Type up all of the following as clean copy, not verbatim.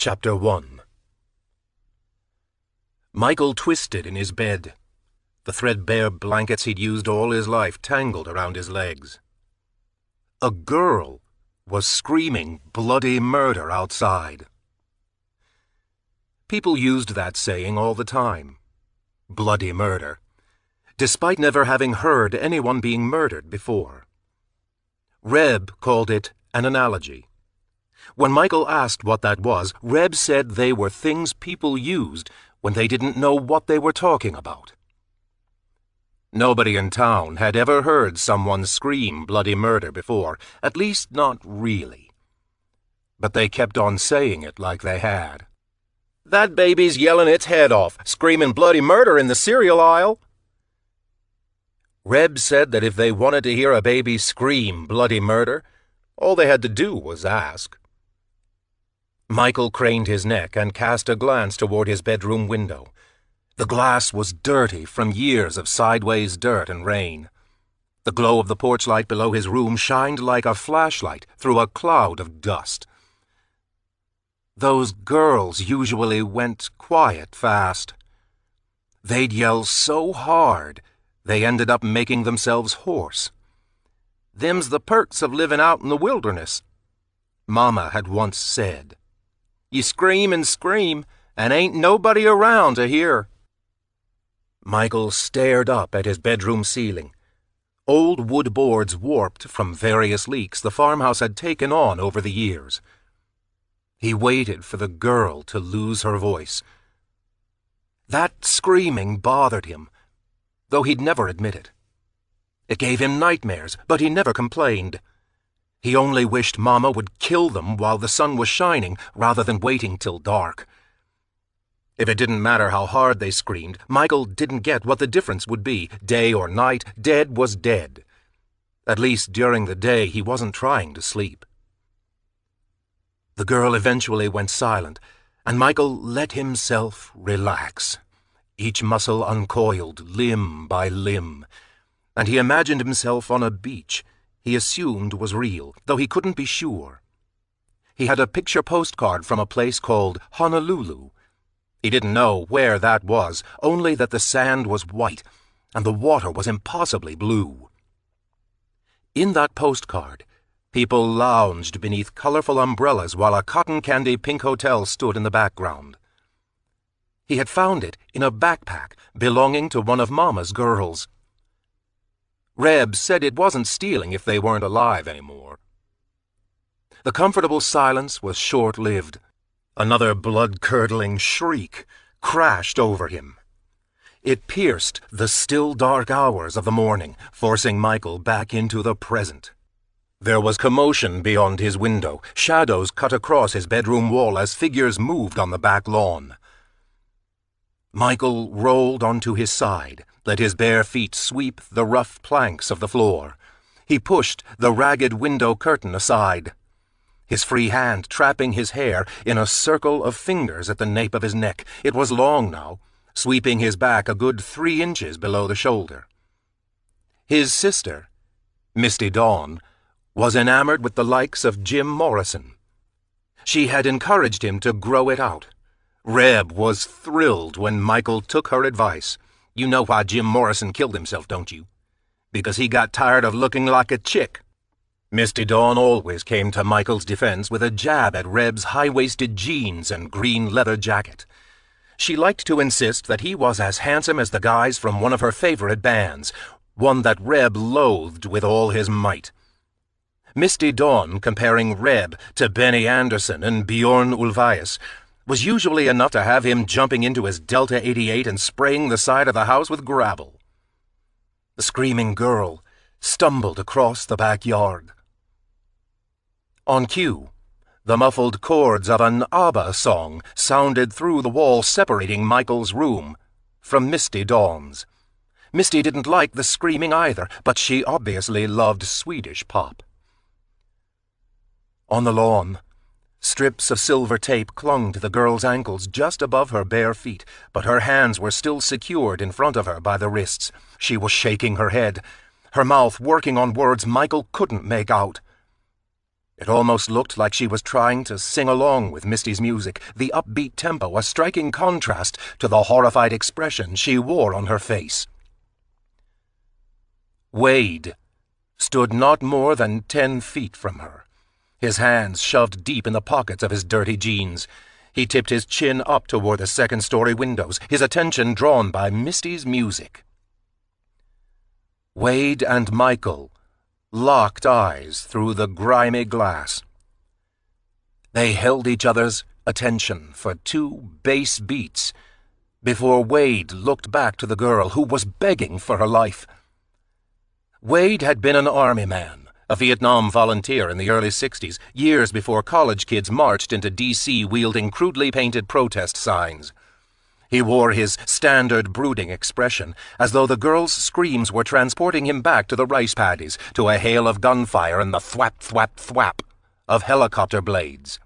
Chapter 1. Michael twisted in his bed, the threadbare blankets he'd used all his life tangled around his legs. A girl was screaming bloody murder outside. People used that saying all the time, bloody murder, despite never having heard anyone being murdered before. Reb called it an analogy. When Michael asked what that was, Reb said they were things people used when they didn't know what they were talking about. Nobody in town had ever heard someone scream bloody murder before, at least not really. But they kept on saying it like they had. "That baby's yelling its head off, screaming bloody murder in the cereal aisle." Reb said that if they wanted to hear a baby scream bloody murder, all they had to do was ask. Michael craned his neck and cast a glance toward his bedroom window. The glass was dirty from years of sideways dirt and rain. The glow of the porch light below his room shined like a flashlight through a cloud of dust. Those girls usually went quiet fast. They'd yell so hard they ended up making themselves hoarse. "Them's the perks of living out in the wilderness," Mama had once said. "You scream and scream, and ain't nobody around to hear." Michael stared up at his bedroom ceiling. Old wood boards warped from various leaks the farmhouse had taken on over the years. He waited for the girl to lose her voice. That screaming bothered him, though he'd never admit it. It gave him nightmares, but he never complained. He only wished Mama would kill them while the sun was shining rather than waiting till dark. If it didn't matter how hard they screamed, Michael didn't get what the difference would be. Day or night, dead was dead. At least during the day he wasn't trying to sleep. The girl eventually went silent, and Michael let himself relax. Each muscle uncoiled, limb by limb, and he imagined himself on a beach he assumed was real, though he couldn't be sure. He had a picture postcard from a place called Honolulu. He didn't know where that was, only that the sand was white and the water was impossibly blue. In that postcard, people lounged beneath colorful umbrellas while a cotton candy pink hotel stood in the background. He had found it in a backpack belonging to one of Mama's girls. Reb said it wasn't stealing if they weren't alive anymore. The comfortable silence was short-lived. Another blood-curdling shriek crashed over him. It pierced the still dark hours of the morning, forcing Michael back into the present. There was commotion beyond his window. Shadows cut across his bedroom wall as figures moved on the back lawn. Michael rolled onto his side, let his bare feet sweep the rough planks of the floor. He pushed the ragged window curtain aside, his free hand trapping his hair in a circle of fingers at the nape of his neck. It was long now, sweeping his back a good 3 inches below the shoulder. His sister, Misty Dawn, was enamored with the likes of Jim Morrison. She had encouraged him to grow it out. Reb was thrilled when Michael took her advice. "You know why Jim Morrison killed himself, don't you? Because he got tired of looking like a chick." Misty Dawn always came to Michael's defense with a jab at Reb's high-waisted jeans and green leather jacket. She liked to insist that he was as handsome as the guys from one of her favorite bands, one that Reb loathed with all his might. Misty Dawn comparing Reb to Benny Andersson and Bjorn Ulvaeus was usually enough to have him jumping into his Delta 88 and spraying the side of the house with gravel. The screaming girl stumbled across the backyard. On cue, the muffled chords of an ABBA song sounded through the wall separating Michael's room from Misty Dawn's. Misty didn't like the screaming either, but she obviously loved Swedish pop. On the lawn, strips of silver tape clung to the girl's ankles just above her bare feet, but her hands were still secured in front of her by the wrists. She was shaking her head, her mouth working on words Michael couldn't make out. It almost looked like she was trying to sing along with Misty's music, the upbeat tempo a striking contrast to the horrified expression she wore on her face. Wade stood not more than 10 feet from her, his hands shoved deep in the pockets of his dirty jeans. He tipped his chin up toward the second-story windows, his attention drawn by Misty's music. Wade and Michael locked eyes through the grimy glass. They held each other's attention for 2 bass beats before Wade looked back to the girl who was begging for her life. Wade had been an army man, a Vietnam volunteer in the early 60s, years before college kids marched into D.C. wielding crudely painted protest signs. He wore his standard brooding expression, as though the girl's screams were transporting him back to the rice paddies, to a hail of gunfire and the thwap, thwap, thwap of helicopter blades.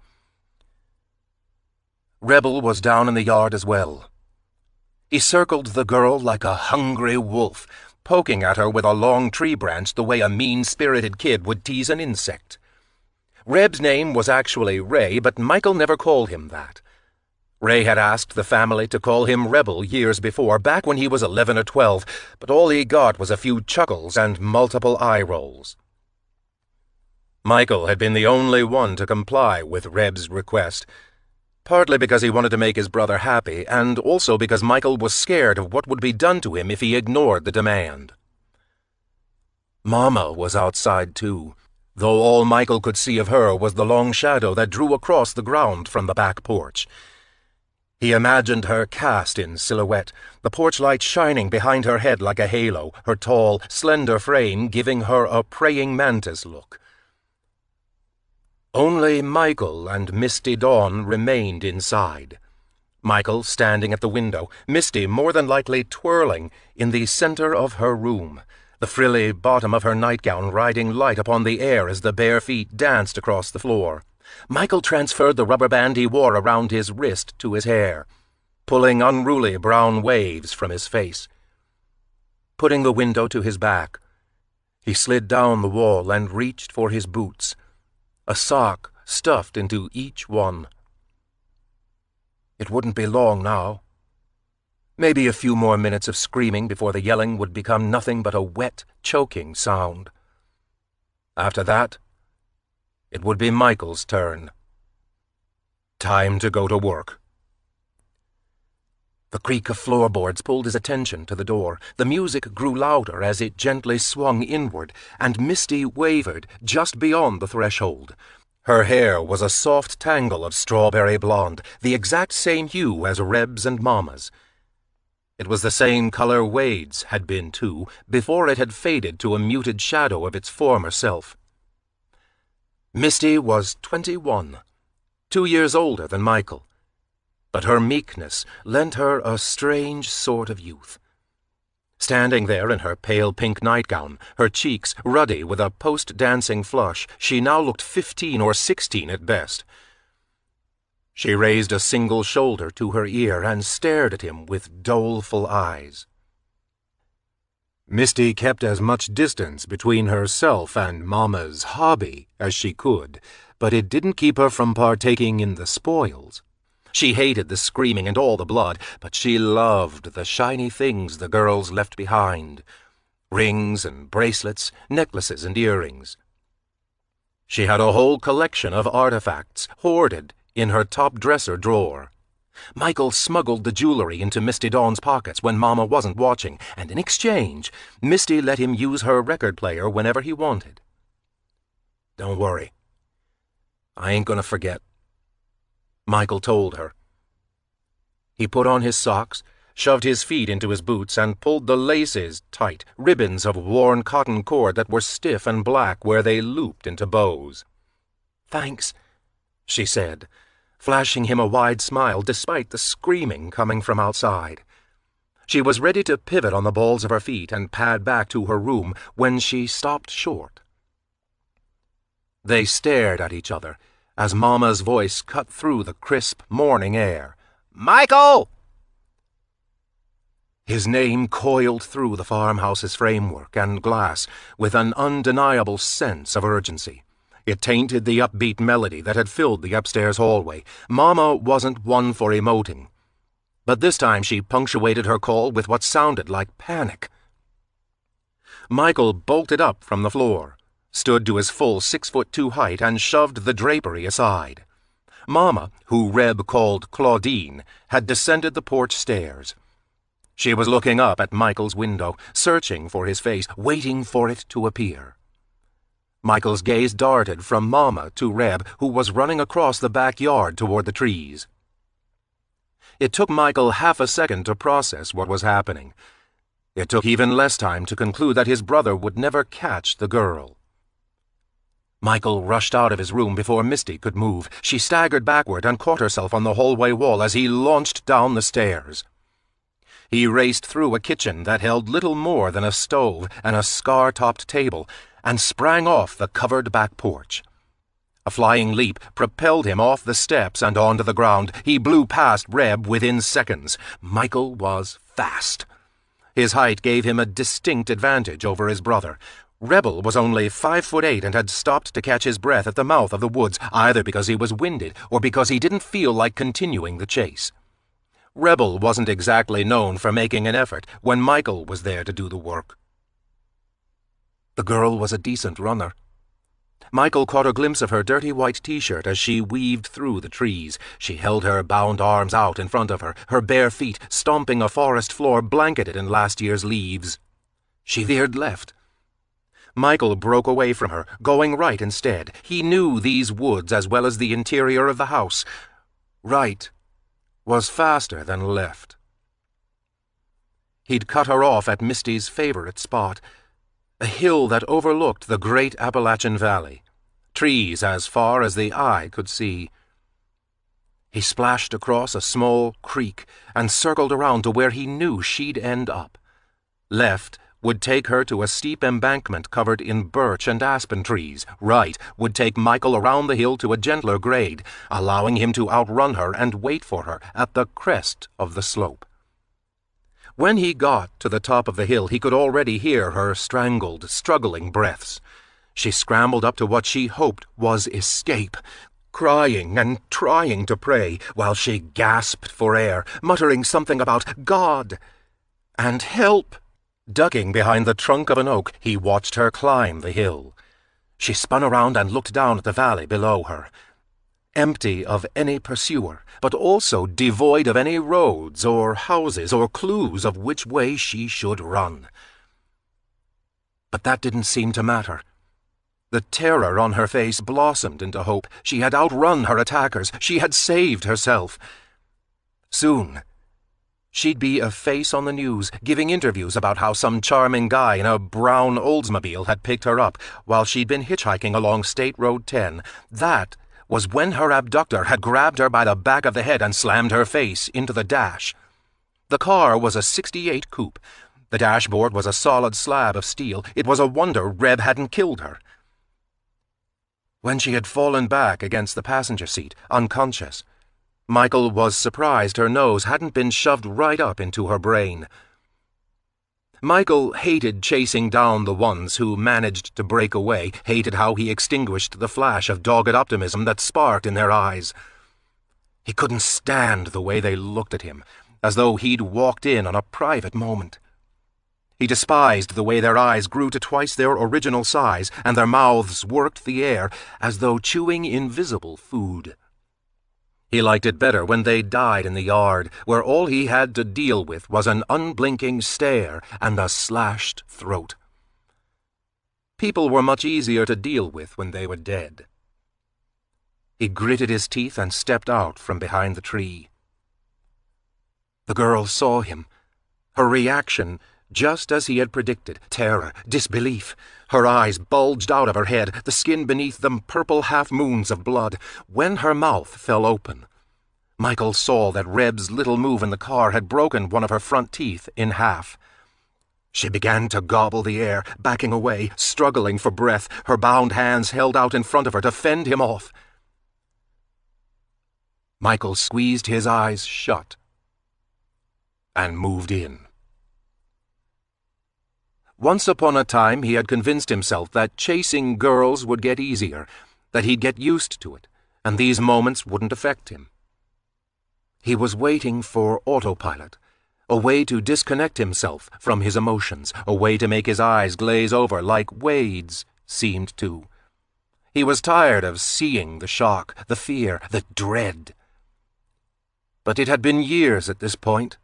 Rebel was down in the yard as well. He circled the girl like a hungry wolf, poking at her with a long tree branch the way a mean-spirited kid would tease an insect. Reb's name was actually Ray, but Michael never called him that. Ray had asked the family to call him Rebel years before, back when he was 11 or 12, but all he got was a few chuckles and multiple eye rolls. Michael had been the only one to comply with Reb's request, partly because he wanted to make his brother happy, and also because Michael was scared of what would be done to him if he ignored the demand. Mama was outside too, though all Michael could see of her was the long shadow that drew across the ground from the back porch. He imagined her cast in silhouette, the porch light shining behind her head like a halo, her tall, slender frame giving her a praying mantis look. Only Michael and Misty Dawn remained inside. Michael standing at the window, Misty more than likely twirling in the center of her room, the frilly bottom of her nightgown riding light upon the air as the bare feet danced across the floor. Michael transferred the rubber band he wore around his wrist to his hair, pulling unruly brown waves from his face. Putting the window to his back, he slid down the wall and reached for his boots, a sock stuffed into each one. It wouldn't be long now. Maybe a few more minutes of screaming before the yelling would become nothing but a wet, choking sound. After that, it would be Michael's turn. Time to go to work. The creak of floorboards pulled his attention to the door. The music grew louder as it gently swung inward, and Misty wavered just beyond the threshold. Her hair was a soft tangle of strawberry blonde, the exact same hue as Reb's and Mama's. It was the same color Wade's had been, too, before it had faded to a muted shadow of its former self. Misty was 21, 2 years older than Michael, but her meekness lent her a strange sort of youth. Standing there in her pale pink nightgown, her cheeks ruddy with a post-dancing flush, she now looked 15 or 16 at best. She raised a single shoulder to her ear and stared at him with doleful eyes. Misty kept as much distance between herself and Mama's hobby as she could, but it didn't keep her from partaking in the spoils. She hated the screaming and all the blood, but she loved the shiny things the girls left behind. Rings and bracelets, necklaces and earrings. She had a whole collection of artifacts hoarded in her top dresser drawer. Michael smuggled the jewelry into Misty Dawn's pockets when Mama wasn't watching, and in exchange, Misty let him use her record player whenever he wanted. "Don't worry. I ain't gonna forget," Michael told her. He put on his socks, shoved his feet into his boots, and pulled the laces tight, ribbons of worn cotton cord that were stiff and black where they looped into bows. "Thanks," she said, flashing him a wide smile despite the screaming coming from outside. She was ready to pivot on the balls of her feet and pad back to her room when she stopped short. They stared at each other as Mama's voice cut through the crisp morning air. "Michael!" His name coiled through the farmhouse's framework and glass with an undeniable sense of urgency. It tainted the upbeat melody that had filled the upstairs hallway. Mama wasn't one for emoting, but this time she punctuated her call with what sounded like panic. Michael bolted up from the floor, stood to his full 6'2" height, and shoved the drapery aside. Mama, who Reb called Claudine, had descended the porch stairs. She was looking up at Michael's window, searching for his face, waiting for it to appear. Michael's gaze darted from Mama to Reb, who was running across the backyard toward the trees. It took Michael half a second to process what was happening. It took even less time to conclude that his brother would never catch the girl. Michael rushed out of his room before Misty could move. She staggered backward and caught herself on the hallway wall as he launched down the stairs. He raced through a kitchen that held little more than a stove and a scar-topped table, and sprang off the covered back porch. A flying leap propelled him off the steps and onto the ground. He blew past Reb within seconds. Michael was fast. His height gave him a distinct advantage over his brother. Rebel was only 5'8" and had stopped to catch his breath at the mouth of the woods, either because he was winded or because he didn't feel like continuing the chase. Rebel wasn't exactly known for making an effort when Michael was there to do the work. The girl was a decent runner. Michael caught a glimpse of her dirty white t-shirt as she weaved through the trees. She held her bound arms out in front of her, her bare feet stomping a forest floor blanketed in last year's leaves. She veered left. Michael broke away from her, going right instead. He knew these woods as well as the interior of the house. Right was faster than left. He'd cut her off at Misty's favorite spot, a hill that overlooked the great Appalachian Valley, trees as far as the eye could see. He splashed across a small creek and circled around to where he knew she'd end up. Left would take her to a steep embankment covered in birch and aspen trees. Right would take Michael around the hill to a gentler grade, allowing him to outrun her and wait for her at the crest of the slope. When he got to the top of the hill, he could already hear her strangled, struggling breaths. She scrambled up to what she hoped was escape, crying and trying to pray while she gasped for air, muttering something about God and help. Ducking behind the trunk of an oak, he watched her climb the hill. She spun around and looked down at the valley below her, empty of any pursuer, but also devoid of any roads or houses or clues of which way she should run. But that didn't seem to matter. The terror on her face blossomed into hope. She had outrun her attackers. She had saved herself. Soon, she'd be a face on the news, giving interviews about how some charming guy in a brown Oldsmobile had picked her up while she'd been hitchhiking along State Road 10. That was when her abductor had grabbed her by the back of the head and slammed her face into the dash. The car was a '68 coupe. The dashboard was a solid slab of steel. It was a wonder Reb hadn't killed her. When she had fallen back against the passenger seat, unconscious, Michael was surprised her nose hadn't been shoved right up into her brain. Michael hated chasing down the ones who managed to break away, hated how he extinguished the flash of dogged optimism that sparked in their eyes. He couldn't stand the way they looked at him, as though he'd walked in on a private moment. He despised the way their eyes grew to twice their original size and their mouths worked the air as though chewing invisible food. He liked it better when they died in the yard, where all he had to deal with was an unblinking stare and a slashed throat. People were much easier to deal with when they were dead. He gritted his teeth and stepped out from behind the tree. The girl saw him. Her reaction, just as he had predicted, terror, disbelief. Her eyes bulged out of her head, the skin beneath them purple half-moons of blood. When her mouth fell open, Michael saw that Reb's little move in the car had broken one of her front teeth in half. She began to gobble the air, backing away, struggling for breath, her bound hands held out in front of her to fend him off. Michael squeezed his eyes shut and moved in. Once upon a time he had convinced himself that chasing girls would get easier, that he'd get used to it, and these moments wouldn't affect him. He was waiting for autopilot, a way to disconnect himself from his emotions, a way to make his eyes glaze over like Wade's seemed to. He was tired of seeing the shock, the fear, the dread. But it had been years at this point.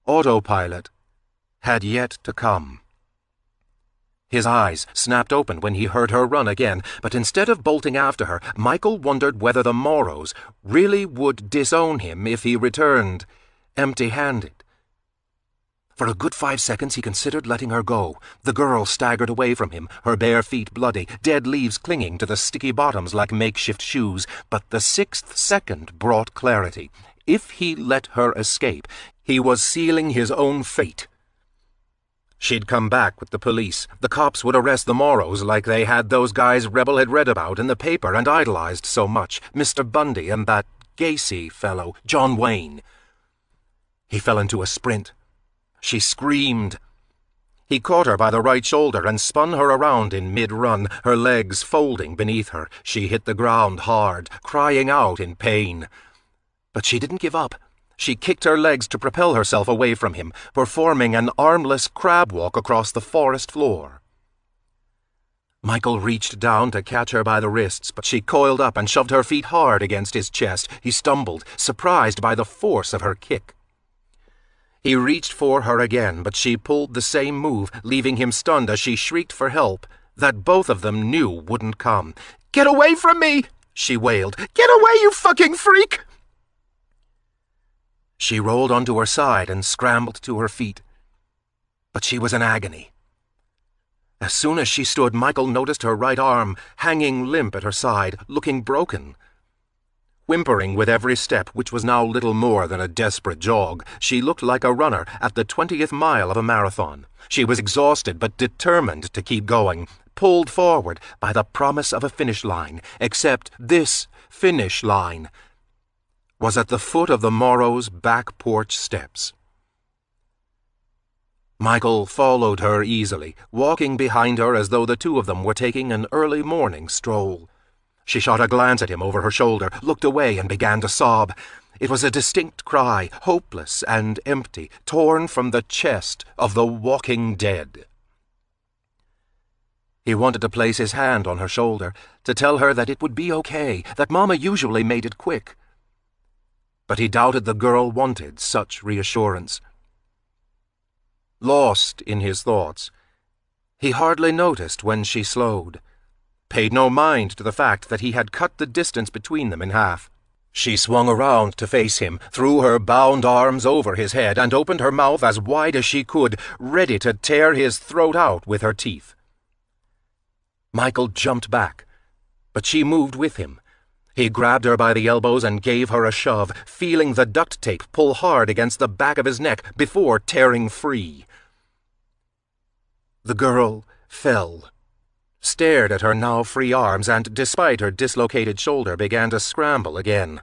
Autopilot had yet to come. His eyes snapped open when he heard her run again, but instead of bolting after her, Michael wondered whether the Morrows really would disown him if he returned empty-handed. For a good 5 seconds he considered letting her go. The girl staggered away from him, her bare feet bloody, dead leaves clinging to the sticky bottoms like makeshift shoes. But the 6th second brought clarity. If he let her escape, he was sealing his own fate. She'd come back with the police. The cops would arrest the Morrows like they had those guys Rebel had read about in the paper and idolized so much, Mr. Bundy and that Gacy fellow, John Wayne. He fell into a sprint. She screamed. He caught her by the right shoulder and spun her around in mid-run, her legs folding beneath her. She hit the ground hard, crying out in pain. But she didn't give up. She kicked her legs to propel herself away from him, performing an armless crab walk across the forest floor. Michael reached down to catch her by the wrists, but she coiled up and shoved her feet hard against his chest. He stumbled, surprised by the force of her kick. He reached for her again, but she pulled the same move, leaving him stunned as she shrieked for help that both of them knew wouldn't come. "Get away from me!" she wailed. "Get away, you fucking freak!" She rolled onto her side and scrambled to her feet. But she was in agony. As soon as she stood, Michael noticed her right arm hanging limp at her side, looking broken. Whimpering with every step, which was now little more than a desperate jog, she looked like a runner at the 20th mile of a marathon. She was exhausted but determined to keep going, pulled forward by the promise of a finish line, except this finish line was at the foot of the Morrows' back porch steps. Michael followed her easily, walking behind her as though the two of them were taking an early morning stroll. She shot a glance at him over her shoulder, looked away, and began to sob. It was a distinct cry, hopeless and empty, torn from the chest of the walking dead. He wanted to place his hand on her shoulder, to tell her that it would be okay, that Mama usually made it quick. But he doubted the girl wanted such reassurance. Lost in his thoughts, he hardly noticed when she slowed, paid no mind to the fact that he had cut the distance between them in half. She swung around to face him, threw her bound arms over his head, and opened her mouth as wide as she could, ready to tear his throat out with her teeth. Michael jumped back, but she moved with him. He grabbed her by the elbows and gave her a shove, feeling the duct tape pull hard against the back of his neck before tearing free. The girl fell, stared at her now free arms, and, despite her dislocated shoulder, began to scramble again.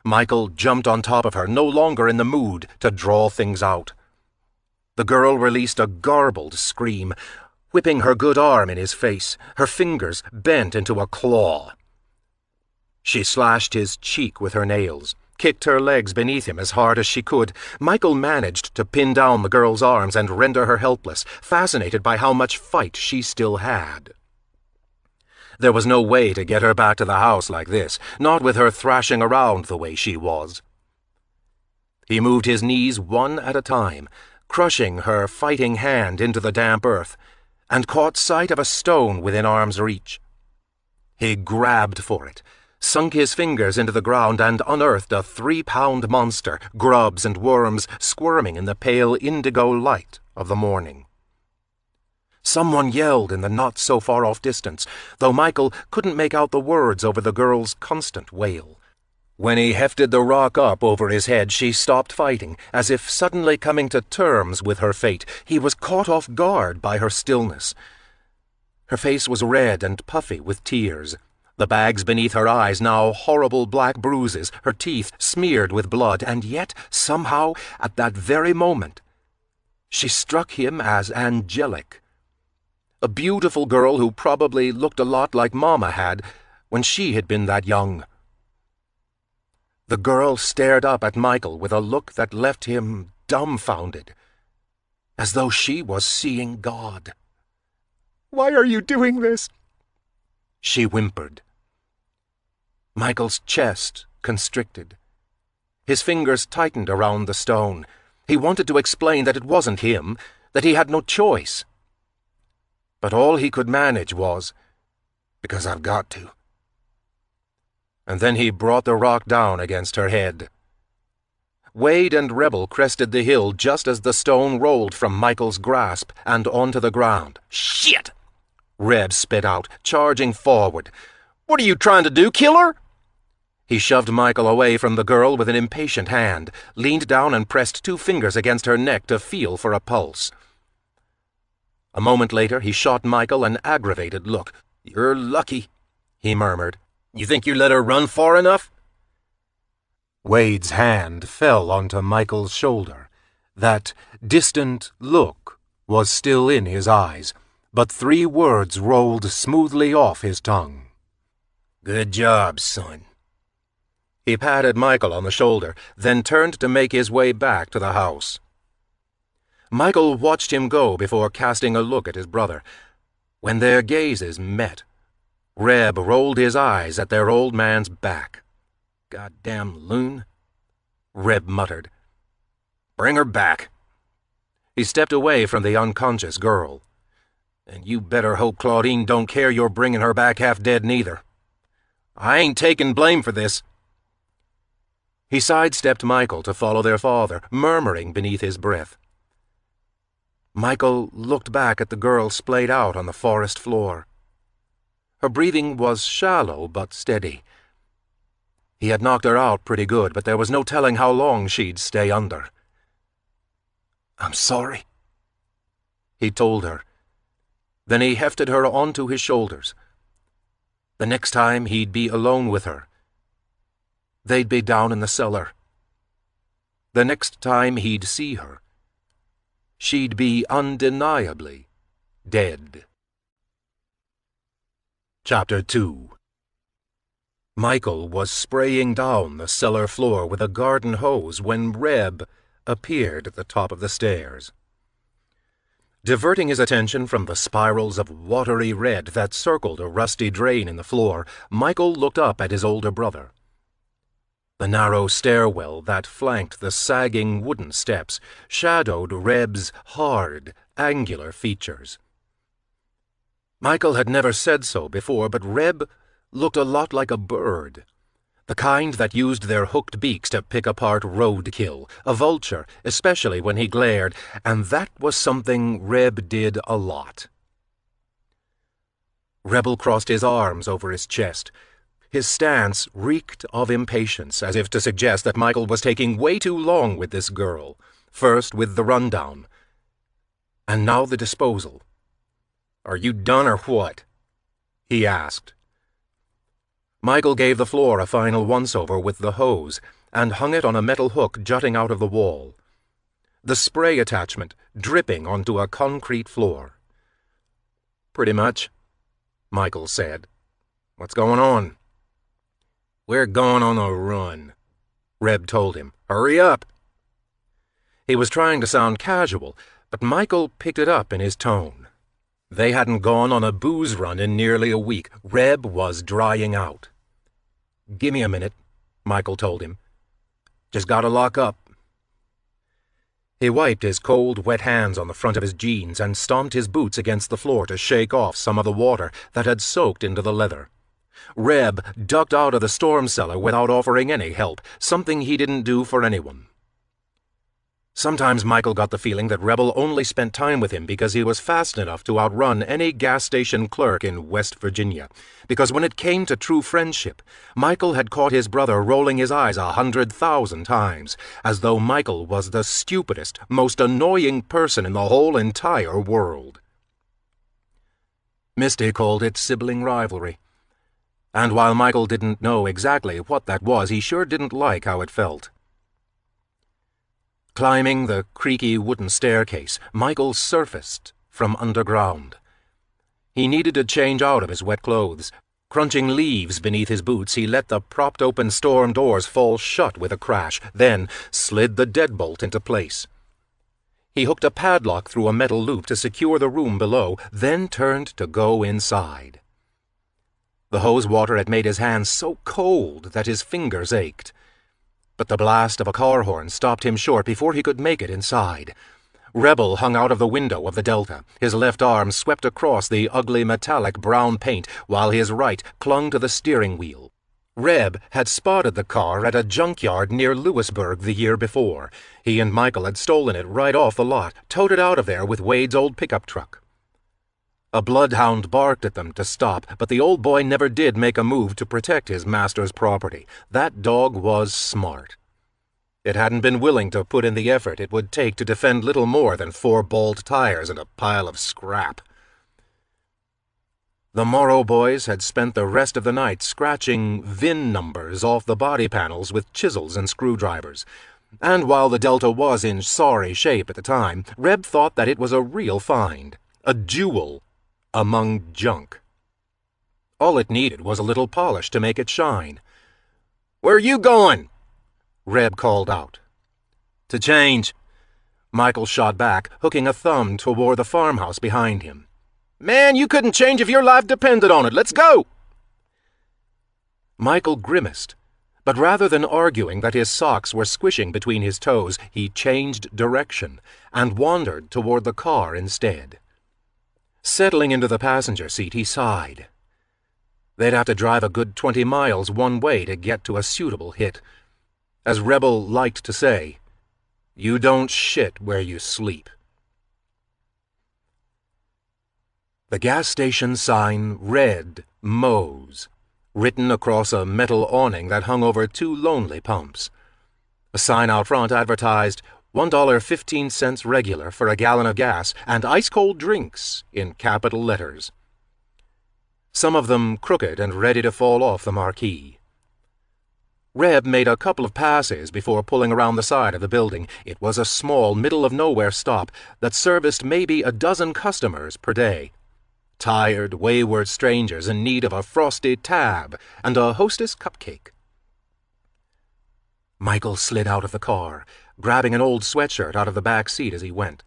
Michael jumped on top of her, no longer in the mood to draw things out. The girl released a garbled scream, whipping her good arm in his face, her fingers bent into a claw. She slashed his cheek with her nails, kicked her legs beneath him as hard as she could. Michael managed to pin down the girl's arms and render her helpless, fascinated by how much fight she still had. There was no way to get her back to the house like this, not with her thrashing around the way she was. He moved his knees one at a time, crushing her fighting hand into the damp earth, and caught sight of a stone within arm's reach. He grabbed for it, sunk his fingers into the ground, and unearthed a 3-pound monster, grubs and worms squirming in the pale indigo light of the morning. Someone yelled in the not-so-far-off distance, though Michael couldn't make out the words over the girl's constant wail. When he hefted the rock up over his head, she stopped fighting, as if suddenly coming to terms with her fate. He was caught off guard by her stillness. Her face was red and puffy with tears, the bags beneath her eyes now horrible black bruises, her teeth smeared with blood, and yet, somehow, at that very moment, she struck him as angelic. A beautiful girl who probably looked a lot like Mama had when she had been that young. The girl stared up at Michael with a look that left him dumbfounded, as though she was seeing God. "Why are you doing this?" she whimpered. Michael's chest constricted. His fingers tightened around the stone. He wanted to explain that it wasn't him, that he had no choice. But all he could manage was, "Because I've got to." And then he brought the rock down against her head. Wade and Rebel crested the hill just as the stone rolled from Michael's grasp and onto the ground. "Shit!" Reb spit out, charging forward. "What are you trying to do, kill her?" He shoved Michael away from the girl with an impatient hand, leaned down and pressed 2 fingers against her neck to feel for a pulse. A moment later, he shot Michael an aggravated look. "You're lucky," he murmured. "You think you let her run far enough?" Wade's hand fell onto Michael's shoulder. That distant look was still in his eyes, but 3 words rolled smoothly off his tongue. "Good job, son." He patted Michael on the shoulder, then turned to make his way back to the house. Michael watched him go before casting a look at his brother. When their gazes met, Reb rolled his eyes at their old man's back. "Goddamn loon," Reb muttered. "Bring her back." He stepped away from the unconscious girl. "And you better hope Claudine don't care you're bringing her back half-dead neither. I ain't taking blame for this." He sidestepped Michael to follow their father, murmuring beneath his breath. Michael looked back at the girl splayed out on the forest floor. Her breathing was shallow but steady. He had knocked her out pretty good, but there was no telling how long she'd stay under. "I'm sorry," he told her. Then he hefted her onto his shoulders. The next time he'd be alone with her, they'd be down in the cellar. The next time he'd see her, she'd be undeniably dead. Chapter 2. Michael was spraying down the cellar floor with a garden hose when Reb appeared at the top of the stairs. Diverting his attention from the spirals of watery red that circled a rusty drain in the floor, Michael looked up at his older brother. The narrow stairwell that flanked the sagging wooden steps shadowed Reb's hard, angular features. Michael had never said so before, but Reb looked a lot like a bird, the kind that used their hooked beaks to pick apart roadkill, a vulture, especially when he glared, and that was something Reb did a lot. Rebel crossed his arms over his chest. His stance reeked of impatience, as if to suggest that Michael was taking way too long with this girl, first with the rundown, and now the disposal. "Are you done or what?" he asked. Michael gave the floor a final once-over with the hose and hung it on a metal hook jutting out of the wall, the spray attachment dripping onto a concrete floor. "Pretty much," Michael said. "What's going on?" "We're going on a run," Reb told him. "Hurry up." He was trying to sound casual, but Michael picked it up in his tone. They hadn't gone on a booze run in nearly a week. Reb was drying out. "Gimme a minute," Michael told him. "Just gotta lock up." He wiped his cold, wet hands on the front of his jeans and stomped his boots against the floor to shake off some of the water that had soaked into the leather. Reb ducked out of the storm cellar without offering any help, something he didn't do for anyone. Sometimes Michael got the feeling that Rebel only spent time with him because he was fast enough to outrun any gas station clerk in West Virginia, because when it came to true friendship, Michael had caught his brother rolling his eyes 100,000 times, as though Michael was the stupidest, most annoying person in the whole entire world. Misty called it sibling rivalry, and while Michael didn't know exactly what that was, he sure didn't like how it felt. Climbing the creaky wooden staircase, Michael surfaced from underground. He needed to change out of his wet clothes. Crunching leaves beneath his boots, he let the propped-open storm doors fall shut with a crash, then slid the deadbolt into place. He hooked a padlock through a metal loop to secure the room below, then turned to go inside. The hose water had made his hands so cold that his fingers ached. But the blast of a car horn stopped him short before he could make it inside. Rebel hung out of the window of the Delta. His left arm swept across the ugly metallic brown paint, while his right clung to the steering wheel. Reb had spotted the car at a junkyard near Lewisburg the year before. He and Michael had stolen it right off the lot, towed it out of there with Wade's old pickup truck. A bloodhound barked at them to stop, but the old boy never did make a move to protect his master's property. That dog was smart. It hadn't been willing to put in the effort it would take to defend little more than 4 bald tires and a pile of scrap. The Morrow boys had spent the rest of the night scratching VIN numbers off the body panels with chisels and screwdrivers. And while the Delta was in sorry shape at the time, Reb thought that it was a real find, a jewel among junk. All it needed was a little polish to make it shine. "Where you going?" Reb called out. "To change," Michael shot back, hooking a thumb toward the farmhouse behind him. "Man, you couldn't change if your life depended on it. Let's go!" Michael grimaced, but rather than arguing that his socks were squishing between his toes, he changed direction and wandered toward the car instead. Settling into the passenger seat, he sighed. They'd have to drive a good 20 miles one way to get to a suitable hit. As Rebel liked to say, "You don't shit where you sleep." The gas station sign read Moe's, written across a metal awning that hung over 2 lonely pumps. A sign out front advertised $1.15 regular for a gallon of gas and ice-cold drinks in capital letters. Some of them crooked and ready to fall off the marquee. Reb made a couple of passes before pulling around the side of the building. It was a small, middle-of-nowhere stop that serviced maybe a dozen customers per day. Tired, wayward strangers in need of a frosty tab and a Hostess cupcake. Michael slid out of the car, grabbing an old sweatshirt out of the back seat as he went.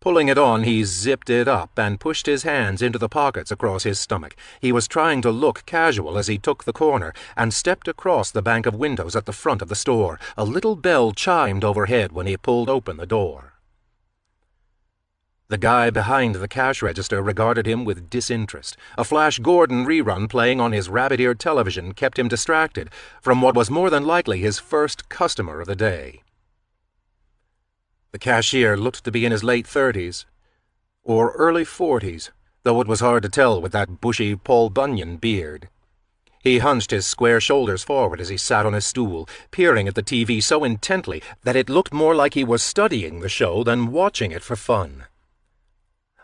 Pulling it on, he zipped it up and pushed his hands into the pockets across his stomach. He was trying to look casual as he took the corner and stepped across the bank of windows at the front of the store. A little bell chimed overhead when he pulled open the door. The guy behind the cash register regarded him with disinterest. A Flash Gordon rerun playing on his rabbit-eared television kept him distracted from what was more than likely his first customer of the day. The cashier looked to be in his late 30s, or early 40s, though it was hard to tell with that bushy Paul Bunyan beard. He hunched his square shoulders forward as he sat on his stool, peering at the TV so intently that it looked more like he was studying the show than watching it for fun.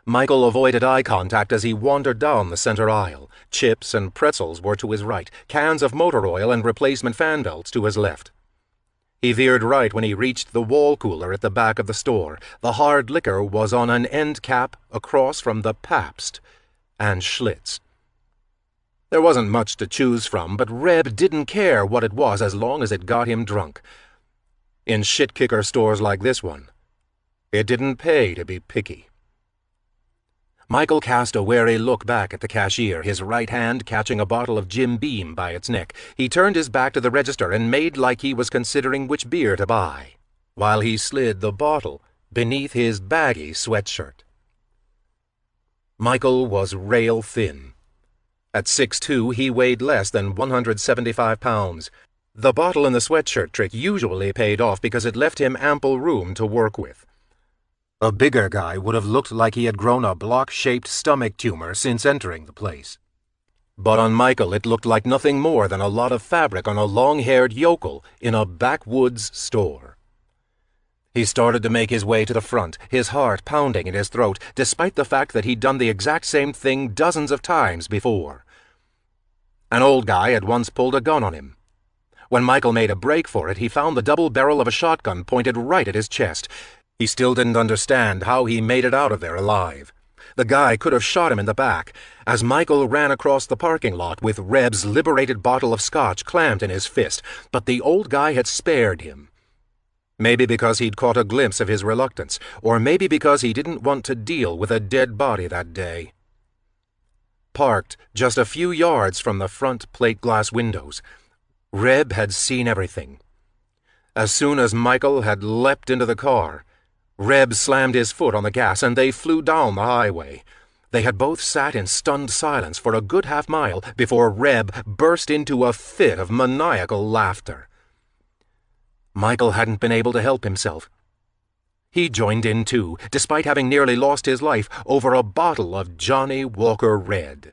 Michael avoided eye contact as he wandered down the center aisle. Chips and pretzels were to his right, cans of motor oil and replacement fan belts to his left. He veered right when he reached the wall cooler at the back of the store. The hard liquor was on an end cap across from the Pabst and Schlitz. There wasn't much to choose from, but Reb didn't care what it was as long as it got him drunk. In shit-kicker stores like this one, it didn't pay to be picky. Michael cast a wary look back at the cashier, his right hand catching a bottle of Jim Beam by its neck. He turned his back to the register and made like he was considering which beer to buy, while he slid the bottle beneath his baggy sweatshirt. Michael was rail thin. At 6'2", he weighed less than 175 pounds. The bottle and the sweatshirt trick usually paid off because it left him ample room to work with. A bigger guy would have looked like he had grown a block-shaped stomach tumor since entering the place. But on Michael it looked like nothing more than a lot of fabric on a long-haired yokel in a backwoods store. He started to make his way to the front, his heart pounding in his throat, despite the fact that he'd done the exact same thing dozens of times before. An old guy had once pulled a gun on him. When Michael made a break for it, he found the double barrel of a shotgun pointed right at his chest. He still didn't understand how he made it out of there alive. The guy could have shot him in the back as Michael ran across the parking lot with Reb's liberated bottle of scotch clamped in his fist, but the old guy had spared him. Maybe because he'd caught a glimpse of his reluctance, or maybe because he didn't want to deal with a dead body that day. Parked just a few yards from the front plate glass windows, Reb had seen everything. As soon as Michael had leapt into the car, Reb slammed his foot on the gas and they flew down the highway. They had both sat in stunned silence for a good half-mile before Reb burst into a fit of maniacal laughter. Michael hadn't been able to help himself. He joined in too, despite having nearly lost his life over a bottle of Johnny Walker Red.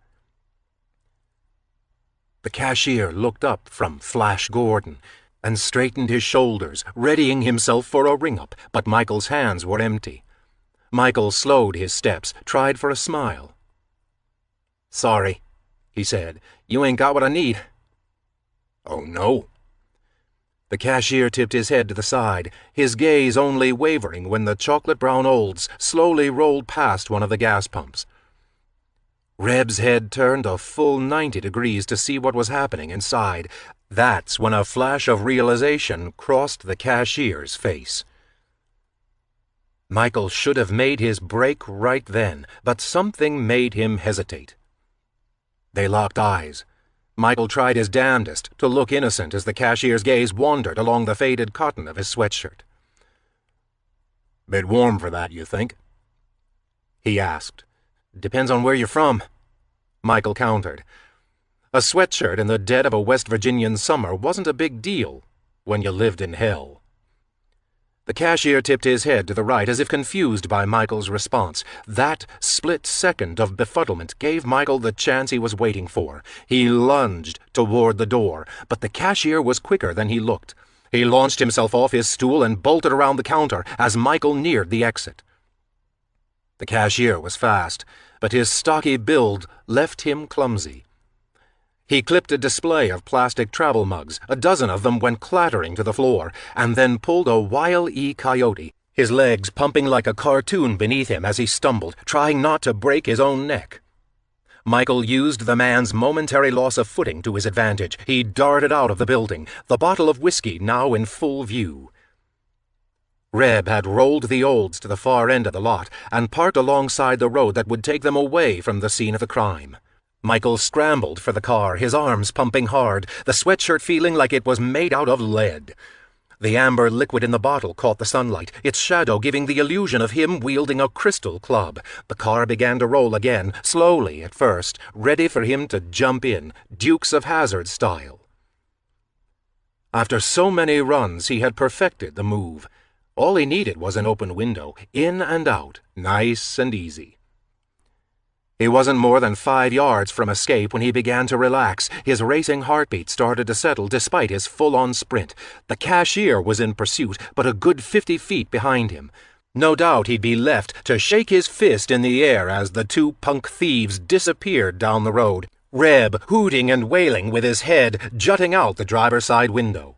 The cashier looked up from Flash Gordon and straightened his shoulders, readying himself for a ring-up, but Michael's hands were empty. Michael slowed his steps, tried for a smile. "Sorry," he said. "You ain't got what I need." "Oh, no." The cashier tipped his head to the side, his gaze only wavering when the chocolate-brown Olds slowly rolled past one of the gas pumps. Reb's head turned a full 90 degrees to see what was happening inside. That's when a flash of realization crossed the cashier's face. Michael should have made his break right then, but something made him hesitate. They locked eyes. Michael tried his damnedest to look innocent as the cashier's gaze wandered along the faded cotton of his sweatshirt. "Bit warm for that, you think?" he asked. "Depends on where you're from," Michael countered. A sweatshirt in the dead of a West Virginian summer wasn't a big deal when you lived in hell. The cashier tipped his head to the right as if confused by Michael's response. That split second of befuddlement gave Michael the chance he was waiting for. He lunged toward the door, but the cashier was quicker than he looked. He launched himself off his stool and bolted around the counter as Michael neared the exit. The cashier was fast, but his stocky build left him clumsy. He clipped a display of plastic travel mugs. A dozen of them went clattering to the floor, and then pulled a Wile E. Coyote, his legs pumping like a cartoon beneath him as he stumbled, trying not to break his own neck. Michael used the man's momentary loss of footing to his advantage. He darted out of the building, the bottle of whiskey now in full view. Reb had rolled the Olds to the far end of the lot and parked alongside the road that would take them away from the scene of the crime. Michael scrambled for the car, his arms pumping hard, the sweatshirt feeling like it was made out of lead. The amber liquid in the bottle caught the sunlight, its shadow giving the illusion of him wielding a crystal club. The car began to roll again, slowly at first, ready for him to jump in, Dukes of Hazzard style. After so many runs, he had perfected the move. All he needed was an open window, in and out, nice and easy. He wasn't more than 5 yards from escape when he began to relax. His racing heartbeat started to settle despite his full-on sprint. The cashier was in pursuit, but a good 50 feet behind him. No doubt he'd be left to shake his fist in the air as the two punk thieves disappeared down the road, Reb hooting and wailing with his head jutting out the driver's side window.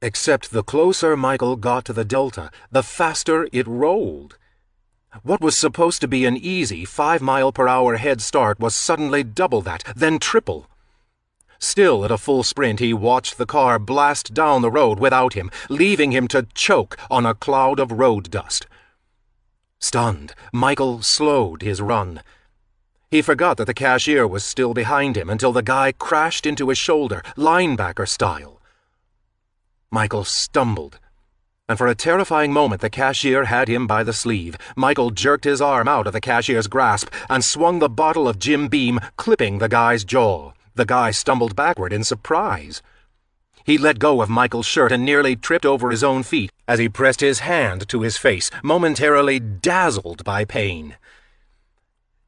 Except the closer Michael got to the Delta, the faster it rolled. What was supposed to be an easy 5-mile-per-hour head start was suddenly double that, then triple. Still at a full sprint, he watched the car blast down the road without him, leaving him to choke on a cloud of road dust. Stunned, Michael slowed his run. He forgot that the cashier was still behind him until the guy crashed into his shoulder, linebacker style. Michael stumbled, and for a terrifying moment the cashier had him by the sleeve. Michael jerked his arm out of the cashier's grasp and swung the bottle of Jim Beam, clipping the guy's jaw. The guy stumbled backward in surprise. He let go of Michael's shirt and nearly tripped over his own feet as he pressed his hand to his face, momentarily dazzled by pain.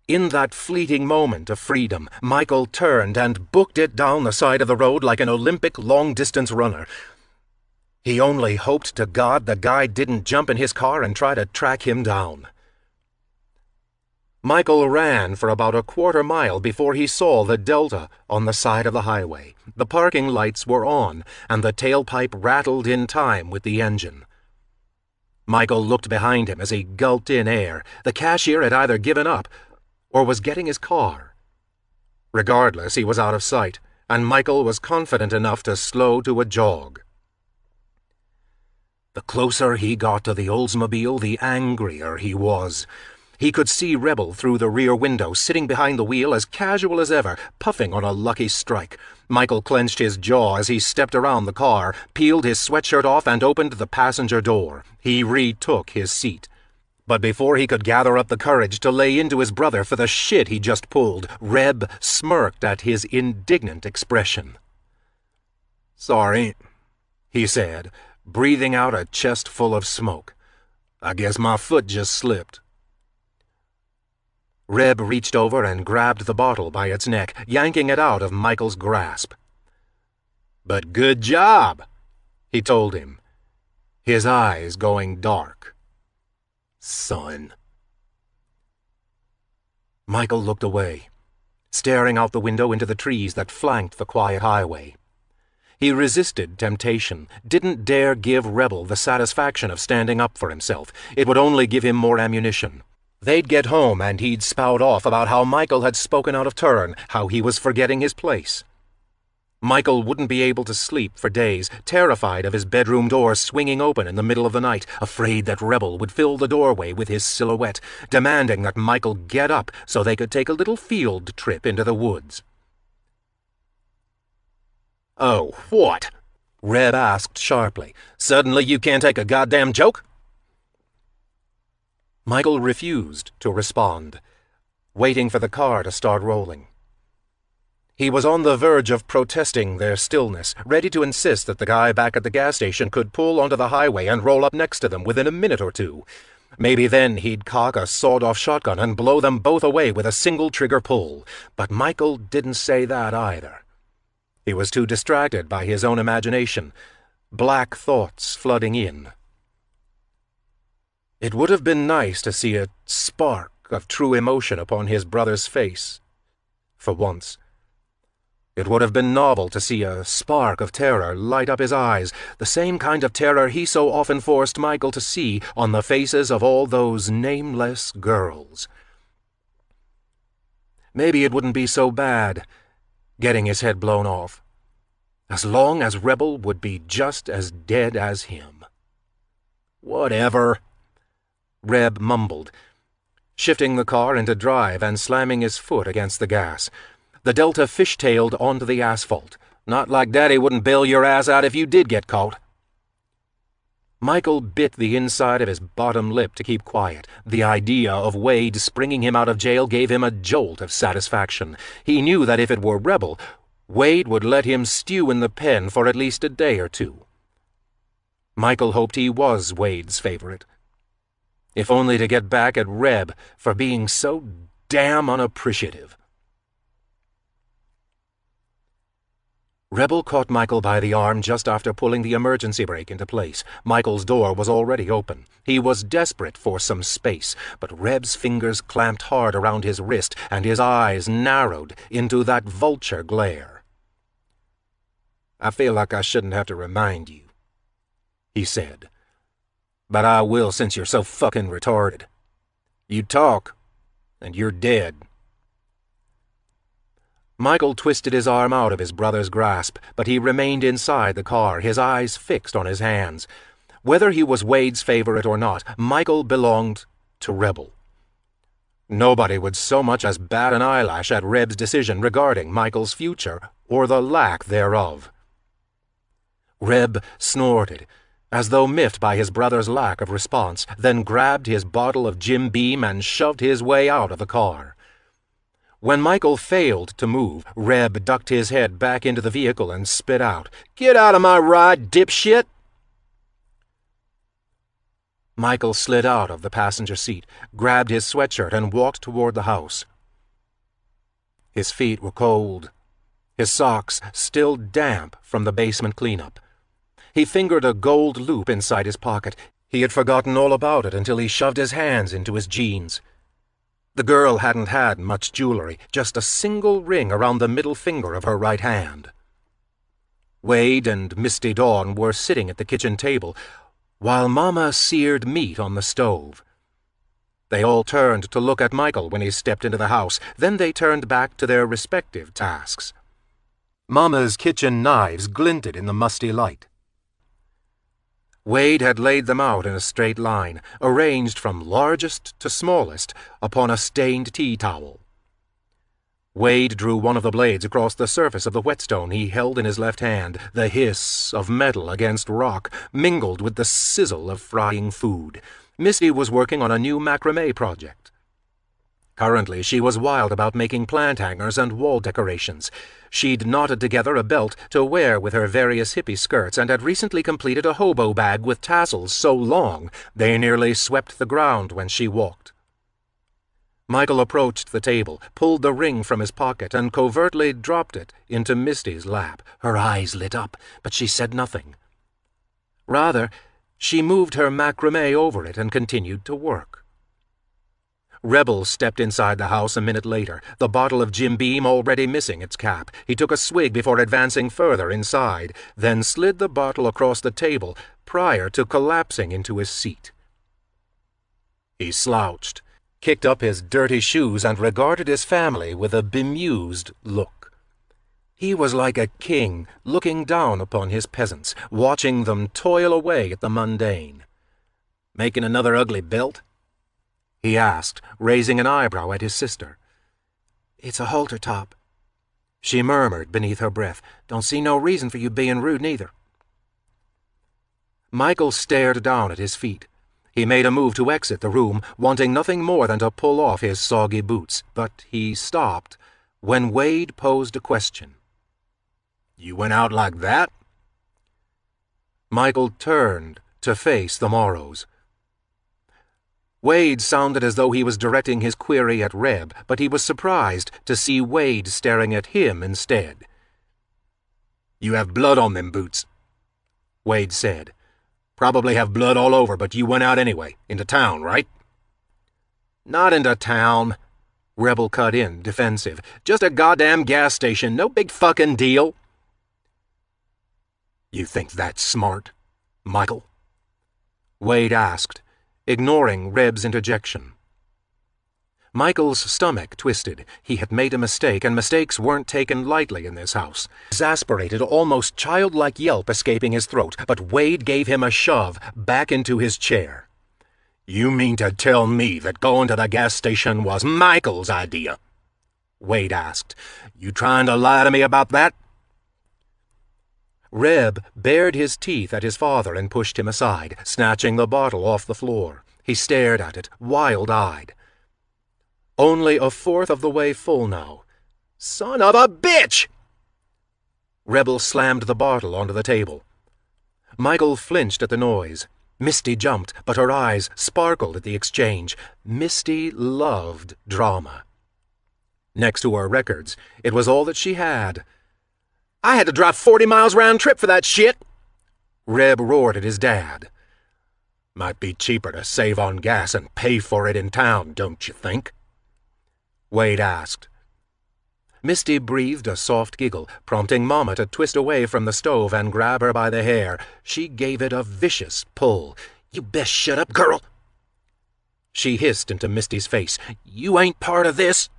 In that fleeting moment of freedom, Michael turned and booked it down the side of the road like an Olympic long-distance runner. He only hoped to God the guy didn't jump in his car and try to track him down. Michael ran for about a quarter mile before he saw the Delta on the side of the highway. The parking lights were on, and the tailpipe rattled in time with the engine. Michael looked behind him as he gulped in air. The cashier had either given up or was getting his car. Regardless, he was out of sight, and Michael was confident enough to slow to a jog. The closer he got to the Oldsmobile, the angrier he was. He could see Rebel through the rear window, sitting behind the wheel as casual as ever, puffing on a lucky strike. Michael clenched his jaw as he stepped around the car, peeled his sweatshirt off, and opened the passenger door. He retook his seat. But before he could gather up the courage to lay into his brother for the shit he just pulled, Reb smirked at his indignant expression. "Sorry," he said, breathing out a chest full of smoke. "I guess my foot just slipped." Reb reached over and grabbed the bottle by its neck, yanking it out of Michael's grasp. "But good job," he told him, his eyes going dark. "Son." Michael looked away, staring out the window into the trees that flanked the quiet highway. He resisted temptation, didn't dare give Rebel the satisfaction of standing up for himself. It would only give him more ammunition. They'd get home and he'd spout off about how Michael had spoken out of turn, how he was forgetting his place. Michael wouldn't be able to sleep for days, terrified of his bedroom door swinging open in the middle of the night, afraid that Rebel would fill the doorway with his silhouette, demanding that Michael get up so they could take a little field trip into the woods. "Oh, what?" Reb asked sharply. "Suddenly you can't take a goddamn joke?" Michael refused to respond, waiting for the car to start rolling. He was on the verge of protesting their stillness, ready to insist that the guy back at the gas station could pull onto the highway and roll up next to them within a minute or two. Maybe then he'd cock a sawed-off shotgun and blow them both away with a single trigger pull. But Michael didn't say that either. He was too distracted by his own imagination, black thoughts flooding in. It would have been nice to see a spark of true emotion upon his brother's face, for once. It would have been novel to see a spark of terror light up his eyes, the same kind of terror he so often forced Michael to see on the faces of all those nameless girls. Maybe it wouldn't be so bad, getting his head blown off, as long as Rebel would be just as dead as him. "Whatever," Reb mumbled, shifting the car into drive and slamming his foot against the gas. The Delta fishtailed onto the asphalt. "Not like Daddy wouldn't bail your ass out if you did get caught." Michael bit the inside of his bottom lip to keep quiet. The idea of Wade springing him out of jail gave him a jolt of satisfaction. He knew that if it were Rebel, Wade would let him stew in the pen for at least a day or two. Michael hoped he was Wade's favorite, if only to get back at Reb for being so damn unappreciative. Rebel caught Michael by the arm just after pulling the emergency brake into place. Michael's door was already open. He was desperate for some space, but Reb's fingers clamped hard around his wrist and his eyes narrowed into that vulture glare. "I feel like I shouldn't have to remind you," he said. "But I will since you're so fucking retarded. You talk, and you're dead." Michael twisted his arm out of his brother's grasp, but he remained inside the car, his eyes fixed on his hands. Whether he was Wade's favorite or not, Michael belonged to Rebel. Nobody would so much as bat an eyelash at Reb's decision regarding Michael's future, or the lack thereof. Reb snorted, as though miffed by his brother's lack of response, then grabbed his bottle of Jim Beam and shoved his way out of the car. When Michael failed to move, Reb ducked his head back into the vehicle and spit out, "Get out of my ride, dipshit!" Michael slid out of the passenger seat, grabbed his sweatshirt, and walked toward the house. His feet were cold, his socks still damp from the basement cleanup. He fingered a gold loop inside his pocket. He had forgotten all about it until he shoved his hands into his jeans. The girl hadn't had much jewelry, just a single ring around the middle finger of her right hand. Wade and Misty Dawn were sitting at the kitchen table, while Mama seared meat on the stove. They all turned to look at Michael when he stepped into the house. Then they turned back to their respective tasks. Mama's kitchen knives glinted in the musty light. Wade had laid them out in a straight line, arranged from largest to smallest, upon a stained tea towel. Wade drew one of the blades across the surface of the whetstone he held in his left hand. The hiss of metal against rock mingled with the sizzle of frying food. Misty was working on a new macrame project. Currently, she was wild about making plant hangers and wall decorations. She'd knotted together a belt to wear with her various hippie skirts and had recently completed a hobo bag with tassels so long they nearly swept the ground when she walked. Michael approached the table, pulled the ring from his pocket, and covertly dropped it into Misty's lap. Her eyes lit up, but she said nothing. Rather, she moved her macrame over it and continued to work. Rebel stepped inside the house a minute later, the bottle of Jim Beam already missing its cap. He took a swig before advancing further inside, then slid the bottle across the table prior to collapsing into his seat. He slouched, kicked up his dirty shoes, and regarded his family with a bemused look. He was like a king looking down upon his peasants, watching them toil away at the mundane. "Making another ugly belt?" he asked, raising an eyebrow at his sister. "It's a halter top," she murmured beneath her breath. "Don't see no reason for you being rude, neither." Michael stared down at his feet. He made a move to exit the room, wanting nothing more than to pull off his soggy boots, but he stopped when Wade posed a question. "You went out like that?" Michael turned to face the Morrows. Wade sounded as though he was directing his query at Reb, but he was surprised to see Wade staring at him instead. "You have blood on them boots," Wade said. "Probably have blood all over, but you went out anyway, into town, right?" "Not into town," Rebel cut in, defensive. "Just a goddamn gas station, no big fucking deal." "You think that's smart, Michael?" Wade asked, ignoring Reb's interjection. Michael's stomach twisted. He had made a mistake, and mistakes weren't taken lightly in this house. Exasperated, almost childlike yelp escaping his throat, but Wade gave him a shove back into his chair. "You mean to tell me that going to the gas station was Michael's idea?" Wade asked. "You trying to lie to me about that?" Reb bared his teeth at his father and pushed him aside, snatching the bottle off the floor. He stared at it, wild-eyed. Only a fourth of the way full now. "Son of a bitch!" Rebel slammed the bottle onto the table. Michael flinched at the noise. Misty jumped, but her eyes sparkled at the exchange. Misty loved drama. Next to her records, it was all that she had. "I had to drive 40 miles round trip for that shit!" Reb roared at his dad. "Might be cheaper to save on gas and pay for it in town, don't you think?" Wade asked. Misty breathed a soft giggle, prompting Mama to twist away from the stove and grab her by the hair. She gave it a vicious pull. "You best shut up, girl!" She hissed into Misty's face. "You ain't part of this!"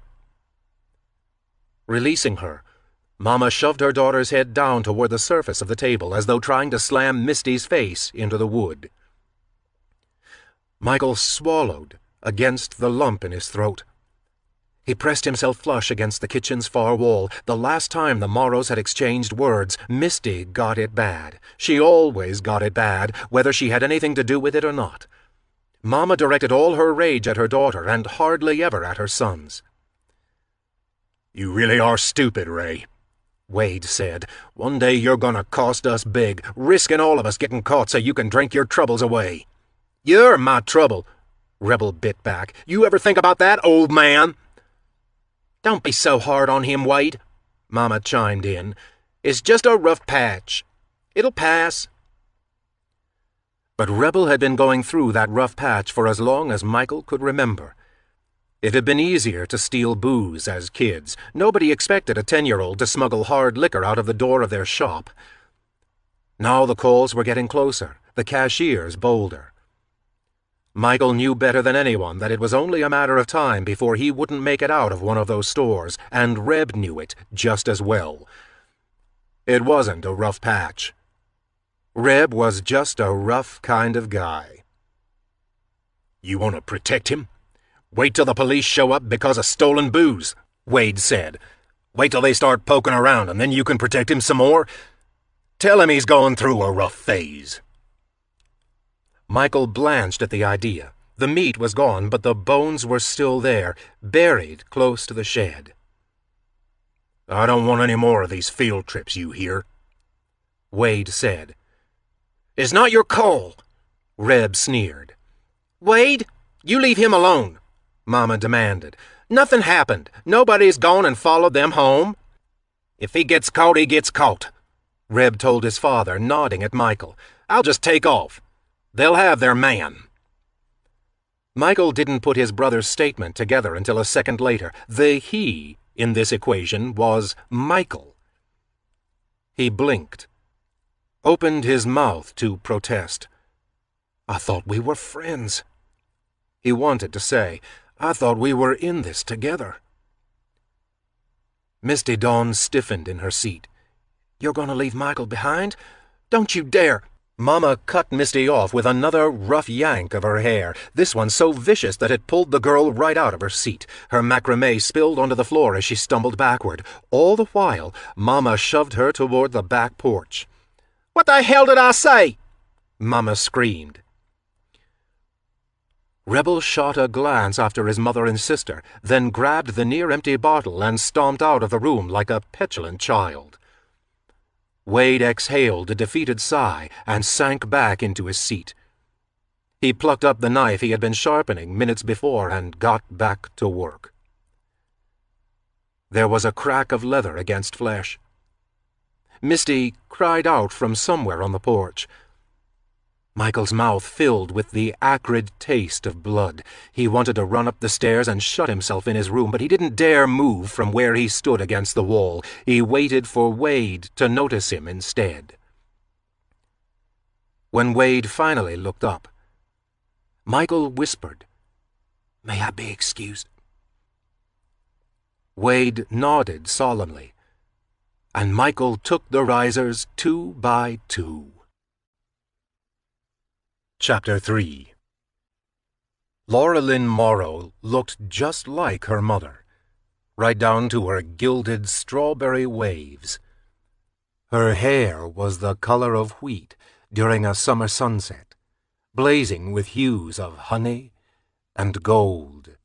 Releasing her, Mama shoved her daughter's head down toward the surface of the table, as though trying to slam Misty's face into the wood. Michael swallowed against the lump in his throat. He pressed himself flush against the kitchen's far wall. The last time the Morrows had exchanged words, Misty got it bad. She always got it bad, whether she had anything to do with it or not. Mama directed all her rage at her daughter, and hardly ever at her sons. "You really are stupid, Ray," Wade said. "One day you're gonna cost us big, risking all of us getting caught so you can drink your troubles away." "You're my trouble," Rebel bit back. "You ever think about that, old man?" "Don't be so hard on him, Wade," Mama chimed in. "It's just a rough patch. It'll pass." But Rebel had been going through that rough patch for as long as Michael could remember. It had been easier to steal booze as kids. Nobody expected a 10-year-old to smuggle hard liquor out of the door of their shop. Now the calls were getting closer. the cashier's bolder. Michael knew better than anyone that it was only a matter of time before he wouldn't make it out of one of those stores, and Reb knew it just as well. It wasn't a rough patch. Reb was just a rough kind of guy. "You want to protect him? Wait till the police show up because of stolen booze," Wade said. "Wait till they start poking around, and then you can protect him some more. Tell him he's going through a rough phase." Michael blanched at the idea. The meat was gone, but the bones were still there, buried close to the shed. "I don't want any more of these field trips, you hear?" Wade said. "It's not your call," Reb sneered. "Wade, you leave him alone," Mama demanded. "Nothing happened. Nobody's gone and followed them home." "If he gets caught, he gets caught," Reb told his father, nodding at Michael. "I'll just take off. They'll have their man." Michael didn't put his brother's statement together until a second later. The he in this equation was Michael. He blinked, opened his mouth to protest. "I thought we were friends." He wanted to say, "I thought we were in this together." Misty Dawn stiffened in her seat. "You're going to leave Michael behind? Don't you dare!" Mama cut Misty off with another rough yank of her hair, this one so vicious that it pulled the girl right out of her seat. Her macrame spilled onto the floor as she stumbled backward. All the while, Mama shoved her toward the back porch. "What the hell did I say?" Mama screamed. Rebel shot a glance after his mother and sister, then grabbed the near-empty bottle and stomped out of the room like a petulant child. Wade exhaled a defeated sigh and sank back into his seat. He plucked up the knife he had been sharpening minutes before and got back to work. There was a crack of leather against flesh. Misty cried out from somewhere on the porch. Michael's mouth filled with the acrid taste of blood. He wanted to run up the stairs and shut himself in his room, but he didn't dare move from where he stood against the wall. He waited for Wade to notice him instead. When Wade finally looked up, Michael whispered, "May I be excused?" Wade nodded solemnly, and Michael took the risers 2 by 2. Chapter 3. Laura Lynn Morrow looked just like her mother, right down to her gilded strawberry waves. Her hair was the color of wheat during a summer sunset, blazing with hues of honey and gold.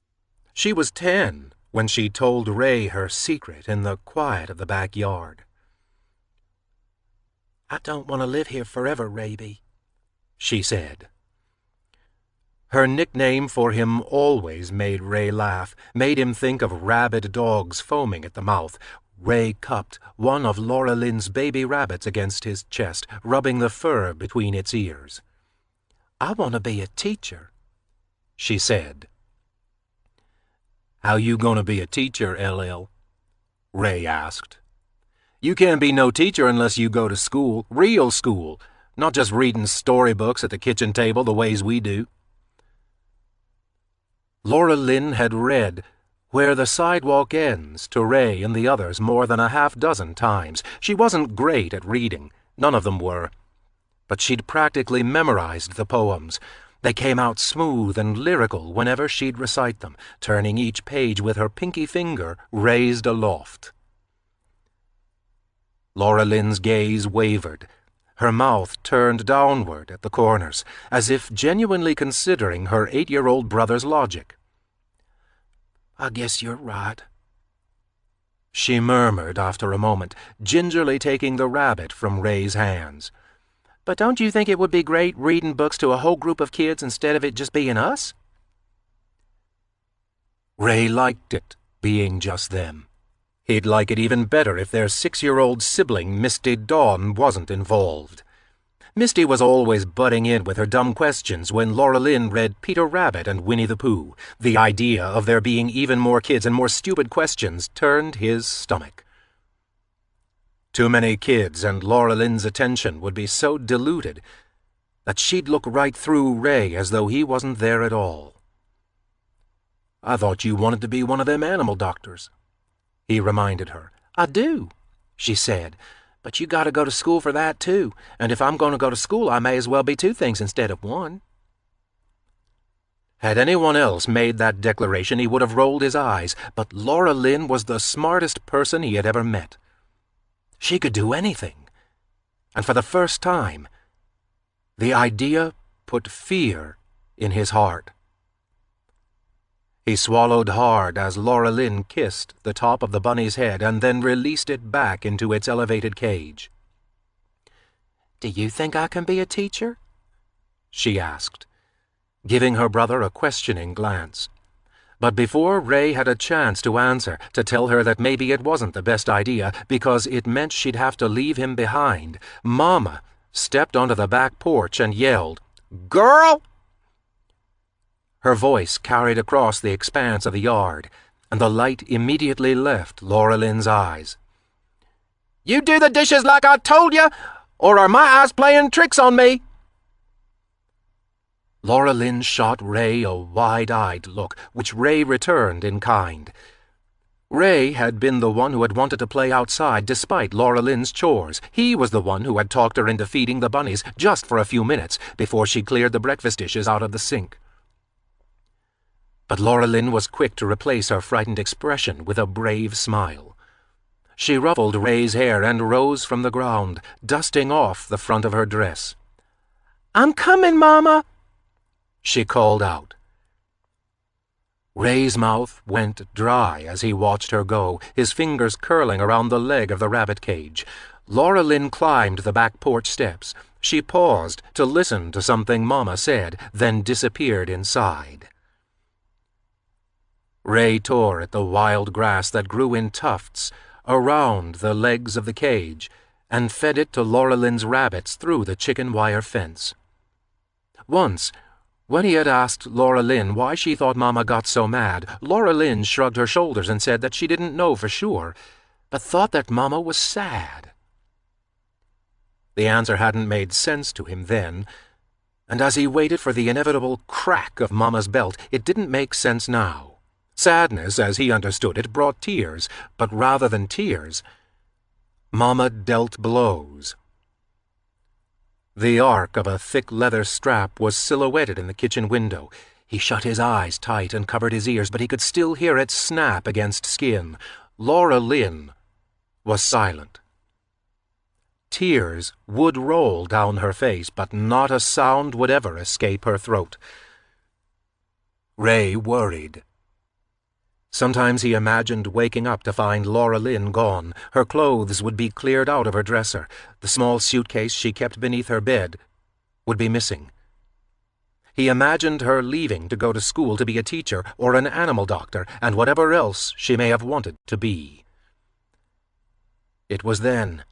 She was 10 when she told Ray her secret in the quiet of the backyard. "I don't want to live here forever, Raby," she said. Her nickname for him always made Ray laugh, made him think of rabid dogs foaming at the mouth. Ray cupped one of Laura Lynn's baby rabbits against his chest, rubbing the fur between its ears. "I want to be a teacher," she said. "How you gonna be a teacher, LL?" Ray asked. "You can't be no teacher unless you go to school, real school, not just reading storybooks at the kitchen table the ways we do." Laura Lynn had read Where the Sidewalk Ends to Ray and the others more than a half-dozen times. She wasn't great at reading, none of them were, but she'd practically memorized the poems. They came out smooth and lyrical whenever she'd recite them, turning each page with her pinky finger raised aloft. Laura Lynn's gaze wavered. Her mouth turned downward at the corners, as if genuinely considering her 8-year-old brother's logic. "I guess you're right," she murmured after a moment, gingerly taking the rabbit from Ray's hands. "But don't you think it would be great reading books to a whole group of kids instead of it just being us?" Ray liked it, being just them. He'd like it even better if their 6-year-old sibling, Misty Dawn, wasn't involved. Misty was always butting in with her dumb questions when Laura Lynn read Peter Rabbit and Winnie the Pooh. The idea of there being even more kids and more stupid questions turned his stomach. Too many kids and Laura Lynn's attention would be so diluted. that she'd look right through Ray as though he wasn't there at all. "I thought you wanted to be one of them animal doctors," he reminded her. "I do," she said, "but you gotta go to school for that too, and if I'm going to go to school, I may as well be two things instead of one." Had anyone else made that declaration, he would have rolled his eyes, but Laura Lynn was the smartest person he had ever met. She could do anything, and for the first time, the idea put fear in his heart. He swallowed hard as Laura Lynn kissed the top of the bunny's head and then released it back into its elevated cage. "Do you think I can be a teacher?" she asked, giving her brother a questioning glance. But before Ray had a chance to answer, to tell her that maybe it wasn't the best idea because it meant she'd have to leave him behind, Mama stepped onto the back porch and yelled, "Girl!" Her voice carried across the expanse of the yard, and the light immediately left Laura Lynn's eyes. "You do the dishes like I told you, or are my eyes playing tricks on me?" Laura Lynn shot Ray a wide-eyed look, which Ray returned in kind. Ray had been the one who had wanted to play outside despite Laura Lynn's chores. He was the one who had talked her into feeding the bunnies just for a few minutes before she cleared the breakfast dishes out of the sink. But Laura Lynn was quick to replace her frightened expression with a brave smile. She ruffled Ray's hair and rose from the ground, dusting off the front of her dress. "I'm coming, Mama," she called out. Ray's mouth went dry as he watched her go, his fingers curling around the leg of the rabbit cage. Laura Lynn climbed the back porch steps. She paused to listen to something Mama said, then disappeared inside. Ray tore at the wild grass that grew in tufts around the legs of the cage and fed it to Laura Lynn's rabbits through the chicken wire fence. Once, when he had asked Laura Lynn why she thought Mama got so mad, Laura Lynn shrugged her shoulders and said that she didn't know for sure, but thought that Mama was sad. The answer hadn't made sense to him then, and as he waited for the inevitable crack of Mama's belt, it didn't make sense now. Sadness, as he understood it, brought tears, but rather than tears, Mama dealt blows. The arc of a thick leather strap was silhouetted in the kitchen window. He shut his eyes tight and covered his ears, but he could still hear it snap against skin. Laura Lynn was silent. Tears would roll down her face, but not a sound would ever escape her throat. Ray worried. Sometimes he imagined waking up to find Laura Lynn gone. Her clothes would be cleared out of her dresser. The small suitcase she kept beneath her bed would be missing. He imagined her leaving to go to school to be a teacher or an animal doctor and whatever else she may have wanted to be. It was then,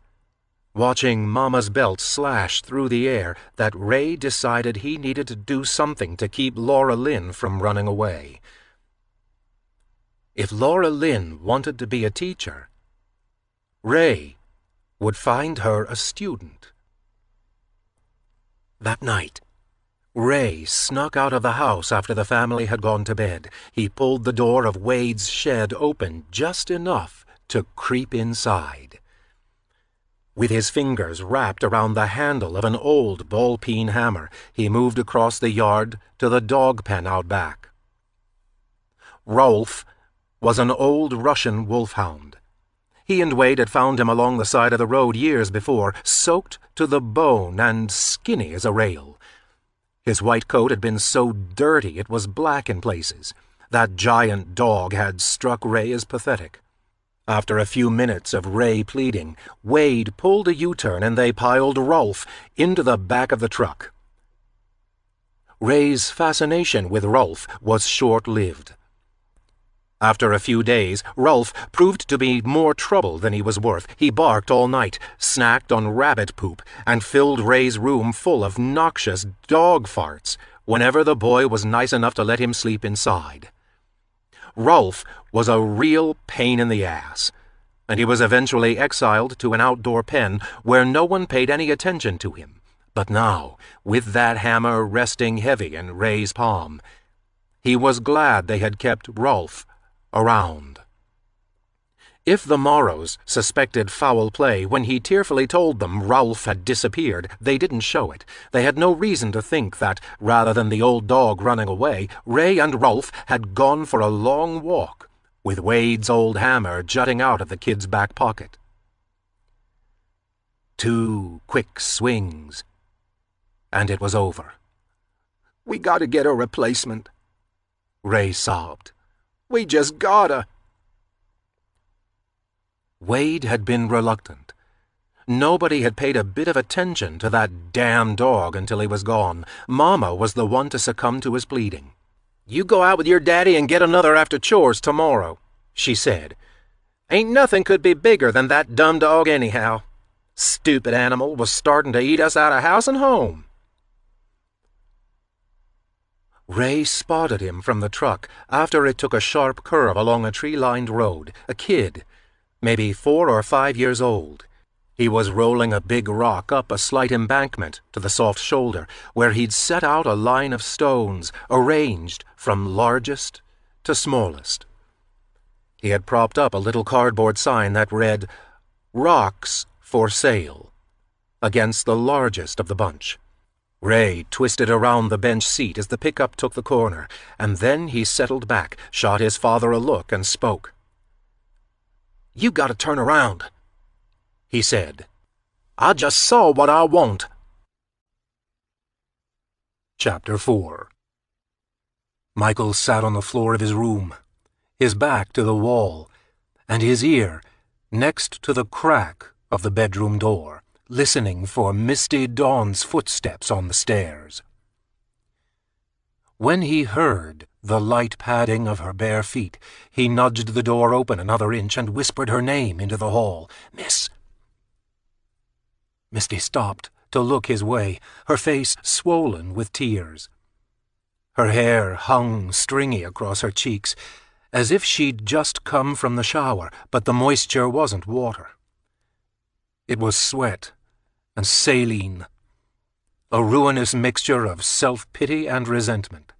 watching Mama's belt slash through the air, that Ray decided he needed to do something to keep Laura Lynn from running away. If Laura Lynn wanted to be a teacher, Ray would find her a student. That night, Ray snuck out of the house after the family had gone to bed. He pulled the door of Wade's shed open just enough to creep inside. With his fingers wrapped around the handle of an old ball-peen hammer, he moved across the yard to the dog pen out back. Rolf was an old Russian wolfhound. He and Wade had found him along the side of the road years before, soaked to the bone and skinny as a rail. His white coat had been so dirty it was black in places. That giant dog had struck Ray as pathetic. After a few minutes of Ray pleading, Wade pulled a U-turn and they piled Rolf into the back of the truck. Ray's fascination with Rolf was short-lived. After a few days, Rolf proved to be more trouble than he was worth. He barked all night, snacked on rabbit poop, and filled Ray's room full of noxious dog farts whenever the boy was nice enough to let him sleep inside. Rolf was a real pain in the ass, and he was eventually exiled to an outdoor pen where no one paid any attention to him. But now, with that hammer resting heavy in Ray's palm, he was glad they had kept Rolf around. If the Morrows suspected foul play when he tearfully told them Rolf had disappeared, they didn't show it. They had no reason to think that, rather than the old dog running away, Ray and Rolf had gone for a long walk, with Wade's old hammer jutting out of the kid's back pocket. 2 quick swings, and it was over. "We gotta get a replacement," Ray sobbed. "We just gotta." Wade had been reluctant. Nobody had paid a bit of attention to that damn dog until he was gone. Mama was the one to succumb to his pleading. "You go out with your daddy and get another after chores tomorrow," she said. "Ain't nothing could be bigger than that dumb dog anyhow. Stupid animal was starting to eat us out of house and home." Ray spotted him from the truck after it took a sharp curve along a tree-lined road. A kid, maybe 4 or 5 years old. He was rolling a big rock up a slight embankment to the soft shoulder, where he'd set out a line of stones arranged from largest to smallest. He had propped up a little cardboard sign that read, "Rocks for sale," against the largest of the bunch. Ray twisted around the bench seat as the pickup took the corner, and then he settled back, shot his father a look, and spoke. "You gotta turn around," he said. "I just saw what I want." Chapter 4. Michael sat on the floor of his room, his back to the wall, and his ear next to the crack of the bedroom door, listening for Misty Dawn's footsteps on the stairs. When he heard the light padding of her bare feet, he nudged the door open another inch and whispered her name into the hall. "Miss." Misty stopped to look his way, her face swollen with tears. Her hair hung stringy across her cheeks, as if she'd just come from the shower, but the moisture wasn't water. It was sweat and saline, a ruinous mixture of self-pity and resentment.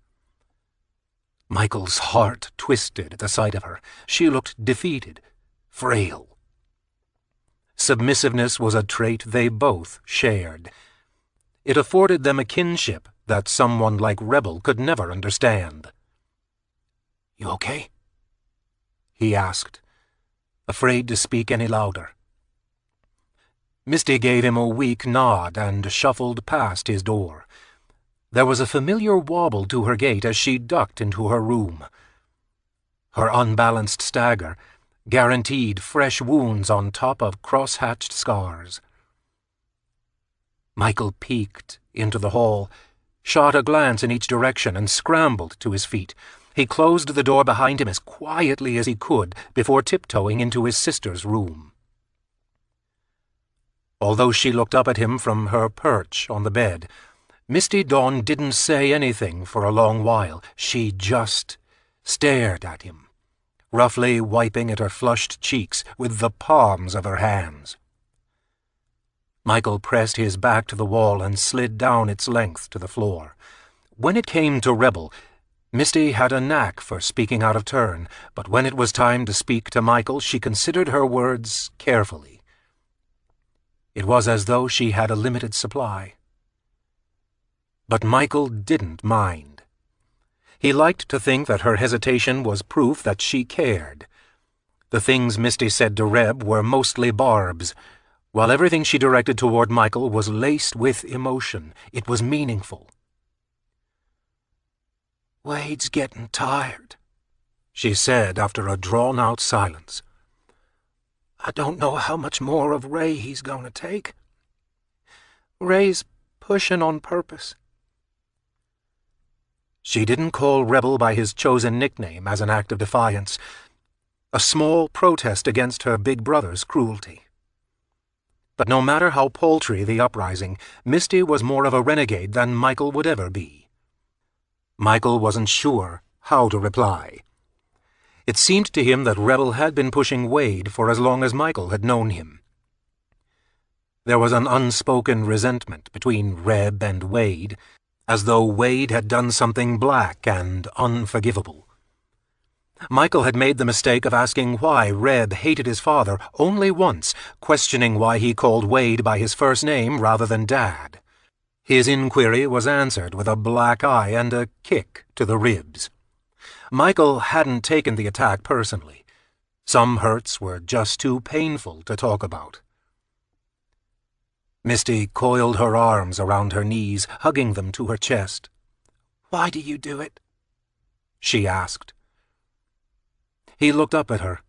Michael's heart twisted at the sight of her. She looked defeated, frail. Submissiveness was a trait they both shared. It afforded them a kinship that someone like Rebel could never understand. "You okay?" he asked, afraid to speak any louder. Misty gave him a weak nod and shuffled past his door. There was a familiar wobble to her gait as she ducked into her room. Her unbalanced stagger guaranteed fresh wounds on top of cross-hatched scars. Michael peeked into the hall, shot a glance in each direction, and scrambled to his feet. He closed the door behind him as quietly as he could before tiptoeing into his sister's room. Although she looked up at him from her perch on the bed, Misty Dawn didn't say anything for a long while. She just stared at him, roughly wiping at her flushed cheeks with the palms of her hands. Michael pressed his back to the wall and slid down its length to the floor. When it came to Rebel, Misty had a knack for speaking out of turn, but when it was time to speak to Michael, she considered her words carefully. It was as though she had a limited supply. But Michael didn't mind. He liked to think that her hesitation was proof that she cared. The things Misty said to Reb were mostly barbs, while everything she directed toward Michael was laced with emotion. It was meaningful. "Wade's getting tired," she said after a drawn-out silence. "I don't know how much more of Ray he's going to take. Ray's pushing on purpose." She didn't call Rebel by his chosen nickname as an act of defiance, a small protest against her big brother's cruelty. But no matter how paltry the uprising, Misty was more of a renegade than Michael would ever be. Michael wasn't sure how to reply. It seemed to him that Rebel had been pushing Wade for as long as Michael had known him. There was an unspoken resentment between Reb and Wade, as though Wade had done something black and unforgivable. Michael had made the mistake of asking why Reb hated his father only once, questioning why he called Wade by his first name rather than Dad. His inquiry was answered with a black eye and a kick to the ribs. Michael hadn't taken the attack personally. Some hurts were just too painful to talk about. Misty coiled her arms around her knees, hugging them to her chest. "Why do you do it?" she asked. He looked up at her,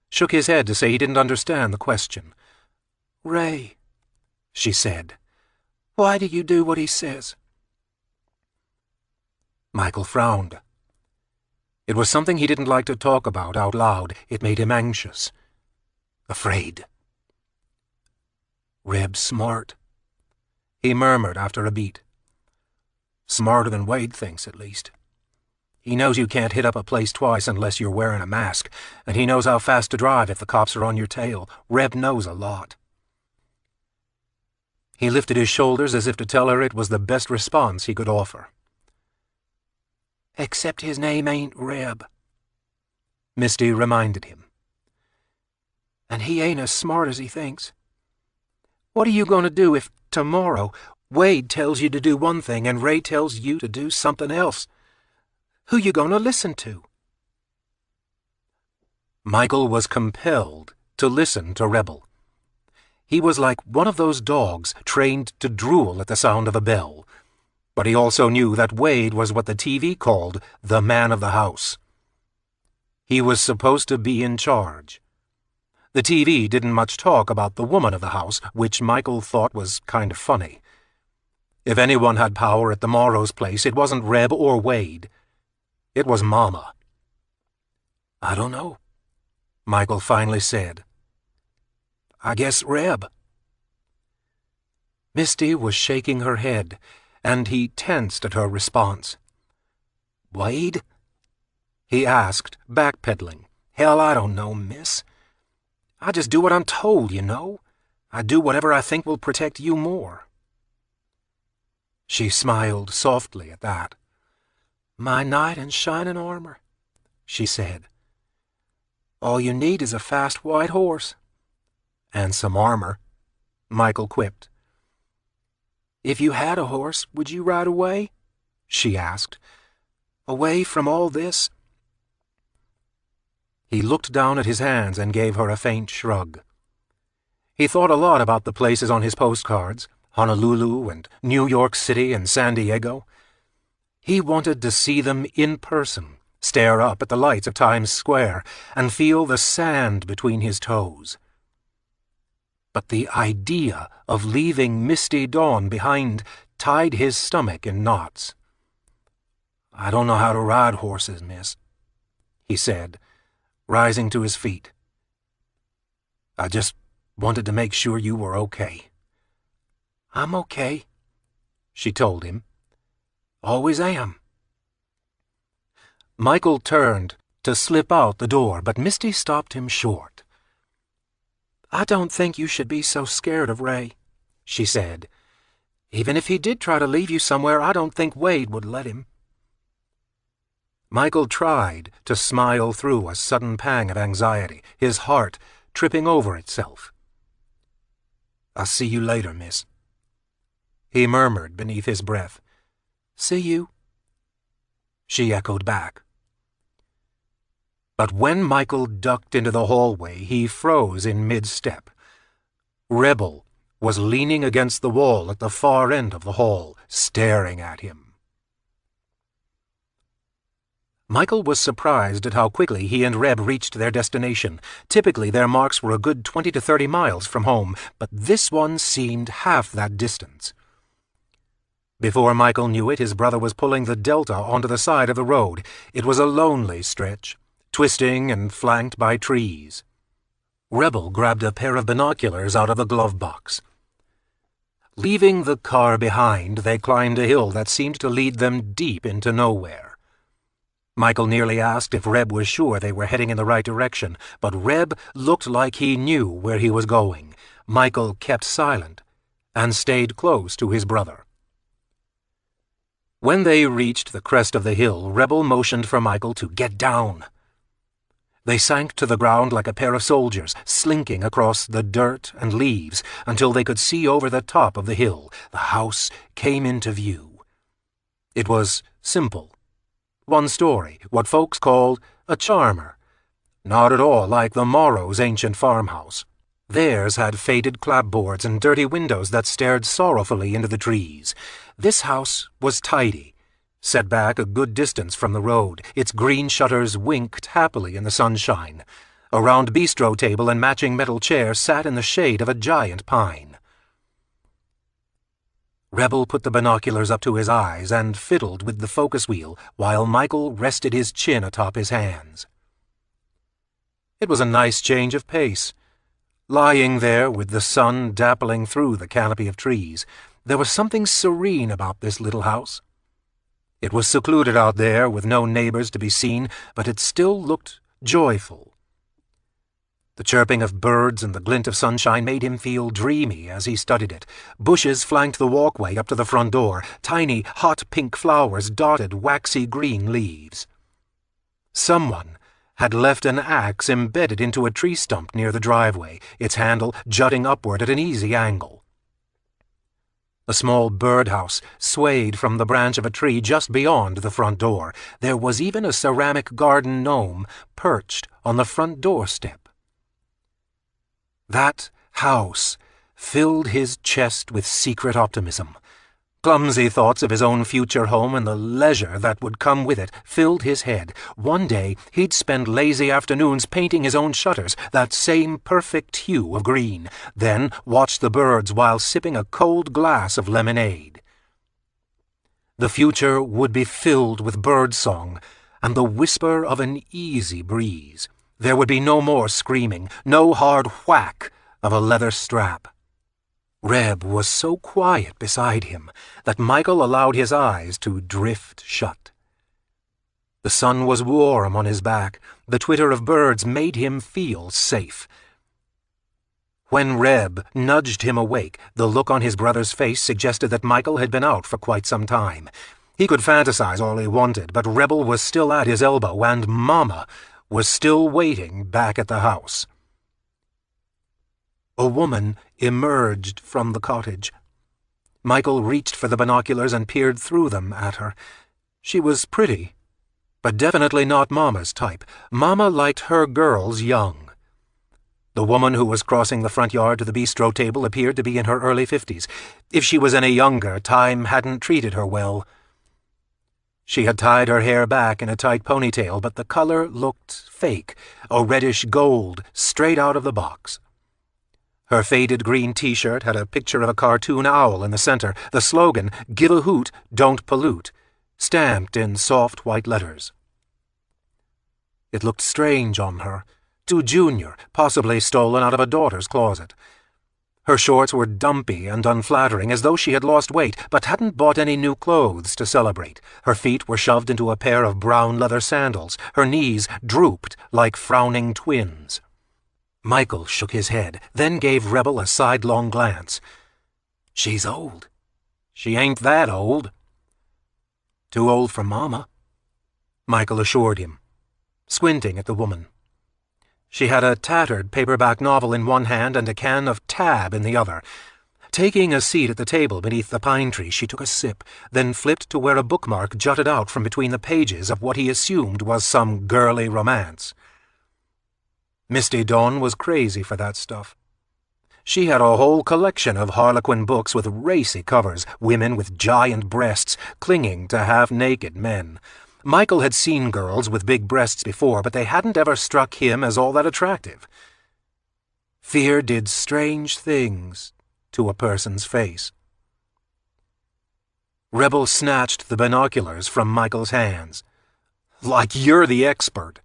shook his head to say he didn't understand the question. "Ray," she said, "why do you do what he says?" Michael frowned. It was something he didn't like to talk about out loud. It made him anxious, afraid. "Reb's smart," he murmured after a beat. "Smarter than Wade thinks, at least. He knows you can't hit up a place twice unless you're wearing a mask, and he knows how fast to drive if the cops are on your tail. Reb knows a lot." He lifted his shoulders as if to tell her it was the best response he could offer. "Except his name ain't Reb," Misty reminded him. "And he ain't as smart as he thinks. What are you going to do if, tomorrow, Wade tells you to do one thing and Ray tells you to do something else? Who you going to listen to?" Michael was compelled to listen to Rebel. He was like one of those dogs trained to drool at the sound of a bell. But he also knew that Wade was what the TV called the man of the house. He was supposed to be in charge. The TV didn't much talk about the woman of the house, which Michael thought was kind of funny. If anyone had power at the Morrows' place, it wasn't Reb or Wade. It was Mama. "I don't know," Michael finally said. "I guess Reb." Misty was shaking her head, and he tensed at her response. "Wade?" he asked, backpedaling. "Hell, I don't know, miss. I just do what I'm told, you know. I do whatever I think will protect you more." She smiled softly at that. "My knight in shining armor," she said. "All you need is a fast white horse." "And some armor," Michael quipped. "If you had a horse, would you ride away?" she asked. "Away from all this?" He looked down at his hands and gave her a faint shrug. He thought a lot about the places on his postcards, Honolulu and New York City and San Diego. He wanted to see them in person, stare up at the lights of Times Square, and feel the sand between his toes. But the idea of leaving Misty Dawn behind tied his stomach in knots. "I don't know how to ride horses, miss," he said, rising to his feet. "I just wanted to make sure you were okay." "I'm okay," she told him. "Always am." Michael turned to slip out the door, but Misty stopped him short. "I don't think you should be so scared of Ray," she said. "Even if he did try to leave you somewhere, I don't think Wade would let him." Michael tried to smile through a sudden pang of anxiety, his heart tripping over itself. "I'll see you later, miss," he murmured beneath his breath. "See you," she echoed back. But when Michael ducked into the hallway, he froze in mid-step. Rebel was leaning against the wall at the far end of the hall, staring at him. Michael was surprised at how quickly he and Reb reached their destination. Typically, their marks were a good 20 to 30 miles from home, but this one seemed half that distance. Before Michael knew it, his brother was pulling the Delta onto the side of the road. It was a lonely stretch, twisting and flanked by trees. Rebel grabbed a pair of binoculars out of the glove box. Leaving the car behind, they climbed a hill that seemed to lead them deep into nowhere. Michael nearly asked if Reb was sure they were heading in the right direction, but Reb looked like he knew where he was going. Michael kept silent, and stayed close to his brother. When they reached the crest of the hill, Rebel motioned for Michael to get down. They sank to the ground like a pair of soldiers, slinking across the dirt and leaves until they could see over the top of the hill. The house came into view. It was simple. One story, what folks called a charmer. Not at all like the Morrows' ancient farmhouse. Theirs had faded clapboards and dirty windows that stared sorrowfully into the trees. This house was tidy, set back a good distance from the road. Its green shutters winked happily in the sunshine. A round bistro table and matching metal chair sat in the shade of a giant pine. Rebel put the binoculars up to his eyes and fiddled with the focus wheel while Michael rested his chin atop his hands. It was a nice change of pace. Lying there with the sun dappling through the canopy of trees, there was something serene about this little house. It was secluded out there with no neighbors to be seen, but it still looked joyful. The chirping of birds and the glint of sunshine made him feel dreamy as he studied it. Bushes flanked the walkway up to the front door. Tiny, hot pink flowers dotted waxy green leaves. Someone had left an axe embedded into a tree stump near the driveway, its handle jutting upward at an easy angle. A small birdhouse swayed from the branch of a tree just beyond the front door. There was even a ceramic garden gnome perched on the front doorstep. That house filled his chest with secret optimism. Clumsy thoughts of his own future home and the leisure that would come with it filled his head. One day he'd spend lazy afternoons painting his own shutters, that same perfect hue of green, then watch the birds while sipping a cold glass of lemonade. The future would be filled with birdsong and the whisper of an easy breeze. There would be no more screaming, no hard whack of a leather strap. Reb was so quiet beside him that Michael allowed his eyes to drift shut. The sun was warm on his back. The twitter of birds made him feel safe. When Reb nudged him awake, the look on his brother's face suggested that Michael had been out for quite some time. He could fantasize all he wanted, but Rebel was still at his elbow, and Mama was still waiting back at the house. A woman emerged from the cottage. Michael reached for the binoculars and peered through them at her. She was pretty, but definitely not Mama's type. Mama liked her girls young. The woman who was crossing the front yard to the bistro table appeared to be in her early 50s. If she was any younger, time hadn't treated her well. She had tied her hair back in a tight ponytail, but the color looked fake, a reddish gold straight out of the box. Her faded green T-shirt had a picture of a cartoon owl in the center, the slogan, "Give a hoot, don't pollute," stamped in soft white letters. It looked strange on her, too junior, possibly stolen out of a daughter's closet. Her shorts were dumpy and unflattering, as though she had lost weight, but hadn't bought any new clothes to celebrate. Her feet were shoved into a pair of brown leather sandals. Her knees drooped like frowning twins. Michael shook his head, then gave Rebel a sidelong glance. "She's old." "She ain't that old." "Too old for Mama," Michael assured him, squinting at the woman. She had a tattered paperback novel in one hand and a can of Tab in the other. Taking a seat at the table beneath the pine tree, she took a sip, then flipped to where a bookmark jutted out from between the pages of what he assumed was some girly romance. Misty Dawn was crazy for that stuff. She had a whole collection of Harlequin books with racy covers, women with giant breasts clinging to half-naked men. Michael had seen girls with big breasts before, but they hadn't ever struck him as all that attractive. Fear did strange things to a person's face. Rebel snatched the binoculars from Michael's hands. "Like you're the expert,"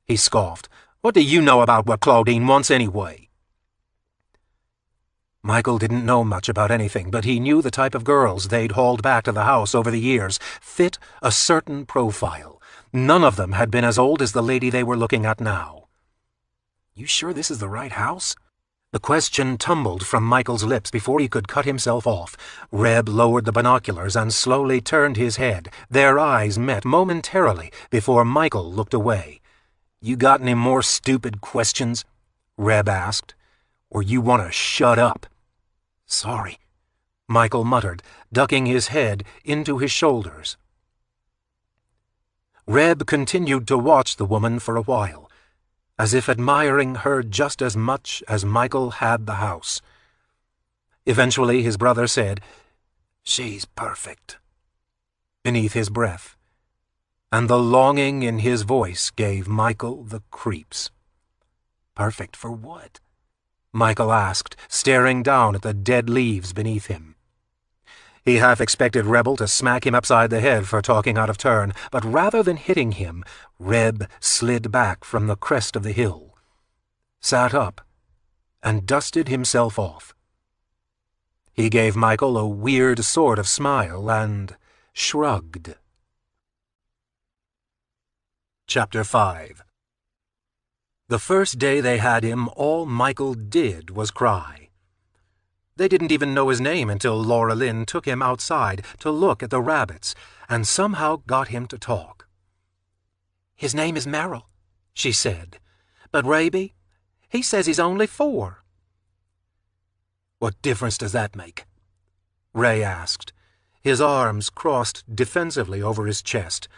he scoffed. "What do you know about what Claudine wants anyway?" Michael didn't know much about anything, but he knew the type of girls they'd hauled back to the house over the years fit a certain profile. None of them had been as old as the lady they were looking at now. "You sure this is the right house?" The question tumbled from Michael's lips before he could cut himself off. Reb lowered the binoculars and slowly turned his head. Their eyes met momentarily before Michael looked away. "You got any more stupid questions?" Reb asked. "Or you want to shut up?" "Sorry," Michael muttered, ducking his head into his shoulders. Reb continued to watch the woman for a while, as if admiring her just as much as Michael had the house. Eventually his brother said, "She's perfect," beneath his breath, and the longing in his voice gave Michael the creeps. "Perfect for what?" Michael asked, staring down at the dead leaves beneath him. He half expected Rebel to smack him upside the head for talking out of turn, but rather than hitting him, Reb slid back from the crest of the hill, sat up, and dusted himself off. He gave Michael a weird sort of smile and shrugged. Chapter 5. The first day they had him, all Michael did was cry. They didn't even know his name until Laura Lynn took him outside to look at the rabbits and somehow got him to talk. "His name is Merrill," she said, "but Raby, he says he's only 4. "What difference does that make?" Ray asked, his arms crossed defensively over his chest.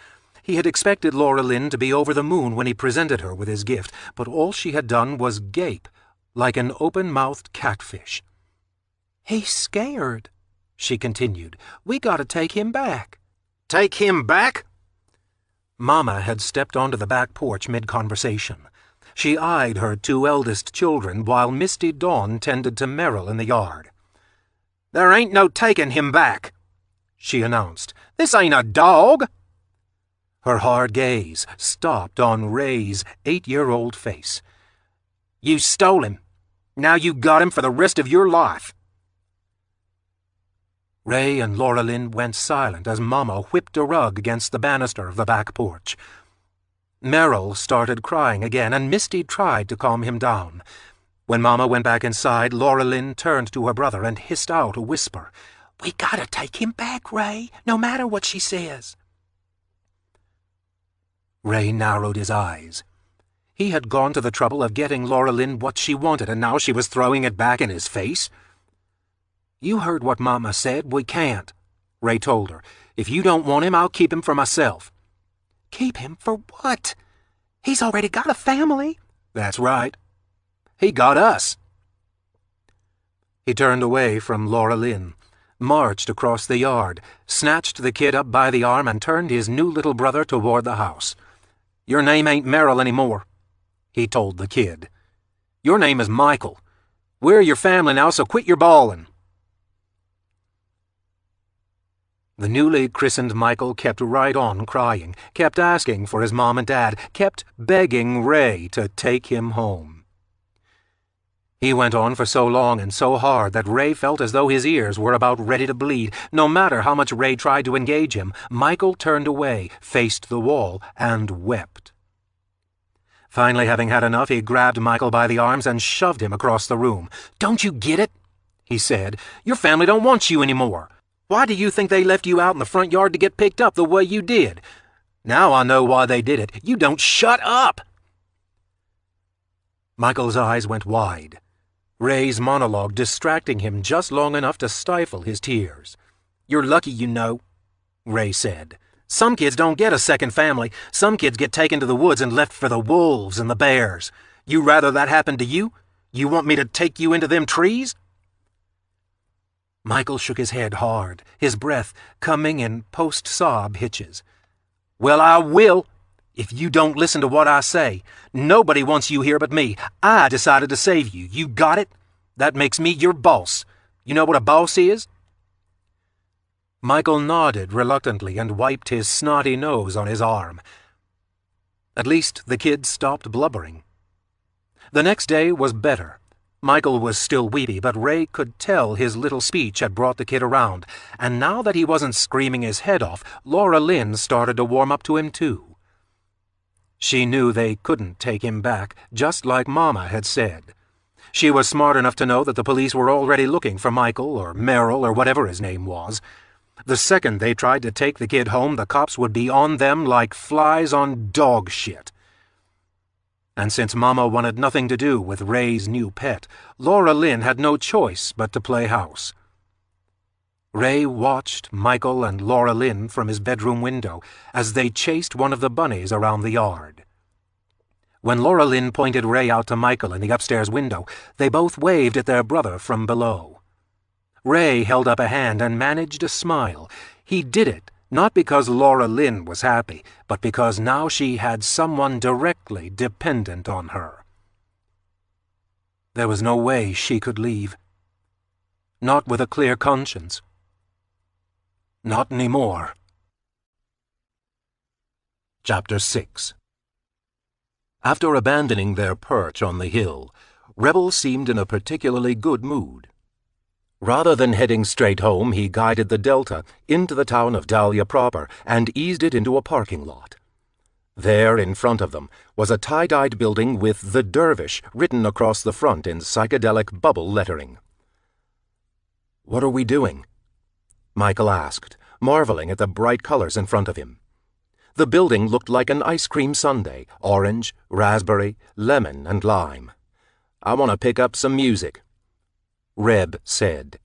He had expected Laura Lynn to be over the moon when he presented her with his gift, but all she had done was gape like an open-mouthed catfish. "He's scared," she continued. "We gotta take him back." "Take him back?" Mama had stepped onto the back porch mid-conversation. She eyed her 2 eldest children while Misty Dawn tended to Merrill in the yard. "There ain't no taking him back," she announced. "This ain't a dog." Her hard gaze stopped on Ray's 8-year-old face. "You stole him. Now you got him for the rest of your life." Ray and Laura Lynn went silent as Mama whipped a rug against the banister of the back porch. Merrill started crying again, and Misty tried to calm him down. When Mama went back inside, Laura Lynn turned to her brother and hissed out a whisper. "We gotta take him back, Ray, no matter what she says." Ray narrowed his eyes. He had gone to the trouble of getting Laura Lynn what she wanted, and now she was throwing it back in his face. "You heard what Mama said. We can't," Ray told her. "If you don't want him, I'll keep him for myself." "Keep him for what? He's already got a family." "That's right. He got us." He turned away from Laura Lynn, marched across the yard, snatched the kid up by the arm, and turned his new little brother toward the house. "Your name ain't Merrill anymore," he told the kid. "Your name is Michael. We're your family now, so quit your bawling." The newly christened Michael kept right on crying, kept asking for his mom and dad, kept begging Ray to take him home. He went on for so long and so hard that Ray felt as though his ears were about ready to bleed. No matter how much Ray tried to engage him, Michael turned away, faced the wall, and wept. Finally, having had enough, he grabbed Michael by the arms and shoved him across the room. "Don't you get it?" he said. "Your family don't want you anymore. Why do you think they left you out in the front yard to get picked up the way you did? Now I know why they did it. You don't shut up!" Michael's eyes went wide, Ray's monologue distracting him just long enough to stifle his tears. "You're lucky, you know," Ray said. "Some kids don't get a second family. Some kids get taken to the woods and left for the wolves and the bears. You rather that happened to you? You want me to take you into them trees?" Michael shook his head hard, his breath coming in post-sob hitches. "Well, I will, if you don't listen to what I say. Nobody wants you here but me. I decided to save you. You got it? That makes me your boss. You know what a boss is?" Michael nodded reluctantly and wiped his snotty nose on his arm. At least the kid stopped blubbering. The next day was better. Michael was still weepy, but Ray could tell his little speech had brought the kid around, and now that he wasn't screaming his head off, Laura Lynn started to warm up to him too. She knew they couldn't take him back, just like Mama had said. She was smart enough to know that the police were already looking for Michael or Merrill or whatever his name was. The second they tried to take the kid home, the cops would be on them like flies on dog shit. And since Mama wanted nothing to do with Ray's new pet, Laura Lynn had no choice but to play house. Ray watched Michael and Laura Lynn from his bedroom window as they chased one of the bunnies around the yard. When Laura Lynn pointed Ray out to Michael in the upstairs window, they both waved at their brother from below. Ray held up a hand and managed a smile. He did it not because Laura Lynn was happy, but because now she had someone directly dependent on her. There was no way she could leave. Not with a clear conscience. Not anymore. Chapter 6. After abandoning their perch on the hill, Rebel seemed in a particularly good mood. Rather than heading straight home, he guided the Delta into the town of Dahlia proper and eased it into a parking lot. There, in front of them, was a tie-dyed building with "The Dervish" written across the front in psychedelic bubble lettering. "What are we doing?" Michael asked, marveling at the bright colors in front of him. The building looked like an ice cream sundae, orange, raspberry, lemon, and lime. "I want to pick up some music," Reb said.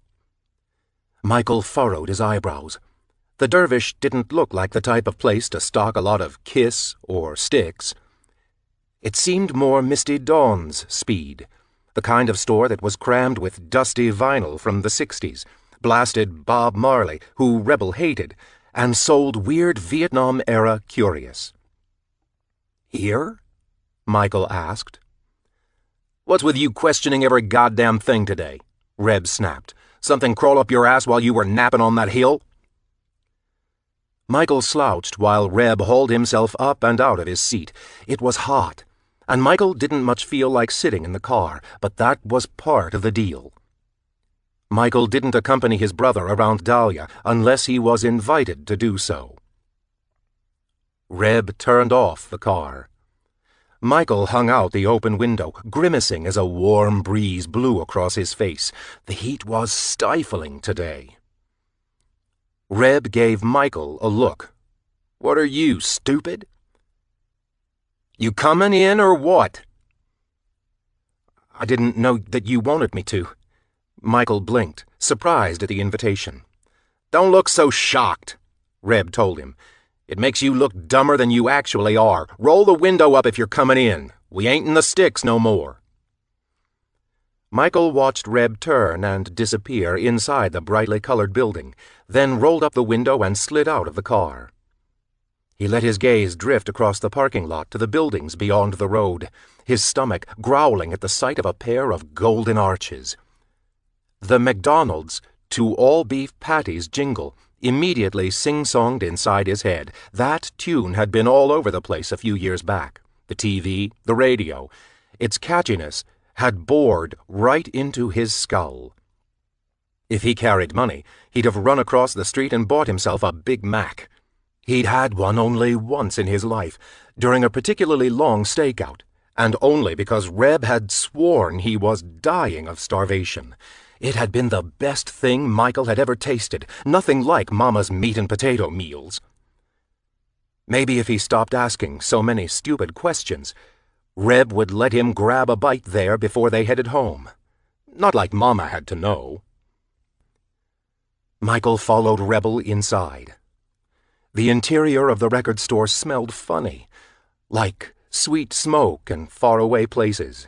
Michael furrowed his eyebrows. The Dervish didn't look like the type of place to stock a lot of Kiss or Styx. It seemed more Misty Dawn's speed, the kind of store that was crammed with dusty vinyl from the 60s, blasted Bob Marley, who Rebel hated, and sold weird Vietnam-era curious. "Here?" Michael asked. "What's with you questioning every goddamn thing today?" Reb snapped. "Something crawl up your ass while you were napping on that hill?" Michael slouched while Reb hauled himself up and out of his seat. It was hot, and Michael didn't much feel like sitting in the car, but that was part of the deal. Michael didn't accompany his brother around Dahlia unless he was invited to do so. Reb turned off the car. Michael hung out the open window, grimacing as a warm breeze blew across his face. The heat was stifling today. Reb gave Michael a look. "What are you, stupid?" "You coming in or what?" "I didn't know that you wanted me to." Michael blinked, surprised at the invitation. "Don't look so shocked," Reb told him. "It makes you look dumber than you actually are. Roll the window up if you're coming in. We ain't in the sticks no more." Michael watched Reb turn and disappear inside the brightly colored building, then rolled up the window and slid out of the car. He let his gaze drift across the parking lot to the buildings beyond the road, his stomach growling at the sight of a pair of golden arches. The McDonald's "To All Beef Patties" jingle immediately sing-songed inside his head. That tune had been all over the place a few years back. The TV, the radio. Its catchiness had bored right into his skull. If he carried money, he'd have run across the street and bought himself a Big Mac. He'd had one only once in his life, during a particularly long stakeout, and only because Reb had sworn he was dying of starvation. It had been the best thing Michael had ever tasted, nothing like Mama's meat and potato meals. Maybe if he stopped asking so many stupid questions, Reb would let him grab a bite there before they headed home. Not like Mama had to know. Michael followed Rebel inside. The interior of the record store smelled funny, like sweet smoke and faraway places.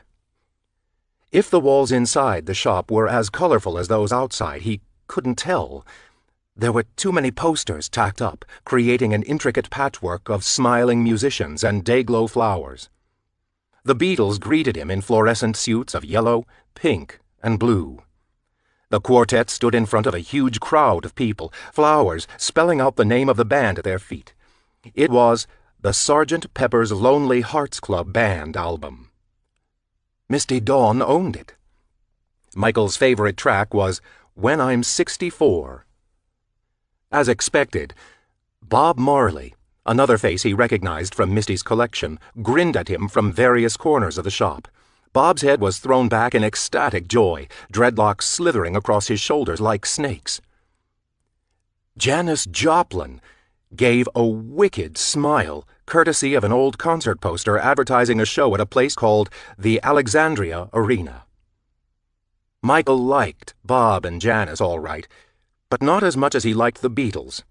If the walls inside the shop were as colorful as those outside, he couldn't tell. There were too many posters tacked up, creating an intricate patchwork of smiling musicians and day-glow flowers. The Beatles greeted him in fluorescent suits of yellow, pink, and blue. The quartet stood in front of a huge crowd of people, flowers spelling out the name of the band at their feet. It was the Sgt. Pepper's Lonely Hearts Club Band album. Misty Dawn owned it. Michael's favorite track was "When I'm 64." As expected, Bob Marley, another face he recognized from Misty's collection, grinned at him from various corners of the shop. Bob's head was thrown back in ecstatic joy, dreadlocks slithering across his shoulders like snakes. Janis Joplin gave a wicked smile, courtesy of an old concert poster advertising a show at a place called the Alexandria Arena. Michael liked Bob and Janis all right, but not as much as he liked the Beatles.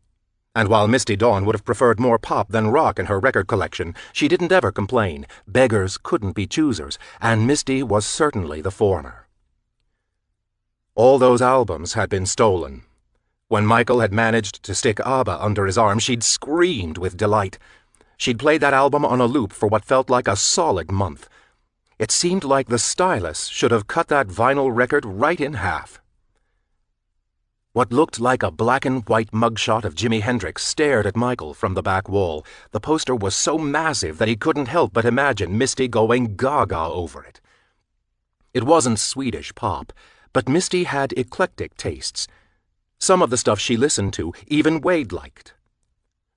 And while Misty Dawn would have preferred more pop than rock in her record collection, she didn't ever complain. Beggars couldn't be choosers, and Misty was certainly the former. All those albums had been stolen. When Michael had managed to stick ABBA under his arm, she'd screamed with delight. She'd played that album on a loop for what felt like a solid month. It seemed like the stylus should have cut that vinyl record right in half. What looked like a black-and-white mugshot of Jimi Hendrix stared at Michael from the back wall. The poster was so massive that he couldn't help but imagine Misty going gaga over it. It wasn't Swedish pop, but Misty had eclectic tastes. Some of the stuff she listened to, even Wade liked.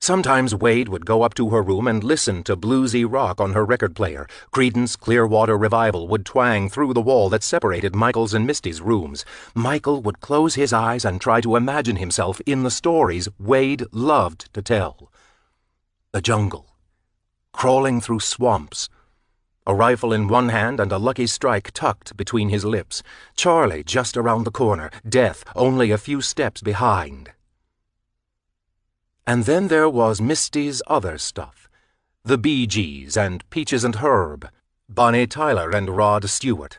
Sometimes Wade would go up to her room and listen to bluesy rock on her record player. Creedence Clearwater Revival would twang through the wall that separated Michael's and Misty's rooms. Michael would close his eyes and try to imagine himself in the stories Wade loved to tell. The jungle, crawling through swamps, a rifle in one hand and a Lucky Strike tucked between his lips, Charlie just around the corner, death only a few steps behind. And then there was Misty's other stuff, the Bee Gees and Peaches and Herb, Bonnie Tyler and Rod Stewart.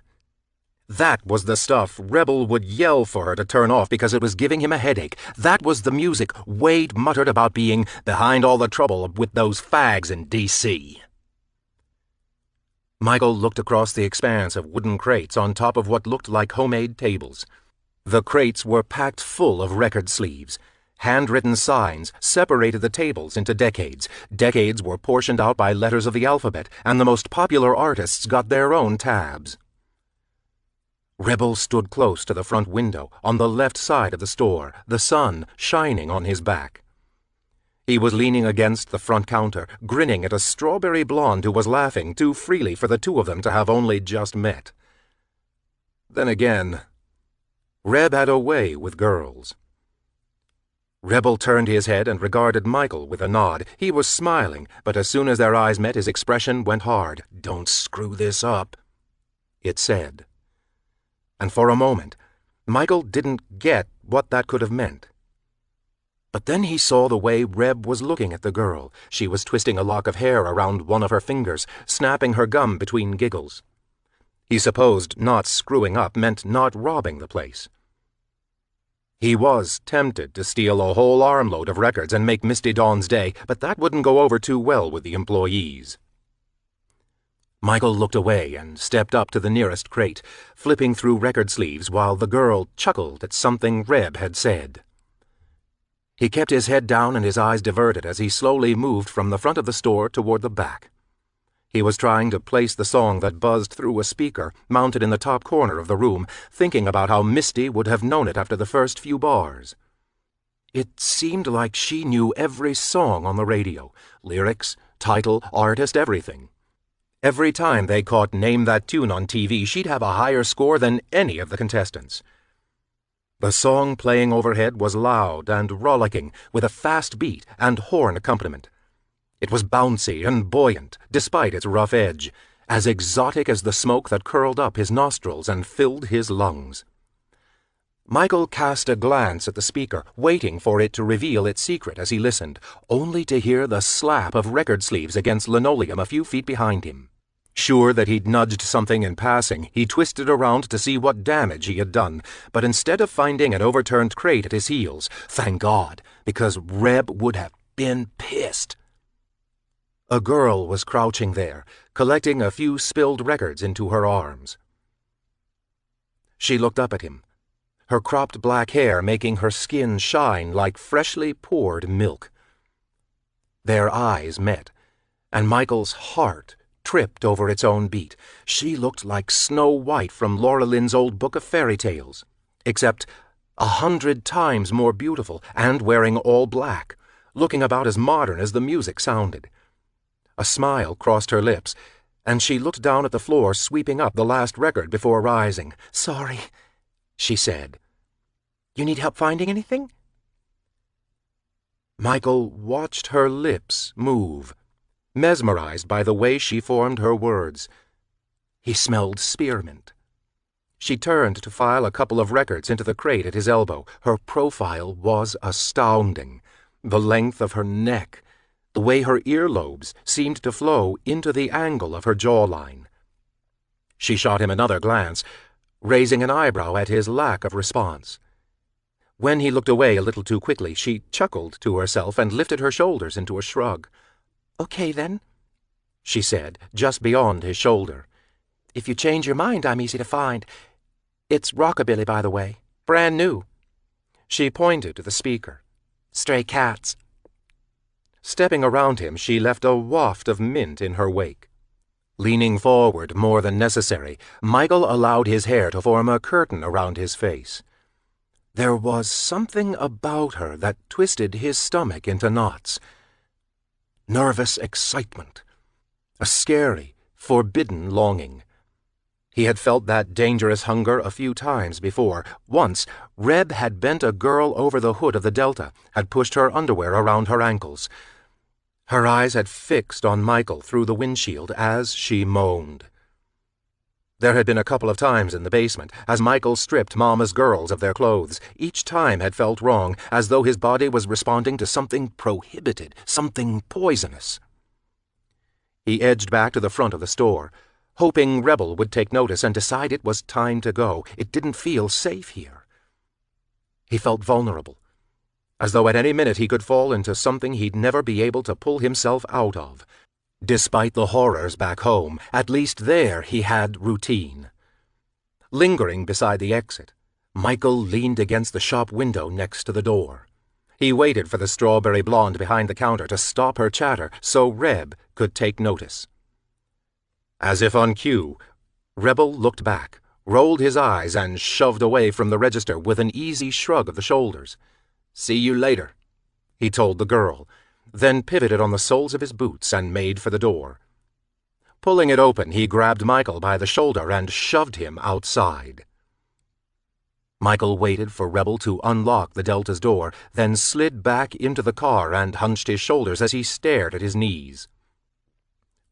That was the stuff Rebel would yell for her to turn off because it was giving him a headache. That was the music Wade muttered about being behind all the trouble with those fags in D.C. Michael looked across the expanse of wooden crates on top of what looked like homemade tables. The crates were packed full of record sleeves. Handwritten signs separated the tables into decades. Decades were portioned out by letters of the alphabet, and the most popular artists got their own tabs. Rebel stood close to the front window, on the left side of the store, the sun shining on his back. He was leaning against the front counter, grinning at a strawberry blonde who was laughing too freely for the two of them to have only just met. Then again, Reb had a way with girls. Rebel turned his head and regarded Michael with a nod. He was smiling, but as soon as their eyes met, his expression went hard. "Don't screw this up," it said. And for a moment, Michael didn't get what that could have meant. But then he saw the way Reb was looking at the girl. She was twisting a lock of hair around one of her fingers, snapping her gum between giggles. He supposed not screwing up meant not robbing the place. He was tempted to steal a whole armload of records and make Misty Dawn's day, but that wouldn't go over too well with the employees. Michael looked away and stepped up to the nearest crate, flipping through record sleeves while the girl chuckled at something Reb had said. He kept his head down and his eyes diverted as he slowly moved from the front of the store toward the back. He was trying to place the song that buzzed through a speaker mounted in the top corner of the room, thinking about how Misty would have known it after the first few bars. It seemed like she knew every song on the radio, lyrics, title, artist, everything. Every time they caught Name That Tune on TV, she'd have a higher score than any of the contestants. The song playing overhead was loud and rollicking, with a fast beat and horn accompaniment. It was bouncy and buoyant, despite its rough edge, as exotic as the smoke that curled up his nostrils and filled his lungs. Michael cast a glance at the speaker, waiting for it to reveal its secret as he listened, only to hear the slap of record sleeves against linoleum a few feet behind him. Sure that he'd nudged something in passing, he twisted around to see what damage he had done, but instead of finding an overturned crate at his heels, thank God, because Reb would have been pissed. A girl was crouching there, collecting a few spilled records into her arms. She looked up at him, her cropped black hair making her skin shine like freshly poured milk. Their eyes met, and Michael's heart tripped over its own beat. She looked like Snow White from Laura Lynn's old book of fairy tales, except 100 times more beautiful and wearing all black, looking about as modern as the music sounded. A smile crossed her lips, and she looked down at the floor, sweeping up the last record before rising. "Sorry," she said. "You need help finding anything?" Michael watched her lips move, mesmerized by the way she formed her words. He smelled spearmint. She turned to file a couple of records into the crate at his elbow. Her profile was astounding. The length of her neck, the way her earlobes seemed to flow into the angle of her jawline. She shot him another glance, raising an eyebrow at his lack of response. When he looked away a little too quickly, she chuckled to herself and lifted her shoulders into a shrug. "Okay, then," she said, just beyond his shoulder. "If you change your mind, I'm easy to find. It's rockabilly, by the way. Brand new." She pointed to the speaker. "Stray Cats." Stepping around him, she left a waft of mint in her wake. Leaning forward more than necessary, Michael allowed his hair to form a curtain around his face. There was something about her that twisted his stomach into knots. Nervous excitement. A scary, forbidden longing. He had felt that dangerous hunger a few times before. Once, Reb had bent a girl over the hood of the Delta, had pushed her underwear around her ankles. Her eyes had fixed on Michael through the windshield as she moaned. There had been a couple of times in the basement, as Michael stripped Mama's girls of their clothes. Each time had felt wrong, as though his body was responding to something prohibited, something poisonous. He edged back to the front of the store, hoping Rebel would take notice and decide it was time to go. It didn't feel safe here. He felt vulnerable, as though at any minute he could fall into something he'd never be able to pull himself out of. Despite the horrors back home, at least there he had routine. Lingering beside the exit, Michael leaned against the shop window next to the door. He waited for the strawberry blonde behind the counter to stop her chatter so Reb could take notice. As if on cue, Rebel looked back, rolled his eyes, and shoved away from the register with an easy shrug of the shoulders. "See you later," he told the girl, then pivoted on the soles of his boots and made for the door. Pulling it open, he grabbed Michael by the shoulder and shoved him outside. Michael waited for Rebel to unlock the Delta's door, then slid back into the car and hunched his shoulders as he stared at his knees.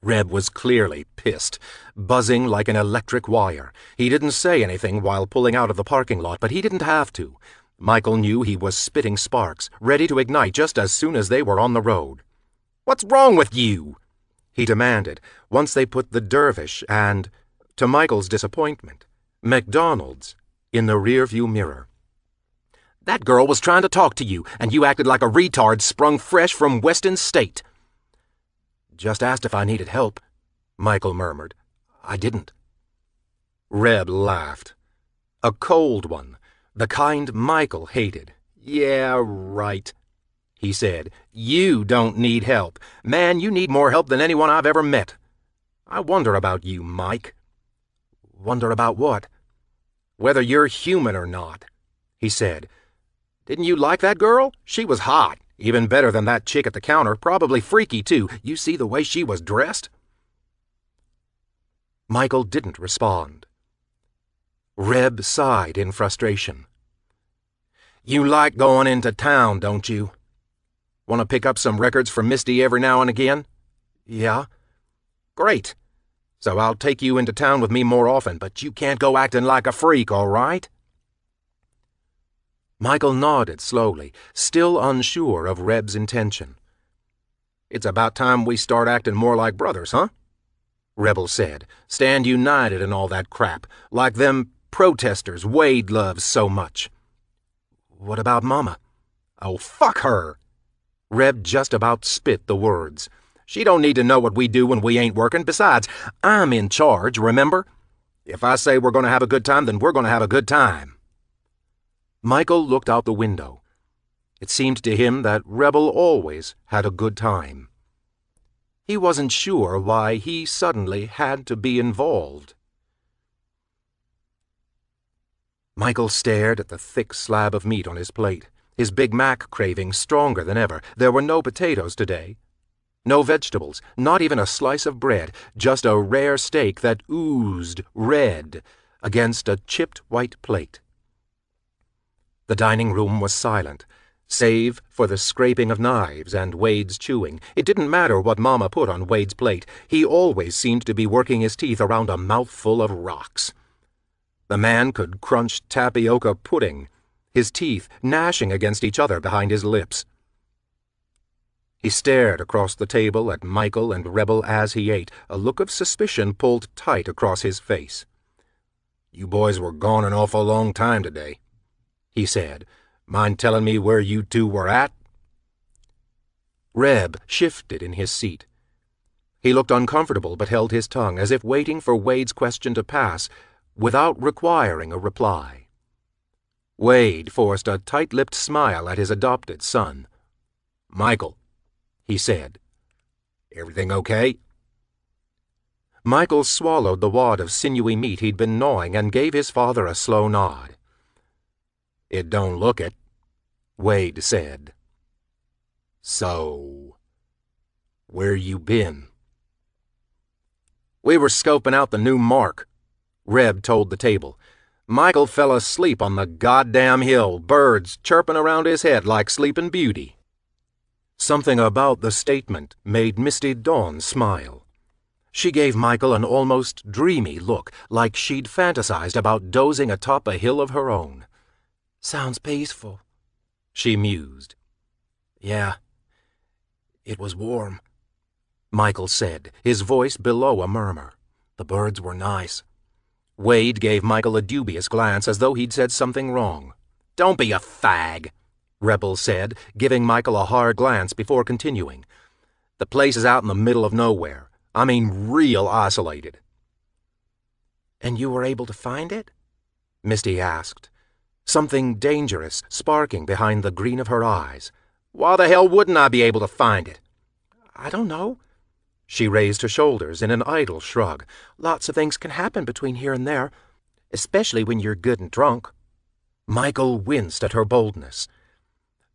Reb was clearly pissed, buzzing like an electric wire. He didn't say anything while pulling out of the parking lot, but he didn't have to. Michael knew he was spitting sparks, ready to ignite just as soon as they were on the road. "What's wrong with you?" he demanded, once they put the Dervish and, to Michael's disappointment, McDonald's in the rearview mirror. "That girl was trying to talk to you, and you acted like a retard sprung fresh from Weston State." "Just asked if I needed help," Michael murmured. "I didn't." Reb laughed. A cold one, the kind Michael hated. "Yeah, right," he said. "You don't need help. Man, you need more help than anyone I've ever met. I wonder about you, Mike." "Wonder about what?" "Whether you're human or not," he said. "Didn't you like that girl? She was hot. Even better than that chick at the counter. Probably freaky, too. You see the way she was dressed?" Michael didn't respond. Reb sighed in frustration. "You like going into town, don't you? Want to pick up some records from Misty every now and again?" "Yeah." "Great. So I'll take you into town with me more often, but you can't go acting like a freak, all right?" Michael nodded slowly, still unsure of Reb's intention. "It's about time we start acting more like brothers, huh?" Rebel said. "Stand united and all that crap, like them protesters Wade loves so much." "What about Mama?" "Oh, fuck her!" Reb just about spit the words. "She don't need to know what we do when we ain't working. Besides, I'm in charge, remember? If I say we're going to have a good time, then we're going to have a good time." Michael looked out the window. It seemed to him that Rebel always had a good time. He wasn't sure why he suddenly had to be involved. Michael stared at the thick slab of meat on his plate, his Big Mac craving stronger than ever. There were no potatoes today. No vegetables, not even a slice of bread, just a rare steak that oozed red against a chipped white plate. The dining room was silent, save for the scraping of knives and Wade's chewing. It didn't matter what Mama put on Wade's plate. He always seemed to be working his teeth around a mouthful of rocks. The man could crunch tapioca pudding, his teeth gnashing against each other behind his lips. He stared across the table at Michael and Rebel as he ate, a look of suspicion pulled tight across his face. "You boys were gone an awful long time today," he said. "Mind telling me where you two were at?" Reb shifted in his seat. He looked uncomfortable but held his tongue, as if waiting for Wade's question to pass without requiring a reply. Wade forced a tight-lipped smile at his adopted son. "Michael," he said, "everything okay?" Michael swallowed the wad of sinewy meat he'd been gnawing and gave his father a slow nod. "It don't look it," Wade said. "So, where you been?" "We were scoping out the new mark," Reb told the table. "Michael fell asleep on the goddamn hill, birds chirping around his head like Sleeping Beauty." Something about the statement made Misty Dawn smile. She gave Michael an almost dreamy look, like she'd fantasized about dozing atop a hill of her own. "Sounds peaceful," she mused. "Yeah, it was warm," Michael said, his voice below a murmur. "The birds were nice." Wade gave Michael a dubious glance, as though he'd said something wrong. "Don't be a fag," Rebel said, giving Michael a hard glance before continuing. "The place is out in the middle of nowhere. I mean real isolated." "And you were able to find it?" Misty asked, something dangerous sparking behind the green of her eyes. "Why the hell wouldn't I be able to find it?" "I don't know." She raised her shoulders in an idle shrug. "Lots of things can happen between here and there, especially when you're good and drunk." Michael winced at her boldness.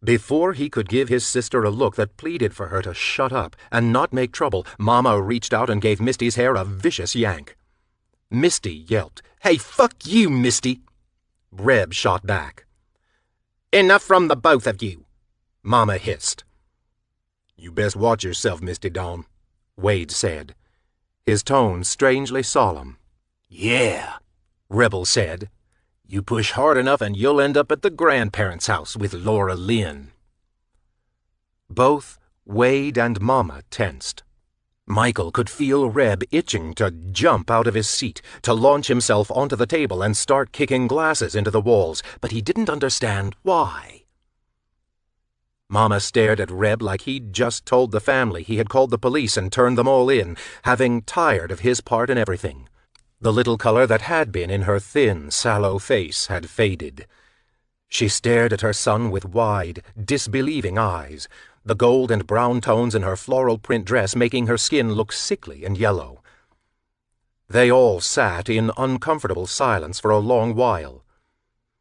Before he could give his sister a look that pleaded for her to shut up and not make trouble, Mama reached out and gave Misty's hair a vicious yank. Misty yelped. "Hey, fuck you, Misty!" Reb shot back. "Enough from the both of you," Mama hissed. "You best watch yourself, Misty Dawn," Wade said, his tone strangely solemn. "Yeah," Rebel said. "You push hard enough and you'll end up at the grandparents' house with Laura Lynn." Both Wade and Mama tensed. Michael could feel Reb itching to jump out of his seat, to launch himself onto the table and start kicking glasses into the walls, but he didn't understand why. Mama stared at Reb like he'd just told the family he had called the police and turned them all in, having tired of his part in everything. The little color that had been in her thin, sallow face had faded. She stared at her son with wide, disbelieving eyes, the gold and brown tones in her floral print dress making her skin look sickly and yellow. They all sat in uncomfortable silence for a long while.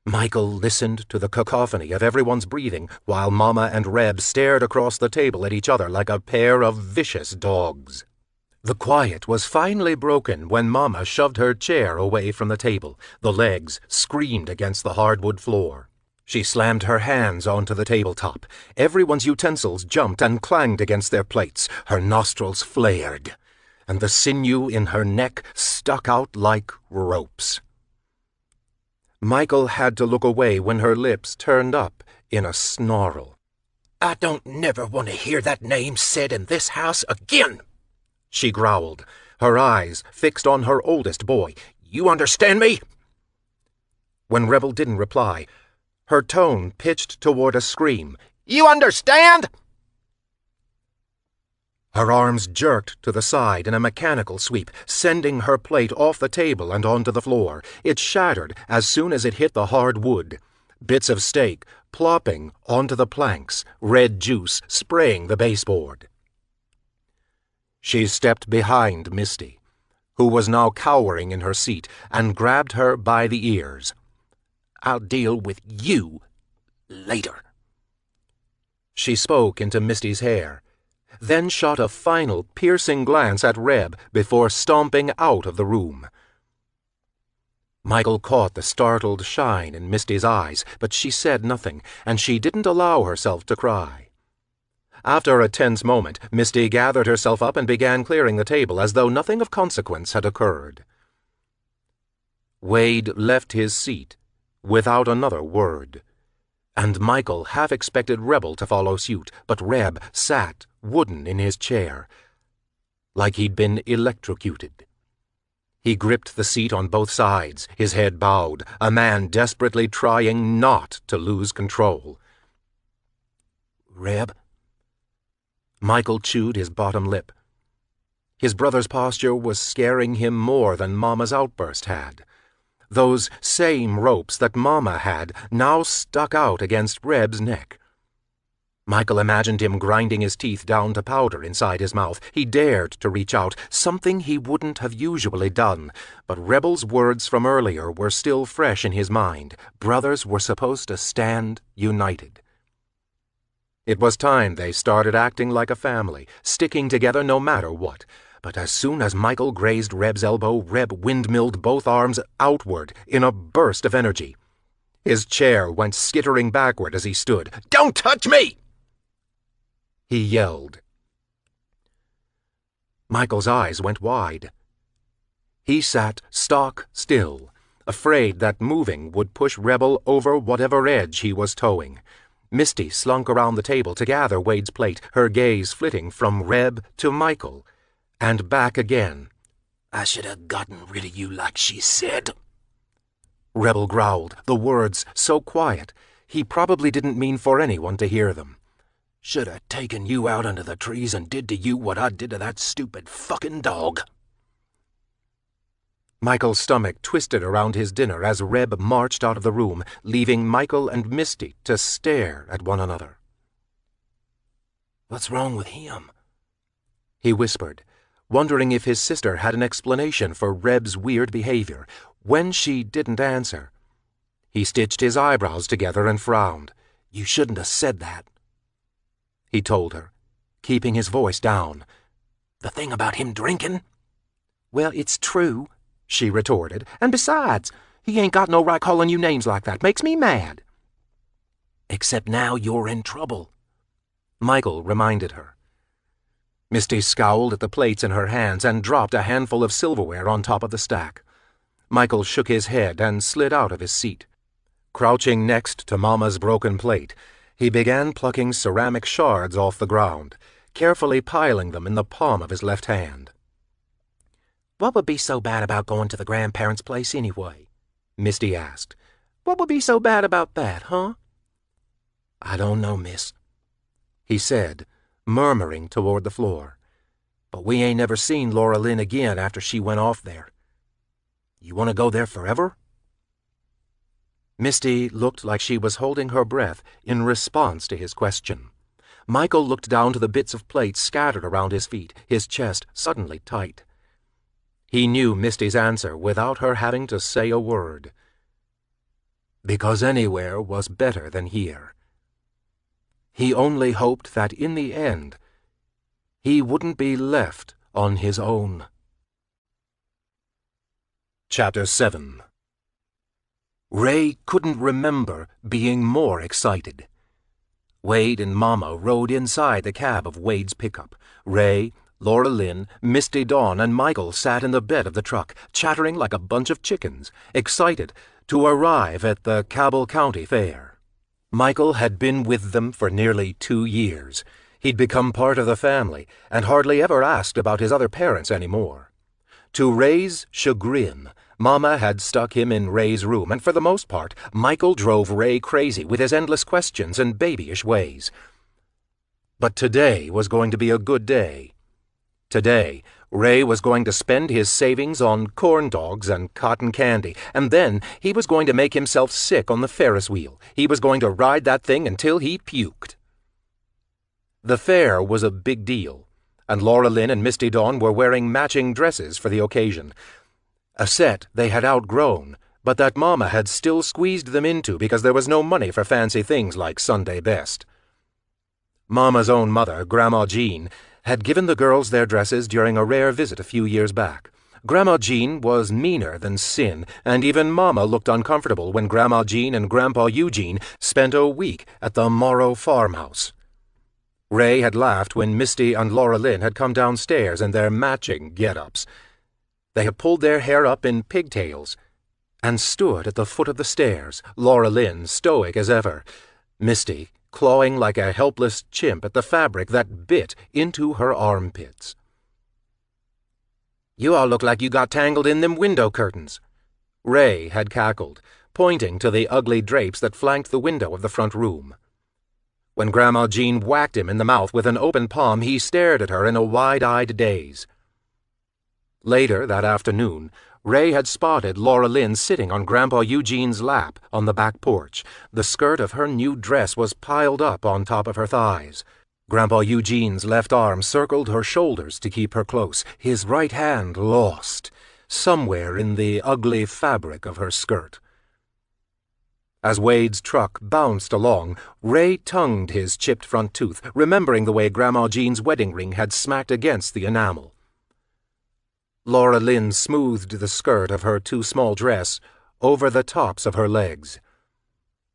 Michael listened to the cacophony of everyone's breathing while Mama and Reb stared across the table at each other like a pair of vicious dogs. The quiet was finally broken when Mama shoved her chair away from the table. The legs screamed against the hardwood floor. She slammed her hands onto the tabletop. Everyone's utensils jumped and clanged against their plates. Her nostrils flared, and the sinew in her neck stuck out like ropes. Michael had to look away when her lips turned up in a snarl. "I don't never want to hear that name said in this house again," she growled, her eyes fixed on her oldest boy. "You understand me?" When Rebel didn't reply, her tone pitched toward a scream. "You understand?" Her arms jerked to the side in a mechanical sweep, sending her plate off the table and onto the floor. It shattered as soon as it hit the hard wood, bits of steak plopping onto the planks, red juice spraying the baseboard. She stepped behind Misty, who was now cowering in her seat, and grabbed her by the ears. "I'll deal with you later." She spoke into Misty's hair. then shot a final piercing glance at Reb before stomping out of the room. Michael caught the startled shine in Misty's eyes, but she said nothing, and she didn't allow herself to cry. After a tense moment, Misty gathered herself up and began clearing the table as though nothing of consequence had occurred. Wade left his seat without another word, and Michael half expected Rebel to follow suit, but Reb sat wooden in his chair, like he'd been electrocuted. He gripped the seat on both sides, his head bowed, a man desperately trying not to lose control. "Reb?" Michael chewed his bottom lip. His brother's posture was scaring him more than Mama's outburst had. Those same ropes that Mama had now stuck out against Reb's neck. Michael imagined him grinding his teeth down to powder inside his mouth. He dared to reach out, something he wouldn't have usually done, but Rebel's words from earlier were still fresh in his mind. Brothers were supposed to stand united. It was time they started acting like a family, sticking together no matter what. But as soon as Michael grazed Reb's elbow, Reb windmilled both arms outward in a burst of energy. His chair went skittering backward as he stood. "Don't touch me!" he yelled. Michael's eyes went wide. He sat stock still, afraid that moving would push Rebel over whatever edge he was towing. Misty slunk around the table to gather Wade's plate, her gaze flitting from Reb to Michael, and back again. "I should have gotten rid of you like she said," Rebel growled, the words so quiet he probably didn't mean for anyone to hear them. "Should have taken you out under the trees and did to you what I did to that stupid fucking dog." Michael's stomach twisted around his dinner as Reb marched out of the room, leaving Michael and Misty to stare at one another. "What's wrong with him?" he whispered, wondering if his sister had an explanation for Reb's weird behavior. When she didn't answer, he stitched his eyebrows together and frowned. "You shouldn't have said that," he told her, keeping his voice down. "The thing about him drinking?" "Well, it's true," she retorted, "and besides, he ain't got no right calling you names like that. Makes me mad." "Except now you're in trouble," Michael reminded her. Misty scowled at the plates in her hands and dropped a handful of silverware on top of the stack. Michael shook his head and slid out of his seat. Crouching next to Mama's broken plate, he began plucking ceramic shards off the ground, carefully piling them in the palm of his left hand. "What would be so bad about going to the grandparents' place anyway?" Misty asked. "What would be so bad about that, huh?" "I don't know, miss," he said, murmuring toward the floor. "But we ain't never seen Laura Lynn again after she went off there. You want to go there forever?" Misty looked like she was holding her breath in response to his question. Michael looked down to the bits of plate scattered around his feet, his chest suddenly tight. He knew Misty's answer without her having to say a word. Because anywhere was better than here. He only hoped that in the end, he wouldn't be left on his own. Chapter 7. Ray couldn't remember being more excited. Wade and Mama rode inside the cab of Wade's pickup. Ray, Laura Lynn, Misty Dawn, and Michael sat in the bed of the truck, chattering like a bunch of chickens, excited to arrive at the Cabell County Fair. Michael had been with them for nearly 2 years. He'd become part of the family and hardly ever asked about his other parents anymore. To Ray's chagrin, Mama had stuck him in Ray's room, and for the most part, Michael drove Ray crazy with his endless questions and babyish ways. But today was going to be a good day. Today, Ray was going to spend his savings on corn dogs and cotton candy, and then he was going to make himself sick on the Ferris wheel. He was going to ride that thing until he puked. The fair was a big deal, and Laura Lynn and Misty Dawn were wearing matching dresses for the occasion. A set they had outgrown, but that Mama had still squeezed them into because there was no money for fancy things like Sunday best. Mama's own mother, Grandma Jean, had given the girls their dresses during a rare visit a few years back. Grandma Jean was meaner than sin, and even Mama looked uncomfortable when Grandma Jean and Grandpa Eugene spent a week at the Morrow farmhouse. Ray had laughed when Misty and Laura Lynn had come downstairs in their matching get-ups. They had pulled their hair up in pigtails and stood at the foot of the stairs, Laura Lynn stoic as ever, Misty clawing like a helpless chimp at the fabric that bit into her armpits. "You all look like you got tangled in them window curtains," Ray had cackled, pointing to the ugly drapes that flanked the window of the front room. When Grandma Jean whacked him in the mouth with an open palm, he stared at her in a wide-eyed daze. Later that afternoon, Ray had spotted Laura Lynn sitting on Grandpa Eugene's lap on the back porch. The skirt of her new dress was piled up on top of her thighs. Grandpa Eugene's left arm circled her shoulders to keep her close, his right hand lost, somewhere in the ugly fabric of her skirt. As Wade's truck bounced along, Ray tongued his chipped front tooth, remembering the way Grandma Jean's wedding ring had smacked against the enamel. Laura Lynn smoothed the skirt of her too-small dress over the tops of her legs.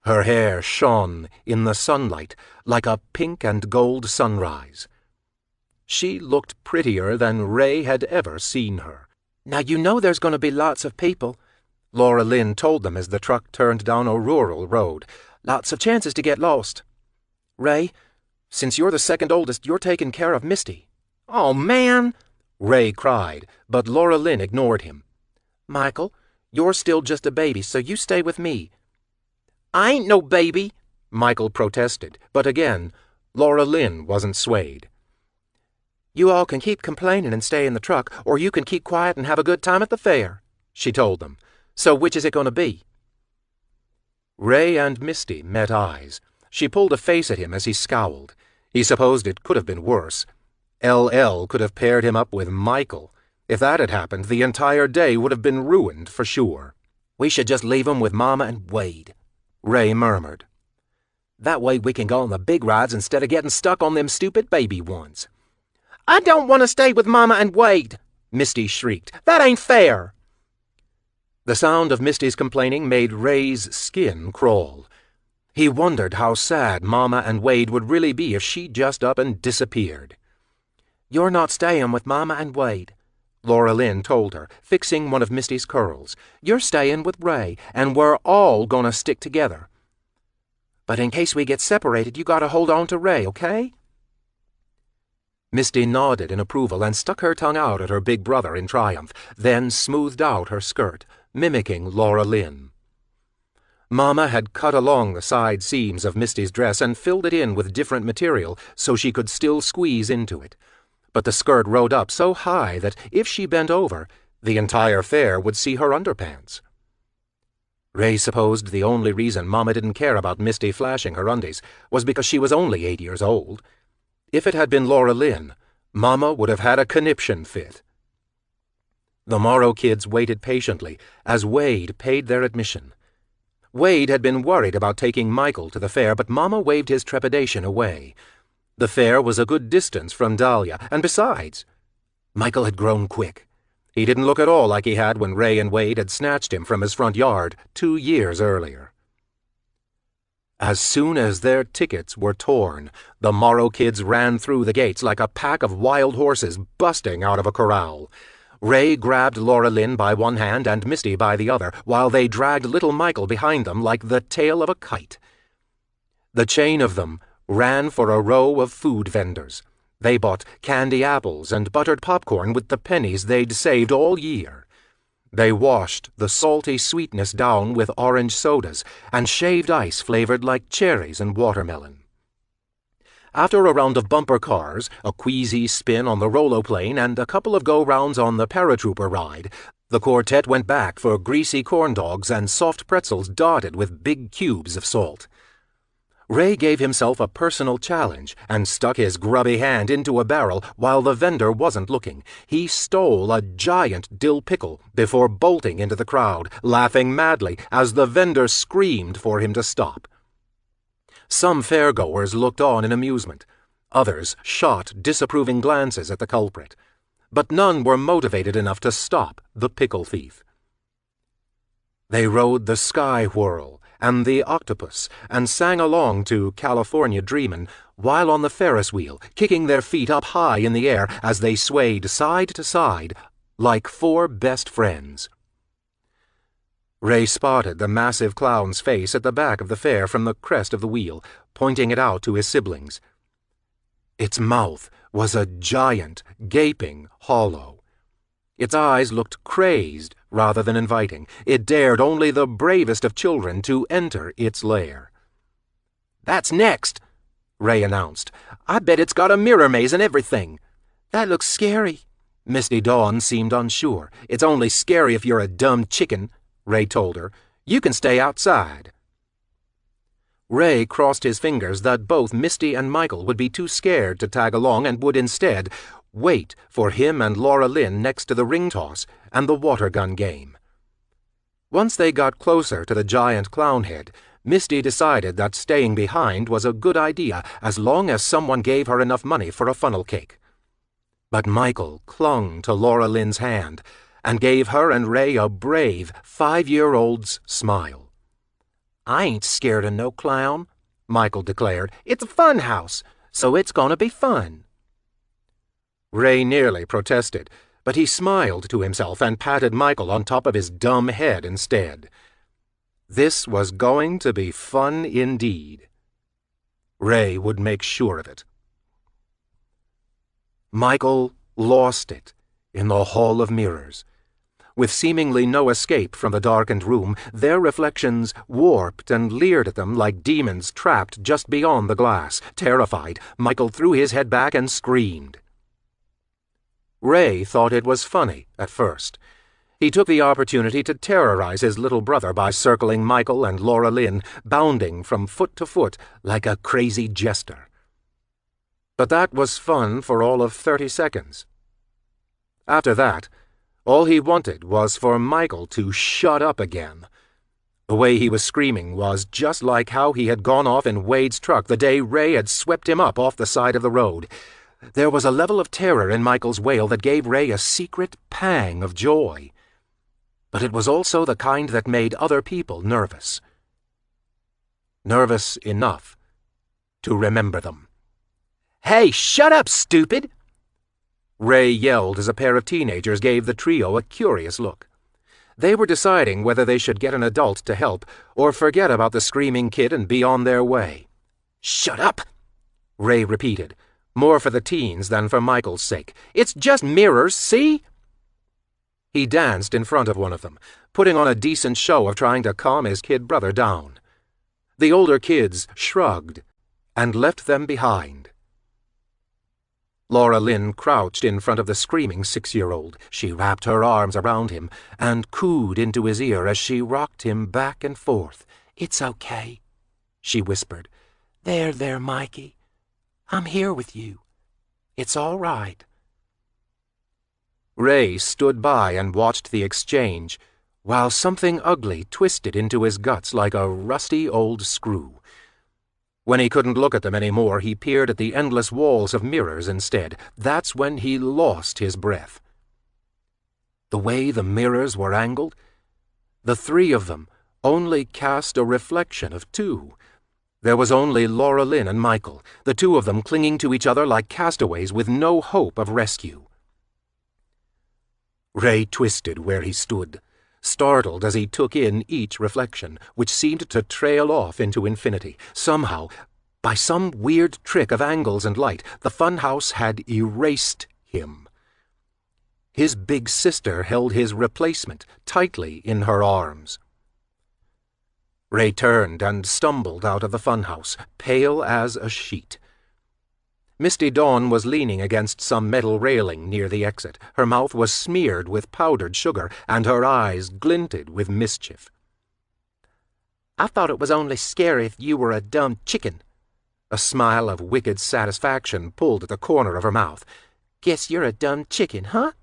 Her hair shone in the sunlight like a pink and gold sunrise. She looked prettier than Ray had ever seen her. "Now you know there's going to be lots of people," Laura Lynn told them as the truck turned down a rural road. "Lots of chances to get lost. Ray, since you're the second oldest, you're taking care of Misty." "Oh, man!" Ray cried, but Laura Lynn ignored him. "Michael, you're still just a baby, so you stay with me." "I ain't no baby," Michael protested, but again, Laura Lynn wasn't swayed. "You all can keep complaining and stay in the truck, or you can keep quiet and have a good time at the fair," she told them. "So which is it going to be?" Ray and Misty met eyes. She pulled a face at him as he scowled. He supposed it could have been worse. LL could have paired him up with Michael. If that had happened, the entire day would have been ruined for sure. "We should just leave him with Mama and Wade," Ray murmured. "That way we can go on the big rides instead of getting stuck on them stupid baby ones." "I don't want to stay with Mama and Wade," Misty shrieked. "That ain't fair." The sound of Misty's complaining made Ray's skin crawl. He wondered how sad Mama and Wade would really be if she just up and disappeared. "You're not staying with Mama and Wade," Laura Lynn told her, fixing one of Misty's curls. "You're staying with Ray, and we're all gonna stick together. But in case we get separated, you gotta hold on to Ray, okay?" Misty nodded in approval and stuck her tongue out at her big brother in triumph, then smoothed out her skirt, mimicking Laura Lynn. Mama had cut along the side seams of Misty's dress and filled it in with different material so she could still squeeze into it. But the skirt rode up so high that if she bent over, the entire fair would see her underpants. Ray supposed the only reason Mama didn't care about Misty flashing her undies was because she was only 8 years old. If it had been Laura Lynn, Mama would have had a conniption fit. The Morrow kids waited patiently as Wade paid their admission. Wade had been worried about taking Michael to the fair, but Mama waved his trepidation away. The fair was a good distance from Dahlia, and besides, Michael had grown quick. He didn't look at all like he had when Ray and Wade had snatched him from his front yard 2 years earlier. As soon as their tickets were torn, the Morrow kids ran through the gates like a pack of wild horses busting out of a corral. Ray grabbed Laura Lynn by one hand and Misty by the other, while they dragged little Michael behind them like the tail of a kite. The chain of them ran for a row of food vendors. They bought candy apples and buttered popcorn with the pennies they'd saved all year. They washed the salty sweetness down with orange sodas and shaved ice flavored like cherries and watermelon. After a round of bumper cars, a queasy spin on the rolo-plane, and a couple of go-rounds on the paratrooper ride, the quartet went back for greasy corn dogs and soft pretzels dotted with big cubes of salt. Ray gave himself a personal challenge and stuck his grubby hand into a barrel while the vendor wasn't looking. He stole a giant dill pickle before bolting into the crowd, laughing madly as the vendor screamed for him to stop. Some fairgoers looked on in amusement. Others shot disapproving glances at the culprit, but none were motivated enough to stop the pickle thief. They rode the Sky Whirl and the Octopus and sang along to California Dreamin' while on the Ferris wheel, kicking their feet up high in the air as they swayed side to side like four best friends. Ray spotted the massive clown's face at the back of the fair from the crest of the wheel, pointing it out to his siblings. Its mouth was a giant, gaping hollow. Its eyes looked crazed rather than inviting. It dared only the bravest of children to enter its lair. "That's next," Ray announced. "I bet it's got a mirror maze and everything." "That looks scary." Misty Dawn seemed unsure. "It's only scary if you're a dumb chicken," Ray told her. "You can stay outside." Ray crossed his fingers that both Misty and Michael would be too scared to tag along and would instead wait for him and Laura Lynn next to the ring toss and the water gun game. Once they got closer to the giant clown head, Misty decided that staying behind was a good idea as long as someone gave her enough money for a funnel cake. But Michael clung to Laura Lynn's hand and gave her and Ray a brave 5-year-old's smile. "I ain't scared of no clown," Michael declared. "It's a fun house, so it's gonna be fun." Ray nearly protested, but he smiled to himself and patted Michael on top of his dumb head instead. This was going to be fun indeed. Ray would make sure of it. Michael lost it in the Hall of Mirrors. With seemingly no escape from the darkened room, their reflections warped and leered at them like demons trapped just beyond the glass. Terrified, Michael threw his head back and screamed. Ray thought it was funny at first. He took the opportunity to terrorize his little brother by circling Michael and Laura Lynn, bounding from foot to foot like a crazy jester. But that was fun for all of 30 seconds. After that, all he wanted was for Michael to shut up again. The way he was screaming was just like how he had gone off in Wade's truck the day Ray had swept him up off the side of the road. There was a level of terror in Michael's wail that gave Ray a secret pang of joy. But it was also the kind that made other people nervous. Nervous enough to remember them. "Hey, shut up, stupid!" Ray yelled as a pair of teenagers gave the trio a curious look. They were deciding whether they should get an adult to help or forget about the screaming kid and be on their way. "Shut up!" Ray repeated, more for the teens than for Michael's sake. "It's just mirrors, see?" He danced in front of one of them, putting on a decent show of trying to calm his kid brother down. The older kids shrugged and left them behind. Laura Lynn crouched in front of the screaming 6-year-old. She wrapped her arms around him and cooed into his ear as she rocked him back and forth. "It's okay," she whispered. There, Mikey. I'm here with you. It's all right." Ray stood by and watched the exchange, while something ugly twisted into his guts like a rusty old screw. When he couldn't look at them anymore, he peered at the endless walls of mirrors instead. That's when he lost his breath. The way the mirrors were angled, the three of them only cast a reflection of two. There was only Laura Lynn and Michael, the two of them clinging to each other like castaways with no hope of rescue. Ray twisted where he stood, startled as he took in each reflection, which seemed to trail off into infinity. Somehow, by some weird trick of angles and light, the funhouse had erased him. His big sister held his replacement tightly in her arms. Ray turned and stumbled out of the funhouse, pale as a sheet. Misty Dawn was leaning against some metal railing near the exit. Her mouth was smeared with powdered sugar, and her eyes glinted with mischief. "I thought it was only scary if you were a dumb chicken." A smile of wicked satisfaction pulled at the corner of her mouth. "Guess you're a dumb chicken, huh?"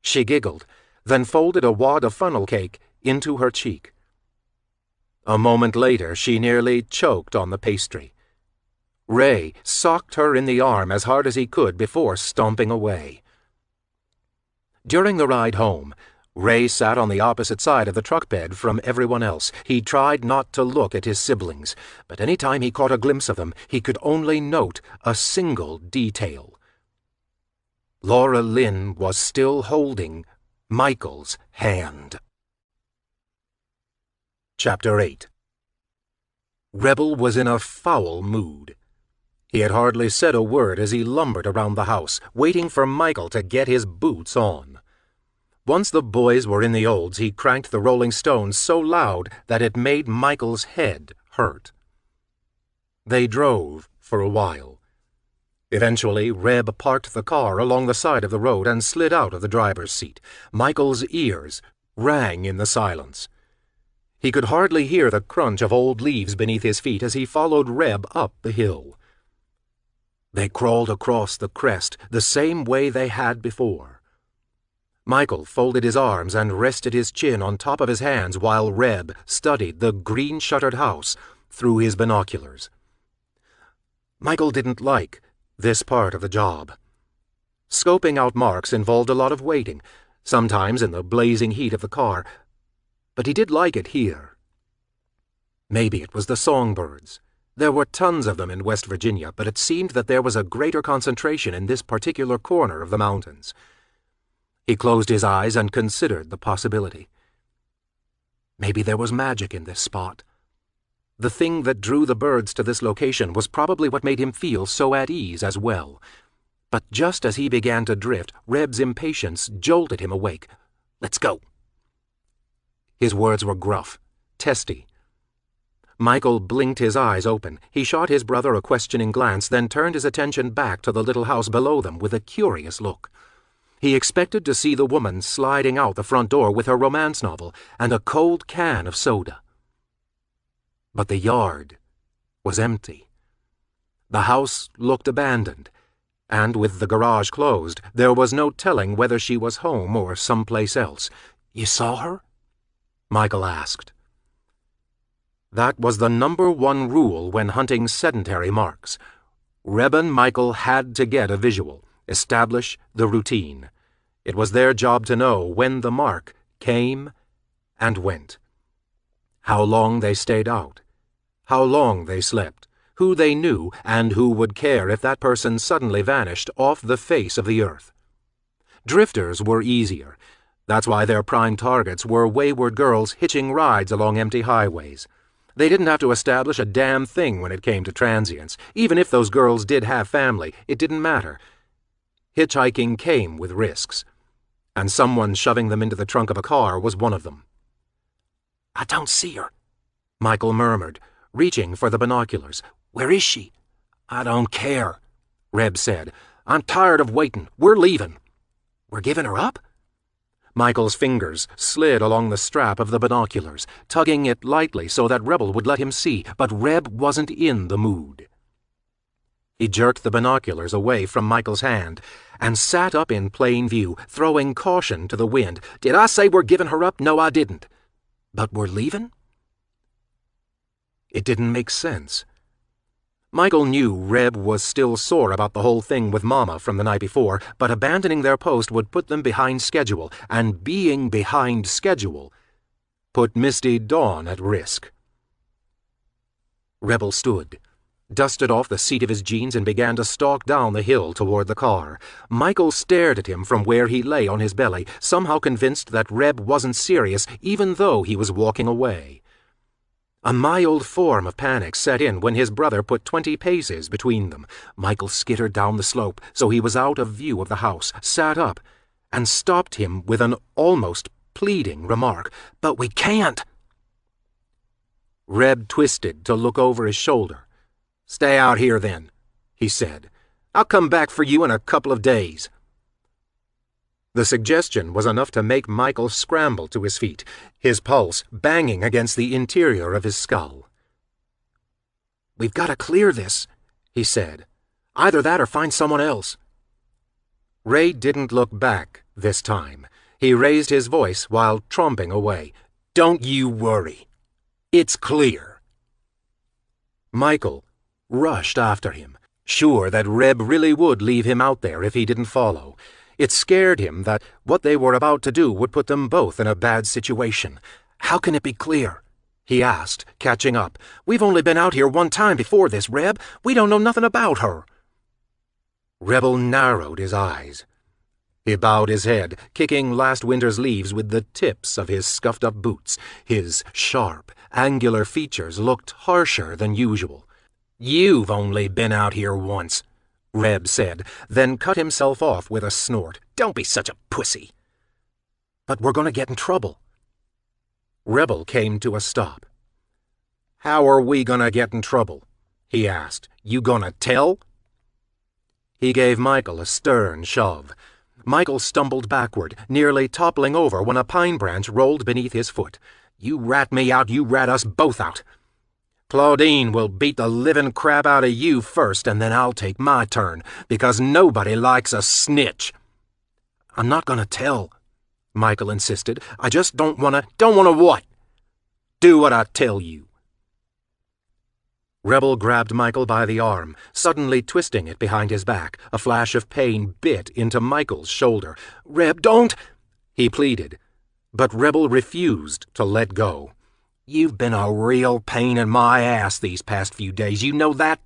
She giggled, then folded a wad of funnel cake into her cheek. A moment later, she nearly choked on the pastry. Ray socked her in the arm as hard as he could before stomping away. During the ride home, Ray sat on the opposite side of the truck bed from everyone else. He tried not to look at his siblings, but any time he caught a glimpse of them, he could only note a single detail. Laura Lynn was still holding Michael's hand. Chapter 8. Rebel was in a foul mood. He had hardly said a word as he lumbered around the house, waiting for Michael to get his boots on. Once the boys were in the Olds, he cranked the Rolling Stones so loud that it made Michael's head hurt. They drove for a while. Eventually, Reb parked the car along the side of the road and slid out of the driver's seat. Michael's ears rang in the silence. He could hardly hear the crunch of old leaves beneath his feet as he followed Reb up the hill. They crawled across the crest the same way they had before. Michael folded his arms and rested his chin on top of his hands while Reb studied the green-shuttered house through his binoculars. Michael didn't like this part of the job. Scoping out marks involved a lot of waiting, sometimes in the blazing heat of the car, but he did like it here. Maybe it was the songbirds. There were tons of them in West Virginia, but it seemed that there was a greater concentration in this particular corner of the mountains. He closed his eyes and considered the possibility. Maybe there was magic in this spot. The thing that drew the birds to this location was probably what made him feel so at ease as well. But just as he began to drift, Reb's impatience jolted him awake. "Let's go." His words were gruff, testy. Michael blinked his eyes open. He shot his brother a questioning glance, then turned his attention back to the little house below them with a curious look. He expected to see the woman sliding out the front door with her romance novel and a cold can of soda. But the yard was empty. The house looked abandoned, and with the garage closed, there was no telling whether she was home or someplace else. "You saw her?" Michael asked. That was the #1 rule when hunting sedentary marks. Reb and Michael had to get a visual, establish the routine. It was their job to know when the mark came and went. How long they stayed out. How long they slept. Who they knew and who would care if that person suddenly vanished off the face of the earth. Drifters were easier. That's why their prime targets were wayward girls hitching rides along empty highways. They didn't have to establish a damn thing when it came to transients. Even if those girls did have family, it didn't matter. Hitchhiking came with risks, and someone shoving them into the trunk of a car was one of them. "I don't see her," Michael murmured, reaching for the binoculars. "Where is she?" "I don't care," Reb said. "I'm tired of waiting. We're leaving." "We're giving her up?" Michael's fingers slid along the strap of the binoculars, tugging it lightly so that Rebel would let him see, but Reb wasn't in the mood. He jerked the binoculars away from Michael's hand and sat up in plain view, throwing caution to the wind. "Did I say we're giving her up? No, I didn't." "But we're leaving?" It didn't make sense. Michael knew Reb was still sore about the whole thing with Mama from the night before, but abandoning their post would put them behind schedule, and being behind schedule put Misty Dawn at risk. Rebel stood, dusted off the seat of his jeans, and began to stalk down the hill toward the car. Michael stared at him from where he lay on his belly, somehow convinced that Reb wasn't serious even though he was walking away. A mild form of panic set in when his brother put 20 paces between them. Michael skittered down the slope so he was out of view of the house, sat up, and stopped him with an almost pleading remark. "But we can't." Reb twisted to look over his shoulder. "Stay out here then," he said. "I'll come back for you in a couple of days." The suggestion was enough to make Michael scramble to his feet, his pulse banging against the interior of his skull. "We've got to clear this," he said. "Either that or find someone else." Ray didn't look back this time. He raised his voice while tromping away. "Don't you worry. It's clear." Michael rushed after him, sure that Reb really would leave him out there if he didn't follow. It scared him that what they were about to do would put them both in a bad situation. "How can it be clear?" he asked, catching up. "We've only been out here one time before this, Reb. We don't know nothing about her." Rebel narrowed his eyes. He bowed his head, kicking last winter's leaves with the tips of his scuffed-up boots. His sharp, angular features looked harsher than usual. "You've only been out here once," Reb said, then cut himself off with a snort. "Don't be such a pussy." "But we're going to get in trouble." Rebel came to a stop. "How are we going to get in trouble?" he asked. "You going to tell?" He gave Michael a stern shove. Michael stumbled backward, nearly toppling over when a pine branch rolled beneath his foot. "You rat me out, you rat us both out. Claudine will beat the living crap out of you first, and then I'll take my turn, because nobody likes a snitch." "I'm not going to tell," Michael insisted. "I just don't want to—" "Don't want to what?" "Do what I tell you." Rebel grabbed Michael by the arm, suddenly twisting it behind his back. A flash of pain bit into Michael's shoulder. "Reb, don't!" he pleaded. But Rebel refused to let go. "You've been a real pain in my ass these past few days, you know that?"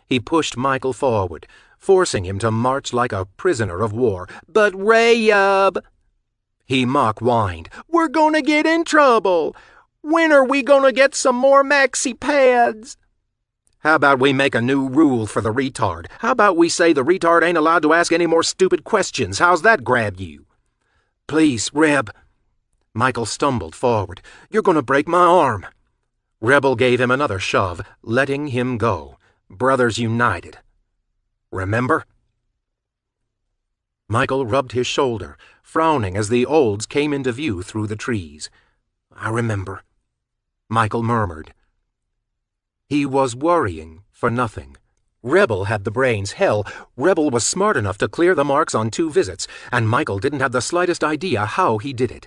He pushed Michael forward, forcing him to march like a prisoner of war. "But Rayub," he mock-whined, "we're gonna get in trouble. When are we gonna get some more maxi pads?" "How about we make a new rule for the retard? How about we say the retard ain't allowed to ask any more stupid questions? How's that grab you?" "Please, Reb." Michael stumbled forward. "You're gonna break my arm." Rebel gave him another shove, letting him go. Brothers united. Remember? Michael rubbed his shoulder, frowning as the Olds came into view through the trees. "I remember," Michael murmured. He was worrying for nothing. Rebel had the brains. Hell, Rebel was smart enough to clear the marks on 2 visits, and Michael didn't have the slightest idea how he did it.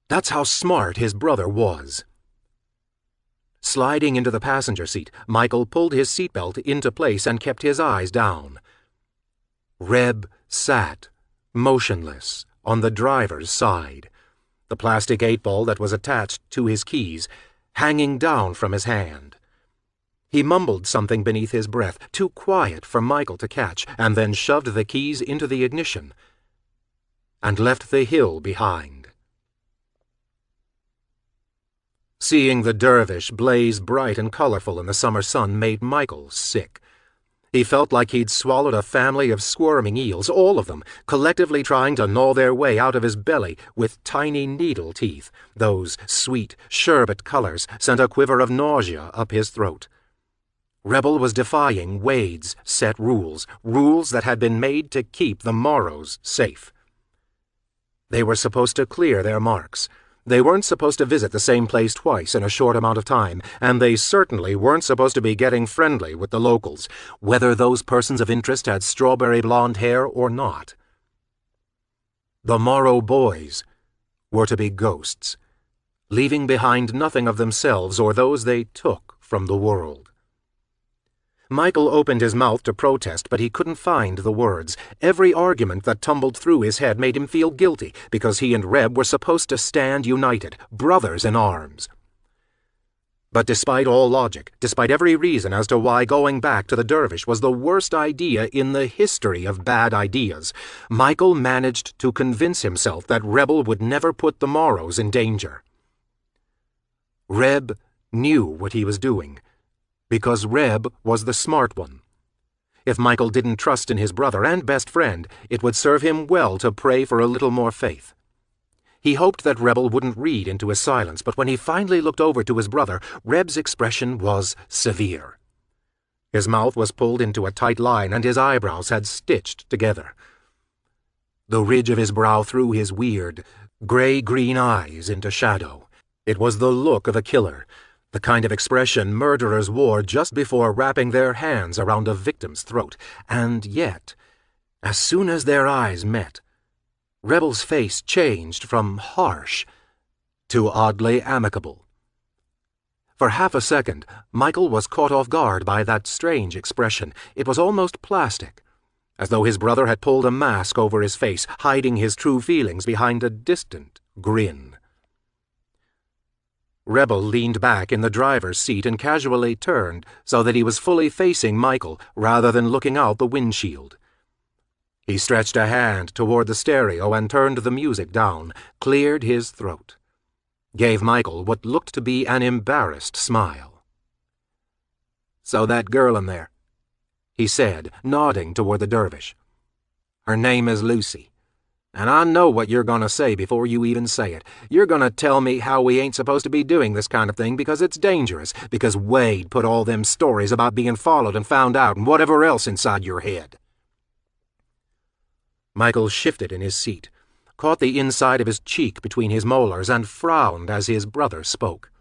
That's how smart his brother was. Sliding into the passenger seat, Michael pulled his seatbelt into place and kept his eyes down. Reb sat, motionless, on the driver's side, the plastic 8-ball that was attached to his keys hanging down from his hand. He mumbled something beneath his breath, too quiet for Michael to catch, and then shoved the keys into the ignition and left the hill behind. Seeing the dervish blaze bright and colorful in the summer sun made Michael sick. He felt like he'd swallowed a family of squirming eels, all of them, collectively trying to gnaw their way out of his belly with tiny needle teeth. Those sweet, sherbet colors sent a quiver of nausea up his throat. Rebel was defying Wade's set rules, rules that had been made to keep the Morrows safe. They were supposed to clear their marks. They weren't supposed to visit the same place twice in a short amount of time, and they certainly weren't supposed to be getting friendly with the locals, whether those persons of interest had strawberry blonde hair or not. The Morrow boys were to be ghosts, leaving behind nothing of themselves or those they took from the world. Michael opened his mouth to protest, but he couldn't find the words. Every argument that tumbled through his head made him feel guilty, because he and Reb were supposed to stand united, brothers in arms. But despite all logic, despite every reason as to why going back to the dervish was the worst idea in the history of bad ideas, Michael managed to convince himself that Rebel would never put the Morrows in danger. Reb knew what he was doing, because Reb was the smart one. If Michael didn't trust in his brother and best friend, it would serve him well to pray for a little more faith. He hoped that Rebel wouldn't read into his silence, but when he finally looked over to his brother, Reb's expression was severe. His mouth was pulled into a tight line, and his eyebrows had stitched together. The ridge of his brow threw his weird, gray-green eyes into shadow. It was the look of a killer, the kind of expression murderers wore just before wrapping their hands around a victim's throat. And yet, as soon as their eyes met, Rebel's face changed from harsh to oddly amicable. For half a second, Michael was caught off guard by that strange expression. It was almost plastic, as though his brother had pulled a mask over his face, hiding his true feelings behind a distant grin. Rebel leaned back in the driver's seat and casually turned so that he was fully facing Michael rather than looking out the windshield. He stretched a hand toward the stereo and turned the music down, cleared his throat, gave Michael what looked to be an embarrassed smile. "So that girl in there," he said, nodding toward the dervish. "Her name is Lucy. And I know what you're going to say before you even say it. You're going to tell me how we ain't supposed to be doing this kind of thing because it's dangerous, because Wade put all them stories about being followed and found out and whatever else inside your head." Michael shifted in his seat, caught the inside of his cheek between his molars, and frowned as his brother spoke.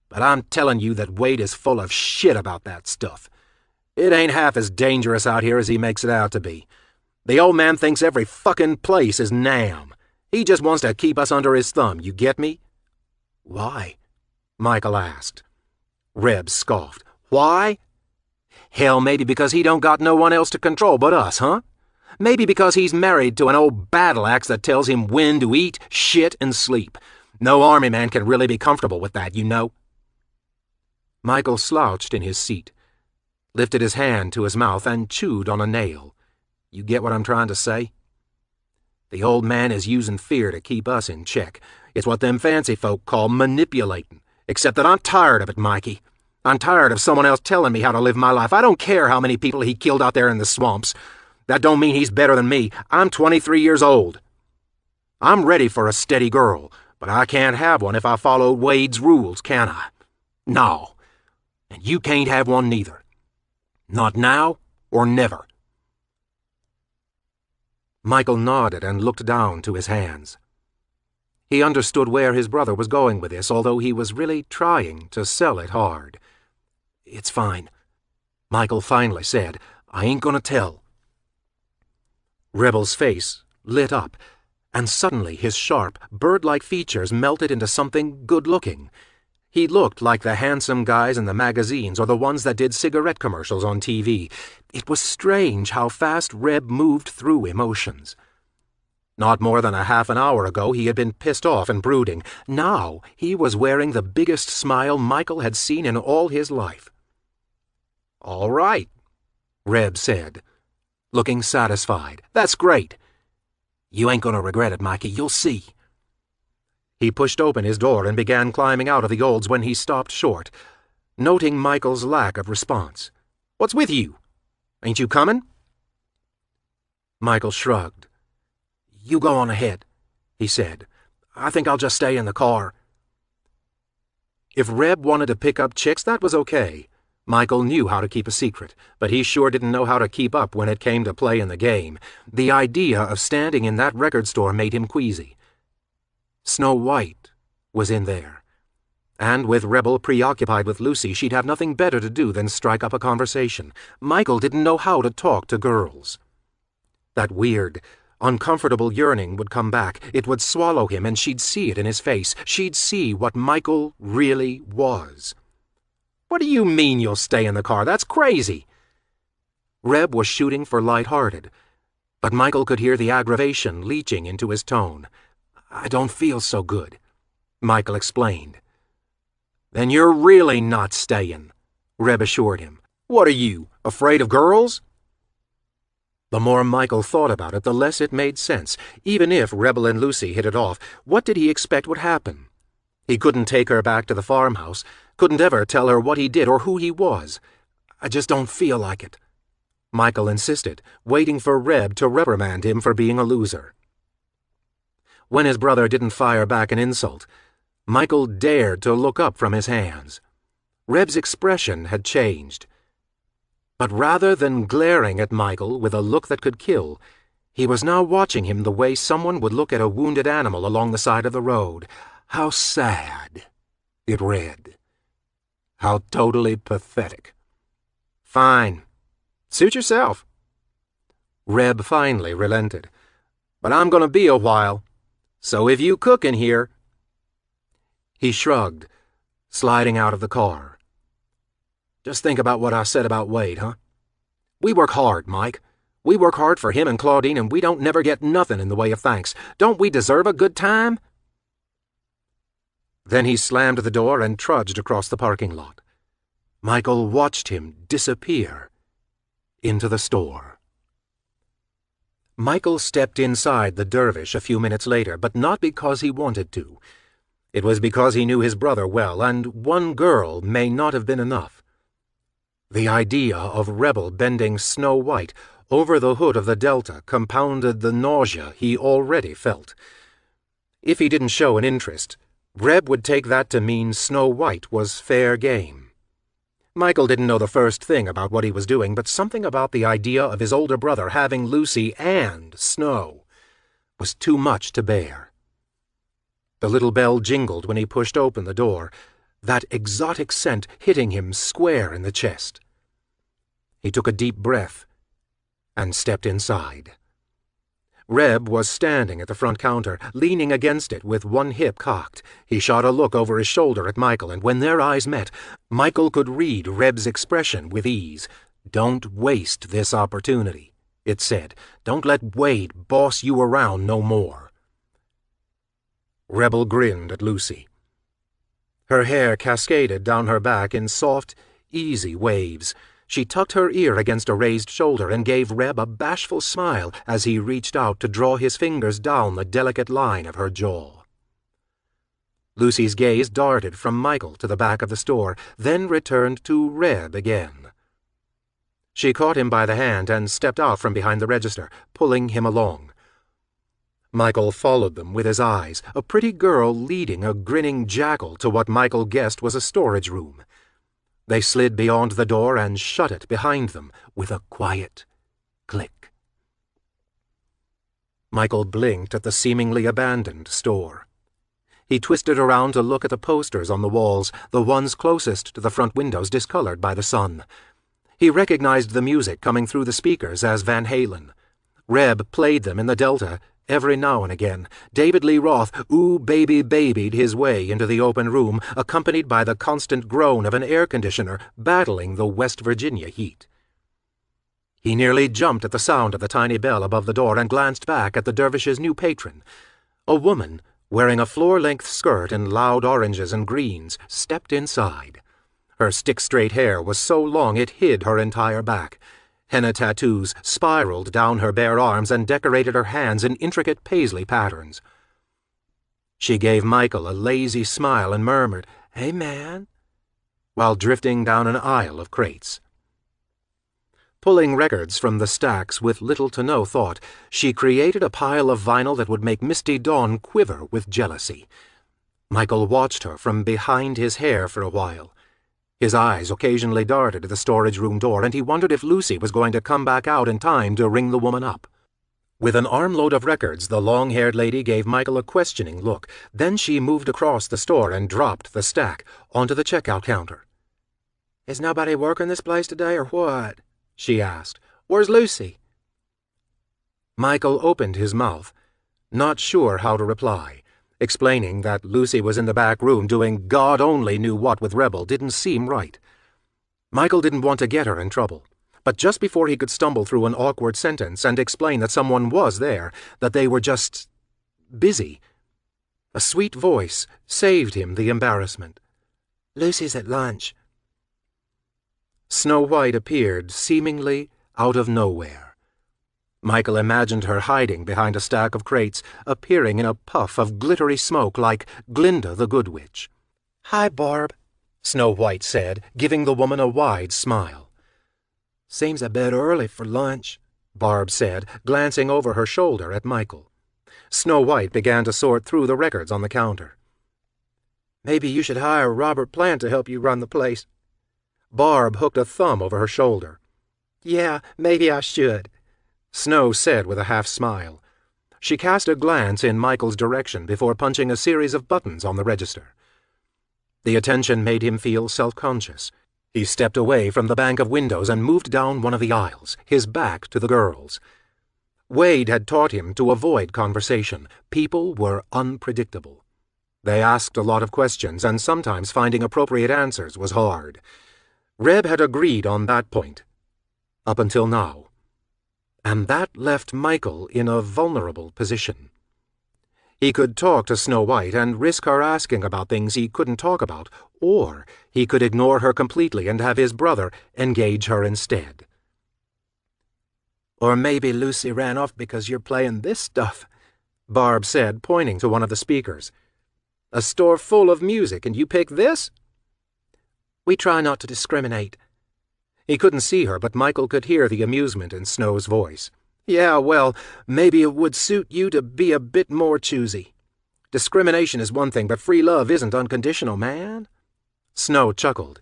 "But I'm telling you that Wade is full of shit about that stuff. It ain't half as dangerous out here as he makes it out to be. The old man thinks every fucking place is Nam. He just wants to keep us under his thumb, you get me?" "Why?" Michael asked. Reb scoffed. "Why? Hell, maybe because he don't got no one else to control but us, huh? Maybe because he's married to an old battle axe that tells him when to eat, shit, and sleep. No army man can really be comfortable with that, you know." Michael slouched in his seat, lifted his hand to his mouth, and chewed on a nail. "You get what I'm trying to say? The old man is using fear to keep us in check. It's what them fancy folk call manipulating. Except that I'm tired of it, Mikey. I'm tired of someone else telling me how to live my life. I don't care how many people he killed out there in the swamps. That don't mean he's better than me. I'm 23 years old. I'm ready for a steady girl, but I can't have one if I follow Wade's rules, can I? No. And you can't have one neither. Not now or never." Michael nodded and looked down to his hands. He understood where his brother was going with this, although he was really trying to sell it hard. "It's fine," Michael finally said. "I ain't gonna tell." Rebel's face lit up, and suddenly his sharp, bird-like features melted into something good-looking. He looked like the handsome guys in the magazines or the ones that did cigarette commercials on TV. It was strange how fast Reb moved through emotions. Not more than a half an hour ago he had been pissed off and brooding. Now he was wearing the biggest smile Michael had seen in all his life. "All right," Reb said, looking satisfied. "That's great. You ain't gonna regret it, Mikey. You'll see." He pushed open his door and began climbing out of the olds when he stopped short, noting Michael's lack of response. "What's with you? Ain't you coming?" Michael shrugged. "You go on ahead," he said. "I think I'll just stay in the car." If Reb wanted to pick up chicks, that was okay. Michael knew how to keep a secret, but he sure didn't know how to keep up when it came to playing the game. The idea of standing in that record store made him queasy. Snow White was in there, and with Rebel preoccupied with Lucy, she'd have nothing better to do than strike up a conversation. Michael didn't know how to talk to girls. That weird, uncomfortable yearning would come back. It would swallow him, and she'd see it in his face. She'd see what Michael really was. "What do you mean you'll stay in the car? That's crazy." Reb was shooting for light-hearted, but Michael could hear the aggravation leaching into his tone. "I don't feel so good," Michael explained. "Then you're really not staying," Reb assured him. "What are you, afraid of girls?" The more Michael thought about it, the less it made sense. Even if Rebel and Lucy hit it off, what did he expect would happen? He couldn't take her back to the farmhouse, couldn't ever tell her what he did or who he was. "I just don't feel like it," Michael insisted, waiting for Reb to reprimand him for being a loser. When his brother didn't fire back an insult, Michael dared to look up from his hands. Reb's expression had changed. But rather than glaring at Michael with a look that could kill, he was now watching him the way someone would look at a wounded animal along the side of the road. How sad, it read. How totally pathetic. "Fine. Suit yourself." Reb finally relented. "But I'm going to be a while. So if you cook in here—" He shrugged, sliding out of the car. "Just think about what I said about Wade, huh? We work hard, Mike. We work hard for him and Claudine, and we don't never get nothing in the way of thanks. Don't we deserve a good time?" Then he slammed the door and trudged across the parking lot. Michael watched him disappear into the store. Michael stepped inside the Dervish a few minutes later, but not because he wanted to. It was because he knew his brother well, and one girl may not have been enough. The idea of Rebel bending Snow White over the hood of the Delta compounded the nausea he already felt. If he didn't show an interest, Reb would take that to mean Snow White was fair game. Michael didn't know the first thing about what he was doing, but something about the idea of his older brother having Lucy and Snow was too much to bear. The little bell jingled when he pushed open the door, that exotic scent hitting him square in the chest. He took a deep breath and stepped inside. Reb was standing at the front counter, leaning against it with one hip cocked. He shot a look over his shoulder at Michael, and when their eyes met, Michael could read Reb's expression with ease. "Don't waste this opportunity," it said. "Don't let Wade boss you around no more." Rebel grinned at Lucy. Her hair cascaded down her back in soft, easy waves. She tucked her ear against a raised shoulder and gave Reb a bashful smile as he reached out to draw his fingers down the delicate line of her jaw. Lucy's gaze darted from Michael to the back of the store, then returned to Reb again. She caught him by the hand and stepped out from behind the register, pulling him along. Michael followed them with his eyes, a pretty girl leading a grinning jackal to what Michael guessed was a storage room. They slid beyond the door and shut it behind them with a quiet click. Michael blinked at the seemingly abandoned store. He twisted around to look at the posters on the walls, the ones closest to the front windows discolored by the sun. He recognized the music coming through the speakers as Van Halen. Reb played them in the Delta every now and again. David Lee Roth "Ooh Baby Babied" his way into the open room, accompanied by the constant groan of an air conditioner battling the West Virginia heat. He nearly jumped at the sound of the tiny bell above the door and glanced back at the Dervish's new patron. A woman, wearing a floor-length skirt in loud oranges and greens, stepped inside. Her stick-straight hair was so long it hid her entire back. Henna tattoos spiraled down her bare arms and decorated her hands in intricate paisley patterns. She gave Michael a lazy smile and murmured, "Hey, man," while drifting down an aisle of crates. Pulling records from the stacks with little to no thought, she created a pile of vinyl that would make Misty Dawn quiver with jealousy. Michael watched her from behind his hair for a while. His eyes occasionally darted to the storage room door, and he wondered if Lucy was going to come back out in time to ring the woman up. With an armload of records, the long-haired lady gave Michael a questioning look. Then she moved across the store and dropped the stack onto the checkout counter. "Is nobody working this place today, or what?" she asked. "Where's Lucy?" Michael opened his mouth, not sure how to reply. Explaining that Lucy was in the back room doing God only knew what with Rebel didn't seem right. Michael didn't want to get her in trouble, but just before he could stumble through an awkward sentence and explain that someone was there, that they were just busy, a sweet voice saved him the embarrassment. "Lucy's at lunch." Snow White appeared seemingly out of nowhere. Michael imagined her hiding behind a stack of crates, appearing in a puff of glittery smoke like Glinda the Good Witch. "Hi, Barb," Snow White said, giving the woman a wide smile. "Seems a bit early for lunch," Barb said, glancing over her shoulder at Michael. Snow White began to sort through the records on the counter. "Maybe you should hire Robert Plant to help you run the place." Barb hooked a thumb over her shoulder. "Yeah, maybe I should," Snow said with a half-smile. She cast a glance in Michael's direction before punching a series of buttons on the register. The attention made him feel self-conscious. He stepped away from the bank of windows and moved down one of the aisles, his back to the girls. Wade had taught him to avoid conversation. People were unpredictable. They asked a lot of questions, and sometimes finding appropriate answers was hard. Reb had agreed on that point, up until now. And that left Michael in a vulnerable position. He could talk to Snow White and risk her asking about things he couldn't talk about, or he could ignore her completely and have his brother engage her instead. "Or maybe Lucy ran off because you're playing this stuff," Barb said, pointing to one of the speakers. "A store full of music, and you pick this?" "We try not to discriminate." He couldn't see her, but Michael could hear the amusement in Snow's voice. "Yeah, well, maybe it would suit you to be a bit more choosy. Discrimination is one thing, but free love isn't unconditional, man." Snow chuckled.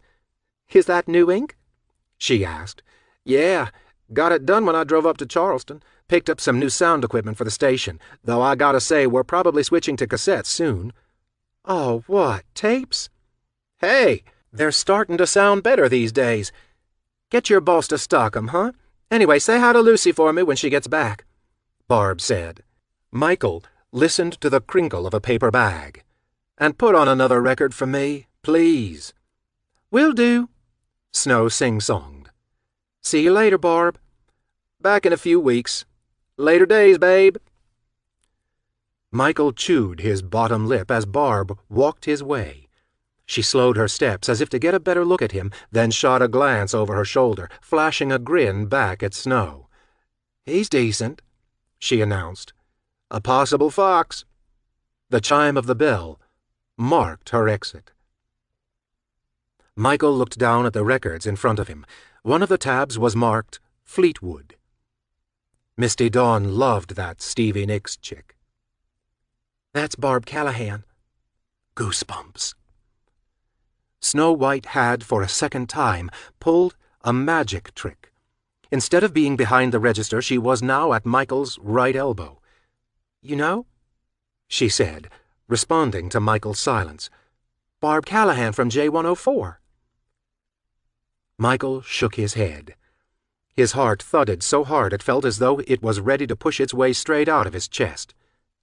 "Is that new ink?" she asked. "Yeah, got it done when I drove up to Charleston. Picked up some new sound equipment for the station, though I gotta say we're probably switching to cassettes soon." "Oh, what, tapes?" "Hey, they're starting to sound better these days. Get your boss to stock 'em, huh? Anyway, say hi to Lucy for me when she gets back," Barb said. Michael listened to the crinkle of a paper bag. "And put on another record for me, please." "Will do," Snow sing-songed. "See you later, Barb." "Back in a few weeks. Later days, babe." Michael chewed his bottom lip as Barb walked his way. She slowed her steps as if to get a better look at him, then shot a glance over her shoulder, flashing a grin back at Snow. "He's decent," she announced. "A possible fox." The chime of the bell marked her exit. Michael looked down at the records in front of him. One of the tabs was marked Fleetwood. Misty Dawn loved that Stevie Nicks chick. "That's Barb Callahan." Goosebumps. Snow White had, for a second time, pulled a magic trick. Instead of being behind the register, she was now at Michael's right elbow. "You know?" she said, responding to Michael's silence. "Barb Callahan from J104. Michael shook his head. His heart thudded so hard it felt as though it was ready to push its way straight out of his chest.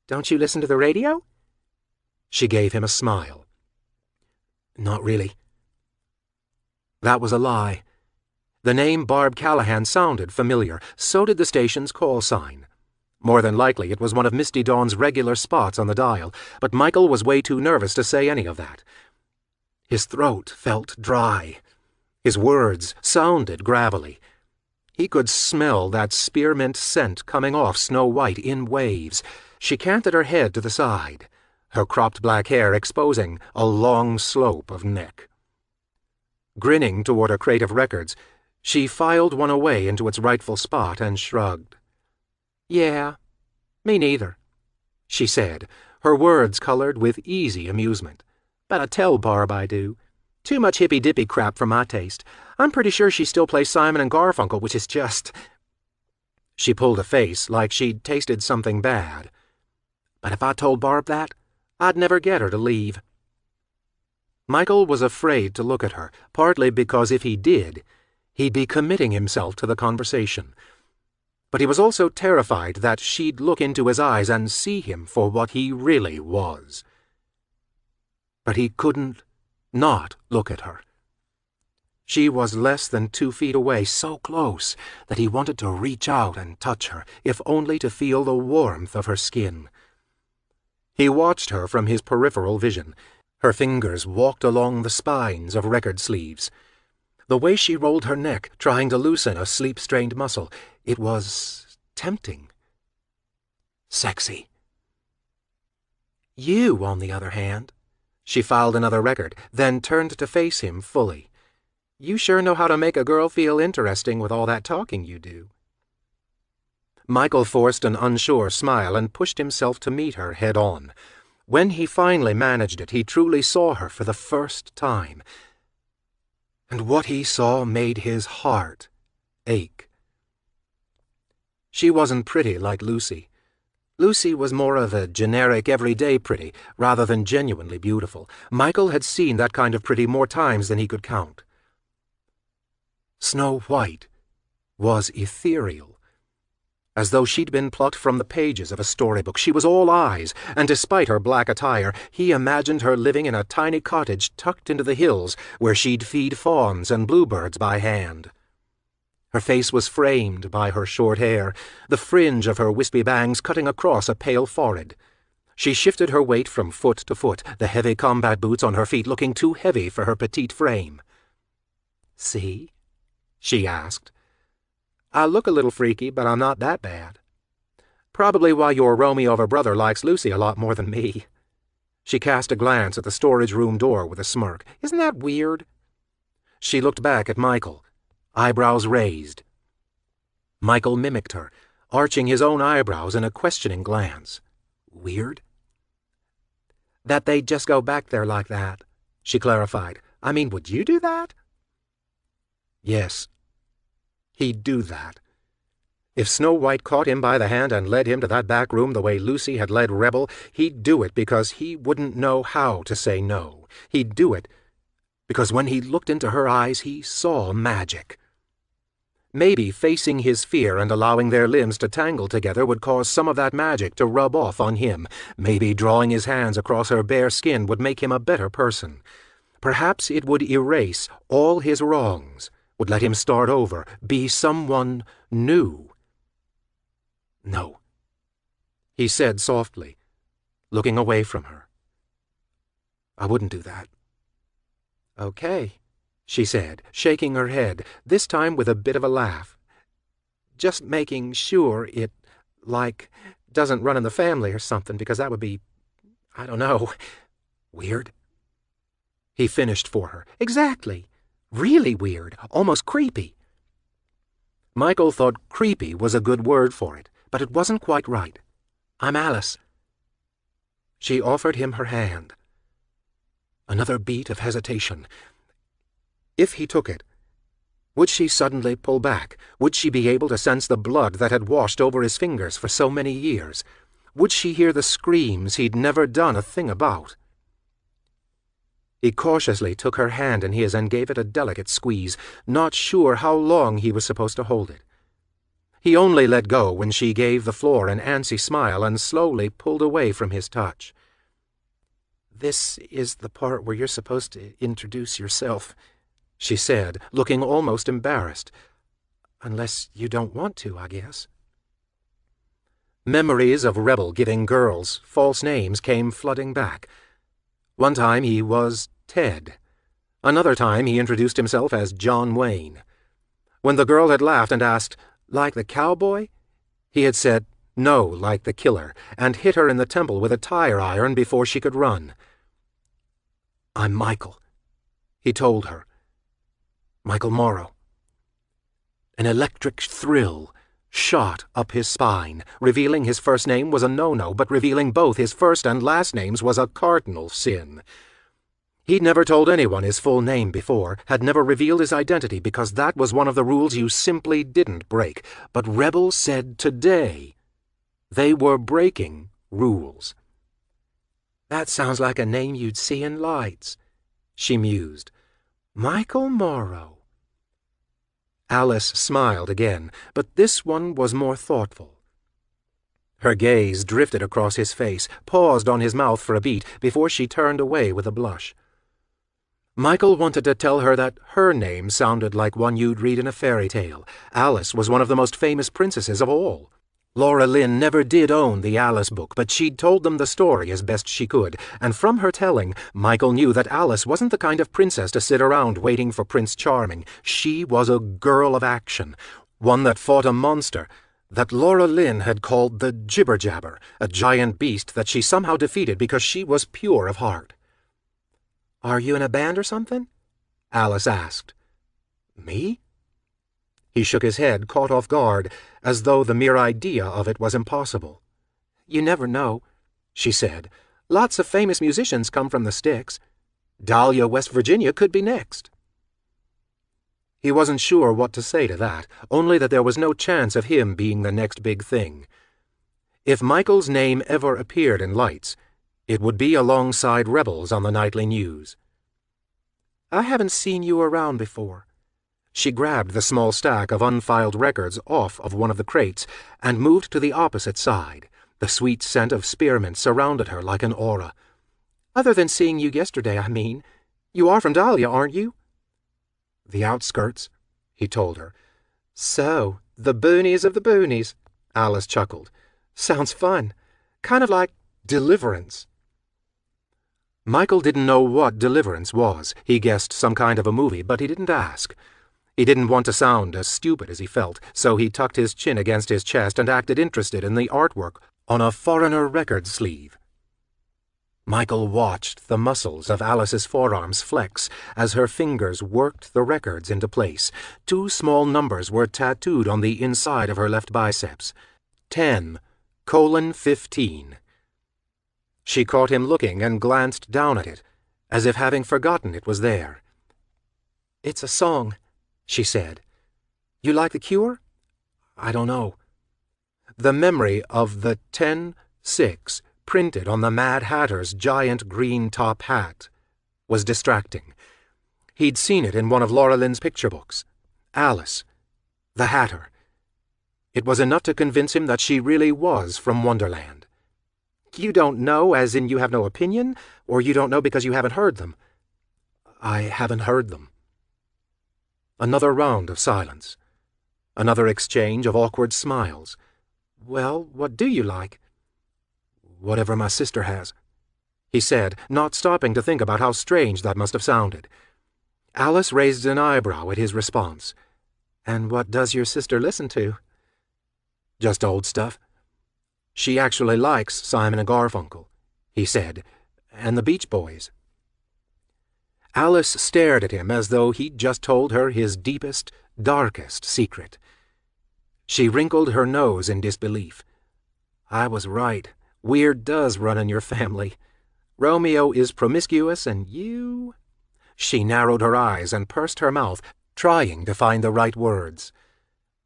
"Don't you listen to the radio?" She gave him a smile. "Not really." That was a lie. The name Barb Callahan sounded familiar. So did the station's call sign. More than likely it was one of Misty Dawn's regular spots on the dial, but Michael was way too nervous to say any of that. His throat felt dry. His words sounded gravelly. He could smell that spearmint scent coming off Snow White in waves. She canted her head to the side, her cropped black hair exposing a long slope of neck. Grinning toward a crate of records, she filed one away into its rightful spot and shrugged. "Yeah, me neither," she said, her words colored with easy amusement. "But I tell Barb I do. Too much hippy-dippy crap for my taste. I'm pretty sure she still plays Simon and Garfunkel, which is just—" She pulled a face like she'd tasted something bad. "But if I told Barb that, I'd never get her to leave." Michael was afraid to look at her, partly because if he did, he'd be committing himself to the conversation. But he was also terrified that she'd look into his eyes and see him for what he really was. But he couldn't not look at her. She was less than 2 feet away, so close that he wanted to reach out and touch her, if only to feel the warmth of her skin. He watched her from his peripheral vision. Her fingers walked along the spines of record sleeves. The way she rolled her neck, trying to loosen a sleep-strained muscle, it was tempting. Sexy. You, on the other hand. She filed another record, then turned to face him fully. You sure know how to make a girl feel interesting with all that talking you do. Michael forced an unsure smile and pushed himself to meet her head-on. When he finally managed it, he truly saw her for the first time. And what he saw made his heart ache. She wasn't pretty like Lucy. Lucy was more of a generic, everyday pretty, rather than genuinely beautiful. Michael had seen that kind of pretty more times than he could count. Snow White was ethereal. As though she'd been plucked from the pages of a storybook, she was all eyes, and despite her black attire, he imagined her living in a tiny cottage tucked into the hills where she'd feed fawns and bluebirds by hand. Her face was framed by her short hair, the fringe of her wispy bangs cutting across a pale forehead. She shifted her weight from foot to foot, the heavy combat boots on her feet looking too heavy for her petite frame. "See?" she asked. "I look a little freaky, but I'm not that bad. Probably why your Romeo of a brother likes Lucy a lot more than me." She cast a glance at the storage room door with a smirk. "Isn't that weird?" She looked back at Michael, eyebrows raised. Michael mimicked her, arching his own eyebrows in a questioning glance. "Weird?" "That they'd just go back there like that," she clarified. "I mean, would you do that?" Yes. He'd do that. If Snow White caught him by the hand and led him to that back room the way Lucy had led Rebel, he'd do it because he wouldn't know how to say no. He'd do it because when he looked into her eyes he saw magic. Maybe facing his fear and allowing their limbs to tangle together would cause some of that magic to rub off on him. Maybe drawing his hands across her bare skin would make him a better person. Perhaps it would erase all his wrongs, would let him start over, be someone new. "No," he said softly, looking away from her. "I wouldn't do that." "Okay," she said, shaking her head, this time with a bit of a laugh. "Just making sure it, doesn't run in the family or something, because that would be, I don't know, weird." He finished for her. "Exactly. Really weird, almost creepy." Michael thought creepy was a good word for it, but it wasn't quite right. "I'm Alice." She offered him her hand. Another beat of hesitation. If he took it, would she suddenly pull back? Would she be able to sense the blood that had washed over his fingers for so many years? Would she hear the screams he'd never done a thing about? He cautiously took her hand in his and gave it a delicate squeeze, not sure how long he was supposed to hold it. He only let go when she gave the floor an antsy smile and slowly pulled away from his touch. "This is the part where you're supposed to introduce yourself," she said, looking almost embarrassed. "Unless you don't want to, I guess." Memories of Rebel giving girls false names came flooding back. One time he was Ted. Another time he introduced himself as John Wayne. When the girl had laughed and asked, "Like the cowboy?" he had said, "No, like the killer," and hit her in the temple with a tire iron before she could run. "I'm Michael," he told her. "Michael Morrow." An electric thrill shot up his spine. Revealing his first name was a no-no, but revealing both his first and last names was a cardinal sin. He'd never told anyone his full name before, had never revealed his identity because that was one of the rules you simply didn't break. But Rebel said today they were breaking rules. "That sounds like a name you'd see in lights," she mused. "Michael Morrow." Alice smiled again, but this one was more thoughtful. Her gaze drifted across his face, paused on his mouth for a beat before she turned away with a blush. Michael wanted to tell her that her name sounded like one you'd read in a fairy tale. Alice was one of the most famous princesses of all. Laura Lynn never did own the Alice book, but she'd told them the story as best she could, and from her telling, Michael knew that Alice wasn't the kind of princess to sit around waiting for Prince Charming. She was a girl of action, one that fought a monster that Laura Lynn had called the Jibber-Jabber, a giant beast that she somehow defeated because she was pure of heart. "Are you in a band or something?" Alice asked. "Me?" He shook his head, caught off guard, as though the mere idea of it was impossible. "You never know," she said. "Lots of famous musicians come from the sticks. Dahlia, West Virginia could be next." He wasn't sure what to say to that, only that there was no chance of him being the next big thing. If Michael's name ever appeared in lights, it would be alongside Rebels on the nightly news. "I haven't seen you around before." She grabbed the small stack of unfiled records off of one of the crates and moved to the opposite side. The sweet scent of spearmint surrounded her like an aura. "Other than seeing you yesterday, I mean. You are from Dahlia, aren't you?" "The outskirts," he told her. "So, the boonies of the boonies," Alice chuckled. "Sounds fun. Kind of like Deliverance." Michael didn't know what Deliverance was. He guessed some kind of a movie, but he didn't ask. He didn't want to sound as stupid as he felt, so he tucked his chin against his chest and acted interested in the artwork on a Foreigner record sleeve. Michael watched the muscles of Alice's forearms flex as her fingers worked the records into place. 2 small numbers were tattooed on the inside of her left biceps. 10:15. She caught him looking and glanced down at it, as if having forgotten it was there. "It's a song," she said. "You like The Cure?" "I don't know." The memory of the 10-6 printed on the Mad Hatter's giant green top hat was distracting. He'd seen it in one of Laura Lynn's picture books. Alice, the Hatter. It was enough to convince him that she really was from Wonderland. "You don't know, as in you have no opinion, or you don't know because you haven't heard them?" "I haven't heard them." Another round of silence. Another exchange of awkward smiles. "Well, what do you like?" "Whatever my sister has," he said, not stopping to think about how strange that must have sounded. Alice raised an eyebrow at his response. "And what does your sister listen to?" "Just old stuff. She actually likes Simon and Garfunkel," he said, "and the Beach Boys." Alice stared at him as though he'd just told her his deepest, darkest secret. She wrinkled her nose in disbelief. "I was right. Weird does run in your family. Romeo is promiscuous, and you—" She narrowed her eyes and pursed her mouth, trying to find the right words.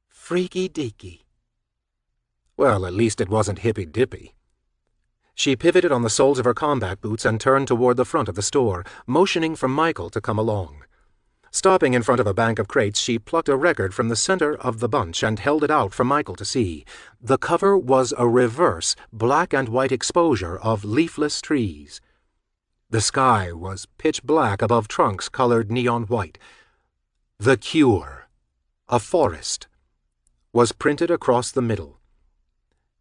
"Freaky-deaky." Well, at least it wasn't hippy-dippy. She pivoted on the soles of her combat boots and turned toward the front of the store, motioning for Michael to come along. Stopping in front of a bank of crates, she plucked a record from the center of the bunch and held it out for Michael to see. The cover was a reverse, black and white exposure of leafless trees. The sky was pitch black above trunks colored neon white. "The Cure, a forest," was printed across the middle.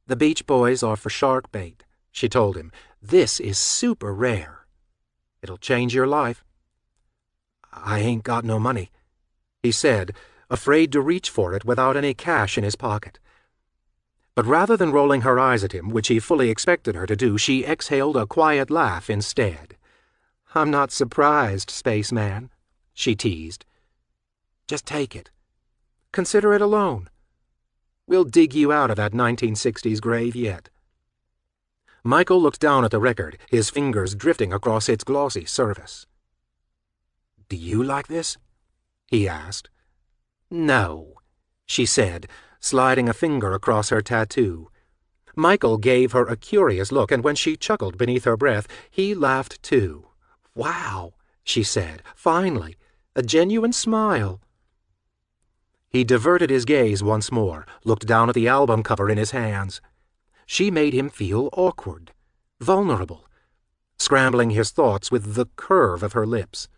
"The Beach Boys are for shark bait," she told him. "This is super rare. It'll change your life." "I ain't got no money," he said, afraid to reach for it without any cash in his pocket. But rather than rolling her eyes at him, which he fully expected her to do, she exhaled a quiet laugh instead. "I'm not surprised, spaceman," she teased. "Just take it. Consider it a loan. We'll dig you out of that 1960s grave yet." Michael looked down at the record, his fingers drifting across its glossy surface. "Do you like this?" he asked. "No," she said, sliding a finger across her tattoo. Michael gave her a curious look, and when she chuckled beneath her breath, he laughed too. "Wow," she said, "finally, a genuine smile." He diverted his gaze once more, looked down at the album cover in his hands. She made him feel awkward, vulnerable, scrambling his thoughts with the curve of her lips.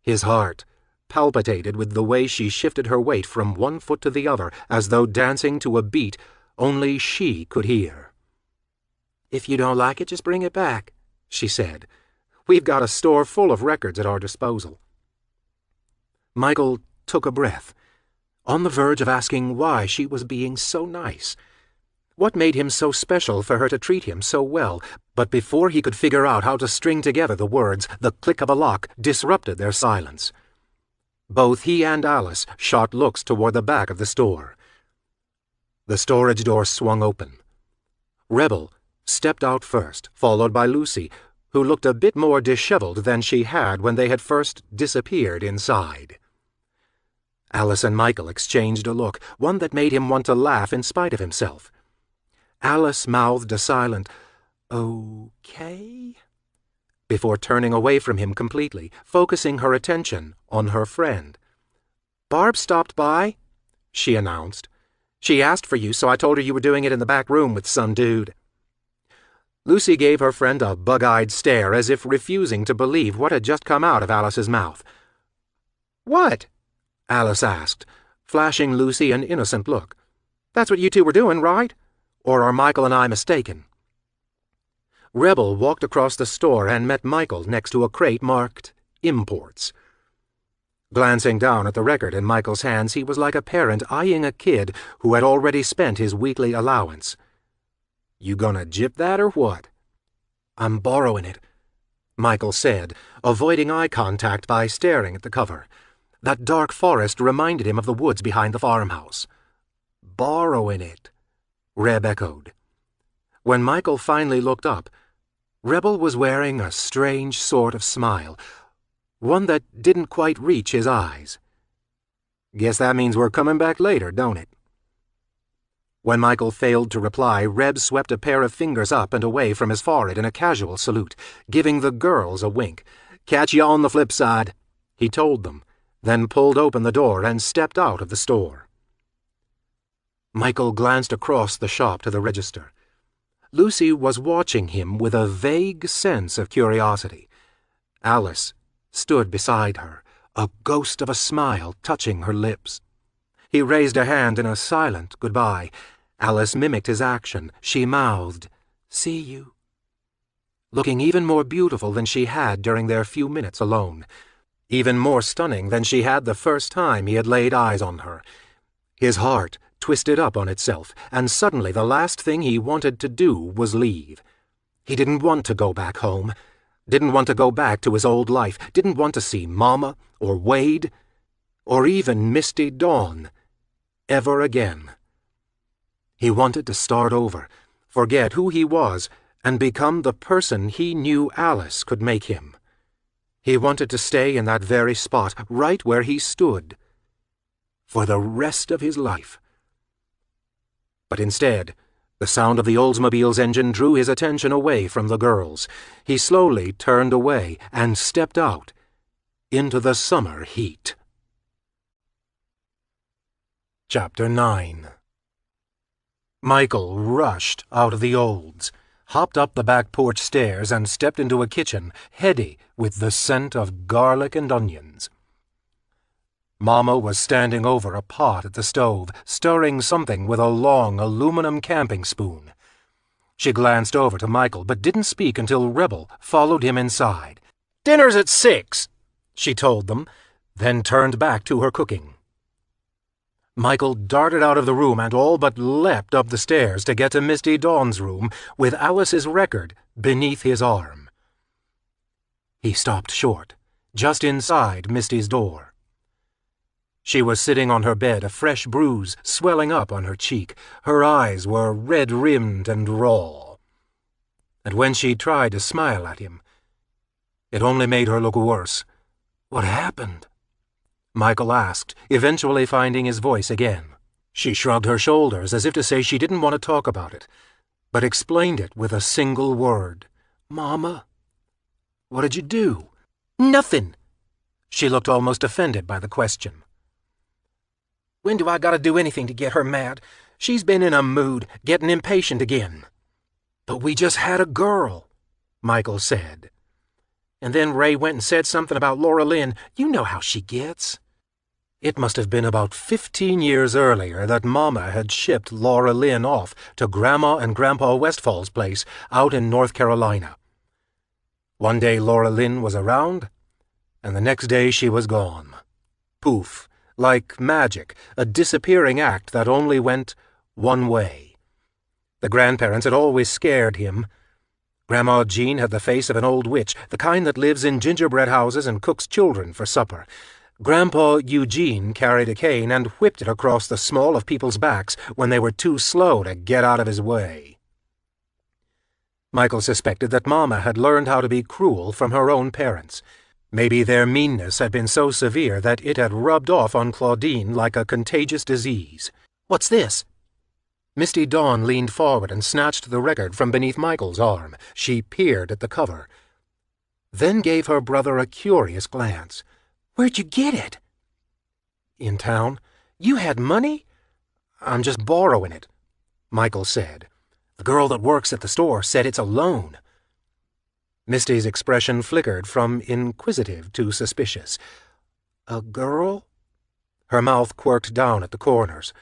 His heart palpitated with the way she shifted her weight from one foot to the other, as though dancing to a beat only she could hear. "If you don't like it, just bring it back," she said. "We've got a store full of records at our disposal." Michael took a breath, on the verge of asking why she was being so nice. What made him so special for her to treat him so well? But before he could figure out how to string together the words, the click of a lock disrupted their silence. Both he and Alice shot looks toward the back of the store. The storage door swung open. Rebel stepped out first, followed by Lucy, who looked a bit more disheveled than she had when they had first disappeared inside. Alice and Michael exchanged a look, one that made him want to laugh in spite of himself. Alice mouthed a silent, "Okay," before turning away from him completely, focusing her attention on her friend. "Barb stopped by," she announced. "She asked for you, so I told her you were doing it in the back room with some dude." Lucy gave her friend a bug-eyed stare as if refusing to believe what had just come out of Alice's mouth. "What?" Alice asked, flashing Lucy an innocent look. "That's what you two were doing, right? Or are Michael and I mistaken?" Rebel walked across the store and met Michael next to a crate marked Imports. Glancing down at the record in Michael's hands, he was like a parent eyeing a kid who had already spent his weekly allowance. "You gonna jip that or what?" "I'm borrowing it," Michael said, avoiding eye contact by staring at the cover. That dark forest reminded him of the woods behind the farmhouse. "Borrowing it," Reb echoed. When Michael finally looked up, Rebel was wearing a strange sort of smile, one that didn't quite reach his eyes. "Guess that means we're coming back later, don't it?" When Michael failed to reply, Reb swept a pair of fingers up and away from his forehead in a casual salute, giving the girls a wink. "Catch you on the flip side," he told them, then pulled open the door and stepped out of the store. Michael glanced across the shop to the register. Lucy was watching him with a vague sense of curiosity. Alice stood beside her, a ghost of a smile touching her lips. He raised a hand in a silent goodbye. Alice mimicked his action. She mouthed, "See you," looking even more beautiful than she had during their few minutes alone, even more stunning than she had the first time he had laid eyes on her. His heart twisted up on itself, and suddenly the last thing he wanted to do was leave. He didn't want to go back home, didn't want to go back to his old life, didn't want to see Mama or Wade or even Misty Dawn ever again. He wanted to start over, forget who he was, and become the person he knew Alice could make him. He wanted to stay in that very spot, right where he stood, for the rest of his life. But instead, the sound of the Oldsmobile's engine drew his attention away from the girls. He slowly turned away and stepped out into the summer heat. Chapter 9. Michael rushed out of the Olds, hopped up the back porch stairs, and stepped into a kitchen heady with the scent of garlic and onions. Mama was standing over a pot at the stove, stirring something with a long aluminum camping spoon. She glanced over to Michael, but didn't speak until Rebel followed him inside. "Dinner's at 6, she told them, then turned back to her cooking. Michael darted out of the room and all but leapt up the stairs to get to Misty Dawn's room with Alice's record beneath his arm. He stopped short, just inside Misty's door. She was sitting on her bed, a fresh bruise swelling up on her cheek. Her eyes were red-rimmed and raw. And when she tried to smile at him, it only made her look worse. "What happened?" Michael asked, eventually finding his voice again. She shrugged her shoulders as if to say she didn't want to talk about it, but explained it with a single word. "Mama." "What did you do?" "Nothing." She looked almost offended by the question. "When do I gotta do anything to get her mad? She's been in a mood, getting impatient again." "But we just had a girl," Michael said. "And then Ray went and said something about Laura Lynn. You know how she gets." It must have been about 15 years earlier that Mama had shipped Laura Lynn off to Grandma and Grandpa Westfall's place out in North Carolina. One day Laura Lynn was around, and the next day she was gone. Poof, like magic, a disappearing act that only went one way. The grandparents had always scared him. Grandma Jean had the face of an old witch, the kind that lives in gingerbread houses and cooks children for supper. Grandpa Eugene carried a cane and whipped it across the small of people's backs when they were too slow to get out of his way. Michael suspected that Mama had learned how to be cruel from her own parents. Maybe their meanness had been so severe that it had rubbed off on Claudine like a contagious disease. "What's this?" Misty Dawn leaned forward and snatched the record from beneath Michael's arm. She peered at the cover, then gave her brother a curious glance. "Where'd you get it?" In town. You had money? I'm just borrowing it, Michael said. The girl that works at the store said it's a loan. Misty's expression flickered from inquisitive to suspicious. A girl? Her mouth quirked down at the corners.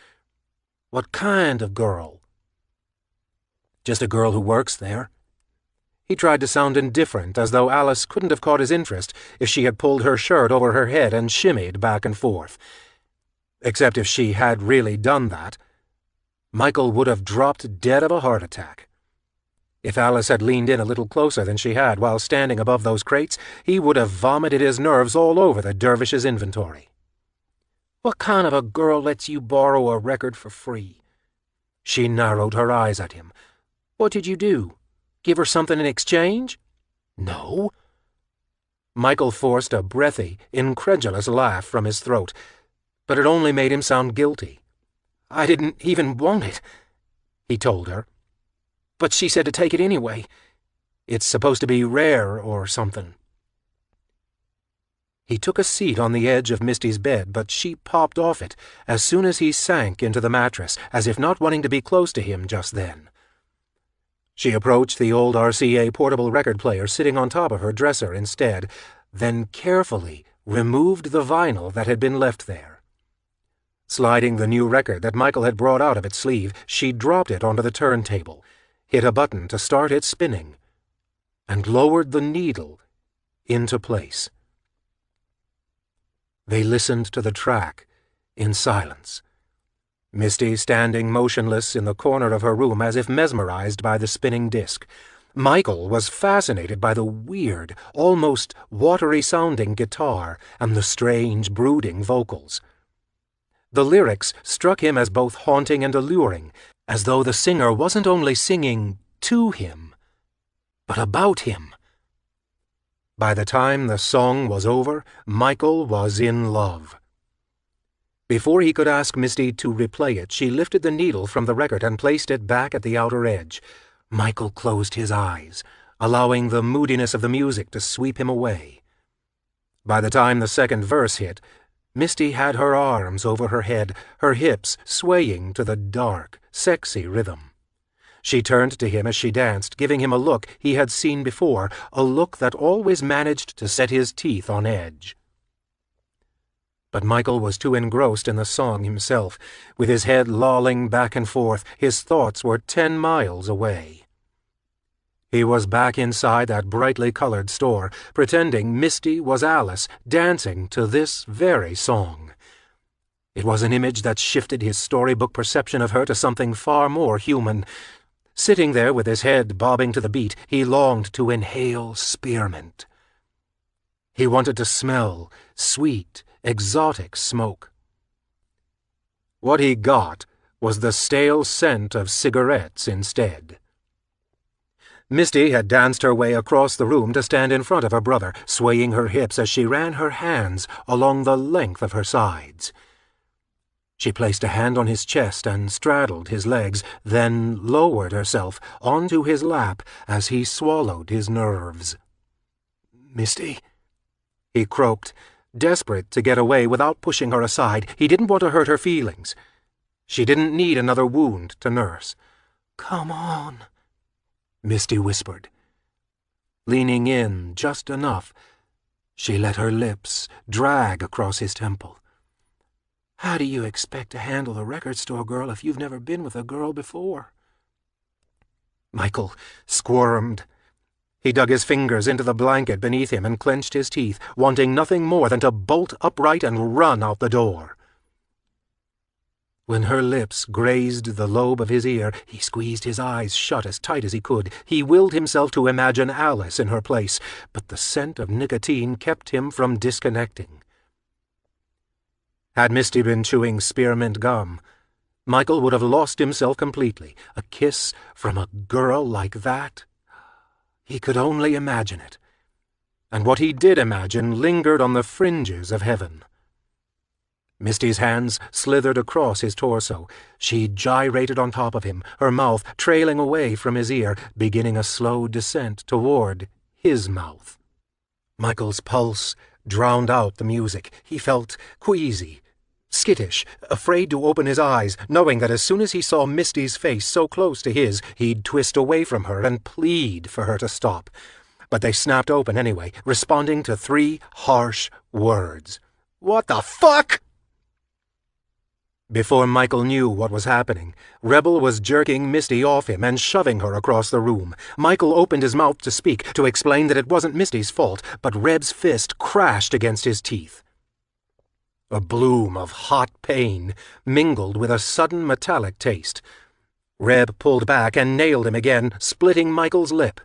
What kind of girl? Just a girl who works there. He tried to sound indifferent, as though Alice couldn't have caught his interest if she had pulled her shirt over her head and shimmied back and forth. Except if she had really done that, Michael would have dropped dead of a heart attack. If Alice had leaned in a little closer than she had while standing above those crates, he would have vomited his nerves all over the dervish's inventory. What kind of a girl lets you borrow a record for free? She narrowed her eyes at him. What did you do? Give her something in exchange? No. Michael forced a breathy, incredulous laugh from his throat, but it only made him sound guilty. I didn't even want it, he told her. But she said to take it anyway. It's supposed to be rare or something. He took a seat on the edge of Misty's bed, but she popped off it as soon as he sank into the mattress, as if not wanting to be close to him just then. She approached the old RCA portable record player sitting on top of her dresser instead, then carefully removed the vinyl that had been left there. Sliding the new record that Michael had brought out of its sleeve, she dropped it onto the turntable, hit a button to start it spinning, and lowered the needle into place. They listened to the track in silence, Misty standing motionless in the corner of her room as if mesmerized by the spinning disc. Michael was fascinated by the weird, almost watery-sounding guitar and the strange, brooding vocals. The lyrics struck him as both haunting and alluring, as though the singer wasn't only singing to him, but about him. By the time the song was over, Michael was in love. Before he could ask Misty to replay it, she lifted the needle from the record and placed it back at the outer edge. Michael closed his eyes, allowing the moodiness of the music to sweep him away. By the time the second verse hit, Misty had her arms over her head, her hips swaying to the dark, sexy rhythm. She turned to him as she danced, giving him a look he had seen before, a look that always managed to set his teeth on edge. But Michael was too engrossed in the song himself. With his head lolling back and forth, his thoughts were 10 miles away. He was back inside that brightly colored store, pretending Misty was Alice, dancing to this very song. It was an image that shifted his storybook perception of her to something far more human. Sitting there with his head bobbing to the beat, he longed to inhale spearmint. He wanted to smell sweet, exotic smoke. What he got was the stale scent of cigarettes instead. Misty had danced her way across the room to stand in front of her brother, swaying her hips as she ran her hands along the length of her sides. She placed a hand on his chest and straddled his legs, then lowered herself onto his lap as he swallowed his nerves. "Misty," he croaked, desperate to get away without pushing her aside. He didn't want to hurt her feelings. She didn't need another wound to nurse. "Come on," Misty whispered. Leaning in just enough, she let her lips drag across his temple. "How do you expect to handle the record store girl if you've never been with a girl before?" Michael squirmed. He dug his fingers into the blanket beneath him and clenched his teeth, wanting nothing more than to bolt upright and run out the door. When her lips grazed the lobe of his ear, he squeezed his eyes shut as tight as he could. He willed himself to imagine Alice in her place, but the scent of nicotine kept him from disconnecting. Had Misty been chewing spearmint gum, Michael would have lost himself completely. A kiss from a girl like that? He could only imagine it. And what he did imagine lingered on the fringes of heaven. Misty's hands slithered across his torso. She gyrated on top of him, her mouth trailing away from his ear, beginning a slow descent toward his mouth. Michael's pulse drowned out the music. He felt queasy, skittish, afraid to open his eyes, knowing that as soon as he saw Misty's face so close to his, he'd twist away from her and plead for her to stop. But they snapped open anyway, responding to 3 harsh words. "What the fuck?" Before Michael knew what was happening, Rebel was jerking Misty off him and shoving her across the room. Michael opened his mouth to speak, to explain that it wasn't Misty's fault, but Reb's fist crashed against his teeth. A bloom of hot pain mingled with a sudden metallic taste. Reb pulled back and nailed him again, splitting Michael's lip.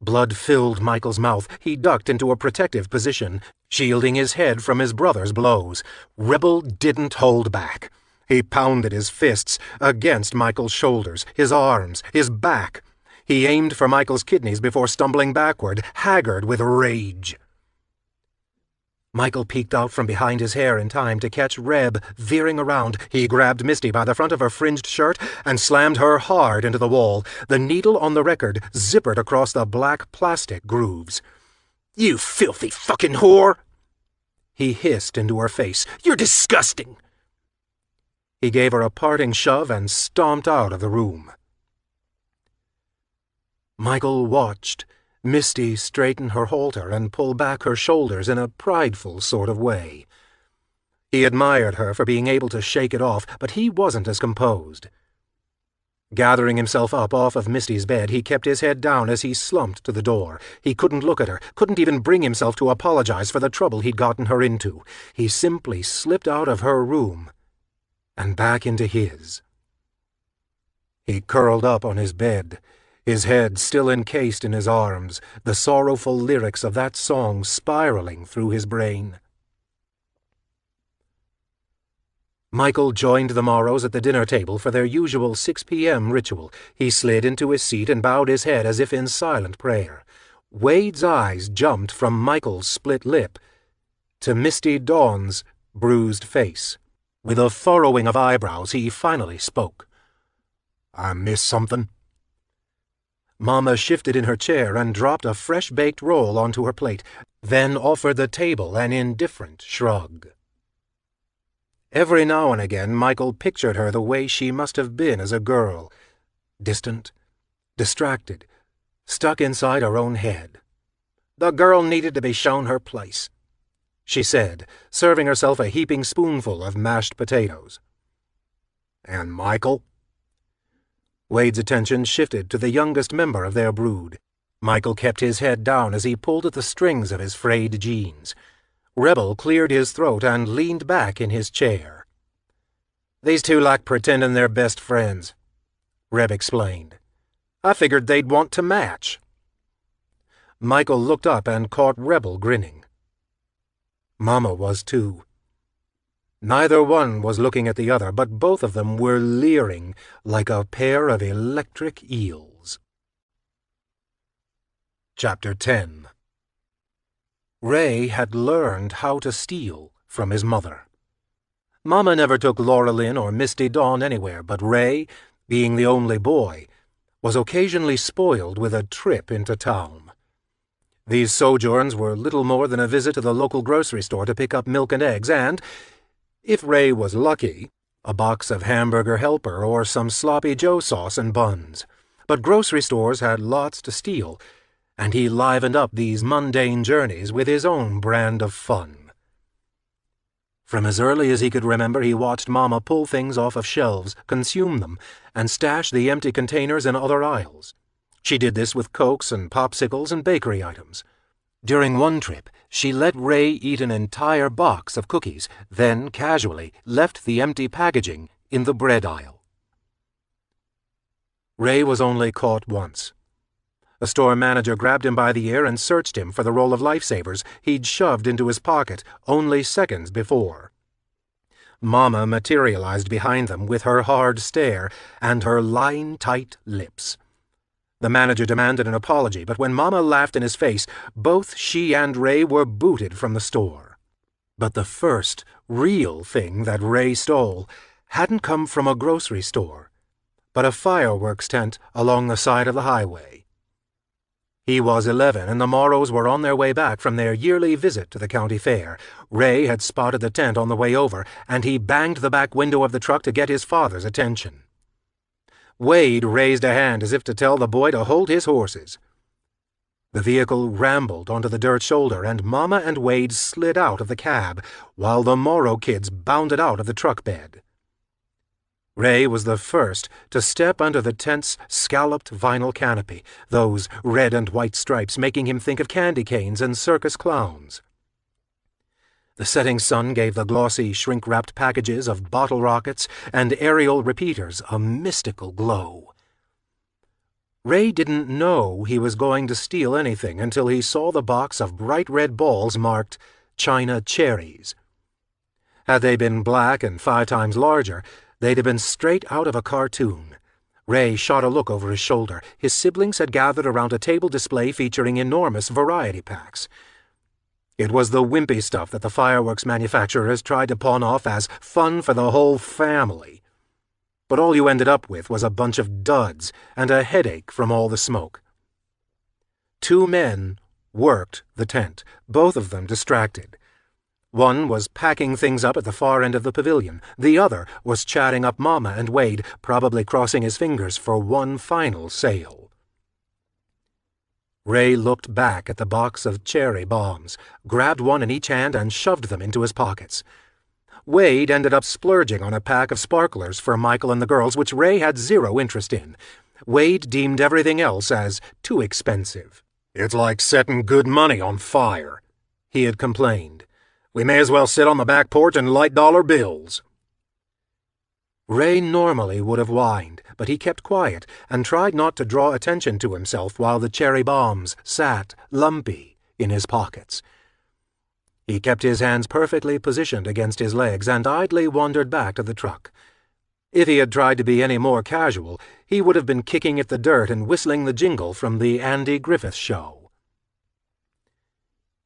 Blood filled Michael's mouth. He ducked into a protective position, shielding his head from his brother's blows. Rebel didn't hold back. He pounded his fists against Michael's shoulders, his arms, his back. He aimed for Michael's kidneys before stumbling backward, haggard with rage. Michael peeked out from behind his hair in time to catch Reb veering around. He grabbed Misty by the front of her fringed shirt and slammed her hard into the wall. The needle on the record zippered across the black plastic grooves. "You filthy fucking whore!" he hissed into her face. "You're disgusting!" He gave her a parting shove and stomped out of the room. Michael watched Misty straighten her halter and pull back her shoulders in a prideful sort of way. He admired her for being able to shake it off, but he wasn't as composed. Gathering himself up off of Misty's bed, he kept his head down as he slumped to the door. He couldn't look at her, couldn't even bring himself to apologize for the trouble he'd gotten her into. He simply slipped out of her room and back into his. He curled up on his bed, his head still encased in his arms, the sorrowful lyrics of that song spiraling through his brain. Michael joined the Morrows at the dinner table for their usual 6 p.m. ritual. He slid into his seat and bowed his head as if in silent prayer. Wade's eyes jumped from Michael's split lip to Misty Dawn's bruised face. With a furrowing of eyebrows, he finally spoke. "I missed something?" Mama shifted in her chair and dropped a fresh-baked roll onto her plate, then offered the table an indifferent shrug. Every now and again Michael pictured her the way she must have been as a girl, distant, distracted, stuck inside her own head. "The girl needed to be shown her place," she said, serving herself a heaping spoonful of mashed potatoes. "And Michael?" Wade's attention shifted to the youngest member of their brood. Michael kept his head down as he pulled at the strings of his frayed jeans. Rebel cleared his throat and leaned back in his chair. "These two like pretending they're best friends," Reb explained. "I figured they'd want to match." Michael looked up and caught Rebel grinning. Mama was too. Neither one was looking at the other, but both of them were leering like a pair of electric eels. Chapter 10. Ray had learned how to steal from his mother. Mama never took Laura Lynn or Misty Dawn anywhere, but Ray, being the only boy, was occasionally spoiled with a trip into town. These sojourns were little more than a visit to the local grocery store to pick up milk and eggs and, if Ray was lucky, a box of Hamburger Helper or some Sloppy Joe sauce and buns. But grocery stores had lots to steal, and he livened up these mundane journeys with his own brand of fun. From as early as he could remember, he watched Mama pull things off of shelves, consume them, and stash the empty containers in other aisles. She did this with Cokes and popsicles and bakery items. During one trip, she let Ray eat an entire box of cookies, then casually left the empty packaging in the bread aisle. Ray was only caught once. A store manager grabbed him by the ear and searched him for the roll of lifesavers he'd shoved into his pocket only seconds before. Mama materialized behind them with her hard stare and her line-tight lips. The manager demanded an apology, but when Mama laughed in his face, both she and Ray were booted from the store. But the first real thing that Ray stole hadn't come from a grocery store, but a fireworks tent along the side of the highway. He was 11, and the Morrows were on their way back from their yearly visit to the county fair. Ray had spotted the tent on the way over, and he banged the back window of the truck to get his father's attention. Wade raised a hand as if to tell the boy to hold his horses. The vehicle rambled onto the dirt shoulder, and Mama and Wade slid out of the cab, while the Morrow kids bounded out of the truck bed. Ray was the first to step under the tent's scalloped vinyl canopy, those red and white stripes making him think of candy canes and circus clowns. The setting sun gave the glossy, shrink-wrapped packages of bottle rockets and aerial repeaters a mystical glow. Ray didn't know he was going to steal anything until he saw the box of bright red balls marked China Cherries. Had they been black and 5 times larger, they'd have been straight out of a cartoon. Ray shot a look over his shoulder. His siblings had gathered around a table display featuring enormous variety packs. It was the wimpy stuff that the fireworks manufacturers tried to pawn off as fun for the whole family. But all you ended up with was a bunch of duds and a headache from all the smoke. 2 men worked the tent, both of them distracted. One was packing things up at the far end of the pavilion. The other was chatting up Mama and Wade, probably crossing his fingers for one final sale. Ray looked back at the box of cherry bombs, grabbed one in each hand and shoved them into his pockets. Wade ended up splurging on a pack of sparklers for Michael and the girls, which Ray had 0 interest in. Wade deemed everything else as too expensive. "It's like setting good money on fire," he had complained. "We may as well sit on the back porch and light dollar bills." Ray normally would have whined, but he kept quiet and tried not to draw attention to himself while the cherry bombs sat, lumpy, in his pockets. He kept his hands perfectly positioned against his legs and idly wandered back to the truck. If he had tried to be any more casual, he would have been kicking at the dirt and whistling the jingle from the Andy Griffith Show.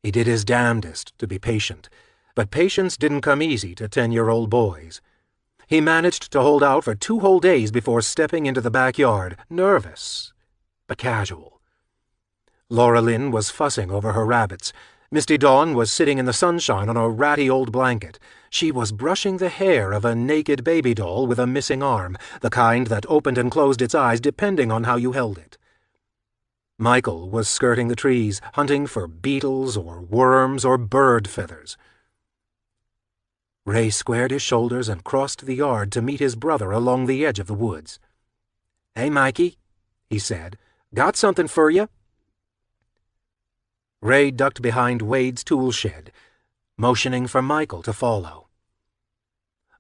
He did his damnedest to be patient, but patience didn't come easy to 10-year-old boys. He managed to hold out for 2 whole days before stepping into the backyard, nervous, but casual. Laura Lynn was fussing over her rabbits. Misty Dawn was sitting in the sunshine on a ratty old blanket. She was brushing the hair of a naked baby doll with a missing arm, the kind that opened and closed its eyes depending on how you held it. Michael was skirting the trees, hunting for beetles or worms or bird feathers. Ray squared his shoulders and crossed the yard to meet his brother along the edge of the woods. "Hey, Mikey," he said, "got something for you." Ray ducked behind Wade's tool shed, motioning for Michael to follow.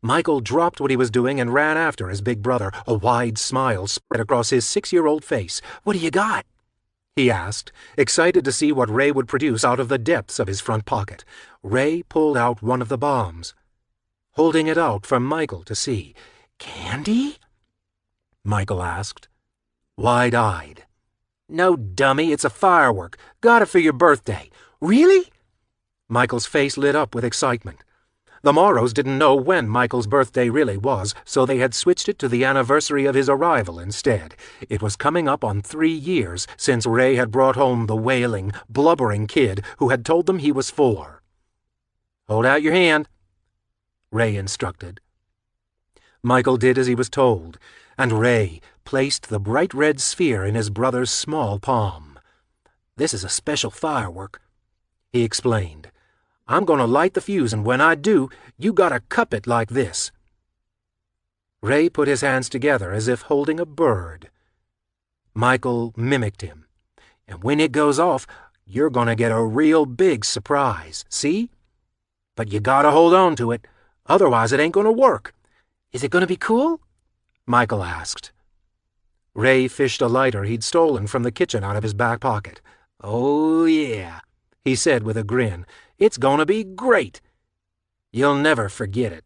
Michael dropped what he was doing and ran after his big brother. A wide smile spread across his 6-year-old face. "What do you got?" he asked, excited to see what Ray would produce out of the depths of his front pocket. Ray pulled out one of the bombs, holding it out for Michael to see. "Candy?" Michael asked, wide-eyed. "No, dummy, it's a firework. Got it for your birthday." "Really?" Michael's face lit up with excitement. The Morrows didn't know when Michael's birthday really was, so they had switched it to the anniversary of his arrival instead. It was coming up on 3 years since Ray had brought home the wailing, blubbering kid who had told them he was 4. "Hold out your hand," Ray instructed. Michael did as he was told, and Ray placed the bright red sphere in his brother's small palm. "This is a special firework," he explained. "I'm going to light the fuse, and when I do, you gotta cup it like this." Ray put his hands together as if holding a bird. Michael mimicked him. "And when it goes off, you're going to get a real big surprise, see? But you gotta hold on to it, otherwise it ain't going to work." "Is it going to be cool?" Michael asked. Ray fished a lighter he'd stolen from the kitchen out of his back pocket. "Oh, yeah," he said with a grin. "It's going to be great. You'll never forget it."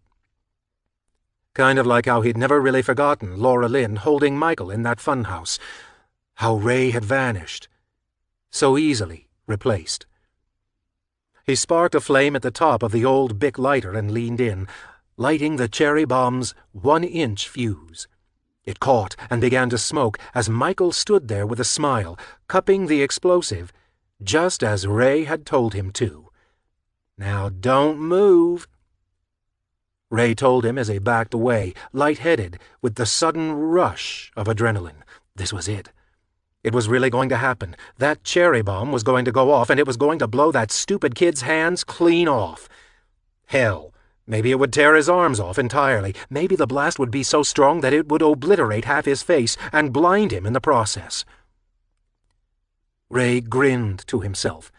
Kind of like how he'd never really forgotten Laura Lynn holding Michael in that funhouse. How Ray had vanished. So easily replaced. He sparked a flame at the top of the old Bic lighter and leaned in, lighting the cherry bomb's 1-inch fuse. It caught and began to smoke as Michael stood there with a smile, cupping the explosive, just as Ray had told him to. "Now don't move," Ray told him as he backed away, lightheaded with the sudden rush of adrenaline. This was it. It was really going to happen. That cherry bomb was going to go off, and it was going to blow that stupid kid's hands clean off. Hell, maybe it would tear his arms off entirely. Maybe the blast would be so strong that it would obliterate half his face and blind him in the process. Ray grinned to himself,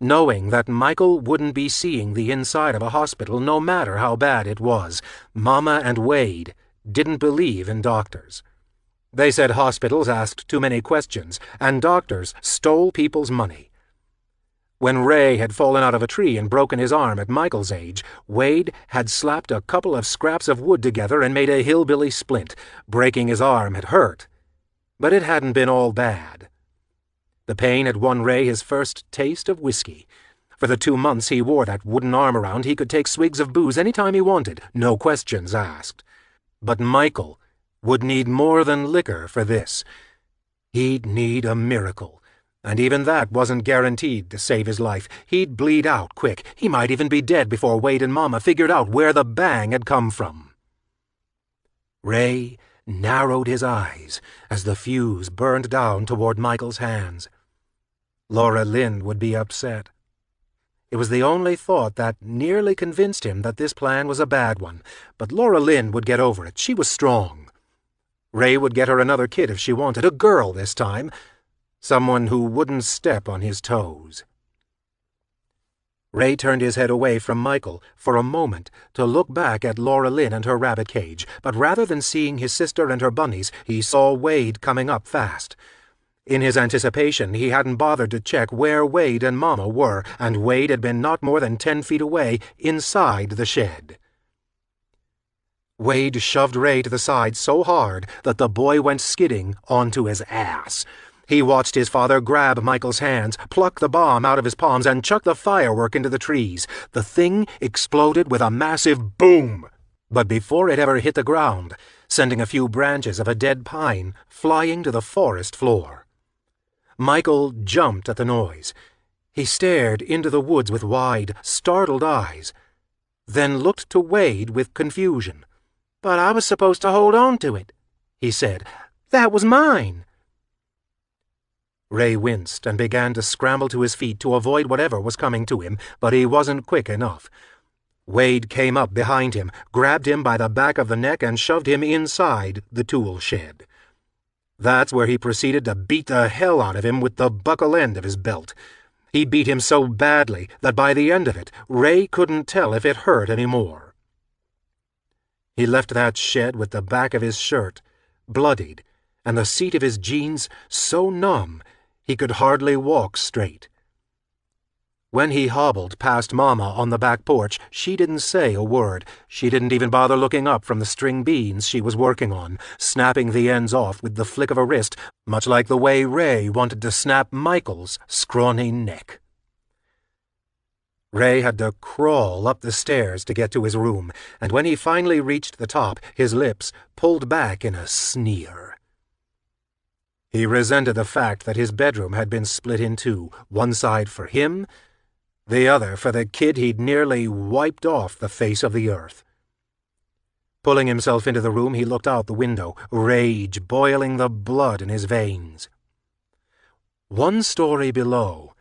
knowing that Michael wouldn't be seeing the inside of a hospital no matter how bad it was. Mama and Wade didn't believe in doctors. They said hospitals asked too many questions, and doctors stole people's money. When Ray had fallen out of a tree and broken his arm at Michael's age, Wade had slapped a couple of scraps of wood together and made a hillbilly splint. Breaking his arm had hurt, but it hadn't been all bad. The pain had won Ray his first taste of whiskey. For the 2 months he wore that wooden arm around, he could take swigs of booze any time he wanted, no questions asked. But Michael would need more than liquor for this. He'd need a miracle, and even that wasn't guaranteed to save his life. He'd bleed out quick. He might even be dead before Wade and Mama figured out where the bang had come from. Ray narrowed his eyes as the fuse burned down toward Michael's hands. Laura Lynn would be upset. It was the only thought that nearly convinced him that this plan was a bad one, but Laura Lynn would get over it. She was strong. Ray would get her another kid if she wanted, a girl this time, someone who wouldn't step on his toes. Ray turned his head away from Michael for a moment to look back at Laura Lynn and her rabbit cage, but rather than seeing his sister and her bunnies, he saw Wade coming up fast. In his anticipation, he hadn't bothered to check where Wade and Mama were, and Wade had been not more than 10 feet away, inside the shed. Wade shoved Ray to the side so hard that the boy went skidding onto his ass. He watched his father grab Michael's hands, pluck the bomb out of his palms, and chuck the firework into the trees. The thing exploded with a massive boom, but before it ever hit the ground, sending a few branches of a dead pine flying to the forest floor. Michael jumped at the noise. He stared into the woods with wide, startled eyes, then looked to Wade with confusion. "But I was supposed to hold on to it," he said. "That was mine." Ray winced and began to scramble to his feet to avoid whatever was coming to him, but he wasn't quick enough. Wade came up behind him, grabbed him by the back of the neck, and shoved him inside the tool shed. That's where he proceeded to beat the hell out of him with the buckle end of his belt. He beat him so badly that by the end of it, Ray couldn't tell if it hurt any more. He left that shed with the back of his shirt bloodied and the seat of his jeans so numb he could hardly walk straight. When he hobbled past Mama on the back porch, she didn't say a word. She didn't even bother looking up from the string beans she was working on, snapping the ends off with the flick of a wrist, much like the way Ray wanted to snap Michael's scrawny neck. Ray had to crawl up the stairs to get to his room, and when he finally reached the top, his lips pulled back in a sneer. He resented the fact that his bedroom had been split in two, one side for him, the other for the kid he'd nearly wiped off the face of the earth. Pulling himself into the room, he looked out the window, rage boiling the blood in his veins. 1 story below,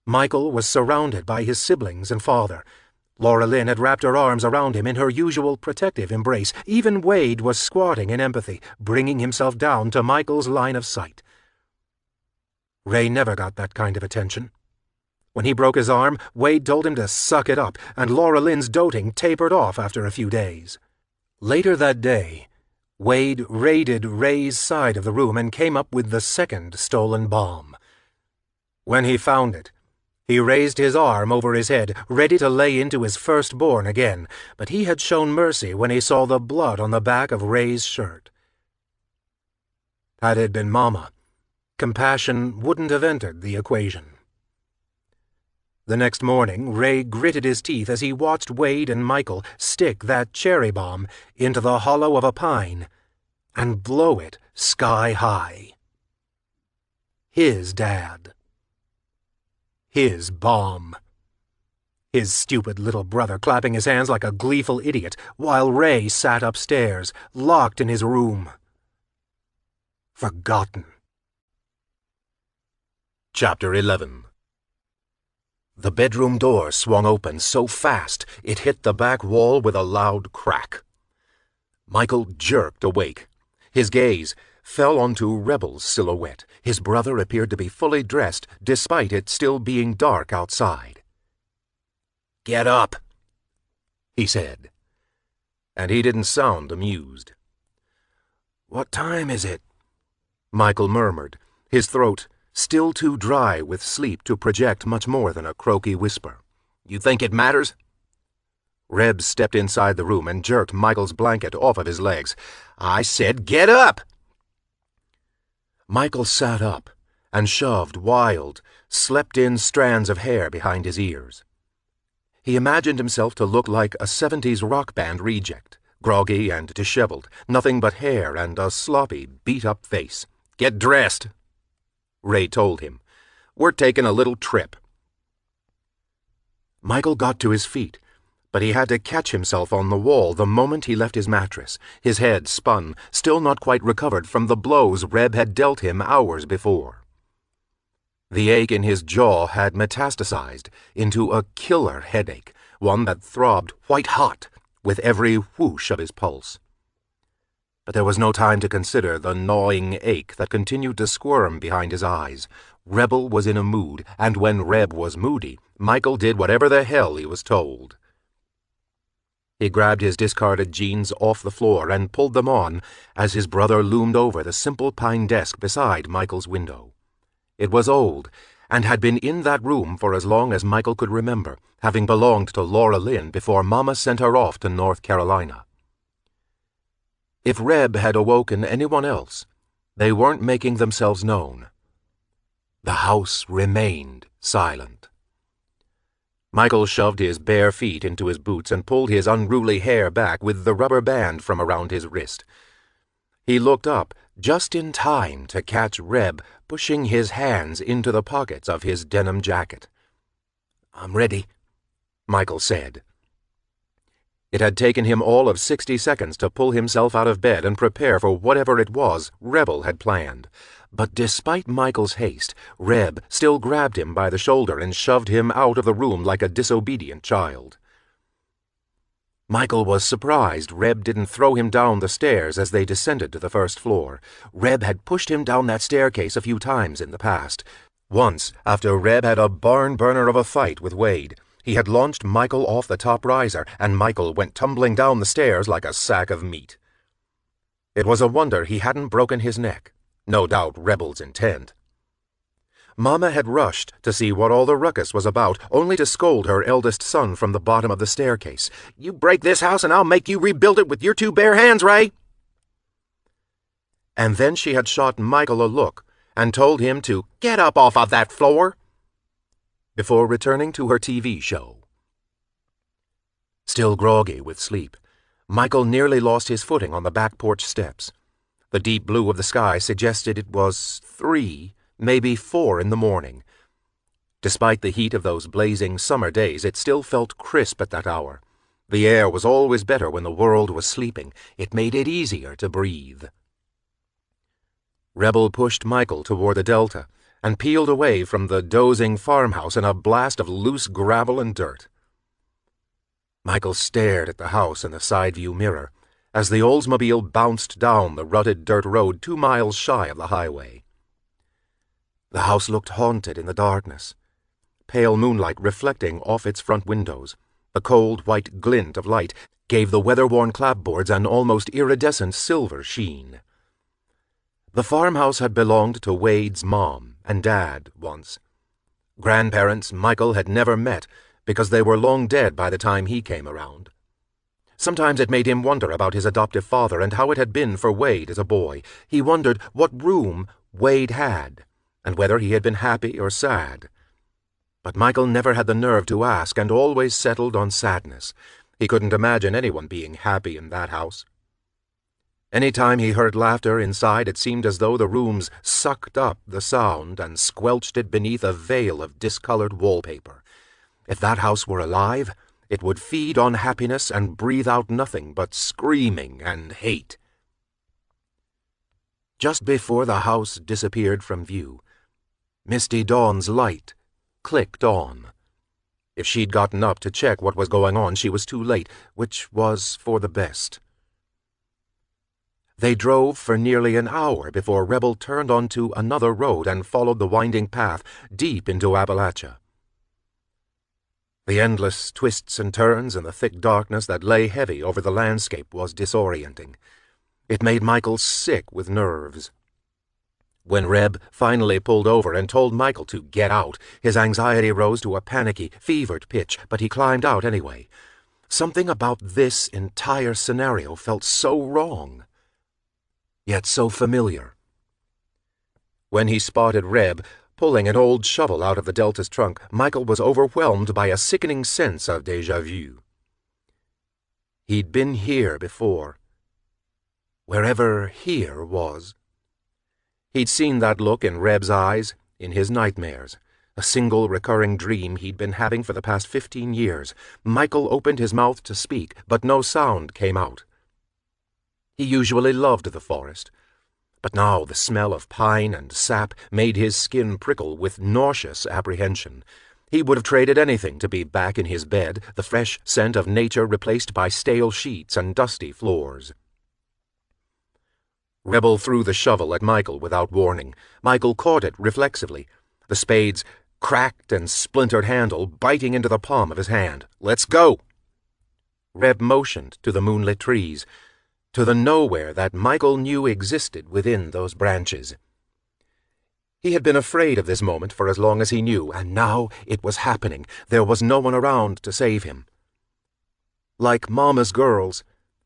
Michael was surrounded by his siblings and father. Laura Lynn had wrapped her arms around him in her usual protective embrace. Even Wade was squatting in empathy, bringing himself down to Michael's line of sight. Ray never got that kind of attention. When he broke his arm, Wade told him to suck it up, and Laura Lynn's doting tapered off after a few days. Later that day, Wade raided Ray's side of the room and came up with the second stolen bomb. When he found it, he raised his arm over his head, ready to lay into his firstborn again, but he had shown mercy when he saw the blood on the back of Ray's shirt. Had it been Mama, compassion wouldn't have entered the equation. The next morning, Ray gritted his teeth as he watched Wade and Michael stick that cherry bomb into the hollow of a pine and blow it sky high. His dad. His bomb. His stupid little brother clapping his hands like a gleeful idiot, while Ray sat upstairs, locked in his room. Forgotten. Chapter 11. The bedroom door swung open so fast it hit the back wall with a loud crack. Michael jerked awake. His gaze fell onto Rebel's silhouette. His brother appeared to be fully dressed, despite it still being dark outside. "Get up," he said, and he didn't sound amused. "What time is it?" Michael murmured, his throat still too dry with sleep to project much more than a croaky whisper. "You think it matters?" Reb stepped inside the room and jerked Michael's blanket off of his legs. "I said get up!" Michael sat up and shoved wild, slept-in strands of hair behind his ears. He imagined himself to look like a 70s rock band reject, groggy and disheveled, nothing but hair and a sloppy, beat-up face. "Get dressed," Ray told him. "We're taking a little trip." Michael got to his feet, but he had to catch himself on the wall the moment he left his mattress. His head spun, still not quite recovered from the blows Reb had dealt him hours before. The ache in his jaw had metastasized into a killer headache, one that throbbed white-hot with every whoosh of his pulse. But there was no time to consider the gnawing ache that continued to squirm behind his eyes. Rebel was in a mood, and when Reb was moody, Michael did whatever the hell he was told. He grabbed his discarded jeans off the floor and pulled them on as his brother loomed over the simple pine desk beside Michael's window. It was old, and had been in that room for as long as Michael could remember, having belonged to Laura Lynn before Mama sent her off to North Carolina. If Reb had awoken anyone else, they weren't making themselves known. The house remained silent. Michael shoved his bare feet into his boots and pulled his unruly hair back with the rubber band from around his wrist. He looked up just in time to catch Reb pushing his hands into the pockets of his denim jacket. "I'm ready," Michael said. It had taken him all of 60 seconds to pull himself out of bed and prepare for whatever it was Rebel had planned. But despite Michael's haste, Reb still grabbed him by the shoulder and shoved him out of the room like a disobedient child. Michael was surprised Reb didn't throw him down the stairs as they descended to the first floor. Reb had pushed him down that staircase a few times in the past. Once, after Reb had a barn-burner of a fight with Wade, he had launched Michael off the top riser, and Michael went tumbling down the stairs like a sack of meat. It was a wonder he hadn't broken his neck. No doubt Rebel's intent. Mama had rushed to see what all the ruckus was about, only to scold her eldest son from the bottom of the staircase. "You break this house and I'll make you rebuild it with your two bare hands, Ray!" And then she had shot Michael a look and told him to get up off of that floor before returning to her TV show. Still groggy with sleep, Michael nearly lost his footing on the back porch steps. The deep blue of the sky suggested it was 3, maybe 4 in the morning. Despite the heat of those blazing summer days, it still felt crisp at that hour. The air was always better when the world was sleeping. It made it easier to breathe. Rebel pushed Michael toward the delta and peeled away from the dozing farmhouse in a blast of loose gravel and dirt. Michael stared at the house in the side view mirror as the Oldsmobile bounced down the rutted dirt road 2 miles shy of the highway. The house looked haunted in the darkness, pale moonlight reflecting off its front windows. The cold white glint of light gave the weather-worn clapboards an almost iridescent silver sheen. The farmhouse had belonged to Wade's mom and dad once. Grandparents Michael had never met because they were long dead by the time he came around. Sometimes it made him wonder about his adoptive father and how it had been for Wade as a boy. He wondered what room Wade had, and whether he had been happy or sad. But Michael never had the nerve to ask and always settled on sadness. He couldn't imagine anyone being happy in that house. Any time he heard laughter inside, it seemed as though the rooms sucked up the sound and squelched it beneath a veil of discolored wallpaper. If that house were alive, it would feed on happiness and breathe out nothing but screaming and hate. Just before the house disappeared from view, Misty Dawn's light clicked on. If she'd gotten up to check what was going on, she was too late, which was for the best. They drove for nearly an hour before Rebel turned onto another road and followed the winding path deep into Appalachia. The endless twists and turns and the thick darkness that lay heavy over the landscape was disorienting. It made Michael sick with nerves. When Reb finally pulled over and told Michael to get out, his anxiety rose to a panicky, fevered pitch, but he climbed out anyway. Something about this entire scenario felt so wrong, yet so familiar. When he spotted Reb pulling an old shovel out of the Delta's trunk, Michael was overwhelmed by a sickening sense of déjà vu. He'd been here before. Wherever here was. He'd seen that look in Reb's eyes, in his nightmares, a single recurring dream he'd been having for the past 15 years. Michael opened his mouth to speak, but no sound came out. He usually loved the forest, but now the smell of pine and sap made his skin prickle with nauseous apprehension. He would have traded anything to be back in his bed, the fresh scent of nature replaced by stale sheets and dusty floors. Rebel threw the shovel at Michael without warning. Michael caught it reflexively, the spade's cracked and splintered handle biting into the palm of his hand. "Let's go!" Reb motioned to the moonlit trees, to the nowhere that Michael knew existed within those branches. He had been afraid of this moment for as long as he knew, and now it was happening. There was no one around to save him. Like Mama's girls,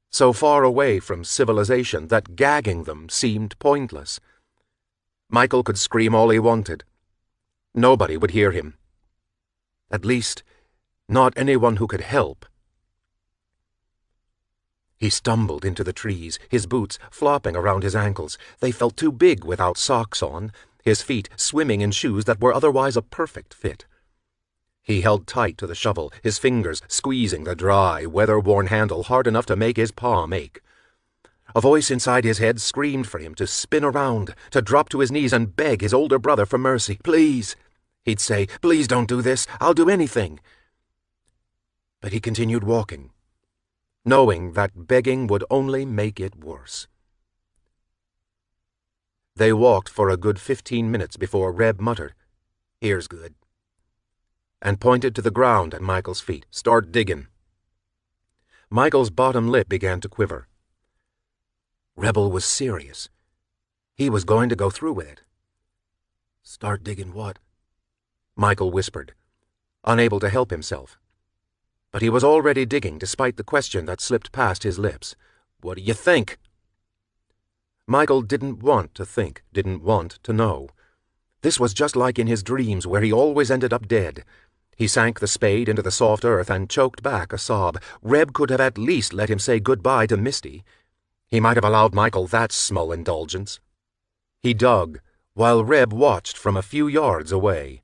so far away from civilization that gagging them seemed pointless. Michael could scream all he wanted. Nobody would hear him. At least, not anyone who could help. He stumbled into the trees, his boots flopping around his ankles. They felt too big without socks on, his feet swimming in shoes that were otherwise a perfect fit. He held tight to the shovel, his fingers squeezing the dry, weather-worn handle hard enough to make his palm ache. A voice inside his head screamed for him to spin around, to drop to his knees and beg his older brother for mercy. "Please," he'd say, "please don't do this. I'll do anything." But he continued walking, knowing that begging would only make it worse. They walked for a good 15 minutes before Reb muttered, "Here's good," and pointed to the ground at Michael's feet. "Start digging." Michael's bottom lip began to quiver. Rebel was serious. He was going to go through with it. "Start digging what?" Michael whispered, unable to help himself. But he was already digging despite the question that slipped past his lips. "What do you think?" Michael didn't want to think, didn't want to know. This was just like in his dreams where he always ended up dead. He sank the spade into the soft earth and choked back a sob. Reb could have at least let him say goodbye to Misty. He might have allowed Michael that small indulgence. He dug, while Reb watched from a few yards away.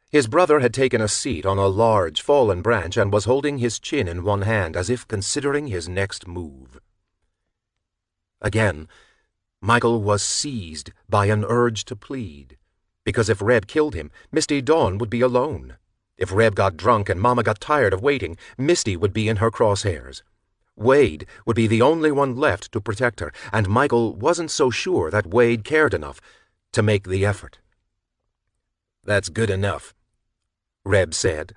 His brother had taken a seat on a large fallen branch and was holding his chin in one hand as if considering his next move. Again, Michael was seized by an urge to plead, because if Reb killed him, Misty Dawn would be alone. If Reb got drunk and Mama got tired of waiting, Misty would be in her crosshairs. Wade would be the only one left to protect her, and Michael wasn't so sure that Wade cared enough to make the effort. "That's good enough," Reb said,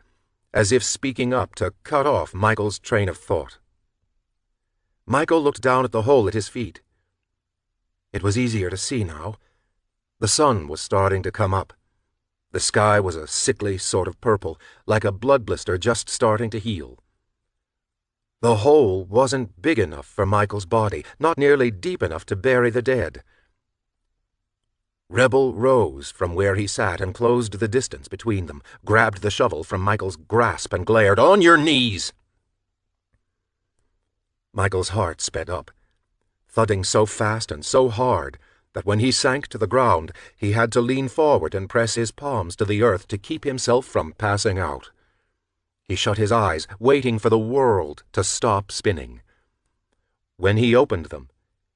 as if speaking up to cut off Michael's train of thought. Michael looked down at the hole at his feet. It was easier to see now. The sun was starting to come up. The sky was a sickly sort of purple, like a blood blister just starting to heal. The hole wasn't big enough for Michael's body, not nearly deep enough to bury the dead. Rebel rose from where he sat and closed the distance between them, grabbed the shovel from Michael's grasp and glared, "On your knees!" Michael's heart sped up. thudding so fast and so hard that when he sank to the ground, he had to lean forward and press his palms to the earth to keep himself from passing out. He shut his eyes, waiting for the world to stop spinning. When he opened them,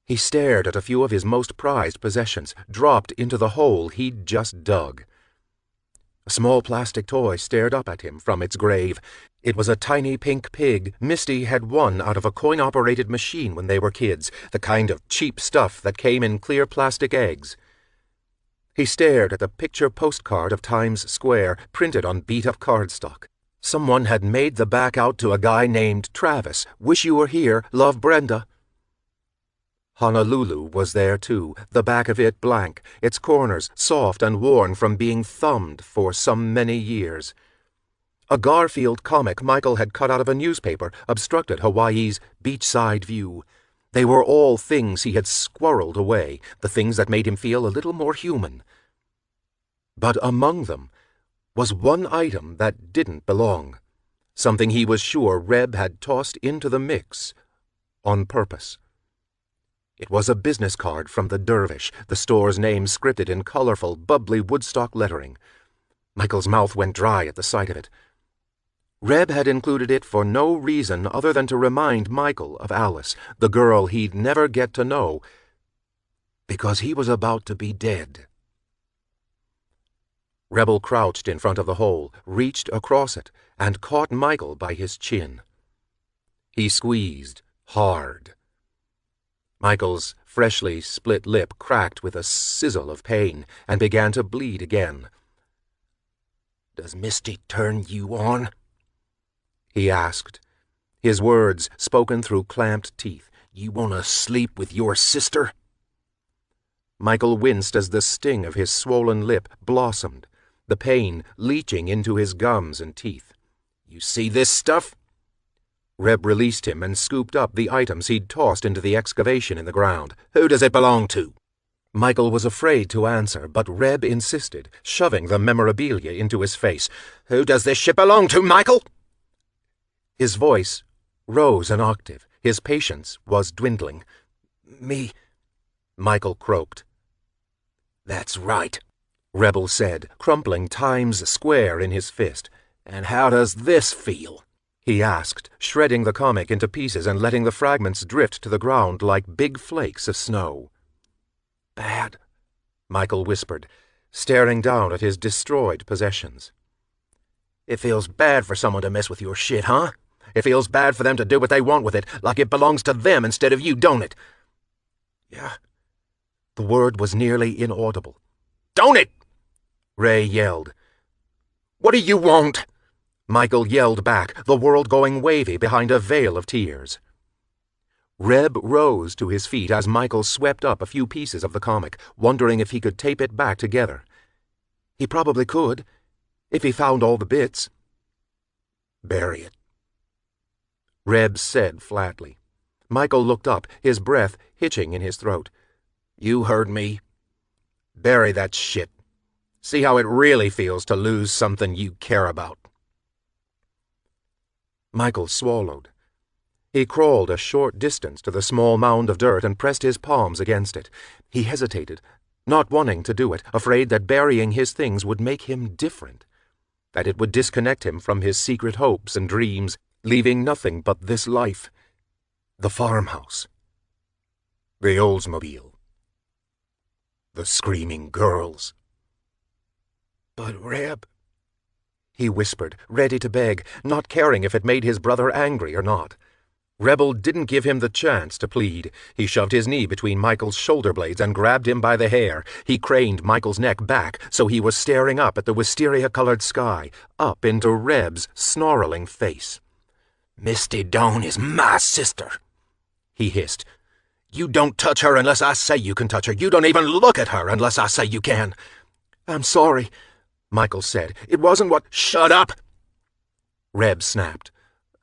he stared at a few of his most prized possessions, dropped into the hole he'd just dug. A small plastic toy stared up at him from its grave. It was a tiny pink pig Misty had won out of a coin-operated machine when they were kids, the kind of cheap stuff that came in clear plastic eggs. He stared at the picture postcard of Times Square printed on beat-up cardstock. Someone had made the back out to a guy named Travis. "Wish you were here. Love, Brenda." Honolulu was there too, the back of it blank, its corners soft and worn from being thumbed for so many years. A Garfield comic Michael had cut out of a newspaper obstructed Hawaii's beachside view. They were all things he had squirreled away, the things that made him feel a little more human. But among them was one item that didn't belong, something he was sure Reb had tossed into the mix on purpose. It was a business card from the Dervish, the store's name scripted in colorful, bubbly Woodstock lettering. Michael's mouth went dry at the sight of it. Reb had included it for no reason other than to remind Michael of Alice, the girl he'd never get to know, because he was about to be dead. Rebel crouched in front of the hole, reached across it, and caught Michael by his chin. He squeezed hard. Michael's freshly split lip cracked with a sizzle of pain and began to bleed again. "Does Misty turn you on?" he asked, his words spoken through clamped teeth. "You want to sleep with your sister?" Michael winced as the sting of his swollen lip blossomed, the pain leaching into his gums and teeth. "You see this stuff?" Reb released him and scooped up the items he'd tossed into the excavation in the ground. "Who does it belong to?" Michael was afraid to answer, but Reb insisted, shoving the memorabilia into his face. "Who does this shit belong to, Michael?" His voice rose an octave. His patience was dwindling. "Me," Michael croaked. "That's right," Rebel said, crumpling Times Square in his fist. "And how does this feel?" he asked, shredding the comic into pieces and letting the fragments drift to the ground like big flakes of snow. "Bad," Michael whispered, staring down at his destroyed possessions. "It feels bad for someone to mess with your shit, huh? It feels bad for them to do what they want with it, like it belongs to them instead of you, don't it?" "Yeah." The word was nearly inaudible. "Don't it?" Ray yelled. "What do you want?" Michael yelled back, the world going wavy behind a veil of tears. Reb rose to his feet as Michael swept up a few pieces of the comic, wondering if he could tape it back together. He probably could, if he found all the bits. "Bury it," Reb said flatly. Michael looked up, his breath hitching in his throat. "You heard me. Bury that shit. See how it really feels to lose something you care about." Michael swallowed. He crawled a short distance to the small mound of dirt and pressed his palms against it. He hesitated, not wanting to do it, afraid that burying his things would make him different, that it would disconnect him from his secret hopes and dreams, leaving nothing but this life, the farmhouse, the Oldsmobile, the screaming girls. "But Reb," he whispered, ready to beg, not caring if it made his brother angry or not. Rebel didn't give him the chance to plead. He shoved his knee between Michael's shoulder blades and grabbed him by the hair. He craned Michael's neck back so he was staring up at the wisteria-colored sky, up into Reb's snarling face. "Misty Dawn is my sister," he hissed. "You don't touch her unless I say you can touch her. You don't even look at her unless I say you can." "I'm sorry," Michael said. "It wasn't what—" "Shut up!" Reb snapped.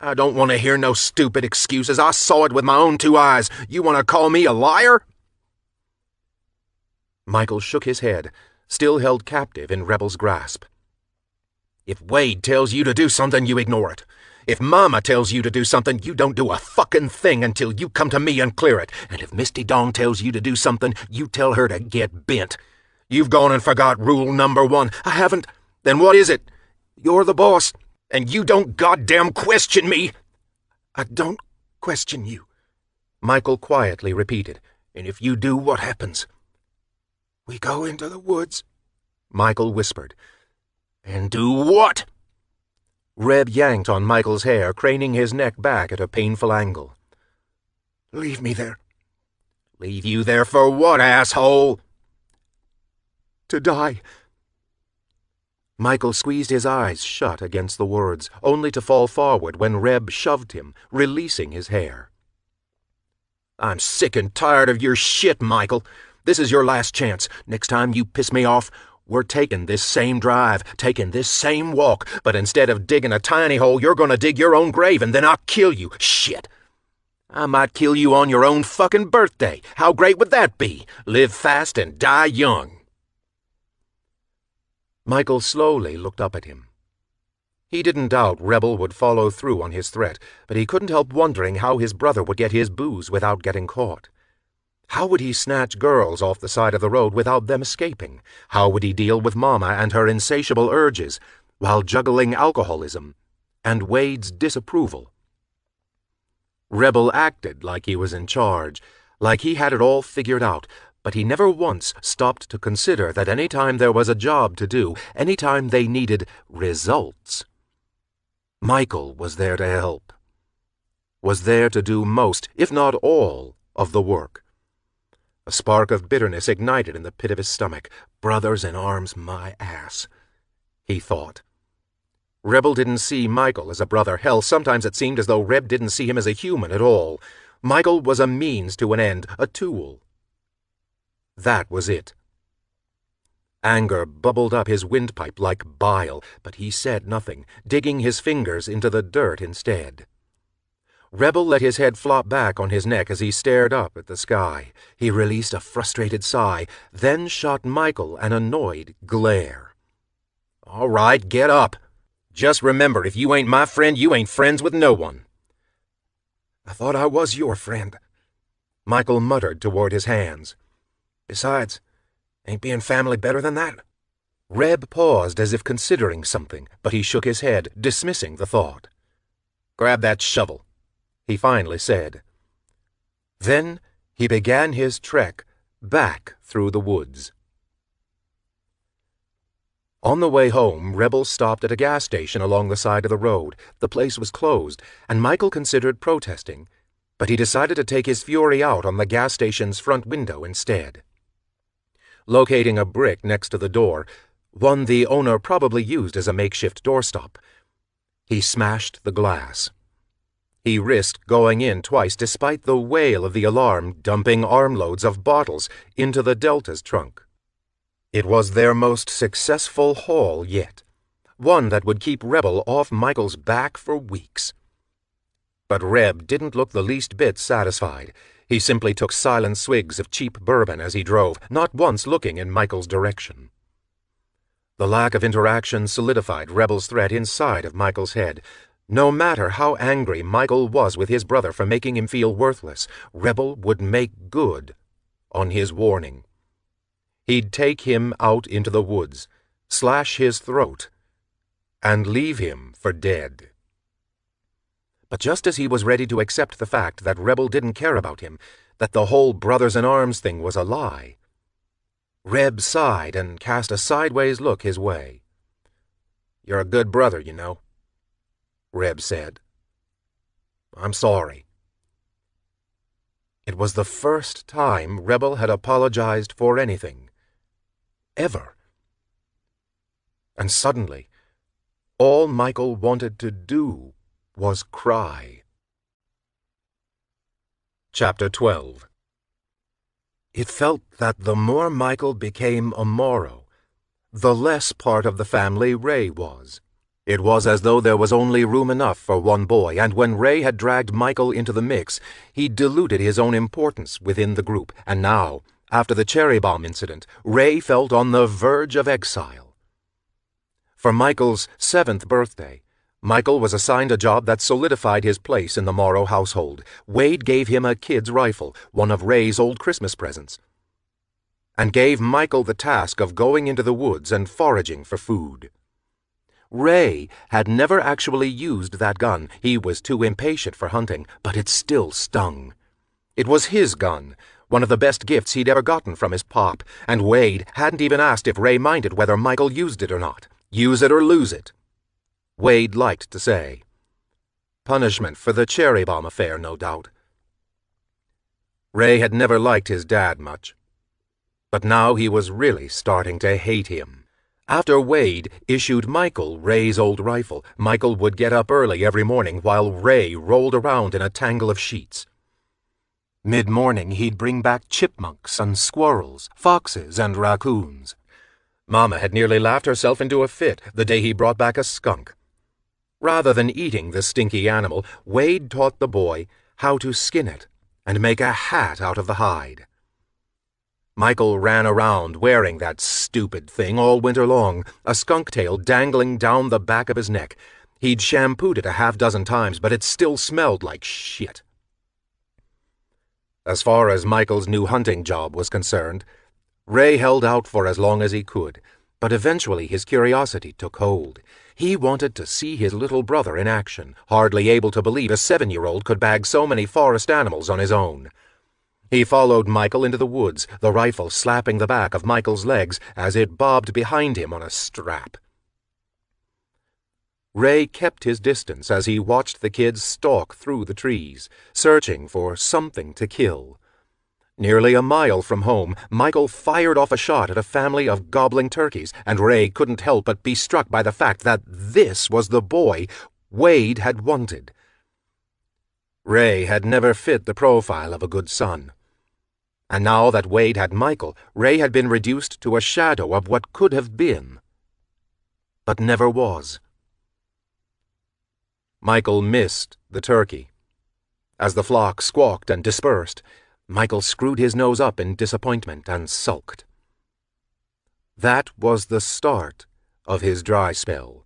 "I don't want to hear no stupid excuses. I saw it with my own 2 eyes. You want to call me a liar?" Michael shook his head, still held captive in Rebel's grasp. "If Wade tells you to do something, you ignore it. If Mama tells you to do something, you don't do a fucking thing until you come to me and clear it. And if Misty Dawn tells you to do something, you tell her to get bent. You've gone and forgot rule number 1. I haven't. Then what is it? You're the boss, and you don't goddamn question me. I don't question you, Michael quietly repeated. And if you do, what happens? We go into the woods, Michael whispered. And do what? Reb yanked on Michael's hair, craning his neck back at a painful angle. Leave me there. Leave you there for what, asshole? To die. Michael squeezed his eyes shut against the words, only to fall forward when Reb shoved him, releasing his hair. I'm sick and tired of your shit, Michael. This is your last chance. Next time you piss me off, we're taking this same drive, taking this same walk, but instead of digging a tiny hole, you're going to dig your own grave, and then I'll kill you. Shit. I might kill you on your own fucking birthday. How great would that be? Live fast and die young. Michael slowly looked up at him. He didn't doubt Rebel would follow through on his threat, but he couldn't help wondering how his brother would get his booze without getting caught. How would he snatch girls off the side of the road without them escaping? How would he deal with Mama and her insatiable urges while juggling alcoholism and Wade's disapproval? Rebel acted like he was in charge, like he had it all figured out, but he never once stopped to consider that any time there was a job to do, any time they needed results, Michael was there to help, was there to do most, if not all, of the work. A spark of bitterness ignited in the pit of his stomach. Brothers in arms, my ass, he thought. Rebel didn't see Michael as a brother. Hell, sometimes it seemed as though Reb didn't see him as a human at all. Michael was a means to an end, a tool. That was it. Anger bubbled up his windpipe like bile, but he said nothing, digging his fingers into the dirt instead. Rebel let his head flop back on his neck as he stared up at the sky. He released a frustrated sigh, then shot Michael an annoyed glare. All right, get up. Just remember, if you ain't my friend, you ain't friends with no one. I thought I was your friend, Michael muttered toward his hands. Besides, ain't being family better than that? Reb paused as if considering something, but he shook his head, dismissing the thought. Grab that shovel, he finally said. Then he began his trek back through the woods. On the way home, Rebel stopped at a gas station along the side of the road. The place was closed, and Michael considered protesting, but he decided to take his fury out on the gas station's front window instead. Locating a brick next to the door, one the owner probably used as a makeshift doorstop, he smashed the glass. He risked going in twice despite the wail of the alarm dumping armloads of bottles into the Delta's trunk. It was their most successful haul yet, one that would keep Rebel off Michael's back for weeks. But Reb didn't look the least bit satisfied. He simply took silent swigs of cheap bourbon as he drove, not once looking in Michael's direction. The lack of interaction solidified Rebel's threat inside of Michael's head. No matter how angry Michael was with his brother for making him feel worthless, Rebel would make good on his warning. He'd take him out into the woods, slash his throat, and leave him for dead. But just as he was ready to accept the fact that Rebel didn't care about him, that the whole brothers-in-arms thing was a lie, Reb sighed and cast a sideways look his way. You're a good brother, you know, Reb said. I'm sorry. It was the first time Rebel had apologized for anything. Ever. And suddenly, all Michael wanted to do was cry. Chapter 12. It felt that the more Michael became a Morrow, the less part of the family Ray was. It was as though there was only room enough for one boy, and when Ray had dragged Michael into the mix, he diluted his own importance within the group, and now, after the cherry bomb incident, Ray felt on the verge of exile. For Michael's 7th birthday, Michael was assigned a job that solidified his place in the Morrow household. Wade gave him a kid's rifle, one of Ray's old Christmas presents, and gave Michael the task of going into the woods and foraging for food. Ray had never actually used that gun. He was too impatient for hunting, but it still stung. It was his gun, one of the best gifts he'd ever gotten from his pop, and Wade hadn't even asked if Ray minded whether Michael used it or not. Use it or lose it, Wade liked to say. Punishment for the cherry bomb affair, no doubt. Ray had never liked his dad much, but now he was really starting to hate him. After Wade issued Michael Ray's old rifle, Michael would get up early every morning while Ray rolled around in a tangle of sheets. Mid-morning, he'd bring back chipmunks and squirrels, foxes and raccoons. Mama had nearly laughed herself into a fit the day he brought back a skunk. Rather than eating the stinky animal, Wade taught the boy how to skin it and make a hat out of the hide. Michael ran around wearing that stupid thing all winter long, a skunk tail dangling down the back of his neck. He'd shampooed it a half-dozen times, but it still smelled like shit. As far as Michael's new hunting job was concerned, Ray held out for as long as he could, but eventually his curiosity took hold. He wanted to see his little brother in action, hardly able to believe a 7-year-old could bag so many forest animals on his own. He followed Michael into the woods, the rifle slapping the back of Michael's legs as it bobbed behind him on a strap. Ray kept his distance as he watched the kids stalk through the trees, searching for something to kill. Nearly a mile from home, Michael fired off a shot at a family of gobbling turkeys, and Ray couldn't help but be struck by the fact that this was the boy Wade had wanted. Ray had never fit the profile of a good son. And now that Wade had Michael, Ray had been reduced to a shadow of what could have been, but never was. Michael missed the turkey. As the flock squawked and dispersed, Michael screwed his nose up in disappointment and sulked. That was the start of his dry spell.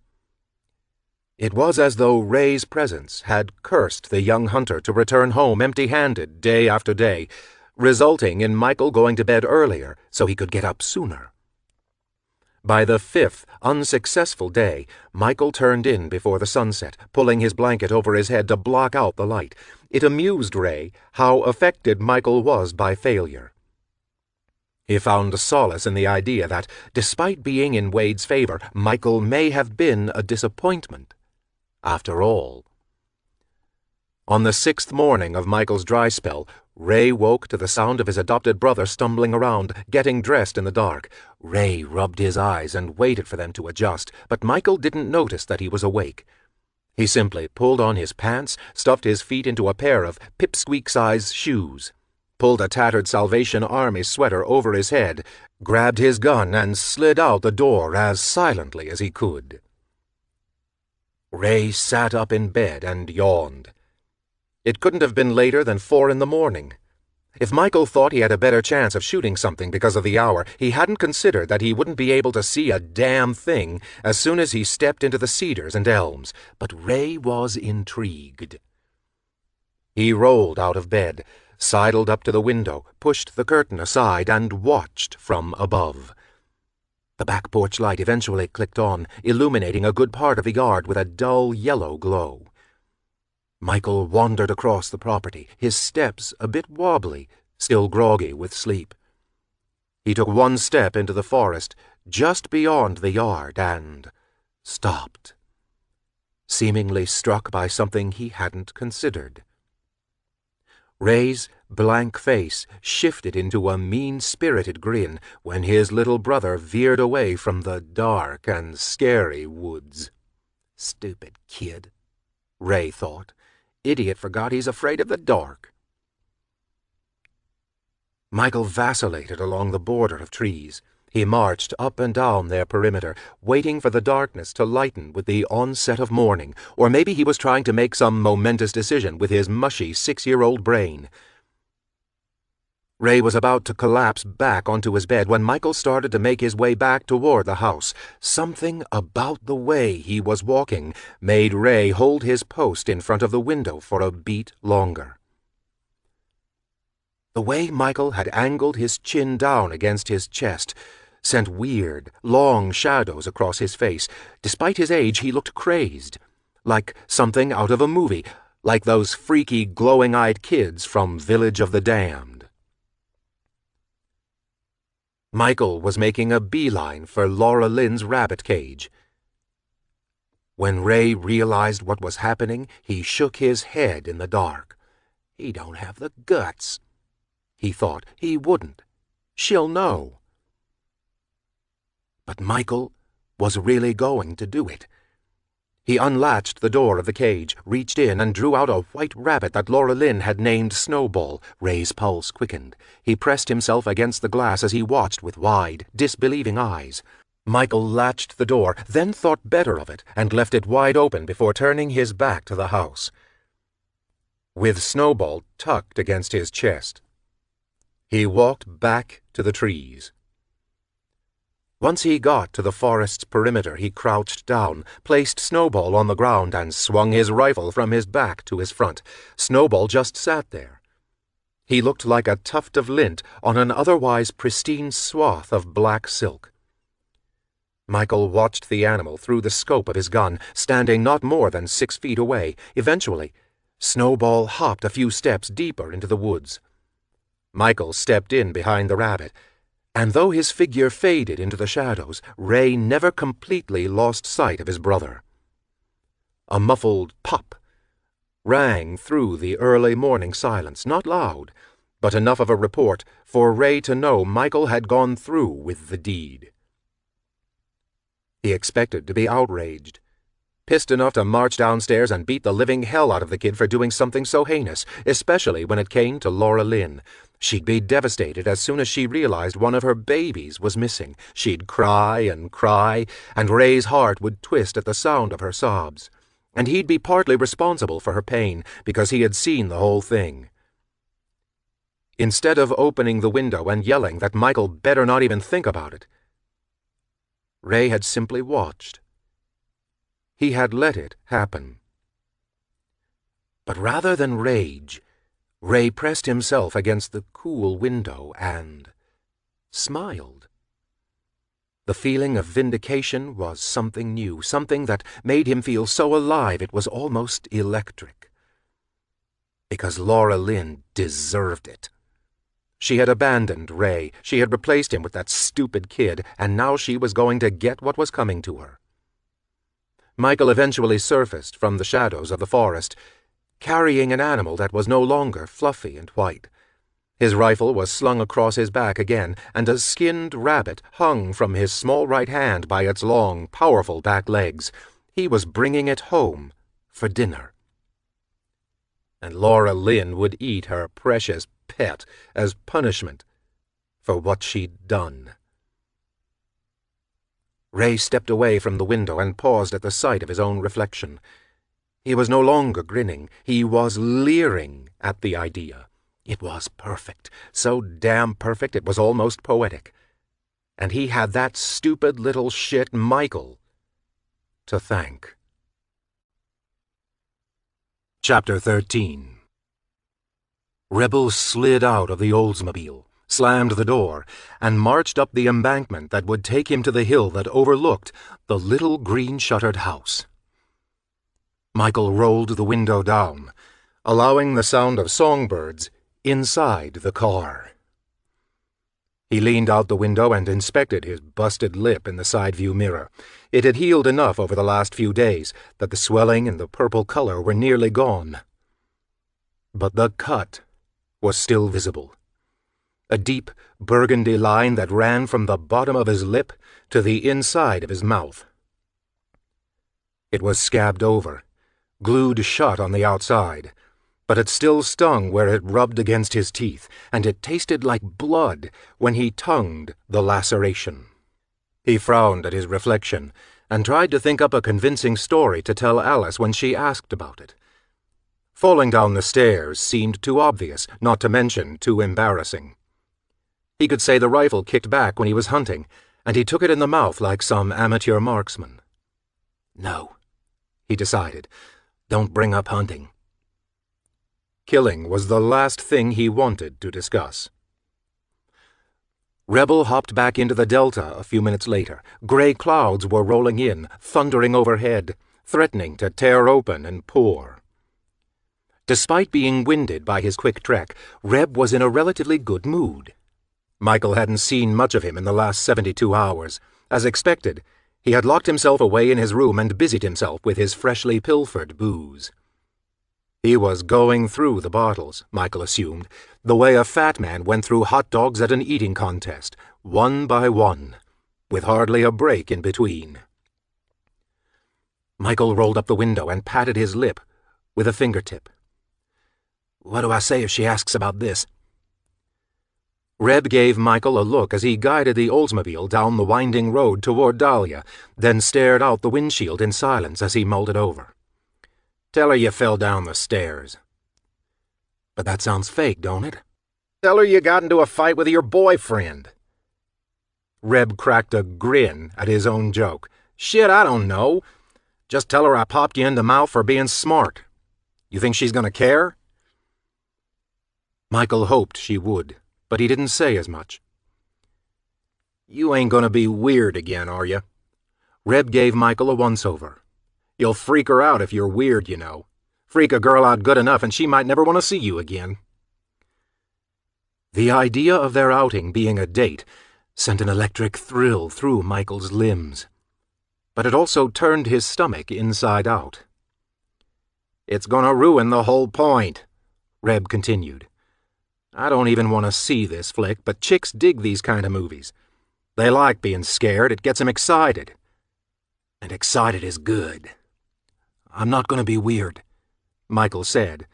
It was as though Ray's presence had cursed the young hunter to return home empty-handed day after day, resulting in Michael going to bed earlier so he could get up sooner. By the 5th unsuccessful day, Michael turned in before the sunset, pulling his blanket over his head to block out the light. It amused Ray how affected Michael was by failure. He found solace in the idea that, despite being in Wade's favor, Michael may have been a disappointment, after all. On the 6th morning of Michael's dry spell, Ray woke to the sound of his adopted brother stumbling around, getting dressed in the dark. Ray rubbed his eyes and waited for them to adjust, but Michael didn't notice that he was awake. He simply pulled on his pants, stuffed his feet into a pair of pipsqueak-sized shoes, pulled a tattered Salvation Army sweater over his head, grabbed his gun, and slid out the door as silently as he could. Ray sat up in bed and yawned. It couldn't have been later than 4 in the morning. If Michael thought he had a better chance of shooting something because of the hour, he hadn't considered that he wouldn't be able to see a damn thing as soon as he stepped into the cedars and elms. But Ray was intrigued. He rolled out of bed, sidled up to the window, pushed the curtain aside, and watched from above. The back porch light eventually clicked on, illuminating a good part of the yard with a dull yellow glow. Michael wandered across the property, his steps a bit wobbly, still groggy with sleep. He took one step into the forest just beyond the yard and stopped, seemingly struck by something he hadn't considered. Ray's blank face shifted into a mean-spirited grin when his little brother veered away from the dark and scary woods. Stupid kid, Ray thought. Idiot forgot he's afraid of the dark. Michael vacillated along the border of trees. He marched up and down their perimeter, waiting for the darkness to lighten with the onset of morning, or maybe he was trying to make some momentous decision with his mushy 6-year-old brain. Ray was about to collapse back onto his bed when Michael started to make his way back toward the house. Something about the way he was walking made Ray hold his post in front of the window for a beat longer. The way Michael had angled his chin down against his chest sent weird, long shadows across his face. Despite his age, he looked crazed, like something out of a movie, like those freaky, glowing-eyed kids from Village of the Damned. Michael was making a beeline for Laura Lynn's rabbit cage. When Ray realized what was happening, he shook his head in the dark. He don't have the guts. He thought he wouldn't. She'll know. But Michael was really going to do it. He unlatched the door of the cage, reached in, and drew out a white rabbit that Laura Lynn had named Snowball. Ray's pulse quickened. He pressed himself against the glass as he watched with wide, disbelieving eyes. Michael latched the door, then thought better of it, and left it wide open before turning his back to the house. With Snowball tucked against his chest, he walked back to the trees. Once he got to the forest's perimeter, he crouched down, placed Snowball on the ground, and swung his rifle from his back to his front. Snowball just sat there. He looked like a tuft of lint on an otherwise pristine swath of black silk. Michael watched the animal through the scope of his gun, standing not more than 6 feet away. Eventually, Snowball hopped a few steps deeper into the woods. Michael stepped in behind the rabbit, and though his figure faded into the shadows, Ray never completely lost sight of his brother. A muffled pop rang through the early morning silence, not loud, but enough of a report for Ray to know Michael had gone through with the deed. He expected to be outraged, pissed enough to march downstairs and beat the living hell out of the kid for doing something so heinous, especially when it came to Laura Lynn. She'd be devastated as soon as she realized one of her babies was missing. She'd cry, and Ray's heart would twist at the sound of her sobs. And he'd be partly responsible for her pain, because he had seen the whole thing. Instead of opening the window and yelling that Michael better not even think about it, Ray had simply watched. He had let it happen. But rather than rage, Ray pressed himself against the cool window and smiled. The feeling of vindication was something new, something that made him feel so alive it was almost electric. Because Laura Lynn deserved it. She had abandoned Ray, she had replaced him with that stupid kid, and now she was going to get what was coming to her. Michael eventually surfaced from the shadows of the forest, carrying an animal that was no longer fluffy and white. His rifle was slung across his back again, and a skinned rabbit hung from his small right hand by its long, powerful back legs. He was bringing it home for dinner. And Laura Lynn would eat her precious pet as punishment for what she'd done. Ray stepped away from the window and paused at the sight of his own reflection. He was no longer grinning. He was leering at the idea. It was perfect, so damn perfect it was almost poetic. And he had that stupid little shit Michael to thank. Chapter 13. Rebel slid out of the Oldsmobile, slammed the door, and marched up the embankment that would take him to the hill that overlooked the little green-shuttered house. Michael rolled the window down, allowing the sound of songbirds inside the car. He leaned out the window and inspected his busted lip in the side-view mirror. It had healed enough over the last few days that the swelling and the purple color were nearly gone. But the cut was still visible. A deep burgundy line that ran from the bottom of his lip to the inside of his mouth. It was scabbed over, glued shut on the outside, but it still stung where it rubbed against his teeth, and it tasted like blood when he tongued the laceration. He frowned at his reflection and tried to think up a convincing story to tell Alice when she asked about it. Falling down the stairs seemed too obvious, not to mention too embarrassing. He could say the rifle kicked back when he was hunting, and he took it in the mouth like some amateur marksman. No, he decided. Don't bring up hunting. Killing was the last thing he wanted to discuss. Rebel hopped back into the Delta a few minutes later. Gray clouds were rolling in, thundering overhead, threatening to tear open and pour. Despite being winded by his quick trek, Reb was in a relatively good mood. Michael hadn't seen much of him in the last 72 hours. As expected, he had locked himself away in his room and busied himself with his freshly pilfered booze. He was going through the bottles, Michael assumed, the way a fat man went through hot dogs at an eating contest, one by one, with hardly a break in between. Michael rolled up the window and patted his lip with a fingertip. What do I say if she asks about this? Reb gave Michael a look as he guided the Oldsmobile down the winding road toward Dahlia, then stared out the windshield in silence as he mulled it over. Tell her you fell down the stairs. But that sounds fake, don't it? Tell her you got into a fight with your boyfriend. Reb cracked a grin at his own joke. Shit, I don't know. Just tell her I popped you in the mouth for being smart. You think she's gonna care? Michael hoped she would, but he didn't say as much. You ain't gonna be weird again, are you? Reb gave Michael a once-over. You'll freak her out if you're weird, you know. Freak a girl out good enough and she might never want to see you again. The idea of their outing being a date sent an electric thrill through Michael's limbs, but it also turned his stomach inside out. It's gonna ruin the whole point, Reb continued. I don't even want to see this flick, but chicks dig these kind of movies. They like being scared. It gets them excited. And excited is good. I'm not going to be weird, Michael said,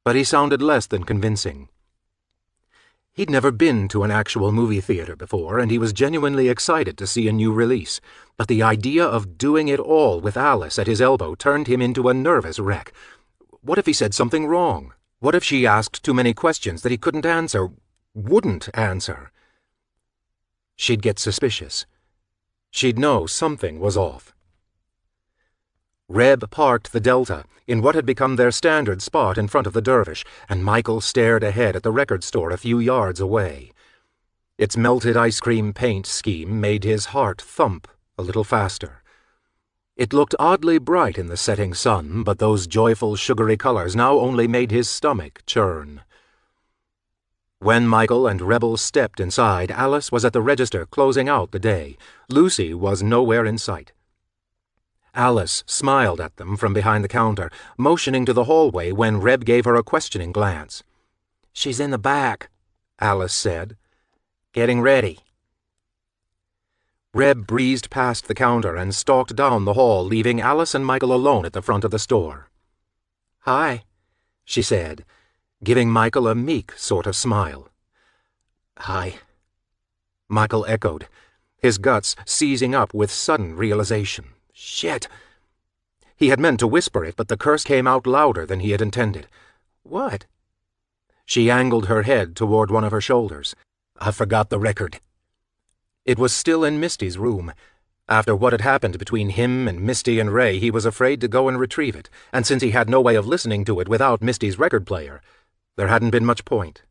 but he sounded less than convincing. He'd never been to an actual movie theater before, and he was genuinely excited to see a new release, but the idea of doing it all with Alice at his elbow turned him into a nervous wreck. What if he said something wrong? What if she asked too many questions that he couldn't answer, wouldn't answer? She'd get suspicious. She'd know something was off. Reb parked the Delta in what had become their standard spot in front of the Dervish, and Michael stared ahead at the record store a few yards away. Its melted ice cream paint scheme made his heart thump a little faster. It looked oddly bright in the setting sun, but those joyful, sugary colors now only made his stomach churn. When Michael and Rebel stepped inside, Alice was at the register closing out the day. Lucy was nowhere in sight. Alice smiled at them from behind the counter, motioning to the hallway when Reb gave her a questioning glance. "She's in the back," Alice said. "Getting ready." Reb breezed past the counter and stalked down the hall, leaving Alice and Michael alone at the front of the store. "Hi," she said, giving Michael a meek sort of smile. "Hi," Michael echoed, his guts seizing up with sudden realization. Shit! He had meant to whisper it, but the curse came out louder than he had intended. "What?" She angled her head toward one of her shoulders. "I forgot the record." It was still in Misty's room. After what had happened between him and Misty and Ray, he was afraid to go and retrieve it, and since he had no way of listening to it without Misty's record player, there hadn't been much point.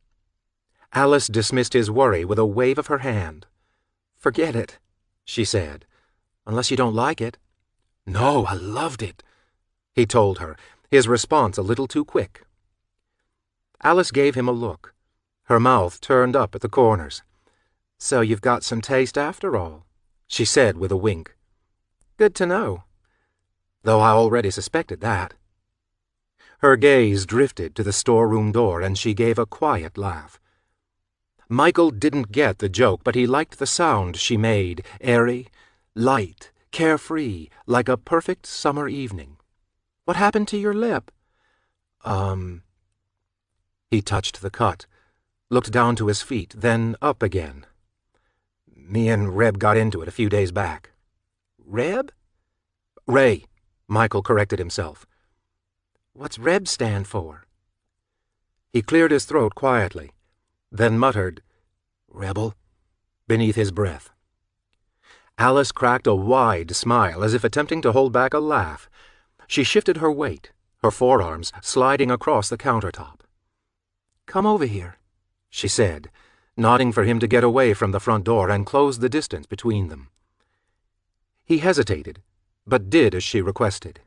Alice dismissed his worry with a wave of her hand. "Forget it," she said, "unless you don't like it." "No, I loved it," he told her, his response a little too quick. Alice gave him a look, her mouth turned up at the corners. "So you've got some taste after all," she said with a wink. "Good to know, though I already suspected that." Her gaze drifted to the storeroom door, and she gave a quiet laugh. Michael didn't get the joke, but he liked the sound she made, airy, light, carefree, like a perfect summer evening. "What happened to your lip?" He touched the cut, looked down to his feet, then up again. "Me and Reb got into it a few days back." "Reb?" "Ray," Michael corrected himself. "What's Reb stand for?" He cleared his throat quietly, then muttered, Rebel, beneath his breath. Alice cracked a wide smile as if attempting to hold back a laugh. She shifted her weight, her forearms sliding across the countertop. "Come over here," she said, nodding for him to get away from the front door and close the distance between them. He hesitated, but did as she requested.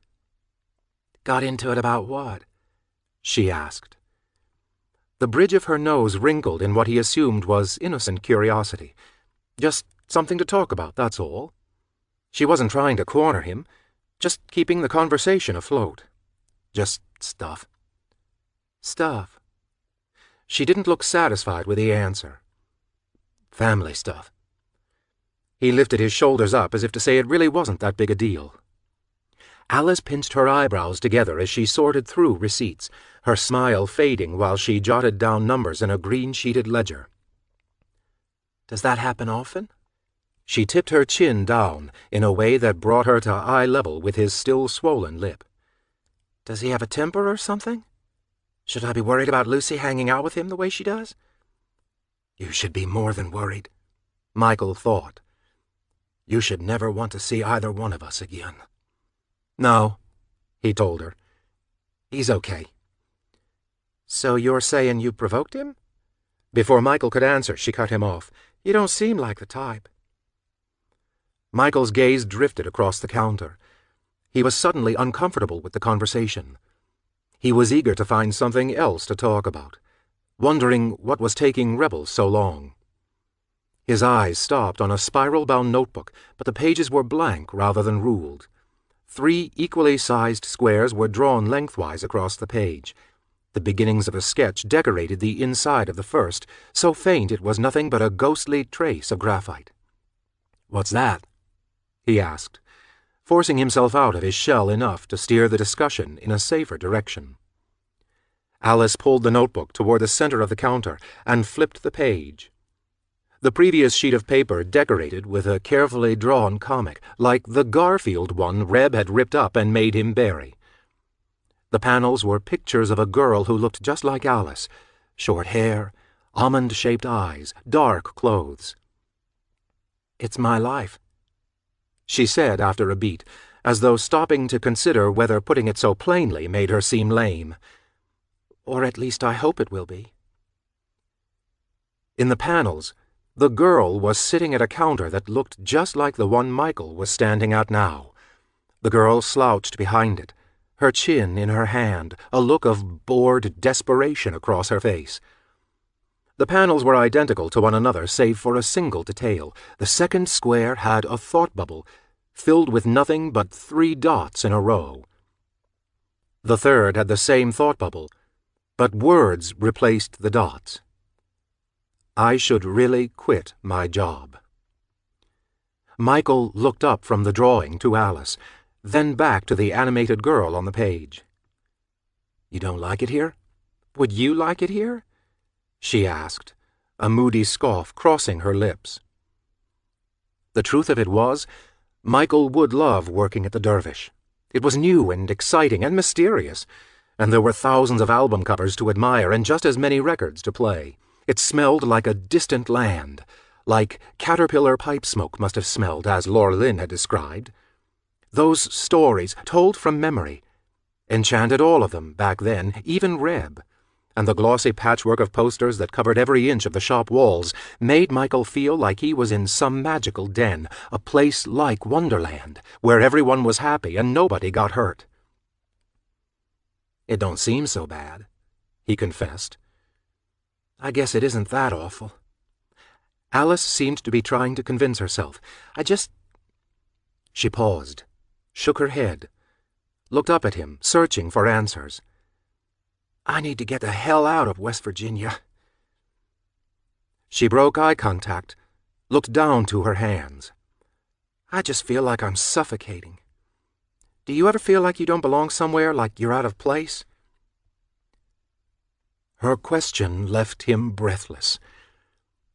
"Got into it about what?" she asked. The bridge of her nose wrinkled in what he assumed was innocent curiosity. Just something to talk about, that's all. She wasn't trying to corner him, just keeping the conversation afloat. Just stuff. Stuff. She didn't look satisfied with the answer. Family stuff. He lifted his shoulders up as if to say it really wasn't that big a deal. Alice pinched her eyebrows together as she sorted through receipts, her smile fading while she jotted down numbers in a green-sheeted ledger. "Does that happen often?" She tipped her chin down in a way that brought her to eye level with his still swollen lip. "Does he have a temper or something? Should I be worried about Lucy hanging out with him the way she does?" "You should be more than worried," Michael thought. "You should never want to see either one of us again." "No," he told her. "He's okay." "So you're saying you provoked him?" Before Michael could answer, she cut him off. "You don't seem like the type." Michael's gaze drifted across the counter. He was suddenly uncomfortable with the conversation. He was eager to find something else to talk about, wondering what was taking Rebel so long. His eyes stopped on a spiral-bound notebook, but the pages were blank rather than ruled. 3 equally sized squares were drawn lengthwise across the page. The beginnings of a sketch decorated the inside of the first, so faint it was nothing but a ghostly trace of graphite. "What's that?" he asked, forcing himself out of his shell enough to steer the discussion in a safer direction. Alice pulled the notebook toward the center of the counter and flipped the page. The previous sheet of paper decorated with a carefully drawn comic, like the Garfield one Reb had ripped up and made him bury. The panels were pictures of a girl who looked just like Alice, short hair, almond-shaped eyes, dark clothes. "It's my life," she said after a beat, as though stopping to consider whether putting it so plainly made her seem lame. "Or at least I hope it will be." In the panels, the girl was sitting at a counter that looked just like the one Michael was standing at now. The girl slouched behind it, her chin in her hand, a look of bored desperation across her face. The panels were identical to one another save for a single detail. The second square had a thought bubble, filled with nothing but 3 dots in a row. The third had the same thought bubble, but words replaced the dots. "I should really quit my job." Michael looked up from the drawing to Alice, then back to the animated girl on the page. "You don't like it here? Would you like it here?" she asked, a moody scoff crossing her lips. The truth of it was, Michael would love working at the Dervish. It was new and exciting and mysterious, and there were thousands of album covers to admire and just as many records to play. It smelled like a distant land, like caterpillar pipe smoke must have smelled, as Laura Lynn had described. Those stories, told from memory, enchanted all of them back then, even Reb, and the glossy patchwork of posters that covered every inch of the shop walls made Michael feel like he was in some magical den, a place like Wonderland, where everyone was happy and nobody got hurt. "It don't seem so bad," he confessed. "I guess it isn't that awful." Alice seemed to be trying to convince herself. She paused, shook her head, looked up at him, searching for answers. "I need to get the hell out of West Virginia." She broke eye contact, looked down to her hands. "I just feel like I'm suffocating. Do you ever feel like you don't belong somewhere, like you're out of place?" Her question left him breathless.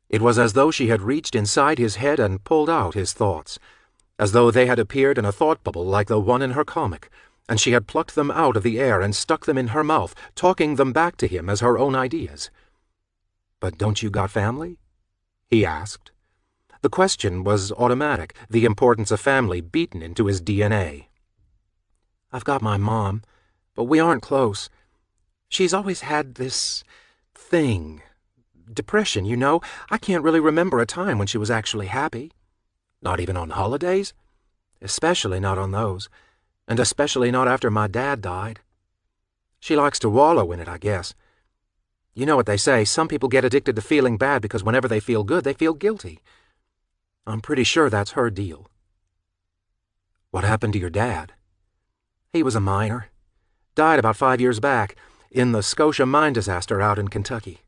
It was as though she had reached inside his head and pulled out his thoughts, as though they had appeared in a thought bubble like the one in her comic, and she had plucked them out of the air and stuck them in her mouth, talking them back to him as her own ideas. "But don't you got family?" he asked. The question was automatic, the importance of family beaten into his DNA. I've got my mom, but we aren't close. She's always had this thing. Depression, you know. I can't really remember a time when she was actually happy. Not even on holidays. Especially not on those. And especially not after my dad died. She likes to wallow in it, I guess. You know what they say, some people get addicted to feeling bad because whenever they feel good, they feel guilty. I'm pretty sure that's her deal. What happened to your dad? He was a miner. Died about 5 years back, in the Scotia mine disaster out in Kentucky.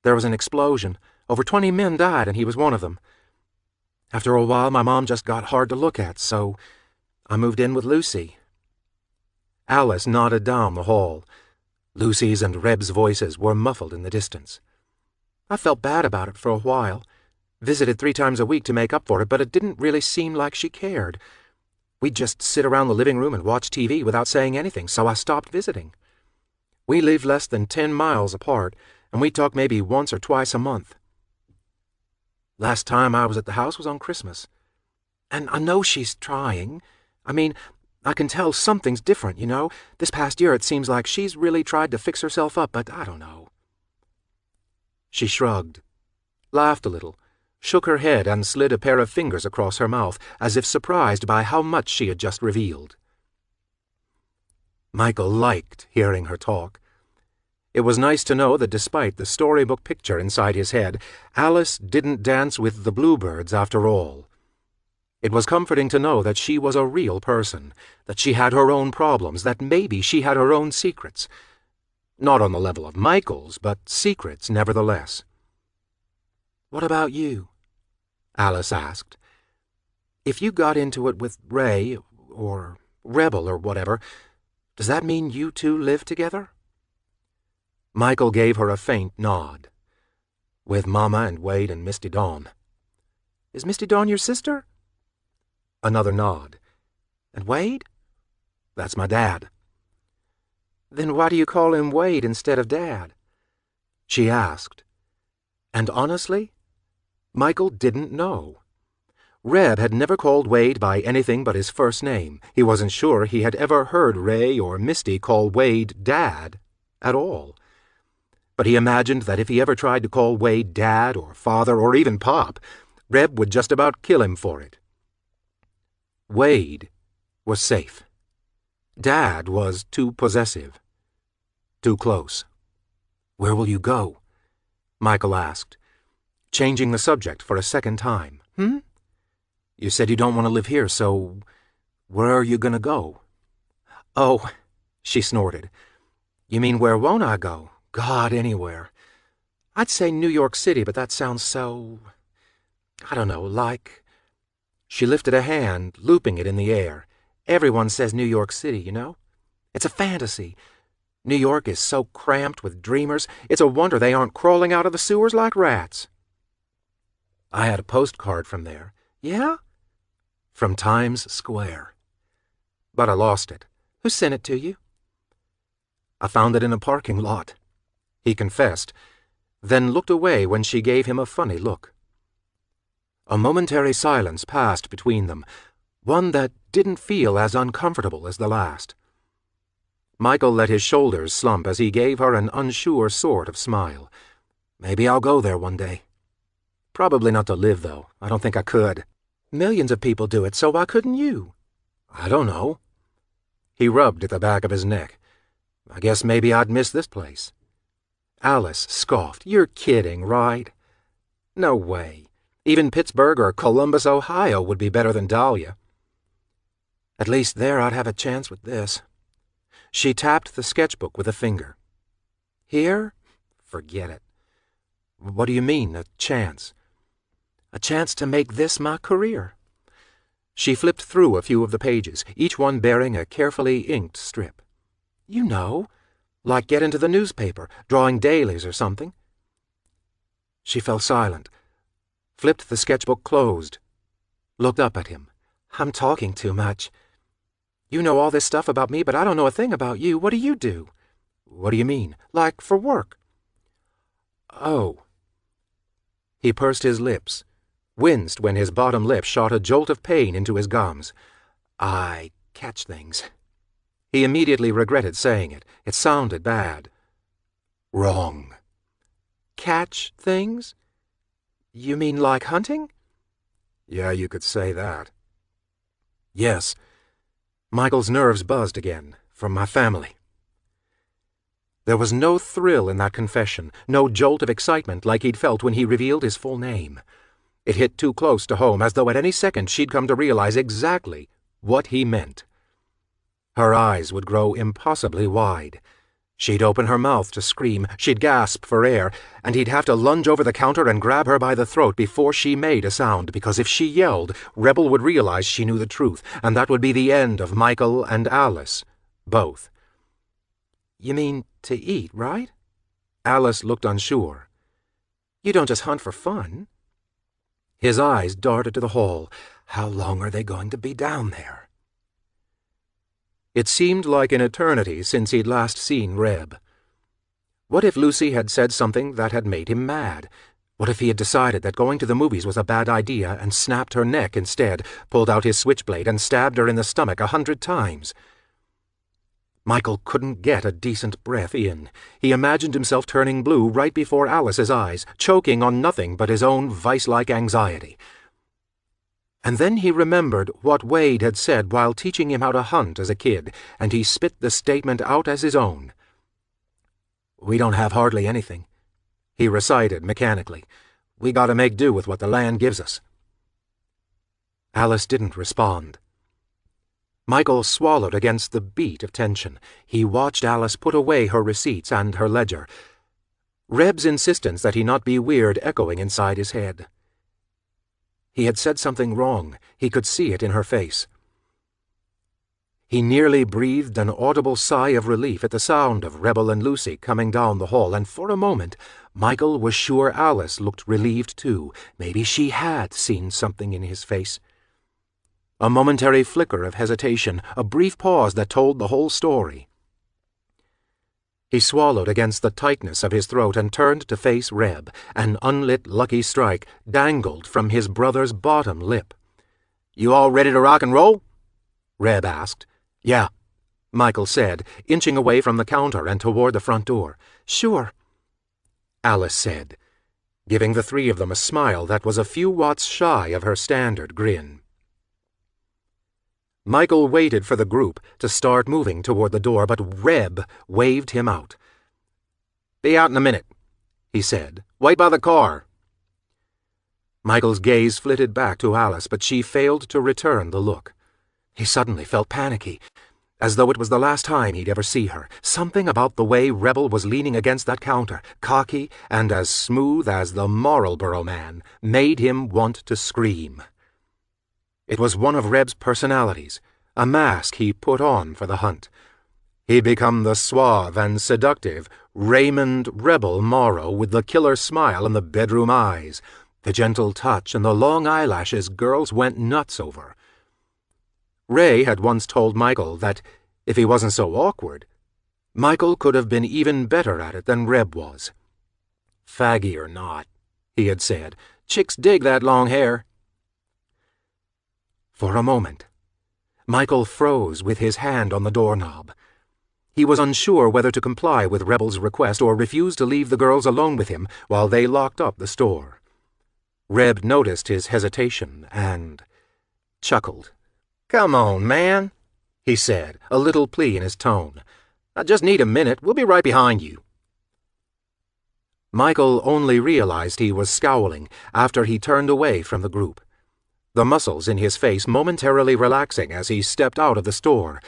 There was an explosion. Over 20 men died, and he was one of them. After a while, my mom just got hard to look at, so I moved in with Lucy. Alice nodded down the hall. Lucy's and Reb's voices were muffled in the distance. I felt bad about it for a while. Visited 3 times a week to make up for it, but it didn't really seem like she cared. We'd just sit around the living room and watch TV without saying anything, so I stopped visiting. We live less than 10 miles apart, and we talk maybe once or twice a month. Last time I was at the house was on Christmas. And I know she's trying. I mean, I can tell something's different, you know. This past year it seems like she's really tried to fix herself up, but I don't know. She shrugged, laughed a little, shook her head and slid a pair of fingers across her mouth, as if surprised by how much she had just revealed. Michael liked hearing her talk. It was nice to know that despite the storybook picture inside his head, Alice didn't dance with the bluebirds after all. It was comforting to know that she was a real person, that she had her own problems, that maybe she had her own secrets. Not on the level of Michael's, but secrets nevertheless. "What about you?" Alice asked. "If you got into it with Ray, or Rebel, or whatever, does that mean you two live together?" Michael gave her a faint nod. "With Mama and Wade and Misty Dawn." "Is Misty Dawn your sister?" Another nod. "And Wade?" "That's my dad." "Then why do you call him Wade instead of Dad?" she asked. And honestly, Michael didn't know. Reb had never called Wade by anything but his first name. He wasn't sure he had ever heard Ray or Misty call Wade Dad at all. But he imagined that if he ever tried to call Wade Dad or Father or even Pop, Reb would just about kill him for it. Wade was safe. Dad was too possessive. Too close. "Where will you go?" Michael asked, changing the subject for a second time. You said you don't want to live here, so where are you going to go?" "Oh," she snorted. "You mean where won't I go? God, anywhere. I'd say New York City, but that sounds so... I don't know, like..." She lifted a hand, looping it in the air. "Everyone says New York City, you know? It's a fantasy. New York is so cramped with dreamers, it's a wonder they aren't crawling out of the sewers like rats." "I had a postcard from there." "Yeah?" "From Times Square. But I lost it." "Who sent it to you?" "I found it in a parking lot," he confessed, then looked away when she gave him a funny look. A momentary silence passed between them, one that didn't feel as uncomfortable as the last. Michael let his shoulders slump as he gave her an unsure sort of smile. "Maybe I'll go there one day. Probably not to live, though. I don't think I could." "Millions of people do it, so why couldn't you?" "I don't know." He rubbed at the back of his neck. "I guess maybe I'd miss this place." Alice scoffed. "You're kidding, right?" "No way. Even Pittsburgh or Columbus, Ohio would be better than Dahlia." "At least there I'd have a chance with this." She tapped the sketchbook with a finger. "Here? Forget it." "What do you mean, a chance?" "A chance to make this my career." She flipped through a few of the pages, each one bearing a carefully inked strip. "You know, like get into the newspaper, drawing dailies or something." She fell silent, flipped the sketchbook closed, looked up at him. "I'm talking too much. You know all this stuff about me, but I don't know a thing about you. What do you do?" "What do you mean?" "Like, for work." "Oh." He pursed his lips, winced when his bottom lip shot a jolt of pain into his gums. I catch things. He immediately regretted saying it. It sounded bad. Wrong. Catch things? You mean like hunting? Yeah, you could say that. Yes. Michael's nerves buzzed again, from my family. There was no thrill in that confession, no jolt of excitement like he'd felt when he revealed his full name. It hit too close to home, as though at any second she'd come to realize exactly what he meant. Her eyes would grow impossibly wide. She'd open her mouth to scream, she'd gasp for air, and he'd have to lunge over the counter and grab her by the throat before she made a sound, because if she yelled, Rebel would realize she knew the truth, and that would be the end of Michael and Alice, both. You mean to eat, right? Alice looked unsure. You don't just hunt for fun. His eyes darted to the hall. How long are they going to be down there? It seemed like an eternity since he'd last seen Reb. What if Lucy had said something that had made him mad? What if he had decided that going to the movies was a bad idea and snapped her neck instead, pulled out his switchblade and stabbed her in the stomach 100 times? Michael couldn't get a decent breath in. He imagined himself turning blue right before Alice's eyes, choking on nothing but his own vice-like anxiety. And then he remembered what Wade had said while teaching him how to hunt as a kid, and he spit the statement out as his own. We don't have hardly anything, he recited mechanically. We gotta make do with what the land gives us. Alice didn't respond. Michael swallowed against the beat of tension. He watched Alice put away her receipts and her ledger, Reb's insistence that he not be weird echoing inside his head. He had said something wrong. He could see it in her face. He nearly breathed an audible sigh of relief at the sound of Rebel and Lucy coming down the hall, and for a moment Michael was sure Alice looked relieved too. Maybe she had seen something in his face. A momentary flicker of hesitation, a brief pause that told the whole story. He swallowed against the tightness of his throat and turned to face Reb. An unlit Lucky Strike dangled from his brother's bottom lip. You all ready to rock and roll? Reb asked. Yeah, Michael said, inching away from the counter and toward the front door. Sure, Alice said, giving the three of them a smile that was a few watts shy of her standard grin. Michael waited for the group to start moving toward the door, but Reb waved him out. Be out in a minute, he said. Wait by the car. Michael's gaze flitted back to Alice, but she failed to return the look. He suddenly felt panicky, as though it was the last time he'd ever see her. Something about the way Rebel was leaning against that counter, cocky and as smooth as the Marlboro Man, made him want to scream. It was one of Reb's personalities, a mask he put on for the hunt. He'd become the suave and seductive Raymond Rebel Morrow with the killer smile and the bedroom eyes, the gentle touch and the long eyelashes girls went nuts over. Ray had once told Michael that, if he wasn't so awkward, Michael could have been even better at it than Reb was. Faggy or not, he had said, chicks dig that long hair. For a moment, Michael froze with his hand on the doorknob. He was unsure whether to comply with Rebel's request or refuse to leave the girls alone with him while they locked up the store. Reb noticed his hesitation and chuckled. Come on, man, he said, a little plea in his tone. I just need a minute. We'll be right behind you. Michael only realized he was scowling after he turned away from the group, the muscles in his face momentarily relaxing as he stepped out of the store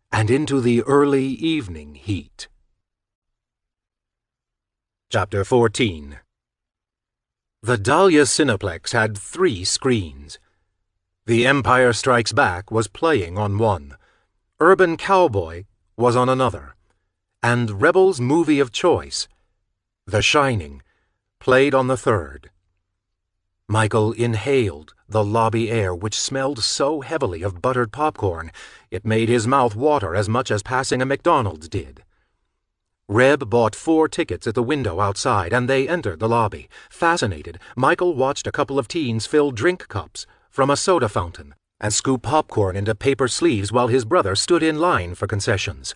and into the early evening heat. Chapter 14. The Dahlia Cineplex had 3 screens. The Empire Strikes Back was playing on one, Urban Cowboy was on another, and Rebel's movie of choice, The Shining, played on the third. Michael inhaled the lobby air, which smelled so heavily of buttered popcorn it made his mouth water as much as passing a McDonald's did. Reb bought 4 tickets at the window outside, and they entered the lobby. Fascinated, Michael watched a couple of teens fill drink cups from a soda fountain and scoop popcorn into paper sleeves while his brother stood in line for concessions.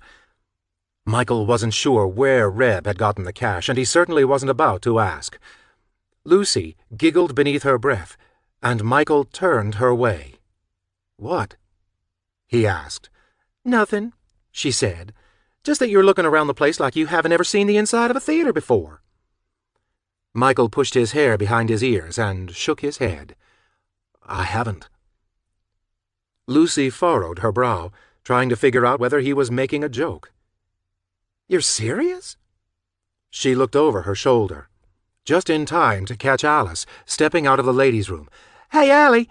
Michael wasn't sure where Reb had gotten the cash, and he certainly wasn't about to ask. Lucy giggled beneath her breath, and Michael turned her way. "What?" he asked. "Nothing," she said. "Just that you're looking around the place like you haven't ever seen the inside of a theater before." Michael pushed his hair behind his ears and shook his head. "I haven't." Lucy furrowed her brow, trying to figure out whether he was making a joke. "You're serious?" She looked over her shoulder, just in time to catch Alice stepping out of the ladies' room. "Hey, Allie,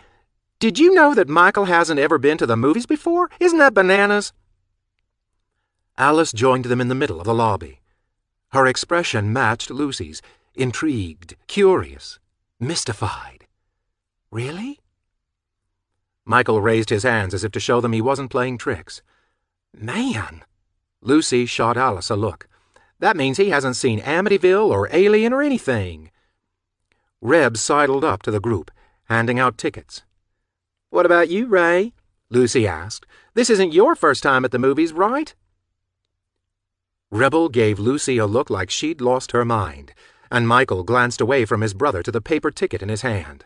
did you know that Michael hasn't ever been to the movies before? Isn't that bananas?" Alice joined them in the middle of the lobby. Her expression matched Lucy's, intrigued, curious, mystified. "Really?" Michael raised his hands as if to show them he wasn't playing tricks. "Man!" Lucy shot Alice a look. "That means he hasn't seen Amityville or Alien or anything." Reb sidled up to the group, handing out tickets. "What about you, Ray?" Lucy asked. "This isn't your first time at the movies, right?" Rebel gave Lucy a look like she'd lost her mind, and Michael glanced away from his brother to the paper ticket in his hand.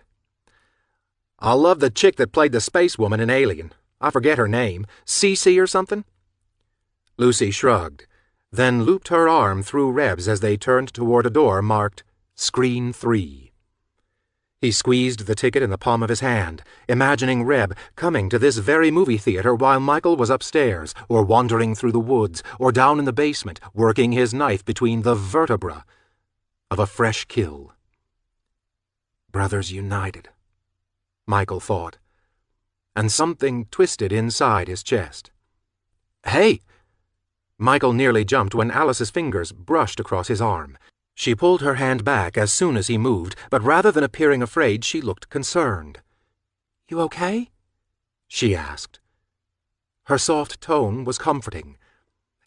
"I love the chick that played the space woman in Alien. I forget her name. Cece or something?" Lucy shrugged, then looped her arm through Reb's as they turned toward a door marked Screen 3. He squeezed the ticket in the palm of his hand, imagining Reb coming to this very movie theater while Michael was upstairs, or wandering through the woods, or down in the basement, working his knife between the vertebra of a fresh kill. Brothers united, Michael thought, and something twisted inside his chest. "Hey!" Michael nearly jumped when Alice's fingers brushed across his arm. She pulled her hand back as soon as he moved, but rather than appearing afraid, she looked concerned. "You okay?" she asked. Her soft tone was comforting.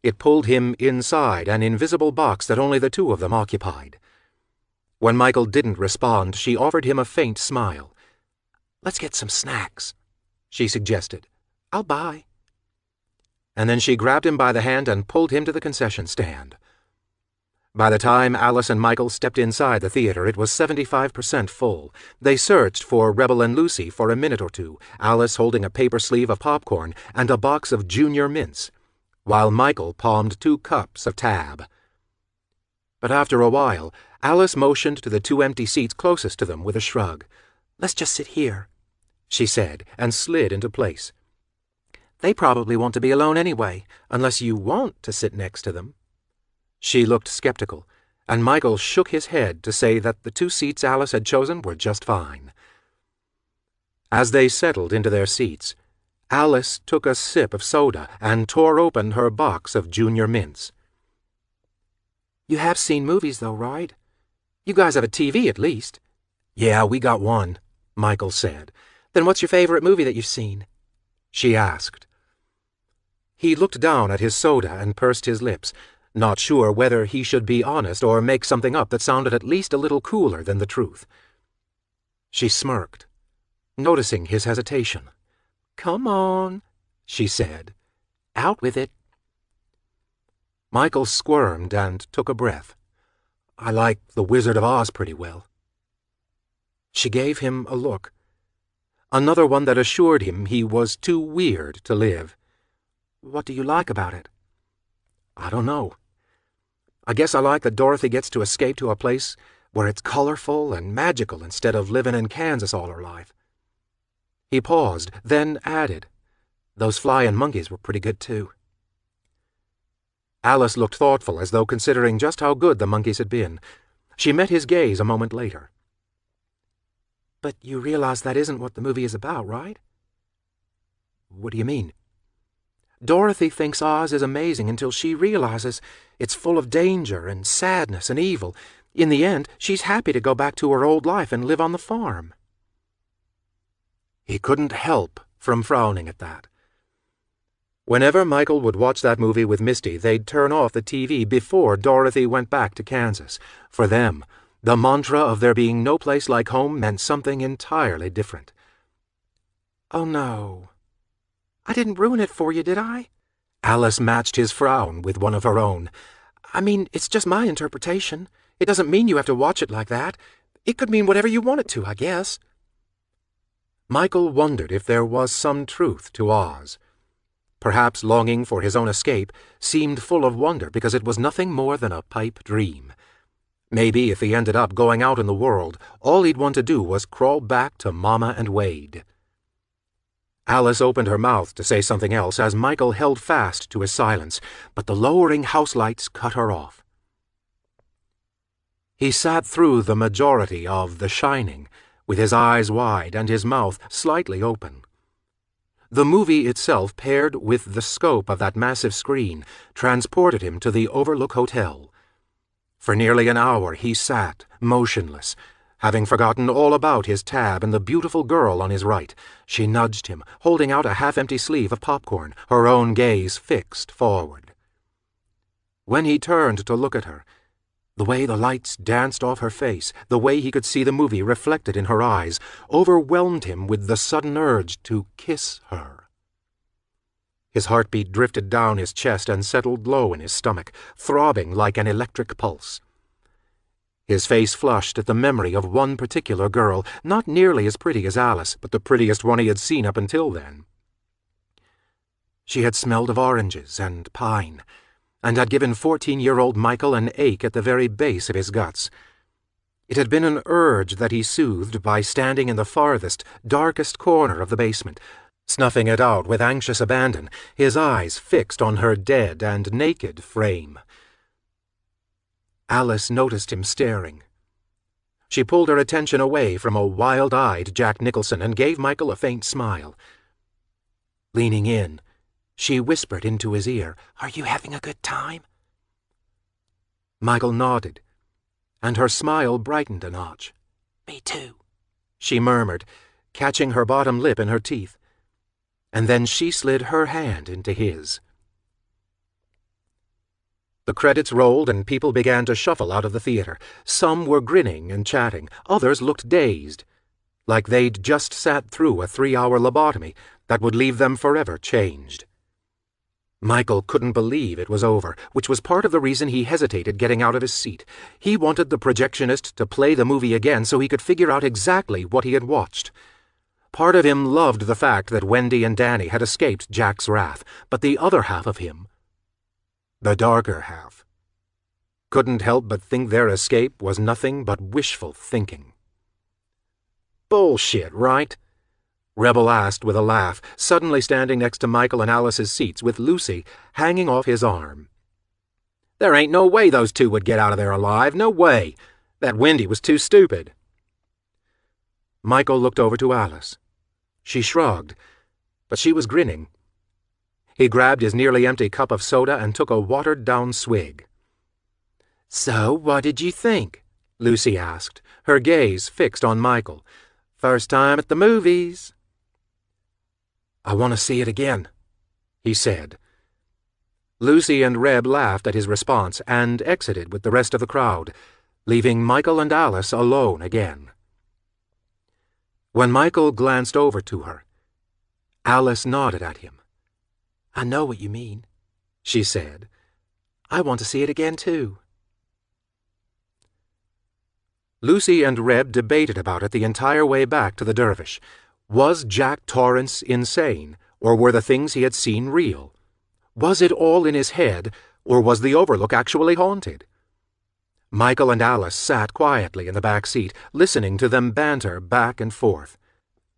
It pulled him inside an invisible box that only the two of them occupied. When Michael didn't respond, she offered him a faint smile. "Let's get some snacks," she suggested. "I'll buy." And then she grabbed him by the hand and pulled him to the concession stand. By the time Alice and Michael stepped inside the theater, it was 75% full. They searched for Rebel and Lucy for a minute or two, Alice holding a paper sleeve of popcorn and a box of Junior Mints, while Michael palmed 2 cups of Tab. But after a while, Alice motioned to the 2 empty seats closest to them with a shrug. "Let's just sit here," she said, and slid into place. "They probably want to be alone anyway, unless you want to sit next to them." She looked skeptical, and Michael shook his head to say that the 2 seats Alice had chosen were just fine. As they settled into their seats, Alice took a sip of soda and tore open her box of Junior Mints. "You have seen movies, though, right? You guys have a TV, at least." "Yeah, we got one," Michael said. "Then what's your favorite movie that you've seen?" she asked. He looked down at his soda and pursed his lips, not sure whether he should be honest or make something up that sounded at least a little cooler than the truth. She smirked, noticing his hesitation. "Come on," she said. "Out with it." Michael squirmed and took a breath. "I like The Wizard of Oz pretty well." She gave him a look, another one that assured him he was too weird to live. "What do you like about it?" "I don't know. I guess I like that Dorothy gets to escape to a place where it's colorful and magical instead of living in Kansas all her life." He paused, then added, "Those flying monkeys were pretty good, too." Alice looked thoughtful, as though considering just how good the monkeys had been. She met his gaze a moment later. "But you realize that isn't what the movie is about, right?" "What do you mean?" "Dorothy thinks Oz is amazing until she realizes it's full of danger and sadness and evil. In the end, she's happy to go back to her old life and live on the farm." He couldn't help from frowning at that. Whenever Michael would watch that movie with Misty, they'd turn off the TV before Dorothy went back to Kansas. For them, the mantra of there being no place like home meant something entirely different. "Oh, no. I didn't ruin it for you, did I?" Alice matched his frown with one of her own. "I mean, it's just my interpretation. It doesn't mean you have to watch it like that. It could mean whatever you want it to, I guess." Michael wondered if there was some truth to Oz. Perhaps longing for his own escape seemed full of wonder because it was nothing more than a pipe dream. Maybe if he ended up going out in the world, all he'd want to do was crawl back to Mama and Wade. Alice opened her mouth to say something else as Michael held fast to his silence, but the lowering house lights cut her off. He sat through the majority of The Shining, with his eyes wide and his mouth slightly open. The movie itself, paired with the scope of that massive screen, transported him to the Overlook Hotel. For nearly an hour he sat, motionless, having forgotten all about his tab and the beautiful girl on his right. She nudged him, holding out a half-empty sleeve of popcorn, her own gaze fixed forward. When he turned to look at her, the way the lights danced off her face, the way he could see the movie reflected in her eyes, overwhelmed him with the sudden urge to kiss her. His heartbeat drifted down his chest and settled low in his stomach, throbbing like an electric pulse. His face flushed at the memory of one particular girl, not nearly as pretty as Alice, but the prettiest one he had seen up until then. She had smelled of oranges and pine, and had given 14-year-old Michael an ache at the very base of his guts. It had been an urge that he soothed by standing in the farthest, darkest corner of the basement, snuffing it out with anxious abandon, his eyes fixed on her dead and naked frame. Alice noticed him staring. She pulled her attention away from a wild-eyed Jack Nicholson and gave Michael a faint smile. Leaning in, she whispered into his ear, "Are you having a good time?" Michael nodded, and her smile brightened a notch. "Me too," she murmured, catching her bottom lip in her teeth. And then she slid her hand into his. The credits rolled and people began to shuffle out of the theater. Some were grinning and chatting. Others looked dazed, like they'd just sat through a 3-hour lobotomy that would leave them forever changed. Michael couldn't believe it was over, which was part of the reason he hesitated getting out of his seat. He wanted the projectionist to play the movie again so he could figure out exactly what he had watched. Part of him loved the fact that Wendy and Danny had escaped Jack's wrath, but the other half of him, the darker half, couldn't help but think their escape was nothing but wishful thinking. "Bullshit, right?" Rebel asked with a laugh, suddenly standing next to Michael and Alice's seats with Lucy hanging off his arm. "There ain't no way those two would get out of there alive, no way. That Wendy was too stupid." Michael looked over to Alice. She shrugged, but she was grinning. He grabbed his nearly empty cup of soda and took a watered-down swig. "So, what did you think?" Lucy asked, her gaze fixed on Michael. "First time at the movies." "I want to see it again," he said. Lucy and Reb laughed at his response and exited with the rest of the crowd, leaving Michael and Alice alone again. When Michael glanced over to her, Alice nodded at him. "I know what you mean," she said. "I want to see it again, too." Lucy and Reb debated about it the entire way back to the Dervish. Was Jack Torrance insane, or were the things he had seen real? Was it all in his head, or was the Overlook actually haunted? Michael and Alice sat quietly in the back seat, listening to them banter back and forth.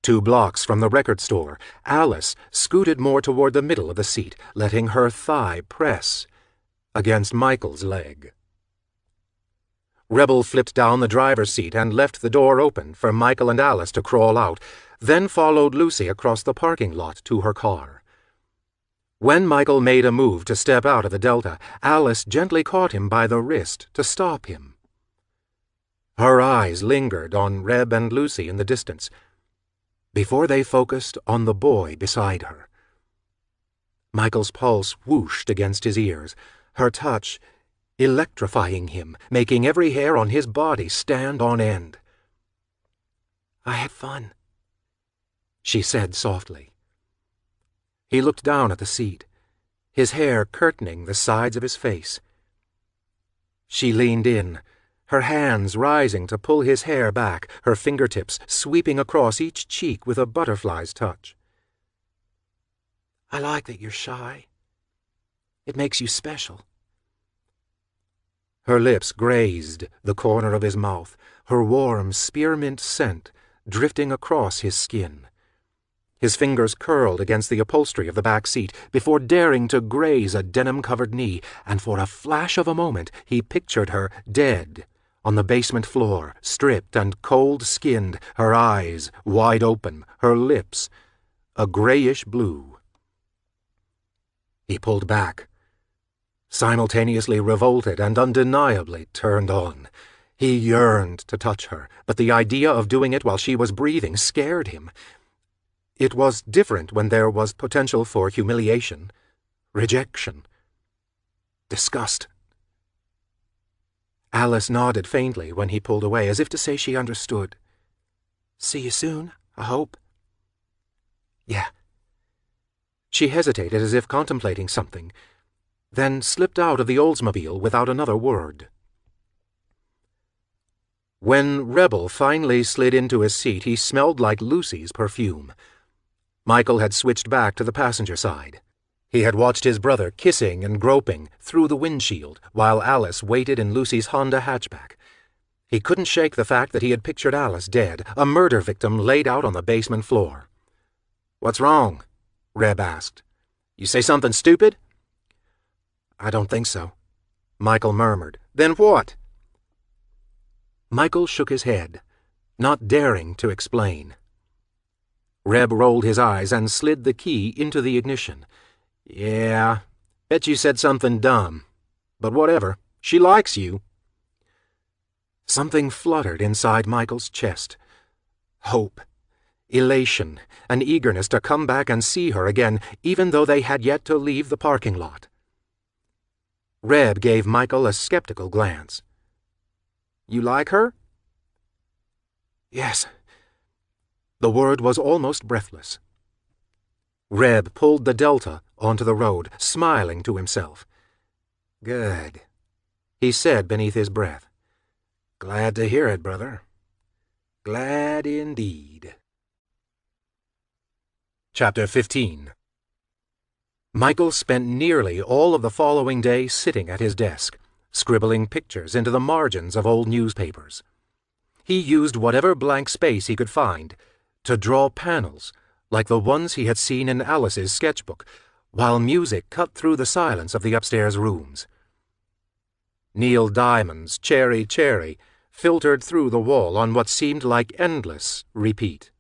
2 blocks from the record store, Alice scooted more toward the middle of the seat, letting her thigh press against Michael's leg. Rebel flipped down the driver's seat and left the door open for Michael and Alice to crawl out, then followed Lucy across the parking lot to her car. When Michael made a move to step out of the Delta, Alice gently caught him by the wrist to stop him. Her eyes lingered on Reb and Lucy in the distance, before they focused on the boy beside her. Michael's pulse whooshed against his ears, her touch electrifying him, making every hair on his body stand on end. "I had fun," she said softly. He looked down at the seat, his hair curtaining the sides of his face. She leaned in, her hands rising to pull his hair back, her fingertips sweeping across each cheek with a butterfly's touch. "I like that you're shy. It makes you special." Her lips grazed the corner of his mouth, her warm spearmint scent drifting across his skin. His fingers curled against the upholstery of the back seat before daring to graze a denim-covered knee, and for a flash of a moment he pictured her dead on the basement floor, stripped and cold-skinned, her eyes wide open, her lips a grayish blue. He pulled back, simultaneously revolted and undeniably turned on. He yearned to touch her, but the idea of doing it while she was breathing scared him. It was different when there was potential for humiliation, rejection, disgust. Alice nodded faintly when he pulled away, as if to say she understood. "See you soon, I hope." "Yeah." She hesitated as if contemplating something, then slipped out of the Oldsmobile without another word. When Rebel finally slid into his seat, he smelled like Lucy's perfume. Michael had switched back to the passenger side. He had watched his brother kissing and groping through the windshield while Alice waited in Lucy's Honda hatchback. He couldn't shake the fact that he had pictured Alice dead, a murder victim laid out on the basement floor. "What's wrong?" Reb asked. "You say something stupid?" "I don't think so," Michael murmured. "Then what?" Michael shook his head, not daring to explain. Reb rolled his eyes and slid the key into the ignition. "Yeah, bet you said something dumb. But whatever, she likes you." Something fluttered inside Michael's chest. Hope, elation, an eagerness to come back and see her again, even though they had yet to leave the parking lot. Reb gave Michael a skeptical glance. "You like her?" "Yes." The word was almost breathless. Reb pulled the Delta onto the road, smiling to himself. "Good," he said beneath his breath. "Glad to hear it, brother. Glad indeed." Chapter 15. Michael spent nearly all of the following day sitting at his desk, scribbling pictures into the margins of old newspapers. He used whatever blank space he could find to draw panels like the ones he had seen in Alice's sketchbook, while music cut through the silence of the upstairs rooms. Neil Diamond's Cherry Cherry filtered through the wall on what seemed like endless repeat.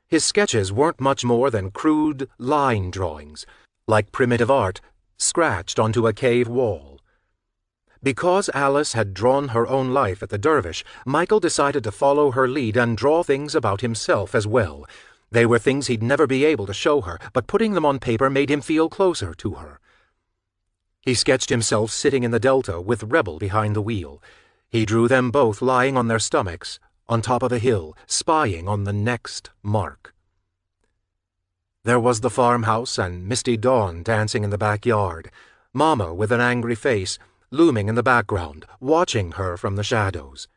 His sketches weren't much more than crude line drawings, like primitive art scratched onto a cave wall. Because Alice had drawn her own life at the Dervish, Michael decided to follow her lead and draw things about himself as well. They were things he'd never be able to show her, but putting them on paper made him feel closer to her. He sketched himself sitting in the Delta with Rebel behind the wheel. He drew them both lying on their stomachs, on top of a hill, spying on the next mark. There was the farmhouse and misty dawn dancing in the backyard, Mama with an angry face, looming in the background, watching her from the shadows.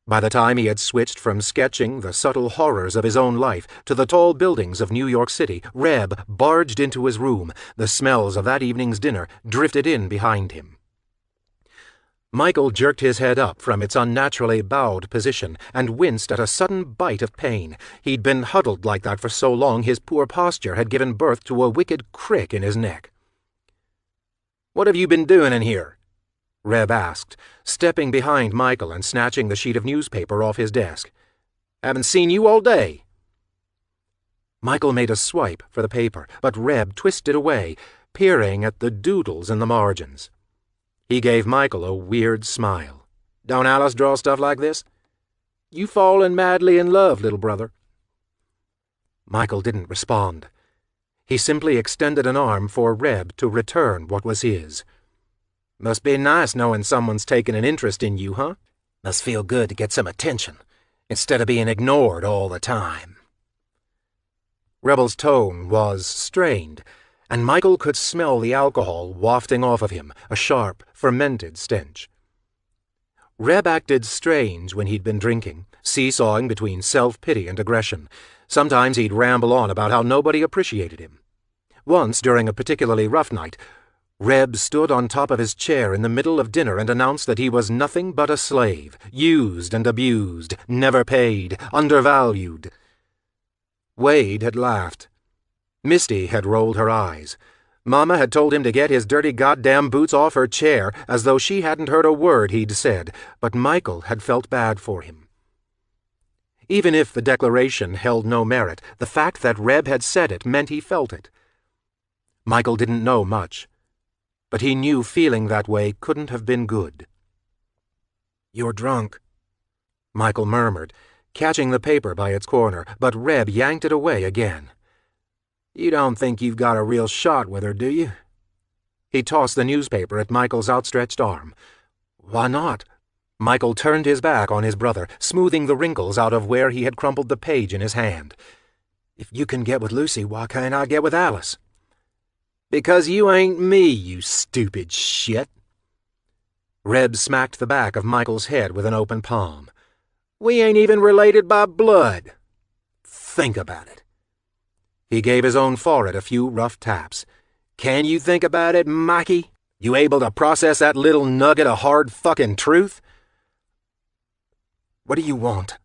By the time he had switched from sketching the subtle horrors of his own life to the tall buildings of New York City, Reb barged into his room. The smells of that evening's dinner drifted in behind him. Michael jerked his head up from its unnaturally bowed position and winced at a sudden bite of pain. He'd been huddled like that for so long his poor posture had given birth to a wicked crick in his neck. "What have you been doing in here?" Reb asked, stepping behind Michael and snatching the sheet of newspaper off his desk. "Haven't seen you all day." Michael made a swipe for the paper, but Reb twisted away, peering at the doodles in the margins. He gave Michael a weird smile. "Don't Alice draw stuff like this? You fallen madly in love, little brother." Michael didn't respond. He simply extended an arm for Reb to return what was his. "Must be nice knowing someone's taking an interest in you, huh? Must feel good to get some attention, instead of being ignored all the time." Rebel's tone was strained, and Michael could smell the alcohol wafting off of him, a sharp, fermented stench. Reb acted strange when he'd been drinking, seesawing between self-pity and aggression. Sometimes he'd ramble on about how nobody appreciated him. Once, during a particularly rough night, Reb stood on top of his chair in the middle of dinner and announced that he was nothing but a slave, used and abused, never paid, undervalued. Wade had laughed. Misty had rolled her eyes. Mama had told him to get his dirty goddamn boots off her chair, as though she hadn't heard a word he'd said, but Michael had felt bad for him. Even if the declaration held no merit, the fact that Reb had said it meant he felt it. Michael didn't know much, but he knew feeling that way couldn't have been good. "You're drunk," Michael murmured, catching the paper by its corner, but Reb yanked it away again. "You don't think you've got a real shot with her, do you?" He tossed the newspaper at Michael's outstretched arm. "Why not?" Michael turned his back on his brother, smoothing the wrinkles out of where he had crumpled the page in his hand. "If you can get with Lucy, why can't I get with Alice?" "Because you ain't me, you stupid shit." Reb smacked the back of Michael's head with an open palm. "We ain't even related by blood. Think about it." He gave his own forehead a few rough taps. "Can you think about it, Mikey? You able to process that little nugget of hard fucking truth?" "What do you want?"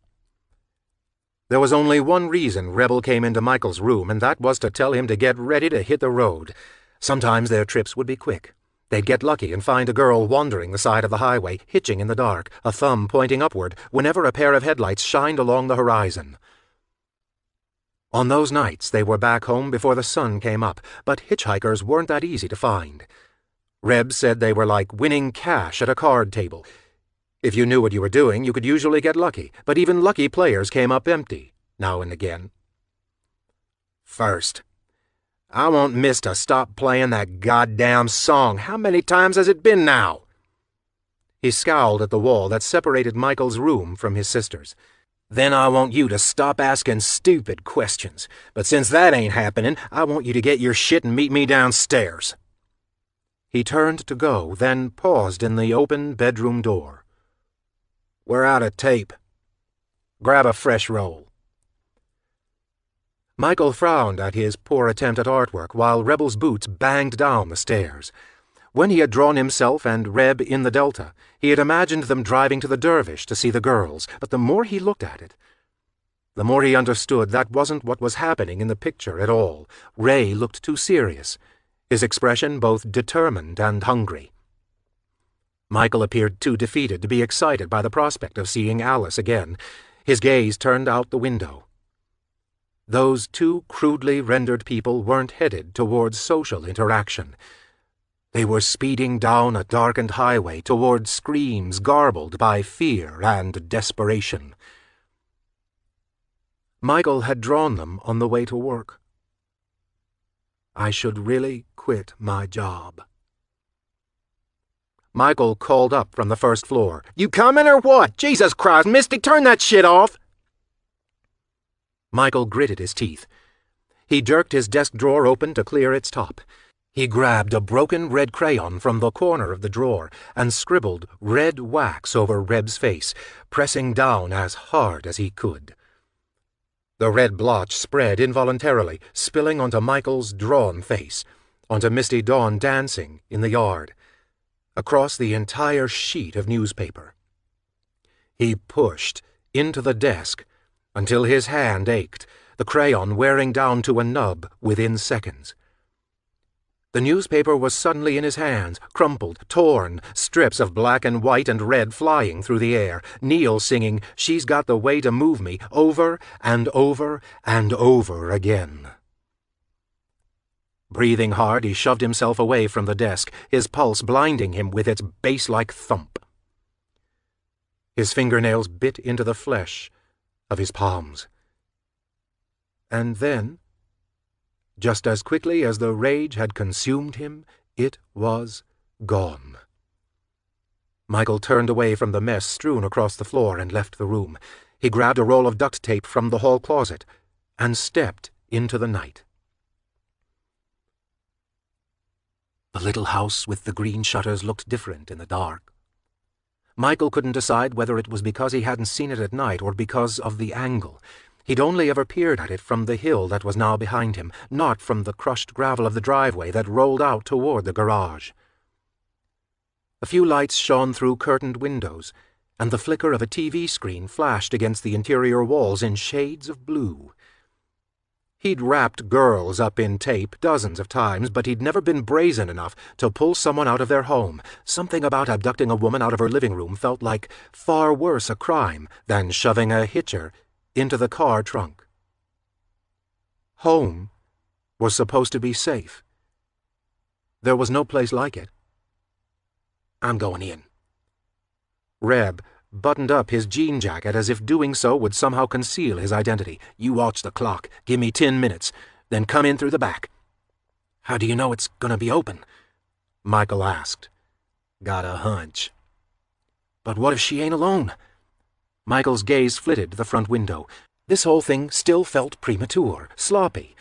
There was only one reason Rebel came into Michael's room, and that was to tell him to get ready to hit the road. Sometimes their trips would be quick. They'd get lucky and find a girl wandering the side of the highway, hitching in the dark, a thumb pointing upward whenever a pair of headlights shined along the horizon. On those nights they were back home before the sun came up, but hitchhikers weren't that easy to find. Reb said they were like winning cash at a card table. If you knew what you were doing, you could usually get lucky, but even lucky players came up empty, now and again. "First, I want Miss to stop playing that goddamn song. How many times has it been now?" He scowled at the wall that separated Michael's room from his sister's. "Then I want you to stop asking stupid questions. But since that ain't happening, I want you to get your shit and meet me downstairs." He turned to go, then paused in the open bedroom door. "We're out of tape. Grab a fresh roll." Michael frowned at his poor attempt at artwork while Rebel's boots banged down the stairs. When he had drawn himself and Reb in the Delta, he had imagined them driving to the Dervish to see the girls, but the more he looked at it, the more he understood that wasn't what was happening in the picture at all. Ray looked too serious, his expression both determined and hungry. Michael appeared too defeated to be excited by the prospect of seeing Alice again. His gaze turned out the window. Those two crudely rendered people weren't headed towards social interaction. They were speeding down a darkened highway toward screams garbled by fear and desperation. Michael had drawn them on the way to work. "I should really quit my job." Michael called up from the first floor. "You coming or what? Jesus Christ, Misty, turn that shit off!" Michael gritted his teeth. He jerked his desk drawer open to clear its top. He grabbed a broken red crayon from the corner of the drawer and scribbled red wax over Reb's face, pressing down as hard as he could. The red blotch spread involuntarily, spilling onto Michael's drawn face, onto Misty Dawn dancing in the yard, across the entire sheet of newspaper. He pushed into the desk until his hand ached, the crayon wearing down to a nub within seconds. The newspaper was suddenly in his hands, crumpled, torn, strips of black and white and red flying through the air, Neil singing "She's Got the Way to Move Me" over and over and over again. Breathing hard, he shoved himself away from the desk, his pulse blinding him with its bass-like thump. His fingernails bit into the flesh of his palms. And then, Just as quickly as the rage had consumed him, it was gone. Michael turned away from the mess strewn across the floor and left the room. He grabbed a roll of duct tape from the hall closet and stepped into the night. The little house with the green shutters looked different in the dark. Michael couldn't decide whether it was because he hadn't seen it at night or because of the angle. He'd only ever peered at it from the hill that was now behind him, not from the crushed gravel of the driveway that rolled out toward the garage. A few lights shone through curtained windows, and the flicker of a TV screen flashed against the interior walls in shades of blue. He'd wrapped girls up in tape dozens of times, but he'd never been brazen enough to pull someone out of their home. Something about abducting a woman out of her living room felt like far worse a crime than shoving a hitcher into the car trunk. Home was supposed to be safe. There was no place like it. I'm going in. Reb buttoned up his jean jacket as if doing so would somehow conceal his identity. You watch the clock. Give me 10 minutes. Then come in through the back. How do you know it's gonna be open? Michael asked. Got a hunch. But what if she ain't alone? Michael's gaze flitted to the front window. This whole thing still felt premature, sloppy.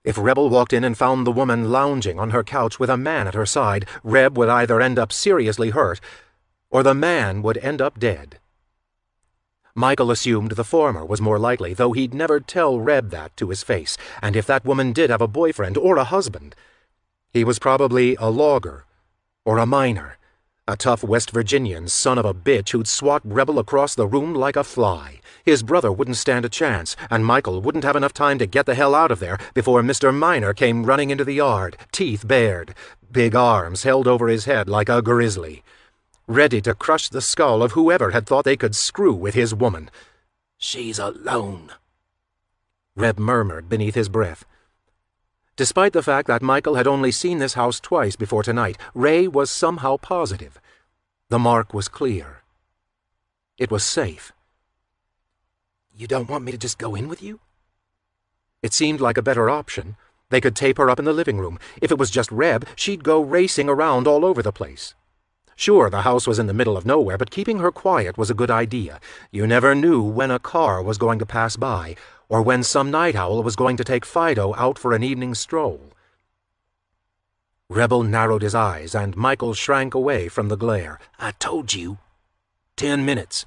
If Rebel walked in and found the woman lounging on her couch with a man at her side, Reb would either end up seriously hurt, or the man would end up dead. Michael assumed the former was more likely, though he'd never tell Reb that to his face, and if that woman did have a boyfriend or a husband, he was probably a logger or a miner, a tough West Virginian son of a bitch who'd swat Rebel across the room like a fly. His brother wouldn't stand a chance, and Michael wouldn't have enough time to get the hell out of there before Mr. Miner came running into the yard, teeth bared, big arms held over his head like a grizzly, ready to crush the skull of whoever had thought they could screw with his woman. She's alone, Reb murmured beneath his breath. Despite the fact that Michael had only seen this house twice before tonight, Ray was somehow positive. The mark was clear. It was safe. You don't want me to just go in with you? It seemed like a better option. They could tape her up in the living room. If it was just Reb, she'd go racing around all over the place. Sure, the house was in the middle of nowhere, but keeping her quiet was a good idea. You never knew when a car was going to pass by, or when some night owl was going to take Fido out for an evening stroll. Rebel narrowed his eyes, and Michael shrank away from the glare. I told you. 10 minutes.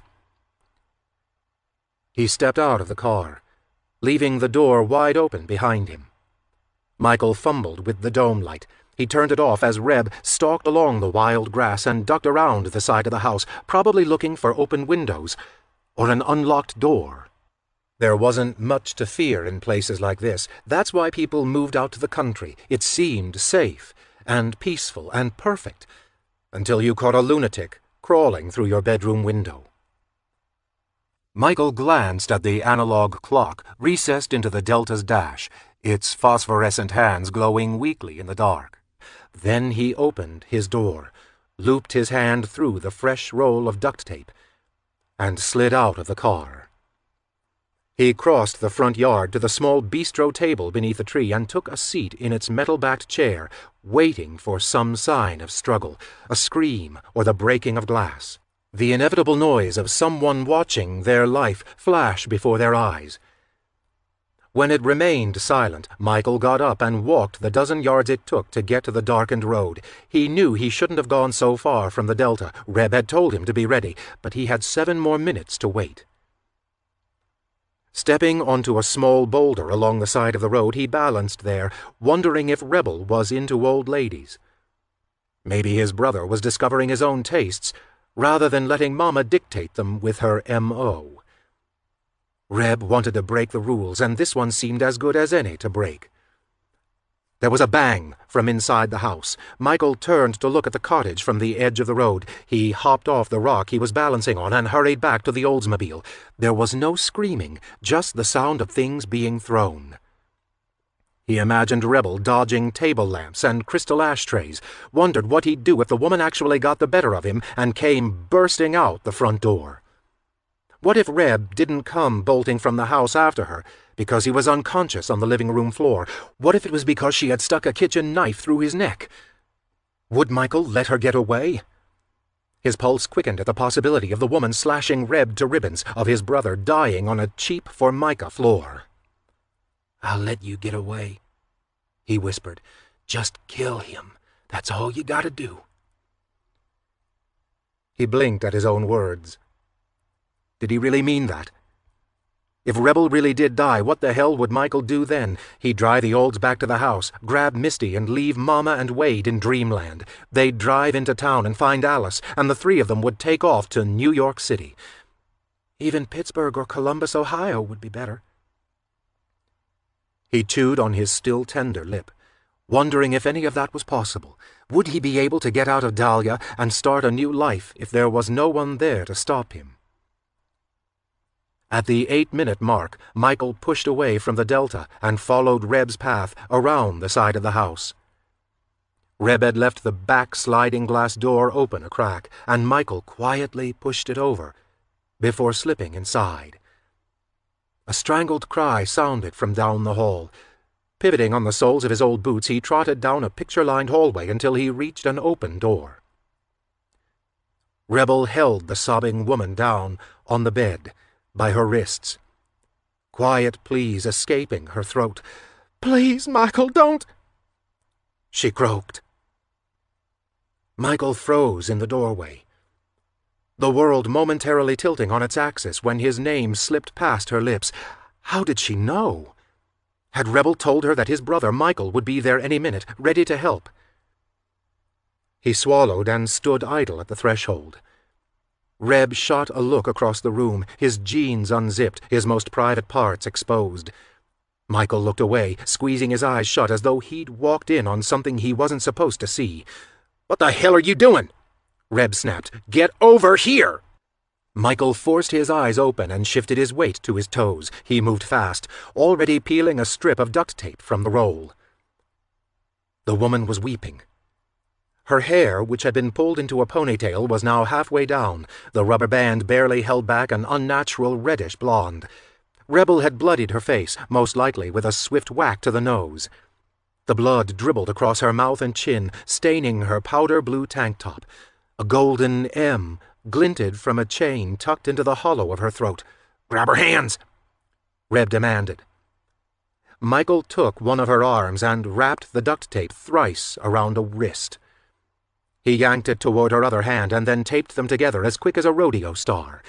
He stepped out of the car, leaving the door wide open behind him. Michael fumbled with the dome light. He turned it off as Reb stalked along the wild grass and ducked around the side of the house, probably looking for open windows or an unlocked door. There wasn't much to fear in places like this. That's why people moved out to the country. It seemed safe and peaceful and perfect, until you caught a lunatic crawling through your bedroom window. Michael glanced at the analog clock recessed into the Delta's dash, its phosphorescent hands glowing weakly in the dark. Then he opened his door, looped his hand through the fresh roll of duct tape, and slid out of the car. He crossed the front yard to the small bistro table beneath a tree and took a seat in its metal-backed chair, waiting for some sign of struggle, a scream or the breaking of glass. The inevitable noise of someone watching their life flash before their eyes. When it remained silent, Michael got up and walked the dozen yards it took to get to the darkened road. He knew he shouldn't have gone so far from the Delta. Reb had told him to be ready, but he had 7 more minutes to wait. Stepping onto a small boulder along the side of the road, he balanced there, wondering if Rebel was into old ladies. Maybe his brother was discovering his own tastes, rather than letting Mama dictate them with her M.O. Reb wanted to break the rules, and this one seemed as good as any to break. There was a bang from inside the house. Michael turned to look at the cottage from the edge of the road. He hopped off the rock he was balancing on and hurried back to the Oldsmobile. There was no screaming, just the sound of things being thrown. He imagined Rebel dodging table lamps and crystal ashtrays, wondered what he'd do if the woman actually got the better of him and came bursting out the front door. What if Reb didn't come bolting from the house after her, because he was unconscious on the living room floor? What if it was because she had stuck a kitchen knife through his neck? Would Michael let her get away? His pulse quickened at the possibility of the woman slashing Reb to ribbons, of his brother dying on a cheap Formica floor. "I'll let you get away," he whispered. "Just kill him. That's all you gotta do." He blinked at his own words. Did he really mean that? If Rebel really did die, what the hell would Michael do then? He'd drive the Olds back to the house, grab Misty, and leave Mama and Wade in dreamland. They'd drive into town and find Alice, and the three of them would take off to New York City. Even Pittsburgh or Columbus, Ohio would be better. He chewed on his still tender lip, wondering if any of that was possible. Would he be able to get out of Dahlia and start a new life if there was no one there to stop him? At the 8-minute mark, Michael pushed away from the Delta and followed Reb's path around the side of the house. Reb had left the back sliding glass door open a crack, and Michael quietly pushed it over before slipping inside. A strangled cry sounded from down the hall. Pivoting on the soles of his old boots, he trotted down a picture-lined hallway until he reached an open door. Rebel held the sobbing woman down on the bed by her wrists, quiet pleas escaping her throat. "Please, Michael, don't!" she croaked. Michael froze in the doorway, the world momentarily tilting on its axis when his name slipped past her lips. How did she know? Had Rebel told her that his brother Michael would be there any minute, ready to help? He swallowed and stood idle at the threshold. Reb shot a look across the room, his jeans unzipped, his most private parts exposed. Michael looked away, squeezing his eyes shut as though he'd walked in on something he wasn't supposed to see. "What the hell are you doing?" Reb snapped. "Get over here!" Michael forced his eyes open and shifted his weight to his toes. He moved fast, already peeling a strip of duct tape from the roll. The woman was weeping. Her hair, which had been pulled into a ponytail, was now halfway down. The rubber band barely held back an unnatural reddish blonde. Rebel had bloodied her face, most likely with a swift whack to the nose. The blood dribbled across her mouth and chin, staining her powder blue tank top. A golden M glinted from a chain tucked into the hollow of her throat. "Grab her hands!" Reb demanded. Michael took one of her arms and wrapped the duct tape thrice around a wrist. He yanked it toward her other hand and then taped them together as quick as a rodeo star.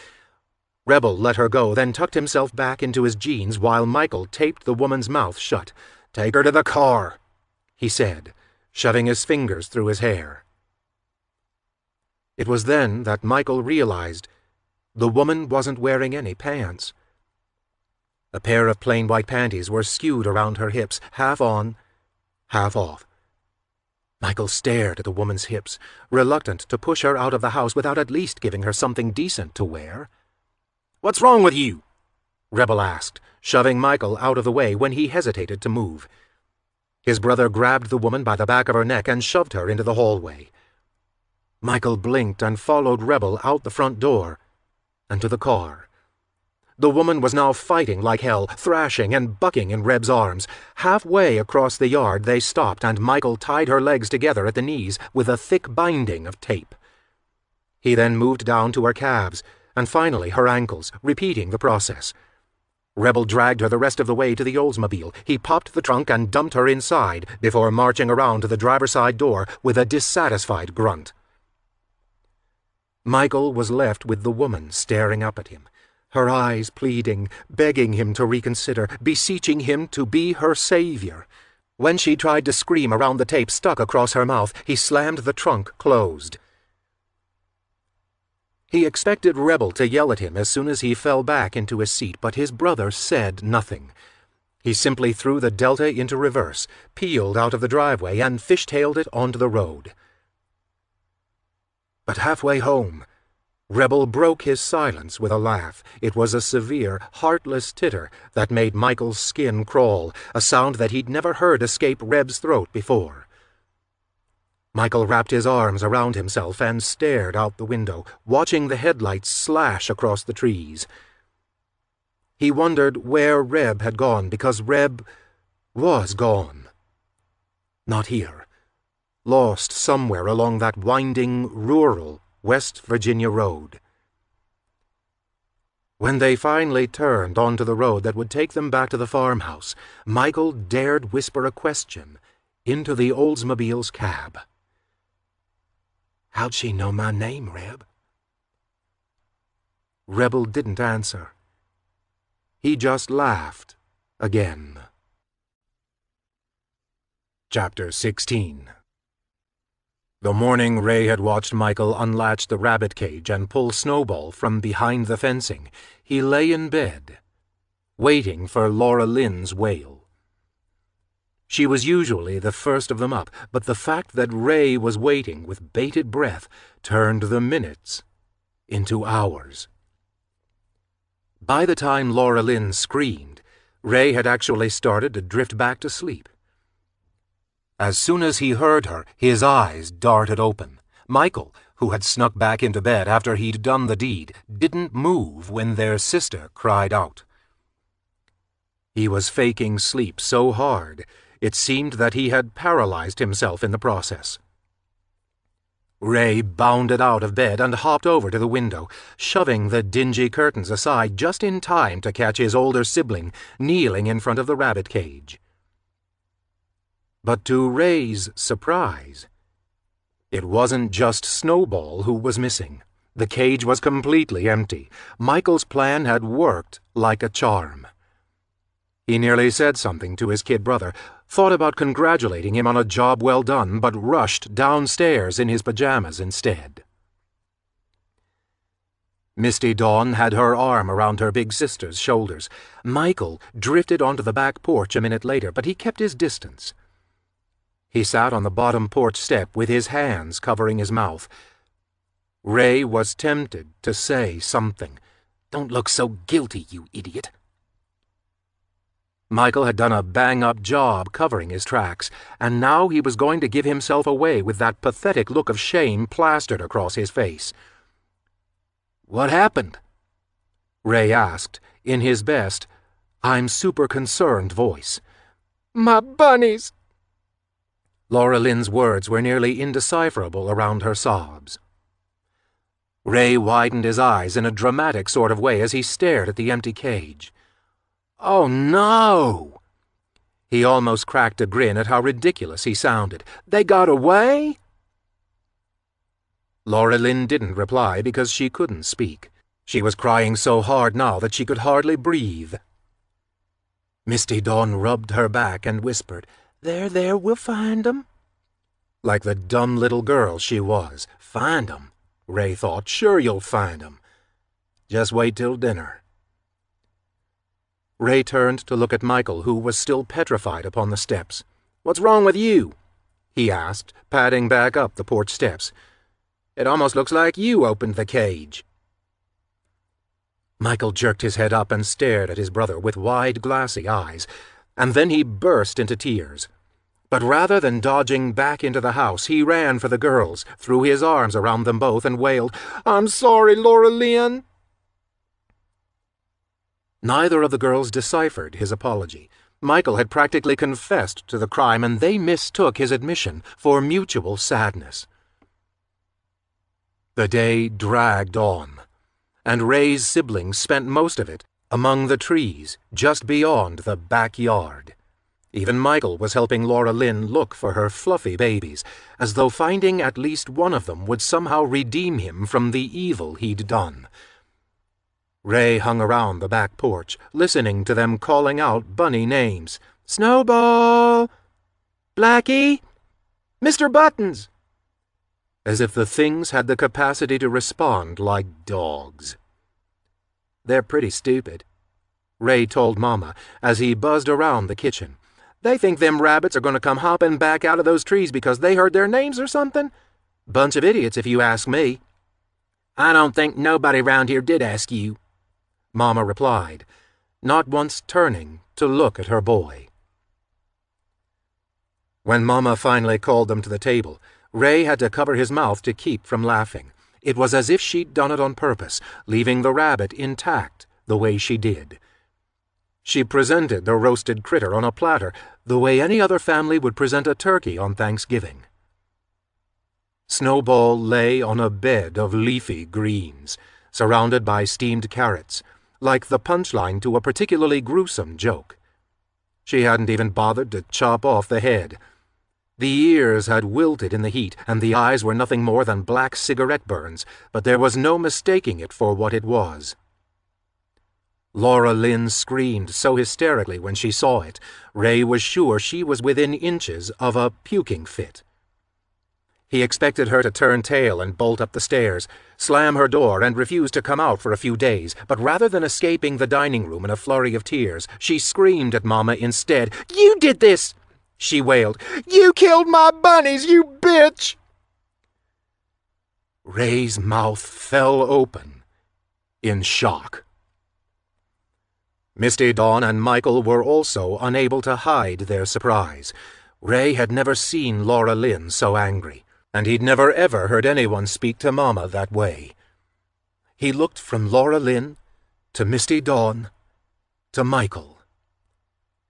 Rebel let her go, then tucked himself back into his jeans while Michael taped the woman's mouth shut. "Take her to the car," he said, shoving his fingers through his hair. It was then that Michael realized the woman wasn't wearing any pants. A pair of plain white panties were skewed around her hips, half on, half off. Michael stared at the woman's hips, reluctant to push her out of the house without at least giving her something decent to wear. "What's wrong with you?" Rebel asked, shoving Michael out of the way when he hesitated to move. His brother grabbed the woman by the back of her neck and shoved her into the hallway. Michael blinked and followed Rebel out the front door and to the car. The woman was now fighting like hell, thrashing and bucking in Reb's arms. Halfway across the yard they stopped, and Michael tied her legs together at the knees with a thick binding of tape. He then moved down to her calves, and finally her ankles, repeating the process. Rebel dragged her the rest of the way to the Oldsmobile. He popped the trunk and dumped her inside before marching around to the driver's side door with a dissatisfied grunt. Michael was left with the woman staring up at him, her eyes pleading, begging him to reconsider, beseeching him to be her savior. When she tried to scream around the tape stuck across her mouth, he slammed the trunk closed. He expected Rebel to yell at him as soon as he fell back into his seat, but his brother said nothing. He simply threw the Delta into reverse, peeled out of the driveway, and fishtailed it onto the road. But halfway home, Rebel broke his silence with a laugh. It was a severe, heartless titter that made Michael's skin crawl, a sound that he'd never heard escape Reb's throat before. Michael wrapped his arms around himself and stared out the window, watching the headlights slash across the trees. He wondered where Reb had gone, because Reb was gone. Not here. Lost somewhere along that winding, rural West Virginia road. When they finally turned onto the road that would take them back to the farmhouse, Michael dared whisper a question into the Oldsmobile's cab. "How'd she know my name, Reb?" Rebel didn't answer. He just laughed again. Chapter 16. The morning Ray had watched Michael unlatch the rabbit cage and pull Snowball from behind the fencing, he lay in bed, waiting for Laura Lynn's wail. She was usually the first of them up, but the fact that Ray was waiting with bated breath turned the minutes into hours. By the time Laura Lynn screamed, Ray had actually started to drift back to sleep. As soon as he heard her, his eyes darted open. Michael, who had snuck back into bed after he'd done the deed, didn't move when their sister cried out. He was faking sleep so hard, it seemed that he had paralyzed himself in the process. Ray bounded out of bed and hopped over to the window, shoving the dingy curtains aside just in time to catch his older sibling kneeling in front of the rabbit cage. But to Ray's surprise, it wasn't just Snowball who was missing. The cage was completely empty. Michael's plan had worked like a charm. He nearly said something to his kid brother, thought about congratulating him on a job well done, but rushed downstairs in his pajamas instead. Misty Dawn had her arm around her big sister's shoulders. Michael drifted onto the back porch a minute later, but he kept his distance. He sat on the bottom porch step with his hands covering his mouth. Ray was tempted to say something. "Don't look so guilty, you idiot." Michael had done a bang-up job covering his tracks, and now he was going to give himself away with that pathetic look of shame plastered across his face. "What happened?" Ray asked, in his best, "I'm super concerned" voice. "My bunnies!" Laura Lynn's words were nearly indecipherable around her sobs. Ray widened his eyes in a dramatic sort of way as he stared at the empty cage. "Oh, no!" He almost cracked a grin at how ridiculous he sounded. "They got away?" Laura Lynn didn't reply because she couldn't speak. She was crying so hard now that she could hardly breathe. Misty Dawn rubbed her back and whispered, There, we'll find 'em." Like the dumb little girl she was. Find 'em, Ray thought. Sure you'll find 'em. Just wait till dinner. Ray turned to look at Michael, who was still petrified upon the steps. "What's wrong with you?" he asked, padding back up the porch steps. "It almost looks like you opened the cage." Michael jerked his head up and stared at his brother with wide, glassy eyes, and then he burst into tears. But rather than dodging back into the house, he ran for the girls, threw his arms around them both, and wailed, "I'm sorry, Laura Lynn." Neither of the girls deciphered his apology. Michael had practically confessed to the crime, and they mistook his admission for mutual sadness. The day dragged on, and Ray's siblings spent most of it among the trees just beyond the backyard. Even Michael was helping Laura Lynn look for her fluffy babies, as though finding at least one of them would somehow redeem him from the evil he'd done. Ray hung around the back porch, listening to them calling out bunny names. "Snowball! Blackie! Mr. Buttons!" As if the things had the capacity to respond like dogs. "They're pretty stupid," Ray told Mama as he buzzed around the kitchen. "They think them rabbits are going to come hopping back out of those trees because they heard their names or something? Bunch of idiots, if you ask me." "I don't think nobody round here did ask you," Mama replied, not once turning to look at her boy. When Mama finally called them to the table, Ray had to cover his mouth to keep from laughing. It was as if she'd done it on purpose, leaving the rabbit intact the way she did. She presented the roasted critter on a platter, the way any other family would present a turkey on Thanksgiving. Snowball lay on a bed of leafy greens, surrounded by steamed carrots, like the punchline to a particularly gruesome joke. She hadn't even bothered to chop off the head. The ears had wilted in the heat, and the eyes were nothing more than black cigarette burns, but there was no mistaking it for what it was. Laura Lynn screamed so hysterically when she saw it, Ray was sure she was within inches of a puking fit. He expected her to turn tail and bolt up the stairs, slam her door, and refuse to come out for a few days, but rather than escaping the dining room in a flurry of tears, she screamed at Mama instead. "You did this!" she wailed. "You killed my bunnies, you bitch!" Ray's mouth fell open in shock. Misty Dawn and Michael were also unable to hide their surprise. Ray had never seen Laura Lynn so angry, and he'd never ever heard anyone speak to Mama that way. He looked from Laura Lynn to Misty Dawn to Michael.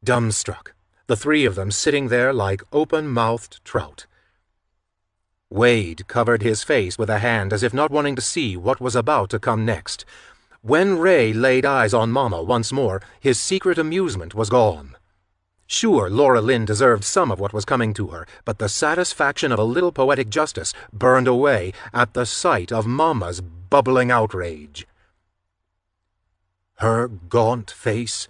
Dumbstruck, the three of them sitting there like open-mouthed trout. Wade covered his face with a hand as if not wanting to see what was about to come next. When Ray laid eyes on Mama once more, his secret amusement was gone. Sure, Laura Lynn deserved some of what was coming to her, but the satisfaction of a little poetic justice burned away at the sight of Mama's bubbling outrage. Her gaunt face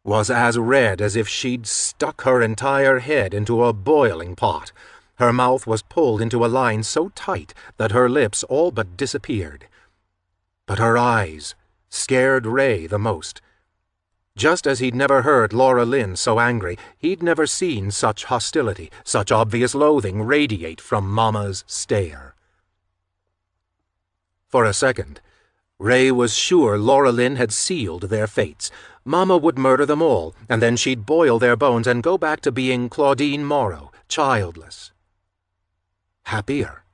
was as red as if she'd stuck her entire head into a boiling pot. Her mouth was pulled into a line so tight that her lips all but disappeared. But her eyes scared Ray the most. Just as he'd never heard Laura Lynn so angry, he'd never seen such hostility, such obvious loathing radiate from Mama's stare. For a second, Ray was sure Laura Lynn had sealed their fates. Mama would murder them all, and then she'd boil their bones and go back to being Claudine Morrow, childless. Happier.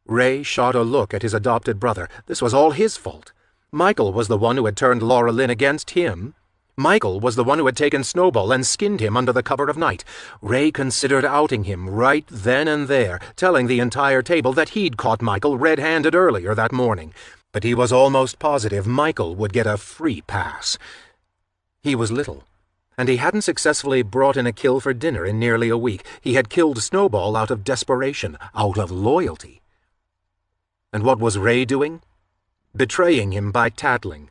Ray shot a look at his adopted brother. This was all his fault. Michael was the one who had turned Laura Lynn against him. Michael was the one who had taken Snowball and skinned him under the cover of night. Ray considered outing him right then and there, telling the entire table that he'd caught Michael red-handed earlier that morning. But he was almost positive Michael would get a free pass. He was little, and he hadn't successfully brought in a kill for dinner in nearly a week. He had killed Snowball out of desperation, out of loyalty. And what was Ray doing? Betraying him by tattling.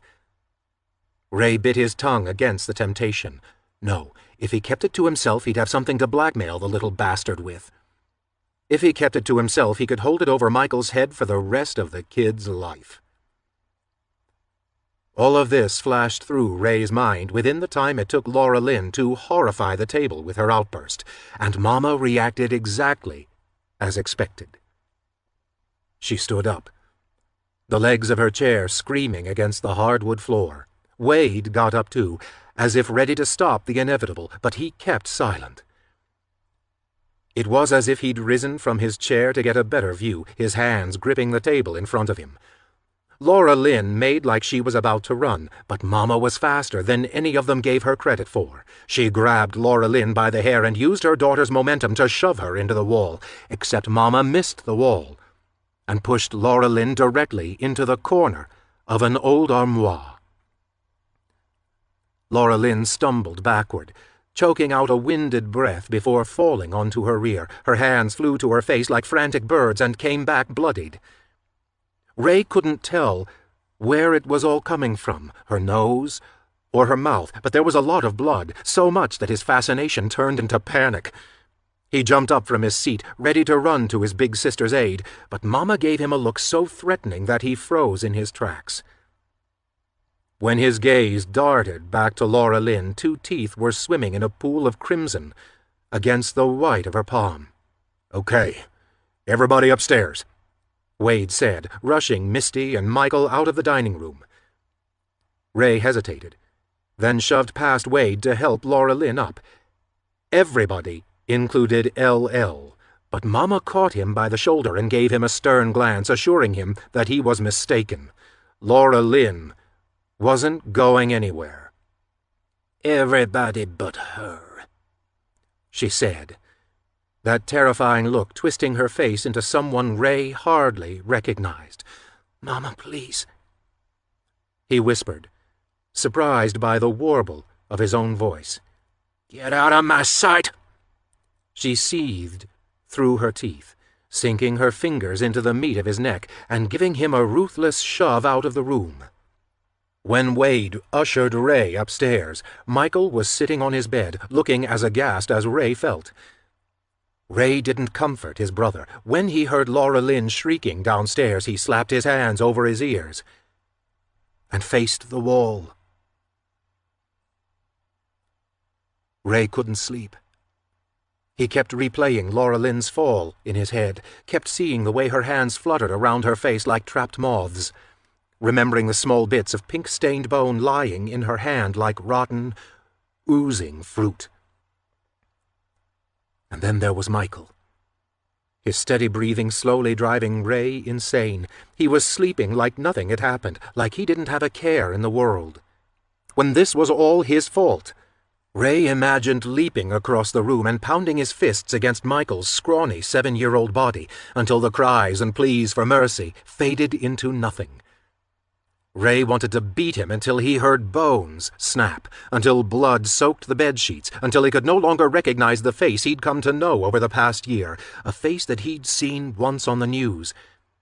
Ray bit his tongue against the temptation. No, if he kept it to himself, he'd have something to blackmail the little bastard with. If he kept it to himself, he could hold it over Michael's head for the rest of the kid's life. All of this flashed through Ray's mind within the time it took Laura Lynn to horrify the table with her outburst, and Mama reacted exactly as expected. She stood up, the legs of her chair screaming against the hardwood floor. Wade got up too, as if ready to stop the inevitable, but he kept silent. It was as if he'd risen from his chair to get a better view, his hands gripping the table in front of him. Laura Lynn made like she was about to run, but Mama was faster than any of them gave her credit for. She grabbed Laura Lynn by the hair and used her daughter's momentum to shove her into the wall, except Mama missed the wall and pushed Laura Lynn directly into the corner of an old armoire. Laura Lynn stumbled backward, choking out a winded breath before falling onto her rear. Her hands flew to her face like frantic birds and came back bloodied. Ray couldn't tell where it was all coming from, her nose or her mouth, but there was a lot of blood, so much that his fascination turned into panic. He jumped up from his seat, ready to run to his big sister's aid, but Mama gave him a look so threatening that he froze in his tracks. When his gaze darted back to Laura Lynn, 2 teeth were swimming in a pool of crimson against the white of her palm. "Okay, everybody upstairs," Wade said, rushing Misty and Michael out of the dining room. Ray hesitated, then shoved past Wade to help Laura Lynn up. Everybody included LL, but Mama caught him by the shoulder and gave him a stern glance, assuring him that he was mistaken. Laura Lynn wasn't going anywhere. Everybody but her," she said, that terrifying look twisting her face into someone Ray hardly recognized. "Mama, please," he whispered, surprised by the warble of his own voice. "Get out of my sight!" She seethed through her teeth, sinking her fingers into the meat of his neck and giving him a ruthless shove out of the room. When Wade ushered Ray upstairs, Michael was sitting on his bed, looking as aghast as Ray felt. Ray didn't comfort his brother. When he heard Laura Lynn shrieking downstairs, he slapped his hands over his ears and faced the wall. Ray couldn't sleep. He kept replaying Laura Lynn's fall in his head, kept seeing the way her hands fluttered around her face like trapped moths, remembering the small bits of pink-stained bone lying in her hand like rotten, oozing fruit. And then there was Michael. His steady breathing slowly driving Ray insane. He was sleeping like nothing had happened, like he didn't have a care in the world. When this was all his fault, Ray imagined leaping across the room and pounding his fists against Michael's scrawny 7-year-old body until the cries and pleas for mercy faded into nothing. Ray wanted to beat him until he heard bones snap, until blood soaked the bedsheets, until he could no longer recognize the face he'd come to know over the past year, a face that he'd seen once on the news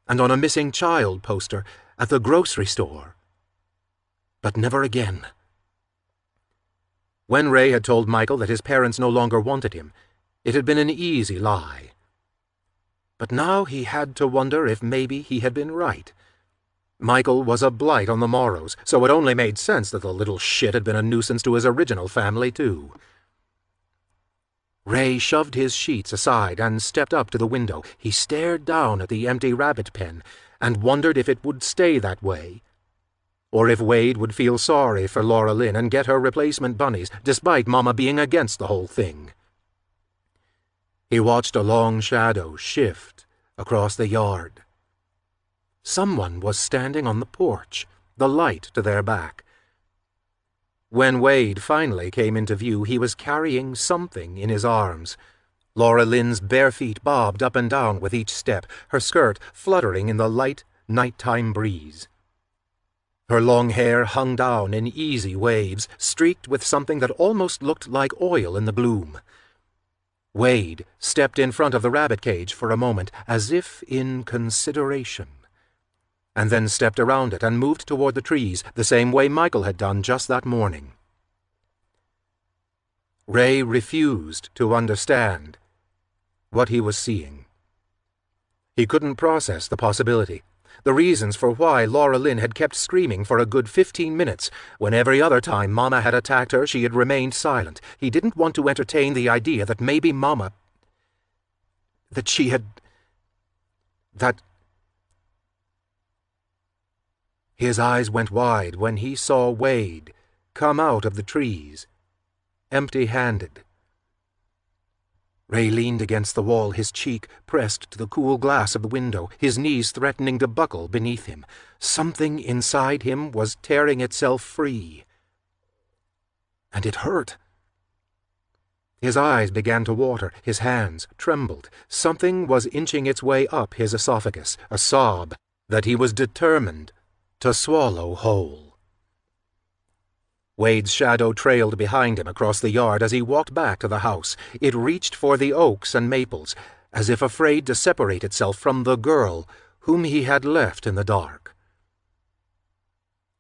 and on a missing child poster at the grocery store. But never again. When Ray had told Michael that his parents no longer wanted him, it had been an easy lie. But now he had to wonder if maybe he had been right. Michael was a blight on the Morrows, so it only made sense that the little shit had been a nuisance to his original family, too. Ray shoved his sheets aside and stepped up to the window. He stared down at the empty rabbit pen and wondered if it would stay that way, or if Wade would feel sorry for Laura Lynn and get her replacement bunnies, despite Mama being against the whole thing. He watched a long shadow shift across the yard. Someone was standing on the porch, the light to their back. When Wade finally came into view, he was carrying something in his arms. Laura Lynn's bare feet bobbed up and down with each step, her skirt fluttering in the light nighttime breeze. Her long hair hung down in easy waves, streaked with something that almost looked like oil in the gloom. Wade stepped in front of the rabbit cage for a moment, as if in consideration, and then stepped around it and moved toward the trees, the same way Michael had done just that morning. Ray refused to understand what he was seeing. He couldn't process the possibility, the reasons for why Laura Lynn had kept screaming for a good 15 minutes, when every other time Mama had attacked her she had remained silent. He didn't want to entertain the idea that maybe Mama... that she had... that... His eyes went wide when he saw Wade come out of the trees, empty-handed. Ray leaned against the wall, his cheek pressed to the cool glass of the window, his knees threatening to buckle beneath him. Something inside him was tearing itself free. And it hurt. His eyes began to water, his hands trembled. Something was inching its way up his esophagus, a sob that he was determined to swallow whole. Wade's shadow trailed behind him across the yard as he walked back to the house. It reached for the oaks and maples, as if afraid to separate itself from the girl whom he had left in the dark.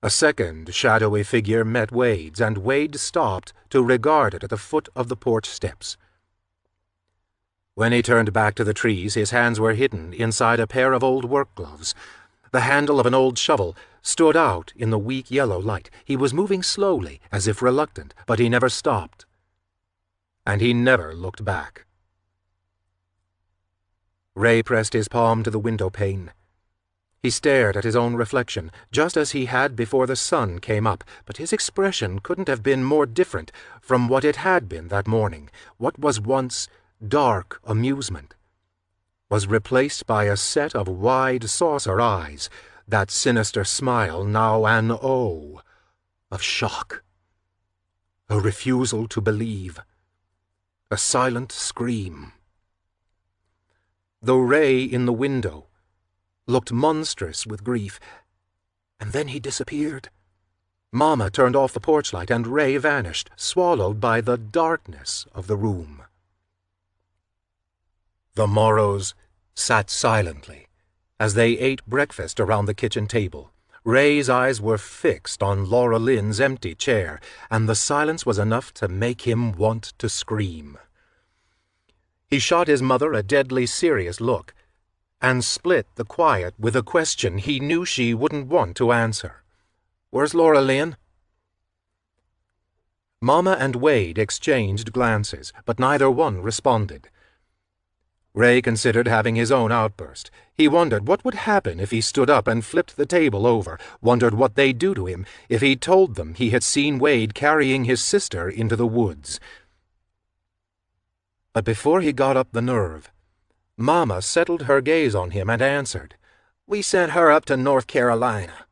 A second shadowy figure met Wade's, and Wade stopped to regard it at the foot of the porch steps. When he turned back to the trees, his hands were hidden inside a pair of old work gloves. The handle of an old shovel stood out in the weak yellow light. He was moving slowly, as if reluctant, but he never stopped. And he never looked back. Ray pressed his palm to the window pane. He stared at his own reflection, just as he had before the sun came up, but his expression couldn't have been more different from what it had been that morning. What was once dark amusement was replaced by a set of wide saucer eyes, that sinister smile now an O of shock. A refusal to believe. A silent scream. The ray in the window looked monstrous with grief, and then he disappeared. Mama turned off the porch light, and Ray vanished, swallowed by the darkness of the room. The Morrows sat silently as they ate breakfast around the kitchen table. Ray's eyes were fixed on Laura Lynn's empty chair, and the silence was enough to make him want to scream. He shot his mother a deadly serious look, and split the quiet with a question he knew she wouldn't want to answer. "Where's Laura Lynn?" Mama and Wade exchanged glances, but neither one responded. Ray considered having his own outburst. He wondered what would happen if he stood up and flipped the table over, wondered what they'd do to him if he told them he had seen Wade carrying his sister into the woods. But before he got up the nerve, Mama settled her gaze on him and answered, "We sent her up to North Carolina.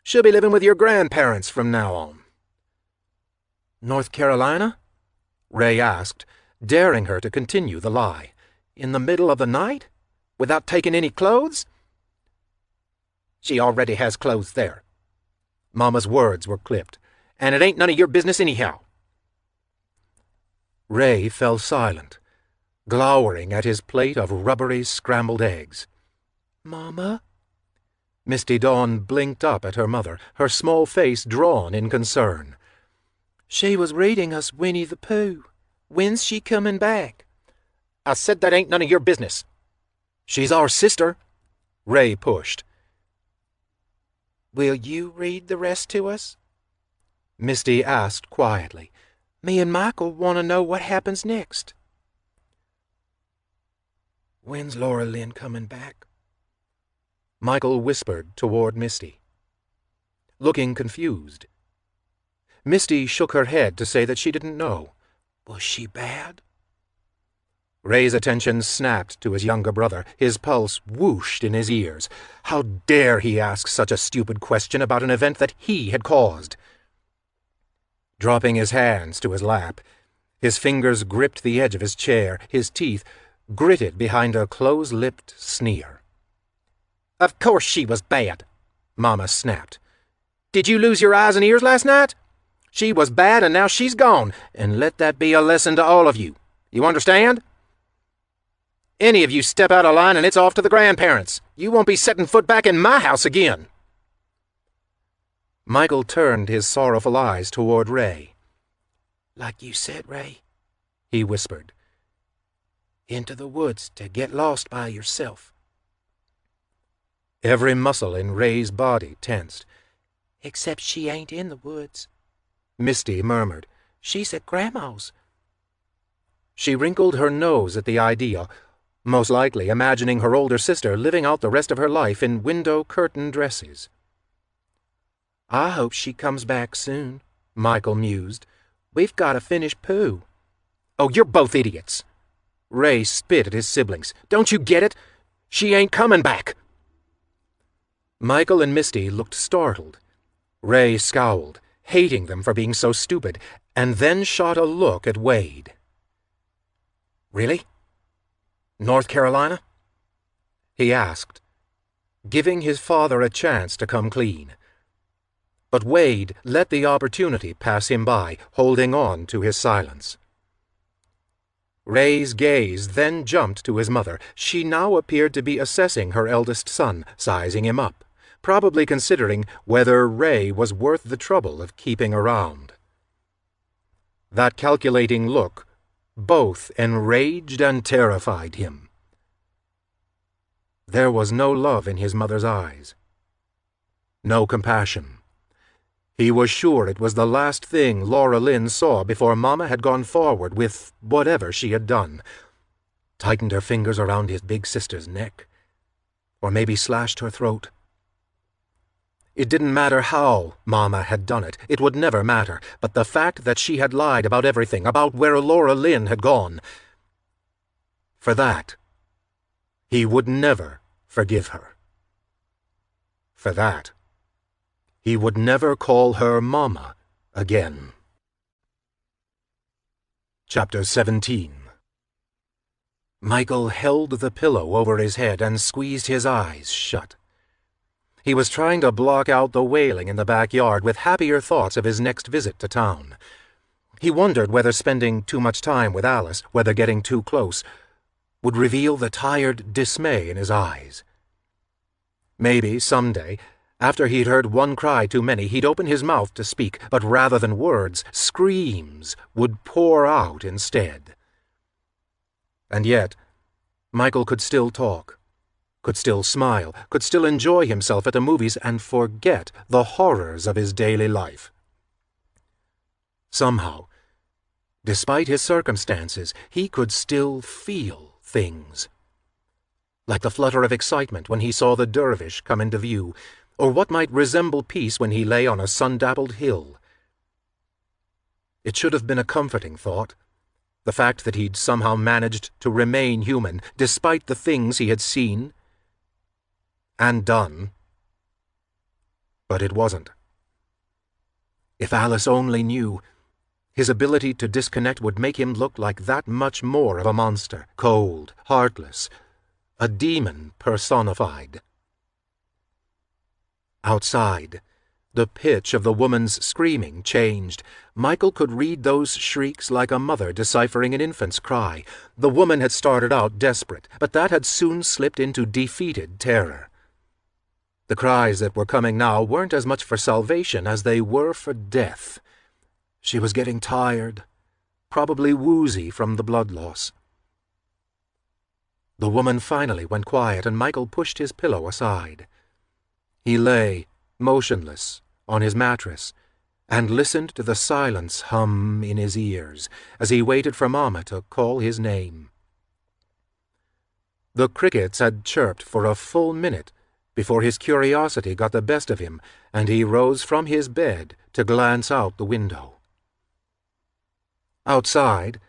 She'll be living with your grandparents from now on." "North Carolina?" Ray asked, daring her to continue the lie. "In the middle of the night? Without taking any clothes?" "She already has clothes there." Mama's words were clipped. "And it ain't none of your business anyhow." Ray fell silent, glowering at his plate of rubbery scrambled eggs. "Mama?" Misty Dawn blinked up at her mother, her small face drawn in concern. "She was reading us Winnie the Pooh. When's she coming back?" "I said that ain't none of your business." "She's our sister," Ray pushed. "Will you read the rest to us?" Misty asked quietly. "Me and Michael want to know what happens next." "When's Laura Lynn coming back?" Michael whispered toward Misty, looking confused. Misty shook her head to say that she didn't know. "Was she bad?" Ray's attention snapped to his younger brother. His pulse whooshed in his ears. How dare he ask such a stupid question about an event that he had caused? Dropping his hands to his lap, his fingers gripped the edge of his chair, his teeth gritted behind a close-lipped sneer. "Of course she was bad," Mama snapped. "Did you lose your eyes and ears last night? She was bad, and now she's gone, and let that be a lesson to all of you. You understand? Any of you step out of line and it's off to the grandparents. You won't be setting foot back in my house again." Michael turned his sorrowful eyes toward Ray. "Like you said, Ray," he whispered. "Into the woods to get lost by yourself." Every muscle in Ray's body tensed. "Except she ain't in the woods," Misty murmured. "She's at Grandma's." She wrinkled her nose at the idea, most likely imagining her older sister living out the rest of her life in window-curtain dresses. "I hope she comes back soon," Michael mused. "We've got to finish Pooh." "Oh, you're both idiots!" Ray spit at his siblings. "Don't you get it? She ain't coming back." Michael and Misty looked startled. Ray scowled, hating them for being so stupid, and then shot a look at Wade. "Really? North Carolina?" he asked, giving his father a chance to come clean. But Wade let the opportunity pass him by, holding on to his silence. Ray's gaze then jumped to his mother. She now appeared to be assessing her eldest son, sizing him up, probably considering whether Ray was worth the trouble of keeping around. That calculating look both enraged and terrified him. There was no love in his mother's eyes, no compassion. He was sure it was the last thing Laura Lynn saw before Mama had gone forward with whatever she had done, tightened her fingers around his big sister's neck, or maybe slashed her throat. It didn't matter how Mama had done it. It would never matter. But the fact that she had lied about everything, about where Laura Lynn had gone, for that, he would never forgive her. For that, he would never call her Mama again. Chapter 17. Michael held the pillow over his head and squeezed his eyes shut. He was trying to block out the wailing in the backyard with happier thoughts of his next visit to town. He wondered whether spending too much time with Alice, whether getting too close, would reveal the tired dismay in his eyes. Maybe, someday, after he'd heard one cry too many, he'd open his mouth to speak, but rather than words, screams would pour out instead. And yet, Michael could still talk, could still smile, could still enjoy himself at the movies and forget the horrors of his daily life. Somehow, despite his circumstances, he could still feel things. Like the flutter of excitement when he saw the dervish come into view, or what might resemble peace when he lay on a sun-dappled hill. It should have been a comforting thought, the fact that he'd somehow managed to remain human despite the things he had seen and done. But it wasn't. If Alice only knew, his ability to disconnect would make him look like that much more of a monster, cold, heartless, a demon personified. Outside, the pitch of the woman's screaming changed. Michael could read those shrieks like a mother deciphering an infant's cry. The woman had started out desperate, but that had soon slipped into defeated terror. The cries that were coming now weren't as much for salvation as they were for death. She was getting tired, probably woozy from the blood loss. The woman finally went quiet, and Michael pushed his pillow aside. He lay, motionless, on his mattress, and listened to the silence hum in his ears as he waited for Mama to call his name. The crickets had chirped for a full minute before his curiosity got the best of him, and he rose from his bed to glance out the window. Outside,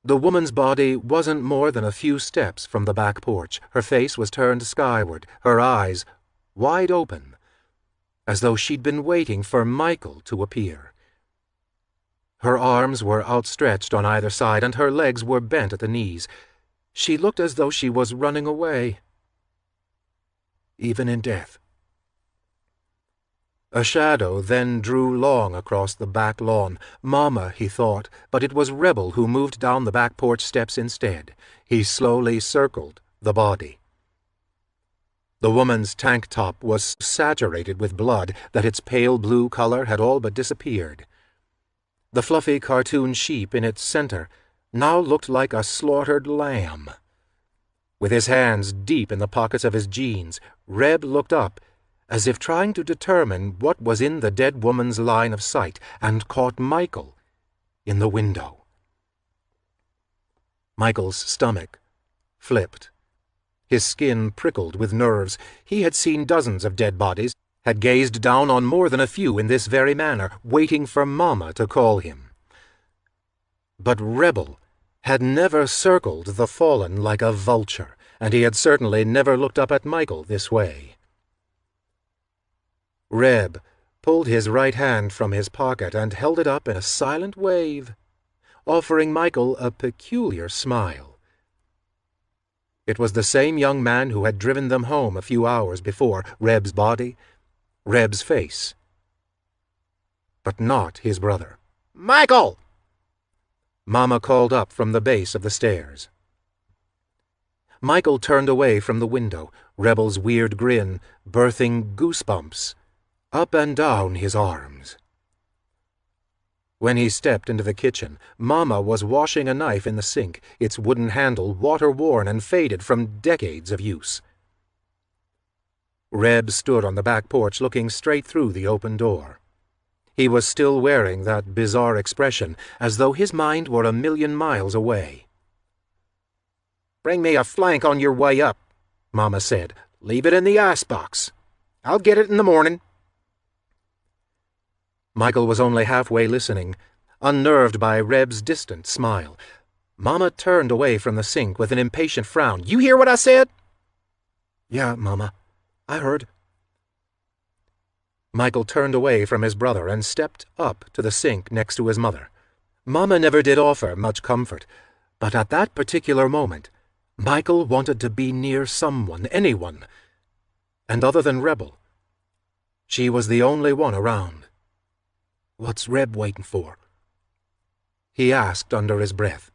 the woman's body wasn't more than a few steps from the back porch. Her face was turned skyward, her eyes wide open, as though she'd been waiting for Michael to appear. Her arms were outstretched on either side, and her legs were bent at the knees. She looked as though she was running away, even in death. A shadow then drew long across the back lawn. Mama, he thought, but it was Rebel who moved down the back porch steps instead. He slowly circled the body. The woman's tank top was saturated with blood that its pale blue color had all but disappeared. The fluffy cartoon sheep in its center now looked like a slaughtered lamb. With his hands deep in the pockets of his jeans, Reb looked up, as if trying to determine what was in the dead woman's line of sight, and caught Michael in the window. Michael's stomach flipped. His skin prickled with nerves. He had seen dozens of dead bodies, had gazed down on more than a few in this very manner, waiting for Mama to call him. But Rebel had never circled the fallen like a vulture, and he had certainly never looked up at Michael this way. Reb pulled his right hand from his pocket and held it up in a silent wave, offering Michael a peculiar smile. It was the same young man who had driven them home a few hours before, Reb's body, Reb's face. But not his brother. "Michael!" Mama called up from the base of the stairs. Michael turned away from the window, Rebel's weird grin birthing goosebumps up and down his arms. When he stepped into the kitchen, Mama was washing a knife in the sink, its wooden handle water-worn and faded from decades of use. Reb stood on the back porch looking straight through the open door. He was still wearing that bizarre expression, as though his mind were a million miles away. "Bring me a flank on your way up," Mama said. "Leave it in the icebox. I'll get it in the morning." Michael was only halfway listening, unnerved by Reb's distant smile. Mama turned away from the sink with an impatient frown. "You hear what I said?" "Yeah, Mama, I heard." Michael turned away from his brother and stepped up to the sink next to his mother. Mama never did offer much comfort, but at that particular moment, Michael wanted to be near someone, anyone. And other than Rebel, she was the only one around. "What's Reb waiting for?" he asked under his breath.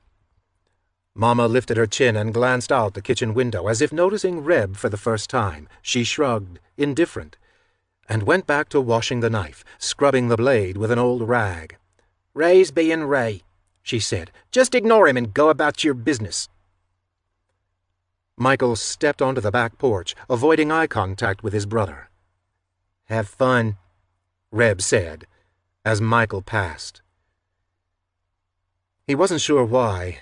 Mama lifted her chin and glanced out the kitchen window, as if noticing Reb for the first time. She shrugged, indifferent, and went back to washing the knife, scrubbing the blade with an old rag. "Ray's being Ray," she said. "Just ignore him and go about your business." Michael stepped onto the back porch, avoiding eye contact with his brother. "Have fun," Reb said, as Michael passed. He wasn't sure why,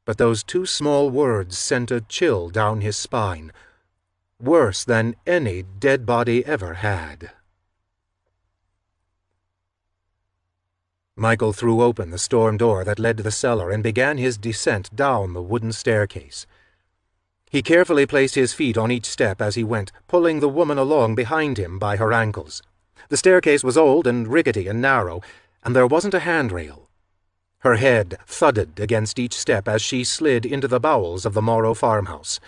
but those two small words sent a chill down his spine, worse than any dead body ever had. Michael threw open the storm door that led to the cellar and began his descent down the wooden staircase. He carefully placed his feet on each step as he went, pulling the woman along behind him by her ankles. The staircase was old and rickety and narrow, and there wasn't a handrail. Her head thudded against each step as she slid into the bowels of the Morrow farmhouse.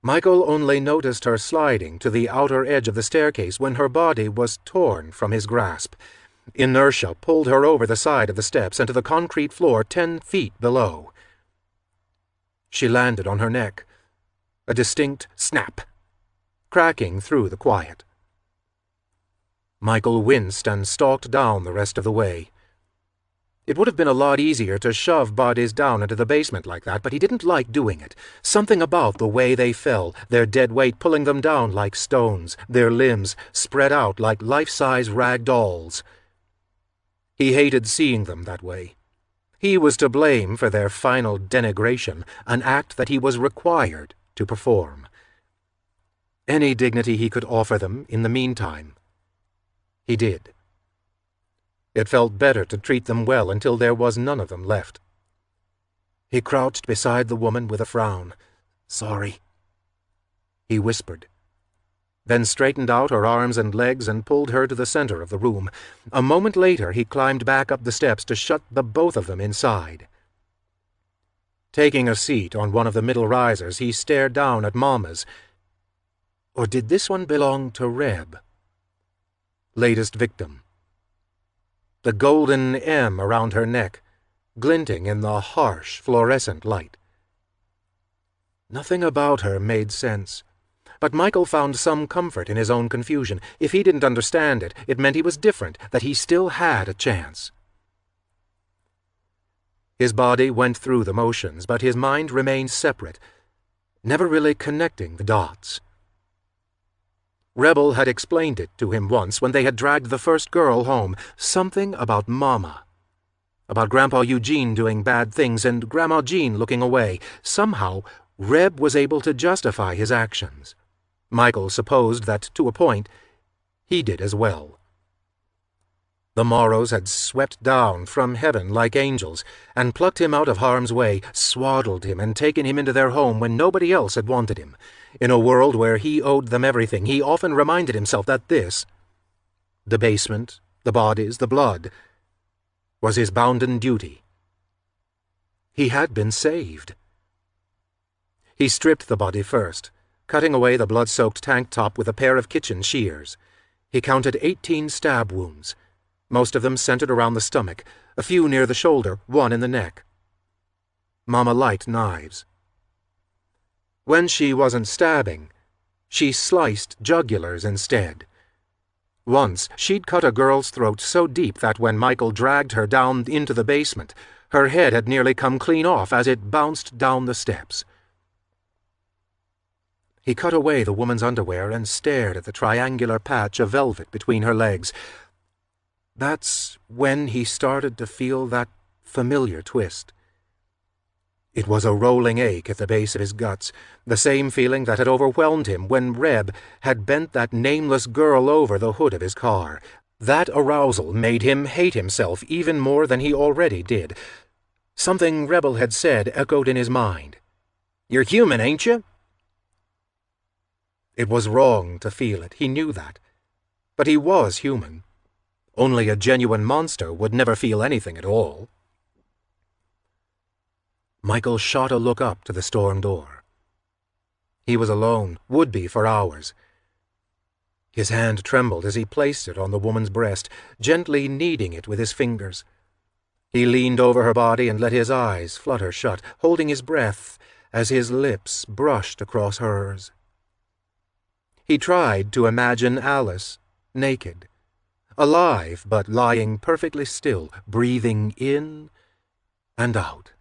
Michael only noticed her sliding to the outer edge of the staircase when her body was torn from his grasp. Inertia pulled her over the side of the steps and to the concrete floor 10 feet below. She landed on her neck, a distinct snap, cracking through the quiet. Michael winced and stalked down the rest of the way. It would have been a lot easier to shove bodies down into the basement like that, but he didn't like doing it. Something about the way they fell, their dead weight pulling them down like stones, their limbs spread out like life-size rag dolls. He hated seeing them that way. He was to blame for their final denigration, an act that he was required to perform. Any dignity he could offer them in the meantime, he did. It felt better to treat them well until there was none of them left. He crouched beside the woman with a frown. "Sorry," he whispered, then straightened out her arms and legs and pulled her to the center of the room. A moment later he climbed back up the steps to shut the both of them inside. Taking a seat on one of the middle risers, he stared down at Mama's. Or did this one belong to Reb? Latest victim. The golden M around her neck, glinting in the harsh, fluorescent light. Nothing about her made sense, but Michael found some comfort in his own confusion. If he didn't understand it, it meant he was different, that he still had a chance. His body went through the motions, but his mind remained separate, never really connecting the dots. Rebel had explained it to him once when they had dragged the first girl home, something about Mama, about Grandpa Eugene doing bad things and Grandma Jean looking away. Somehow, Reb was able to justify his actions. Michael supposed that, to a point, he did as well. The Morrows had swept down from heaven like angels and plucked him out of harm's way, swaddled him and taken him into their home when nobody else had wanted him. In a world where he owed them everything, he often reminded himself that this, the basement, the bodies, the blood, was his bounden duty. He had been saved. He stripped the body first, cutting away the blood-soaked tank top with a pair of kitchen shears. He counted 18 stab wounds, most of them centered around the stomach, a few near the shoulder, one in the neck. Mama liked knives. When she wasn't stabbing, she sliced jugulars instead. Once, she'd cut a girl's throat so deep that when Michael dragged her down into the basement, her head had nearly come clean off as it bounced down the steps. He cut away the woman's underwear and stared at the triangular patch of velvet between her legs. That's when he started to feel that familiar twist. It was a rolling ache at the base of his guts, the same feeling that had overwhelmed him when Reb had bent that nameless girl over the hood of his car. That arousal made him hate himself even more than he already did. Something Rebel had said echoed in his mind. "You're human, ain't you?" It was wrong to feel it, he knew that. But he was human. Only a genuine monster would never feel anything at all. Michael shot a look up to the storm door. He was alone, would be for hours. His hand trembled as he placed it on the woman's breast, gently kneading it with his fingers. He leaned over her body and let his eyes flutter shut, holding his breath as his lips brushed across hers. He tried to imagine Alice, naked, alive but lying perfectly still, breathing in and out.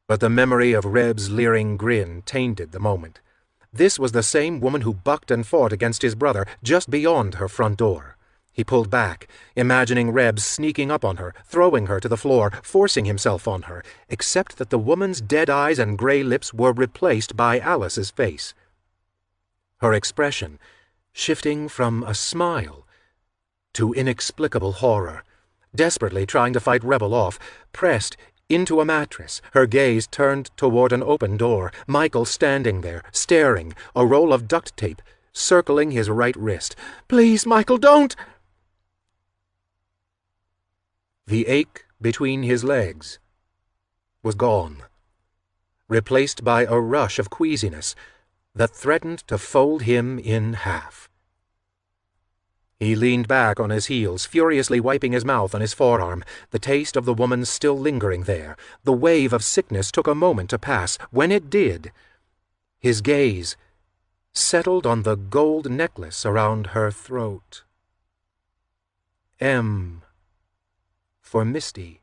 But the memory of Reb's leering grin tainted the moment. This was the same woman who bucked and fought against his brother just beyond her front door. He pulled back, imagining Reb sneaking up on her, throwing her to the floor, forcing himself on her, except that the woman's dead eyes and gray lips were replaced by Alice's face. Her expression, shifting from a smile to inexplicable horror, desperately trying to fight Rebel off, pressed into a mattress, her gaze turned toward an open door, Michael standing there, staring, a roll of duct tape circling his right wrist. "Please, Michael, don't!" The ache between his legs was gone, replaced by a rush of queasiness that threatened to fold him in half. He leaned back on his heels, furiously wiping his mouth on his forearm, the taste of the woman still lingering there. The wave of sickness took a moment to pass. When it did, his gaze settled on the gold necklace around her throat. M for Misty.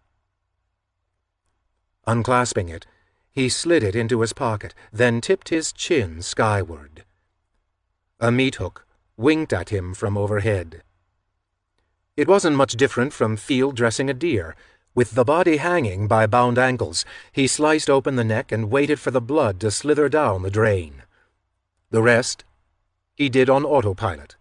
Unclasping it, he slid it into his pocket, then tipped his chin skyward. A meat hook winked at him from overhead. It wasn't much different from field dressing a deer. With the body hanging by bound ankles, he sliced open the neck and waited for the blood to slither down the drain. The rest he did on autopilot,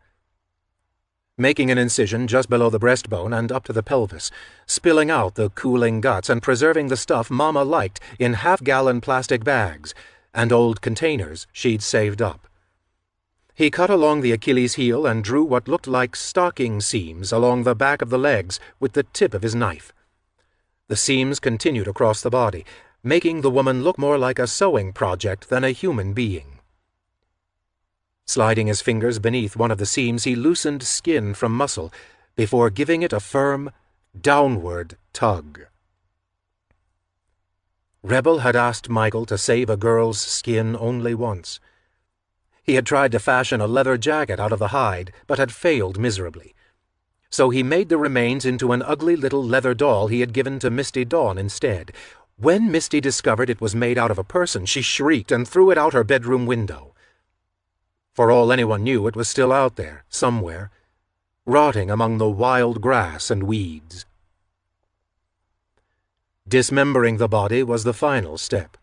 making an incision just below the breastbone and up to the pelvis, spilling out the cooling guts and preserving the stuff Mama liked in half-gallon plastic bags and old containers she'd saved up. He cut along the Achilles heel and drew what looked like stocking seams along the back of the legs with the tip of his knife. The seams continued across the body, making the woman look more like a sewing project than a human being. Sliding his fingers beneath one of the seams, he loosened skin from muscle before giving it a firm, downward tug. Rebel had asked Michael to save a girl's skin only once. He had tried to fashion a leather jacket out of the hide, but had failed miserably. So he made the remains into an ugly little leather doll he had given to Misty Dawn instead. When Misty discovered it was made out of a person, she shrieked and threw it out her bedroom window. For all anyone knew, it was still out there, somewhere, rotting among the wild grass and weeds. Dismembering the body was the final step.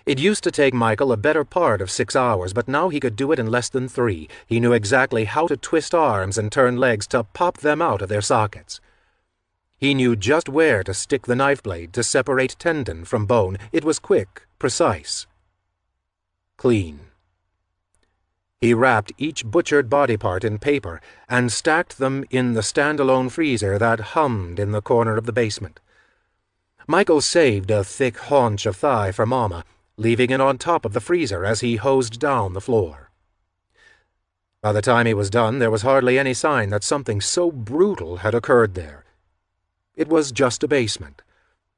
It used to take Michael a better part of 6 hours, but now he could do it in less than 3. He knew exactly how to twist arms and turn legs to pop them out of their sockets. He knew just where to stick the knife blade to separate tendon from bone. It was quick, precise, clean. He wrapped each butchered body part in paper and stacked them in the Standalone freezer that hummed in the corner of the basement. Michael saved a thick haunch of thigh for Mama, leaving it on top of the freezer as he hosed down the floor. By the time he was done, there was hardly any sign that something so brutal had occurred there. It was just a basement,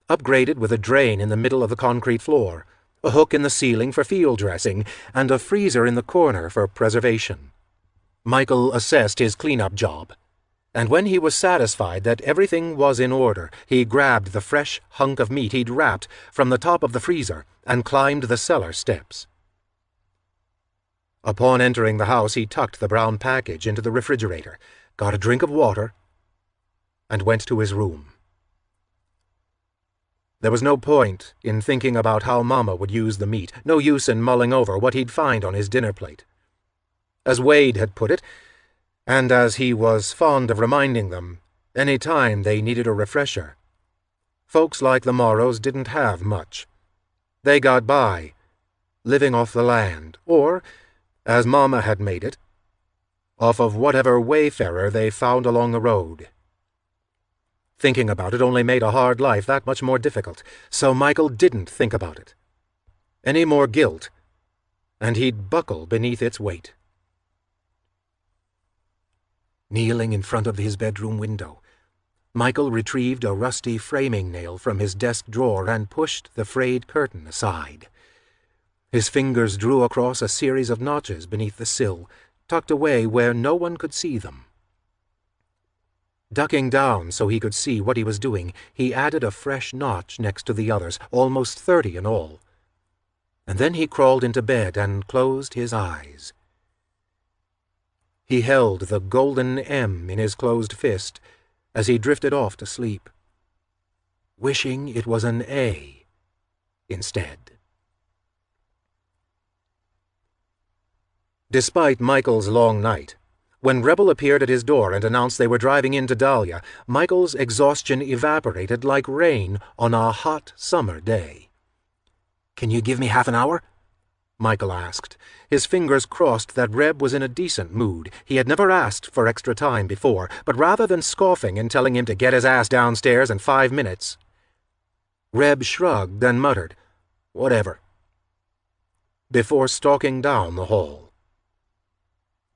upgraded with a drain in the middle of the concrete floor, a hook in the ceiling for field dressing, and a freezer in the corner for preservation. Michael assessed his cleanup job, and when he was satisfied that everything was in order, he grabbed the fresh hunk of meat he'd wrapped from the top of the freezer and climbed the cellar steps. Upon entering the house, he tucked the brown package into the refrigerator, got a drink of water, and went to his room. There was no point in thinking about how Mama would use the meat, no use in mulling over what he'd find on his dinner plate. As Wade had put it, and as he was fond of reminding them, any time they needed a refresher, folks like the Morrows didn't have much. They got by, living off the land, or, as Mama had made it, off of whatever wayfarer they found along the road. Thinking about it only made a hard life that much more difficult, so Michael didn't think about it. Any more guilt, and he'd buckle beneath its weight. Kneeling in front of his bedroom window, Michael retrieved a rusty framing nail from his desk drawer and pushed the frayed curtain aside. His fingers drew across a series of notches beneath the sill, tucked away where no one could see them. Ducking down so he could see what he was doing, he added a fresh notch next to the others, almost 30 in all. And then he crawled into bed and closed his eyes. He held the golden M in his closed fist as he drifted off to sleep, wishing it was an A instead. Despite Michael's long night, when Rebel appeared at his door and announced they were driving into Dahlia, Michael's exhaustion evaporated like rain on a hot summer day. "Can you give me half an hour?" Michael asked. His fingers crossed that Reb was in a decent mood. He had never asked for extra time before, but rather than scoffing and telling him to get his ass downstairs in 5 minutes, Reb shrugged and muttered, "Whatever," before stalking down the hall.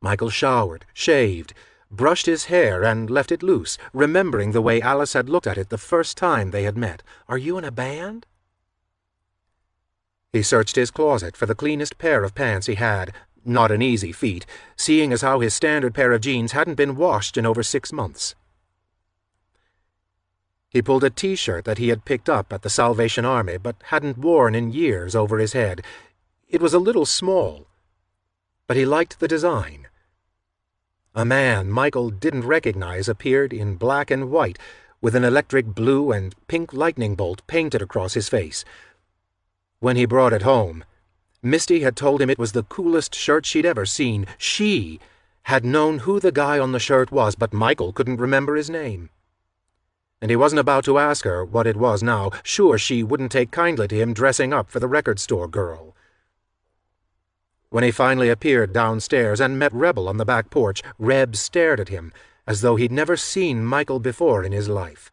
Michael showered, shaved, brushed his hair and left it loose, remembering the way Alice had looked at it the first time they had met. "Are you in a band?" He searched his closet for the cleanest pair of pants he had, not an easy feat, seeing as how his standard pair of jeans hadn't been washed in over 6 months. He pulled a T-shirt that he had picked up at the Salvation Army but hadn't worn in years over his head. It was a little small, but he liked the design. A man Michael didn't recognize appeared in black and white, with an electric blue and pink lightning bolt painted across his face. When he brought it home, Misty had told him it was the coolest shirt she'd ever seen. She had known who the guy on the shirt was, but Michael couldn't remember his name. And he wasn't about to ask her what it was now. Sure, she wouldn't take kindly to him dressing up for the record store girl. When he finally appeared downstairs and met Rebel on the back porch, Reb stared at him as though he'd never seen Michael before in his life.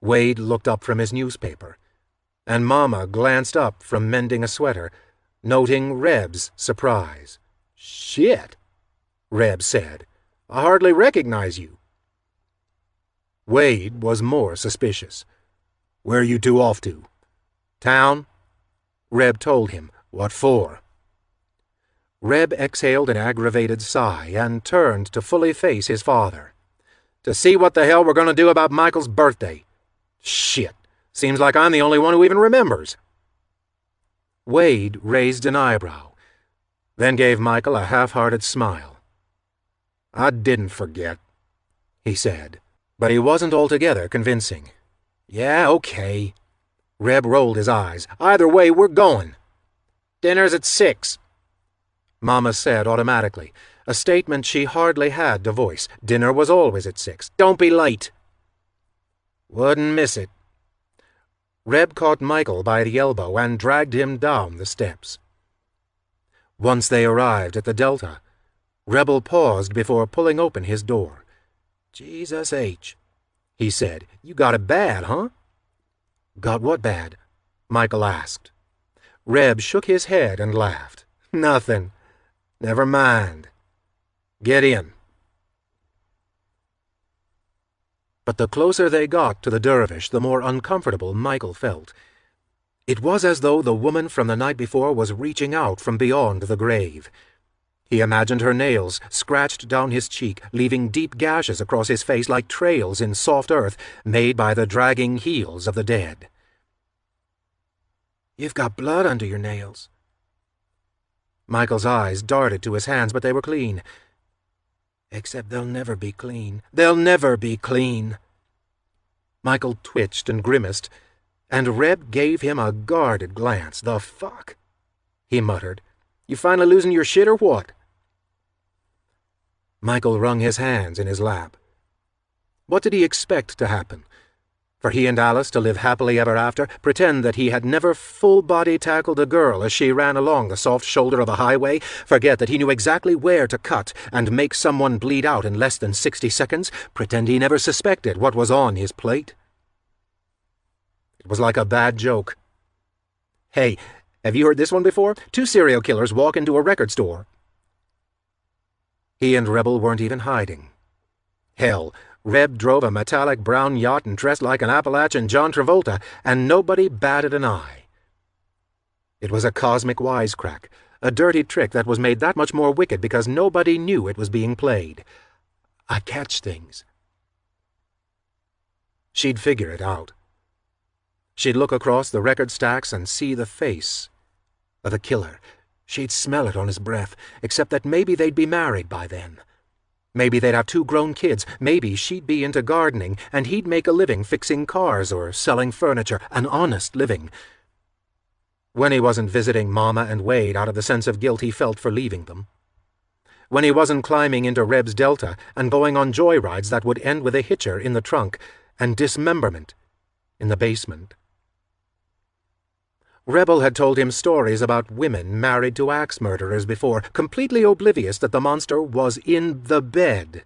Wade looked up from his newspaper, and Mama glanced up from mending a sweater, noting Reb's surprise. "Shit," Reb said. "I hardly recognize you." Wade was more suspicious. "Where are you two off to?" "Town," Reb told him. "What for?" Reb exhaled an aggravated sigh and turned to fully face his father. "To see what the hell we're going to do about Michael's birthday. Shit, seems like I'm the only one who even remembers." Wade raised an eyebrow, then gave Michael a half-hearted smile. "I didn't forget," he said, but he wasn't altogether convincing. "Yeah, okay." Reb rolled his eyes. "Either way, we're going." "Dinner's at 6, Mama said automatically, a statement she hardly had to voice. Dinner was always at 6. "Don't be late." "Wouldn't miss it." Reb caught Michael by the elbow and dragged him down the steps. Once they arrived at the Delta, Rebel paused before pulling open his door. "Jesus H," he said. "You got it bad, huh?" "Got what bad?" Michael asked. Reb shook his head and laughed. "Nothing. Never mind. Get in." But the closer they got to the dervish, the more uncomfortable Michael felt. It was as though the woman from the night before was reaching out from beyond the grave. He imagined her nails scratched down his cheek, leaving deep gashes across his face like trails in soft earth made by the dragging heels of the dead. "You've got blood under your nails." Michael's eyes darted to his hands, but they were clean. "Except they'll never be clean. They'll never be clean." Michael twitched and grimaced, and Reb gave him a guarded glance. "The fuck?" he muttered. "You finally losing your shit or what?" Michael wrung his hands in his lap. What did he expect to happen? For he and Alice to live happily ever after, pretend that he had never full-body tackled a girl as she ran along the soft shoulder of a highway, forget that he knew exactly where to cut and make someone bleed out in less than 60 seconds, pretend he never suspected what was on his plate. It was like a bad joke. Hey, have you heard this one before? 2 serial killers walk into a record store. He and Rebel weren't even hiding. Hell, Reb drove a metallic brown yacht and dressed like an Appalachian John Travolta, and nobody batted an eye. It was a cosmic wisecrack, a dirty trick that was made that much more wicked because nobody knew it was being played. I catch things. She'd figure it out. She'd look across the record stacks and see the face of the killer. She'd smell it on his breath, except that maybe they'd be married by then. Maybe they'd have 2 grown kids. Maybe she'd be into gardening, and he'd make a living fixing cars or selling furniture, an honest living. When he wasn't visiting Mama and Wade out of the sense of guilt he felt for leaving them. When he wasn't climbing into Reb's Delta and going on joyrides that would end with a hitcher in the trunk and dismemberment in the basement. Rebel had told him stories about women married to axe murderers before, completely oblivious that the monster was in the bed,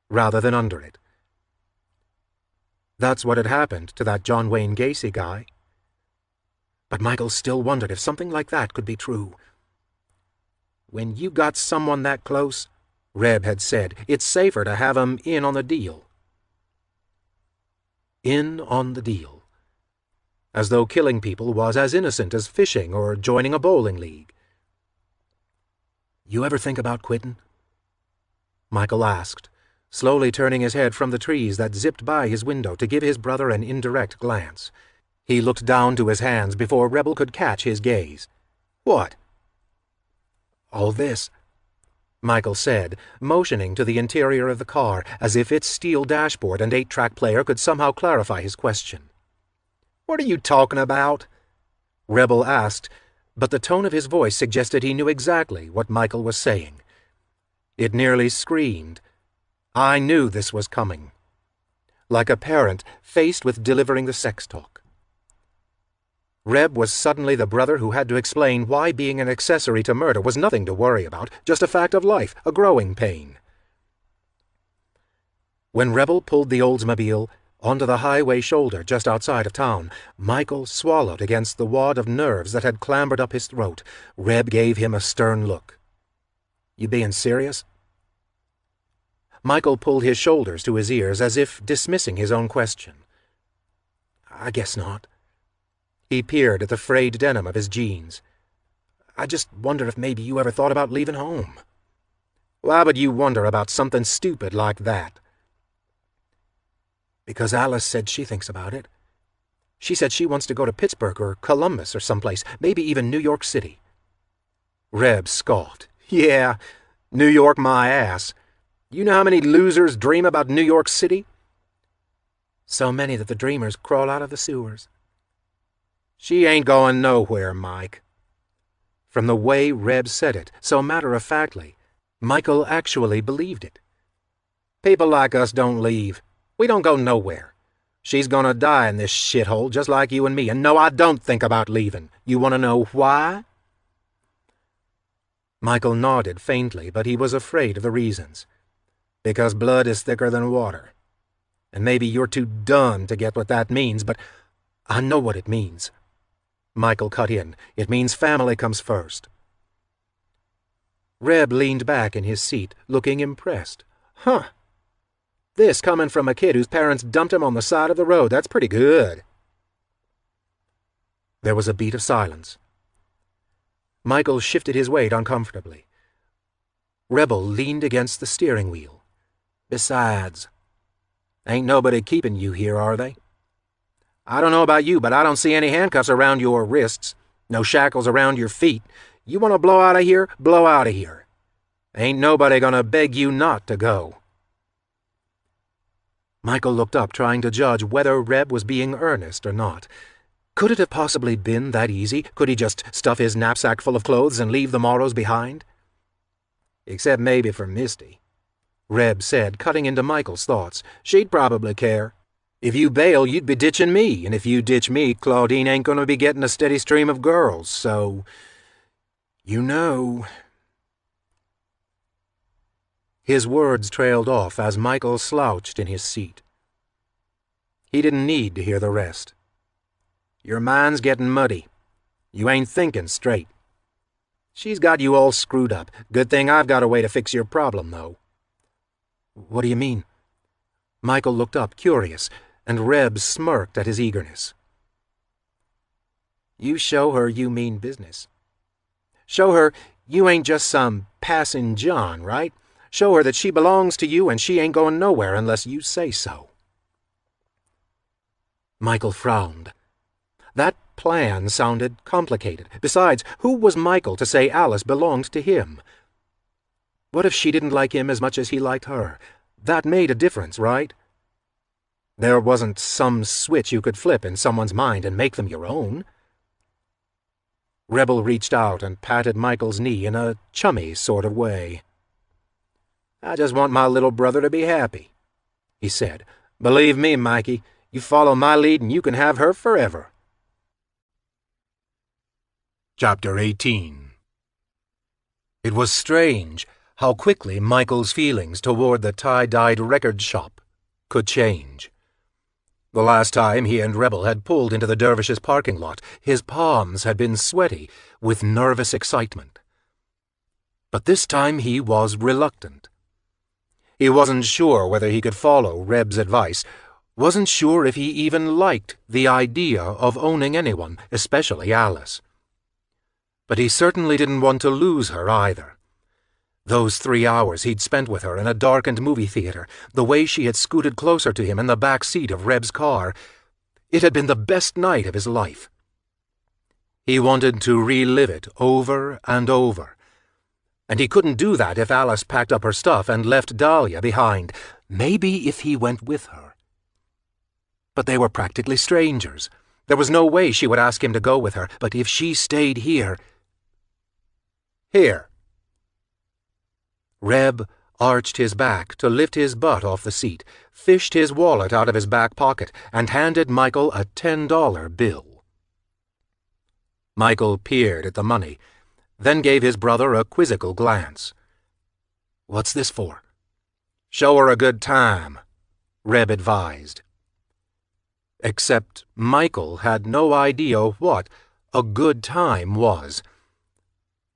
rather than under it. That's what had happened to that John Wayne Gacy guy. But Michael still wondered if something like that could be true. When you got someone that close, Reb had said, it's safer to have 'em in on the deal. In on the deal. As though killing people was as innocent as fishing or joining a bowling league. You ever think about quitting? Michael asked, slowly turning his head from the trees that zipped by his window to give his brother an indirect glance. He looked down to his hands before Rebel could catch his gaze. What? All this, Michael said, motioning to the interior of the car as if its steel dashboard and 8-track player could somehow clarify his question. What are you talking about? Rebel asked, but the tone of his voice suggested he knew exactly what Michael was saying. It nearly screamed. I knew this was coming. Like a parent faced with delivering the sex talk. Reb was suddenly the brother who had to explain why being an accessory to murder was nothing to worry about, just a fact of life, a growing pain. When Rebel pulled the Oldsmobile onto the highway shoulder just outside of town, Michael swallowed against the wad of nerves that had clambered up his throat. Reb gave him a stern look. You being serious? Michael pulled his shoulders to his ears as if dismissing his own question. I guess not. He peered at the frayed denim of his jeans. I just wonder if maybe you ever thought about leaving home. Why would you wonder about something stupid like that? Because Alice said she thinks about it. She said she wants to go to Pittsburgh or Columbus or someplace, maybe even New York City. Reb scoffed. Yeah, New York my ass. You know how many losers dream about New York City? So many that the dreamers crawl out of the sewers. She ain't going nowhere, Mike. From the way Reb said it, so matter-of-factly, Michael actually believed it. People like us don't leave. We don't go nowhere. She's gonna die in this shithole just like you and me, and no, I don't think about leaving. You want to know why? Michael nodded faintly, but he was afraid of the reasons. Because blood is thicker than water. And maybe you're too dumb to get what that means, but I know what it means. Michael cut in. It means family comes first. Reb leaned back in his seat, looking impressed. Huh. This coming from a kid whose parents dumped him on the side of the road. That's pretty good. There was a beat of silence. Michael shifted his weight uncomfortably. Rebel leaned against the steering wheel. Besides, ain't nobody keeping you here, are they? I don't know about you, but I don't see any handcuffs around your wrists. No shackles around your feet. You want to blow out of here? Blow out of here. Ain't nobody gonna beg you not to go. Michael looked up, trying to judge whether Reb was being earnest or not. Could it have possibly been that easy? Could he just stuff his knapsack full of clothes and leave the Morrows behind? Except maybe for Misty, Reb said, cutting into Michael's thoughts. She'd probably care. If you bail, you'd be ditching me, and if you ditch me, Claudine ain't gonna be getting a steady stream of girls, so... you know... His words trailed off as Michael slouched in his seat. He didn't need to hear the rest. Your mind's getting muddy. You ain't thinking straight. She's got you all screwed up. Good thing I've got a way to fix your problem, though. What do you mean? Michael looked up, curious, and Reb smirked at his eagerness. You show her you mean business. Show her you ain't just some passing John, right? Show her that she belongs to you and she ain't going nowhere unless you say so. Michael frowned. That plan sounded complicated. Besides, who was Michael to say Alice belonged to him? What if she didn't like him as much as he liked her? That made a difference, right? There wasn't some switch you could flip in someone's mind and make them your own. Rebel reached out and patted Michael's knee in a chummy sort of way. I just want my little brother to be happy, he said. Believe me, Mikey, you follow my lead and you can have her forever. Chapter 18. It was strange how quickly Michael's feelings toward the tie-dyed record shop could change. The last time he and Rebel had pulled into the Dervishes' parking lot, his palms had been sweaty with nervous excitement. But this time he was reluctant. He wasn't sure whether he could follow Reb's advice, wasn't sure if he even liked the idea of owning anyone, especially Alice. But he certainly didn't want to lose her either. Those 3 hours he'd spent with her in a darkened movie theater, the way she had scooted closer to him in the back seat of Reb's car, it had been the best night of his life. He wanted to relive it over and over. And he couldn't do that if Alice packed up her stuff and left Dahlia behind. Maybe if he went with her. But they were practically strangers. There was no way she would ask him to go with her, but if she stayed here... Here. Reb arched his back to lift his butt off the seat, fished his wallet out of his back pocket, and handed Michael a $10 bill. Michael peered at the money, then gave his brother a quizzical glance. What's this for? Show her a good time, Reb advised. Except Michael had no idea what a good time was.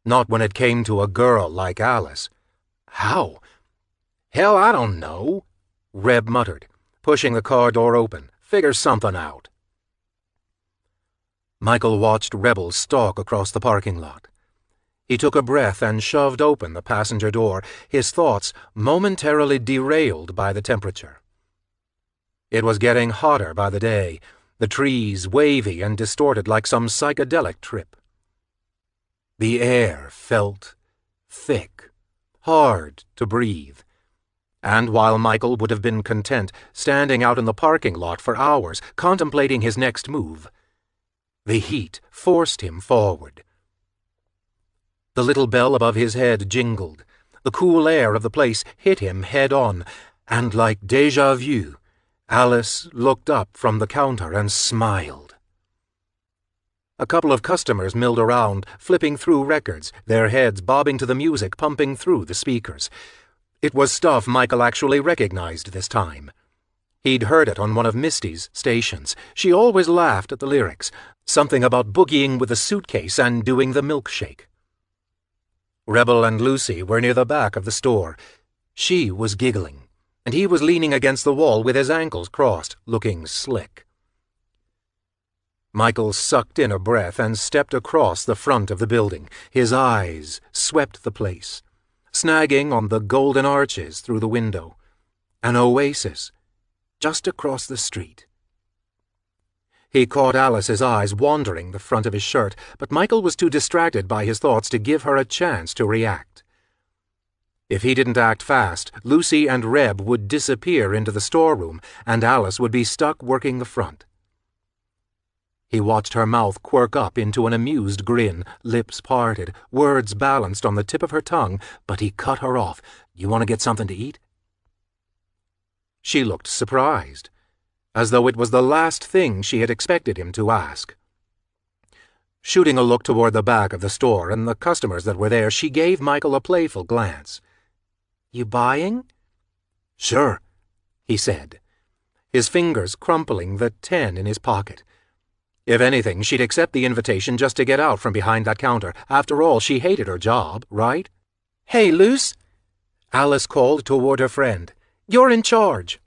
Not when it came to a girl like Alice. How? Hell, I don't know, Reb muttered, pushing the car door open. Figure something out. Michael watched Rebel stalk across the parking lot. He took a breath and shoved open the passenger door, his thoughts momentarily derailed by the temperature. It was getting hotter by the day, the trees wavy and distorted like some psychedelic trip. The air felt thick, hard to breathe, and while Michael would have been content standing out in the parking lot for hours contemplating his next move, the heat forced him forward. The little bell above his head jingled, the cool air of the place hit him head-on, and like déjà vu, Alice looked up from the counter and smiled. A couple of customers milled around, flipping through records, their heads bobbing to the music pumping through the speakers. It was stuff Michael actually recognized this time. He'd heard it on one of Misty's stations. She always laughed at the lyrics, something about boogieing with a suitcase and doing the milkshake. Rebel and Lucy were near the back of the store. She was giggling, and he was leaning against the wall with his ankles crossed, looking slick. Michael sucked in a breath and stepped across the front of the building. His eyes swept the place, snagging on the golden arches through the window. An oasis, just across the street. He caught Alice's eyes wandering the front of his shirt, but Michael was too distracted by his thoughts to give her a chance to react. If he didn't act fast, Lucy and Reb would disappear into the storeroom, and Alice would be stuck working the front. He watched her mouth quirk up into an amused grin, lips parted, words balanced on the tip of her tongue, but he cut her off. You want to get something to eat? She looked surprised. as though it was the last thing she had expected him to ask. Shooting a look toward the back of the store and the customers that were there, she gave Michael a playful glance. "You buying?" "Sure," he said, his fingers crumpling the 10 in his pocket. If anything, she'd accept the invitation just to get out from behind that counter. After all, she hated her job, right? "Hey, Luce," Alice called toward her friend. "You're in charge."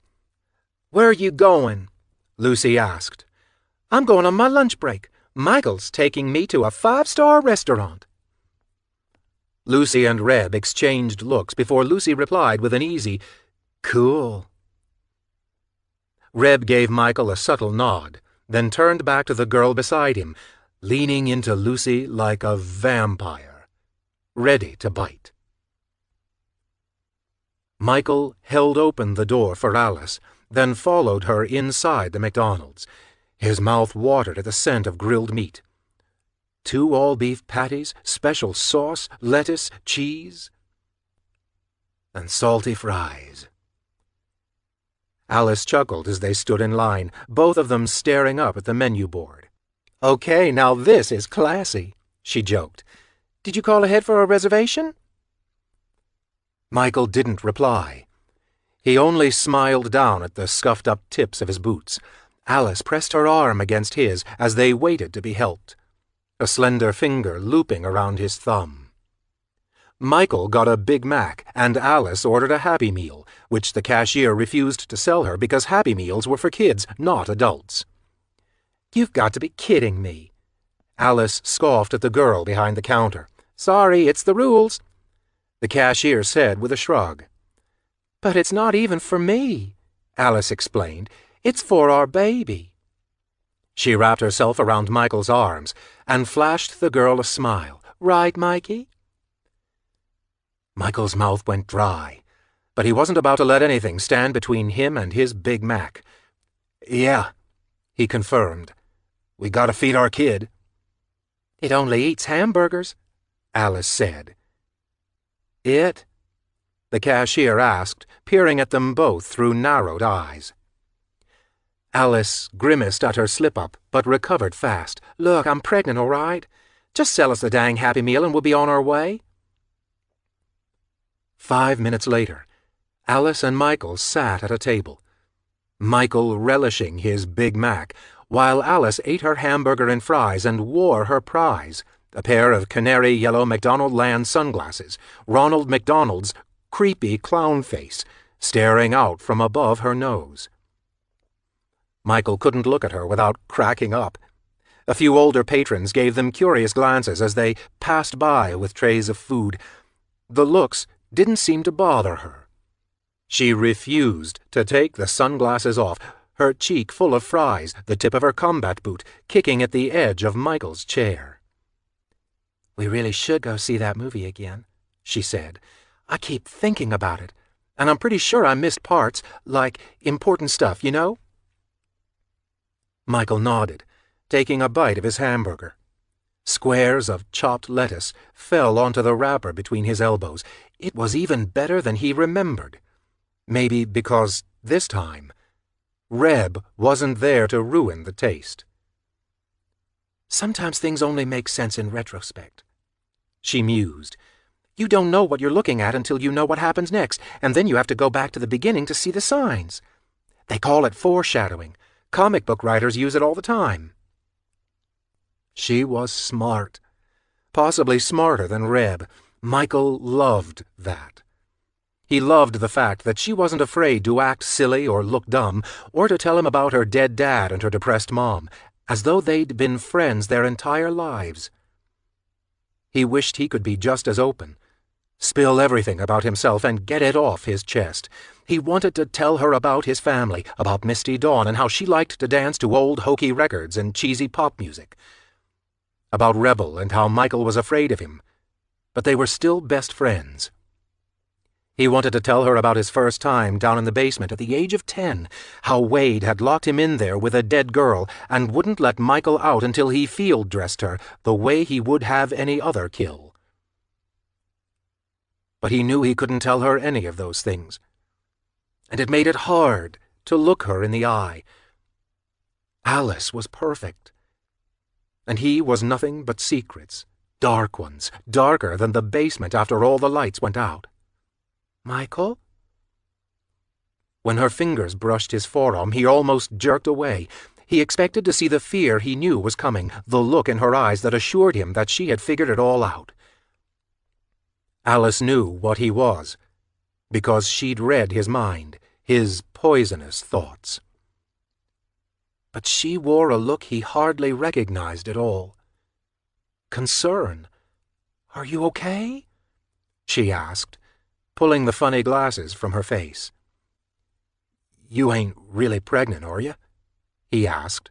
"Where are you going?" Lucy asked. "I'm going on my lunch break. Michael's taking me to a 5-star restaurant." Lucy and Reb exchanged looks before Lucy replied with an easy, "Cool." Reb gave Michael a subtle nod, then turned back to the girl beside him, leaning into Lucy like a vampire, ready to bite. Michael held open the door for Alice, then followed her inside the McDonald's. His mouth watered at the scent of grilled meat. 2 all-beef patties, special sauce, lettuce, cheese, and salty fries. Alice chuckled as they stood in line, both of them staring up at the menu board. "Okay, now this is classy," she joked. "Did you call ahead for a reservation?" Michael didn't reply. He only smiled down at the scuffed-up tips of his boots. Alice pressed her arm against his as they waited to be helped, a slender finger looping around his thumb. Michael got a Big Mac, and Alice ordered a Happy Meal, which the cashier refused to sell her because Happy Meals were for kids, not adults. "You've got to be kidding me." Alice scoffed at the girl behind the counter. "Sorry, it's the rules," the cashier said with a shrug. "But it's not even for me," Alice explained. "It's for our baby." She wrapped herself around Michael's arms and flashed the girl a smile. "Right, Mikey?" Michael's mouth went dry, but he wasn't about to let anything stand between him and his Big Mac. "Yeah," he confirmed. "We gotta feed our kid." "It only eats hamburgers," Alice said. "It?" the cashier asked, peering at them both through narrowed eyes. Alice grimaced at her slip-up, but recovered fast. "Look, I'm pregnant, all right? Just sell us the dang Happy Meal and we'll be on our way." 5 minutes later, Alice and Michael sat at a table, Michael relishing his Big Mac, while Alice ate her hamburger and fries and wore her prize, a pair of canary yellow McDonald Land sunglasses, Ronald McDonald's creepy clown face, staring out from above her nose. Michael couldn't look at her without cracking up. A few older patrons gave them curious glances as they passed by with trays of food. The looks didn't seem to bother her. She refused to take the sunglasses off, her cheek full of fries, the tip of her combat boot kicking at the edge of Michael's chair. "We really should go see that movie again," she said. "I keep thinking about it, and I'm pretty sure I missed parts, like important stuff, you know?" Michael nodded, taking a bite of his hamburger. Squares of chopped lettuce fell onto the wrapper between his elbows. It was even better than he remembered. Maybe because, this time, Reb wasn't there to ruin the taste. "Sometimes things only make sense in retrospect," she mused. "You don't know what you're looking at until you know what happens next, and then you have to go back to the beginning to see the signs. They call it foreshadowing. Comic book writers use it all the time." She was smart, possibly smarter than Reb. Michael loved that. He loved the fact that she wasn't afraid to act silly or look dumb, or to tell him about her dead dad and her depressed mom, as though they'd been friends their entire lives. He wished he could be just as open, spill everything about himself and get it off his chest. He wanted to tell her about his family, about Misty Dawn and how she liked to dance to old hokey records and cheesy pop music, about Rebel and how Michael was afraid of him, but they were still best friends. He wanted to tell her about his first time down in the basement at the age of 10, how Wade had locked him in there with a dead girl and wouldn't let Michael out until he field-dressed her the way he would have any other kill. But he knew he couldn't tell her any of those things, and it made it hard to look her in the eye, Alice was perfect. And he was nothing but secrets, dark ones, darker than the basement after all the lights went out. "Michael?" When her fingers brushed his forearm, he almost jerked away. He expected to see the fear he knew was coming, the look in her eyes that assured him that she had figured it all out. Alice knew what he was, because she'd read his mind, his poisonous thoughts. But she wore a look he hardly recognized at all. Concern. "Are you okay?" she asked, pulling the funny glasses from her face. "You ain't really pregnant, are you?" he asked.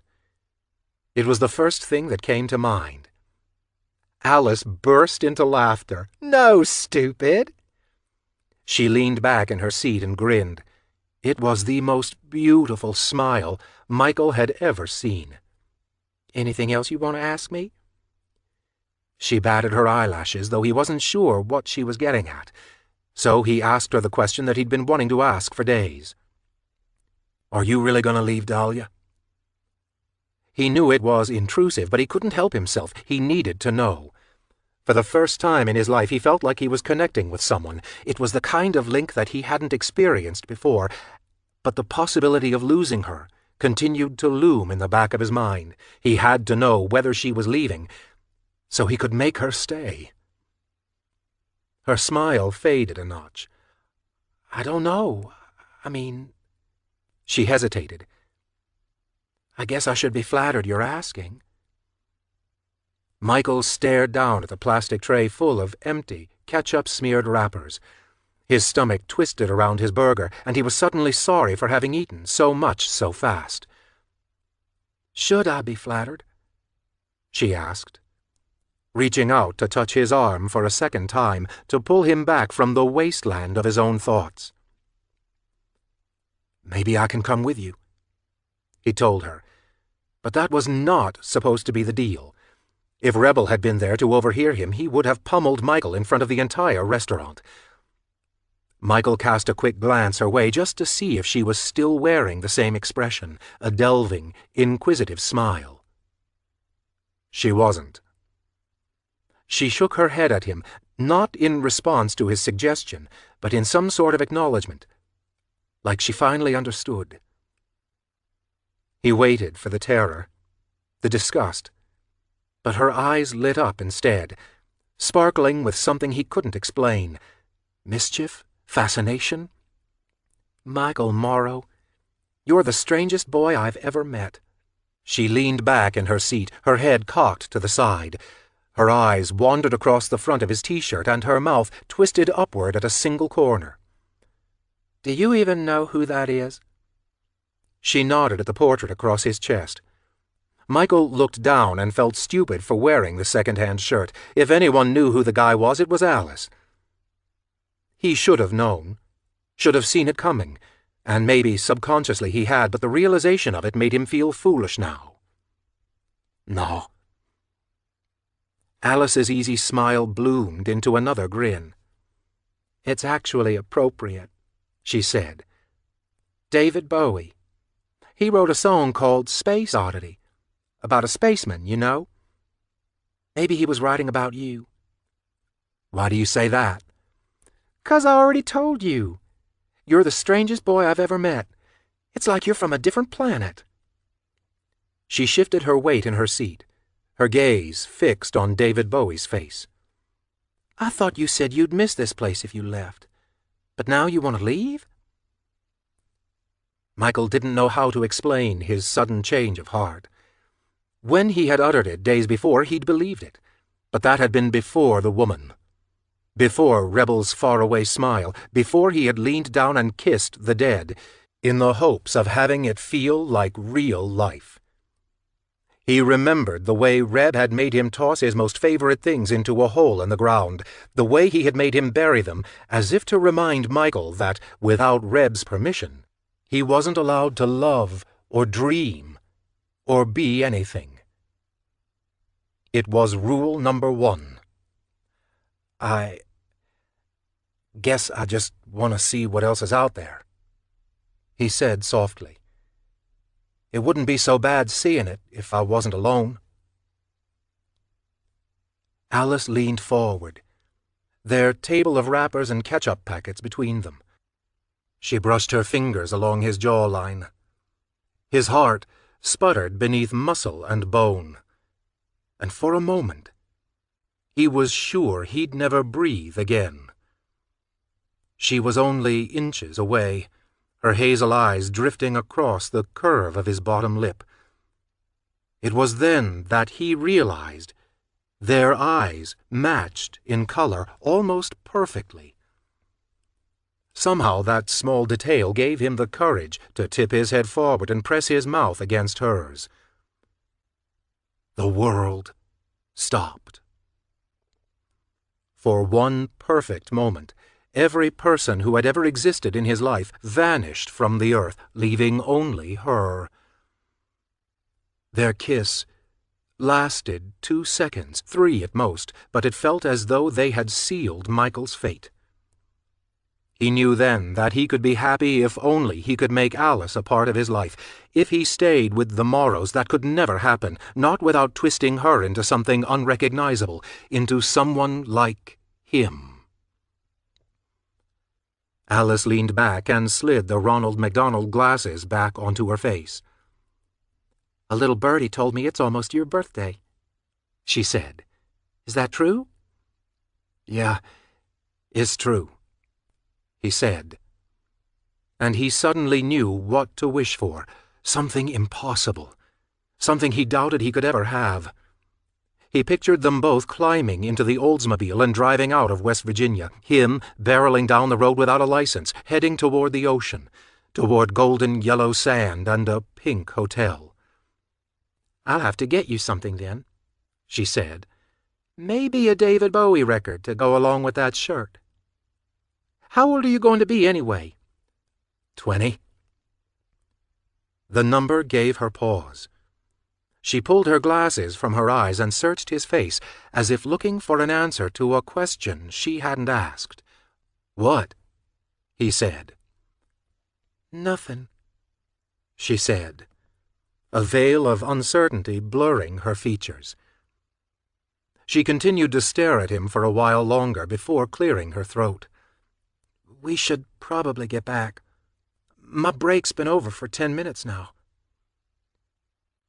It was the first thing that came to mind. Alice burst into laughter. "No, stupid!" She leaned back in her seat and grinned. It was the most beautiful smile Michael had ever seen. "Anything else you want to ask me?" She batted her eyelashes, though he wasn't sure what she was getting at. So he asked her the question that he'd been wanting to ask for days. "Are you really going to leave Dahlia?" He knew it was intrusive, but he couldn't help himself. He needed to know. For the first time in his life, he felt like he was connecting with someone. It was the kind of link that he hadn't experienced before, but the possibility of losing her continued to loom in the back of his mind. He had to know whether she was leaving, so he could make her stay. Her smile faded a notch. "I don't know. I mean—" She hesitated. "I guess I should be flattered you're asking." Michael stared down at the plastic tray full of empty, ketchup-smeared wrappers. His stomach twisted around his burger, and he was suddenly sorry for having eaten so much so fast. "Should I be flattered?" she asked, reaching out to touch his arm for a second time, to pull him back from the wasteland of his own thoughts. "Maybe I can come with you," he told her. But that was not supposed to be the deal. If Rebel had been there to overhear him, he would have pummeled Michael in front of the entire restaurant. Michael cast a quick glance her way just to see if she was still wearing the same expression, a delving, inquisitive smile. She wasn't. She shook her head at him, not in response to his suggestion, but in some sort of acknowledgement, like she finally understood. He waited for the terror, the disgust, but her eyes lit up instead, sparkling with something he couldn't explain. Mischief? Fascination? "Michael Morrow, you're the strangest boy I've ever met." She leaned back in her seat, her head cocked to the side. Her eyes wandered across the front of his t-shirt, and her mouth twisted upward at a single corner. "Do you even know who that is?" She nodded at the portrait across his chest. Michael looked down and felt stupid for wearing the second-hand shirt. If anyone knew who the guy was, it was Alice. He should have known, should have seen it coming, and maybe subconsciously he had, but the realization of it made him feel foolish now. "No." Alice's easy smile bloomed into another grin. "It's actually appropriate," she said. "David Bowie. He wrote a song called Space Oddity, about a spaceman, you know. Maybe he was writing about you." "Why do you say that?" "'Cause I already told you. You're the strangest boy I've ever met. It's like you're from a different planet." She shifted her weight in her seat, her gaze fixed on David Bowie's face. "I thought you said you'd miss this place if you left. But now you want to leave?" Michael didn't know how to explain his sudden change of heart. When he had uttered it days before, he'd believed it. But that had been before the woman. Before Rebel's faraway smile, before he had leaned down and kissed the dead, in the hopes of having it feel like real life. He remembered the way Reb had made him toss his most favorite things into a hole in the ground, the way he had made him bury them, as if to remind Michael that, without Reb's permission, he wasn't allowed to love or dream or be anything. It was rule number 1. "I guess I just want to see what else is out there," he said softly. It wouldn't be so bad seeing it if I wasn't alone. Alice leaned forward, their table of wrappers and ketchup packets between them. She brushed her fingers along his jawline. His heart sputtered beneath muscle and bone, and for a moment he was sure he'd never breathe again. She was only inches away, her hazel eyes drifting across the curve of his bottom lip. It was then that he realized their eyes matched in color almost perfectly. Somehow that small detail gave him the courage to tip his head forward and press his mouth against hers. The world stopped. For one perfect moment, every person who had ever existed in his life vanished from the earth, leaving only her. Their kiss lasted 2 seconds, 3 at most, but it felt as though they had sealed Michael's fate. He knew then that he could be happy if only he could make Alice a part of his life. If he stayed with the Morrows, that could never happen, not without twisting her into something unrecognizable, into someone like him. Alice leaned back and slid the Ronald McDonald glasses back onto her face. "A little birdie told me it's almost your birthday," she said. "Is that true?" "Yeah, it's true," he said. And he suddenly knew what to wish for, something impossible, something he doubted he could ever have. He pictured them both climbing into the Oldsmobile and driving out of West Virginia, him barreling down the road without a license, heading toward the ocean, toward golden yellow sand and a pink hotel. "I'll have to get you something then," she said. "Maybe a David Bowie record to go along with that shirt. How old are you going to be anyway?" 20. The number gave her pause. She pulled her glasses from her eyes and searched his face, as if looking for an answer to a question she hadn't asked. "What?" he said. "Nothing," she said, a veil of uncertainty blurring her features. She continued to stare at him for a while longer before clearing her throat. "We should probably get back. My break's been over for 10 minutes now."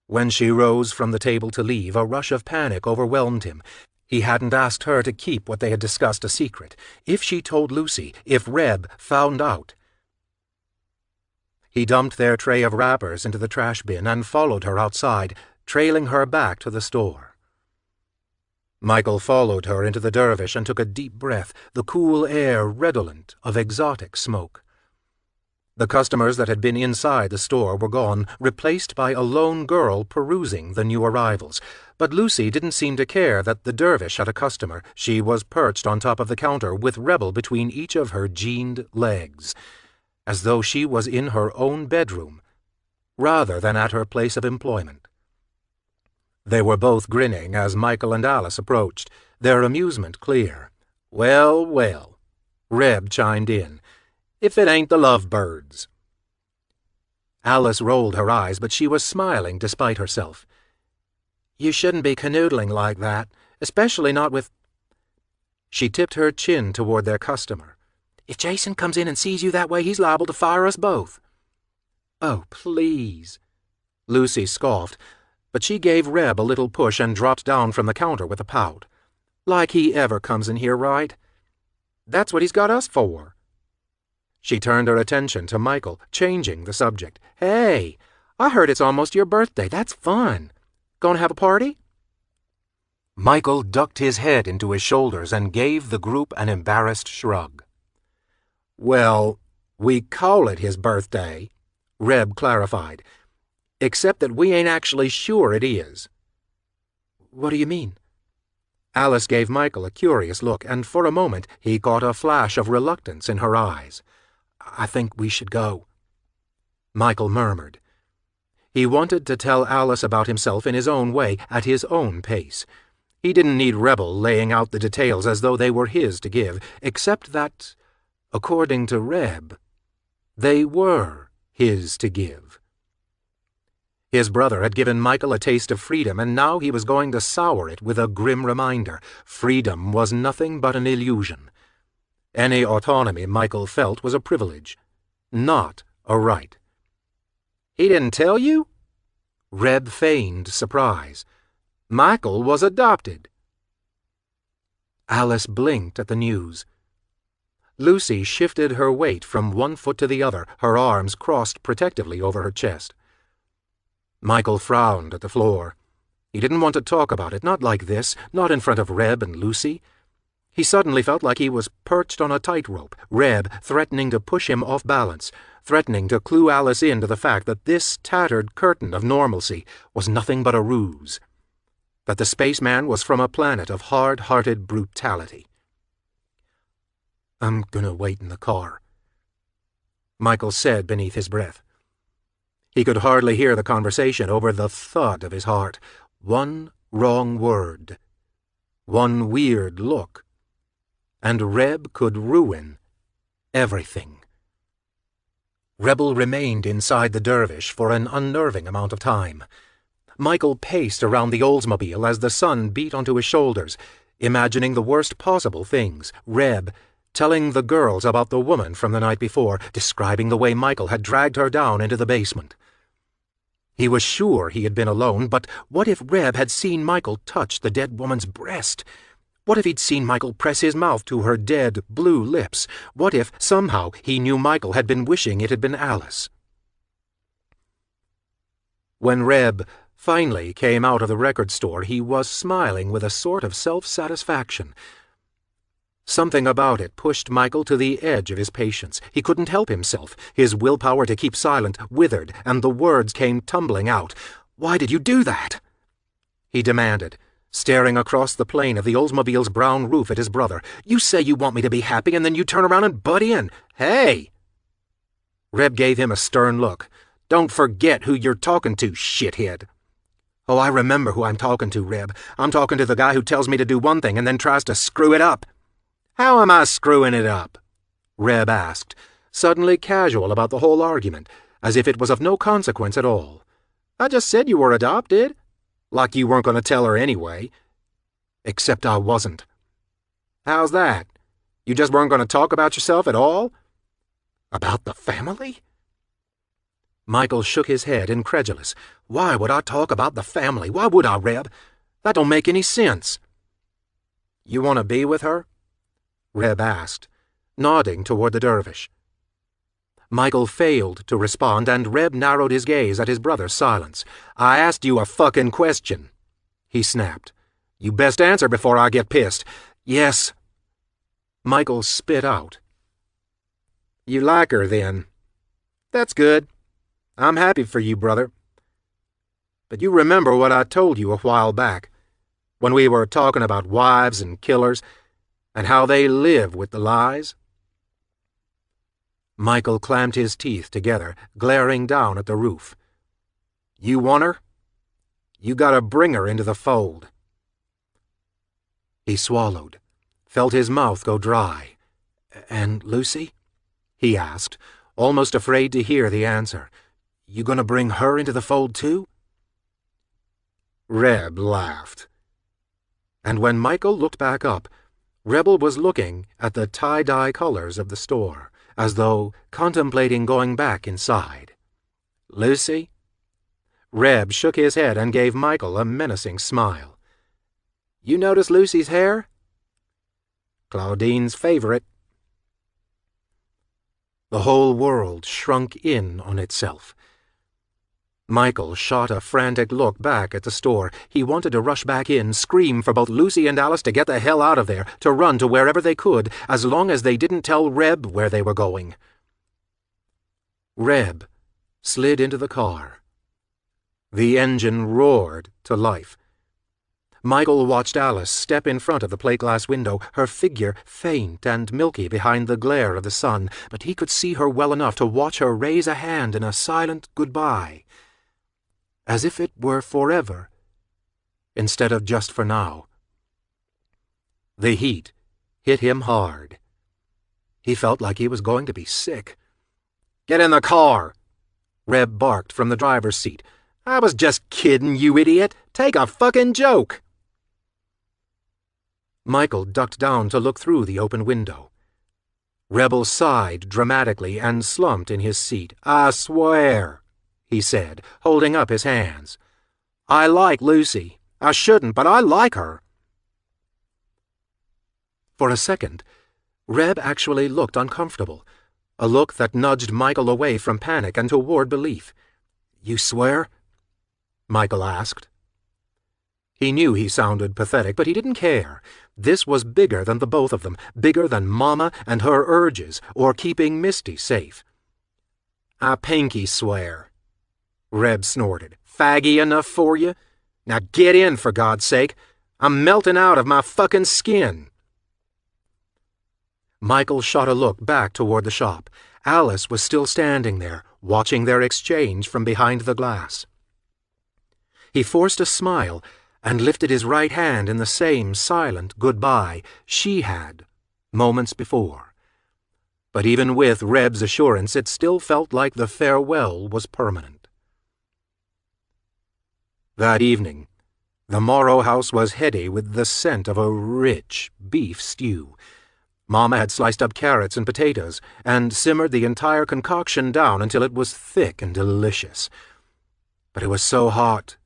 When she rose from the table to leave, a rush of panic overwhelmed him. He hadn't asked her to keep what they had discussed a secret. If she told Lucy, if Reb found out. He dumped their tray of wrappers into the trash bin and followed her outside, trailing her back to the store. Michael followed her into the Dervish and took a deep breath, the cool air redolent of exotic smoke. The customers that had been inside the store were gone, replaced by a lone girl perusing the new arrivals. But Lucy didn't seem to care that the Dervish had a customer. She was perched on top of the counter with Rebel between each of her jeaned legs, as though she was in her own bedroom, rather than at her place of employment. They were both grinning as Michael and Alice approached, their amusement clear. "Well, well," Reb chimed in, "if it ain't the lovebirds." Alice rolled her eyes, but she was smiling despite herself. "You shouldn't be canoodling like that, especially not with—" She tipped her chin toward their customer. "If Jason comes in and sees you that way, he's liable to fire us both." "Oh, please," Lucy scoffed, but she gave Reb a little push and dropped down from the counter with a pout. "Like he ever comes in here, right? That's what he's got us for." She turned her attention to Michael, changing the subject. "Hey, I heard it's almost your birthday. That's fun. Gonna have a party?" Michael ducked his head into his shoulders and gave the group an embarrassed shrug. "Well, we call it his birthday," Reb clarified, "except that we ain't actually sure it is." "What do you mean?" Alice gave Michael a curious look, and for a moment he caught a flash of reluctance in her eyes. "I think we should go," Michael murmured. He wanted to tell Alice about himself in his own way, at his own pace. He didn't need Rebel laying out the details as though they were his to give, except that, according to Reb, they were his to give. His brother had given Michael a taste of freedom, and now he was going to sour it with a grim reminder. Freedom was nothing but an illusion. Any autonomy Michael felt was a privilege, not a right. "He didn't tell you?" Reb feigned surprise. "Michael was adopted." Alice blinked at the news. Lucy shifted her weight from one foot to the other, her arms crossed protectively over her chest. Michael frowned at the floor. He didn't want to talk about it, not like this, not in front of Reb and Lucy. He suddenly felt like he was perched on a tightrope, Reb threatening to push him off balance, threatening to clue Alice into the fact that this tattered curtain of normalcy was nothing but a ruse, that the spaceman was from a planet of hard-hearted brutality. "I'm gonna wait in the car," Michael said beneath his breath. He could hardly hear the conversation over the thud of his heart. One wrong word, one weird look, and Reb could ruin everything. Rebel remained inside the dervish for an unnerving amount of time. Michael paced around the Oldsmobile as the sun beat onto his shoulders, imagining the worst possible things. Reb telling the girls about the woman from the night before, describing the way Michael had dragged her down into the basement. He was sure he had been alone, but what if Reb had seen Michael touch the dead woman's breast? What if he'd seen Michael press his mouth to her dead, blue lips? What if, somehow, he knew Michael had been wishing it had been Alice? When Reb finally came out of the record store, he was smiling with a sort of self-satisfaction. Something about it pushed Michael to the edge of his patience. He couldn't help himself. His willpower to keep silent withered, and the words came tumbling out. "Why did you do that?" he demanded, staring across the plane of the Oldsmobile's brown roof at his brother. "You say you want me to be happy, and then you turn around and butt in. Hey!" Reb gave him a stern look. "Don't forget who you're talking to, shithead." "Oh, I remember who I'm talking to, Reb. I'm talking to the guy who tells me to do one thing and then tries to screw it up." "How am I screwing it up?" Reb asked, suddenly casual about the whole argument, as if it was of no consequence at all. "I just said you were adopted. Like you weren't going to tell her anyway." "Except I wasn't." "How's that? You just weren't going to talk about yourself at all?" "About the family?" Michael shook his head, incredulous. "Why would I talk about the family? Why would I, Reb? That don't make any sense." "You want to be with her?" Reb asked, nodding toward the dervish. Michael failed to respond, and Reb narrowed his gaze at his brother's silence. "I asked you a fucking question," he snapped. "You best answer before I get pissed." "Yes." Michael spit out. "You like her, then? That's good. I'm happy for you, brother. But you remember what I told you a while back, when we were talking about wives and killers, and how they live with the lies?" Michael clamped his teeth together, glaring down at the roof. "You want her? You gotta bring her into the fold." He swallowed, felt his mouth go dry. "And Lucy?" he asked, almost afraid to hear the answer. "You gonna bring her into the fold too?" Reb laughed. And when Michael looked back up, Rebel was looking at the tie-dye colors of the store, as though contemplating going back inside. "Lucy?" Reb shook his head and gave Michael a menacing smile. "You notice Lucy's hair?" "Claudine's favorite." The whole world shrunk in on itself. Michael shot a frantic look back at the store. He wanted to rush back in, scream for both Lucy and Alice to get the hell out of there, to run to wherever they could, as long as they didn't tell Reb where they were going. Reb slid into the car. The engine roared to life. Michael watched Alice step in front of the plate-glass window, her figure faint and milky behind the glare of the sun, but he could see her well enough to watch her raise a hand in a silent goodbye, as if it were forever, instead of just for now. The heat hit him hard. He felt like he was going to be sick. "Get in the car!" Reb barked from the driver's seat. I was just kidding, you idiot. Take a fucking joke. Michael ducked down to look through the open window. Rebel sighed dramatically and slumped in his seat. I swear, he said, holding up his hands. I like Lucy. I shouldn't, but I like her. For a second, Reb actually looked uncomfortable, a look that nudged Michael away from panic and toward belief. You swear? Michael asked. He knew he sounded pathetic, but he didn't care. This was bigger than the both of them, bigger than Mama and her urges, or keeping Misty safe. I pinky swear, Reb snorted. Faggy enough for you? Now get in, for God's sake. I'm melting out of my fucking skin. Michael shot a look back toward the shop. Alice was still standing there, watching their exchange from behind the glass. He forced a smile and lifted his right hand in the same silent goodbye she had moments before. But even with Reb's assurance, it still felt like the farewell was permanent. That evening, the Morrow house was heady with the scent of a rich beef stew. Mama had sliced up carrots and potatoes and simmered the entire concoction down until it was thick and delicious. But it was so hot,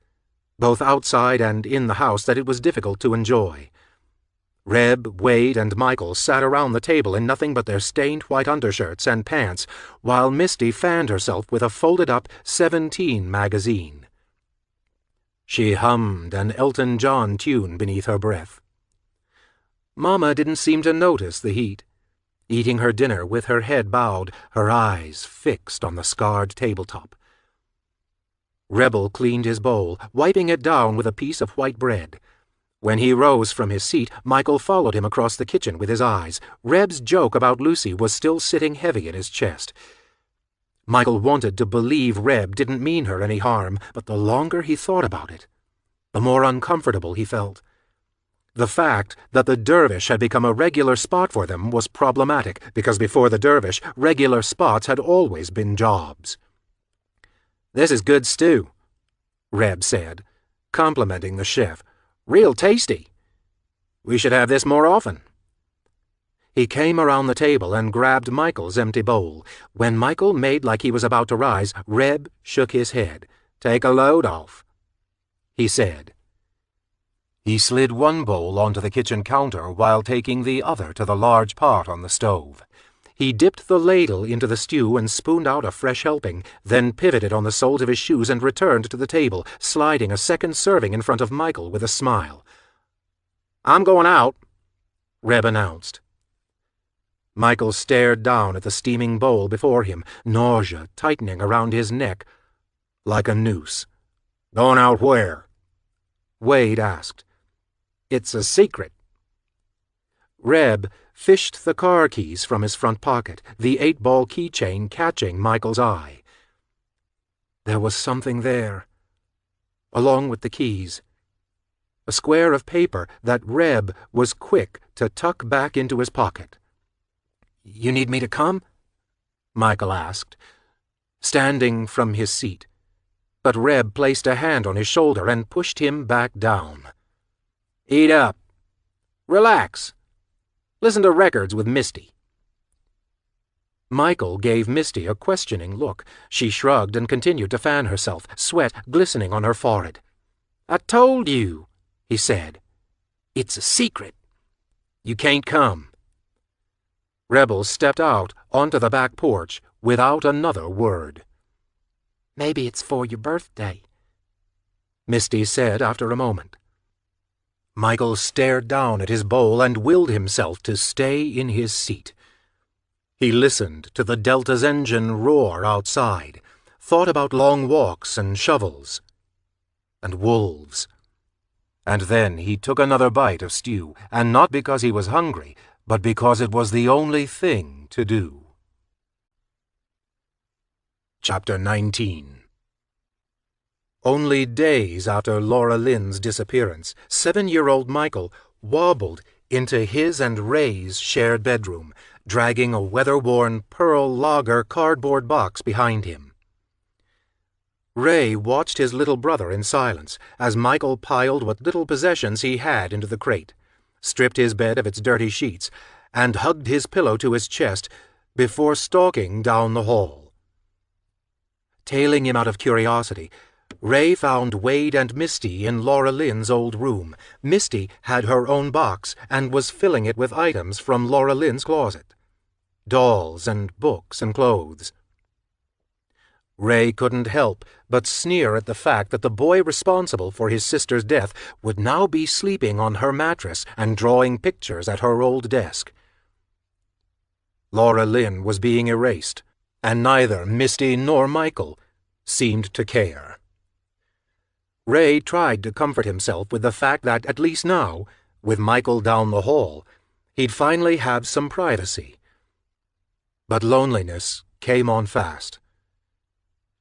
both outside and in the house, that it was difficult to enjoy. Reb, Wade, and Michael sat around the table in nothing but their stained white undershirts and pants, while Misty fanned herself with a folded-up 17 magazine. She hummed an Elton John tune beneath her breath. Mama didn't seem to notice the heat, eating her dinner with her head bowed, her eyes fixed on the scarred tabletop. Rebel cleaned his bowl, wiping it down with a piece of white bread. When he rose from his seat, Michael followed him across the kitchen with his eyes. Reb's joke about Lucy was still sitting heavy in his chest. Michael wanted to believe Reb didn't mean her any harm, but the longer he thought about it, the more uncomfortable he felt. The fact that the dervish had become a regular spot for them was problematic, because before the dervish, regular spots had always been jobs. "This is good stew," Reb said, complimenting the chef. "Real tasty. We should have this more often." He came around the table and grabbed Michael's empty bowl. When Michael made like he was about to rise, Reb shook his head. "Take a load off," he said. He slid one bowl onto the kitchen counter while taking the other to the large pot on the stove. He dipped the ladle into the stew and spooned out a fresh helping, then pivoted on the soles of his shoes and returned to the table, sliding a second serving in front of Michael with a smile. "I'm going out," Reb announced. Michael stared down at the steaming bowl before him, nausea tightening around his neck like a noose. "Going out where?" Wade asked. "It's a secret." Reb fished the car keys from his front pocket, the 8-ball keychain catching Michael's eye. There was something there, along with the keys. A square of paper that Reb was quick to tuck back into his pocket. "You need me to come?" Michael asked, standing from his seat. But Reb placed a hand on his shoulder and pushed him back down. "Eat up. Relax. Listen to records with Misty." Michael gave Misty a questioning look. She shrugged and continued to fan herself, sweat glistening on her forehead. "I told you," he said. "It's a secret. You can't come." Rebel stepped out onto the back porch without another word. "Maybe it's for your birthday," Misty said after a moment. Michael stared down at his bowl and willed himself to stay in his seat. He listened to the Delta's engine roar outside, thought about long walks and shovels, and wolves. And then he took another bite of stew, and not because he was hungry, but because it was the only thing to do. Chapter 19. Only days after Laura Lynn's disappearance, 7-year-old Michael wobbled into his and Ray's shared bedroom, dragging a weather-worn Pearl Lager cardboard box behind him. Ray watched his little brother in silence as Michael piled what little possessions he had into the crate, stripped his bed of its dirty sheets, and hugged his pillow to his chest before stalking down the hall. Tailing him out of curiosity, Ray found Wade and Misty in Laura Lynn's old room. Misty had her own box and was filling it with items from Laura Lynn's closet. Dolls and books and clothes. Ray couldn't help but sneer at the fact that the boy responsible for his sister's death would now be sleeping on her mattress and drawing pictures at her old desk. Laura Lynn was being erased, and neither Misty nor Michael seemed to care. Ray tried to comfort himself with the fact that at least now, with Michael down the hall, he'd finally have some privacy. But loneliness came on fast.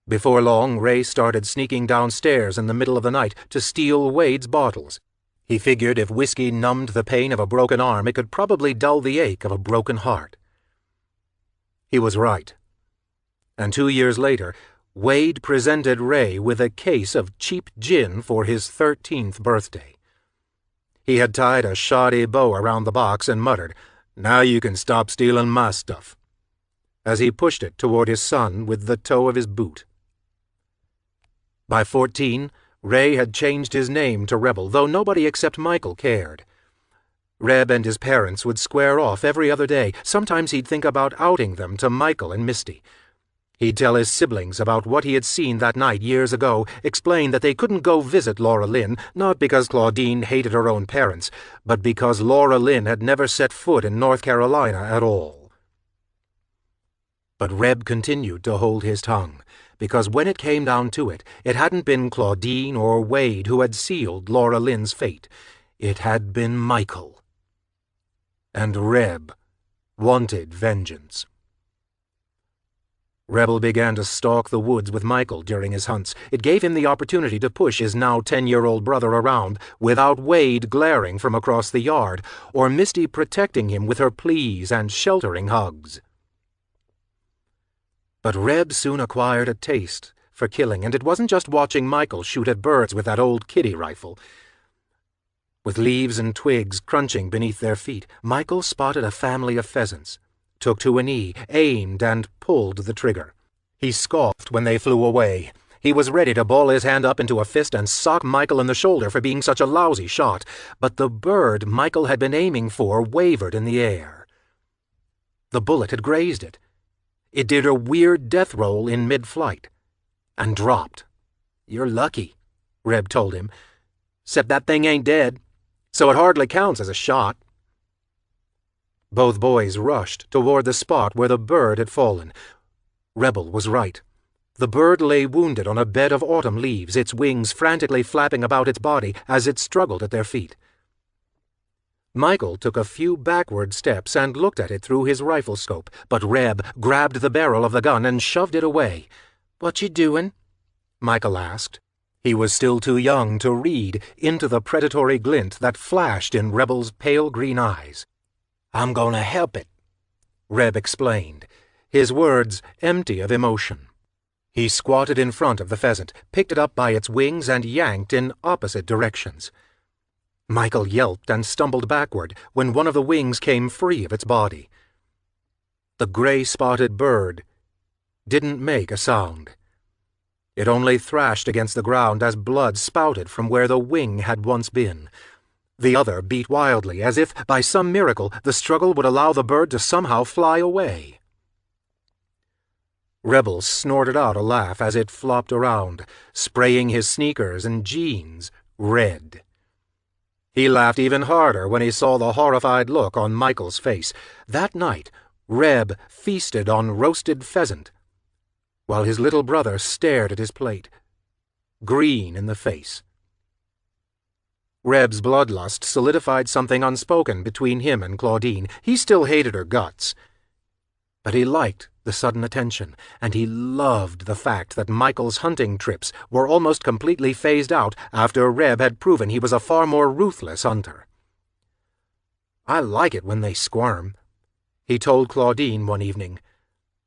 Before long, Ray started sneaking downstairs in the middle of the night to steal Wade's bottles. He figured if whiskey numbed the pain of a broken arm, it could probably dull the ache of a broken heart. He was right. And 2 years later, Wade presented Ray with a case of cheap gin for his 13th birthday. He had tied a shoddy bow around the box and muttered, "Now you can stop stealing my stuff," as he pushed it toward his son with the toe of his boot. By 14, Ray had changed his name to Rebel, though nobody except Michael cared. Reb and his parents would square off every other day. Sometimes he'd think about outing them to Michael and Misty. He'd tell his siblings about what he had seen that night years ago, explain that they couldn't go visit Laura Lynn, not because Claudine hated her own parents, but because Laura Lynn had never set foot in North Carolina at all. But Reb continued to hold his tongue, because when it came down to it, it hadn't been Claudine or Wade who had sealed Laura Lynn's fate. It had been Michael. And Reb wanted vengeance. Rebel began to stalk the woods with Michael during his hunts. It gave him the opportunity to push his now 10-year-old brother around without Wade glaring from across the yard or Misty protecting him with her pleas and sheltering hugs. But Reb soon acquired a taste for killing, and it wasn't just watching Michael shoot at birds with that old kiddie rifle. With leaves and twigs crunching beneath their feet, Michael spotted a family of pheasants, took to a knee, aimed, and pulled the trigger. He scoffed when they flew away. He was ready to ball his hand up into a fist and sock Michael in the shoulder for being such a lousy shot, but the bird Michael had been aiming for wavered in the air. The bullet had grazed it. It did a weird death roll in mid-flight, and dropped. "You're lucky," Reb told him. "'Cept that thing ain't dead, so it hardly counts as a shot." Both boys rushed toward the spot where the bird had fallen. Rebel was right. The bird lay wounded on a bed of autumn leaves, its wings frantically flapping about its body as it struggled at their feet. Michael took a few backward steps and looked at it through his rifle scope, but Reb grabbed the barrel of the gun and shoved it away. "What you doin'?" Michael asked. He was still too young to read into the predatory glint that flashed in Rebel's pale green eyes. "I'm gonna help it," Reb explained, his words empty of emotion. He squatted in front of the pheasant, picked it up by its wings, and yanked in opposite directions. Michael yelped and stumbled backward when one of the wings came free of its body. The gray-spotted bird didn't make a sound. It only thrashed against the ground as blood spouted from where the wing had once been. The other beat wildly, as if, by some miracle, the struggle would allow the bird to somehow fly away. Rebel snorted out a laugh as it flopped around, spraying his sneakers and jeans red. He laughed even harder when he saw the horrified look on Michael's face. That night, Reb feasted on roasted pheasant, while his little brother stared at his plate, green in the face. Reb's bloodlust solidified something unspoken between him and Claudine. He still hated her guts, but he liked the sudden attention, and he loved the fact that Michael's hunting trips were almost completely phased out after Reb had proven he was a far more ruthless hunter. "I like it when they squirm," he told Claudine one evening.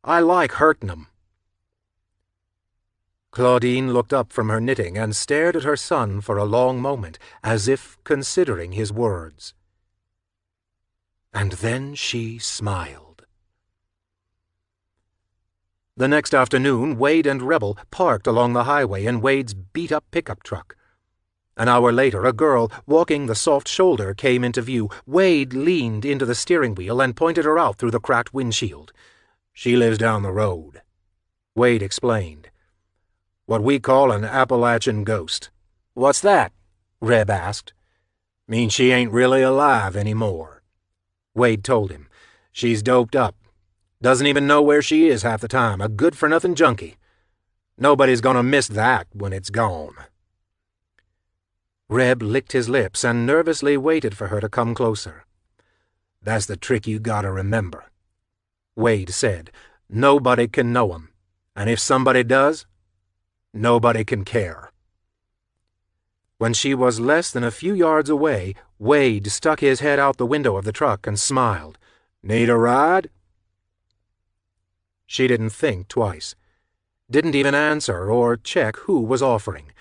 "I like hurting 'em." Claudine looked up from her knitting and stared at her son for a long moment, as if considering his words. And then she smiled. The next afternoon, Wade and Rebel parked along the highway in Wade's beat-up pickup truck. An hour later, a girl walking the soft shoulder came into view. Wade leaned into the steering wheel and pointed her out through the cracked windshield. "She lives down the road," Wade explained. "What we call an Appalachian ghost." "What's that?" Reb asked. "Means she ain't really alive anymore," Wade told him. "She's doped up. Doesn't even know where she is half the time, a good-for-nothing junkie. Nobody's gonna miss that when it's gone." Reb licked his lips and nervously waited for her to come closer. "That's the trick you gotta remember," Wade said. "Nobody can know 'em, and if somebody does, nobody can care." When she was less than a few yards away, Wade stuck his head out the window of the truck and smiled. "Need a ride?" She didn't think twice, didn't even answer or check who was offering.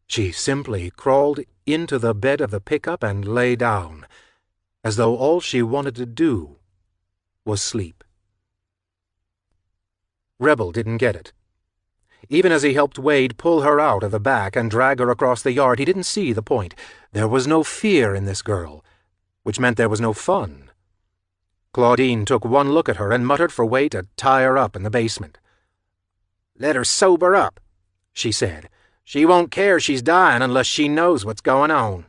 She simply crawled into the bed of the pickup and lay down, as though all she wanted to do was sleep. Rebel didn't get it. Even as he helped Wade pull her out of the back and drag her across the yard, he didn't see the point. There was no fear in this girl, which meant there was no fun. Claudine took one look at her and muttered for Wade to tie her up in the basement. "Let her sober up," she said. "She won't care she's dying unless she knows what's going on."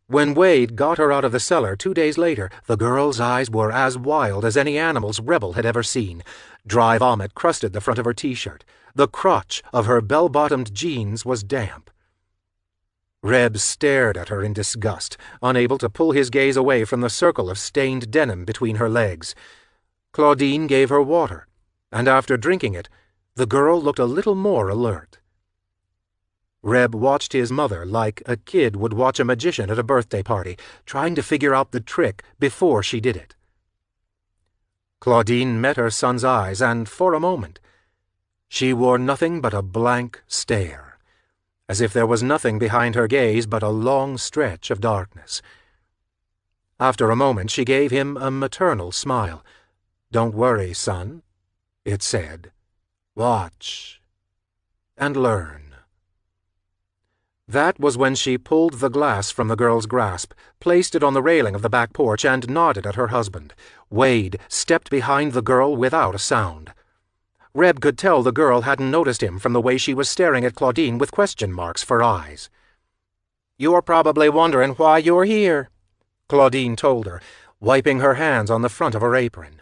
When Wade got her out of the cellar 2 days later, the girl's eyes were as wild as any animal's Rebel had ever seen. Dry vomit crusted the front of her T-shirt. The crotch of her bell-bottomed jeans was damp. Reb stared at her in disgust, unable to pull his gaze away from the circle of stained denim between her legs. Claudine gave her water, and after drinking it, the girl looked a little more alert. Reb watched his mother like a kid would watch a magician at a birthday party, trying to figure out the trick before she did it. Claudine met her son's eyes, and for a moment, she wore nothing but a blank stare, as if there was nothing behind her gaze but a long stretch of darkness. After a moment, she gave him a maternal smile. "Don't worry, son," it said. "Watch and learn." That was when she pulled the glass from the girl's grasp, placed it on the railing of the back porch, and nodded at her husband. Wade stepped behind the girl without a sound. Reb could tell the girl hadn't noticed him from the way she was staring at Claudine with question marks for eyes. "You're probably wondering why you're here," Claudine told her, wiping her hands on the front of her apron.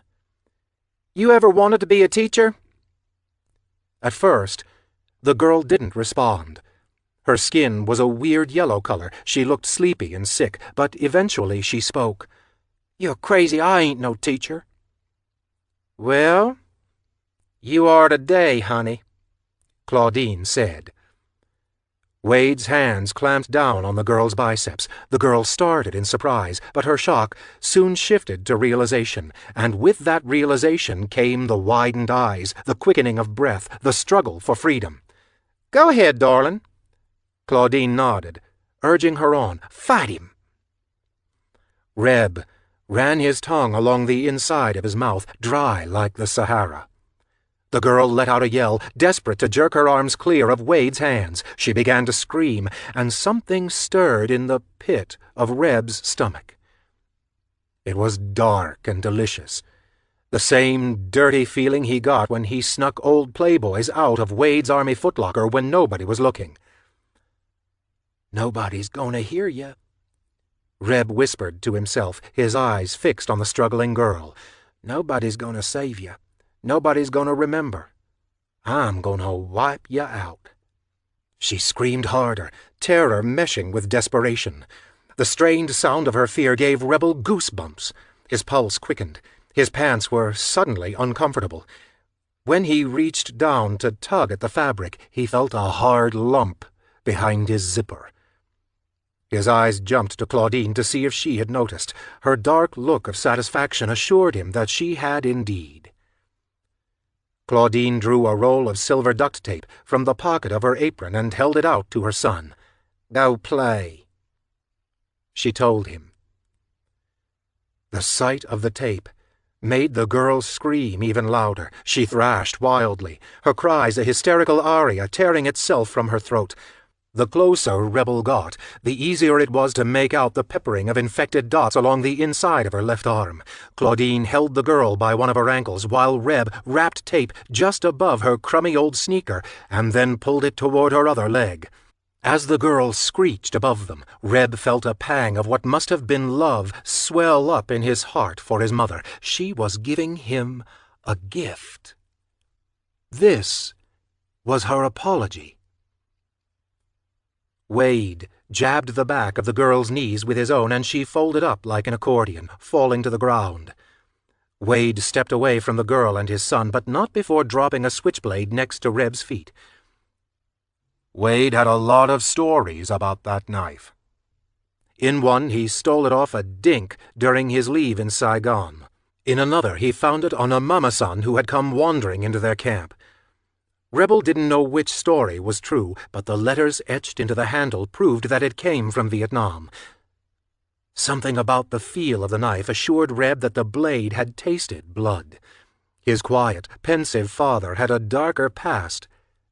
"You ever wanted to be a teacher?" At first, the girl didn't respond. Her skin was a weird yellow color. She looked sleepy and sick, but eventually she spoke. "You're crazy. I ain't no teacher." "Well, you are today, honey," Claudine said. Wade's hands clamped down on the girl's biceps. The girl started in surprise, but her shock soon shifted to realization, and with that realization came the widened eyes, the quickening of breath, the struggle for freedom. "Go ahead, darling." Claudine nodded, urging her on. "Fight him." Reb ran his tongue along the inside of his mouth, dry like the Sahara. The girl let out a yell, desperate to jerk her arms clear of Wade's hands. She began to scream, and something stirred in the pit of Reb's stomach. It was dark and delicious, the same dirty feeling he got when he snuck old Playboys out of Wade's army footlocker when nobody was looking. "Nobody's gonna hear you," Reb whispered to himself, his eyes fixed on the struggling girl. "Nobody's gonna save you. Nobody's gonna remember. I'm gonna wipe you out." She screamed harder, terror meshing with desperation. The strained sound of her fear gave Rebel goosebumps. His pulse quickened. His pants were suddenly uncomfortable. When he reached down to tug at the fabric, he felt a hard lump behind his zipper. His eyes jumped to Claudine to see if she had noticed. Her dark look of satisfaction assured him that she had indeed. Claudine drew a roll of silver duct tape from the pocket of her apron and held it out to her son. "Go play," she told him. The sight of the tape made the girl scream even louder. She thrashed wildly, her cries a hysterical aria tearing itself from her throat. The closer Rebel got, the easier it was to make out the peppering of infected dots along the inside of her left arm. Claudine held the girl by one of her ankles while Reb wrapped tape just above her crummy old sneaker and then pulled it toward her other leg. As the girl screeched above them, Reb felt a pang of what must have been love swell up in his heart for his mother. She was giving him a gift. This was her apology. Wade jabbed the back of the girl's knees with his own, and she folded up like an accordion, falling to the ground. Wade stepped away from the girl and his son, but not before dropping a switchblade next to Reb's feet. Wade had a lot of stories about that knife. In one, he stole it off a dink during his leave in Saigon. In another, he found it on a mama-san who had come wandering into their camp. Rebel didn't know which story was true, but the letters etched into the handle proved that it came from Vietnam. Something about the feel of the knife assured Reb that the blade had tasted blood. His quiet, pensive father had a darker past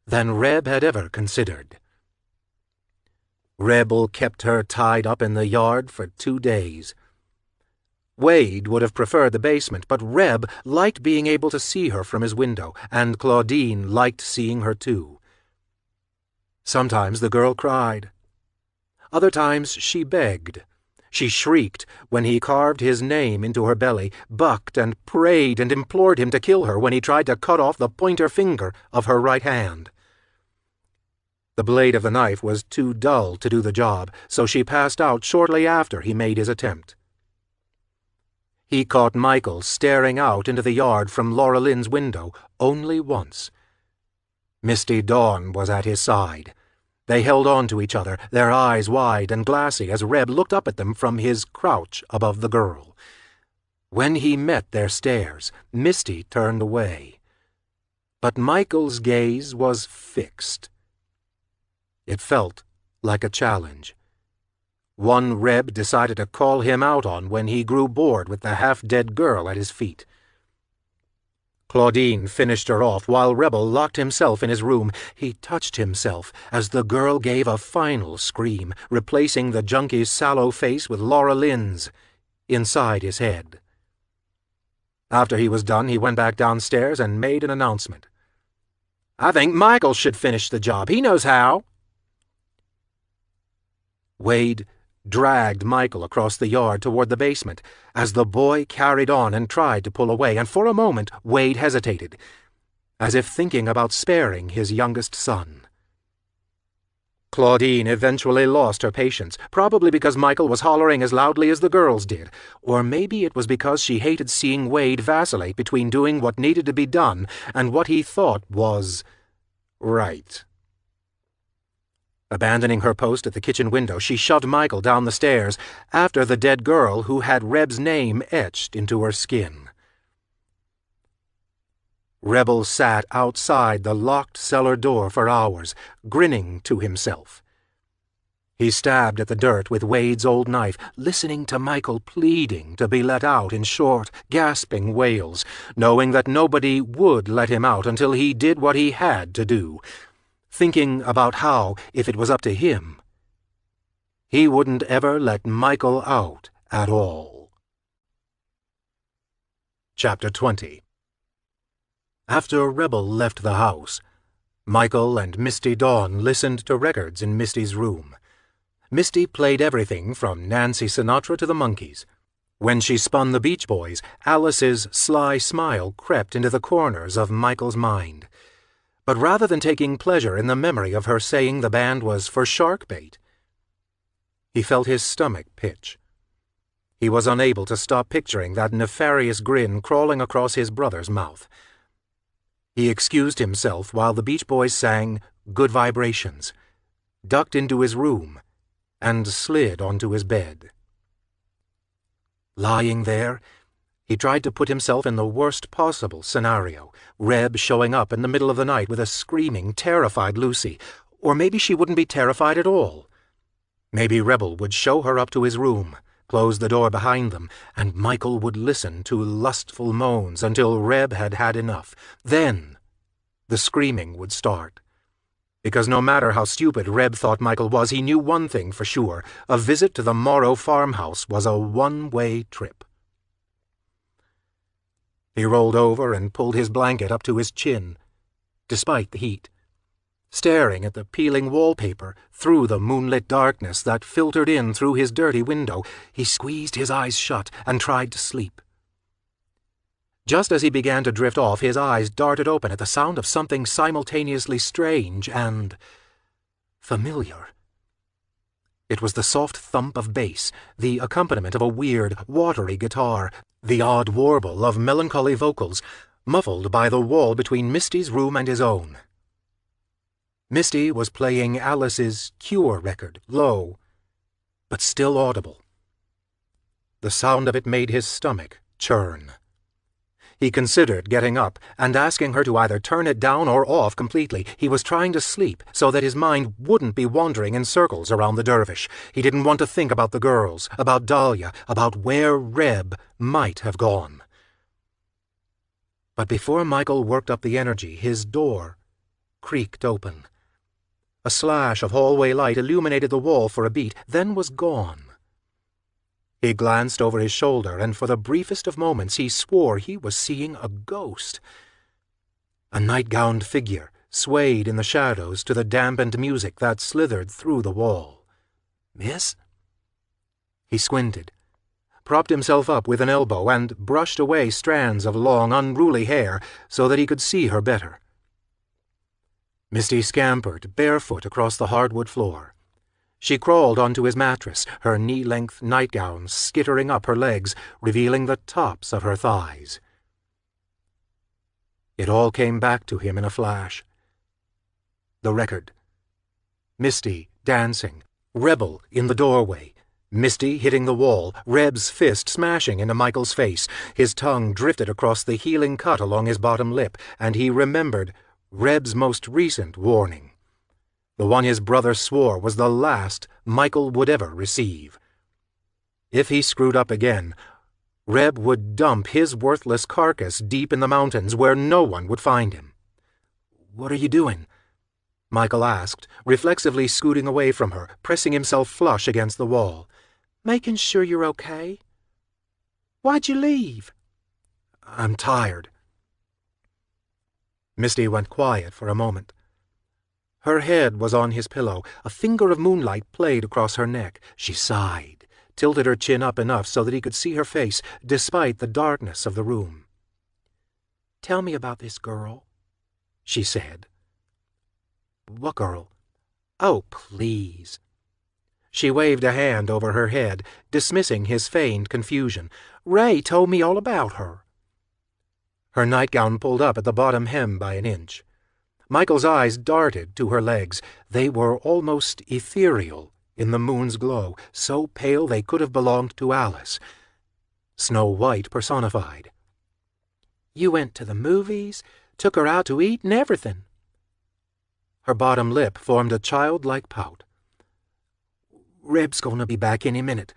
than Reb had ever considered. Rebel kept her tied up in the yard for 2 days. Wade would have preferred the basement, but Reb liked being able to see her from his window, and Claudine liked seeing her too. Sometimes the girl cried. Other times she begged. She shrieked when he carved his name into her belly, bucked and prayed and implored him to kill her when he tried to cut off the pointer finger of her right hand. The blade of the knife was too dull to do the job, so she passed out shortly after he made his attempt. He caught Michael staring out into the yard from Laura Lynn's window only once. Misty Dawn was at his side. They held on to each other, their eyes wide and glassy as Reb looked up at them from his crouch above the girl. When he met their stares, Misty turned away. But Michael's gaze was fixed. It felt like a challenge. One Reb decided to call him out on when he grew bored with the half-dead girl at his feet. Claudine finished her off while Rebel locked himself in his room. He touched himself as the girl gave a final scream, replacing the junkie's sallow face with Laura Lynn's inside his head. After he was done, he went back downstairs and made an announcement. "I think Michael should finish the job. He knows how." Wade dragged Michael across the yard toward the basement as the boy carried on and tried to pull away, and for a moment Wade hesitated, as if thinking about sparing his youngest son. Claudine eventually lost her patience, probably because Michael was hollering as loudly as the girls did, or maybe it was because she hated seeing Wade vacillate between doing what needed to be done and what he thought was right. Abandoning her post at the kitchen window, she shoved Michael down the stairs after the dead girl who had Reb's name etched into her skin. Rebel sat outside the locked cellar door for hours, grinning to himself. He stabbed at the dirt with Wade's old knife, listening to Michael pleading to be let out in short, gasping wails, knowing that nobody would let him out until he did what he had to do, thinking about how, if it was up to him, he wouldn't ever let Michael out at all. Chapter 20. After Rebel left the house, Michael and Misty Dawn listened to records in Misty's room. Misty played everything from Nancy Sinatra to the Monkees. When she spun the Beach Boys, Alice's sly smile crept into the corners of Michael's mind. But rather than taking pleasure in the memory of her saying the band was for shark bait, he felt his stomach pitch. He was unable to stop picturing that nefarious grin crawling across his brother's mouth. He excused himself while the Beach Boys sang Good Vibrations, ducked into his room, and slid onto his bed. Lying there, He tried to put himself in the worst possible scenario, Reb showing up in the middle of the night with a screaming, terrified Lucy. Or maybe she wouldn't be terrified at all. Maybe Rebel would show her up to his room, close the door behind them, and Michael would listen to lustful moans until Reb had had enough. Then the screaming would start. Because no matter how stupid Reb thought Michael was, he knew one thing for sure. A visit to the Morrow farmhouse was a one-way trip. He rolled over and pulled his blanket up to his chin, despite the heat, staring at the peeling wallpaper through the moonlit darkness that filtered in through his dirty window. He squeezed his eyes shut and tried to sleep. Just as he began to drift off, his eyes darted open at the sound of something simultaneously strange and familiar. It was the soft thump of bass, the accompaniment of a weird, watery guitar, the odd warble of melancholy vocals, muffled by the wall between Misty's room and his own. Misty was playing Alice's Cure record, low, but still audible. The sound of it made his stomach churn. He considered getting up and asking her to either turn it down or off completely. He was trying to sleep so that his mind wouldn't be wandering in circles around the dervish. He didn't want to think about the girls, about Dahlia, about where Reb might have gone. But before Michael worked up the energy, his door creaked open. A slash of hallway light illuminated the wall for a beat, then was gone. He glanced over his shoulder, and for the briefest of moments he swore he was seeing a ghost. A night-gowned figure swayed in the shadows to the dampened music that slithered through the wall. "Miss?" He squinted, propped himself up with an elbow, and brushed away strands of long, unruly hair so that he could see her better. Misty scampered barefoot across the hardwood floor. She crawled onto his mattress, her knee-length nightgown skittering up her legs, revealing the tops of her thighs. It all came back to him in a flash. The record. Misty dancing. Rebel in the doorway. Misty hitting the wall, Reb's fist smashing into Michael's face. His tongue drifted across the healing cut along his bottom lip, and he remembered Reb's most recent warning. The one his brother swore was the last Michael would ever receive. If he screwed up again, Reb would dump his worthless carcass deep in the mountains where no one would find him. "What are you doing?" Michael asked, reflexively scooting away from her, pressing himself flush against the wall. "Making sure you're okay. Why'd you leave?" "I'm tired." Misty went quiet for a moment. Her head was on his pillow. A finger of moonlight played across her neck. She sighed, tilted her chin up enough so that he could see her face, despite the darkness of the room. "Tell me about this girl," she said. "What girl?" "Oh, please." She waved a hand over her head, dismissing his feigned confusion. "Ray told me all about her." Her nightgown pulled up at the bottom hem by an inch. Michael's eyes darted to her legs. They were almost ethereal in the moon's glow, so pale they could have belonged to Alice. Snow White personified. "You went to the movies, took her out to eat and everything." Her bottom lip formed a childlike pout. "Reb's going to be back any minute,"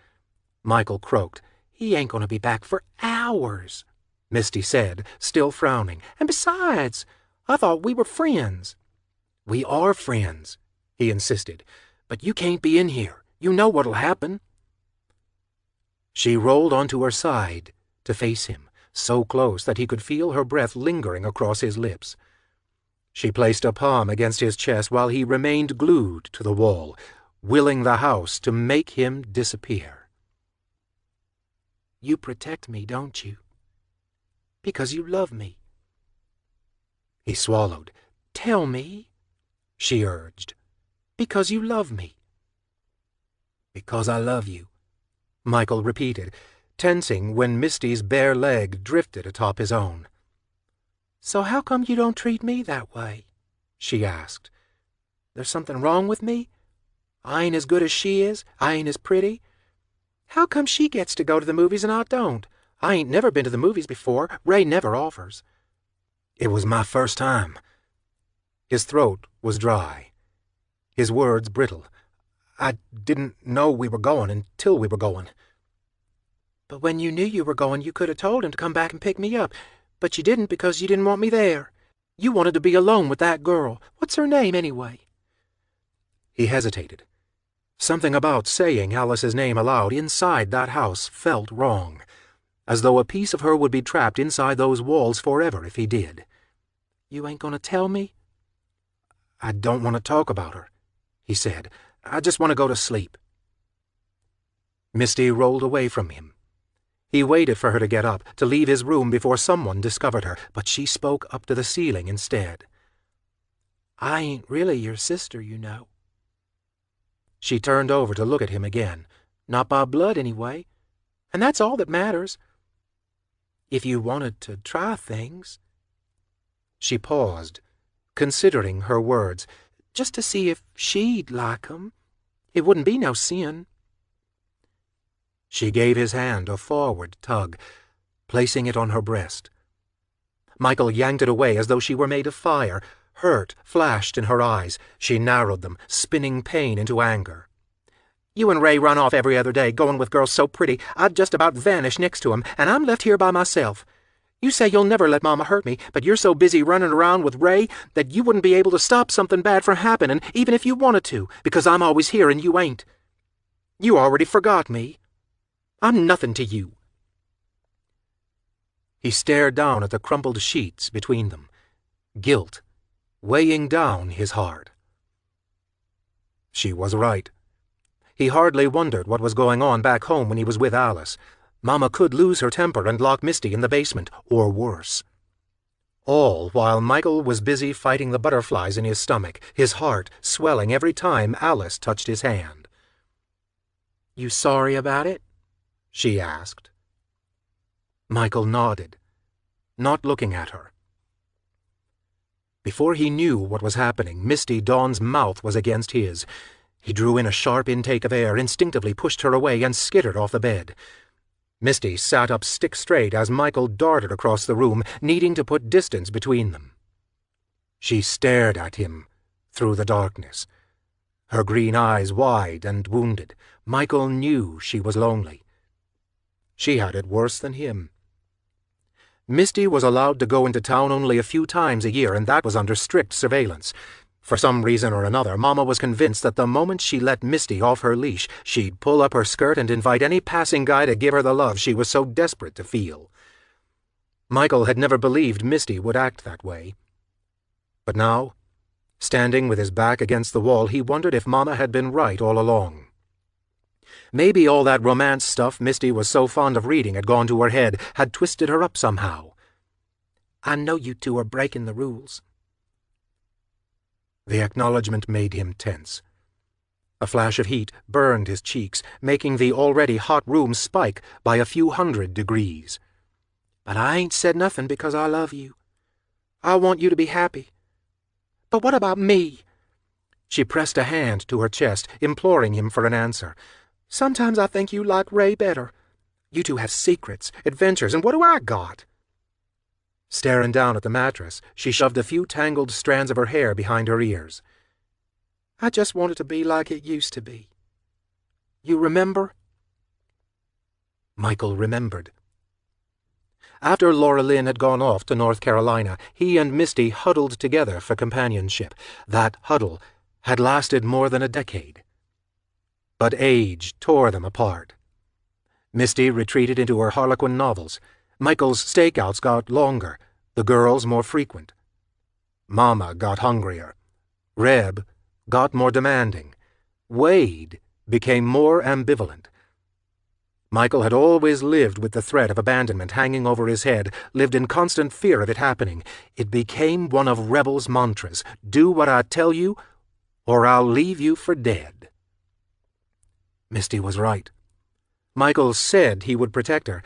Michael croaked. "He ain't going to be back for hours," Misty said, still frowning. "And besides, I thought we were friends." "We are friends," he insisted. "But you can't be in here. You know what'll happen." She rolled onto her side to face him, so close that he could feel her breath lingering across his lips. She placed a palm against his chest while he remained glued to the wall, willing the house to make him disappear. "You protect me, don't you? Because you love me." He swallowed. "Tell me," she urged. "Because you love me." "Because I love you," Michael repeated, tensing when Misty's bare leg drifted atop his own. "So how come you don't treat me that way?" she asked. "There's something wrong with me? I ain't as good as she is? I ain't as pretty? How come she gets to go to the movies and I don't? I ain't never been to the movies before. Ray never offers." "It was my first time." His throat was dry, his words brittle. "I didn't know we were going until we were going." "But when you knew you were going, you could have told him to come back and pick me up. But you didn't because you didn't want me there. You wanted to be alone with that girl. What's her name, anyway?" He hesitated. Something about saying Alice's name aloud inside that house felt wrong, as though a piece of her would be trapped inside those walls forever if he did. "You ain't going to tell me?" "I don't want to talk about her," he said. "I just want to go to sleep." Misty rolled away from him. He waited for her to get up, to leave his room before someone discovered her, but she spoke up to the ceiling instead. "I ain't really your sister, you know." She turned over to look at him again. "Not by blood, anyway. And that's all that matters. If you wanted to try things—" She paused, considering her words. "Just to see if she'd like 'em. It wouldn't be no sin." She gave his hand a forward tug, placing it on her breast. Michael yanked it away as though she were made of fire. Hurt flashed in her eyes. She narrowed them, spinning pain into anger. "You and Ray run off every other day, going with girls so pretty I'd just about vanish next to 'em, and I'm left here by myself. You say you'll never let Mama hurt me, but you're so busy running around with Ray that you wouldn't be able to stop something bad from happening, even if you wanted to, because I'm always here and you ain't. You already forgot me. I'm nothing to you." He stared down at the crumpled sheets between them, guilt weighing down his heart. She was right. He hardly wondered what was going on back home when he was with Alice. Mama could lose her temper and lock Misty in the basement, or worse. All while Michael was busy fighting the butterflies in his stomach, his heart swelling every time Alice touched his hand. "You sorry about it?" she asked. Michael nodded, not looking at her. Before he knew what was happening, Misty Dawn's mouth was against his. He drew in a sharp intake of air, instinctively pushed her away, and skittered off the bed. Misty sat up stick straight as Michael darted across the room, needing to put distance between them. She stared at him through the darkness, her green eyes wide and wounded. Michael knew she was lonely. She had it worse than him. Misty was allowed to go into town only a few times a year, and that was under strict surveillance. For some reason or another, Mama was convinced that the moment she let Misty off her leash, she'd pull up her skirt and invite any passing guy to give her the love she was so desperate to feel. Michael had never believed Misty would act that way. But now, standing with his back against the wall, he wondered if Mama had been right all along. Maybe all that romance stuff Misty was so fond of reading had gone to her head, had twisted her up somehow. "I know you two are breaking the rules." The acknowledgement made him tense. A flash of heat burned his cheeks, making the already hot room spike by a few 100 degrees. "But I ain't said nothing because I love you. I want you to be happy. But what about me?" She pressed a hand to her chest, imploring him for an answer. "Sometimes I think you like Ray better. You two have secrets, adventures, and what do I got?" Staring down at the mattress, she shoved a few tangled strands of her hair behind her ears. "I just want it to be like it used to be. You remember?" Michael remembered. After Laura Lynn had gone off to North Carolina, he and Misty huddled together for companionship. That huddle had lasted more than a decade. But age tore them apart. Misty retreated into her Harlequin novels. Michael's stakeouts got longer, the girls more frequent. Mama got hungrier. Reb got more demanding. Wade became more ambivalent. Michael had always lived with the threat of abandonment hanging over his head, lived in constant fear of it happening. It became one of Rebel's mantras: "Do what I tell you, or I'll leave you for dead." Misty was right. Michael said he would protect her,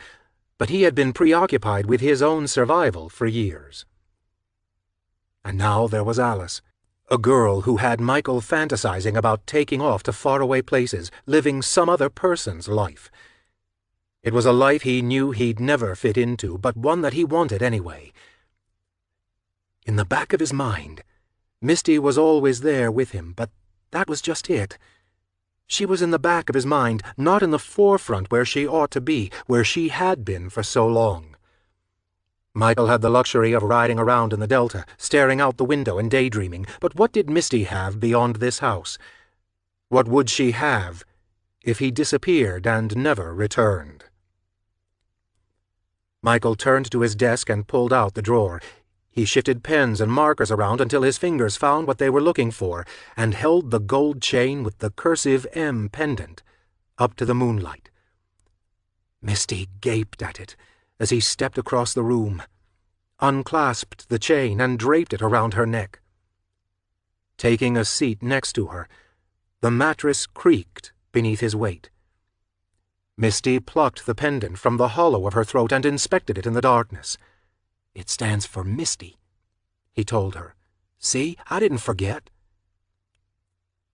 but he had been preoccupied with his own survival for years. And now there was Alice, a girl who had Michael fantasizing about taking off to faraway places, living some other person's life. It was a life he knew he'd never fit into, but one that he wanted anyway. In the back of his mind, Misty was always there with him, but that was just it. She was in the back of his mind, not in the forefront where she ought to be, where she had been for so long. Michael had the luxury of riding around in the Delta, staring out the window and daydreaming, but what did Misty have beyond this house? What would she have if he disappeared and never returned? Michael turned to his desk and pulled out the drawer. He shifted pens and markers around until his fingers found what they were looking for, and held the gold chain with the cursive M pendant up to the moonlight. Misty gaped at it as he stepped across the room, unclasped the chain and draped it around her neck. Taking a seat next to her, the mattress creaked beneath his weight. Misty plucked the pendant from the hollow of her throat and inspected it in the darkness. "It stands for Misty," he told her. "See, I didn't forget."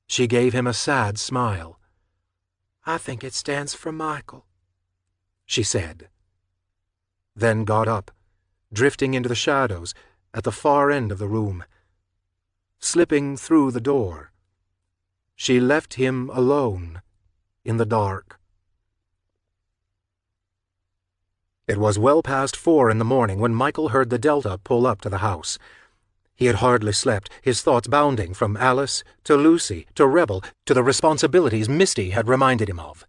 She gave him a sad smile. "I think it stands for Michael," she said. Then got up, drifting into the shadows at the far end of the room. Slipping through the door, she left him alone in the dark. It was well past 4 in the morning when Michael heard the Delta pull up to the house. He had hardly slept, his thoughts bounding from Alice to Lucy to Rebel to the responsibilities Misty had reminded him of.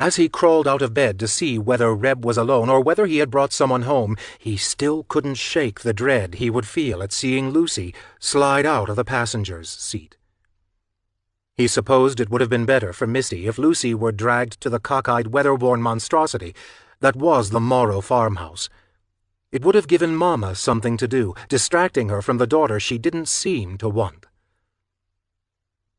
As he crawled out of bed to see whether Reb was alone or whether he had brought someone home, he still couldn't shake the dread he would feel at seeing Lucy slide out of the passenger's seat. He supposed it would have been better for Misty if Lucy were dragged to the cockeyed, weather-worn monstrosity that was the Morrow farmhouse. It would have given Mama something to do, distracting her from the daughter she didn't seem to want.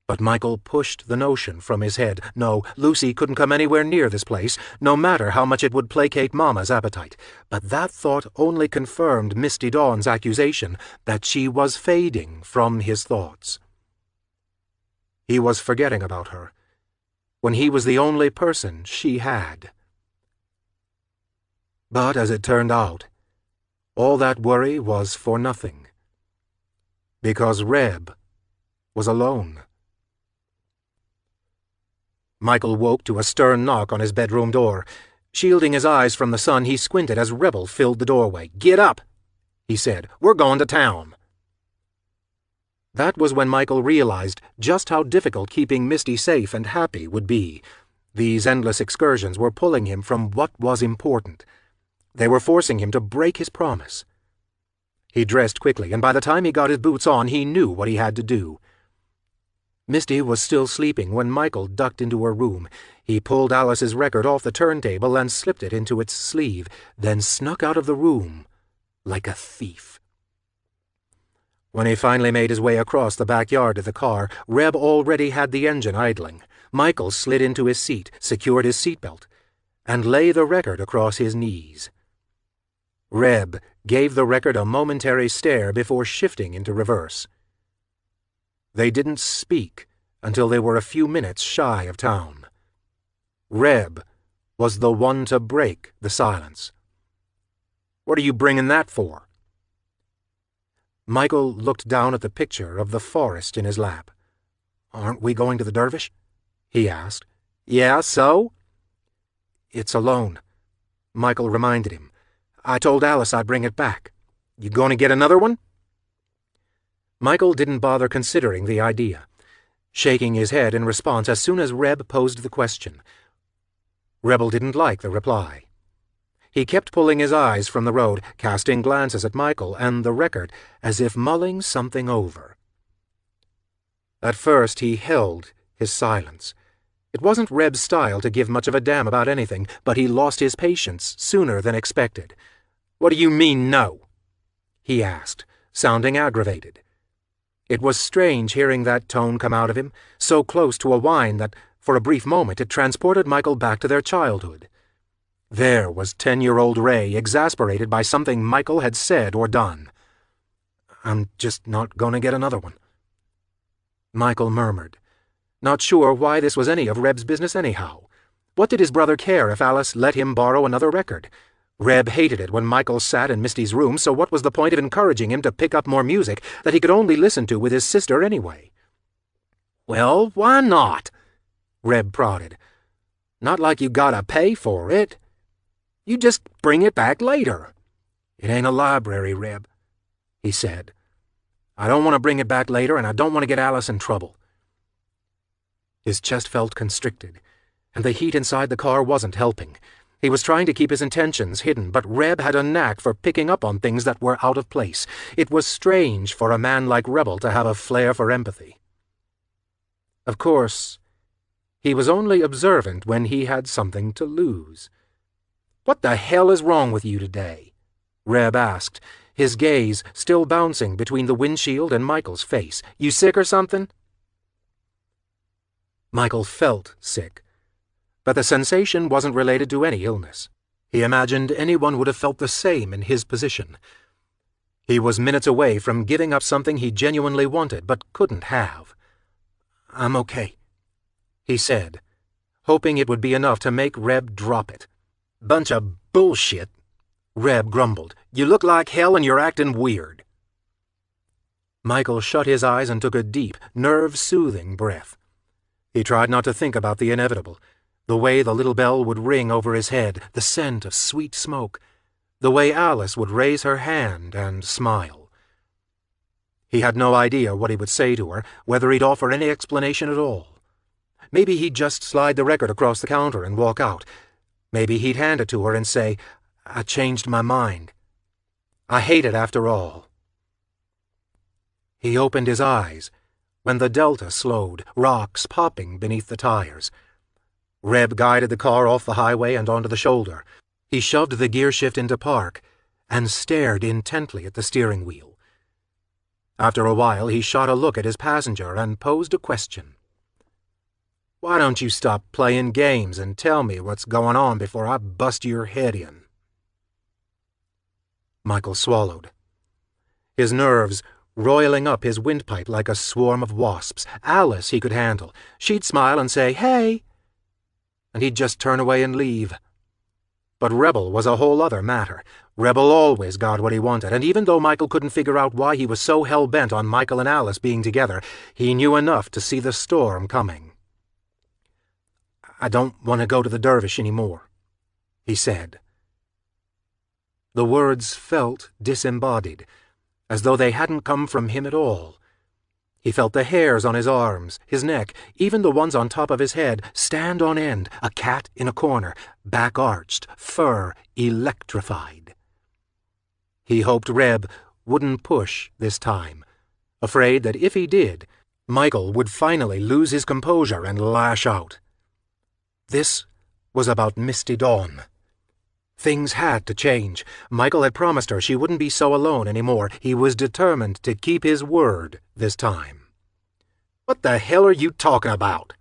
But Michael pushed the notion from his head. No, Lucy couldn't come anywhere near this place, no matter how much it would placate Mama's appetite. But that thought only confirmed Misty Dawn's accusation that she was fading from his thoughts. He was forgetting about her, when he was the only person she had. But as it turned out, all that worry was for nothing, because Reb was alone. Michael woke to a stern knock on his bedroom door. Shielding his eyes from the sun, he squinted as Rebel filled the doorway. "Get up," he said. "We're going to town." That was when Michael realized just how difficult keeping Misty safe and happy would be. These endless excursions were pulling him from what was important. They were forcing him to break his promise. He dressed quickly, and by the time he got his boots on, he knew what he had to do. Misty was still sleeping when Michael ducked into her room. He pulled Alice's record off the turntable and slipped it into its sleeve, then snuck out of the room like a thief. When he finally made his way across the backyard to the car, Reb already had the engine idling. Michael slid into his seat, secured his seatbelt, and lay the record across his knees. Reb gave the record a momentary stare before shifting into reverse. They didn't speak until they were a few minutes shy of town. Reb was the one to break the silence. "What are you bringing that for?" Michael looked down at the picture of the forest in his lap. "Aren't we going to the Dervish?" he asked. "Yeah, so?" "It's a loan," Michael reminded him. "I told Alice I'd bring it back. You going to get another one?" Michael didn't bother considering the idea, shaking his head in response as soon as Reb posed the question. Rebel didn't like the reply. He kept pulling his eyes from the road, casting glances at Michael and the record as if mulling something over. At first he held his silence. It wasn't Reb's style to give much of a damn about anything, but he lost his patience sooner than expected. "What do you mean, no?" he asked, sounding aggravated. It was strange hearing that tone come out of him, so close to a whine that, for a brief moment, it transported Michael back to their childhood. There was 10-year-old Ray, exasperated by something Michael had said or done. "I'm just not going to get another one," Michael murmured, not sure why this was any of Reb's business anyhow. What did his brother care if Alice let him borrow another record? Reb hated it when Michael sat in Misty's room, so what was the point of encouraging him to pick up more music that he could only listen to with his sister anyway? "Well, why not?" Reb prodded. "Not like you gotta pay for it. You just bring it back later." "It ain't a library, Reb," he said. "I don't want to bring it back later, and I don't want to get Alice in trouble." His chest felt constricted, and the heat inside the car wasn't helping. He was trying to keep his intentions hidden, but Reb had a knack for picking up on things that were out of place. It was strange for a man like Rebel to have a flair for empathy. Of course, he was only observant when he had something to lose. "What the hell is wrong with you today?" Reb asked, his gaze still bouncing between the windshield and Michael's face. "You sick or something?" Michael felt sick, but the sensation wasn't related to any illness. He imagined anyone would have felt the same in his position. He was minutes away from giving up something he genuinely wanted but couldn't have. "I'm okay," he said, hoping it would be enough to make Reb drop it. "Bunch of bullshit," Reb grumbled. "You look like hell and you're acting weird." Michael shut his eyes and took a deep, nerve-soothing breath. He tried not to think about the inevitable, the way the little bell would ring over his head, the scent of sweet smoke, the way Alice would raise her hand and smile. He had no idea what he would say to her, whether he'd offer any explanation at all. Maybe he'd just slide the record across the counter and walk out. Maybe he'd hand it to her and say, "I changed my mind. I hate it after all." He opened his eyes when the Delta slowed, rocks popping beneath the tires. Reb guided the car off the highway and onto the shoulder. He shoved the gear shift into park and stared intently at the steering wheel. After a while, he shot a look at his passenger and posed a question. "Why don't you stop playing games and tell me what's going on before I bust your head in?" Michael swallowed, his nerves roiling up his windpipe like a swarm of wasps. Alice he could handle. She'd smile and say, "Hey," and he'd just turn away and leave. But Rebel was a whole other matter. Rebel always got what he wanted, and even though Michael couldn't figure out why he was so hell-bent on Michael and Alice being together, he knew enough to see the storm coming. "I don't want to go to the Dervish anymore," he said. The words felt disembodied, as though they hadn't come from him at all. He felt the hairs on his arms, his neck, even the ones on top of his head, stand on end, a cat in a corner, back arched, fur electrified. He hoped Reb wouldn't push this time, afraid that if he did, Michael would finally lose his composure and lash out. This was about Misty Dawn. Things had to change. Michael had promised her she wouldn't be so alone anymore. He was determined to keep his word this time. "What the hell are you talking about?"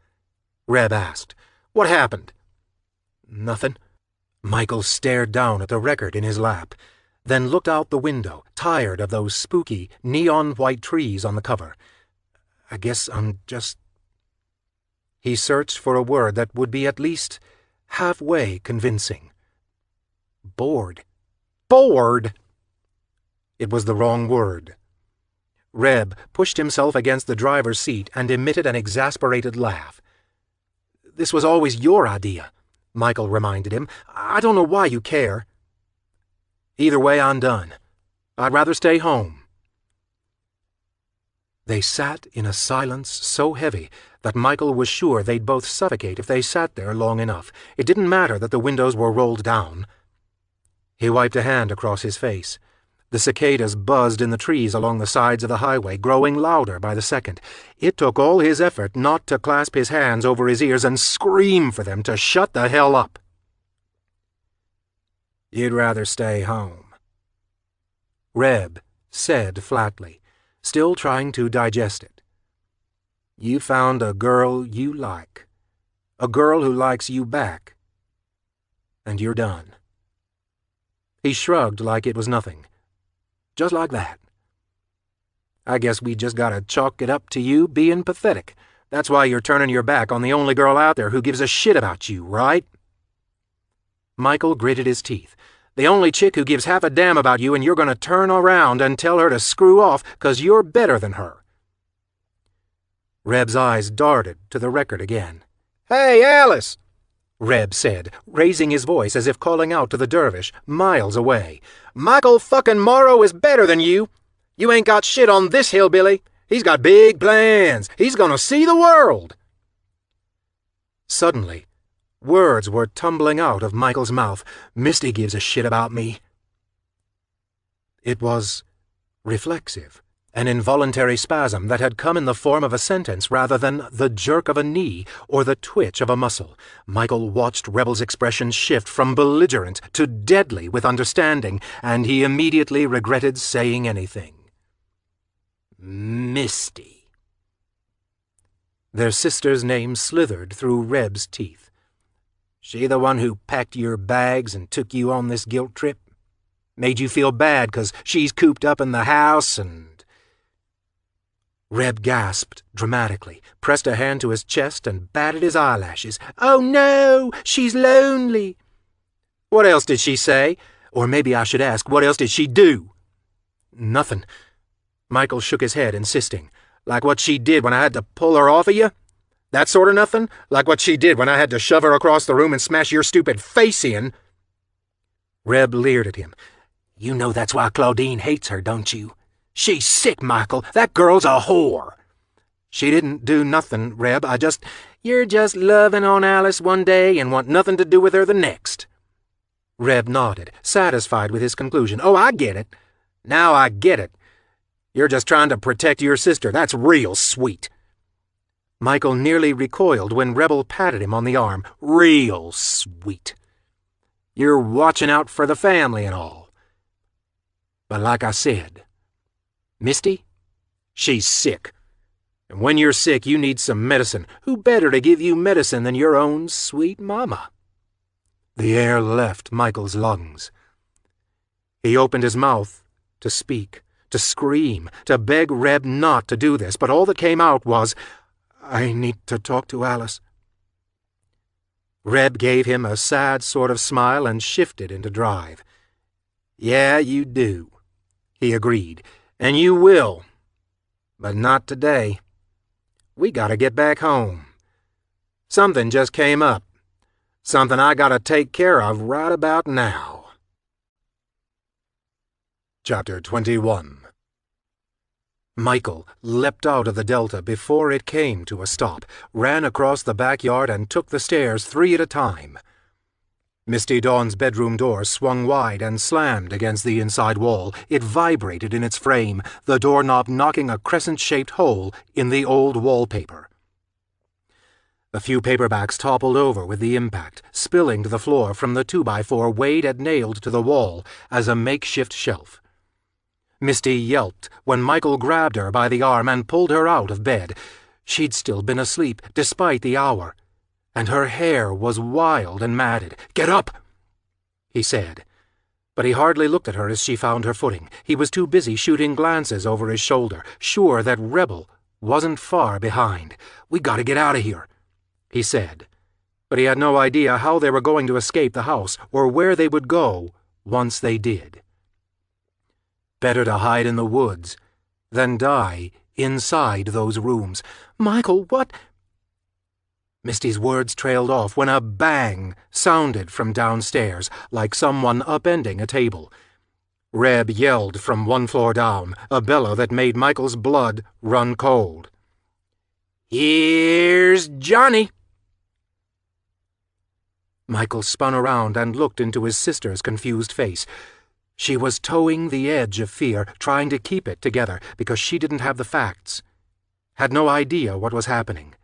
Reb asked. "What happened?" "Nothing." Michael stared down at the record in his lap, then looked out the window, tired of those spooky, neon-white trees on the cover. "I guess I'm just—" He searched for a word that would be at least halfway convincing. Bored. Bored! It was the wrong word. Reb pushed himself against the driver's seat and emitted an exasperated laugh. "This was always your idea," Michael reminded him. "I don't know why you care." "Either way, I'm done. I'd rather stay home." They sat in a silence so heavy that Michael was sure they'd both suffocate if they sat there long enough. It didn't matter that the windows were rolled down. He wiped a hand across his face. The cicadas buzzed in the trees along the sides of the highway, growing louder by the second. It took all his effort not to clasp his hands over his ears and scream for them to shut the hell up. "You'd rather stay home," Reb said flatly, still trying to digest it. "You found a girl you like, a girl who likes you back, and you're done." He shrugged like it was nothing. "Just like that. I guess we just gotta chalk it up to you being pathetic. That's why you're turning your back on the only girl out there who gives a shit about you, right?" Michael gritted his teeth. "The only chick who gives half a damn about you, and you're going to turn around and tell her to screw off 'cause you're better than her." Reb's eyes darted to the record again. "Hey, Alice," Reb said, raising his voice as if calling out to the dervish miles away. "Michael fucking Morrow is better than you. You ain't got shit on this hillbilly. He's got big plans. He's gonna see the world." Suddenly, words were tumbling out of Michael's mouth. "Misty gives a shit about me." It was reflexive, an involuntary spasm that had come in the form of a sentence rather than the jerk of a knee or the twitch of a muscle. Michael watched Rebel's expression shift from belligerent to deadly with understanding, and he immediately regretted saying anything. Misty. Their sister's name slithered through Reb's teeth. "She the one who packed your bags and took you on this guilt trip? Made you feel bad 'cause she's cooped up in the house and—" Reb gasped dramatically, pressed a hand to his chest, and batted his eyelashes. "Oh no, she's lonely." "What else did she say? Or maybe I should ask, what else did she do?" "Nothing." Michael shook his head, insisting. "Like what she did when I had to pull her off of you? That sort of nothing? Like what she did when I had to shove her across the room and smash your stupid face in?" Reb leered at him. "You know that's why Claudine hates her, don't you? She's sick, Michael. That girl's a whore." "She didn't do nothing, Reb. You're just loving on Alice one day and want nothing to do with her the next." Reb nodded, satisfied with his conclusion. "Oh, I get it. Now I get it. You're just trying to protect your sister. That's real sweet." Michael nearly recoiled when Rebel patted him on the arm. "Real sweet. You're watching out for the family and all. But like I said, Misty, she's sick. And when you're sick, you need some medicine. Who better to give you medicine than your own sweet mama?" The air left Michael's lungs. He opened his mouth to speak, to scream, to beg Reb not to do this, but all that came out was, "I need to talk to Alice." Reb gave him a sad sort of smile and shifted into drive. "Yeah, you do," he agreed, "and you will. But not today. We gotta get back home. Something just came up. Something I gotta take care of right about now." Chapter 21. Michael leapt out of the Delta before it came to a stop, ran across the backyard, and took the stairs 3 at a time. Misty Dawn's bedroom door swung wide and slammed against the inside wall. It vibrated in its frame, the doorknob knocking a crescent-shaped hole in the old wallpaper. A few paperbacks toppled over with the impact, spilling to the floor from the 2x4 Wade had nailed to the wall as a makeshift shelf. Misty yelped when Michael grabbed her by the arm and pulled her out of bed. She'd still been asleep, despite the hour, and her hair was wild and matted. "Get up!" he said. But he hardly looked at her as she found her footing. He was too busy shooting glances over his shoulder, sure that Rebel wasn't far behind. "We gotta get out of here," he said. But he had no idea how they were going to escape the house or where they would go once they did. Better to hide in the woods than die inside those rooms. "Michael, what—" Misty's words trailed off when a bang sounded from downstairs, like someone upending a table. Reb yelled from 1 floor down, a bellow that made Michael's blood run cold. "Here's Johnny!" Michael spun around and looked into his sister's confused face. She was towing the edge of fear, trying to keep it together because she didn't have the facts, had no idea what was happening.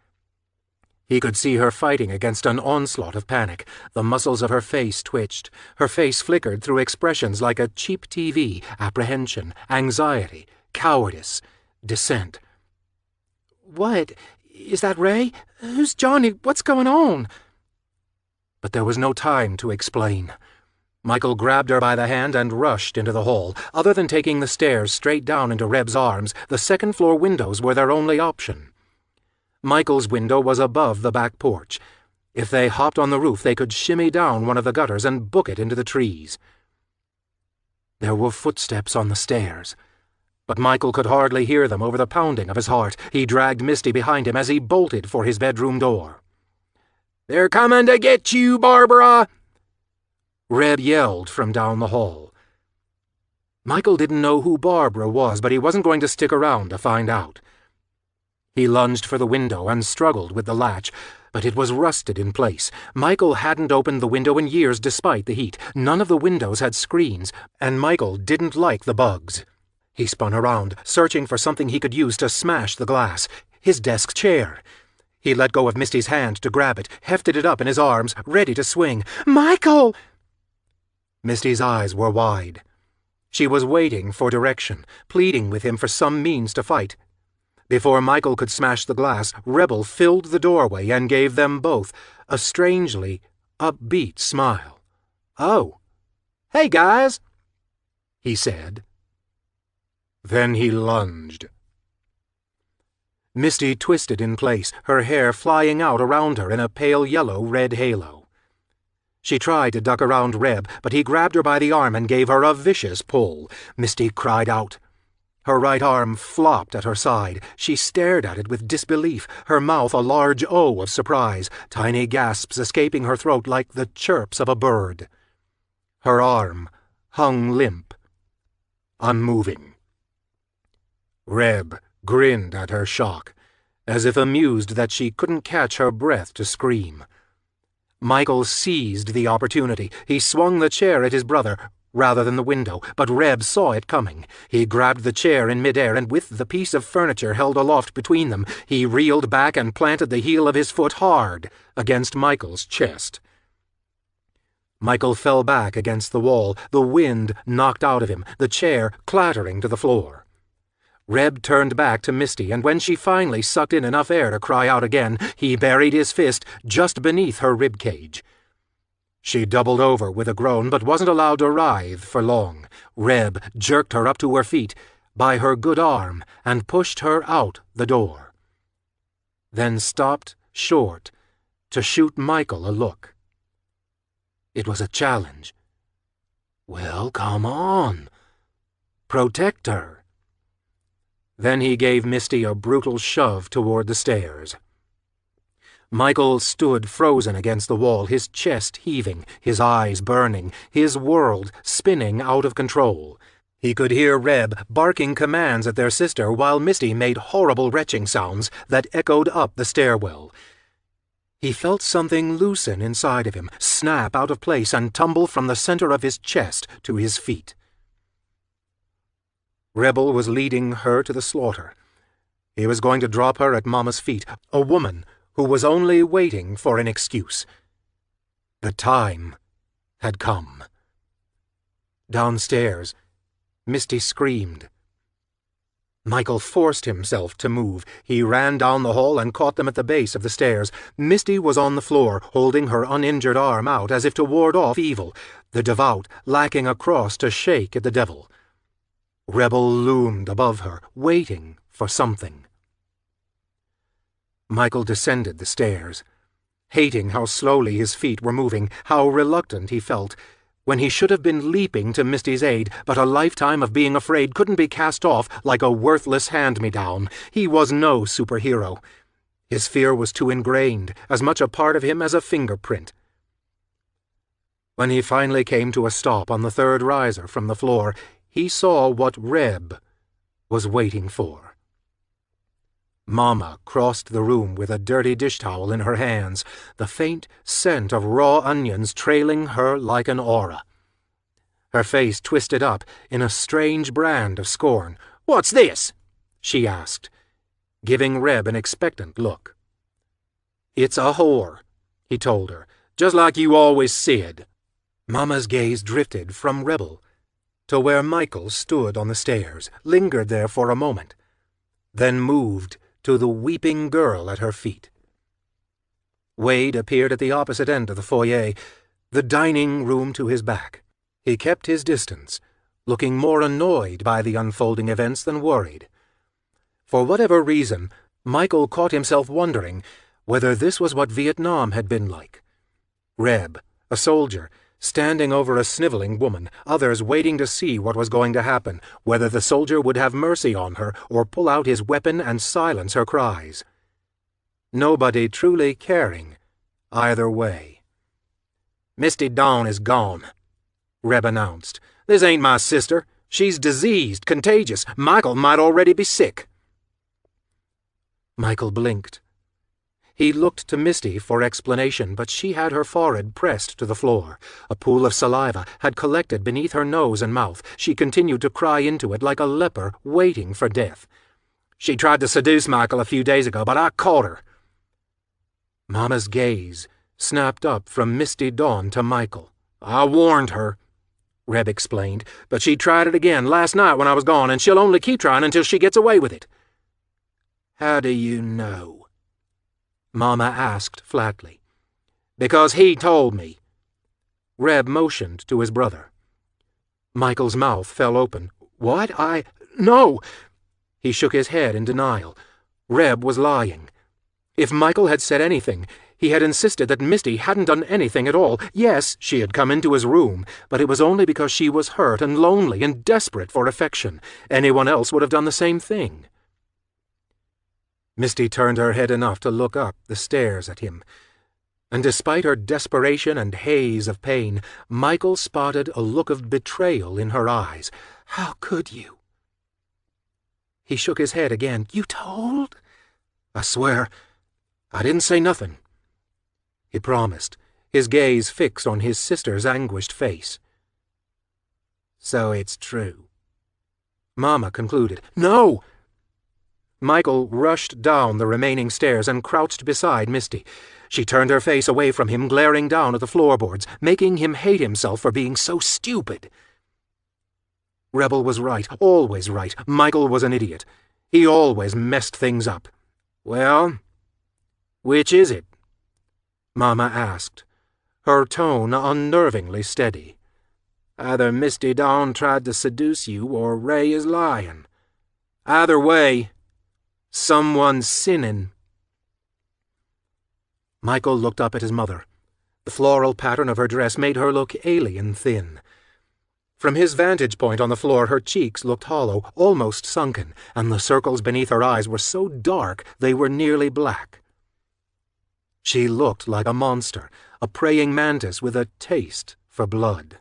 He could see her fighting against an onslaught of panic. The muscles of her face twitched. Her face flickered through expressions like a cheap TV: apprehension, anxiety, cowardice, dissent. "What? Is that Ray? Who's Johnny? What's going on?" But there was no time to explain. Michael grabbed her by the hand and rushed into the hall. Other than taking the stairs straight down into Reb's arms, the second-floor windows were their only option. Michael's window was above the back porch. If they hopped on the roof, they could shimmy down one of the gutters and book it into the trees. There were footsteps on the stairs, but Michael could hardly hear them over the pounding of his heart. He dragged Misty behind him as he bolted for his bedroom door. "They're coming to get you, Barbara!" Reb yelled from down the hall. Michael didn't know who Barbara was, but he wasn't going to stick around to find out. He lunged for the window and struggled with the latch, but it was rusted in place. Michael hadn't opened the window in years despite the heat. None of the windows had screens, and Michael didn't like the bugs. He spun around, searching for something he could use to smash the glass. His desk chair. He let go of Misty's hand to grab it, hefted it up in his arms, ready to swing. "Michael!" Misty's eyes were wide. She was waiting for direction, pleading with him for some means to fight. Before Michael could smash the glass, Rebel filled the doorway and gave them both a strangely upbeat smile. "Oh, hey guys," he said. Then he lunged. Misty twisted in place, her hair flying out around her in a pale yellow-red halo. She tried to duck around Reb, but he grabbed her by the arm and gave her a vicious pull. Misty cried out. Her right arm flopped at her side. She stared at it with disbelief, her mouth a large O of surprise, tiny gasps escaping her throat like the chirps of a bird. Her arm hung limp, unmoving. Reb grinned at her shock, as if amused that she couldn't catch her breath to scream. Michael seized the opportunity. He swung the chair at his brother, rather than the window, but Reb saw it coming. He grabbed the chair in midair, and with the piece of furniture held aloft between them, he reeled back and planted the heel of his foot hard against Michael's chest. Michael fell back against the wall, the wind knocked out of him, the chair clattering to the floor. Reb turned back to Misty, and when she finally sucked in enough air to cry out again, he buried his fist just beneath her ribcage. She doubled over with a groan, but wasn't allowed to writhe for long. Reb jerked her up to her feet by her good arm and pushed her out the door. Then stopped short to shoot Michael a look. It was a challenge. "Well, come on. Protect her." Then he gave Misty a brutal shove toward the stairs. Michael stood frozen against the wall, his chest heaving, his eyes burning, his world spinning out of control. He could hear Reb barking commands at their sister while Misty made horrible retching sounds that echoed up the stairwell. He felt something loosen inside of him, snap out of place and tumble from the center of his chest to his feet. Rebel was leading her to the slaughter. He was going to drop her at Mama's feet, a woman who was only waiting for an excuse. The time had come. Downstairs, Misty screamed. Michael forced himself to move. He ran down the hall and caught them at the base of the stairs. Misty was on the floor, holding her uninjured arm out as if to ward off evil, the devout lacking a cross to shake at the devil. Rebel loomed above her, waiting for something. Michael descended the stairs, hating how slowly his feet were moving, how reluctant he felt, when he should have been leaping to Misty's aid, but a lifetime of being afraid couldn't be cast off like a worthless hand-me-down. He was no superhero. His fear was too ingrained, as much a part of him as a fingerprint. When he finally came to a stop on the third riser from the floor, he saw what Reb was waiting for. Mama crossed the room with a dirty dish towel in her hands, the faint scent of raw onions trailing her like an aura. Her face twisted up in a strange brand of scorn. "What's this?" she asked, giving Reb an expectant look. "It's a whore," he told her, "just like you always said." Mama's gaze drifted from Rebel to where Michael stood on the stairs, lingered there for a moment, then moved to the weeping girl at her feet. Wade appeared at the opposite end of the foyer, the dining room to his back. He kept his distance, looking more annoyed by the unfolding events than worried. For whatever reason, Michael caught himself wondering whether this was what Vietnam had been like. Reb, a soldier, standing over a sniveling woman, others waiting to see what was going to happen, whether the soldier would have mercy on her or pull out his weapon and silence her cries. Nobody truly caring either way. "Misty Dawn is gone," Reb announced. "This ain't my sister. She's diseased, contagious. Michael might already be sick." Michael blinked. He looked to Misty for explanation, but she had her forehead pressed to the floor. A pool of saliva had collected beneath her nose and mouth. She continued to cry into it like a leper waiting for death. "She tried to seduce Michael a few days ago, but I caught her." Mama's gaze snapped up from Misty Dawn to Michael. "I warned her," Reb explained, "but she tried it again last night when I was gone, and she'll only keep trying until she gets away with it." "How do you know?" Mama asked flatly. "Because he told me." Reb motioned to his brother. Michael's mouth fell open. "What? No!" He shook his head in denial. Reb was lying. If Michael had said anything, he had insisted that Misty hadn't done anything at all. Yes, she had come into his room, but it was only because she was hurt and lonely and desperate for affection. Anyone else would have done the same thing. Misty turned her head enough to look up the stairs at him, and despite her desperation and haze of pain, Michael spotted a look of betrayal in her eyes. "How could you?" He shook his head again. "You told?" "I swear, I didn't say nothing," he promised, his gaze fixed on his sister's anguished face. "So it's true," Mama concluded. "No!" Michael rushed down the remaining stairs and crouched beside Misty. She turned her face away from him, glaring down at the floorboards, making him hate himself for being so stupid. Rebel was right, always right. Michael was an idiot. He always messed things up. "Well, which is it?" Mama asked, her tone unnervingly steady. "Either Misty Dawn tried to seduce you or Ray is lying. Either way, someone's sinning." Michael looked up at his mother. The floral pattern of her dress made her look alien thin. From his vantage point on the floor, her cheeks looked hollow, almost sunken, and the circles beneath her eyes were so dark they were nearly black. She looked like a monster, a praying mantis with a taste for blood.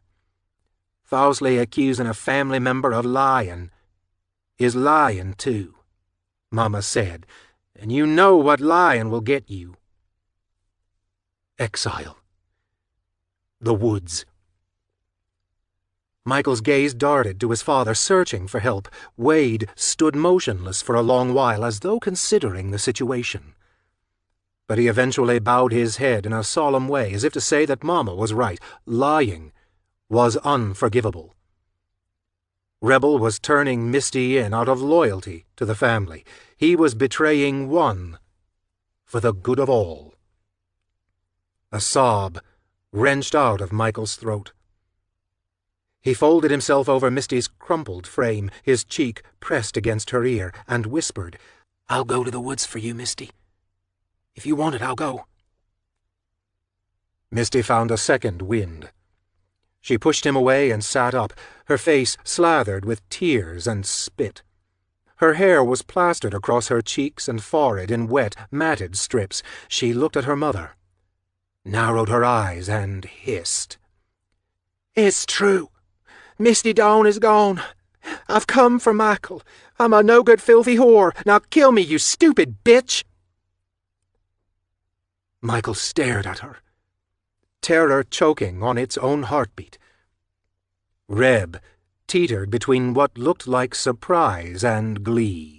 "Falsely accusing a family member of lying is lying, too," Mama said, "and you know what lying will get you." Exile. The woods. Michael's gaze darted to his father, searching for help. Wade stood motionless for a long while, as though considering the situation. But he eventually bowed his head in a solemn way, as if to say that Mama was right. Lying was unforgivable. Rebel was turning Misty in out of loyalty to the family. He was betraying one for the good of all. A sob wrenched out of Michael's throat. He folded himself over Misty's crumpled frame, his cheek pressed against her ear, and whispered, "I'll go to the woods for you, Misty. If you want it, I'll go." Misty found a second wind. She pushed him away and sat up, her face slathered with tears and spit. Her hair was plastered across her cheeks and forehead in wet, matted strips. She looked at her mother, narrowed her eyes, and hissed. "It's true. Misty Dawn is gone. I've come for Michael. I'm a no-good filthy whore. Now kill me, you stupid bitch!" Michael stared at her, terror choking on its own heartbeat. Reb teetered between what looked like surprise and glee.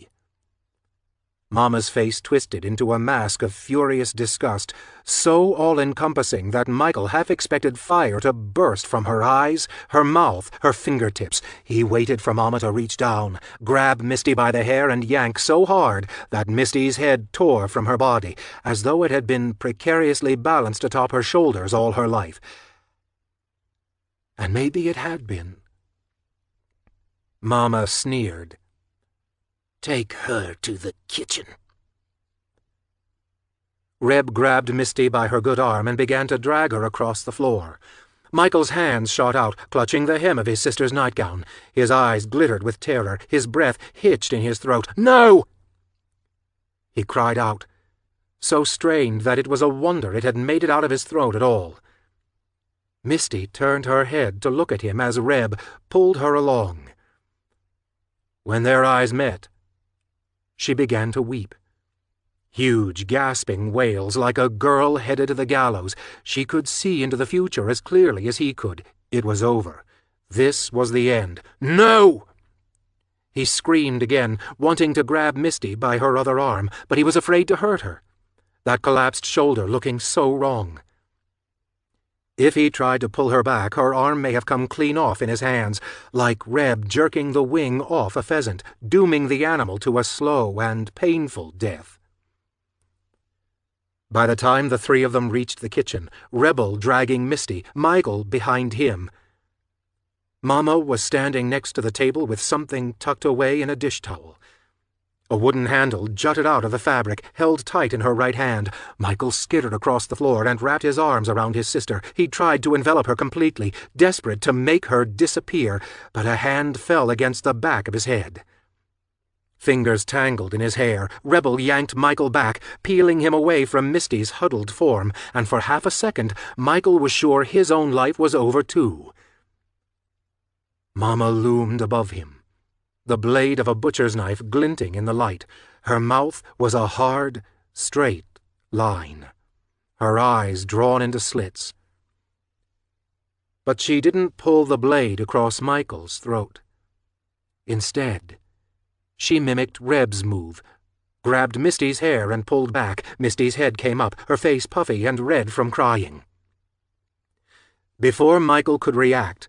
Mama's face twisted into a mask of furious disgust, so all-encompassing that Michael half expected fire to burst from her eyes, her mouth, her fingertips. He waited for Mama to reach down, grab Misty by the hair, and yank so hard that Misty's head tore from her body, as though it had been precariously balanced atop her shoulders all her life. And maybe it had been. Mama sneered. "Take her to the kitchen," Reb grabbed Misty by her good arm and began to drag her across the floor. Michael's hands shot out, clutching the hem of his sister's nightgown. His eyes glittered with terror, his breath hitched in his throat. "No!" He cried out, so strained that it was a wonder it had made it out of his throat at all. Misty turned her head to look at him as Reb pulled her along. When their eyes met, she began to weep. Huge, gasping wails like a girl headed to the gallows. She could see into the future as clearly as he could. It was over. This was the end. "No!" He screamed again, wanting to grab Misty by her other arm, but he was afraid to hurt her. That collapsed shoulder looking so wrong. If he tried to pull her back, her arm may have come clean off in his hands, like Reb jerking the wing off a pheasant, dooming the animal to a slow and painful death. By the time the three of them reached the kitchen, Rebel dragging Misty, Michael behind him, Mama was standing next to the table with something tucked away in a dish towel. A wooden handle jutted out of the fabric, held tight in her right hand. Michael skittered across the floor and wrapped his arms around his sister. He tried to envelop her completely, desperate to make her disappear, but a hand fell against the back of his head. Fingers tangled in his hair, Rebel yanked Michael back, peeling him away from Misty's huddled form, and for half a second Michael was sure his own life was over too. Mama loomed above him, the blade of a butcher's knife glinting in the light. Her mouth was a hard, straight line, her eyes drawn into slits. But she didn't pull the blade across Michael's throat. Instead, she mimicked Reb's move, grabbed Misty's hair and pulled back. Misty's head came up, her face puffy and red from crying. Before Michael could react,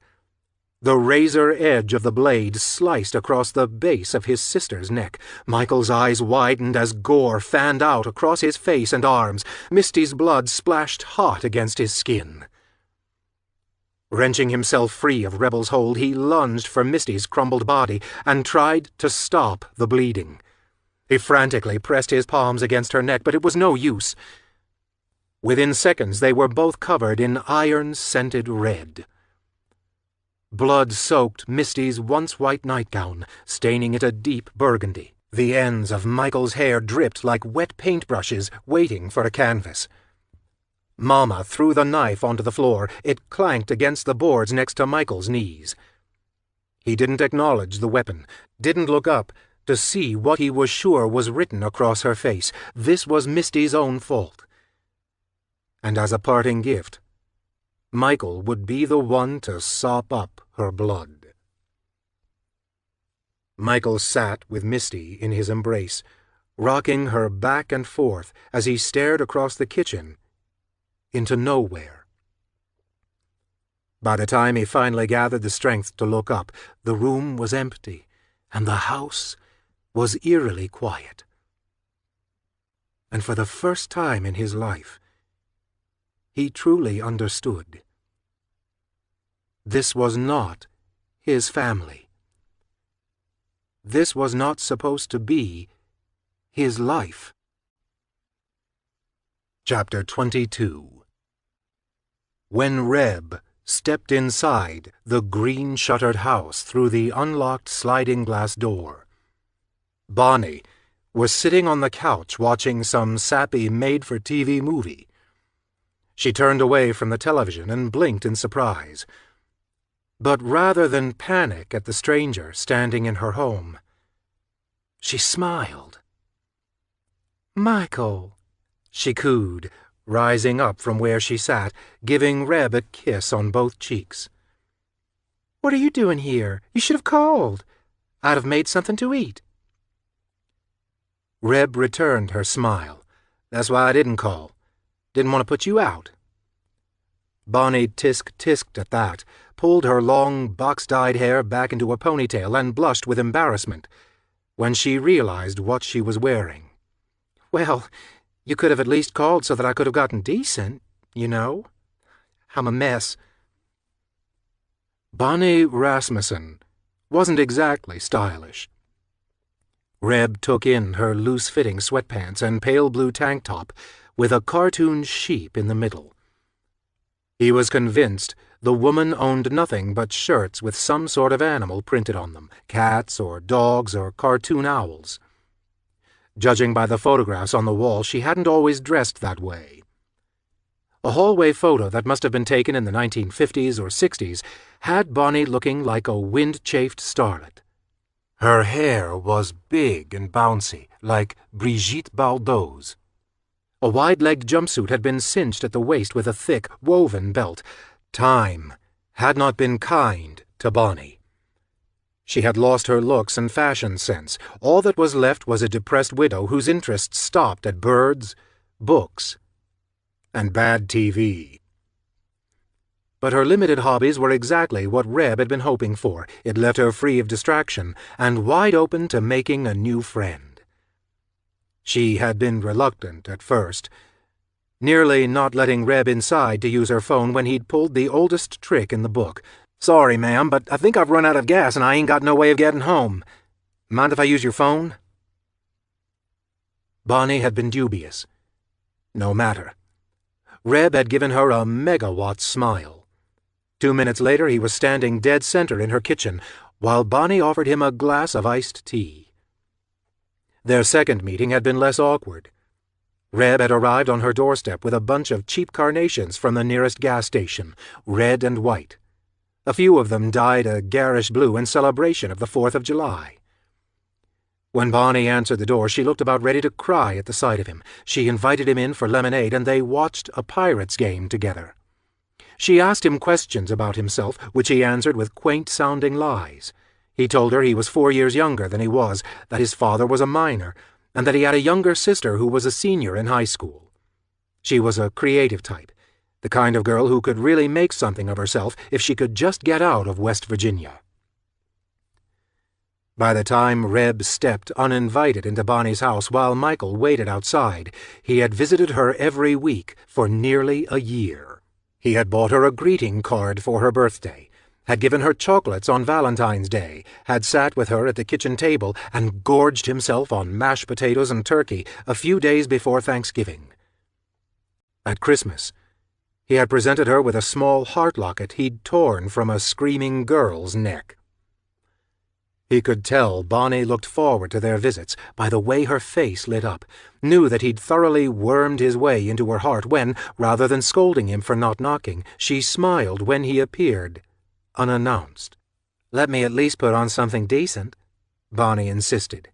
the razor edge of the blade sliced across the base of his sister's neck. Michael's eyes widened as gore fanned out across his face and arms. Misty's blood splashed hot against his skin. Wrenching himself free of Rebel's hold, he lunged for Misty's crumbled body and tried to stop the bleeding. He frantically pressed his palms against her neck, but it was no use. Within seconds, they were both covered in iron-scented red. Blood soaked Misty's once white nightgown, staining it a deep burgundy. The ends of Michael's hair dripped like wet paintbrushes waiting for a canvas. Mama threw the knife onto the floor. It clanked against the boards next to Michael's knees. He didn't acknowledge the weapon, didn't look up to see what he was sure was written across her face. This was Misty's own fault. And as a parting gift, Michael would be the one to sop up her blood. Michael sat with Misty in his embrace, rocking her back and forth as he stared across the kitchen into nowhere. By the time he finally gathered the strength to look up, the room was empty, and the house was eerily quiet. And for the first time in his life, he truly understood. This was not his family. This was not supposed to be his life. Chapter 22. When Reb stepped inside the green-shuttered house through the unlocked sliding glass door, Bonnie was sitting on the couch watching some sappy made-for-TV movie. She turned away from the television and blinked in surprise. But rather than panic at the stranger standing in her home, she smiled. "Michael," she cooed, rising up from where she sat, giving Reb a kiss on both cheeks. "What are you doing here? You should have called. I'd have made something to eat." Reb returned her smile. "That's why I didn't call. Didn't want to put you out." Bonnie tisk-tisked at that, pulled her long, box-dyed hair back into a ponytail, and blushed with embarrassment when she realized what she was wearing. "Well, you could have at least called so that I could have gotten decent, you know. I'm a mess." Bonnie Rasmussen wasn't exactly stylish. Reb took in her loose-fitting sweatpants and pale blue tank top with a cartoon sheep in the middle. He was convinced the woman owned nothing but shirts with some sort of animal printed on them, cats or dogs or cartoon owls. Judging by the photographs on the wall, she hadn't always dressed that way. A hallway photo that must have been taken in the 1950s or 60s had Bonnie looking like a wind-chafed starlet. Her hair was big and bouncy, like Brigitte Bardot's. A wide-legged jumpsuit had been cinched at the waist with a thick, woven belt. Time had not been kind to Bonnie. She had lost her looks and fashion sense. All that was left was a depressed widow whose interests stopped at birds, books, and bad TV. But her limited hobbies were exactly what Reb had been hoping for. It left her free of distraction and wide open to making a new friend. She had been reluctant at first, nearly not letting Reb inside to use her phone when he'd pulled the oldest trick in the book. "Sorry, ma'am, but I think I've run out of gas and I ain't got no way of getting home. Mind if I use your phone?" Bonnie had been dubious. No matter. Reb had given her a megawatt smile. 2 minutes later he was standing dead center in her kitchen, while Bonnie offered him a glass of iced tea. Their second meeting had been less awkward. Reb had arrived on her doorstep with a bunch of cheap carnations from the nearest gas station, red and white. A few of them dyed a garish blue in celebration of the 4th of July. When Bonnie answered the door, she looked about ready to cry at the sight of him. She invited him in for lemonade, and they watched a Pirates game together. She asked him questions about himself, which he answered with quaint-sounding lies. He told her he was 4 years younger than he was, that his father was a miner, and that he had a younger sister who was a senior in high school. She was a creative type, the kind of girl who could really make something of herself if she could just get out of West Virginia. By the time Reb stepped uninvited into Bonnie's house while Michael waited outside, he had visited her every week for nearly a year. He had bought her a greeting card for her birthday, had given her chocolates on Valentine's Day, had sat with her at the kitchen table and gorged himself on mashed potatoes and turkey a few days before Thanksgiving. At Christmas, he had presented her with a small heart locket he'd torn from a screaming girl's neck. He could tell Bonnie looked forward to their visits by the way her face lit up, knew that he'd thoroughly wormed his way into her heart when, rather than scolding him for not knocking, she smiled when he appeared, unannounced. "Let me at least put on something decent," Bonnie insisted.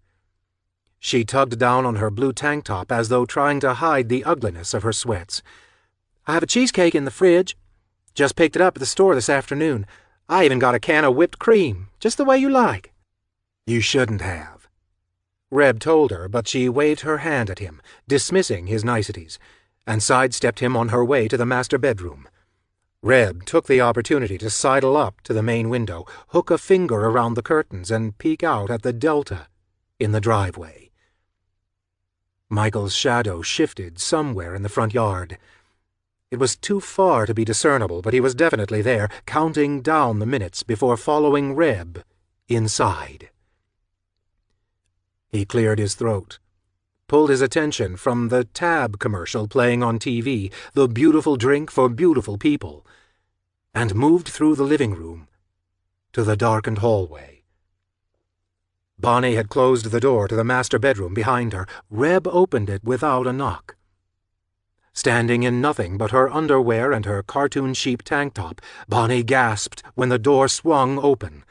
She tugged down on her blue tank top as though trying to hide the ugliness of her sweats. "I have a cheesecake in the fridge. Just picked it up at the store this afternoon. I even got a can of whipped cream, just the way you like." "You shouldn't have," Reb told her, but she waved her hand at him, dismissing his niceties, and sidestepped him on her way to the master bedroom. Reb took the opportunity to sidle up to the main window, hook a finger around the curtains, and peek out at the delta in the driveway. Michael's shadow shifted somewhere in the front yard. It was too far to be discernible, but he was definitely there, counting down the minutes before following Reb inside. He cleared his throat, pulled his attention from the Tab commercial playing on TV, the beautiful drink for beautiful people, and moved through the living room to the darkened hallway. Bonnie had closed the door to the master bedroom behind her. Reb opened it without a knock. Standing in nothing but her underwear and her cartoon sheep tank top, Bonnie gasped when the door swung open.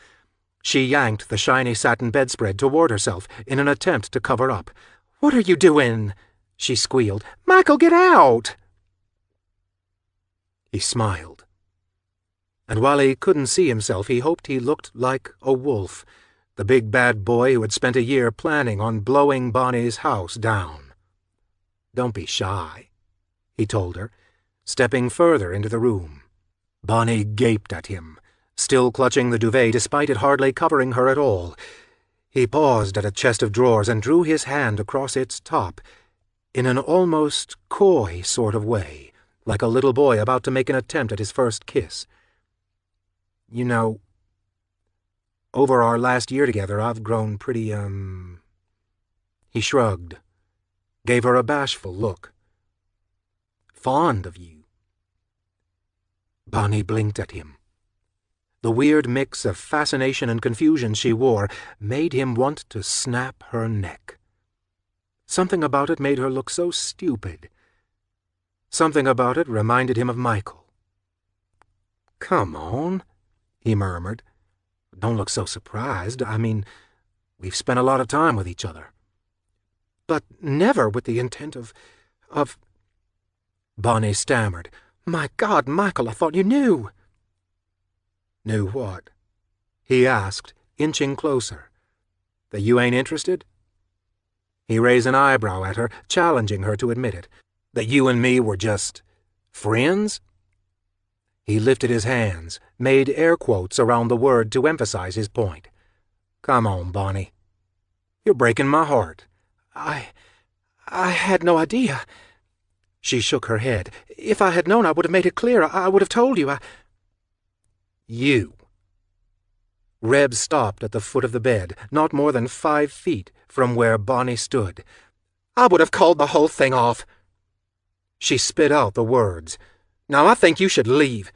She yanked the shiny satin bedspread toward herself in an attempt to cover up. "What are you doing?" she squealed. "Michael, get out!" He smiled. And while he couldn't see himself, he hoped he looked like a wolf, the big bad boy who had spent a year planning on blowing Bonnie's house down. "Don't be shy," he told her, stepping further into the room. Bonnie gaped at him, still clutching the duvet despite it hardly covering her at all. He paused at a chest of drawers and drew his hand across its top in an almost coy sort of way, like a little boy about to make an attempt at his first kiss. "You know, over our last year together, I've grown pretty, He shrugged, gave her a bashful look. "Fond of you." Bonnie blinked at him. The weird mix of fascination and confusion she wore made him want to snap her neck. Something about it made her look so stupid. Something about it reminded him of Michael. "Come on," he murmured. "Don't look so surprised. I mean, we've spent a lot of time with each other." "But never with the intent of... Bonnie stammered. "My God, Michael, I thought you knew." "Knew what?" he asked, inching closer. "That you ain't interested?" He raised an eyebrow at her, challenging her to admit it. "That you and me were just... friends?" He lifted his hands, made air quotes around the word to emphasize his point. "Come on, Bonnie. You're breaking my heart." I had no idea." She shook her head. "If I had known, I would have made it clear. I would have told you. You." Reb stopped at the foot of the bed, not more than 5 feet from where Bonnie stood. "I would have called the whole thing off." She spit out the words. "Now I think you should leave."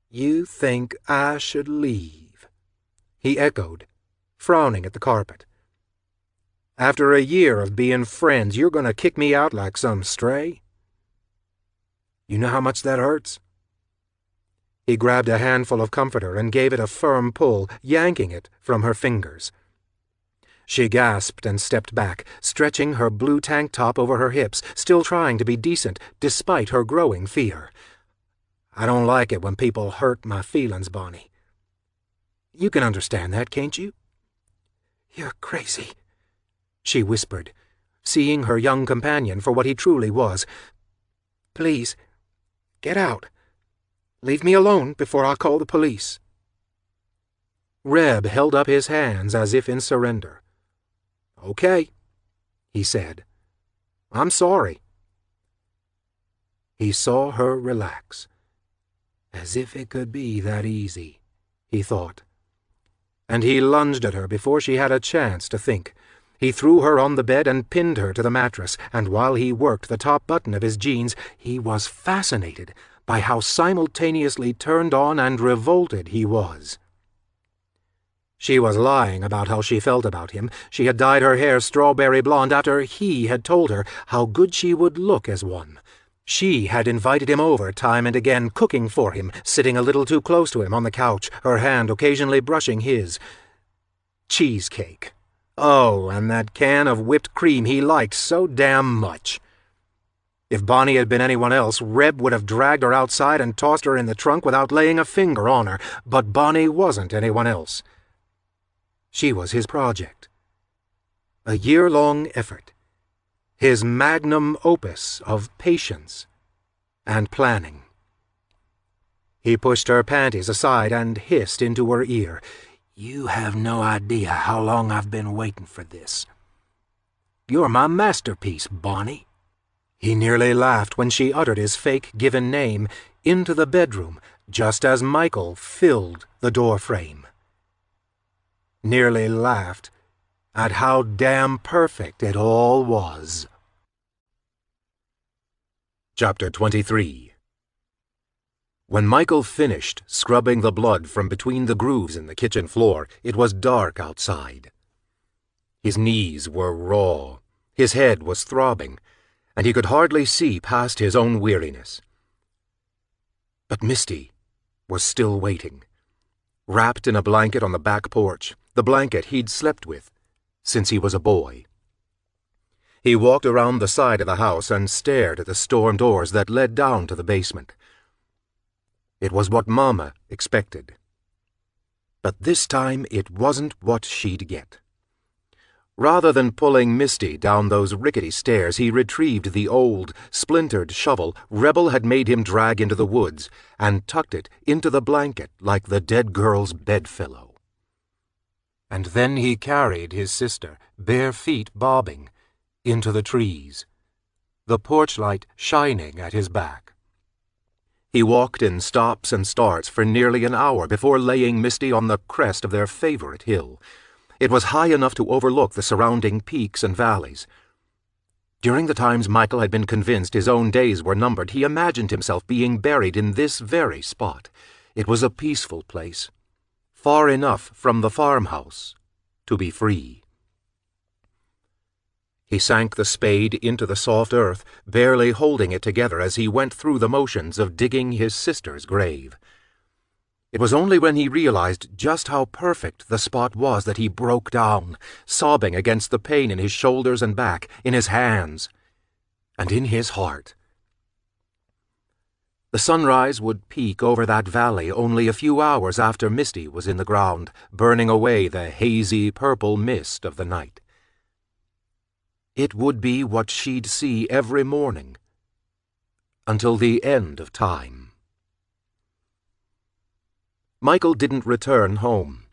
"You think I should leave?" he echoed, frowning at the carpet. "After a year of being friends, you're going to kick me out like some stray? You know how much that hurts?" He grabbed a handful of comforter and gave it a firm pull, yanking it from her fingers. She gasped and stepped back, stretching her blue tank top over her hips, still trying to be decent despite her growing fear. "I don't like it when people hurt my feelings, Bonnie. You can understand that, can't you?" "You're crazy," she whispered, seeing her young companion for what he truly was. "Please, get out. Leave me alone before I call the police." Reb held up his hands as if in surrender. "Okay," he said. "I'm sorry." He saw her relax. As if it could be that easy, he thought. And he lunged at her before she had a chance to think. He threw her on the bed and pinned her to the mattress, and while he worked the top button of his jeans, he was fascinated by how simultaneously turned on and revolted he was. She was lying about how she felt about him. She had dyed her hair strawberry blonde after he had told her how good she would look as one. She had invited him over time and again, cooking for him, sitting a little too close to him on the couch, her hand occasionally brushing his. Cheesecake. Oh, and that can of whipped cream he liked so damn much. If Bonnie had been anyone else, Reb would have dragged her outside and tossed her in the trunk without laying a finger on her, but Bonnie wasn't anyone else. She was his project. A year-long effort. His magnum opus of patience and planning. He pushed her panties aside and hissed into her ear, "You have no idea how long I've been waiting for this. You're my masterpiece, Bonnie." He nearly laughed when she uttered his fake given name into the bedroom, just as Michael filled the doorframe. Nearly laughed at how damn perfect it all was. Chapter 23. When Michael finished scrubbing the blood from between the grooves in the kitchen floor, it was dark outside. His knees were raw, his head was throbbing, and he could hardly see past his own weariness. But Misty was still waiting, wrapped in a blanket on the back porch, the blanket he'd slept with since he was a boy. He walked around the side of the house and stared at the storm doors that led down to the basement. It was what Mama expected. But this time it wasn't what she'd get. Rather than pulling Misty down those rickety stairs, he retrieved the old, splintered shovel Rebel had made him drag into the woods and tucked it into the blanket like the dead girl's bedfellow. And then he carried his sister, bare feet bobbing, into the trees, the porch light shining at his back. He walked in stops and starts for nearly an hour before laying Misty on the crest of their favorite hill. It was high enough to overlook the surrounding peaks and valleys. During the times Michael had been convinced his own days were numbered, he imagined himself being buried in this very spot. It was a peaceful place, far enough from the farmhouse to be free. He sank the spade into the soft earth, barely holding it together as he went through the motions of digging his sister's grave. It was only when he realized just how perfect the spot was that he broke down, sobbing against the pain in his shoulders and back, in his hands, and in his heart. The sunrise would peek over that valley only a few hours after Misty was in the ground, burning away the hazy purple mist of the night. It would be what she'd see every morning, until the end of time. Michael didn't return home.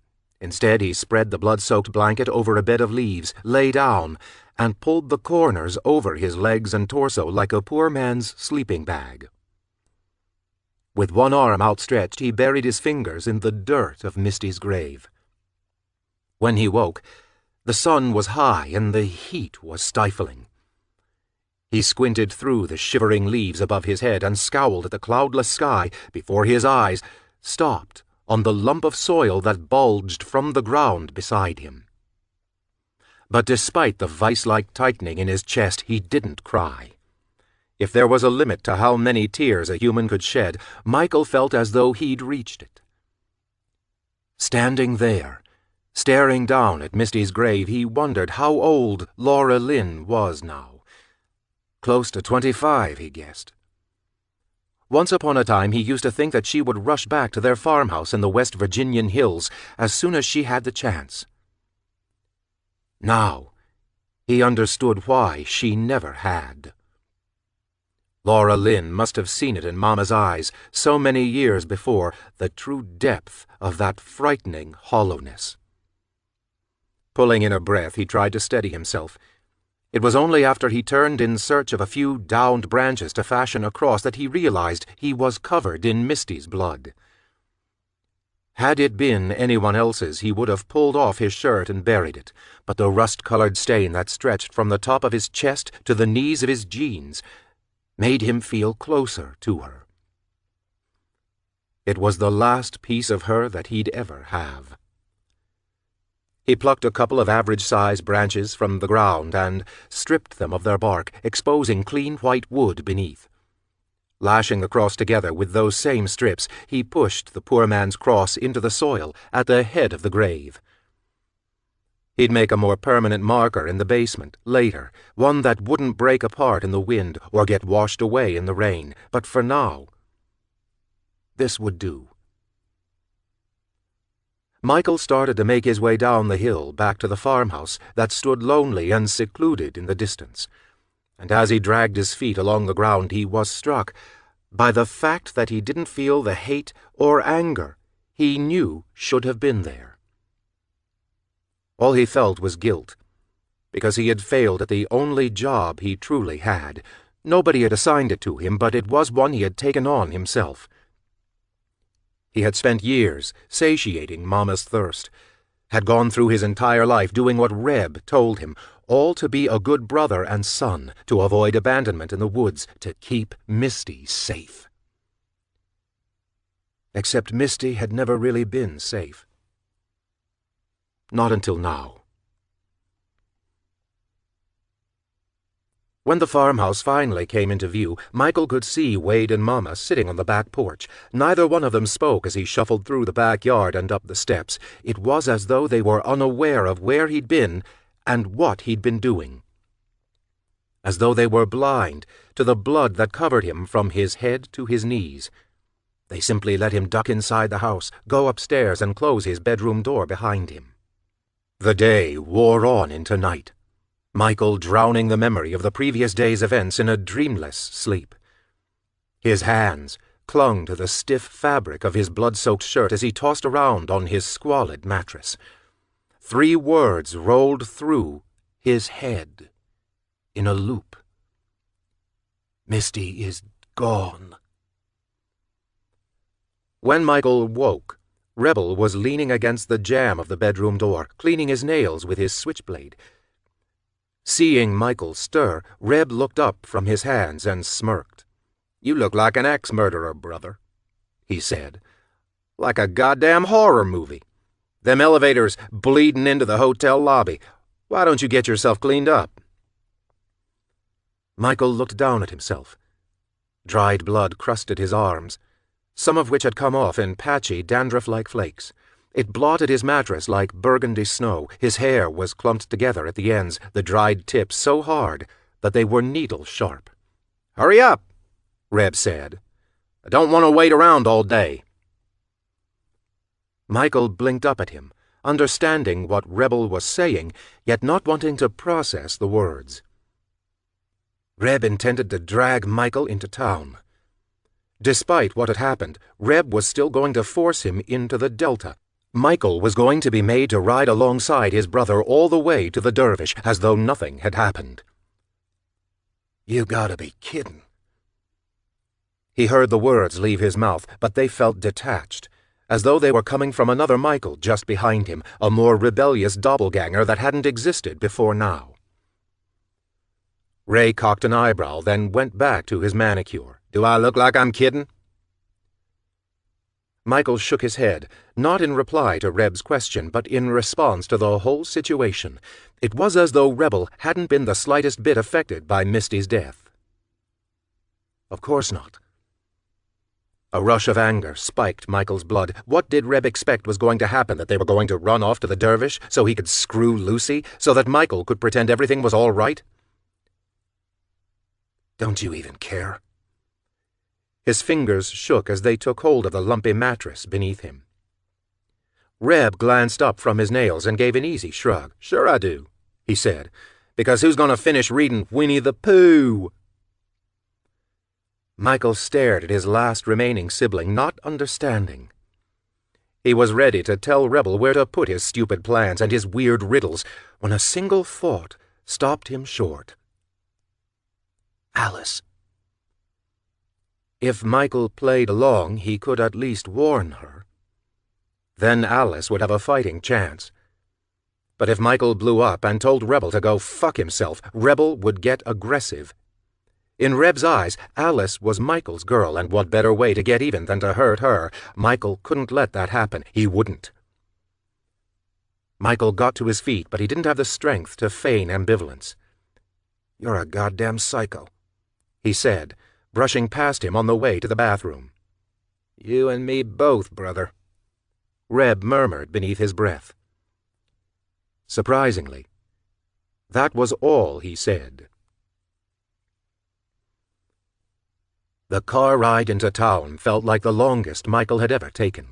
Instead, he spread the blood-soaked blanket over a bed of leaves, lay down, and pulled the corners over his legs and torso like a poor man's sleeping bag. With one arm outstretched, he buried his fingers in the dirt of Misty's grave. When he woke, the sun was high and the heat was stifling. He squinted through the shivering leaves above his head and scowled at the cloudless sky before his eyes stopped on the lump of soil that bulged from the ground beside him. But despite the vice-like tightening in his chest, he didn't cry. If there was a limit to how many tears a human could shed, Michael felt as though he'd reached it. Standing there, staring down at Misty's grave, he wondered how old Laura Lynn was now. Close to 25, he guessed. Once upon a time, he used to think that she would rush back to their farmhouse in the West Virginian hills as soon as she had the chance. Now, he understood why she never had. Laura Lynn must have seen it in Mama's eyes so many years before, the true depth of that frightening hollowness. Pulling in a breath, he tried to steady himself. It was only after he turned in search of a few downed branches to fashion a cross that he realized he was covered in Misty's blood. Had it been anyone else's, he would have pulled off his shirt and buried it, but the rust-colored stain that stretched from the top of his chest to the knees of his jeans made him feel closer to her. It was the last piece of her that he'd ever have. He plucked a couple of average-sized branches from the ground and stripped them of their bark, exposing clean white wood beneath. Lashing the cross together with those same strips, he pushed the poor man's cross into the soil at the head of the grave. He'd make a more permanent marker in the basement later, one that wouldn't break apart in the wind or get washed away in the rain, but for now, this would do. Michael started to make his way down the hill back to the farmhouse that stood lonely and secluded in the distance, and as he dragged his feet along the ground he was struck by the fact that he didn't feel the hate or anger he knew should have been there. All he felt was guilt, because he had failed at the only job he truly had. Nobody had assigned it to him, but it was one he had taken on himself. He had spent years satiating Mama's thirst, had gone through his entire life doing what Reb told him, all to be a good brother and son, to avoid abandonment in the woods, to keep Misty safe. Except Misty had never really been safe. Not until now. When the farmhouse finally came into view, Michael could see Wade and Mama sitting on the back porch. Neither one of them spoke as he shuffled through the backyard and up the steps. It was as though they were unaware of where he'd been and what he'd been doing. As though they were blind to the blood that covered him from his head to his knees. They simply let him duck inside the house, go upstairs, and close his bedroom door behind him. The day wore on into night, Michael drowning the memory of the previous day's events in a dreamless sleep. His hands clung to the stiff fabric of his blood-soaked shirt as he tossed around on his squalid mattress. 3 words rolled through his head in a loop. Misty is gone. When Michael woke, Rebel was leaning against the jamb of the bedroom door, cleaning his nails with his switchblade. Seeing Michael stir, Reb looked up from his hands and smirked. "You look like an axe-murderer, brother," he said. "Like a goddamn horror movie. Them elevators bleeding into the hotel lobby. Why don't you get yourself cleaned up?" Michael looked down at himself. Dried blood crusted his arms, some of which had come off in patchy, dandruff-like flakes. It blotted his mattress like burgundy snow. His hair was clumped together at the ends, the dried tips so hard that they were needle-sharp. "Hurry up," Reb said. "I don't want to wait around all day." Michael blinked up at him, understanding what Rebel was saying, yet not wanting to process the words. Reb intended to drag Michael into town. Despite what had happened, Reb was still going to force him into the Delta. Michael was going to be made to ride alongside his brother all the way to the Dervish, as though nothing had happened. "You gotta be kidding." He heard the words leave his mouth, but they felt detached, as though they were coming from another Michael just behind him, a more rebellious doppelganger that hadn't existed before now. Ray cocked an eyebrow, then went back to his manicure. "Do I look like I'm kidding?" Michael shook his head, not in reply to Reb's question, but in response to the whole situation. It was as though Rebel hadn't been the slightest bit affected by Misty's death. Of course not. A rush of anger spiked Michael's blood. What did Reb expect was going to happen? That they were going to run off to the Dervish so he could screw Lucy, so that Michael could pretend everything was all right? "Don't you even care?" His fingers shook as they took hold of the lumpy mattress beneath him. Reb glanced up from his nails and gave an easy shrug. "Sure I do," he said, "because who's going to finish reading Winnie the Pooh?" Michael stared at his last remaining sibling, not understanding. He was ready to tell Rebel where to put his stupid plans and his weird riddles, when a single thought stopped him short. Alice. If Michael played along, he could at least warn her. Then Alice would have a fighting chance. But if Michael blew up and told Rebel to go fuck himself, Rebel would get aggressive. In Reb's eyes, Alice was Michael's girl, and what better way to get even than to hurt her? Michael couldn't let that happen. He wouldn't. Michael got to his feet, but he didn't have the strength to feign ambivalence. "You're a goddamn psycho," he said, brushing past him on the way to the bathroom. "You and me both, brother," Reb murmured beneath his breath. Surprisingly, that was all he said. The car ride into town felt like the longest Michael had ever taken.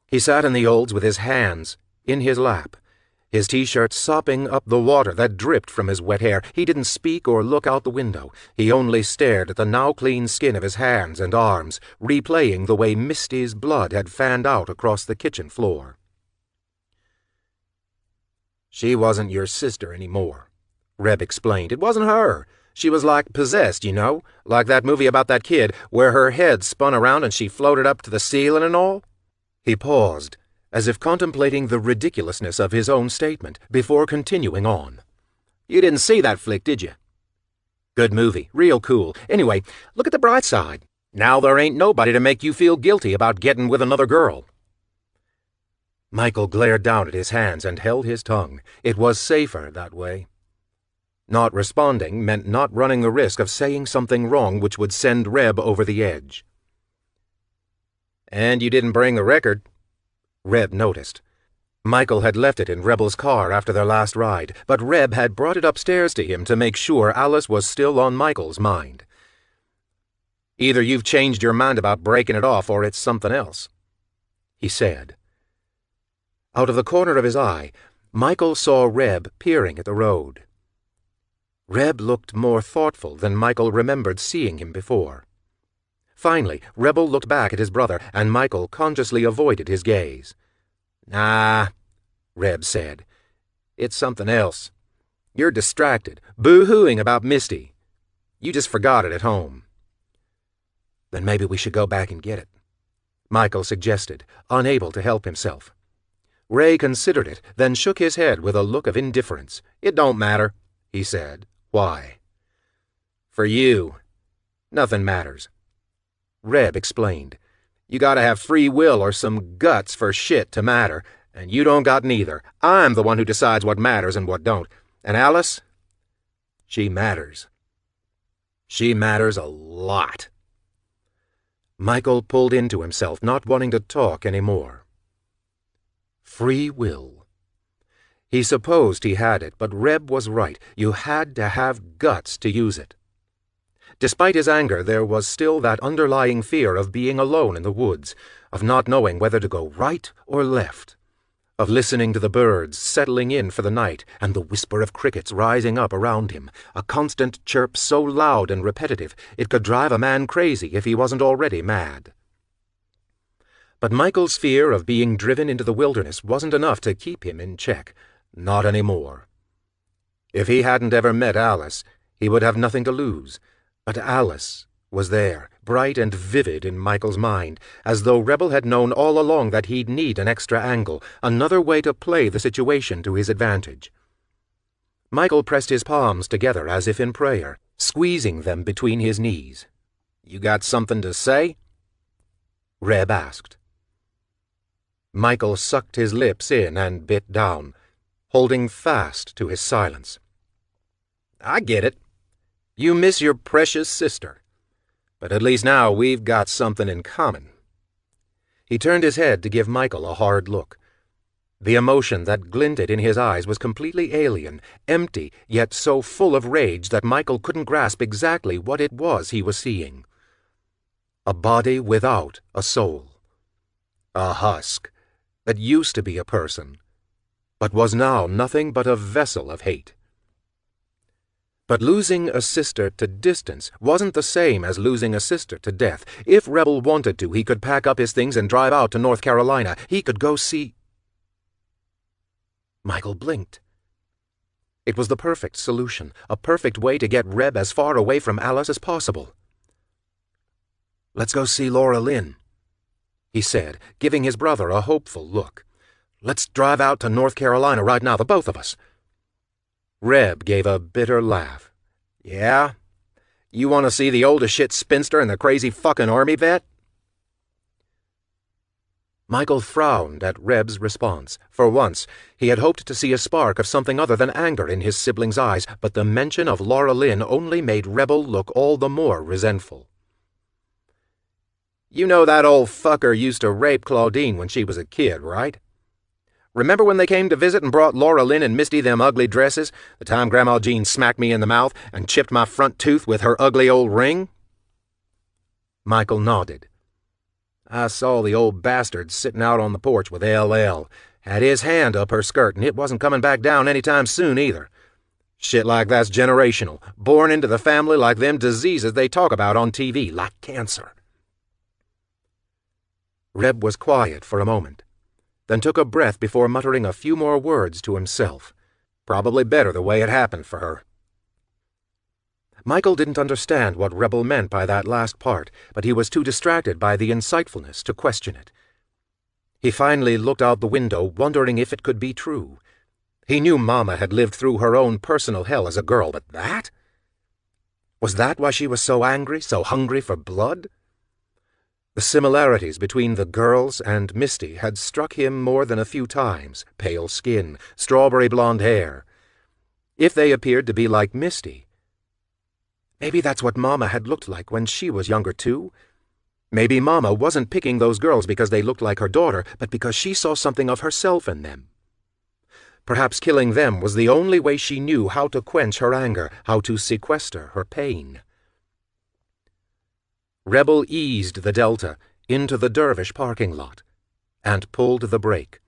He sat in the Olds with his hands in his lap, his T-shirt sopping up the water that dripped from his wet hair. He didn't speak or look out the window. He only stared at the now clean skin of his hands and arms, replaying the way Misty's blood had fanned out across the kitchen floor. "She wasn't your sister anymore," Reb explained. "It wasn't her. She was like possessed, you know, like that movie about that kid where her head spun around and she floated up to the ceiling and all." He paused, as if contemplating the ridiculousness of his own statement, before continuing on. "You didn't see that flick, did you? Good movie, real cool. Anyway, look at the bright side. Now there ain't nobody to make you feel guilty about getting with another girl." Michael glared down at his hands and held his tongue. It was safer that way. Not responding meant not running the risk of saying something wrong which would send Reb over the edge. "And you didn't bring the record," Reb noticed. Michael had left it in Rebel's car after their last ride, but Reb had brought it upstairs to him to make sure Alice was still on Michael's mind. "Either you've changed your mind about breaking it off, or it's something else," he said. Out of the corner of his eye, Michael saw Reb peering at the road. Reb looked more thoughtful than Michael remembered seeing him before. Finally, Rebel looked back at his brother, and Michael consciously avoided his gaze. "Nah," Reb said. "It's something else. You're distracted, boo-hooing about Misty. You just forgot it at home." "Then maybe we should go back and get it." Michael suggested, unable to help himself. Ray considered it, then shook his head with a look of indifference. "It don't matter," he said. "Why?" "For you. Nothing matters." Reb explained. "You gotta have free will or some guts for shit to matter, and you don't got neither. I'm the one who decides what matters and what don't. And Alice? She matters. She matters a lot." Michael pulled into himself, not wanting to talk any more. Free will. He supposed he had it, but Reb was right. You had to have guts to use it. Despite his anger, there was still that underlying fear of being alone in the woods, of not knowing whether to go right or left, of listening to the birds settling in for the night and the whisper of crickets rising up around him, a constant chirp so loud and repetitive it could drive a man crazy if he wasn't already mad. But Michael's fear of being driven into the wilderness wasn't enough to keep him in check. Not anymore. If he hadn't ever met Alice, he would have nothing to lose. But Alice was there, bright and vivid in Michael's mind, as though Rebel had known all along that he'd need an extra angle, another way to play the situation to his advantage. Michael pressed his palms together as if in prayer, squeezing them between his knees. "You got something to say?" Reb asked. Michael sucked his lips in and bit down, holding fast to his silence. "I get it. You miss your precious sister. But at least now we've got something in common." He turned his head to give Michael a hard look. The emotion that glinted in his eyes was completely alien, empty, yet so full of rage that Michael couldn't grasp exactly what it was he was seeing. A body without a soul. A husk that used to be a person, but was now nothing but a vessel of hate. But losing a sister to distance wasn't the same as losing a sister to death. If Rebel wanted to, he could pack up his things and drive out to North Carolina. He could go see... Michael blinked. It was the perfect solution, a perfect way to get Reb as far away from Alice as possible. "Let's go see Laura Lynn," he said, giving his brother a hopeful look. "Let's drive out to North Carolina right now, the both of us." Reb gave a bitter laugh. "Yeah? You want to see the oldest shit spinster and the crazy fucking army vet?" Michael frowned at Reb's response. For once, he had hoped to see a spark of something other than anger in his sibling's eyes, but the mention of Laura Lynn only made Rebel look all the more resentful. "You know that old fucker used to rape Claudine when she was a kid, right? Remember when they came to visit and brought Laura Lynn and Misty them ugly dresses, the time Grandma Jean smacked me in the mouth and chipped my front tooth with her ugly old ring?" Michael nodded. "I saw the old bastard sitting out on the porch with LL. Had his hand up her skirt, and it wasn't coming back down any time soon either. Shit like that's generational, born into the family like them diseases they talk about on TV, like cancer." Reb was quiet for a moment, then took a breath before muttering a few more words to himself. Probably better the way it happened for her. Michael didn't understand what Rebel meant by that last part, but he was too distracted by the insightfulness to question it. He finally looked out the window, wondering if it could be true. He knew Mama had lived through her own personal hell as a girl, but that? Was that why she was so angry, so hungry for blood? The similarities between the girls and Misty had struck him more than a few times. Pale skin, strawberry blonde hair. If they appeared to be like Misty, maybe that's what Mama had looked like when she was younger too. Maybe Mama wasn't picking those girls because they looked like her daughter, but because she saw something of herself in them. Perhaps killing them was the only way she knew how to quench her anger, how to sequester her pain. Rebel eased the Delta into the Dervish parking lot and pulled the brake.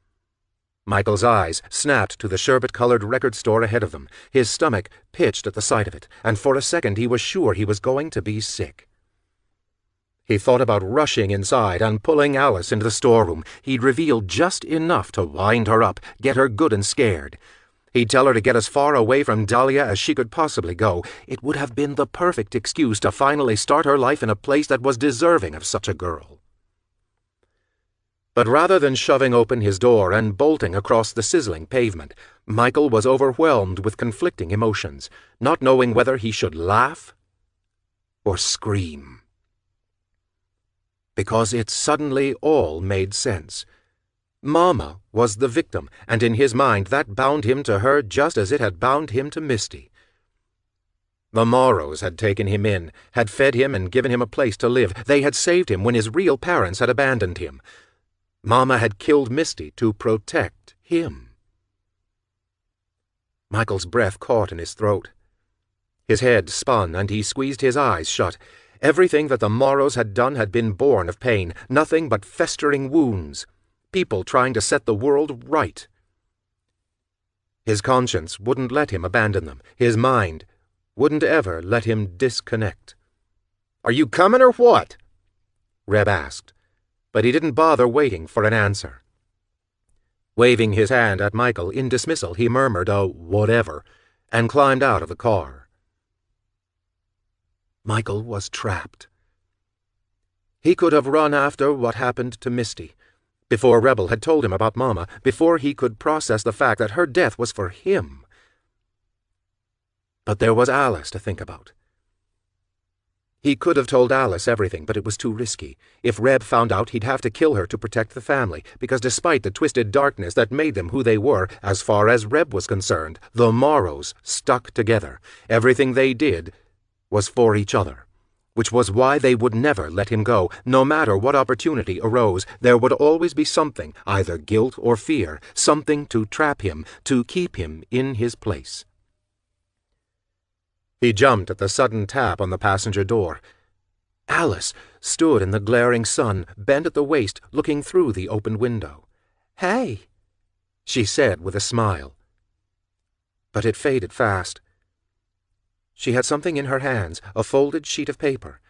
Michael's eyes snapped to the sherbet-colored record store ahead of them. His stomach pitched at the sight of it, and for a second he was sure he was going to be sick. He thought about rushing inside and pulling Alice into the storeroom. He'd reveal just enough to wind her up, get her good and scared. He'd tell her to get as far away from Dahlia as she could possibly go. It would have been the perfect excuse to finally start her life in a place that was deserving of such a girl. But rather than shoving open his door and bolting across the sizzling pavement, Michael was overwhelmed with conflicting emotions, not knowing whether he should laugh or scream. Because it suddenly all made sense. Mama was the victim, and in his mind that bound him to her just as it had bound him to Misty. The Morrows had taken him in, had fed him and given him a place to live. They had saved him when his real parents had abandoned him. Mama had killed Misty to protect him. Michael's breath caught in his throat. His head spun, and he squeezed his eyes shut. Everything that the Morrows had done had been born of pain, nothing but festering wounds. People trying to set the world right. His conscience wouldn't let him abandon them. His mind wouldn't ever let him disconnect. "Are you coming or what?" Reb asked, but he didn't bother waiting for an answer. Waving his hand at Michael in dismissal, he murmured a whatever and climbed out of the car. Michael was trapped. He could have run after what happened to Misty, before Rebel had told him about Mama, before he could process the fact that her death was for him. But there was Alice to think about. He could have told Alice everything, but it was too risky. If Reb found out, he'd have to kill her to protect the family, because despite the twisted darkness that made them who they were, as far as Reb was concerned, the Morrows stuck together. Everything they did was for each other, which was why they would never let him go. No matter what opportunity arose, there would always be something, either guilt or fear, something to trap him, to keep him in his place. He jumped at the sudden tap on the passenger door. Alice stood in the glaring sun, bent at the waist, looking through the open window. "Hey," she said with a smile. But it faded fast. She had something in her hands, a folded sheet of paper.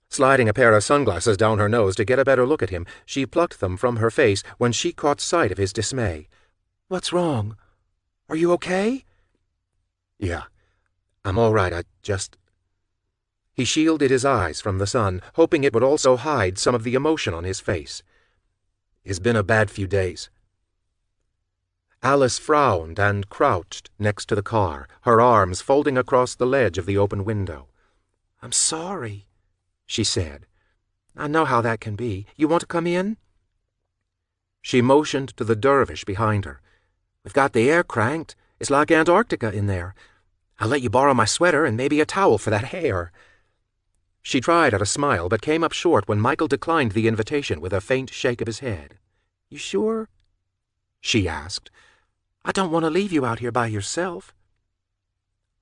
Sliding a pair of sunglasses down her nose to get a better look at him, she plucked them from her face when she caught sight of his dismay. "What's wrong? Are you okay?" "Yeah. I'm all right, I just—" He shielded his eyes from the sun, hoping it would also hide some of the emotion on his face. "It's been a bad few days." Alice frowned and crouched next to the car, her arms folding across the ledge of the open window. "I'm sorry," she said. "I know how that can be. You want to come in?" She motioned to the dervish behind her. "We've got the air cranked. It's like Antarctica in there. I'll let you borrow my sweater and maybe a towel for that hair." She tried at a smile, but came up short when Michael declined the invitation with a faint shake of his head. "You sure?" she asked. "I don't want to leave you out here by yourself."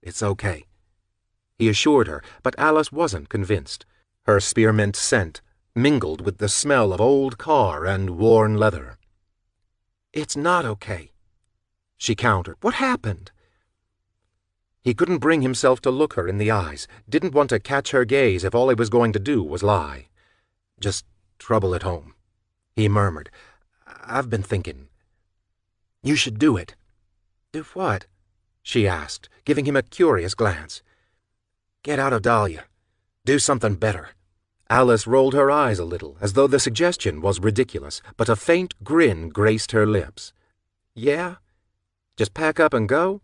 "It's okay," he assured her, but Alice wasn't convinced. Her spearmint scent mingled with the smell of old car and worn leather. "It's not okay," she countered. "What happened?" He couldn't bring himself to look her in the eyes, didn't want to catch her gaze if all he was going to do was lie. "Just trouble at home," he murmured. "I've been thinking. You should do it." "Do what?" she asked, giving him a curious glance. "Get out of Dahlia. Do something better." Alice rolled her eyes a little, as though the suggestion was ridiculous, but a faint grin graced her lips. "Yeah? Just pack up and go?"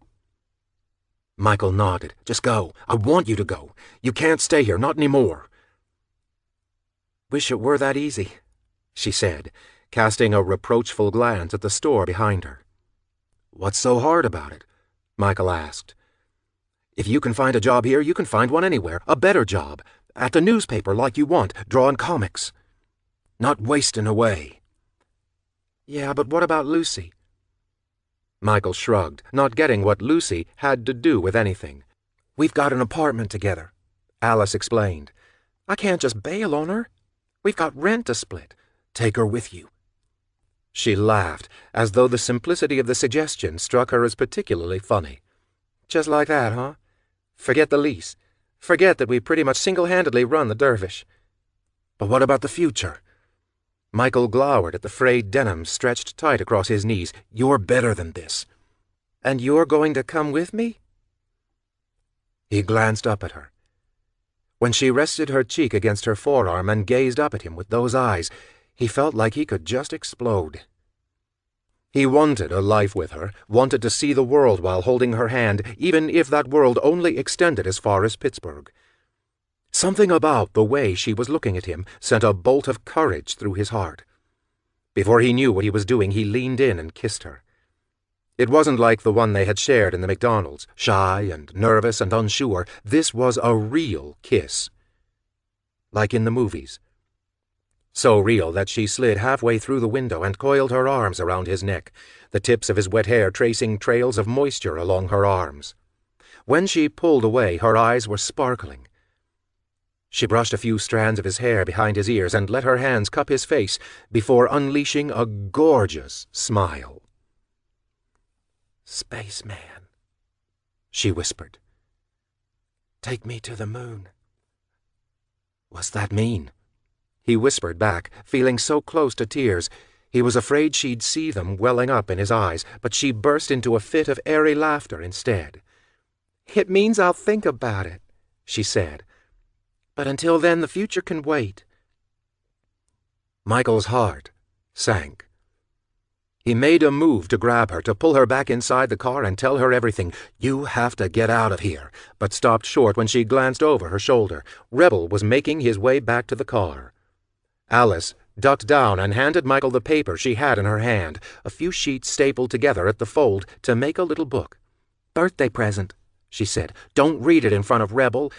Michael nodded. "Just go. I want you to go. You can't stay here, not anymore." "Wish it were that easy," she said, casting a reproachful glance at the store behind her. "What's so hard about it?" Michael asked. "If you can find a job here, you can find one anywhere. A better job. At the newspaper like you want, drawing comics. Not wasting away." "Yeah, but what about Lucy?" Michael shrugged, not getting what Lucy had to do with anything. "We've got an apartment together," Alice explained. "I can't just bail on her. We've got rent to split. Take her with you." She laughed, as though the simplicity of the suggestion struck her as particularly funny. "Just like that, huh? Forget the lease. Forget that we pretty much single-handedly run the dervish. But what about the future?" Michael glowered at the frayed denim stretched tight across his knees. "You're better than this." "And you're going to come with me?" He glanced up at her. When she rested her cheek against her forearm and gazed up at him with those eyes, He felt like he could just explode. He wanted a life with her, wanted to see the world while holding her hand, even if that world only extended as far as Pittsburgh. Something about the way she was looking at him sent a bolt of courage through his heart. Before he knew what he was doing, he leaned in and kissed her. It wasn't like the one they had shared in the McDonald's, shy and nervous and unsure. This was a real kiss. Like in the movies. So real that she slid halfway through the window and coiled her arms around his neck, the tips of his wet hair tracing trails of moisture along her arms. When she pulled away, her eyes were sparkling. She brushed a few strands of his hair behind his ears and let her hands cup his face before unleashing a gorgeous smile. "Spaceman," she whispered. "Take me to the moon." "What's that mean?" He whispered back, feeling so close to tears. He was afraid she'd see them welling up in his eyes, but she burst into a fit of airy laughter instead. "It means I'll think about it," she said. "But until then, the future can wait." Michael's heart sank. He made a move to grab her, to pull her back inside the car and tell her everything. "You have to get out of here," but stopped short when she glanced over her shoulder. Rebel was making his way back to the car. Alice ducked down and handed Michael the paper she had in her hand, a few sheets stapled together at the fold to make a little book. "Birthday present," she said. "Don't read it in front of Rebel,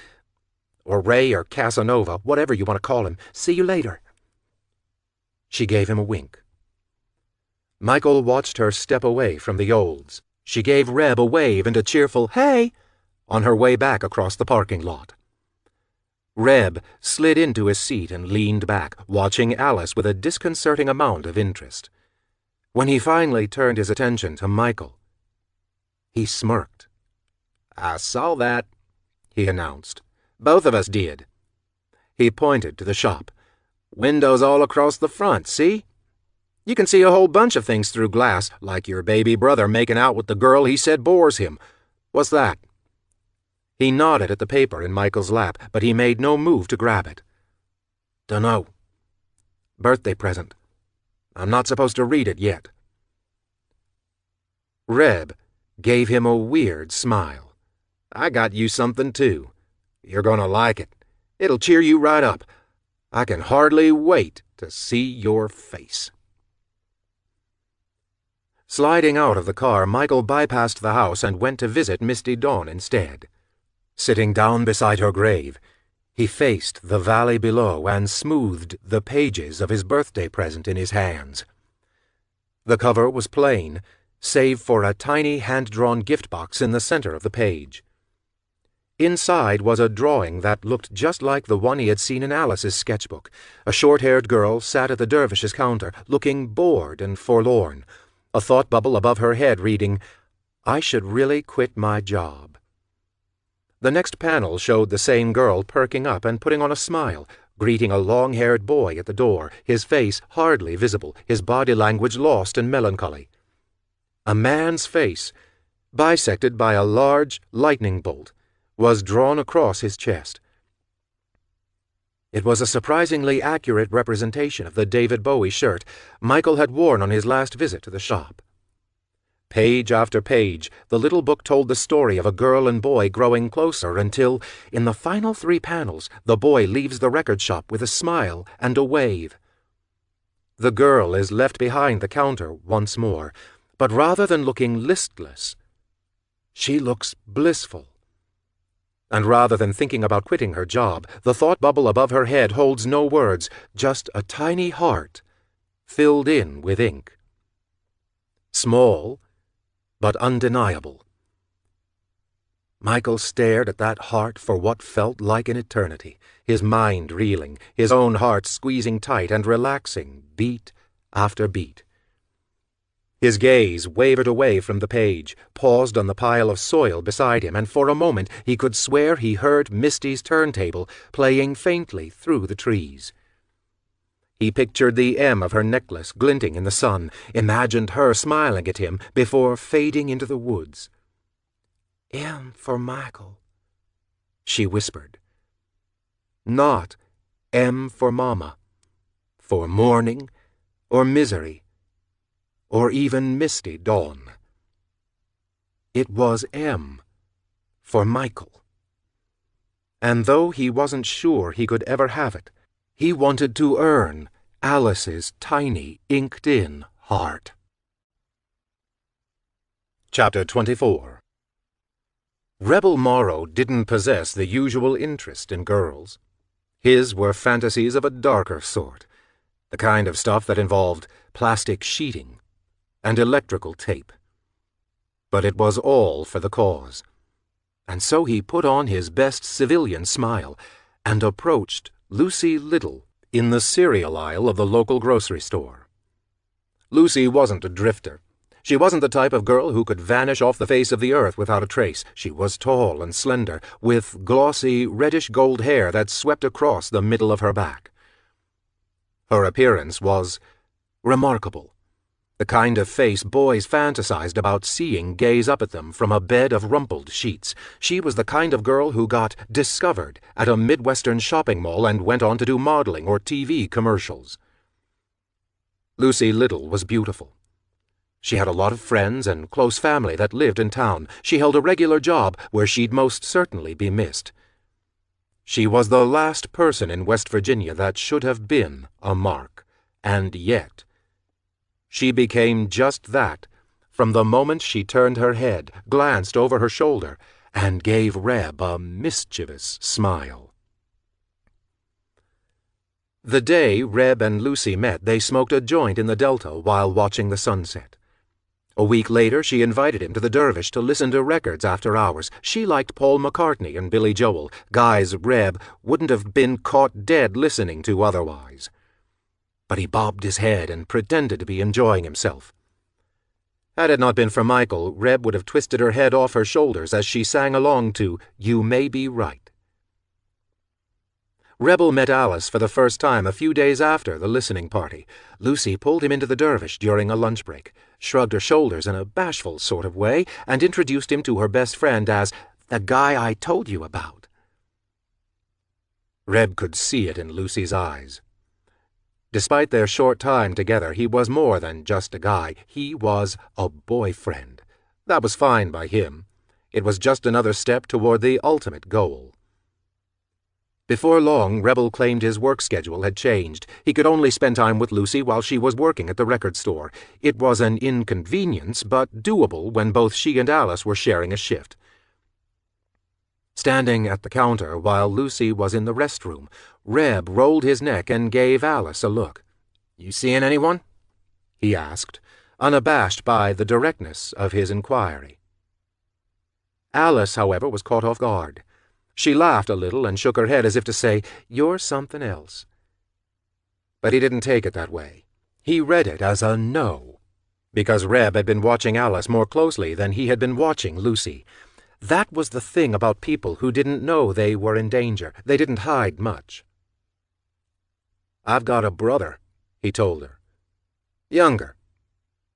or Ray or Casanova, whatever you want to call him. See you later." She gave him a wink. Michael watched her step away from the Olds. She gave Reb a wave and a cheerful "Hey!" on her way back across the parking lot. Reb slid into his seat and leaned back, watching Alice with a disconcerting amount of interest. When he finally turned his attention to Michael, he smirked. "I saw that," he announced. "Both of us did." He pointed to the shop. "Windows all across the front, see? You can see a whole bunch of things through glass, like your baby brother making out with the girl he said bores him. What's that?" He nodded at the paper in Michael's lap, but he made no move to grab it. "Dunno. Birthday present. I'm not supposed to read it yet." Reb gave him a weird smile. "I got you something, too. You're gonna like it. It'll cheer you right up. I can hardly wait to see your face." Sliding out of the car, Michael bypassed the house and went to visit Misty Dawn instead. Sitting down beside her grave, he faced the valley below and smoothed the pages of his birthday present in his hands. The cover was plain, save for a tiny hand-drawn gift box in the center of the page. Inside was a drawing that looked just like the one he had seen in Alice's sketchbook. A short-haired girl sat at the dervish's counter, looking bored and forlorn, a thought bubble above her head reading, "I should really quit my job." The next panel showed the same girl perking up and putting on a smile, greeting a long-haired boy at the door, his face hardly visible, his body language lost in melancholy. A man's face, bisected by a large lightning bolt, was drawn across his chest. It was a surprisingly accurate representation of the David Bowie shirt Michael had worn on his last visit to the shop. Page after page, the little book told the story of a girl and boy growing closer until, in the final 3 panels, the boy leaves the record shop with a smile and a wave. The girl is left behind the counter once more, but rather than looking listless, she looks blissful. And rather than thinking about quitting her job, the thought bubble above her head holds no words, just a tiny heart filled in with ink. Small, but undeniable. Michael stared at that heart for what felt like an eternity, his mind reeling, his own heart squeezing tight and relaxing beat after beat. His gaze wavered away from the page, paused on the pile of soil beside him, and for a moment he could swear he heard Misty's turntable playing faintly through the trees. He pictured the M of her necklace glinting in the sun, imagined her smiling at him before fading into the woods. "M for Michael," she whispered. Not M for Mama. for morning, or misery, or even misty dawn. It was M for Michael. And though he wasn't sure he could ever have it, he wanted to earn Alice's tiny, inked-in heart. Chapter 24. Rebel Morrow didn't possess the usual interest in girls. His were fantasies of a darker sort, the kind of stuff that involved plastic sheeting and electrical tape. But it was all for the cause, and so he put on his best civilian smile and approached Lucy Little in the cereal aisle of the local grocery store. Lucy wasn't a drifter. She wasn't the type of girl who could vanish off the face of the earth without a trace. She was tall and slender, with glossy, reddish-gold hair that swept across the middle of her back. Her appearance was remarkable, the kind of face boys fantasized about seeing gaze up at them from a bed of rumpled sheets. She was the kind of girl who got discovered at a Midwestern shopping mall and went on to do modeling or TV commercials. Lucy Little was beautiful. She had a lot of friends and close family that lived in town. She held a regular job where she'd most certainly be missed. She was the last person in West Virginia that should have been a mark, and yet she became just that from the moment she turned her head, glanced over her shoulder, and gave Reb a mischievous smile. The day Reb and Lucy met, they smoked a joint in the Delta while watching the sunset. A week later, she invited him to the Dervish to listen to records after hours. She liked Paul McCartney and Billy Joel, guys Reb wouldn't have been caught dead listening to otherwise. But he bobbed his head and pretended to be enjoying himself. Had it not been for Michael, Reb would have twisted her head off her shoulders as she sang along to You May Be Right. Rebel met Alice for the first time a few days after the listening party. Lucy pulled him into the Dervish during a lunch break, shrugged her shoulders in a bashful sort of way, and introduced him to her best friend as the guy I told you about. Reb could see it in Lucy's eyes. Despite their short time together, he was more than just a guy. He was a boyfriend. That was fine by him. It was just another step toward the ultimate goal. Before long, Rebel claimed his work schedule had changed. He could only spend time with Lucy while she was working at the record store. It was an inconvenience, but doable when both she and Alice were sharing a shift. Standing at the counter while Lucy was in the restroom, Reb rolled his neck and gave Alice a look. "You seeing anyone?" he asked, unabashed by the directness of his inquiry. Alice, however, was caught off guard. She laughed a little and shook her head as if to say, "You're something else." But he didn't take it that way. He read it as a no, because Reb had been watching Alice more closely than he had been watching Lucy. That was the thing about people who didn't know they were in danger. They didn't hide much. "I've got a brother," he told her. "Younger.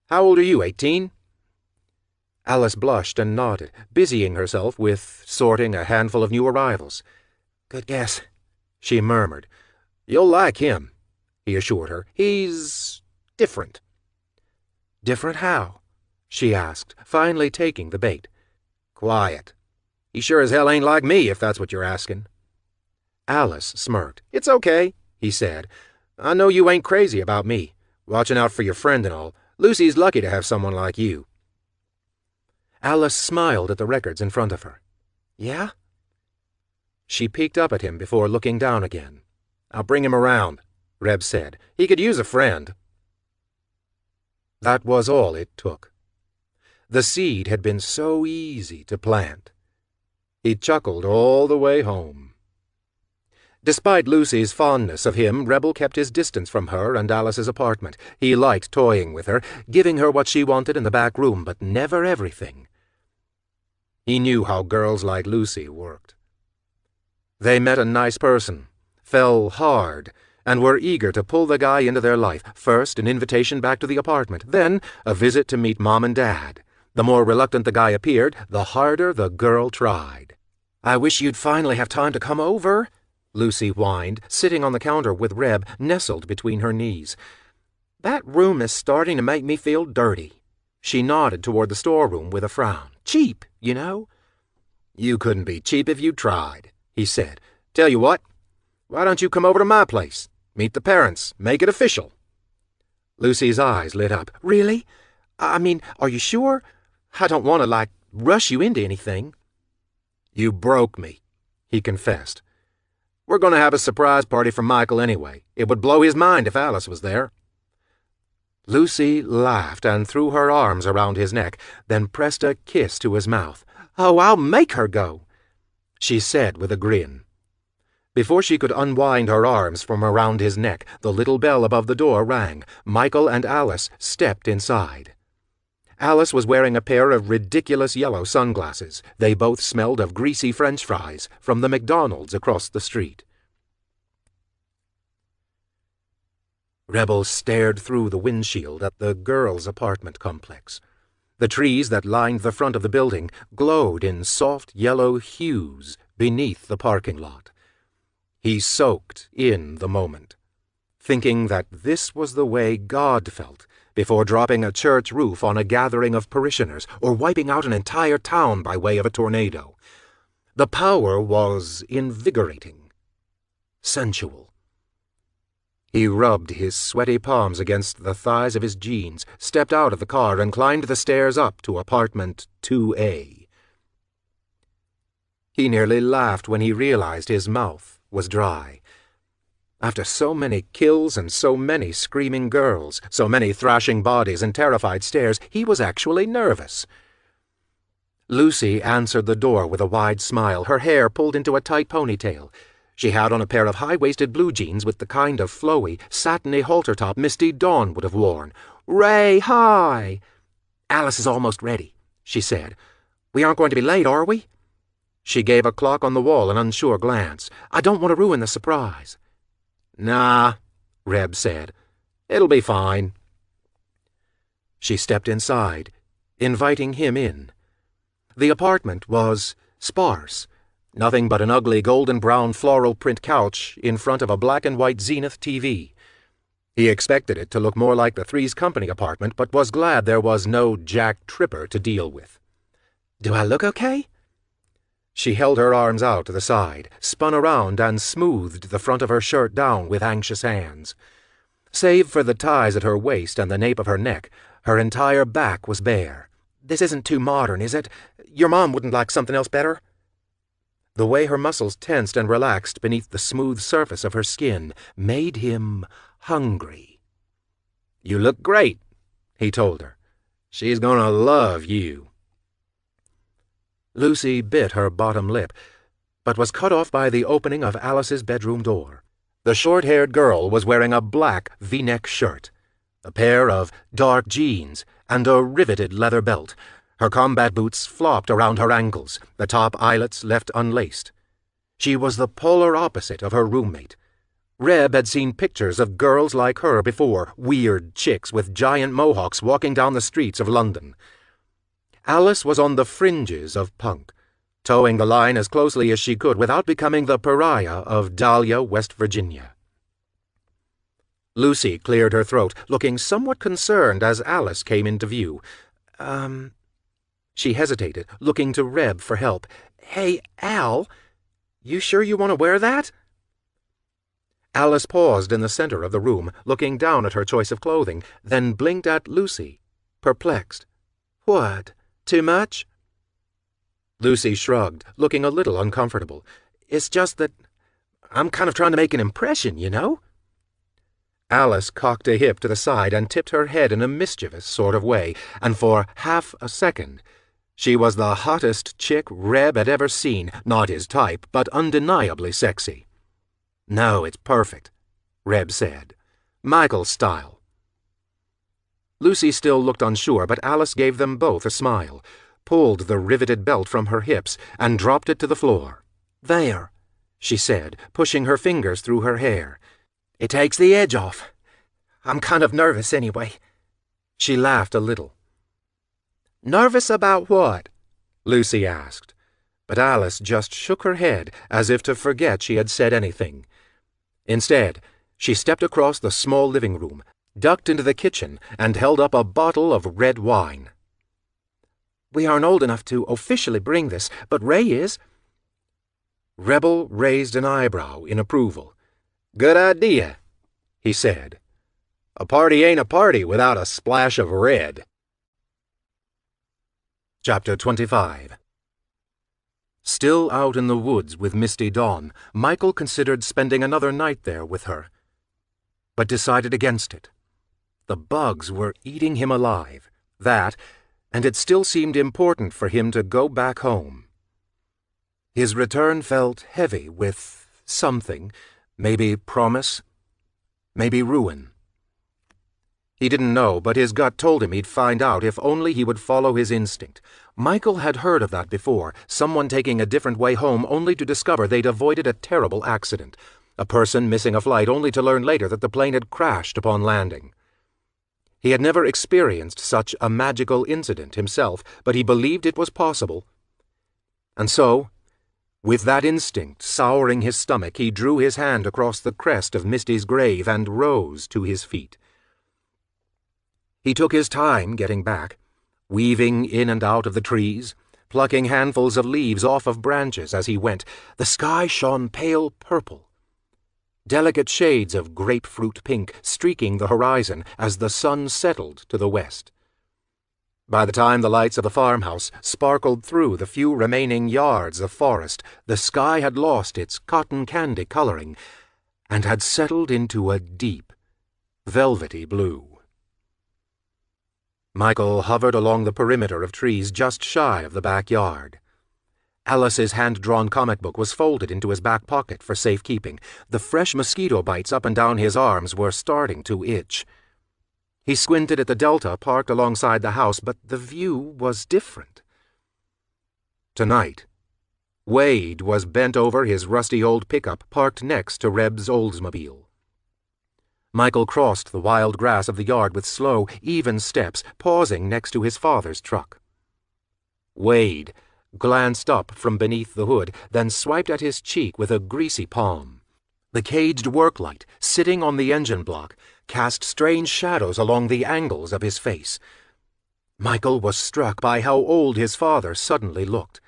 How old are you, 18? Alice blushed and nodded, busying herself with sorting a handful of new arrivals. "Good guess," she murmured. "You'll like him," he assured her. "He's different." "Different how?" she asked, finally taking the bait. "Quiet. He sure as hell ain't like me, if that's what you're asking." Alice smirked. "It's okay," he said. "I know you ain't crazy about me, watching out for your friend and all. Lucy's lucky to have someone like you." Alice smiled at the records in front of her. "Yeah?" She peeked up at him before looking down again. "I'll bring him around," Reb said. "He could use a friend." That was all it took. The seed had been so easy to plant. He chuckled all the way home. Despite Lucy's fondness of him, Rebel kept his distance from her and Alice's apartment. He liked toying with her, giving her what she wanted in the back room, but never everything. He knew how girls like Lucy worked. They met a nice person, fell hard, and were eager to pull the guy into their life. First, an invitation back to the apartment, then a visit to meet Mom and Dad. The more reluctant the guy appeared, the harder the girl tried. "I wish you'd finally have time to come over," Lucy whined, sitting on the counter with Reb nestled between her knees. "That room is starting to make me feel dirty." She nodded toward the storeroom with a frown. "Cheap, you know." "You couldn't be cheap if you tried," he said. "Tell you what, why don't you come over to my place? Meet the parents. Make it official." Lucy's eyes lit up. "Really? I mean, are you sure? I don't want to, rush you into anything." "You broke me," he confessed. "We're going to have a surprise party for Michael anyway. It would blow his mind if Alice was there." Lucy laughed and threw her arms around his neck, then pressed a kiss to his mouth. "Oh, I'll make her go," she said with a grin. Before she could unwind her arms from around his neck, the little bell above the door rang. Michael and Alice stepped inside. Alice was wearing a pair of ridiculous yellow sunglasses. They both smelled of greasy French fries from the McDonald's across the street. Rebel stared through the windshield at the girls' apartment complex. The trees that lined the front of the building glowed in soft yellow hues beneath the parking lot. He soaked in the moment, thinking that this was the way God felt before dropping a church roof on a gathering of parishioners or wiping out an entire town by way of a tornado. The power was invigorating, sensual. He rubbed his sweaty palms against the thighs of his jeans, stepped out of the car, and climbed the stairs up to apartment 2A. He nearly laughed when he realized his mouth was dry. After so many kills and so many screaming girls, so many thrashing bodies and terrified stares, he was actually nervous. Lucy answered the door with a wide smile, her hair pulled into a tight ponytail. She had on a pair of high-waisted blue jeans with the kind of flowy, satiny halter top Misty Dawn would have worn. "Ray, hi!" "Alice is almost ready," she said. "We aren't going to be late, are we?" She gave a clock on the wall an unsure glance. "I don't want to ruin the surprise." "Nah," Reb said. "It'll be fine." She stepped inside, inviting him in. The apartment was sparse. Nothing but an ugly golden-brown floral print couch in front of a black-and-white Zenith TV. He expected it to look more like the Three's Company apartment, but was glad there was no Jack Tripper to deal with. "Do I look okay?" She held her arms out to the side, spun around, and smoothed the front of her shirt down with anxious hands. Save for the ties at her waist and the nape of her neck, her entire back was bare. "This isn't too modern, is it? Your mom wouldn't like something else better?" The way her muscles tensed and relaxed beneath the smooth surface of her skin made him hungry. "You look great," he told her. "She's gonna love you." Lucy bit her bottom lip, but was cut off by the opening of Alice's bedroom door. The short-haired girl was wearing a black V-neck shirt, a pair of dark jeans, and a riveted leather belt. Her combat boots flopped around her ankles, the top eyelets left unlaced. She was the polar opposite of her roommate. Reb had seen pictures of girls like her before, weird chicks with giant mohawks walking down the streets of London. Alice was on the fringes of punk, towing the line as closely as she could without becoming the pariah of Dahlia, West Virginia. Lucy cleared her throat, looking somewhat concerned as Alice came into view. She hesitated, looking to Reb for help. "Hey, Al, you sure you want to wear that?" Alice paused in the center of the room, looking down at her choice of clothing, then blinked at Lucy, perplexed. "What? Too much?" Lucy shrugged, looking a little uncomfortable. "It's just that I'm kind of trying to make an impression, you know?" Alice cocked a hip to the side and tipped her head in a mischievous sort of way, and for half a second she was the hottest chick Reb had ever seen, not his type, but undeniably sexy. "No, it's perfect," Reb said. "Michael's style." Lucy still looked unsure, but Alice gave them both a smile, pulled the riveted belt from her hips, and dropped it to the floor. "There," she said, pushing her fingers through her hair. "It takes the edge off. I'm kind of nervous anyway." She laughed a little. "Nervous about what?" Lucy asked. But Alice just shook her head as if to forget she had said anything. Instead, she stepped across the small living room, ducked into the kitchen, and held up a bottle of red wine. "We aren't old enough to officially bring this, but Ray is." Rebel raised an eyebrow in approval. "Good idea," he said. "A party ain't a party without a splash of red." Chapter 25. Still out in the woods with Misty Dawn, Michael considered spending another night there with her, but decided against it. The bugs were eating him alive, that, and it still seemed important for him to go back home. His return felt heavy with something, maybe promise, maybe ruin. He didn't know, but his gut told him he'd find out if only he would follow his instinct. Michael had heard of that before, someone taking a different way home only to discover they'd avoided a terrible accident, a person missing a flight only to learn later that the plane had crashed upon landing. He had never experienced such a magical incident himself, but he believed it was possible. And so, with that instinct souring his stomach, he drew his hand across the crest of Misty's grave and rose to his feet. He took his time getting back, weaving in and out of the trees, plucking handfuls of leaves off of branches as he went. The sky shone pale purple, delicate shades of grapefruit pink streaking the horizon as the sun settled to the west. By the time the lights of the farmhouse sparkled through the few remaining yards of forest, the sky had lost its cotton candy coloring and had settled into a deep, velvety blue. Michael hovered along the perimeter of trees just shy of the backyard. Alice's hand-drawn comic book was folded into his back pocket for safekeeping. The fresh mosquito bites up and down his arms were starting to itch. He squinted at the Delta parked alongside the house, but the view was different. Tonight, Wade was bent over his rusty old pickup parked next to Reb's Oldsmobile. Michael crossed the wild grass of the yard with slow, even steps, pausing next to his father's truck. Wade glanced up from beneath the hood, then swiped at his cheek with a greasy palm. The caged work light, sitting on the engine block, cast strange shadows along the angles of his face. Michael was struck by how old his father suddenly looked.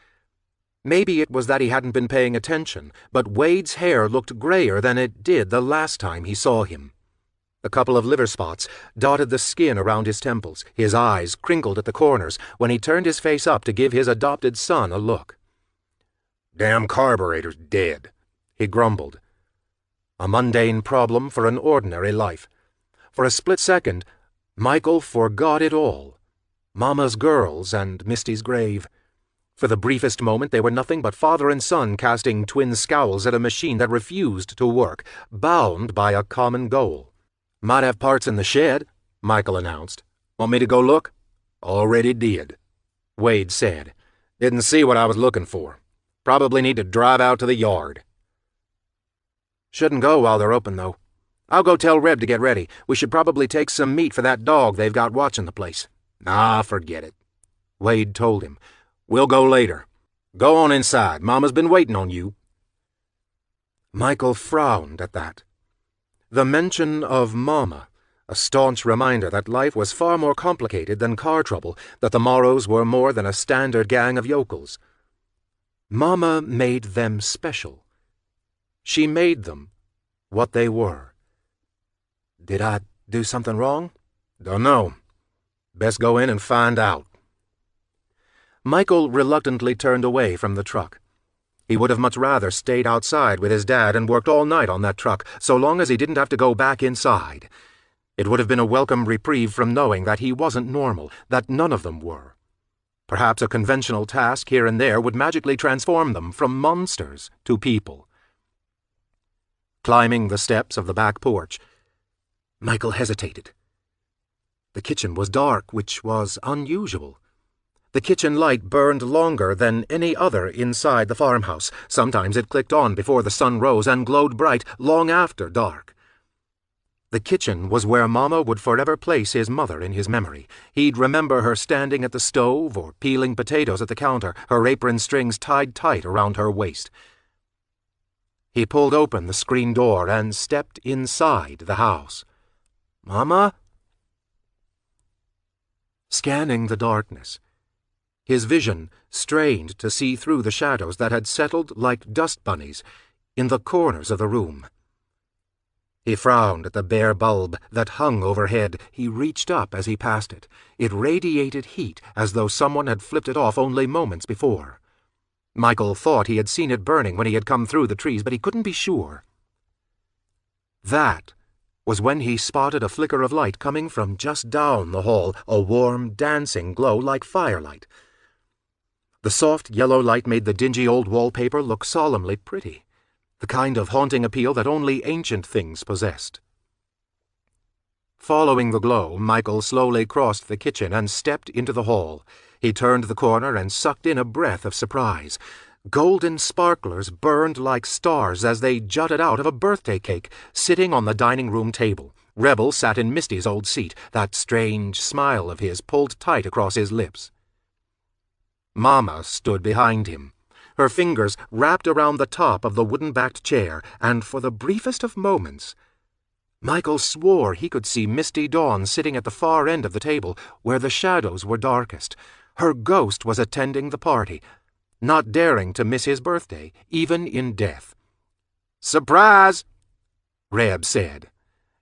Maybe it was that he hadn't been paying attention, but Wade's hair looked grayer than it did the last time he saw him. A couple of liver spots dotted the skin around his temples. His eyes crinkled at the corners when he turned his face up to give his adopted son a look. "Damn carburetor's dead," he grumbled. A mundane problem for an ordinary life. For a split second, Michael forgot it all. Mama's girls and Misty's grave. For the briefest moment they were nothing but father and son casting twin scowls at a machine that refused to work, bound by a common goal. "Might have parts in the shed," Michael announced. "Want me to go look?" "Already did," Wade said. "Didn't see what I was looking for. Probably need to drive out to the yard." "Shouldn't go while they're open, though. I'll go tell Reb to get ready. We should probably take some meat for that dog they've got watching the place." "Nah, forget it," Wade told him. "We'll go later. Go on inside. Mama's been waiting on you." Michael frowned at that. The mention of Mama, a staunch reminder that life was far more complicated than car trouble, that the Morrows were more than a standard gang of yokels. Mama made them special. She made them what they were. "Did I do something wrong?" "Dunno. Best go in and find out." Michael reluctantly turned away from the truck. He would have much rather stayed outside with his dad and worked all night on that truck, so long as he didn't have to go back inside. It would have been a welcome reprieve from knowing that he wasn't normal, that none of them were. Perhaps a conventional task here and there would magically transform them from monsters to people. Climbing the steps of the back porch, Michael hesitated. The kitchen was dark, which was unusual. The kitchen light burned longer than any other inside the farmhouse. Sometimes it clicked on before the sun rose and glowed bright long after dark. The kitchen was where Mama would forever place his mother in his memory. He'd remember her standing at the stove or peeling potatoes at the counter, her apron strings tied tight around her waist. He pulled open the screen door and stepped inside the house. "Mama?" Scanning the darkness, his vision strained to see through the shadows that had settled like dust bunnies in the corners of the room. He frowned at the bare bulb that hung overhead. He reached up as he passed it. It radiated heat as though someone had flipped it off only moments before. Michael thought he had seen it burning when he had come through the trees, but he couldn't be sure. That was when he spotted a flicker of light coming from just down the hall, a warm, dancing glow like firelight. The soft yellow light made the dingy old wallpaper look solemnly pretty, the kind of haunting appeal that only ancient things possessed. Following the glow, Michael slowly crossed the kitchen and stepped into the hall. He turned the corner and sucked in a breath of surprise. Golden sparklers burned like stars as they jutted out of a birthday cake sitting on the dining room table. Rebel sat in Misty's old seat, that strange smile of his pulled tight across his lips. Mama stood behind him, her fingers wrapped around the top of the wooden-backed chair, and for the briefest of moments, Michael swore he could see Misty Dawn sitting at the far end of the table, where the shadows were darkest. Her ghost was attending the party, not daring to miss his birthday, even in death. "Surprise!" Reb said.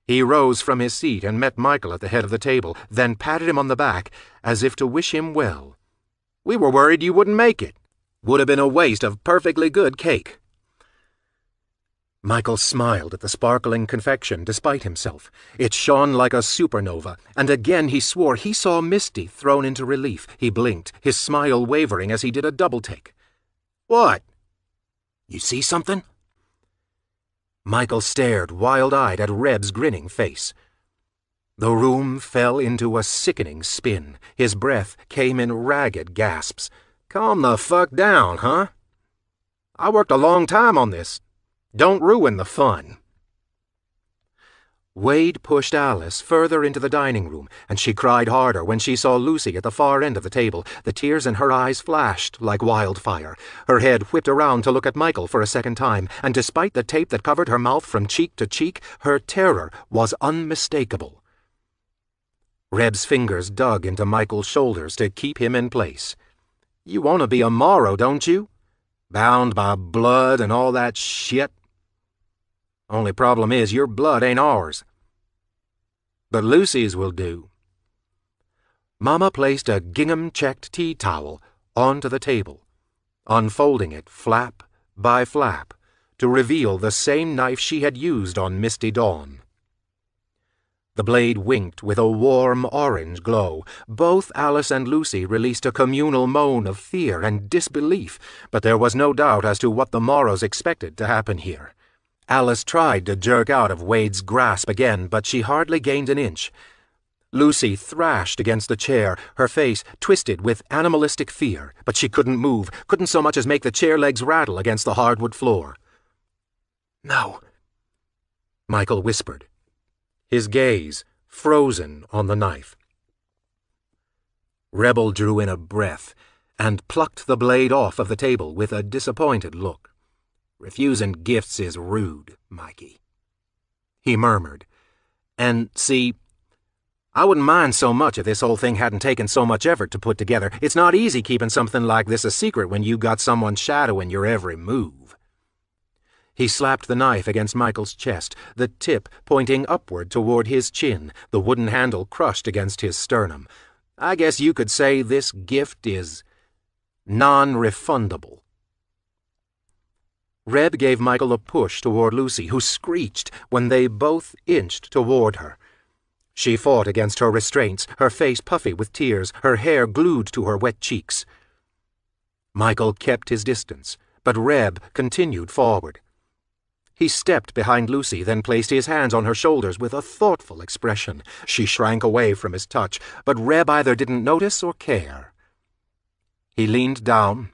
He rose from his seat and met Michael at the head of the table, then patted him on the back, as if to wish him well. "We were worried you wouldn't make it. Would have been a waste of perfectly good cake." Michael smiled at the sparkling confection despite himself. It shone like a supernova, and again he swore he saw Misty thrown into relief. He blinked, his smile wavering as he did a double-take. "What? You see something?" Michael stared wild-eyed at Reb's grinning face. The room fell into a sickening spin. His breath came in ragged gasps. "Calm the fuck down, huh? I worked a long time on this. Don't ruin the fun." Wade pushed Alice further into the dining room, and she cried harder when she saw Lucy at the far end of the table. The tears in her eyes flashed like wildfire. Her head whipped around to look at Michael for a second time, and despite the tape that covered her mouth from cheek to cheek, her terror was unmistakable. Reb's fingers dug into Michael's shoulders to keep him in place. "You want to be a Morrow, don't you? Bound by blood and all that shit. Only problem is your blood ain't ours. But Lucy's will do." Mama placed a gingham-checked tea towel onto the table, unfolding it flap by flap to reveal the same knife she had used on Misty Dawn. The blade winked with a warm orange glow. Both Alice and Lucy released a communal moan of fear and disbelief, but there was no doubt as to what the Morrows expected to happen here. Alice tried to jerk out of Wade's grasp again, but she hardly gained an inch. Lucy thrashed against the chair, her face twisted with animalistic fear, but she couldn't move, couldn't so much as make the chair legs rattle against the hardwood floor. "No," Michael whispered, his gaze frozen on the knife. Rebel drew in a breath and plucked the blade off of the table with a disappointed look. "Refusing gifts is rude, Mikey," he murmured. "And, see, I wouldn't mind so much if this whole thing hadn't taken so much effort to put together. It's not easy keeping something like this a secret when you got someone shadowing your every move." He slapped the knife against Michael's chest, the tip pointing upward toward his chin, the wooden handle crushed against his sternum. "I guess you could say this gift is non-refundable." Reb gave Michael a push toward Lucy, who screeched when they both inched toward her. She fought against her restraints, her face puffy with tears, her hair glued to her wet cheeks. Michael kept his distance, but Reb continued forward. He stepped behind Lucy, then placed his hands on her shoulders with a thoughtful expression. She shrank away from his touch, but Reb either didn't notice or care. He leaned down,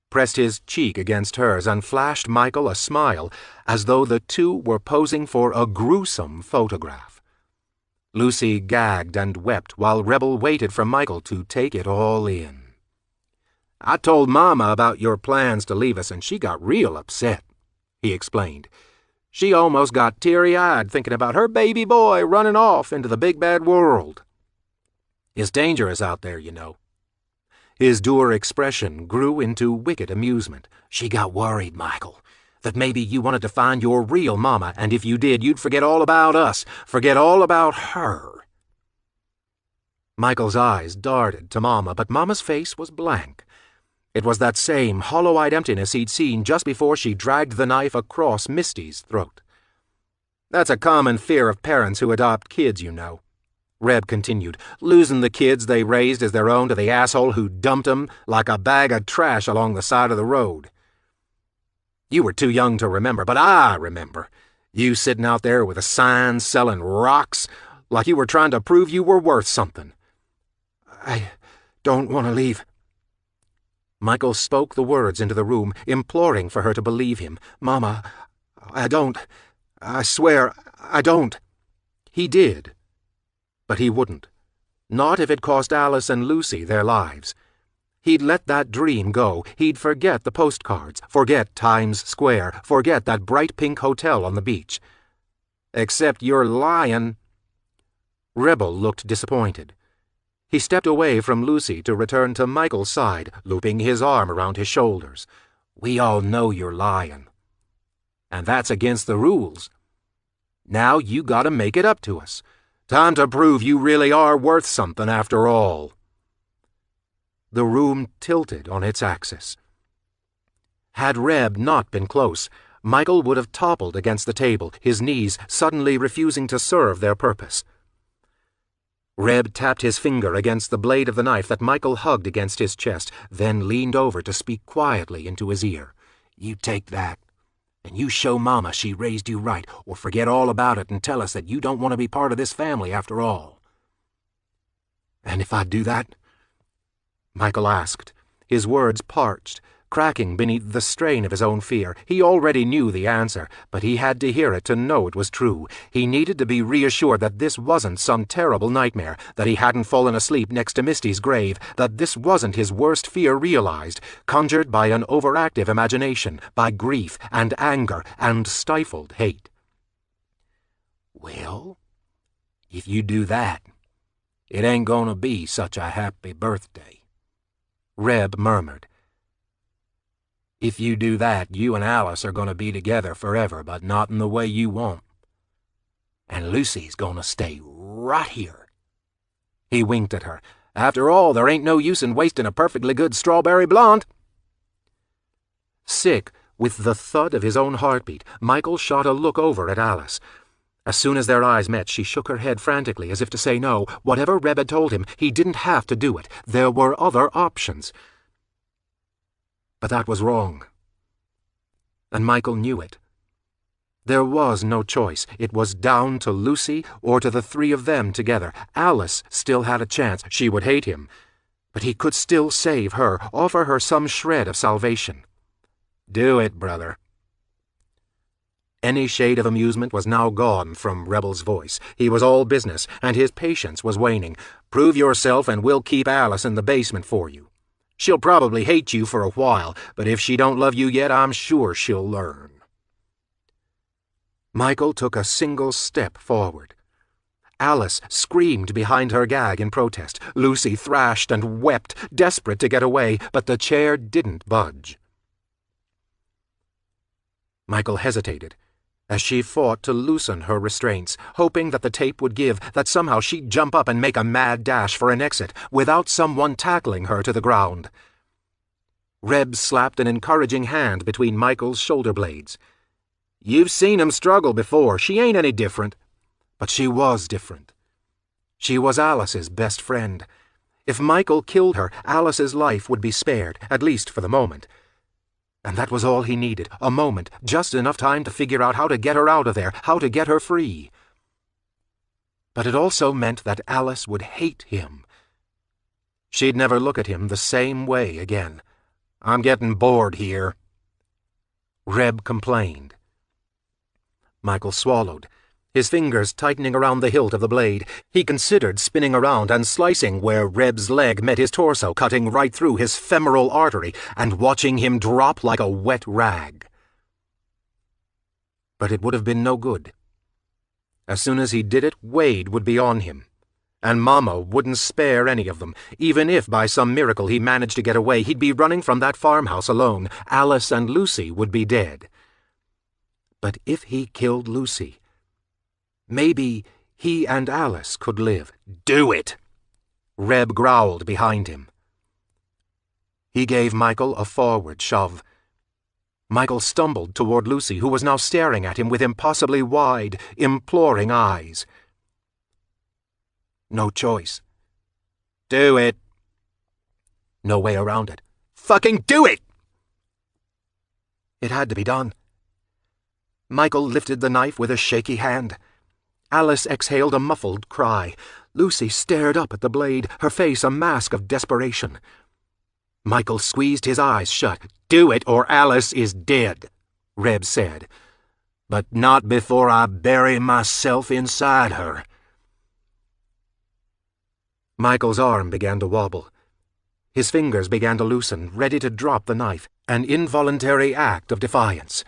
pressed his cheek against hers, and flashed Michael a smile, as though the two were posing for a gruesome photograph. Lucy gagged and wept while Rebel waited for Michael to take it all in. "I told Mama about your plans to leave us, and she got real upset," he explained. "She almost got teary-eyed thinking about her baby boy running off into the big bad world. It's dangerous out there, you know." His dour expression grew into wicked amusement. "She got worried, Michael, that maybe you wanted to find your real Mama, and if you did, you'd forget all about us, forget all about her." Michael's eyes darted to Mama, but Mama's face was blank. It was that same hollow-eyed emptiness he'd seen just before she dragged the knife across Misty's throat. "That's a common fear of parents who adopt kids, you know," Reb continued, "losing the kids they raised as their own to the asshole who dumped 'em like a bag of trash along the side of the road. You were too young to remember, but I remember. You sitting out there with a sign selling rocks like you were trying to prove you were worth something." "I don't want to leave." Michael spoke the words into the room, imploring for her to believe him. "Mama, I don't. I swear, I don't." He did. But he wouldn't. Not if it cost Alice and Lucy their lives. He'd let that dream go. He'd forget the postcards, forget Times Square, forget that bright pink hotel on the beach. "Except you're lying." Rebel looked disappointed. He stepped away from Lucy to return to Michael's side, looping his arm around his shoulders. "We all know you're lying. And that's against the rules. Now you gotta make it up to us. Time to prove you really are worth something after all." The room tilted on its axis. Had Reb not been close, Michael would have toppled against the table, his knees suddenly refusing to serve their purpose. Reb tapped his finger against the blade of the knife that Michael hugged against his chest, then leaned over to speak quietly into his ear. "You take that, and you show Mama she raised you right, or forget all about it and tell us that you don't want to be part of this family after all." "And if I do that?" Michael asked, his words parched, cracking beneath the strain of his own fear. He already knew the answer, but he had to hear it to know it was true. He needed to be reassured that this wasn't some terrible nightmare, that he hadn't fallen asleep next to Misty's grave, that this wasn't his worst fear realized, conjured by an overactive imagination, by grief and anger and stifled hate. "Well, if you do that, it ain't gonna be such a happy birthday," Reb murmured. "If you do that, you and Alice are going to be together forever, but not in the way you want. And Lucy's going to stay right here." He winked at her. "After all, there ain't no use in wasting a perfectly good strawberry blonde." Sick with the thud of his own heartbeat, Michael shot a look over at Alice. As soon as their eyes met, she shook her head frantically, as if to say no. Whatever Reb had told him, he didn't have to do it. There were other options. But that was wrong. And Michael knew it. There was no choice. It was down to Lucy or to the three of them together. Alice still had a chance. She would hate him. But he could still save her, offer her some shred of salvation. "Do it, brother." Any shade of amusement was now gone from Rebel's voice. He was all business, and his patience was waning. "Prove yourself, and we'll keep Alice in the basement for you. She'll probably hate you for a while, but if she don't love you yet, I'm sure she'll learn." Michael took a single step forward. Alice screamed behind her gag in protest. Lucy thrashed and wept, desperate to get away, but the chair didn't budge. Michael hesitated as she fought to loosen her restraints, hoping that the tape would give, that somehow she'd jump up and make a mad dash for an exit, without someone tackling her to the ground. Reb slapped an encouraging hand between Michael's shoulder blades. "You've seen him struggle before. She ain't any different." But she was different. She was Alice's best friend. If Michael killed her, Alice's life would be spared, at least for the moment. And that was all he needed, a moment, just enough time to figure out how to get her out of there, how to get her free. But it also meant that Alice would hate him. She'd never look at him the same way again. I'm getting bored here," Reb complained. Michael swallowed, his fingers tightening around the hilt of the blade. He considered spinning around and slicing where Reb's leg met his torso, cutting right through his femoral artery and watching him drop like a wet rag. But it would have been no good. As soon as he did it, Wade would be on him, and Mama wouldn't spare any of them. Even if by some miracle he managed to get away, he'd be running from that farmhouse alone. Alice and Lucy would be dead. But if he killed Lucy, maybe he and Alice could live. "Do it!" Reb growled behind him. He gave Michael a forward shove. Michael stumbled toward Lucy, who was now staring at him with impossibly wide, imploring eyes. No choice. "Do it!" No way around it. "Fucking do it!" It had to be done. Michael lifted the knife with a shaky hand. Alice exhaled a muffled cry. Lucy stared up at the blade, her face a mask of desperation. Michael squeezed his eyes shut. "Do it or Alice is dead," Reb said. "But not before I bury myself inside her." Michael's arm began to wobble. His fingers began to loosen, ready to drop the knife, an involuntary act of defiance.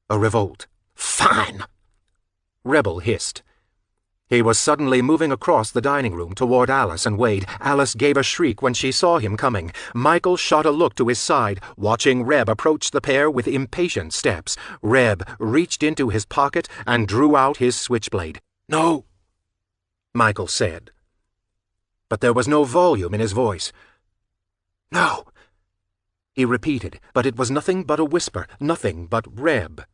A revolt. "Fine," Rebel hissed. He was suddenly moving across the dining room toward Alice and Wade. Alice gave a shriek when she saw him coming. Michael shot a look to his side, watching Reb approach the pair with impatient steps. Reb reached into his pocket and drew out his switchblade. "No," Michael said. But there was no volume in his voice. "No," he repeated, but it was nothing but a whisper, nothing but Reb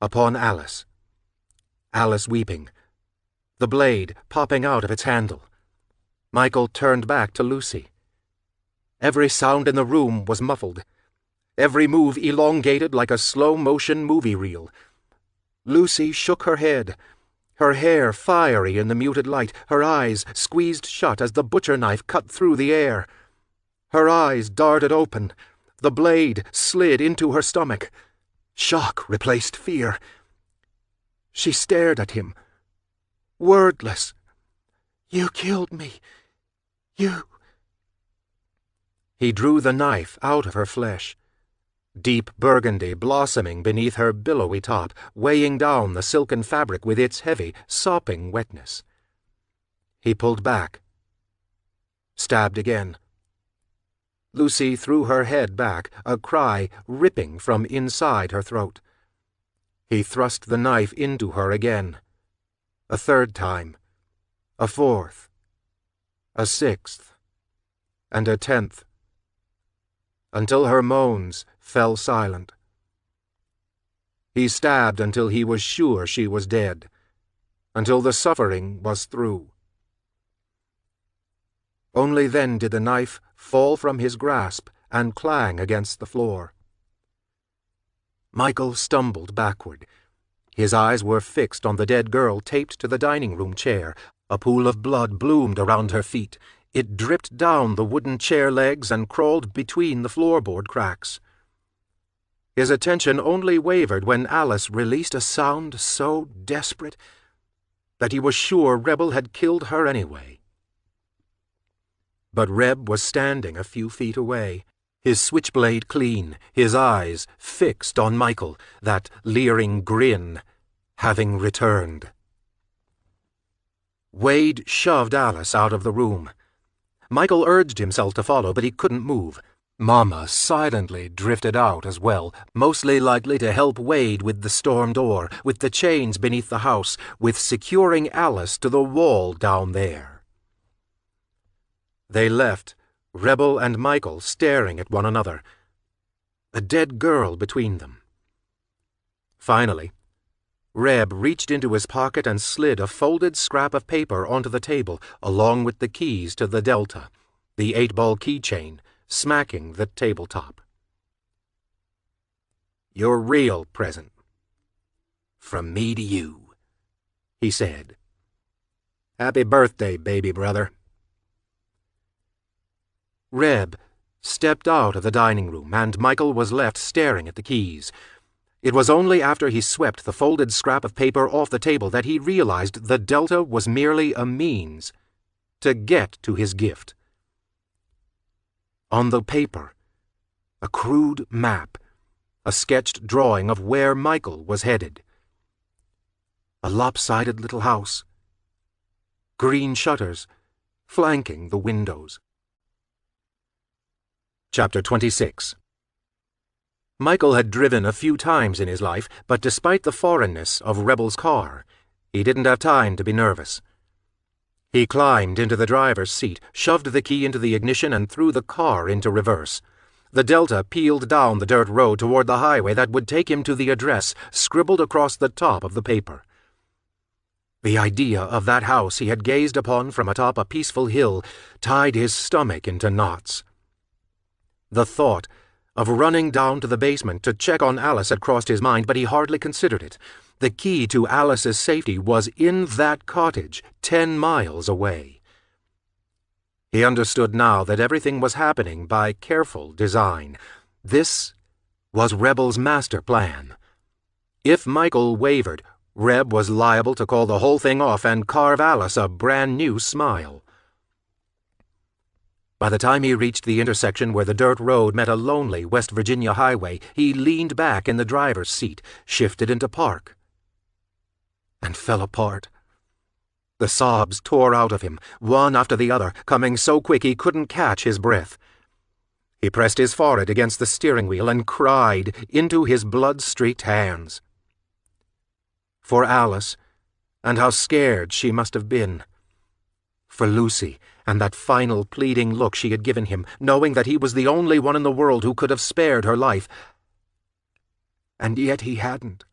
upon Alice. Alice weeping, the blade popping out of its handle. Michael turned back to Lucy. Every sound in the room was muffled, every move elongated like a slow-motion movie reel. Lucy shook her head, her hair fiery in the muted light, her eyes squeezed shut as the butcher knife cut through the air. Her eyes darted open, the blade slid into her stomach. Shock replaced fear. She stared at him, wordless. "You killed me. You—" He drew the knife out of her flesh, deep burgundy blossoming beneath her billowy top, weighing down the silken fabric with its heavy, sopping wetness. He pulled back, stabbed again. Lucy threw her head back, a cry ripping from inside her throat. He thrust the knife into her again. A third time, a fourth, a sixth, and a 10th, until her moans fell silent. He stabbed until he was sure she was dead, until the suffering was through. Only then did the knife fall from his grasp and clang against the floor. Michael stumbled backward. His eyes were fixed on the dead girl taped to the dining-room chair. A pool of blood bloomed around her feet. It dripped down the wooden chair legs and crawled between the floorboard cracks. His attention only wavered when Alice released a sound so desperate that he was sure Rebel had killed her anyway. But Reb was standing a few feet away, his switchblade clean, his eyes fixed on Michael, that leering grin having returned. Wade shoved Alice out of the room. Michael urged himself to follow, but he couldn't move. Mama silently drifted out as well, mostly likely to help Wade with the storm door, with the chains beneath the house, with securing Alice to the wall down there. They left, Rebel and Michael staring at one another, a dead girl between them. Finally, Reb reached into his pocket and slid a folded scrap of paper onto the table, along with the keys to the Delta, the 8-ball keychain, smacking the tabletop. "Your real present. From me to you," he said. "Happy birthday, baby brother." Reb stepped out of the dining room, and Michael was left staring at the keys. It was only after he swept the folded scrap of paper off the table that he realized the delta was merely a means to get to his gift. On the paper, a crude map, a sketched drawing of where Michael was headed. A lopsided little house, green shutters flanking the windows. Chapter 26. Michael had driven a few times in his life, but despite the foreignness of Rebel's car, he didn't have time to be nervous. He climbed into the driver's seat, shoved the key into the ignition, and threw the car into reverse. The Delta peeled down the dirt road toward the highway that would take him to the address scribbled across the top of the paper. The idea of that house he had gazed upon from atop a peaceful hill tied his stomach into knots. The thought of running down to the basement to check on Alice had crossed his mind, but he hardly considered it. The key to Alice's safety was in that cottage, 10 miles away. He understood now that everything was happening by careful design. This was Rebel's master plan. If Michael wavered, Reb was liable to call the whole thing off and carve Alice a brand new smile. By the time he reached the intersection where the dirt road met a lonely West Virginia highway, he leaned back in the driver's seat, shifted into park, and fell apart. The sobs tore out of him, one after the other, coming so quick he couldn't catch his breath. He pressed his forehead against the steering wheel and cried into his blood-streaked hands. For Alice, and how scared she must have been. For Lucy, and that final pleading look she had given him, knowing that he was the only one in the world who could have spared her life. And yet he hadn't.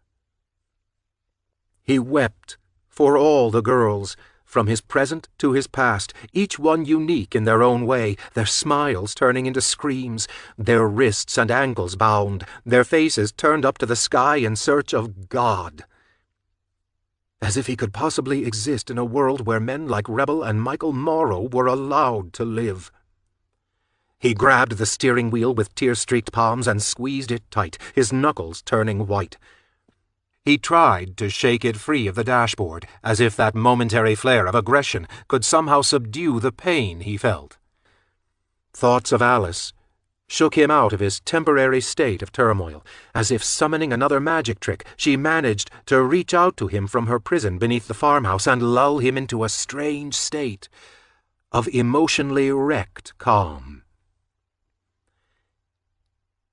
He wept for all the girls, from his present to his past, each one unique in their own way, their smiles turning into screams, their wrists and ankles bound, their faces turned up to the sky in search of God. As if he could possibly exist in a world where men like Rebel and Michael Morrow were allowed to live. He grabbed the steering wheel with tear-streaked palms and squeezed it tight, his knuckles turning white. He tried to shake it free of the dashboard, as if that momentary flare of aggression could somehow subdue the pain he felt. Thoughts of Alice shook him out of his temporary state of turmoil. As if summoning another magic trick, she managed to reach out to him from her prison beneath the farmhouse and lull him into a strange state of emotionally wrecked calm.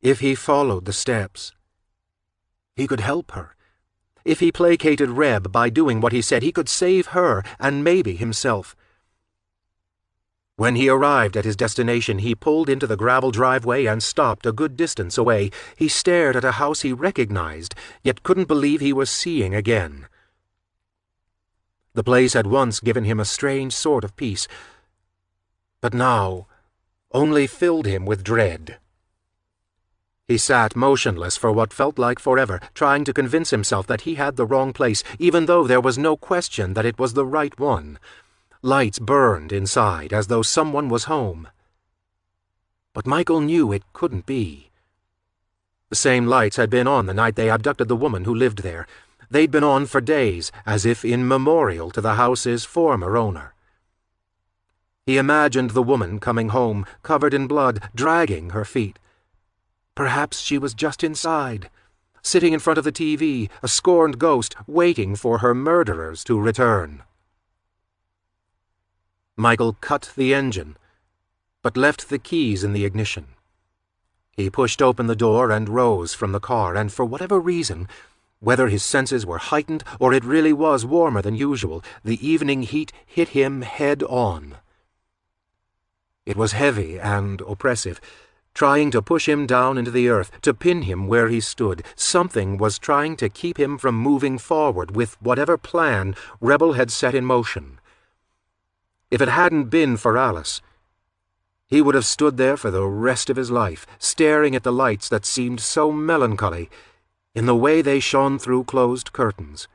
If he followed the steps, he could help her. If he placated Reb by doing what he said, he could save her and maybe himself. When he arrived at his destination, he pulled into the gravel driveway and stopped a good distance away. He stared at a house he recognized, yet couldn't believe he was seeing again. The place had once given him a strange sort of peace, but now only filled him with dread. He sat motionless for what felt like forever, trying to convince himself that he had the wrong place, even though there was no question that it was the right one. Lights burned inside, as though someone was home. But Michael knew it couldn't be. The same lights had been on the night they abducted the woman who lived there. They'd been on for days, as if in memorial to the house's former owner. He imagined the woman coming home, covered in blood, dragging her feet. Perhaps she was just inside, sitting in front of the TV, a scorned ghost, waiting for her murderers to return. Michael cut the engine, but left the keys in the ignition. He pushed open the door and rose from the car, and for whatever reason, whether his senses were heightened or it really was warmer than usual, the evening heat hit him head on. It was heavy and oppressive, trying to push him down into the earth, to pin him where he stood. Something was trying to keep him from moving forward with whatever plan Rebel had set in motion. If it hadn't been for Alice, he would have stood there for the rest of his life, staring at the lights that seemed so melancholy in the way they shone through closed curtains.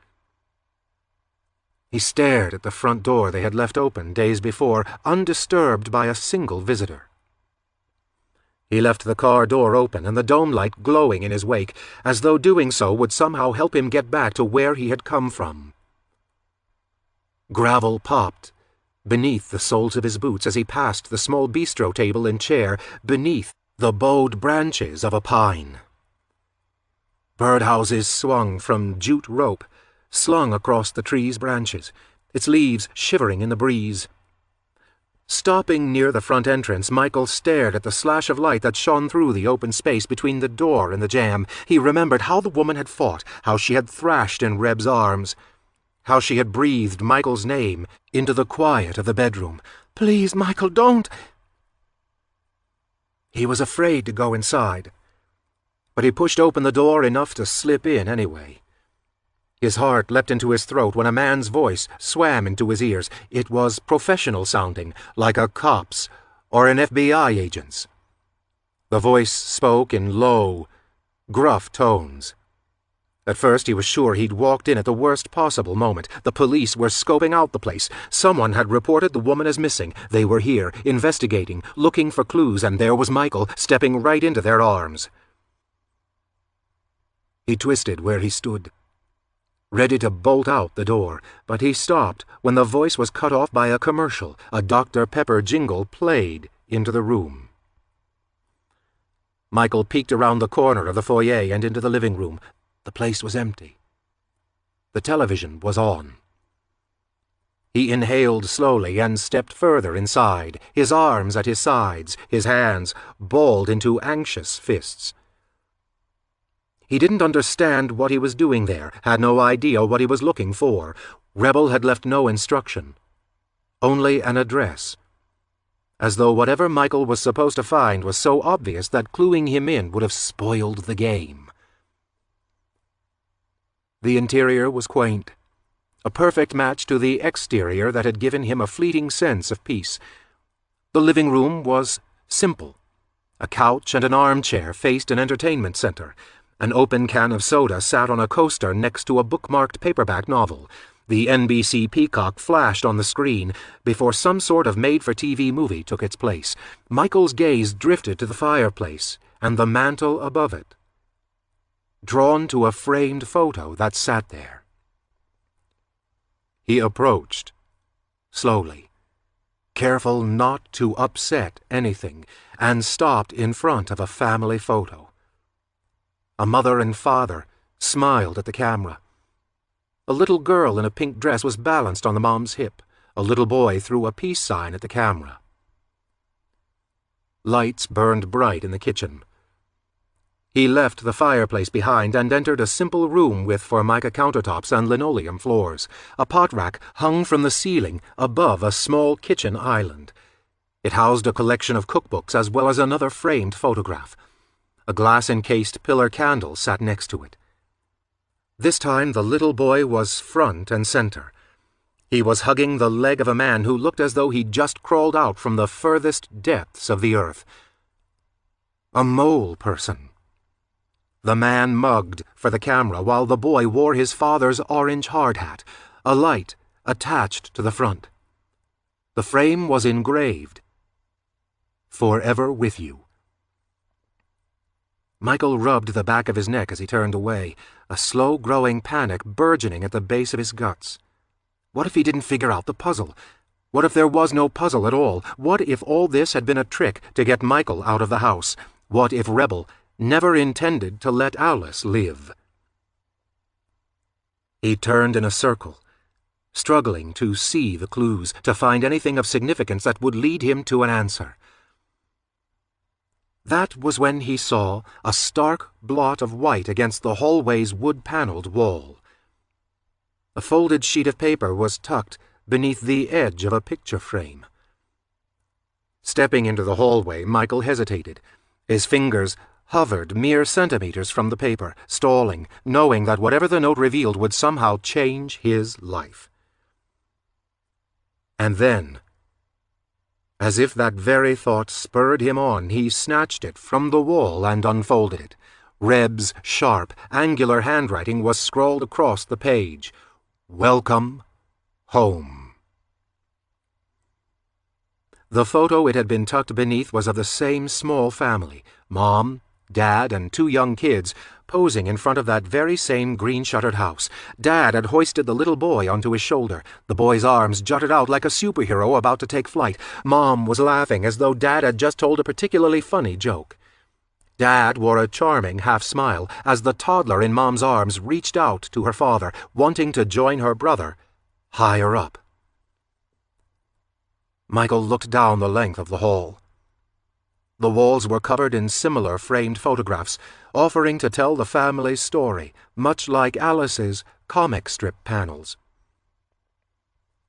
He stared at the front door they had left open days before, undisturbed by a single visitor. He left the car door open and the dome light glowing in his wake, as though doing so would somehow help him get back to where he had come from. Gravel popped beneath the soles of his boots as he passed the small bistro table and chair beneath the bowed branches of a pine. Birdhouses swung from jute rope, slung across the tree's branches, its leaves shivering in the breeze. Stopping near the front entrance, Michael stared at the slash of light that shone through the open space between the door and the jamb. He remembered how the woman had fought, how she had thrashed in Reb's arms, how she had breathed Michael's name into the quiet of the bedroom. "Please, Michael, don't!" He was afraid to go inside, but he pushed open the door enough to slip in anyway. His heart leapt into his throat when a man's voice swam into his ears. It was professional-sounding, like a cop's or an FBI agent's. The voice spoke in low, gruff tones. At first he was sure he'd walked in at the worst possible moment. The police were scoping out the place. Someone had reported the woman as missing. They were here, investigating, looking for clues, and there was Michael, stepping right into their arms. He twisted where he stood, ready to bolt out the door, but he stopped when the voice was cut off by a commercial. A Dr. Pepper jingle played into the room. Michael peeked around the corner of the foyer and into the living room. The place was empty. The television was on. He inhaled slowly and stepped further inside, his arms at his sides, his hands balled into anxious fists. He didn't understand what he was doing there, had no idea what he was looking for. Rebel had left no instruction, only an address, as though whatever Michael was supposed to find was so obvious that cluing him in would have spoiled the game. The interior was quaint, a perfect match to the exterior that had given him a fleeting sense of peace. The living room was simple. A couch and an armchair faced an entertainment center. An open can of soda sat on a coaster next to a bookmarked paperback novel. The NBC Peacock flashed on the screen before some sort of made-for-TV movie took its place. Michael's gaze drifted to the fireplace and the mantel above it, drawn to a framed photo that sat there. He approached, slowly, careful not to upset anything, and stopped in front of a family photo. A mother and father smiled at the camera. A little girl in a pink dress was balanced on the mom's hip. A little boy threw a peace sign at the camera. Lights burned bright in the kitchen. He left the fireplace behind and entered a simple room with Formica countertops and linoleum floors. A pot rack hung from the ceiling above a small kitchen island. It housed a collection of cookbooks as well as another framed photograph. A glass-encased pillar candle sat next to it. This time the little boy was front and center. He was hugging the leg of a man who looked as though he'd just crawled out from the furthest depths of the earth. A mole person. The man mugged for the camera while the boy wore his father's orange hard hat, a light attached to the front. The frame was engraved, "Forever with you." Michael rubbed the back of his neck as he turned away, a slow-growing panic burgeoning at the base of his guts. What if he didn't figure out the puzzle? What if there was no puzzle at all? What if all this had been a trick to get Michael out of the house? What if Rebel never intended to let Alice live? He turned in a circle, struggling to see the clues, to find anything of significance that would lead him to an answer. That was when he saw a stark blot of white against the hallway's wood-paneled wall. A folded sheet of paper was tucked beneath the edge of a picture frame. Stepping into the hallway, Michael hesitated. His fingers hovered mere centimeters from the paper, stalling, knowing that whatever the note revealed would somehow change his life. And then, as if that very thought spurred him on, he snatched it from the wall and unfolded it. Reb's sharp, angular handwriting was scrawled across the page. "Welcome home." The photo it had been tucked beneath was of the same small family, Mom, Dad, and 2 young kids, posing in front of that very same green-shuttered house. Dad had hoisted the little boy onto his shoulder. The boy's arms jutted out like a superhero about to take flight. Mom was laughing as though Dad had just told a particularly funny joke. Dad wore a charming half-smile as the toddler in Mom's arms reached out to her father, wanting to join her brother higher up. Michael looked down the length of the hall. The walls were covered in similar framed photographs, offering to tell the family's story, much like Alice's comic strip panels.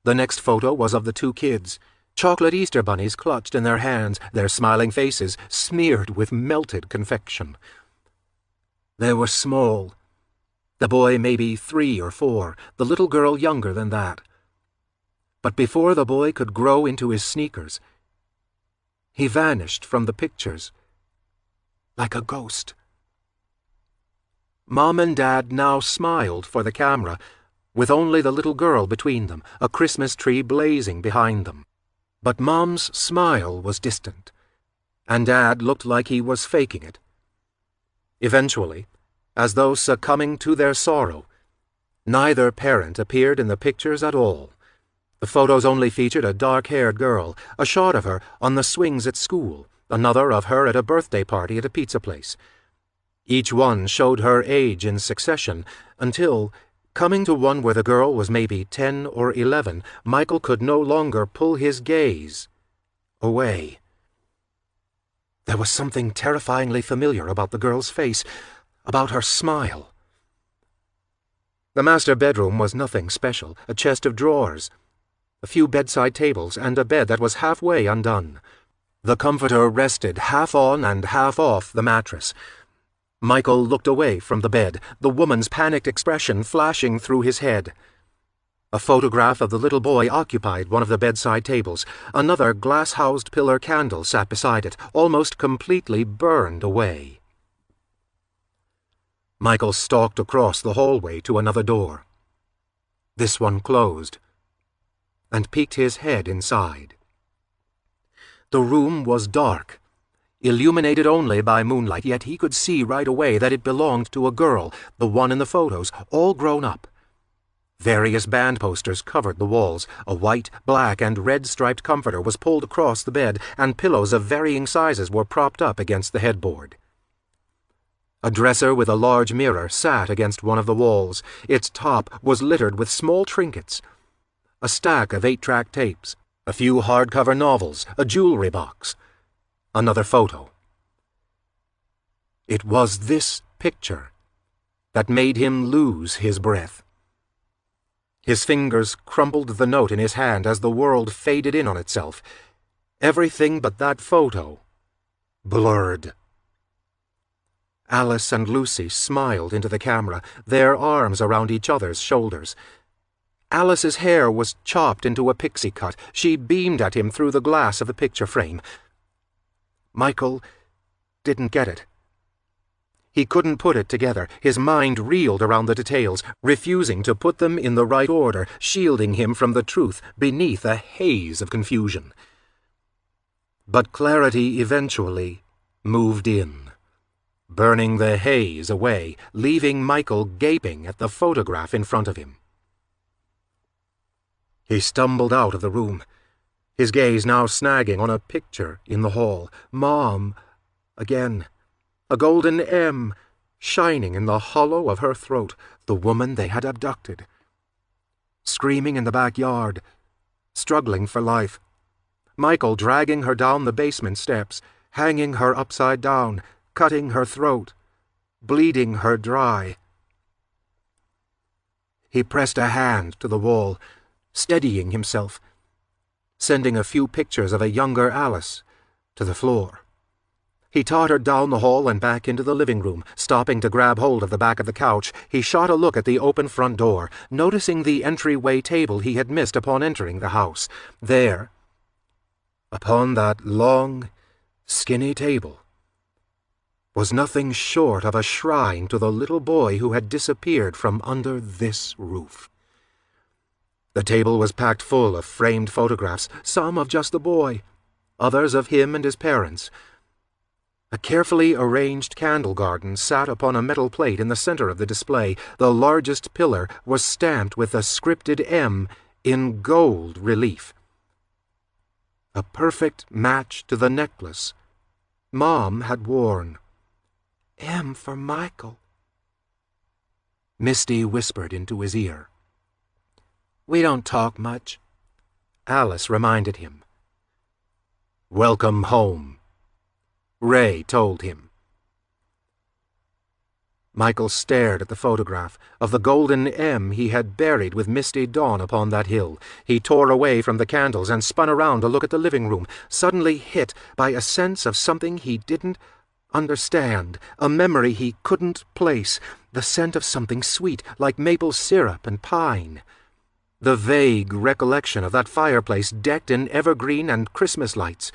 The next photo was of the 2 kids, chocolate Easter bunnies clutched in their hands, their smiling faces smeared with melted confection. They were small. The boy maybe 3 or 4, the little girl younger than that. But before the boy could grow into his sneakers, he vanished from the pictures like a ghost. Mom and Dad now smiled for the camera, with only the little girl between them, a Christmas tree blazing behind them. But Mom's smile was distant, and Dad looked like he was faking it. Eventually, as though succumbing to their sorrow, neither parent appeared in the pictures at all. The photos only featured a dark-haired girl, a shot of her on the swings at school, another of her at a birthday party at a pizza place. Each one showed her age in succession until, coming to one where the girl was maybe 10 or 11, Michael could no longer pull his gaze away. There was something terrifyingly familiar about the girl's face, about her smile. The master bedroom was nothing special, a chest of drawers, a few bedside tables, and a bed that was halfway undone. The comforter rested half on and half off the mattress. Michael looked away from the bed, the woman's panicked expression flashing through his head. A photograph of the little boy occupied one of the bedside tables. Another glass-housed pillar candle sat beside it, almost completely burned away. Michael stalked across the hallway to another door. This one closed, and peeked his head inside. The room was dark, illuminated only by moonlight, yet he could see right away that it belonged to a girl, the one in the photos, all grown up. Various band posters covered the walls. A white, black, and red-striped comforter was pulled across the bed, and pillows of varying sizes were propped up against the headboard. A dresser with a large mirror sat against one of the walls. Its top was littered with small trinkets, a stack of 8-track tapes, a few hardcover novels, a jewelry box, another photo. It was this picture that made him lose his breath. His fingers crumpled the note in his hand as the world faded in on itself. Everything but that photo blurred. Alice and Lucy smiled into the camera, their arms around each other's shoulders. Alice's hair was chopped into a pixie cut. She beamed at him through the glass of the picture frame. Michael didn't get it. He couldn't put it together. His mind reeled around the details, refusing to put them in the right order, shielding him from the truth beneath a haze of confusion. But clarity eventually moved in, burning the haze away, leaving Michael gaping at the photograph in front of him. He stumbled out of the room, his gaze now snagging on a picture in the hall. Mom, again. A golden M shining in the hollow of her throat, the woman they had abducted. Screaming in the backyard, struggling for life. Michael dragging her down the basement steps, hanging her upside down, cutting her throat, bleeding her dry. He pressed a hand to the wall, steadying himself, sending a few pictures of a younger Alice to the floor. He tottered down the hall and back into the living room. Stopping to grab hold of the back of the couch, he shot a look at the open front door, noticing the entryway table he had missed upon entering the house. There, upon that long, skinny table, was nothing short of a shrine to the little boy who had disappeared from under this roof. The table was packed full of framed photographs, some of just the boy, others of him and his parents. A carefully arranged candle garden sat upon a metal plate in the center of the display. The largest pillar was stamped with a scripted M in gold relief. A perfect match to the necklace Mom had worn. "M for Michael," Misty whispered into his ear. "We don't talk much," Alice reminded him. "Welcome home," Ray told him. Michael stared at the photograph of the golden M he had buried with Misty Dawn upon that hill. He tore away from the candles and spun around to look at the living room, suddenly hit by a sense of something he didn't understand, a memory he couldn't place, the scent of something sweet, like maple syrup and pine. The vague recollection of that fireplace decked in evergreen and Christmas lights,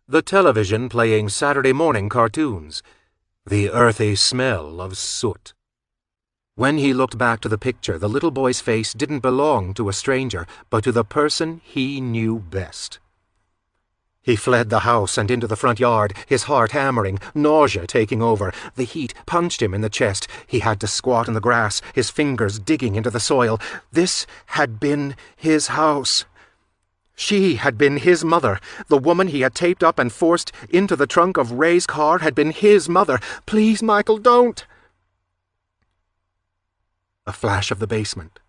the television playing Saturday morning cartoons, the earthy smell of soot. When he looked back to the picture, the little boy's face didn't belong to a stranger, but to the person he knew best. He fled the house and into the front yard, his heart hammering, nausea taking over. The heat punched him in the chest. He had to squat in the grass, his fingers digging into the soil. This had been his house. She had been his mother. The woman he had taped up and forced into the trunk of Ray's car had been his mother. "Please, Michael, don't!" A flash of the basement,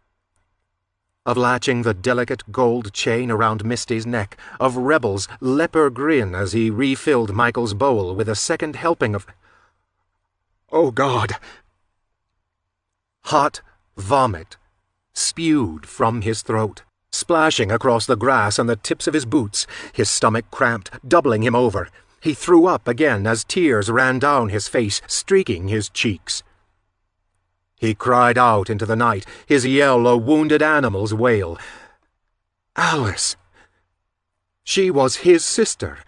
of latching the delicate gold chain around Misty's neck, of Rebel's leper grin as he refilled Michael's bowl with a second helping of... Oh, God! Hot vomit spewed from his throat, splashing across the grass and the tips of his boots. His stomach cramped, doubling him over. He threw up again as tears ran down his face, streaking his cheeks. He cried out into the night, his yell a wounded animal's wail. Alice! She was his sister,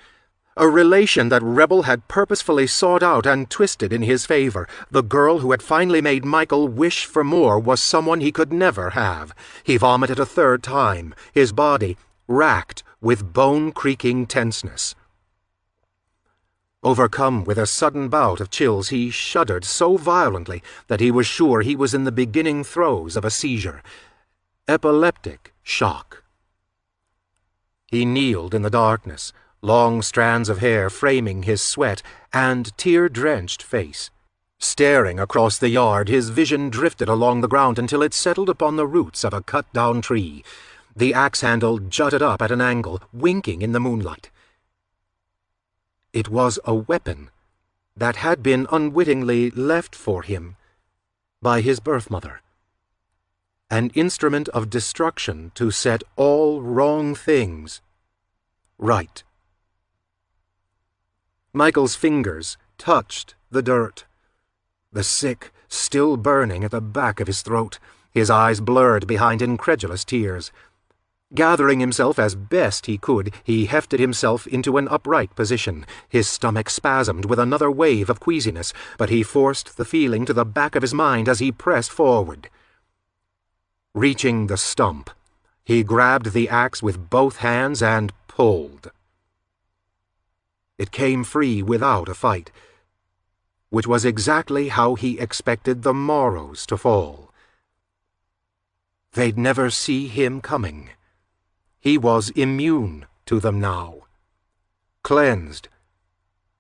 a relation that Rebel had purposefully sought out and twisted in his favor. The girl who had finally made Michael wish for more was someone he could never have. He vomited a third time, his body racked with bone-creaking tenseness. Overcome with a sudden bout of chills, he shuddered so violently that he was sure he was in the beginning throes of a seizure. Epileptic shock. He kneeled in the darkness, long strands of hair framing his sweat and tear-drenched face. Staring across the yard, his vision drifted along the ground until it settled upon the roots of a cut-down tree. The axe handle jutted up at an angle, winking in the moonlight. It was a weapon that had been unwittingly left for him by his birth mother. An instrument of destruction to set all wrong things right. Michael's fingers touched the dirt, the sick still burning at the back of his throat, his eyes blurred behind incredulous tears. Gathering himself as best he could, he hefted himself into an upright position. His stomach spasmed with another wave of queasiness, but he forced the feeling to the back of his mind as he pressed forward. Reaching the stump, he grabbed the axe with both hands and pulled. It came free without a fight, which was exactly how he expected the Morrows to fall. They'd never see him coming. He was immune to them now, cleansed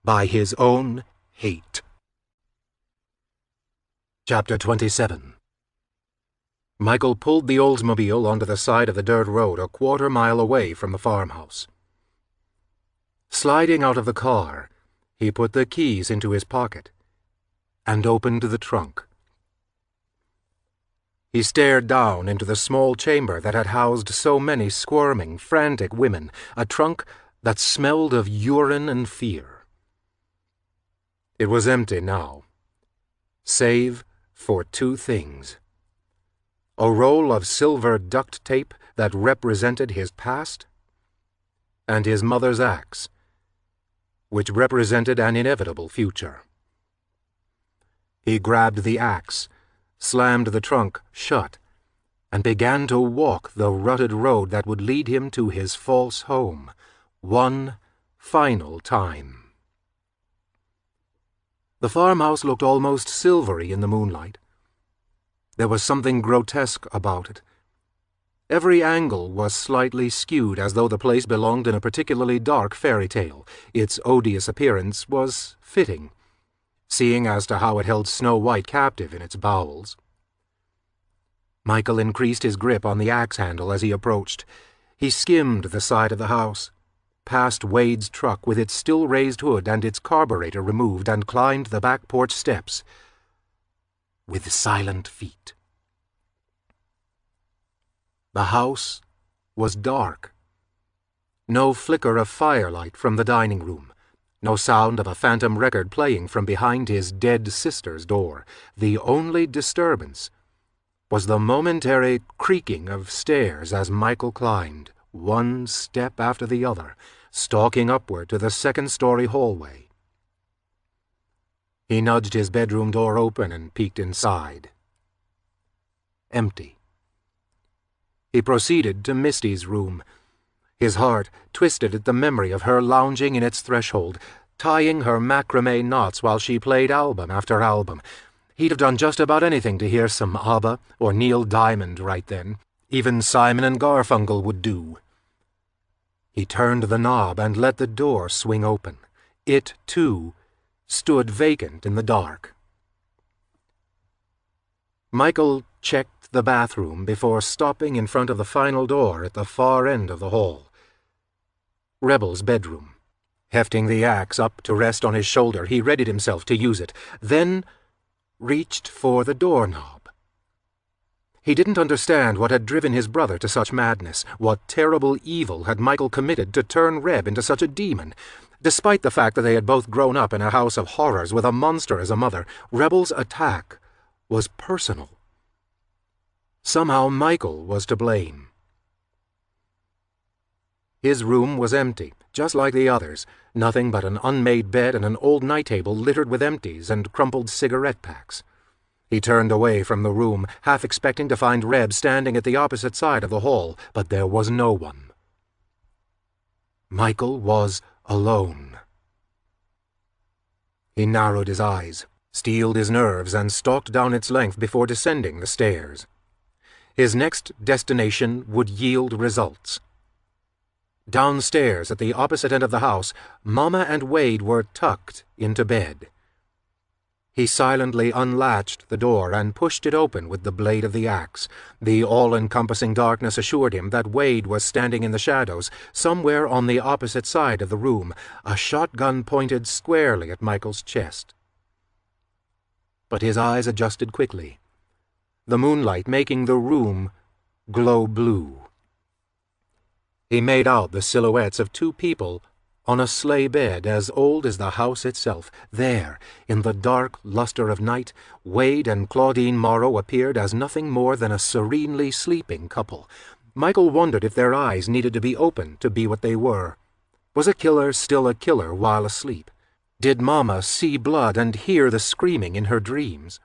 by his own hate. Chapter 27. Michael pulled the Oldsmobile onto the side of the dirt road a quarter-mile away from the farmhouse. Sliding out of the car, he put the keys into his pocket and opened the trunk. He stared down into the small chamber that had housed so many squirming, frantic women, a trunk that smelled of urine and fear. It was empty now, save for two things: a roll of silver duct tape that represented his past, and his mother's axe, which represented an inevitable future. He grabbed the axe, slammed the trunk shut, and began to walk the rutted road that would lead him to his false home, one final time. The farmhouse looked almost silvery in the moonlight. There was something grotesque about it. Every angle was slightly skewed, as though the place belonged in a particularly dark fairy tale. Its odious appearance was fitting, seeing as to how it held Snow White captive in its bowels. Michael increased his grip on the axe handle as he approached. He skimmed the side of the house, past Wade's truck with its still raised hood and its carburetor removed, and climbed the back porch steps with silent feet. The house was dark. No flicker of firelight from the dining room. No sound of a phantom record playing from behind his dead sister's door. The only disturbance was the momentary creaking of stairs as Michael climbed, one step after the other, stalking upward to the second-story hallway. He nudged his bedroom door open and peeked inside. Empty. He proceeded to Misty's room. His heart twisted at the memory of her lounging in its threshold, tying her macrame knots while she played album after album. He'd have done just about anything to hear some ABBA or Neil Diamond right then. Even Simon and Garfunkel would do. He turned the knob and let the door swing open. It, too, stood vacant in the dark. Michael checked the bathroom before stopping in front of the final door at the far end of the hall. Rebel's bedroom. Hefting the axe up to rest on his shoulder, he readied himself to use it, then reached for the doorknob. He didn't understand what had driven his brother to such madness. What terrible evil had Michael committed to turn Reb into such a demon? Despite the fact that they had both grown up in a house of horrors with a monster as a mother, Rebel's attack was personal. Somehow Michael was to blame. His room was empty, just like the others, nothing but an unmade bed and an old night table littered with empties and crumpled cigarette packs. He turned away from the room, half expecting to find Reb standing at the opposite side of the hall, but there was no one. Michael was alone. He narrowed his eyes, steeled his nerves, and stalked down its length before descending the stairs. His next destination would yield results. Downstairs, at the opposite end of the house, Mama and Wade were tucked into bed. He silently unlatched the door and pushed it open with the blade of the axe. The all-encompassing darkness assured him that Wade was standing in the shadows, somewhere on the opposite side of the room, a shotgun pointed squarely at Michael's chest. But his eyes adjusted quickly, the moonlight making the room glow blue. He made out the silhouettes of two people on a sleigh bed as old as the house itself. There, in the dark luster of night, Wade and Claudine Morrow appeared as nothing more than a serenely sleeping couple. Michael wondered if their eyes needed to be opened to be what they were. Was a killer still a killer while asleep? Did Mama see blood and hear the screaming in her dreams?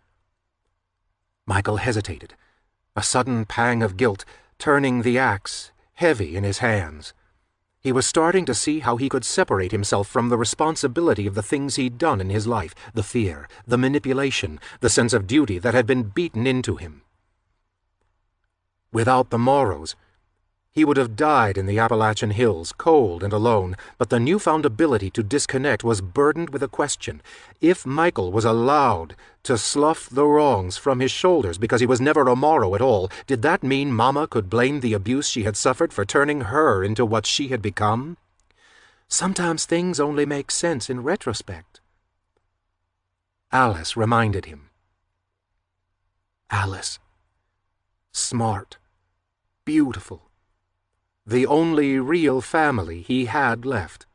Michael hesitated, a sudden pang of guilt turning the axe heavy in his hands. He was starting to see how he could separate himself from the responsibility of the things he'd done in his life, the fear, the manipulation, the sense of duty that had been beaten into him. Without the Morrows, he would have died in the Appalachian hills, cold and alone, but the newfound ability to disconnect was burdened with a question. If Michael was allowed to slough the wrongs from his shoulders because he was never a Morrow at all, did that mean Mama could blame the abuse she had suffered for turning her into what she had become? Sometimes things only make sense in retrospect. Alice reminded him. Alice. Smart. Beautiful. The only real family he had left.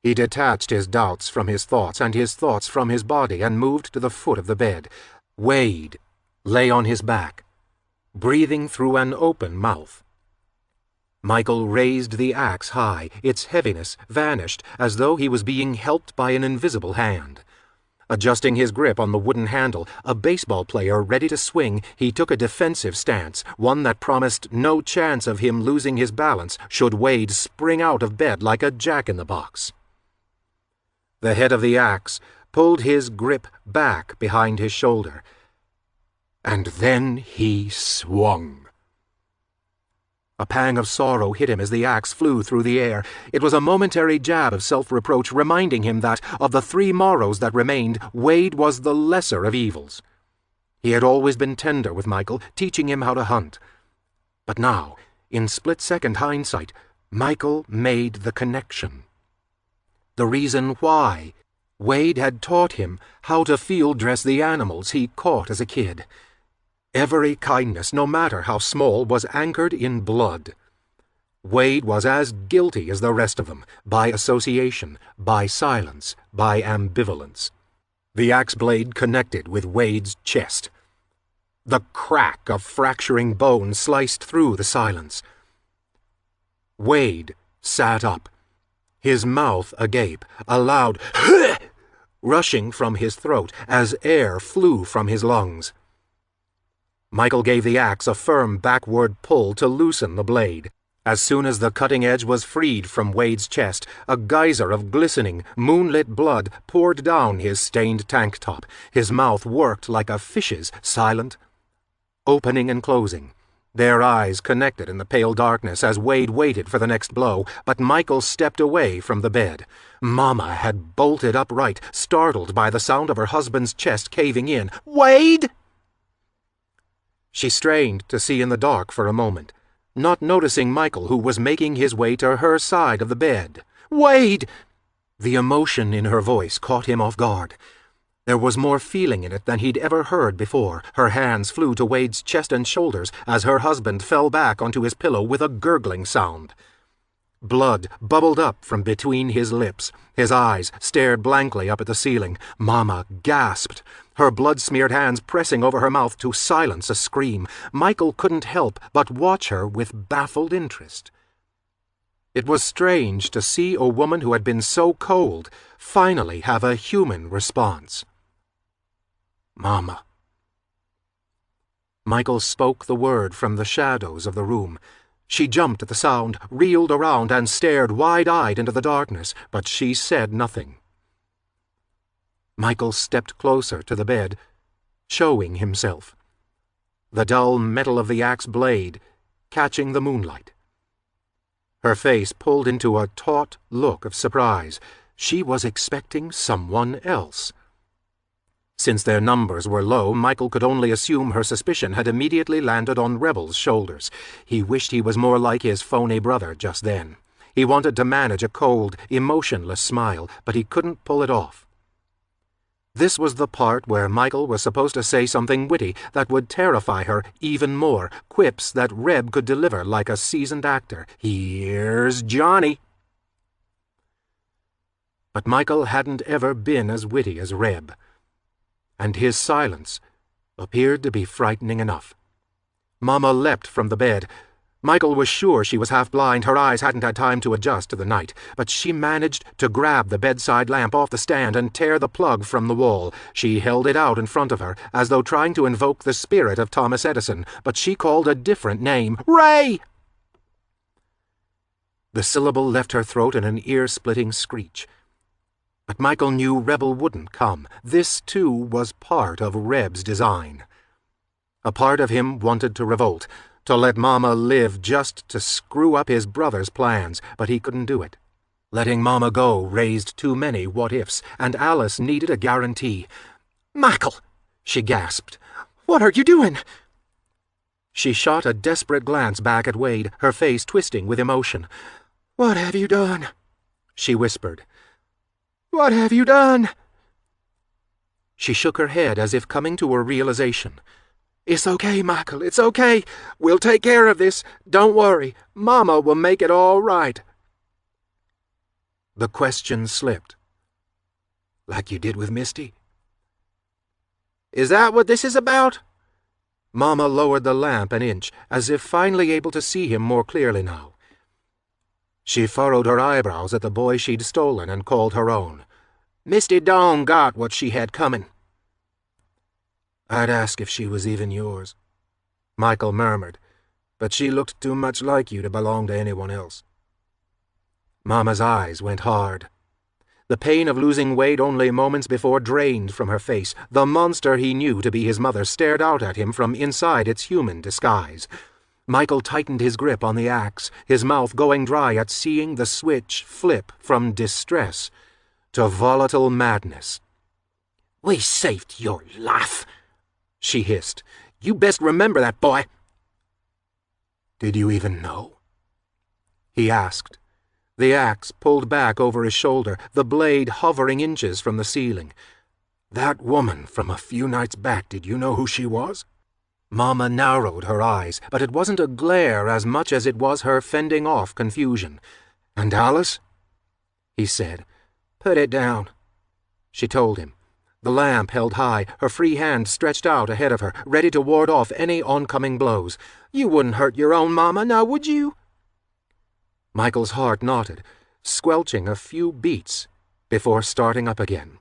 He detached his doubts from his thoughts and his thoughts from his body and moved to the foot of the bed. Wade lay on his back, breathing through an open mouth. Michael raised the axe high. Its heaviness vanished as though he was being helped by an invisible hand. Adjusting his grip on the wooden handle, a baseball player ready to swing, he took a defensive stance, one that promised no chance of him losing his balance should Wade spring out of bed like a jack-in-the-box. The head of the axe pulled his grip back behind his shoulder, and then he swung. A pang of sorrow hit him as the axe flew through the air. It was a momentary jab of self-reproach, reminding him that, of the 3 Morrows that remained, Wade was the lesser of evils. He had always been tender with Michael, teaching him how to hunt. But now, in split-second hindsight, Michael made the connection. The reason why Wade had taught him how to field-dress the animals he caught as a kid. Every kindness, no matter how small, was anchored in blood. Wade was as guilty as the rest of them, by association, by silence, by ambivalence. The axe blade connected with Wade's chest. The crack of fracturing bone sliced through the silence. Wade sat up, his mouth agape, a loud rushing from his throat as air flew from his lungs. Michael gave the axe a firm backward pull to loosen the blade. As soon as the cutting edge was freed from Wade's chest, a geyser of glistening, moonlit blood poured down his stained tank top. His mouth worked like a fish's, silent, opening and closing. Their eyes connected in the pale darkness as Wade waited for the next blow, but Michael stepped away from the bed. Mama had bolted upright, startled by the sound of her husband's chest caving in. "Wade!" She strained to see in the dark for a moment, not noticing Michael, who was making his way to her side of the bed. "Wade!" The emotion in her voice caught him off guard. There was more feeling in it than he'd ever heard before. Her hands flew to Wade's chest and shoulders as her husband fell back onto his pillow with a gurgling sound. Blood bubbled up from between his lips. His eyes stared blankly up at the ceiling. Mama gasped, her blood-smeared hands pressing over her mouth to silence a scream. Michael couldn't help but watch her with baffled interest. It was strange to see a woman who had been so cold finally have a human response. "Mama." Michael spoke the word from the shadows of the room. She jumped at the sound, reeled around, and stared wide-eyed into the darkness, but she said nothing. Michael stepped closer to the bed, showing himself. The dull metal of the axe blade catching the moonlight. Her face pulled into a taut look of surprise. She was expecting someone else. Since their numbers were low, Michael could only assume her suspicion had immediately landed on Rebel's shoulders. He wished he was more like his phony brother just then. He wanted to manage a cold, emotionless smile, but he couldn't pull it off. This was the part where Michael was supposed to say something witty that would terrify her even more, quips that Reb could deliver like a seasoned actor. "Here's Johnny." But Michael hadn't ever been as witty as Reb, and his silence appeared to be frightening enough. Mama leapt from the bed. Michael was sure she was half-blind. Her eyes hadn't had time to adjust to the night, but she managed to grab the bedside lamp off the stand and tear the plug from the wall. She held it out in front of her, as though trying to invoke the spirit of Thomas Edison, but she called a different name. "Ray!" The syllable left her throat in an ear-splitting screech. But Michael knew Rebel wouldn't come. This, too, was part of Reb's design. A part of him wanted to revolt, to let Mama live just to screw up his brother's plans, but he couldn't do it. Letting Mama go raised too many what-ifs, and Alice needed a guarantee. "Michael!" she gasped. "What are you doing?" She shot a desperate glance back at Wade, her face twisting with emotion. "What have you done?" she whispered. "What have you done?" She shook her head as if coming to a realization. "It's okay, Michael, it's okay. We'll take care of this. Don't worry. Mama will make it all right." The question slipped. "Like you did with Misty?" "Is that what this is about?" Mama lowered the lamp an inch, as if finally able to see him more clearly now. She furrowed her eyebrows at the boy she'd stolen and called her own. Misty Dawn got what she had coming." "I'd ask if she was even yours," Michael murmured, "but she looked too much like you to belong to anyone else." Mama's eyes went hard. The pain of losing weight only moments before drained from her face. The monster he knew to be his mother stared out at him from inside its human disguise. Michael tightened his grip on the axe, his mouth going dry at seeing the switch flip from distress to volatile madness. "We saved your life," she hissed. "You best remember that, boy." "Did you even know?" he asked, the axe pulled back over his shoulder, the blade hovering inches from the ceiling. "That woman from a few nights back, did you know who she was?" Mama narrowed her eyes, but it wasn't a glare as much as it was her fending off confusion. "And Alice?" he said. "Put it down," she told him. The lamp held high, her free hand stretched out ahead of her, ready to ward off any oncoming blows. "You wouldn't hurt your own mama, now would you?" Michael's heart knotted, squelching a few beats before starting up again.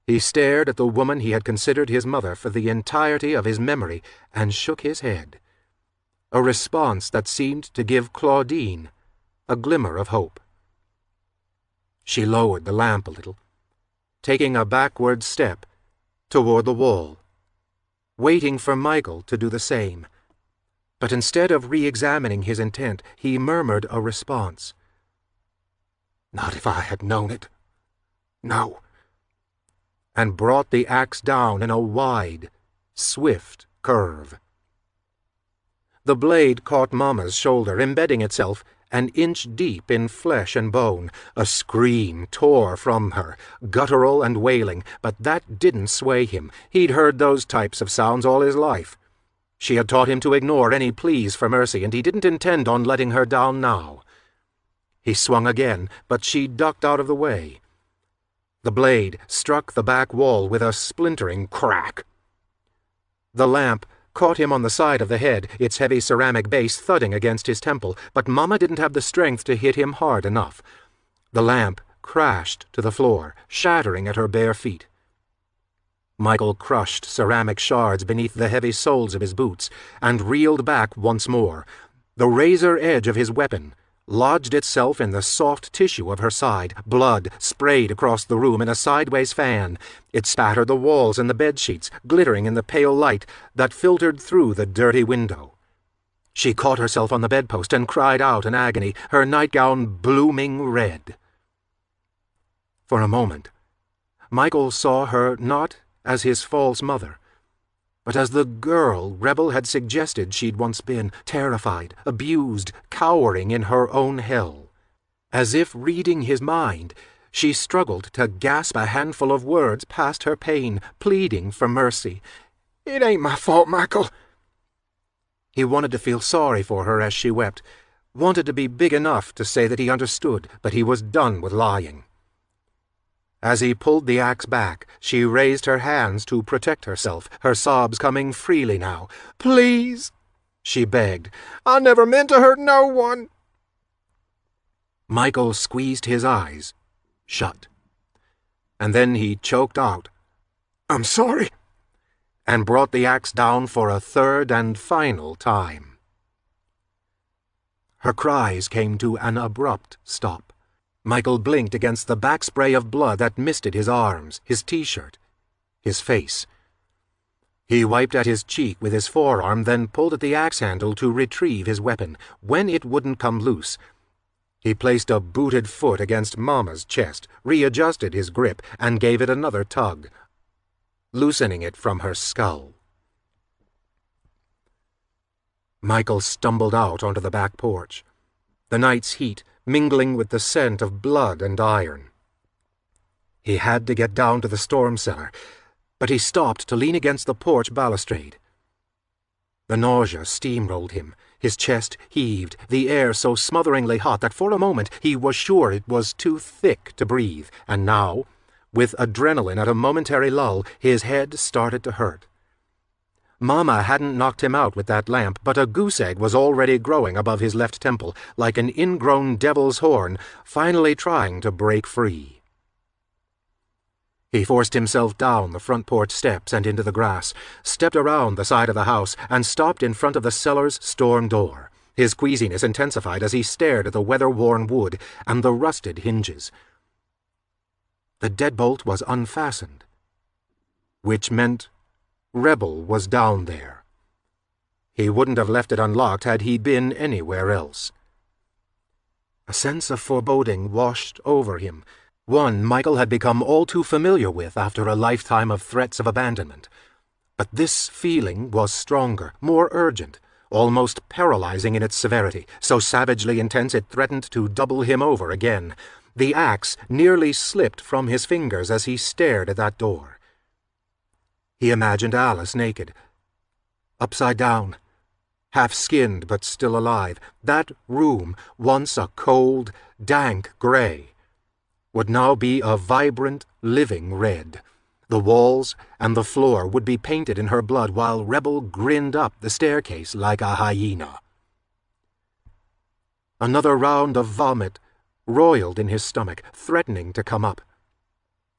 He stared at the woman he had considered his mother for the entirety of his memory and shook his head, a response that seemed to give Claudine a glimmer of hope. She lowered the lamp a little, taking a backward step toward the wall, waiting for Michael to do the same. But instead of re-examining his intent, he murmured a response. "Not if I had known it. No." And brought the axe down in a wide, swift curve. The blade caught Mama's shoulder, embedding itself an inch deep in flesh and bone. A scream tore from her, guttural and wailing, but that didn't sway him. He'd heard those types of sounds all his life. She had taught him to ignore any pleas for mercy, and he didn't intend on letting her down now. He swung again, but she ducked out of the way. The blade struck the back wall with a splintering crack. The lamp caught him on the side of the head, its heavy ceramic base thudding against his temple, but Mama didn't have the strength to hit him hard enough. The lamp crashed to the floor, shattering at her bare feet. Michael crushed ceramic shards beneath the heavy soles of his boots and reeled back once more. The razor edge of his weapon lodged itself in the soft tissue of her side. Blood sprayed across the room in a sideways fan. It spattered the walls and the bedsheets, glittering in the pale light that filtered through the dirty window. She caught herself on the bedpost and cried out in agony, her nightgown blooming red. For a moment, Michael saw her not as his false mother, but as the girl Rebel had suggested she'd once been, terrified, abused, cowering in her own hell. As if reading his mind, she struggled to gasp a handful of words past her pain, pleading for mercy. "It ain't my fault, Michael." He wanted to feel sorry for her as she wept, wanted to be big enough to say that he understood, but he was done with lying. As he pulled the axe back, she raised her hands to protect herself, her sobs coming freely now. "Please," she begged. "I never meant to hurt no one." Michael squeezed his eyes shut, and then he choked out, "I'm sorry," and brought the axe down for a third and final time. Her cries came to an abrupt stop. Michael blinked against the back spray of blood that misted his arms, his t-shirt, his face. He wiped at his cheek with his forearm, then pulled at the axe handle to retrieve his weapon. When it wouldn't come loose, he placed a booted foot against Mama's chest, readjusted his grip, and gave it another tug, loosening it from her skull. Michael stumbled out onto the back porch, the night's heat mingling with the scent of blood and iron. He had to get down to the storm cellar, but he stopped to lean against the porch balustrade. The nausea steamrolled him. His chest heaved, the air so smotheringly hot that for a moment he was sure it was too thick to breathe, and now, with adrenaline at a momentary lull, his head started to hurt. Mama hadn't knocked him out with that lamp, but a goose egg was already growing above his left temple, like an ingrown devil's horn, finally trying to break free. He forced himself down the front porch steps and into the grass, stepped around the side of the house, and stopped in front of the cellar's storm door. His queasiness intensified as he stared at the weather-worn wood and the rusted hinges. The deadbolt was unfastened, which meant Rebel was down there. He wouldn't have left it unlocked had he been anywhere else. A sense of foreboding washed over him, one Michael had become all too familiar with after a lifetime of threats of abandonment. But this feeling was stronger, more urgent, almost paralyzing in its severity, so savagely intense it threatened to double him over again. The axe nearly slipped from his fingers as he stared at that door. He imagined Alice naked, upside down, half-skinned but still alive. That room, once a cold, dank gray, would now be a vibrant, living red. The walls and the floor would be painted in her blood while Rebel grinned up the staircase like a hyena. Another round of vomit roiled in his stomach, threatening to come up.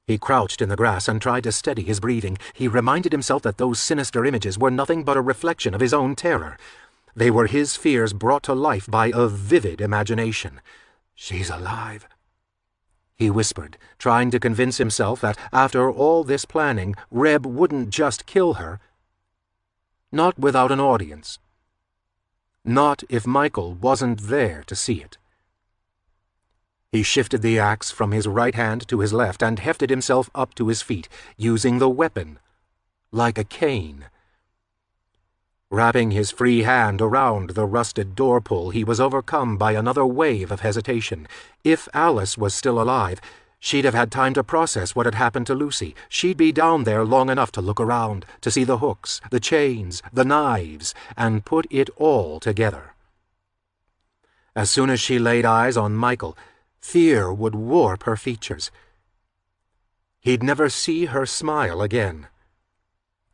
He crouched in the grass and tried to steady his breathing. He reminded himself that those sinister images were nothing but a reflection of his own terror. They were his fears brought to life by a vivid imagination. "She's alive," he whispered, trying to convince himself that after all this planning, Reb wouldn't just kill her. Not without an audience. Not if Michael wasn't there to see it. He shifted the axe from his right hand to his left and hefted himself up to his feet, using the weapon like a cane. Wrapping his free hand around the rusted door pull, he was overcome by another wave of hesitation. If Alice was still alive, she'd have had time to process what had happened to Lucy. She'd be down there long enough to look around, to see the hooks, the chains, the knives, and put it all together. As soon as she laid eyes on Michael, fear would warp her features. He'd never see her smile again.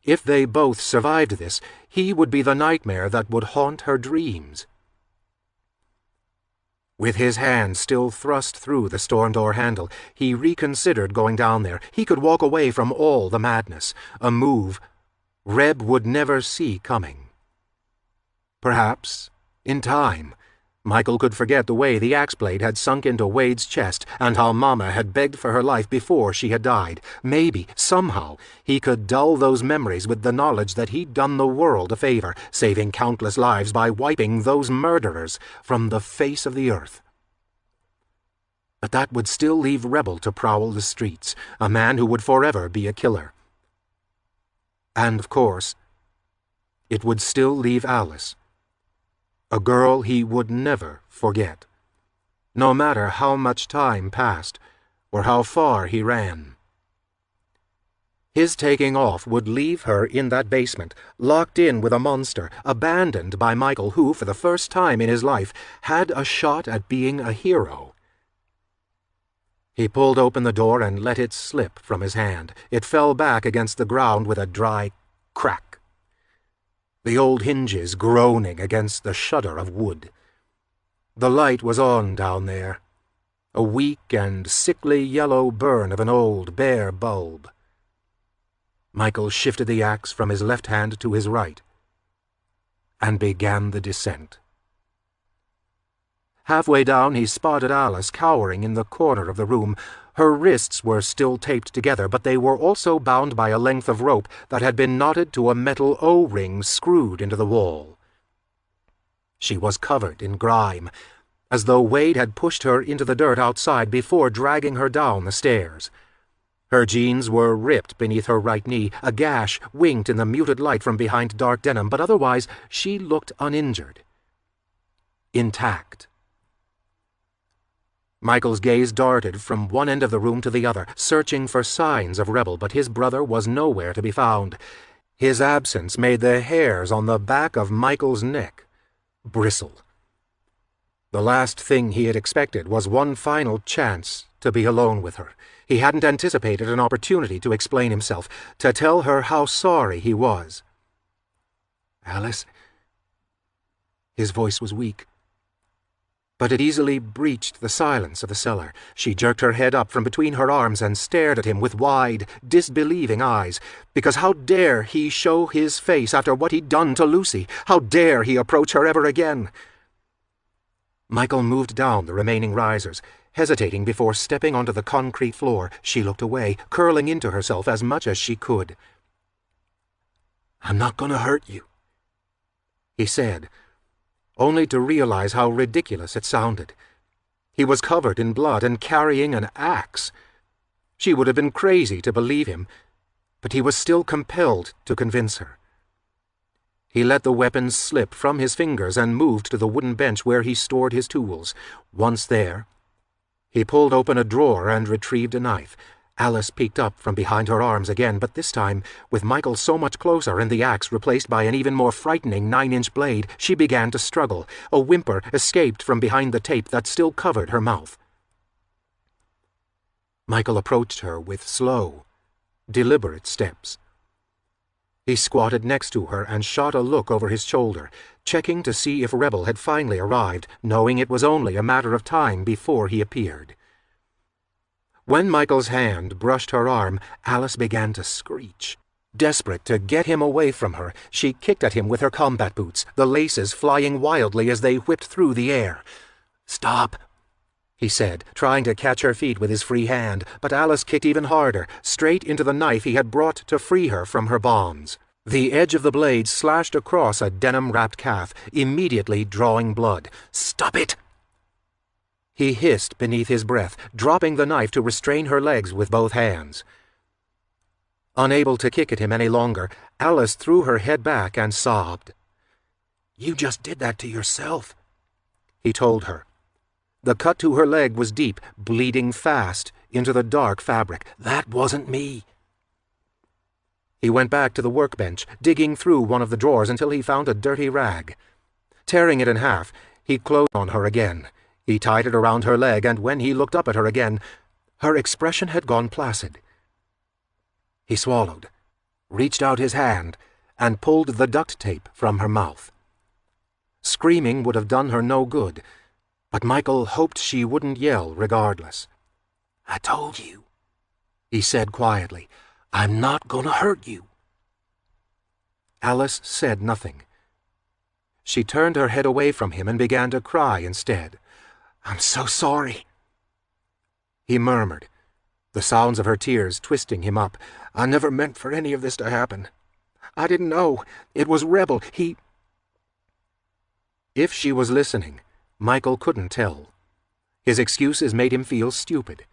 If they both survived this, he would be the nightmare that would haunt her dreams. With his hand still thrust through the storm door handle, he reconsidered going down there. He could walk away from all the madness, a move Reb would never see coming. Perhaps, in time, Michael could forget the way the axe blade had sunk into Wade's chest and how Mama had begged for her life before she had died. Maybe, somehow, he could dull those memories with the knowledge that he'd done the world a favor, saving countless lives by wiping those murderers from the face of the earth. But that would still leave Rebel to prowl the streets, a man who would forever be a killer. And, of course, it would still leave Alice, a girl he would never forget, no matter how much time passed or how far he ran. His taking off would leave her in that basement, locked in with a monster, abandoned by Michael, who, for the first time in his life, had a shot at being a hero. He pulled open the door and let it slip from his hand. It fell back against the ground with a dry crack, the old hinges groaning against the shudder of wood. The light was on down there, a weak and sickly yellow burn of an old bare bulb. Michael shifted the axe from his left hand to his right and began the descent. Halfway down he spotted Alice cowering in the corner of the room. Her wrists were still taped together, but they were also bound by a length of rope that had been knotted to a metal O-ring screwed into the wall. She was covered in grime, as though Wade had pushed her into the dirt outside before dragging her down the stairs. Her jeans were ripped beneath her right knee, a gash winked in the muted light from behind dark denim, but otherwise she looked uninjured, intact. Michael's gaze darted from one end of the room to the other, searching for signs of Rebel, but his brother was nowhere to be found. His absence made the hairs on the back of Michael's neck bristle. The last thing he had expected was one final chance to be alone with her. He hadn't anticipated an opportunity to explain himself, to tell her how sorry he was. "Alice?" His voice was weak. but it easily breached the silence of the cellar. She jerked her head up from between her arms and stared at him with wide, disbelieving eyes, because how dare he show his face after what he'd done to Lucy? How dare he approach her ever again? Michael moved down the remaining risers, hesitating before stepping onto the concrete floor. She looked away, curling into herself as much as she could. "I'm not going to hurt you," he said, only to realize how ridiculous it sounded. He was covered in blood and carrying an axe. She would have been crazy to believe him, but he was still compelled to convince her. He let the weapon slip from his fingers and moved to the wooden bench where he stored his tools. Once there, he pulled open a drawer and retrieved a knife. Alice peeked up from behind her arms again, but this time, with Michael so much closer and the axe replaced by an even more frightening 9-inch blade, she began to struggle. A whimper escaped from behind the tape that still covered her mouth. Michael approached her with slow, deliberate steps. He squatted next to her and shot a look over his shoulder, checking to see if Rebel had finally arrived, knowing it was only a matter of time before he appeared. When Michael's hand brushed her arm, Alice began to screech. Desperate to get him away from her, she kicked at him with her combat boots, the laces flying wildly as they whipped through the air. "Stop," he said, trying to catch her feet with his free hand, but Alice kicked even harder, straight into the knife he had brought to free her from her bonds. The edge of the blade slashed across a denim-wrapped calf, immediately drawing blood. "Stop it!" He hissed beneath his breath, dropping the knife to restrain her legs with both hands. Unable to kick at him any longer, Alice threw her head back and sobbed. "You just did that to yourself," he told her. The cut to her leg was deep, bleeding fast into the dark fabric. "That wasn't me." He went back to the workbench, digging through one of the drawers until he found a dirty rag. Tearing it in half, he closed on her again. He tied it around her leg, and when he looked up at her again, her expression had gone placid. He swallowed, reached out his hand, and pulled the duct tape from her mouth. Screaming would have done her no good, but Michael hoped she wouldn't yell regardless. "I told you," he said quietly. "I'm not going to hurt you." Alice said nothing. She turned her head away from him and began to cry instead. "I'm so sorry," he murmured, the sounds of her tears twisting him up. "I never meant for any of this to happen. I didn't know. It was Rebel. He—" If she was listening, Michael couldn't tell. His excuses made him feel stupid.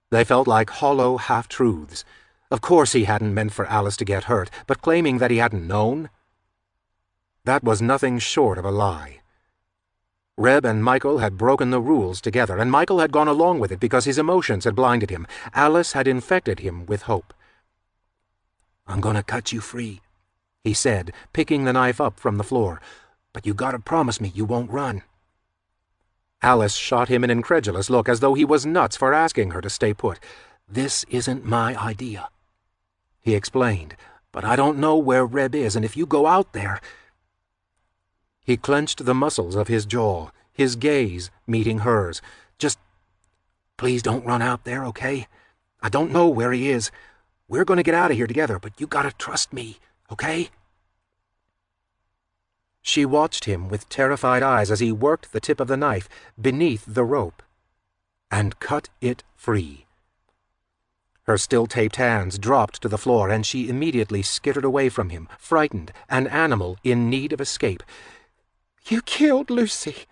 They felt like hollow half-truths. Of course he hadn't meant for Alice to get hurt, but claiming that he hadn't known? That was nothing short of a lie. Reb and Michael had broken the rules together, and Michael had gone along with it because his emotions had blinded him. Alice had infected him with hope. "I'm going to cut you free," he said, picking the knife up from the floor. "But you gotta promise me you won't run." Alice shot him an incredulous look, as though he was nuts for asking her to stay put. "This isn't my idea," he explained, "but I don't know where Reb is, and if you go out there—" He clenched the muscles of his jaw, his gaze meeting hers. "Just please don't run out there, okay? I don't know where he is. We're going to get out of here together, but you gotta trust me, okay?" She watched him with terrified eyes as he worked the tip of the knife beneath the rope and cut it free. Her still-taped hands dropped to the floor, and she immediately skittered away from him, frightened, an animal in need of escape. "You killed Lucy."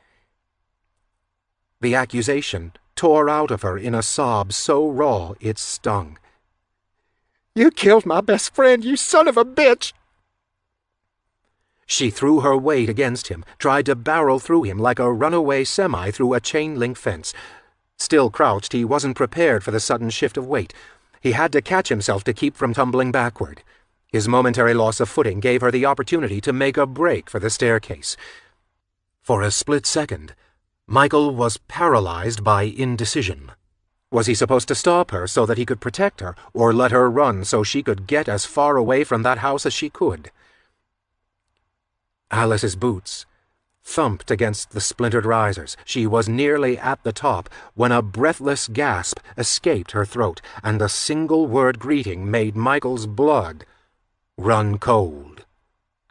The accusation tore out of her in a sob so raw it stung. "You killed my best friend, you son of a bitch!" She threw her weight against him, tried to barrel through him like a runaway semi through a chain-link fence. Still crouched, he wasn't prepared for the sudden shift of weight. He had to catch himself to keep from tumbling backward. His momentary loss of footing gave her the opportunity to make a break for the staircase. For a split second, Michael was paralyzed by indecision. Was he supposed to stop her so that he could protect her, or let her run so she could get as far away from that house as she could? Alice's boots thumped against the splintered risers. She was nearly at the top when a breathless gasp escaped her throat, and a single-word greeting made Michael's blood run cold.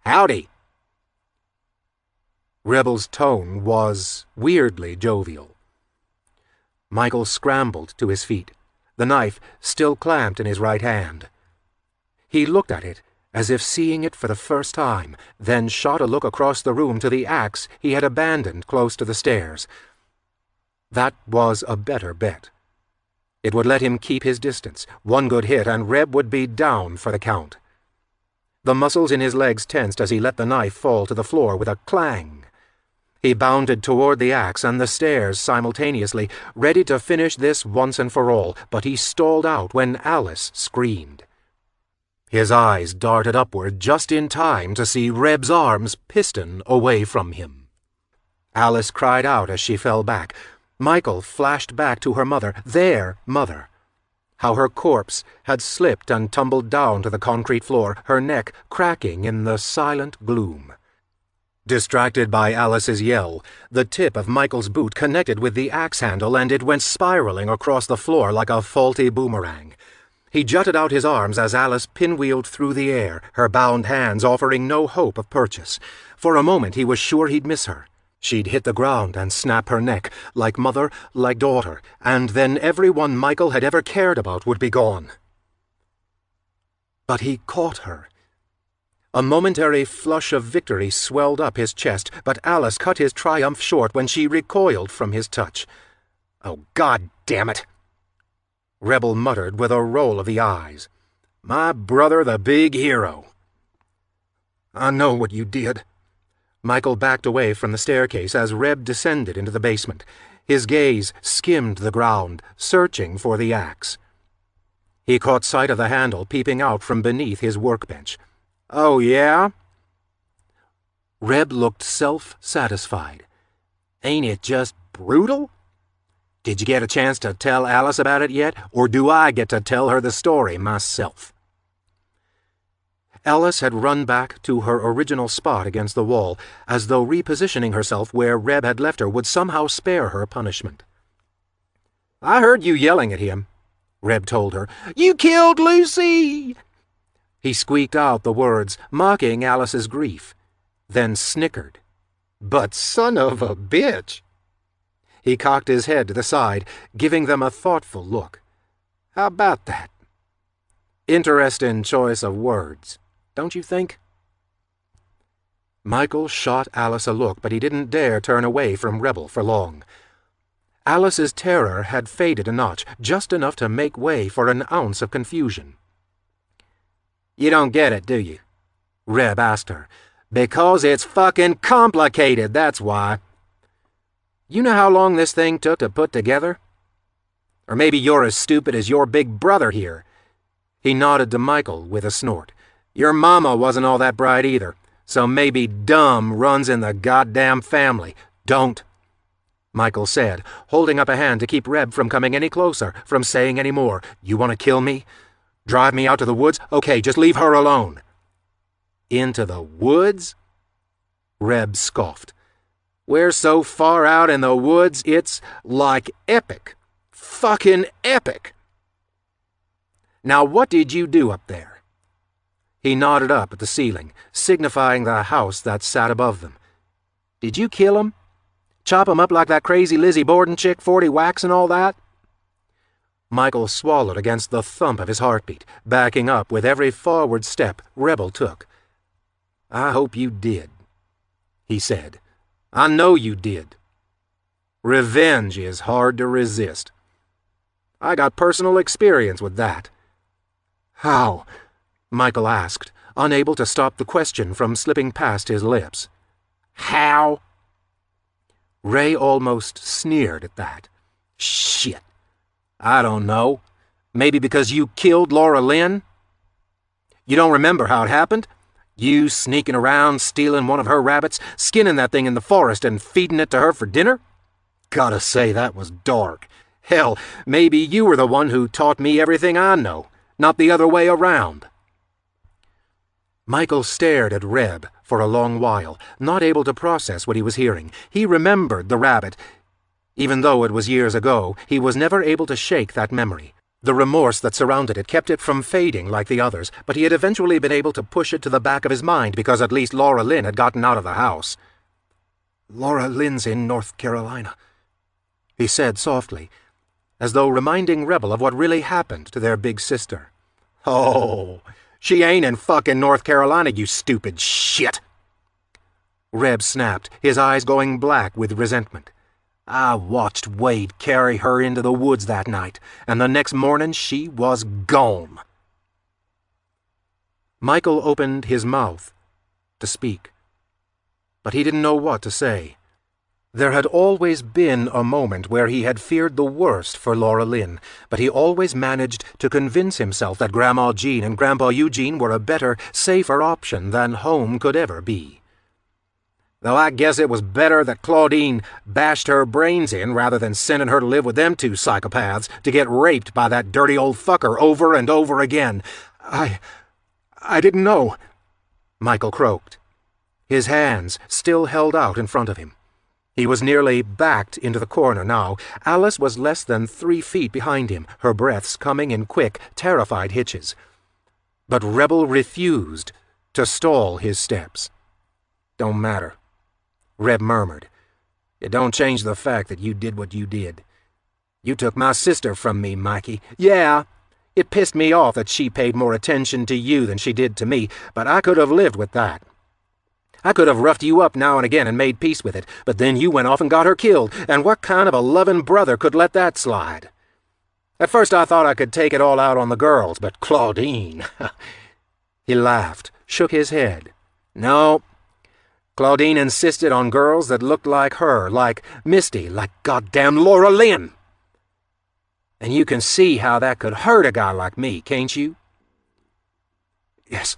"Howdy." Rebel's tone was weirdly jovial. Michael scrambled to his feet, the knife still clamped in his right hand. He looked at it as if seeing it for the first time, then shot a look across the room to the axe he had abandoned close to the stairs. That was a better bet. It would let him keep his distance. One good hit, and Reb would be down for the count. The muscles in his legs tensed as he let the knife fall to the floor with a clang. He bounded toward the axe and the stairs simultaneously, ready to finish this once and for all, but he stalled out when Alice screamed. His eyes darted upward just in time to see Reb's arms piston away from him. Alice cried out as she fell back. Michael flashed back to her mother, their mother. How her corpse had slipped and tumbled down to the concrete floor, her neck cracking in the silent gloom. Distracted by Alice's yell, the tip of Michael's boot connected with the axe handle and it went spiraling across the floor like a faulty boomerang. He jutted out his arms as Alice pinwheeled through the air, her bound hands offering no hope of purchase. For a moment he was sure he'd miss her. She'd hit the ground and snap her neck, like mother, like daughter, and then everyone Michael had ever cared about would be gone. But he caught her. A momentary flush of victory swelled up his chest, but Alice cut his triumph short when she recoiled from his touch. "Oh, God damn it!" Rebel muttered with a roll of the eyes. "My brother the big hero." "I know what you did." Michael backed away from the staircase as Reb descended into the basement. His gaze skimmed the ground, searching for the axe. He caught sight of the handle peeping out from beneath his workbench. "Oh, yeah?" Reb looked self-satisfied. "Ain't it just brutal? Did you get a chance to tell Alice about it yet, or do I get to tell her the story myself?" Alice had run back to her original spot against the wall, as though repositioning herself where Reb had left her would somehow spare her punishment. "I heard you yelling at him," Reb told her. "You killed Lucy!" He squeaked out the words, mocking Alice's grief, then snickered. "But son of a bitch!" He cocked his head to the side, giving them a thoughtful look. "How about that? Interesting choice of words, don't you think?" Michael shot Alice a look, but he didn't dare turn away from Rebel for long. Alice's terror had faded a notch, just enough to make way for an ounce of confusion. "You don't get it, do you?" Reb asked her. "Because it's fucking complicated, that's why. You know how long this thing took to put together? Or maybe you're as stupid as your big brother here." He nodded to Michael with a snort. "Your mama wasn't all that bright either, so maybe dumb runs in the goddamn family." "Don't," Michael said, holding up a hand to keep Reb from coming any closer, from saying any more. "You want to kill me? Drive me out to the woods? Okay, just leave her alone." "Into the woods?" Reb scoffed. "We're so far out in the woods, it's like epic. Fucking epic. Now what did you do up there?" He nodded up at the ceiling, signifying the house that sat above them. "Did you kill him? Chop him up like that crazy Lizzie Borden chick, 40 whacks and all that?" Michael swallowed against the thump of his heartbeat, backing up with every forward step Rebel took. "I hope you did," he said. "I know you did. Revenge is hard to resist. I got personal experience with that." "How?" Michael asked, unable to stop the question from slipping past his lips. "How?" Ray almost sneered at that. "Shit. I don't know. Maybe because you killed Laura Lynn? You don't remember how it happened? You sneaking around, stealing one of her rabbits, skinning that thing in the forest and feeding it to her for dinner? Gotta say, that was dark. Hell, maybe you were the one who taught me everything I know, not the other way around." Michael stared at Reb, for a long while, not able to process what he was hearing. He remembered the rabbit. Even though it was years ago, he was never able to shake that memory. The remorse that surrounded it kept it from fading like the others, but he had eventually been able to push it to the back of his mind because at least Laura Lynn had gotten out of the house. "Laura Lynn's in North Carolina," he said softly, as though reminding Rebel of what really happened to their big sister. "Oh, she ain't in fucking North Carolina, you stupid shit!" Reb snapped, his eyes going black with resentment. "I watched Wade carry her into the woods that night, and the next morning she was gone." Michael opened his mouth to speak, but he didn't know what to say. There had always been a moment where he had feared the worst for Laura Lynn, but he always managed to convince himself that Grandma Jean and Grandpa Eugene were a better, safer option than home could ever be. Though I guess it was better that Claudine bashed her brains in rather than sending her to live with them two psychopaths to get raped by that dirty old fucker over and over again. I didn't know," Michael croaked. His hands still held out in front of him. He was nearly backed into the corner now. Alice was less than 3 feet behind him, her breaths coming in quick, terrified hitches. But Rebel refused to stall his steps. "Don't matter," Reb murmured. "It don't change the fact that you did what you did. You took my sister from me, Mikey. Yeah, it pissed me off that she paid more attention to you than she did to me, but I could have lived with that. I could have roughed you up now and again and made peace with it, but then you went off and got her killed, and what kind of a loving brother could let that slide? At first I thought I could take it all out on the girls, but Claudine..." He laughed, shook his head. "No, Claudine insisted on girls that looked like her, like Misty, like goddamn Laura Lynn. And you can see how that could hurt a guy like me, can't you?" "Yes."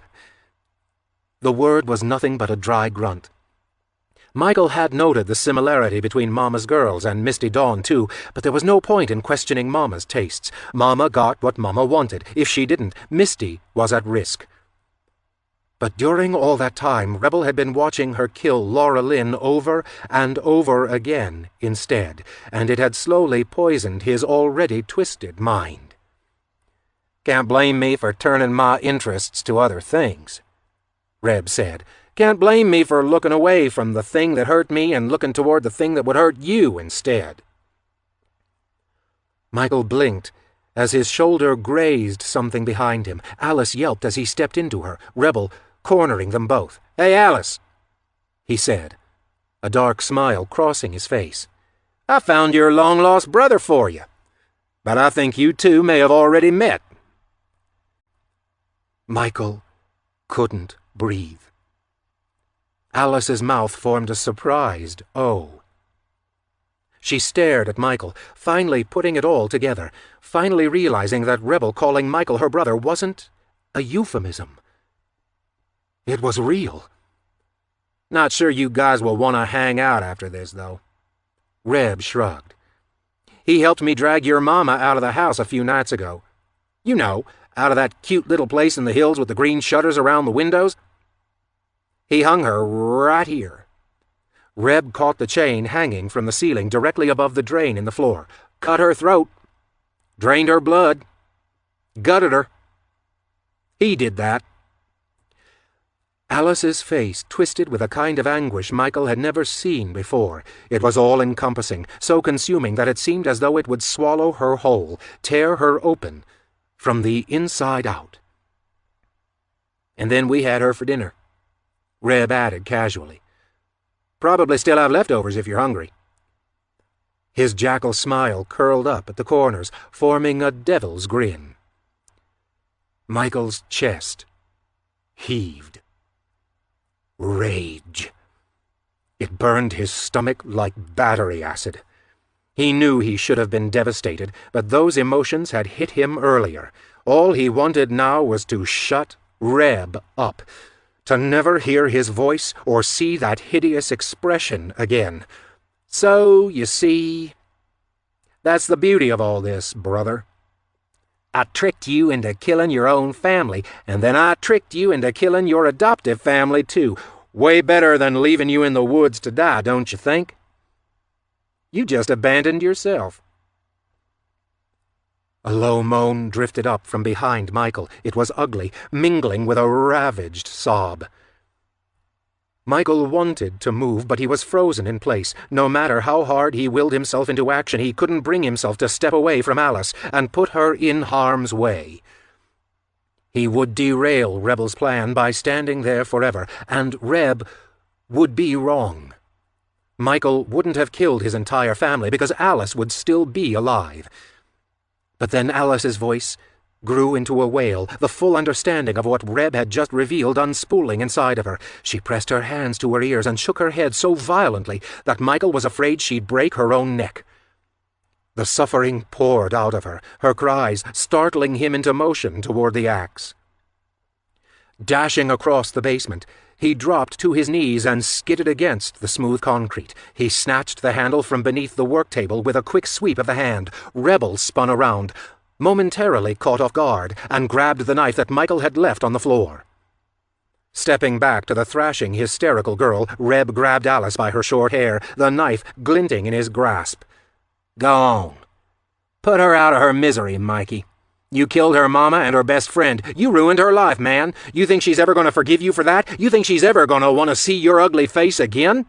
The word was nothing but a dry grunt. Michael had noted the similarity between Mama's girls and Misty Dawn, too, but there was no point in questioning Mama's tastes. Mama got what Mama wanted. If she didn't, Misty was at risk. But during all that time, Rebel had been watching her kill Laura Lynn over and over again instead, and it had slowly poisoned his already twisted mind. "Can't blame me for turning my interests to other things," Reb said. "Can't blame me for looking away from the thing that hurt me and looking toward the thing that would hurt you instead." Michael blinked as his shoulder grazed something behind him. Alice yelped as he stepped into her, Rebel cornering them both. "Hey, Alice," he said, a dark smile crossing his face. "I found your long-lost brother for you, but I think you two may have already met." Michael couldn't breathe. Alice's mouth formed a surprised O. She stared at Michael, finally putting it all together, finally realizing that Rebel calling Michael her brother wasn't a euphemism. It was real. "Not sure you guys will want to hang out after this, though." Reb shrugged. "He helped me drag your mama out of the house a few nights ago. You know, out of that cute little place in the hills with the green shutters around the windows. He hung her right here." Reb caught the chain hanging from the ceiling directly above the drain in the floor. "Cut her throat. Drained her blood. Gutted her. He did that." Alice's face twisted with a kind of anguish Michael had never seen before. It was all-encompassing, so consuming that it seemed as though it would swallow her whole, tear her open, from the inside out. "And then we had her for dinner," Reb added casually. "Probably still have leftovers if you're hungry." His jackal smile curled up at the corners, forming a devil's grin. Michael's chest heaved. Rage. It burned his stomach like battery acid. He knew he should have been devastated, but those emotions had hit him earlier. All he wanted now was to shut Reb up, to never hear his voice or see that hideous expression again. "So, you see, that's the beauty of all this, brother. I tricked you into killing your own family, and then I tricked you into killing your adoptive family, too. Way better than leaving you in the woods to die, don't you think? You just abandoned yourself." A low moan drifted up from behind Michael. It was ugly, mingling with a ravaged sob. Michael wanted to move, but he was frozen in place. No matter how hard he willed himself into action, he couldn't bring himself to step away from Alice and put her in harm's way. He would derail Rebel's plan by standing there forever, and Reb would be wrong. Michael wouldn't have killed his entire family because Alice would still be alive. But then Alice's voice grew into a wail, the full understanding of what Reb had just revealed unspooling inside of her. She pressed her hands to her ears and shook her head so violently that Michael was afraid she'd break her own neck. The suffering poured out of her, her cries startling him into motion toward the axe. Dashing across the basement, he dropped to his knees and skidded against the smooth concrete. He snatched the handle from beneath the work table with a quick sweep of the hand. Rebel spun around, momentarily caught off guard, and grabbed the knife that Michael had left on the floor. Stepping back to the thrashing, hysterical girl, Reb grabbed Alice by her short hair, the knife glinting in his grasp. "Go on. Put her out of her misery, Mikey. You killed her mama and her best friend. You ruined her life, man. You think she's ever going to forgive you for that? You think she's ever going to want to see your ugly face again?"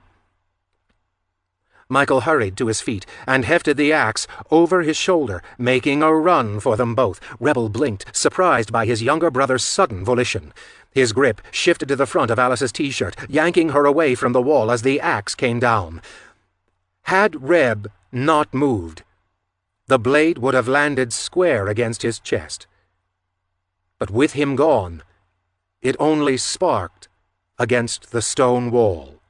Michael hurried to his feet and hefted the axe over his shoulder, making a run for them both. Rebel blinked, surprised by his younger brother's sudden volition. His grip shifted to the front of Alice's t-shirt, yanking her away from the wall as the axe came down. Had Reb not moved, the blade would have landed square against his chest. But with him gone, it only sparked against the stone wall.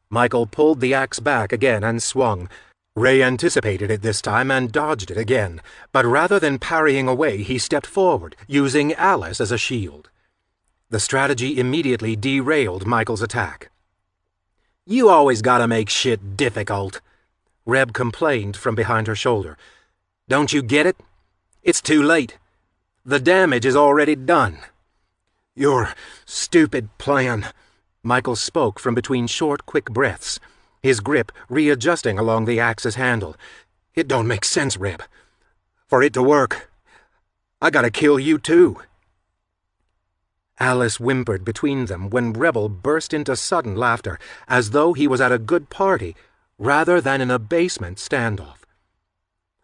Michael pulled the axe back again and swung. Ray anticipated it this time and dodged it again, but rather than parrying away, he stepped forward, using Alice as a shield. The strategy immediately derailed Michael's attack. "You always gotta make shit difficult," Reb complained from behind her shoulder. "Don't you get it? It's too late. The damage is already done." "Your stupid plan," Michael spoke from between short, quick breaths, his grip readjusting along the axe's handle. "It don't make sense, Reb. For it to work, I gotta kill you too." Alice whimpered between them when Rebel burst into sudden laughter, as though he was at a good party rather than in a basement standoff.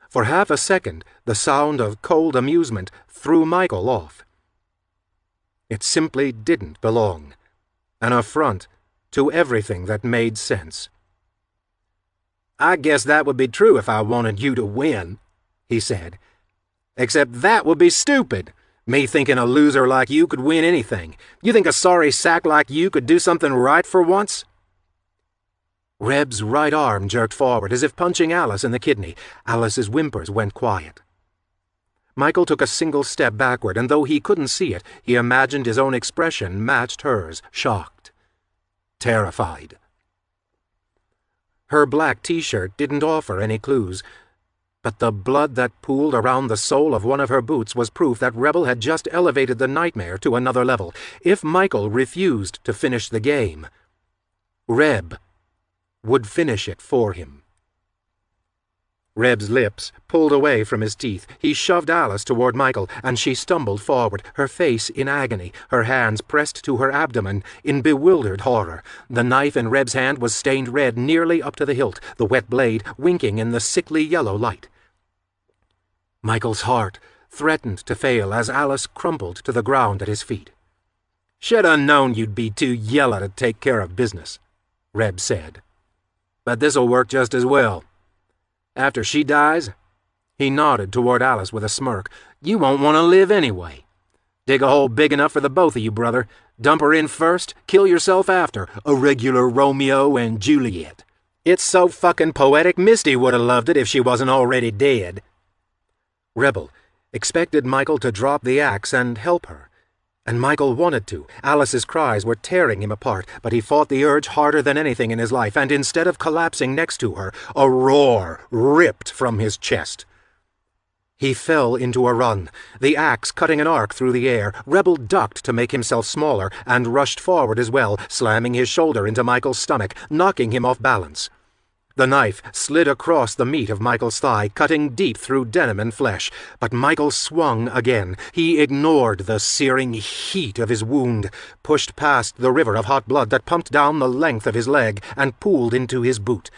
For half a second, the sound of cold amusement threw Michael off. It simply didn't belong, an affront to everything that made sense. "I guess that would be true if I wanted you to win," he said. "Except that would be stupid. Me thinking a loser like you could win anything. You think a sorry sack like you could do something right for once?" Reb's right arm jerked forward as if punching Alice in the kidney. Alice's whimpers went quiet. Michael took a single step backward, and though he couldn't see it, he imagined his own expression matched hers, shocked, terrified. Her black t-shirt didn't offer any clues, but the blood that pooled around the sole of one of her boots was proof that Rebel had just elevated the nightmare to another level. If Michael refused to finish the game, Reb would finish it for him. Reb's lips pulled away from his teeth. He shoved Alice toward Michael, and she stumbled forward, her face in agony, her hands pressed to her abdomen in bewildered horror. The knife in Reb's hand was stained red nearly up to the hilt, the wet blade winking in the sickly yellow light. Michael's heart threatened to fail as Alice crumpled to the ground at his feet. "Should have known you'd be too yellow to take care of business," Reb said. "But this'll work just as well. After she dies," he nodded toward Alice with a smirk, "you won't want to live anyway. Dig a hole big enough for the both of you, brother. Dump her in first, kill yourself after. A regular Romeo and Juliet. It's so fucking poetic Misty would have loved it if she wasn't already dead." Rebel expected Michael to drop the axe and help her, and Michael wanted to. Alice's cries were tearing him apart, but he fought the urge harder than anything in his life, and instead of collapsing next to her, a roar ripped from his chest. He fell into a run, the axe cutting an arc through the air. Rebel ducked to make himself smaller and rushed forward as well, slamming his shoulder into Michael's stomach, knocking him off balance. The knife slid across the meat of Michael's thigh, cutting deep through denim and flesh, but Michael swung again. He ignored the searing heat of his wound, pushed past the river of hot blood that pumped down the length of his leg and pooled into his boot.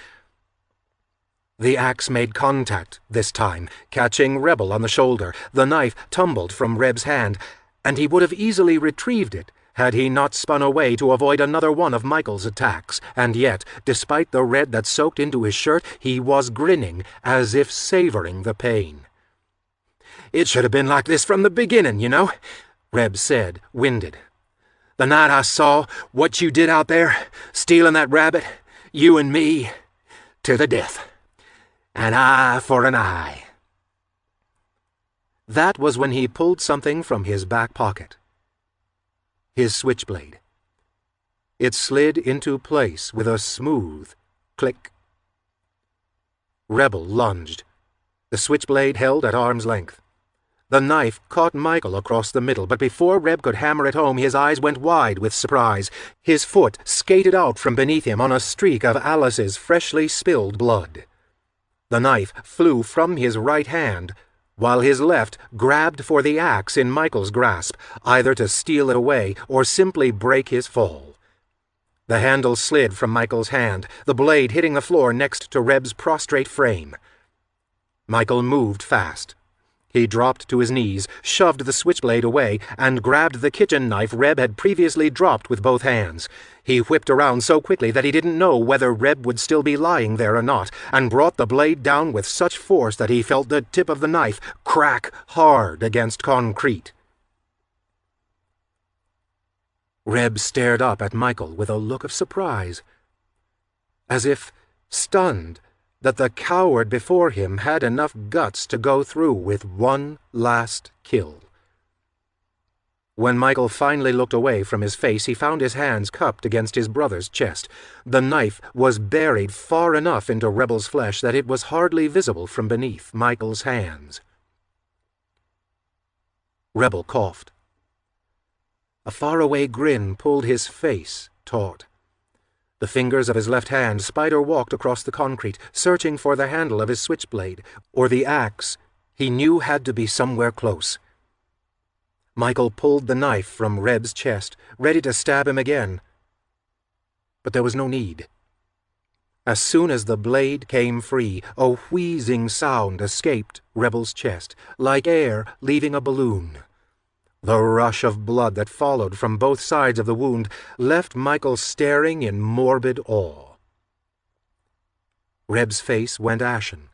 The axe made contact this time, catching Rebel on the shoulder. The knife tumbled from Reb's hand, and he would have easily retrieved it had he not spun away to avoid another one of Michael's attacks. And yet, despite the red that soaked into his shirt, he was grinning, as if savoring the pain. "It should have been like this from the beginning, you know," Reb said, winded. "The night I saw what you did out there, stealing that rabbit, you and me, to the death. An eye for an eye." That was when he pulled something from his back pocket. His switchblade. It slid into place with a smooth click. Rebel lunged, the switchblade held at arm's length. The knife caught Michael across the middle, but before Reb could hammer it home, his eyes went wide with surprise. His foot skated out from beneath him on a streak of Alice's freshly spilled blood. The knife flew from his right hand, while his left grabbed for the axe in Michael's grasp, either to steal it away or simply break his fall. The handle slid from Michael's hand, the blade hitting the floor next to Reb's prostrate frame. Michael moved fast. He dropped to his knees, shoved the switchblade away, and grabbed the kitchen knife Reb had previously dropped with both hands. He whipped around so quickly that he didn't know whether Reb would still be lying there or not, and brought the blade down with such force that he felt the tip of the knife crack hard against concrete. Reb stared up at Michael with a look of surprise, as if stunned that the coward before him had enough guts to go through with one last kill. When Michael finally looked away from his face, he found his hands cupped against his brother's chest. The knife was buried far enough into Rebel's flesh that it was hardly visible from beneath Michael's hands. Rebel coughed. A faraway grin pulled his face taut. The fingers of his left hand spider-walked across the concrete, searching for the handle of his switchblade, or the axe he knew had to be somewhere close. Michael pulled the knife from Reb's chest, ready to stab him again. But there was no need. As soon as the blade came free, a wheezing sound escaped Rebel's chest, like air leaving a balloon. The rush of blood that followed from both sides of the wound left Michael staring in morbid awe. Reb's face went ashen.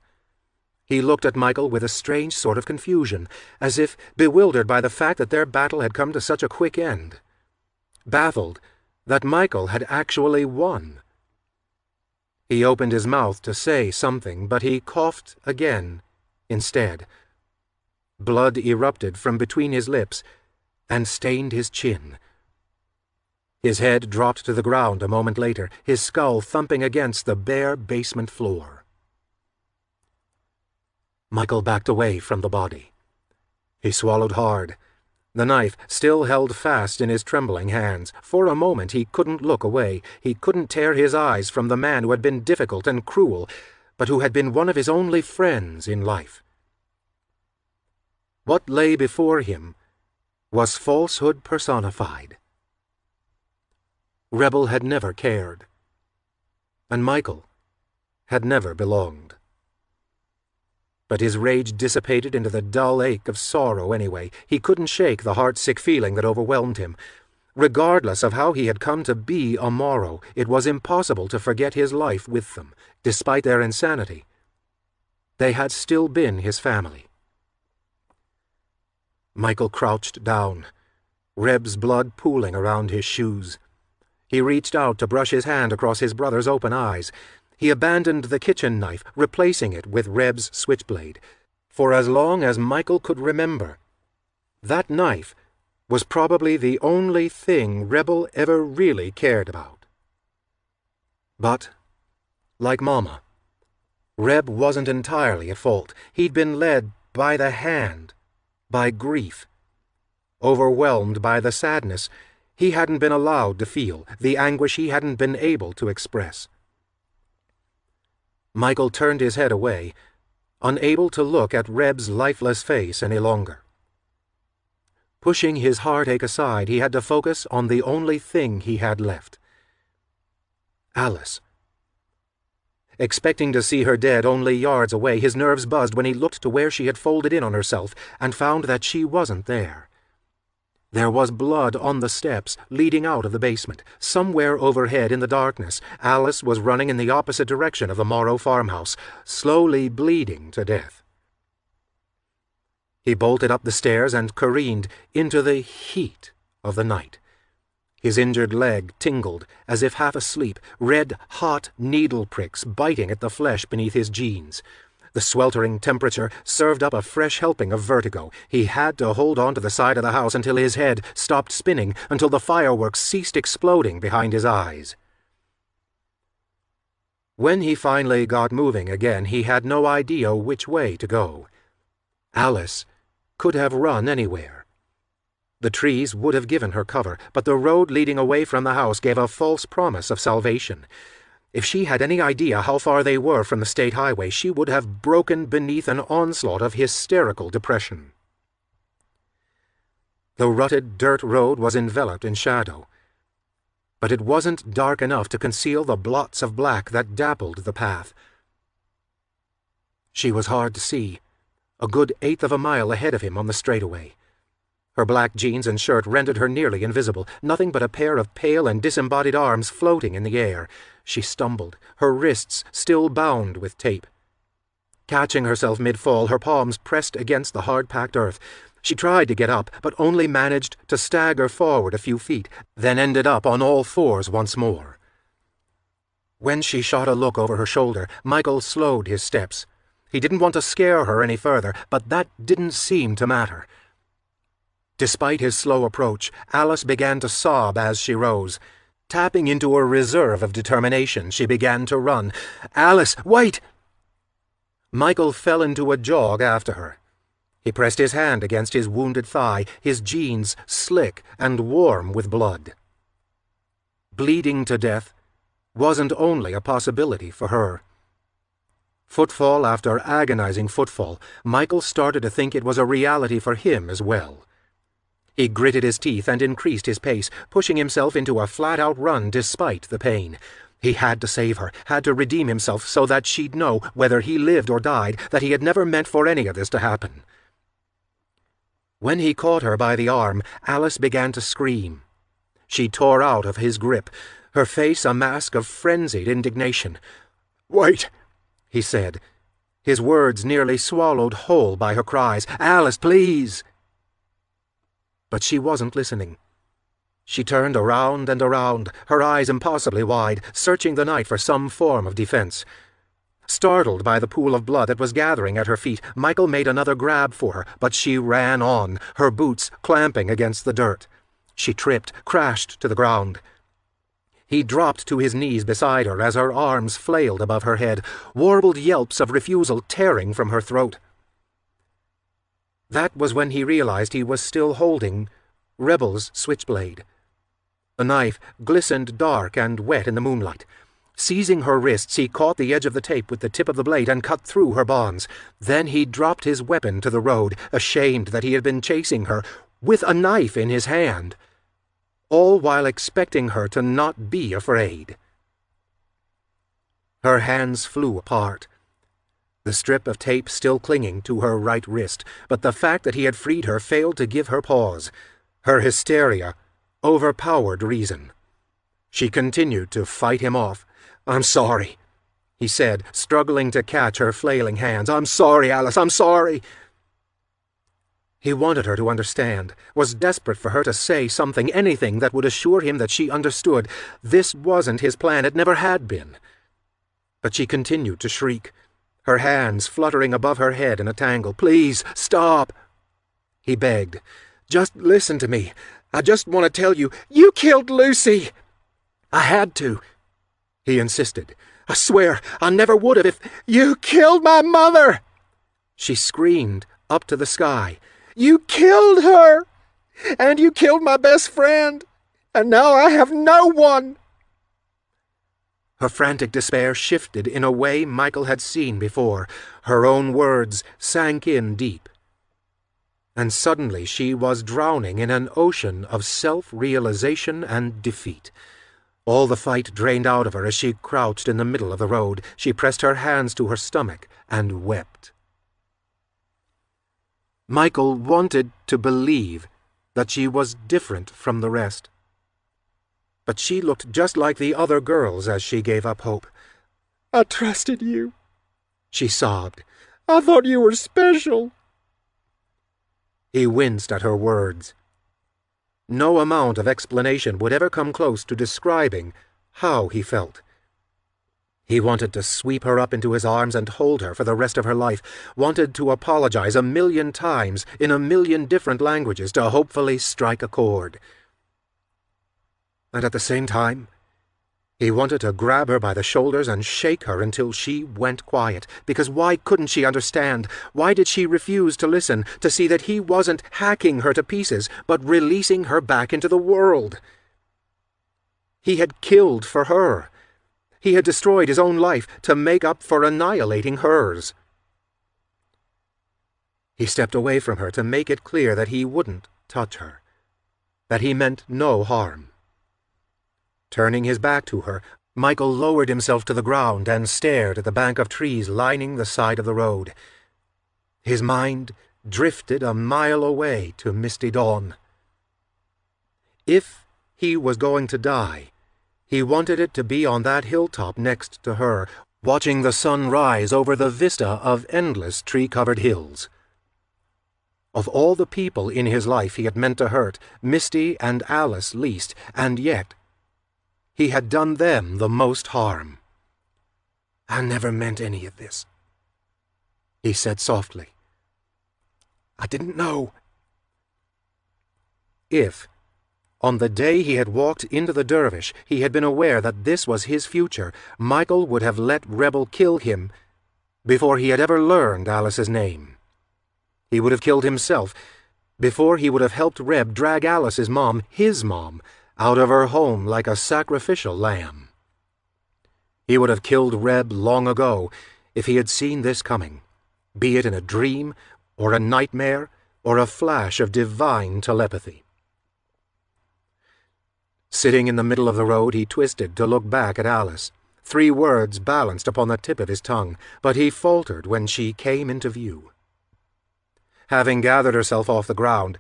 He looked at Michael with a strange sort of confusion, as if bewildered by the fact that their battle had come to such a quick end. Baffled that Michael had actually won. He opened his mouth to say something, but he coughed again instead. Blood erupted from between his lips and stained his chin. His head dropped to the ground a moment later, his skull thumping against the bare basement floor. Michael backed away from the body. He swallowed hard. The knife still held fast in his trembling hands. For a moment he couldn't look away. He couldn't tear his eyes from the man who had been difficult and cruel, but who had been one of his only friends in life. What lay before him was falsehood personified. Rebel had never cared, and Michael had never belonged. But his rage dissipated into the dull ache of sorrow anyway. He couldn't shake the heart-sick feeling that overwhelmed him. Regardless of how he had come to be a Morrow, it was impossible to forget his life with them, despite their insanity. They had still been his family. Michael crouched down, Reb's blood pooling around his shoes. He reached out to brush his hand across his brother's open eyes. He abandoned the kitchen knife, replacing it with Reb's switchblade. For as long as Michael could remember, that knife was probably the only thing Rebel ever really cared about. But, like Mama, Reb wasn't entirely at fault. He'd been led by the hand, by grief. Overwhelmed by the sadness he hadn't been allowed to feel, the anguish he hadn't been able to express. Michael turned his head away, unable to look at Reb's lifeless face any longer. Pushing his heartache aside, he had to focus on the only thing he had left. Alice. Expecting to see her dead only yards away, his nerves buzzed when he looked to where she had folded in on herself and found that she wasn't there. There was blood on the steps leading out of the basement. Somewhere overhead in the darkness, Alice was running in the opposite direction of the Morrow farmhouse, slowly bleeding to death. He bolted up the stairs and careened into the heat of the night. His injured leg tingled, as if half asleep, red, hot needle pricks biting at the flesh beneath his jeans. The sweltering temperature served up a fresh helping of vertigo. He had to hold on to the side of the house until his head stopped spinning, until the fireworks ceased exploding behind his eyes. When he finally got moving again, he had no idea which way to go. Alice could have run anywhere. The trees would have given her cover, but the road leading away from the house gave a false promise of salvation. If she had any idea how far they were from the state highway, she would have broken beneath an onslaught of hysterical depression. The rutted dirt road was enveloped in shadow, but it wasn't dark enough to conceal the blots of black that dappled the path. She was hard to see, a good eighth of a mile ahead of him on the straightaway. Her black jeans and shirt rendered her nearly invisible, nothing but a pair of pale and disembodied arms floating in the air. She stumbled, her wrists still bound with tape. Catching herself mid-fall, her palms pressed against the hard-packed earth. She tried to get up, but only managed to stagger forward a few feet, then ended up on all fours once more. When she shot a look over her shoulder, Michael slowed his steps. He didn't want to scare her any further, but that didn't seem to matter. Despite his slow approach, Alice began to sob as she rose. Tapping into a reserve of determination, she began to run. "Alice, wait!" Michael fell into a jog after her. He pressed his hand against his wounded thigh, his jeans slick and warm with blood. Bleeding to death wasn't only a possibility for her. Footfall after agonizing footfall, Michael started to think it was a reality for him as well. He gritted his teeth and increased his pace, pushing himself into a flat-out run despite the pain. He had to save her, had to redeem himself so that she'd know, whether he lived or died, that he had never meant for any of this to happen. When he caught her by the arm, Alice began to scream. She tore out of his grip, her face a mask of frenzied indignation. "Wait," he said, his words nearly swallowed whole by her cries. "Alice, please!" But she wasn't listening. She turned around and around, her eyes impossibly wide, searching the night for some form of defense. Startled by the pool of blood that was gathering at her feet, Michael made another grab for her, but she ran on, her boots clamping against the dirt. She tripped, crashed to the ground. He dropped to his knees beside her as her arms flailed above her head, warbled yelps of refusal tearing from her throat. That was when he realized he was still holding Rebel's switchblade. The knife glistened dark and wet in the moonlight. Seizing her wrists, he caught the edge of the tape with the tip of the blade and cut through her bonds. Then he dropped his weapon to the road, ashamed that he had been chasing her, with a knife in his hand, all while expecting her to not be afraid. Her hands flew apart, the strip of tape still clinging to her right wrist, but the fact that he had freed her failed to give her pause. Her hysteria overpowered reason. She continued to fight him off. "I'm sorry," he said, struggling to catch her flailing hands. "I'm sorry, Alice, I'm sorry." He wanted her to understand, was desperate for her to say something, anything that would assure him that she understood. This wasn't his plan, it never had been. But she continued to shriek, her hands fluttering above her head in a tangle. "Please, stop," he begged. "Just listen to me. I just want to tell you, you killed Lucy." "I had to," he insisted. "I swear I never would have if you killed my mother." She screamed, up to the sky. "You killed her! And you killed my best friend! And now I have no one!" Her frantic despair shifted in a way Michael had seen before. Her own words sank in deep. And suddenly she was drowning in an ocean of self-realization and defeat. All the fight drained out of her as she crouched in the middle of the road. She pressed her hands to her stomach and wept. Michael wanted to believe that she was different from the rest. But she looked just like the other girls as she gave up hope. "I trusted you," she sobbed. "I thought you were special." He winced at her words. No amount of explanation would ever come close to describing how he felt. He wanted to sweep her up into his arms and hold her for the rest of her life, wanted to apologize 1,000,000 times in 1,000,000 different languages to hopefully strike a chord. And at the same time, he wanted to grab her by the shoulders and shake her until she went quiet, because why couldn't she understand? Why did she refuse to listen, to see that he wasn't hacking her to pieces, but releasing her back into the world? He had killed for her. He had destroyed his own life to make up for annihilating hers. He stepped away from her to make it clear that he wouldn't touch her, that he meant no harm. Turning his back to her, Michael lowered himself to the ground and stared at the bank of trees lining the side of the road. His mind drifted a mile away to misty dawn. If he was going to die, he wanted it to be on that hilltop next to her, watching the sun rise over the vista of endless tree-covered hills. Of all the people in his life he had meant to hurt, Misty and Alice least, and yet he had done them the most harm. "I never meant any of this," he said softly. "I didn't know." If, on the day he had walked into the dervish, he had been aware that this was his future, Michael would have let Rebel kill him before he had ever learned Alice's name. He would have killed himself before he would have helped Reb drag Alice's mom, his mom, out of her home like a sacrificial lamb. He would have killed Reb long ago if he had seen this coming, be it in a dream or a nightmare or a flash of divine telepathy. Sitting in the middle of the road, he twisted to look back at Alice. 3 words balanced upon the tip of his tongue, but he faltered when she came into view. Having gathered herself off the ground,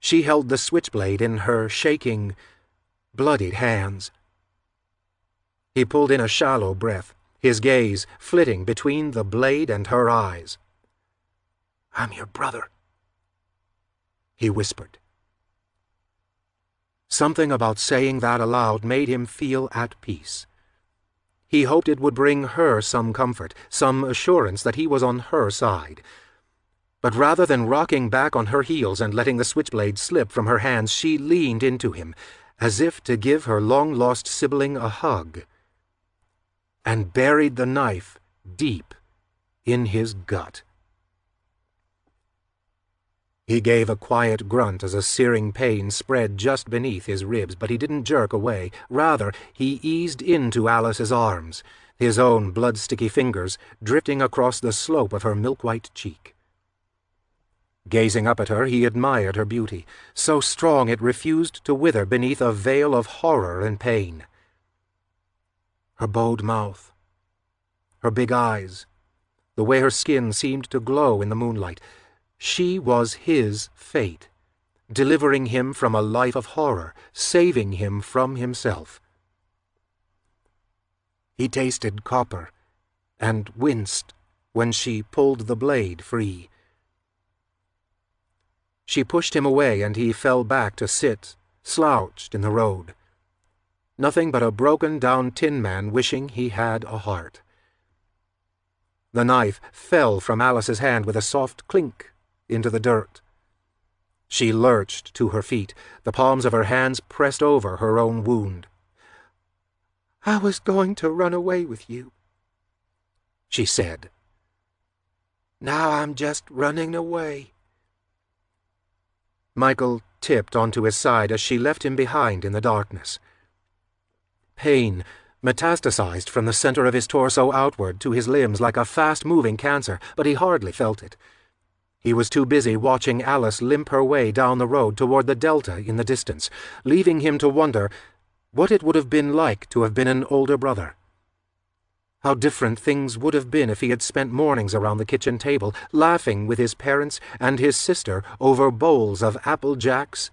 she held the switchblade in her shaking, bloodied hands. He pulled in a shallow breath, his gaze flitting between the blade and her eyes. "I'm your brother," he whispered. Something about saying that aloud made him feel at peace. He hoped it would bring her some comfort, some assurance that he was on her side. But rather than rocking back on her heels and letting the switchblade slip from her hands, she leaned into him, as if to give her long-lost sibling a hug, and buried the knife deep in his gut. He gave a quiet grunt as a searing pain spread just beneath his ribs, but he didn't jerk away. Rather, he eased into Alice's arms, his own blood-sticky fingers drifting across the slope of her milk-white cheek. Gazing up at her, he admired her beauty, so strong it refused to wither beneath a veil of horror and pain. Her bowed mouth, her big eyes, the way her skin seemed to glow in the moonlight. She was his fate, delivering him from a life of horror, saving him from himself. He tasted copper and winced when she pulled the blade free. She pushed him away, and he fell back to sit, slouched in the road. Nothing but a broken-down tin man wishing he had a heart. The knife fell from Alice's hand with a soft clink into the dirt. She lurched to her feet, the palms of her hands pressed over her own wound. "I was going to run away with you," she said. Now I'm just running away." Michael tipped onto his side as she left him behind in the darkness. Pain metastasized from the center of his torso outward to his limbs like a fast-moving cancer, but he hardly felt it. He was too busy watching Alice limp her way down the road toward the delta in the distance, leaving him to wonder what it would have been like to have been an older brother. How different things would have been if he had spent mornings around the kitchen table, laughing with his parents and his sister over bowls of Apple Jacks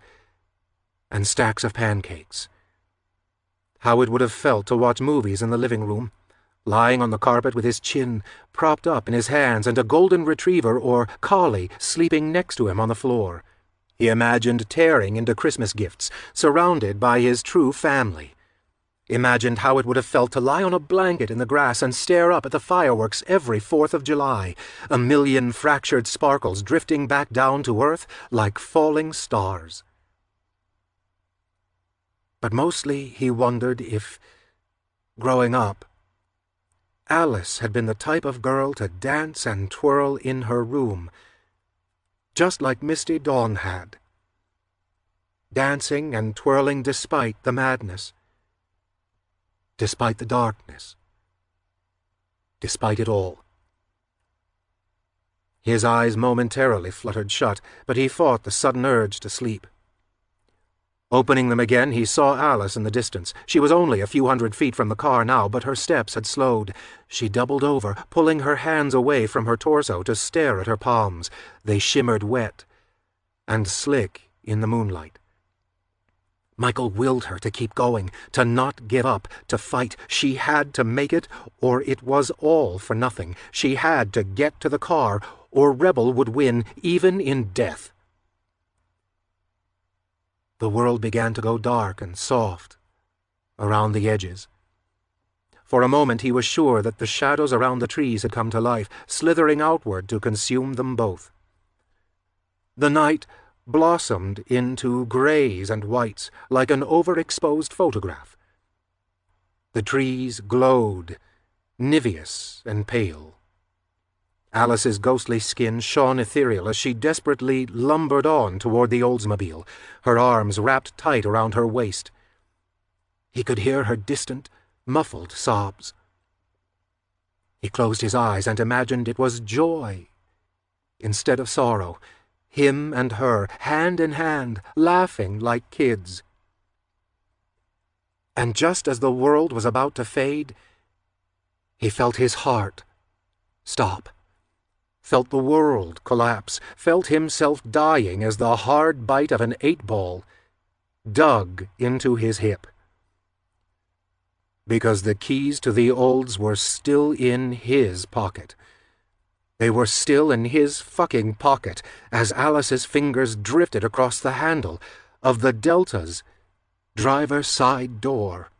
and stacks of pancakes. How it would have felt to watch movies in the living room, lying on the carpet with his chin propped up in his hands and a golden retriever or collie sleeping next to him on the floor. He imagined tearing into Christmas gifts, surrounded by his true family. Imagined how it would have felt to lie on a blanket in the grass and stare up at the fireworks every 4th of July, a million fractured sparkles drifting back down to earth like falling stars. But mostly he wondered if, growing up, Alice had been the type of girl to dance and twirl in her room, just like Misty Dawn had. Dancing and twirling despite the madness, despite the darkness, despite it all. His eyes momentarily fluttered shut, but he fought the sudden urge to sleep. Opening them again, he saw Alice in the distance. She was only a few hundred feet from the car now, but her steps had slowed. She doubled over, pulling her hands away from her torso to stare at her palms. They shimmered wet and slick in the moonlight. Michael willed her to keep going, to not give up, to fight. She had to make it, or it was all for nothing. She had to get to the car, or Rebel would win, even in death. The world began to go dark and soft around the edges. For a moment he was sure that the shadows around the trees had come to life, slithering outward to consume them both. The night blossomed into grays and whites like an overexposed photograph. The trees glowed, niveous and pale. Alice's ghostly skin shone ethereal as she desperately lumbered on toward the Oldsmobile, her arms wrapped tight around her waist. He could hear her distant, muffled sobs. He closed his eyes and imagined it was joy instead of sorrow, him and her, hand in hand, laughing like kids. And just as the world was about to fade, he felt his heart stop, felt the world collapse, felt himself dying as the hard bite of an 8-ball dug into his hip. Because the keys to the Olds were still in his pocket. They were still in his fucking pocket as Alice's fingers drifted across the handle of the Delta's driver's side door.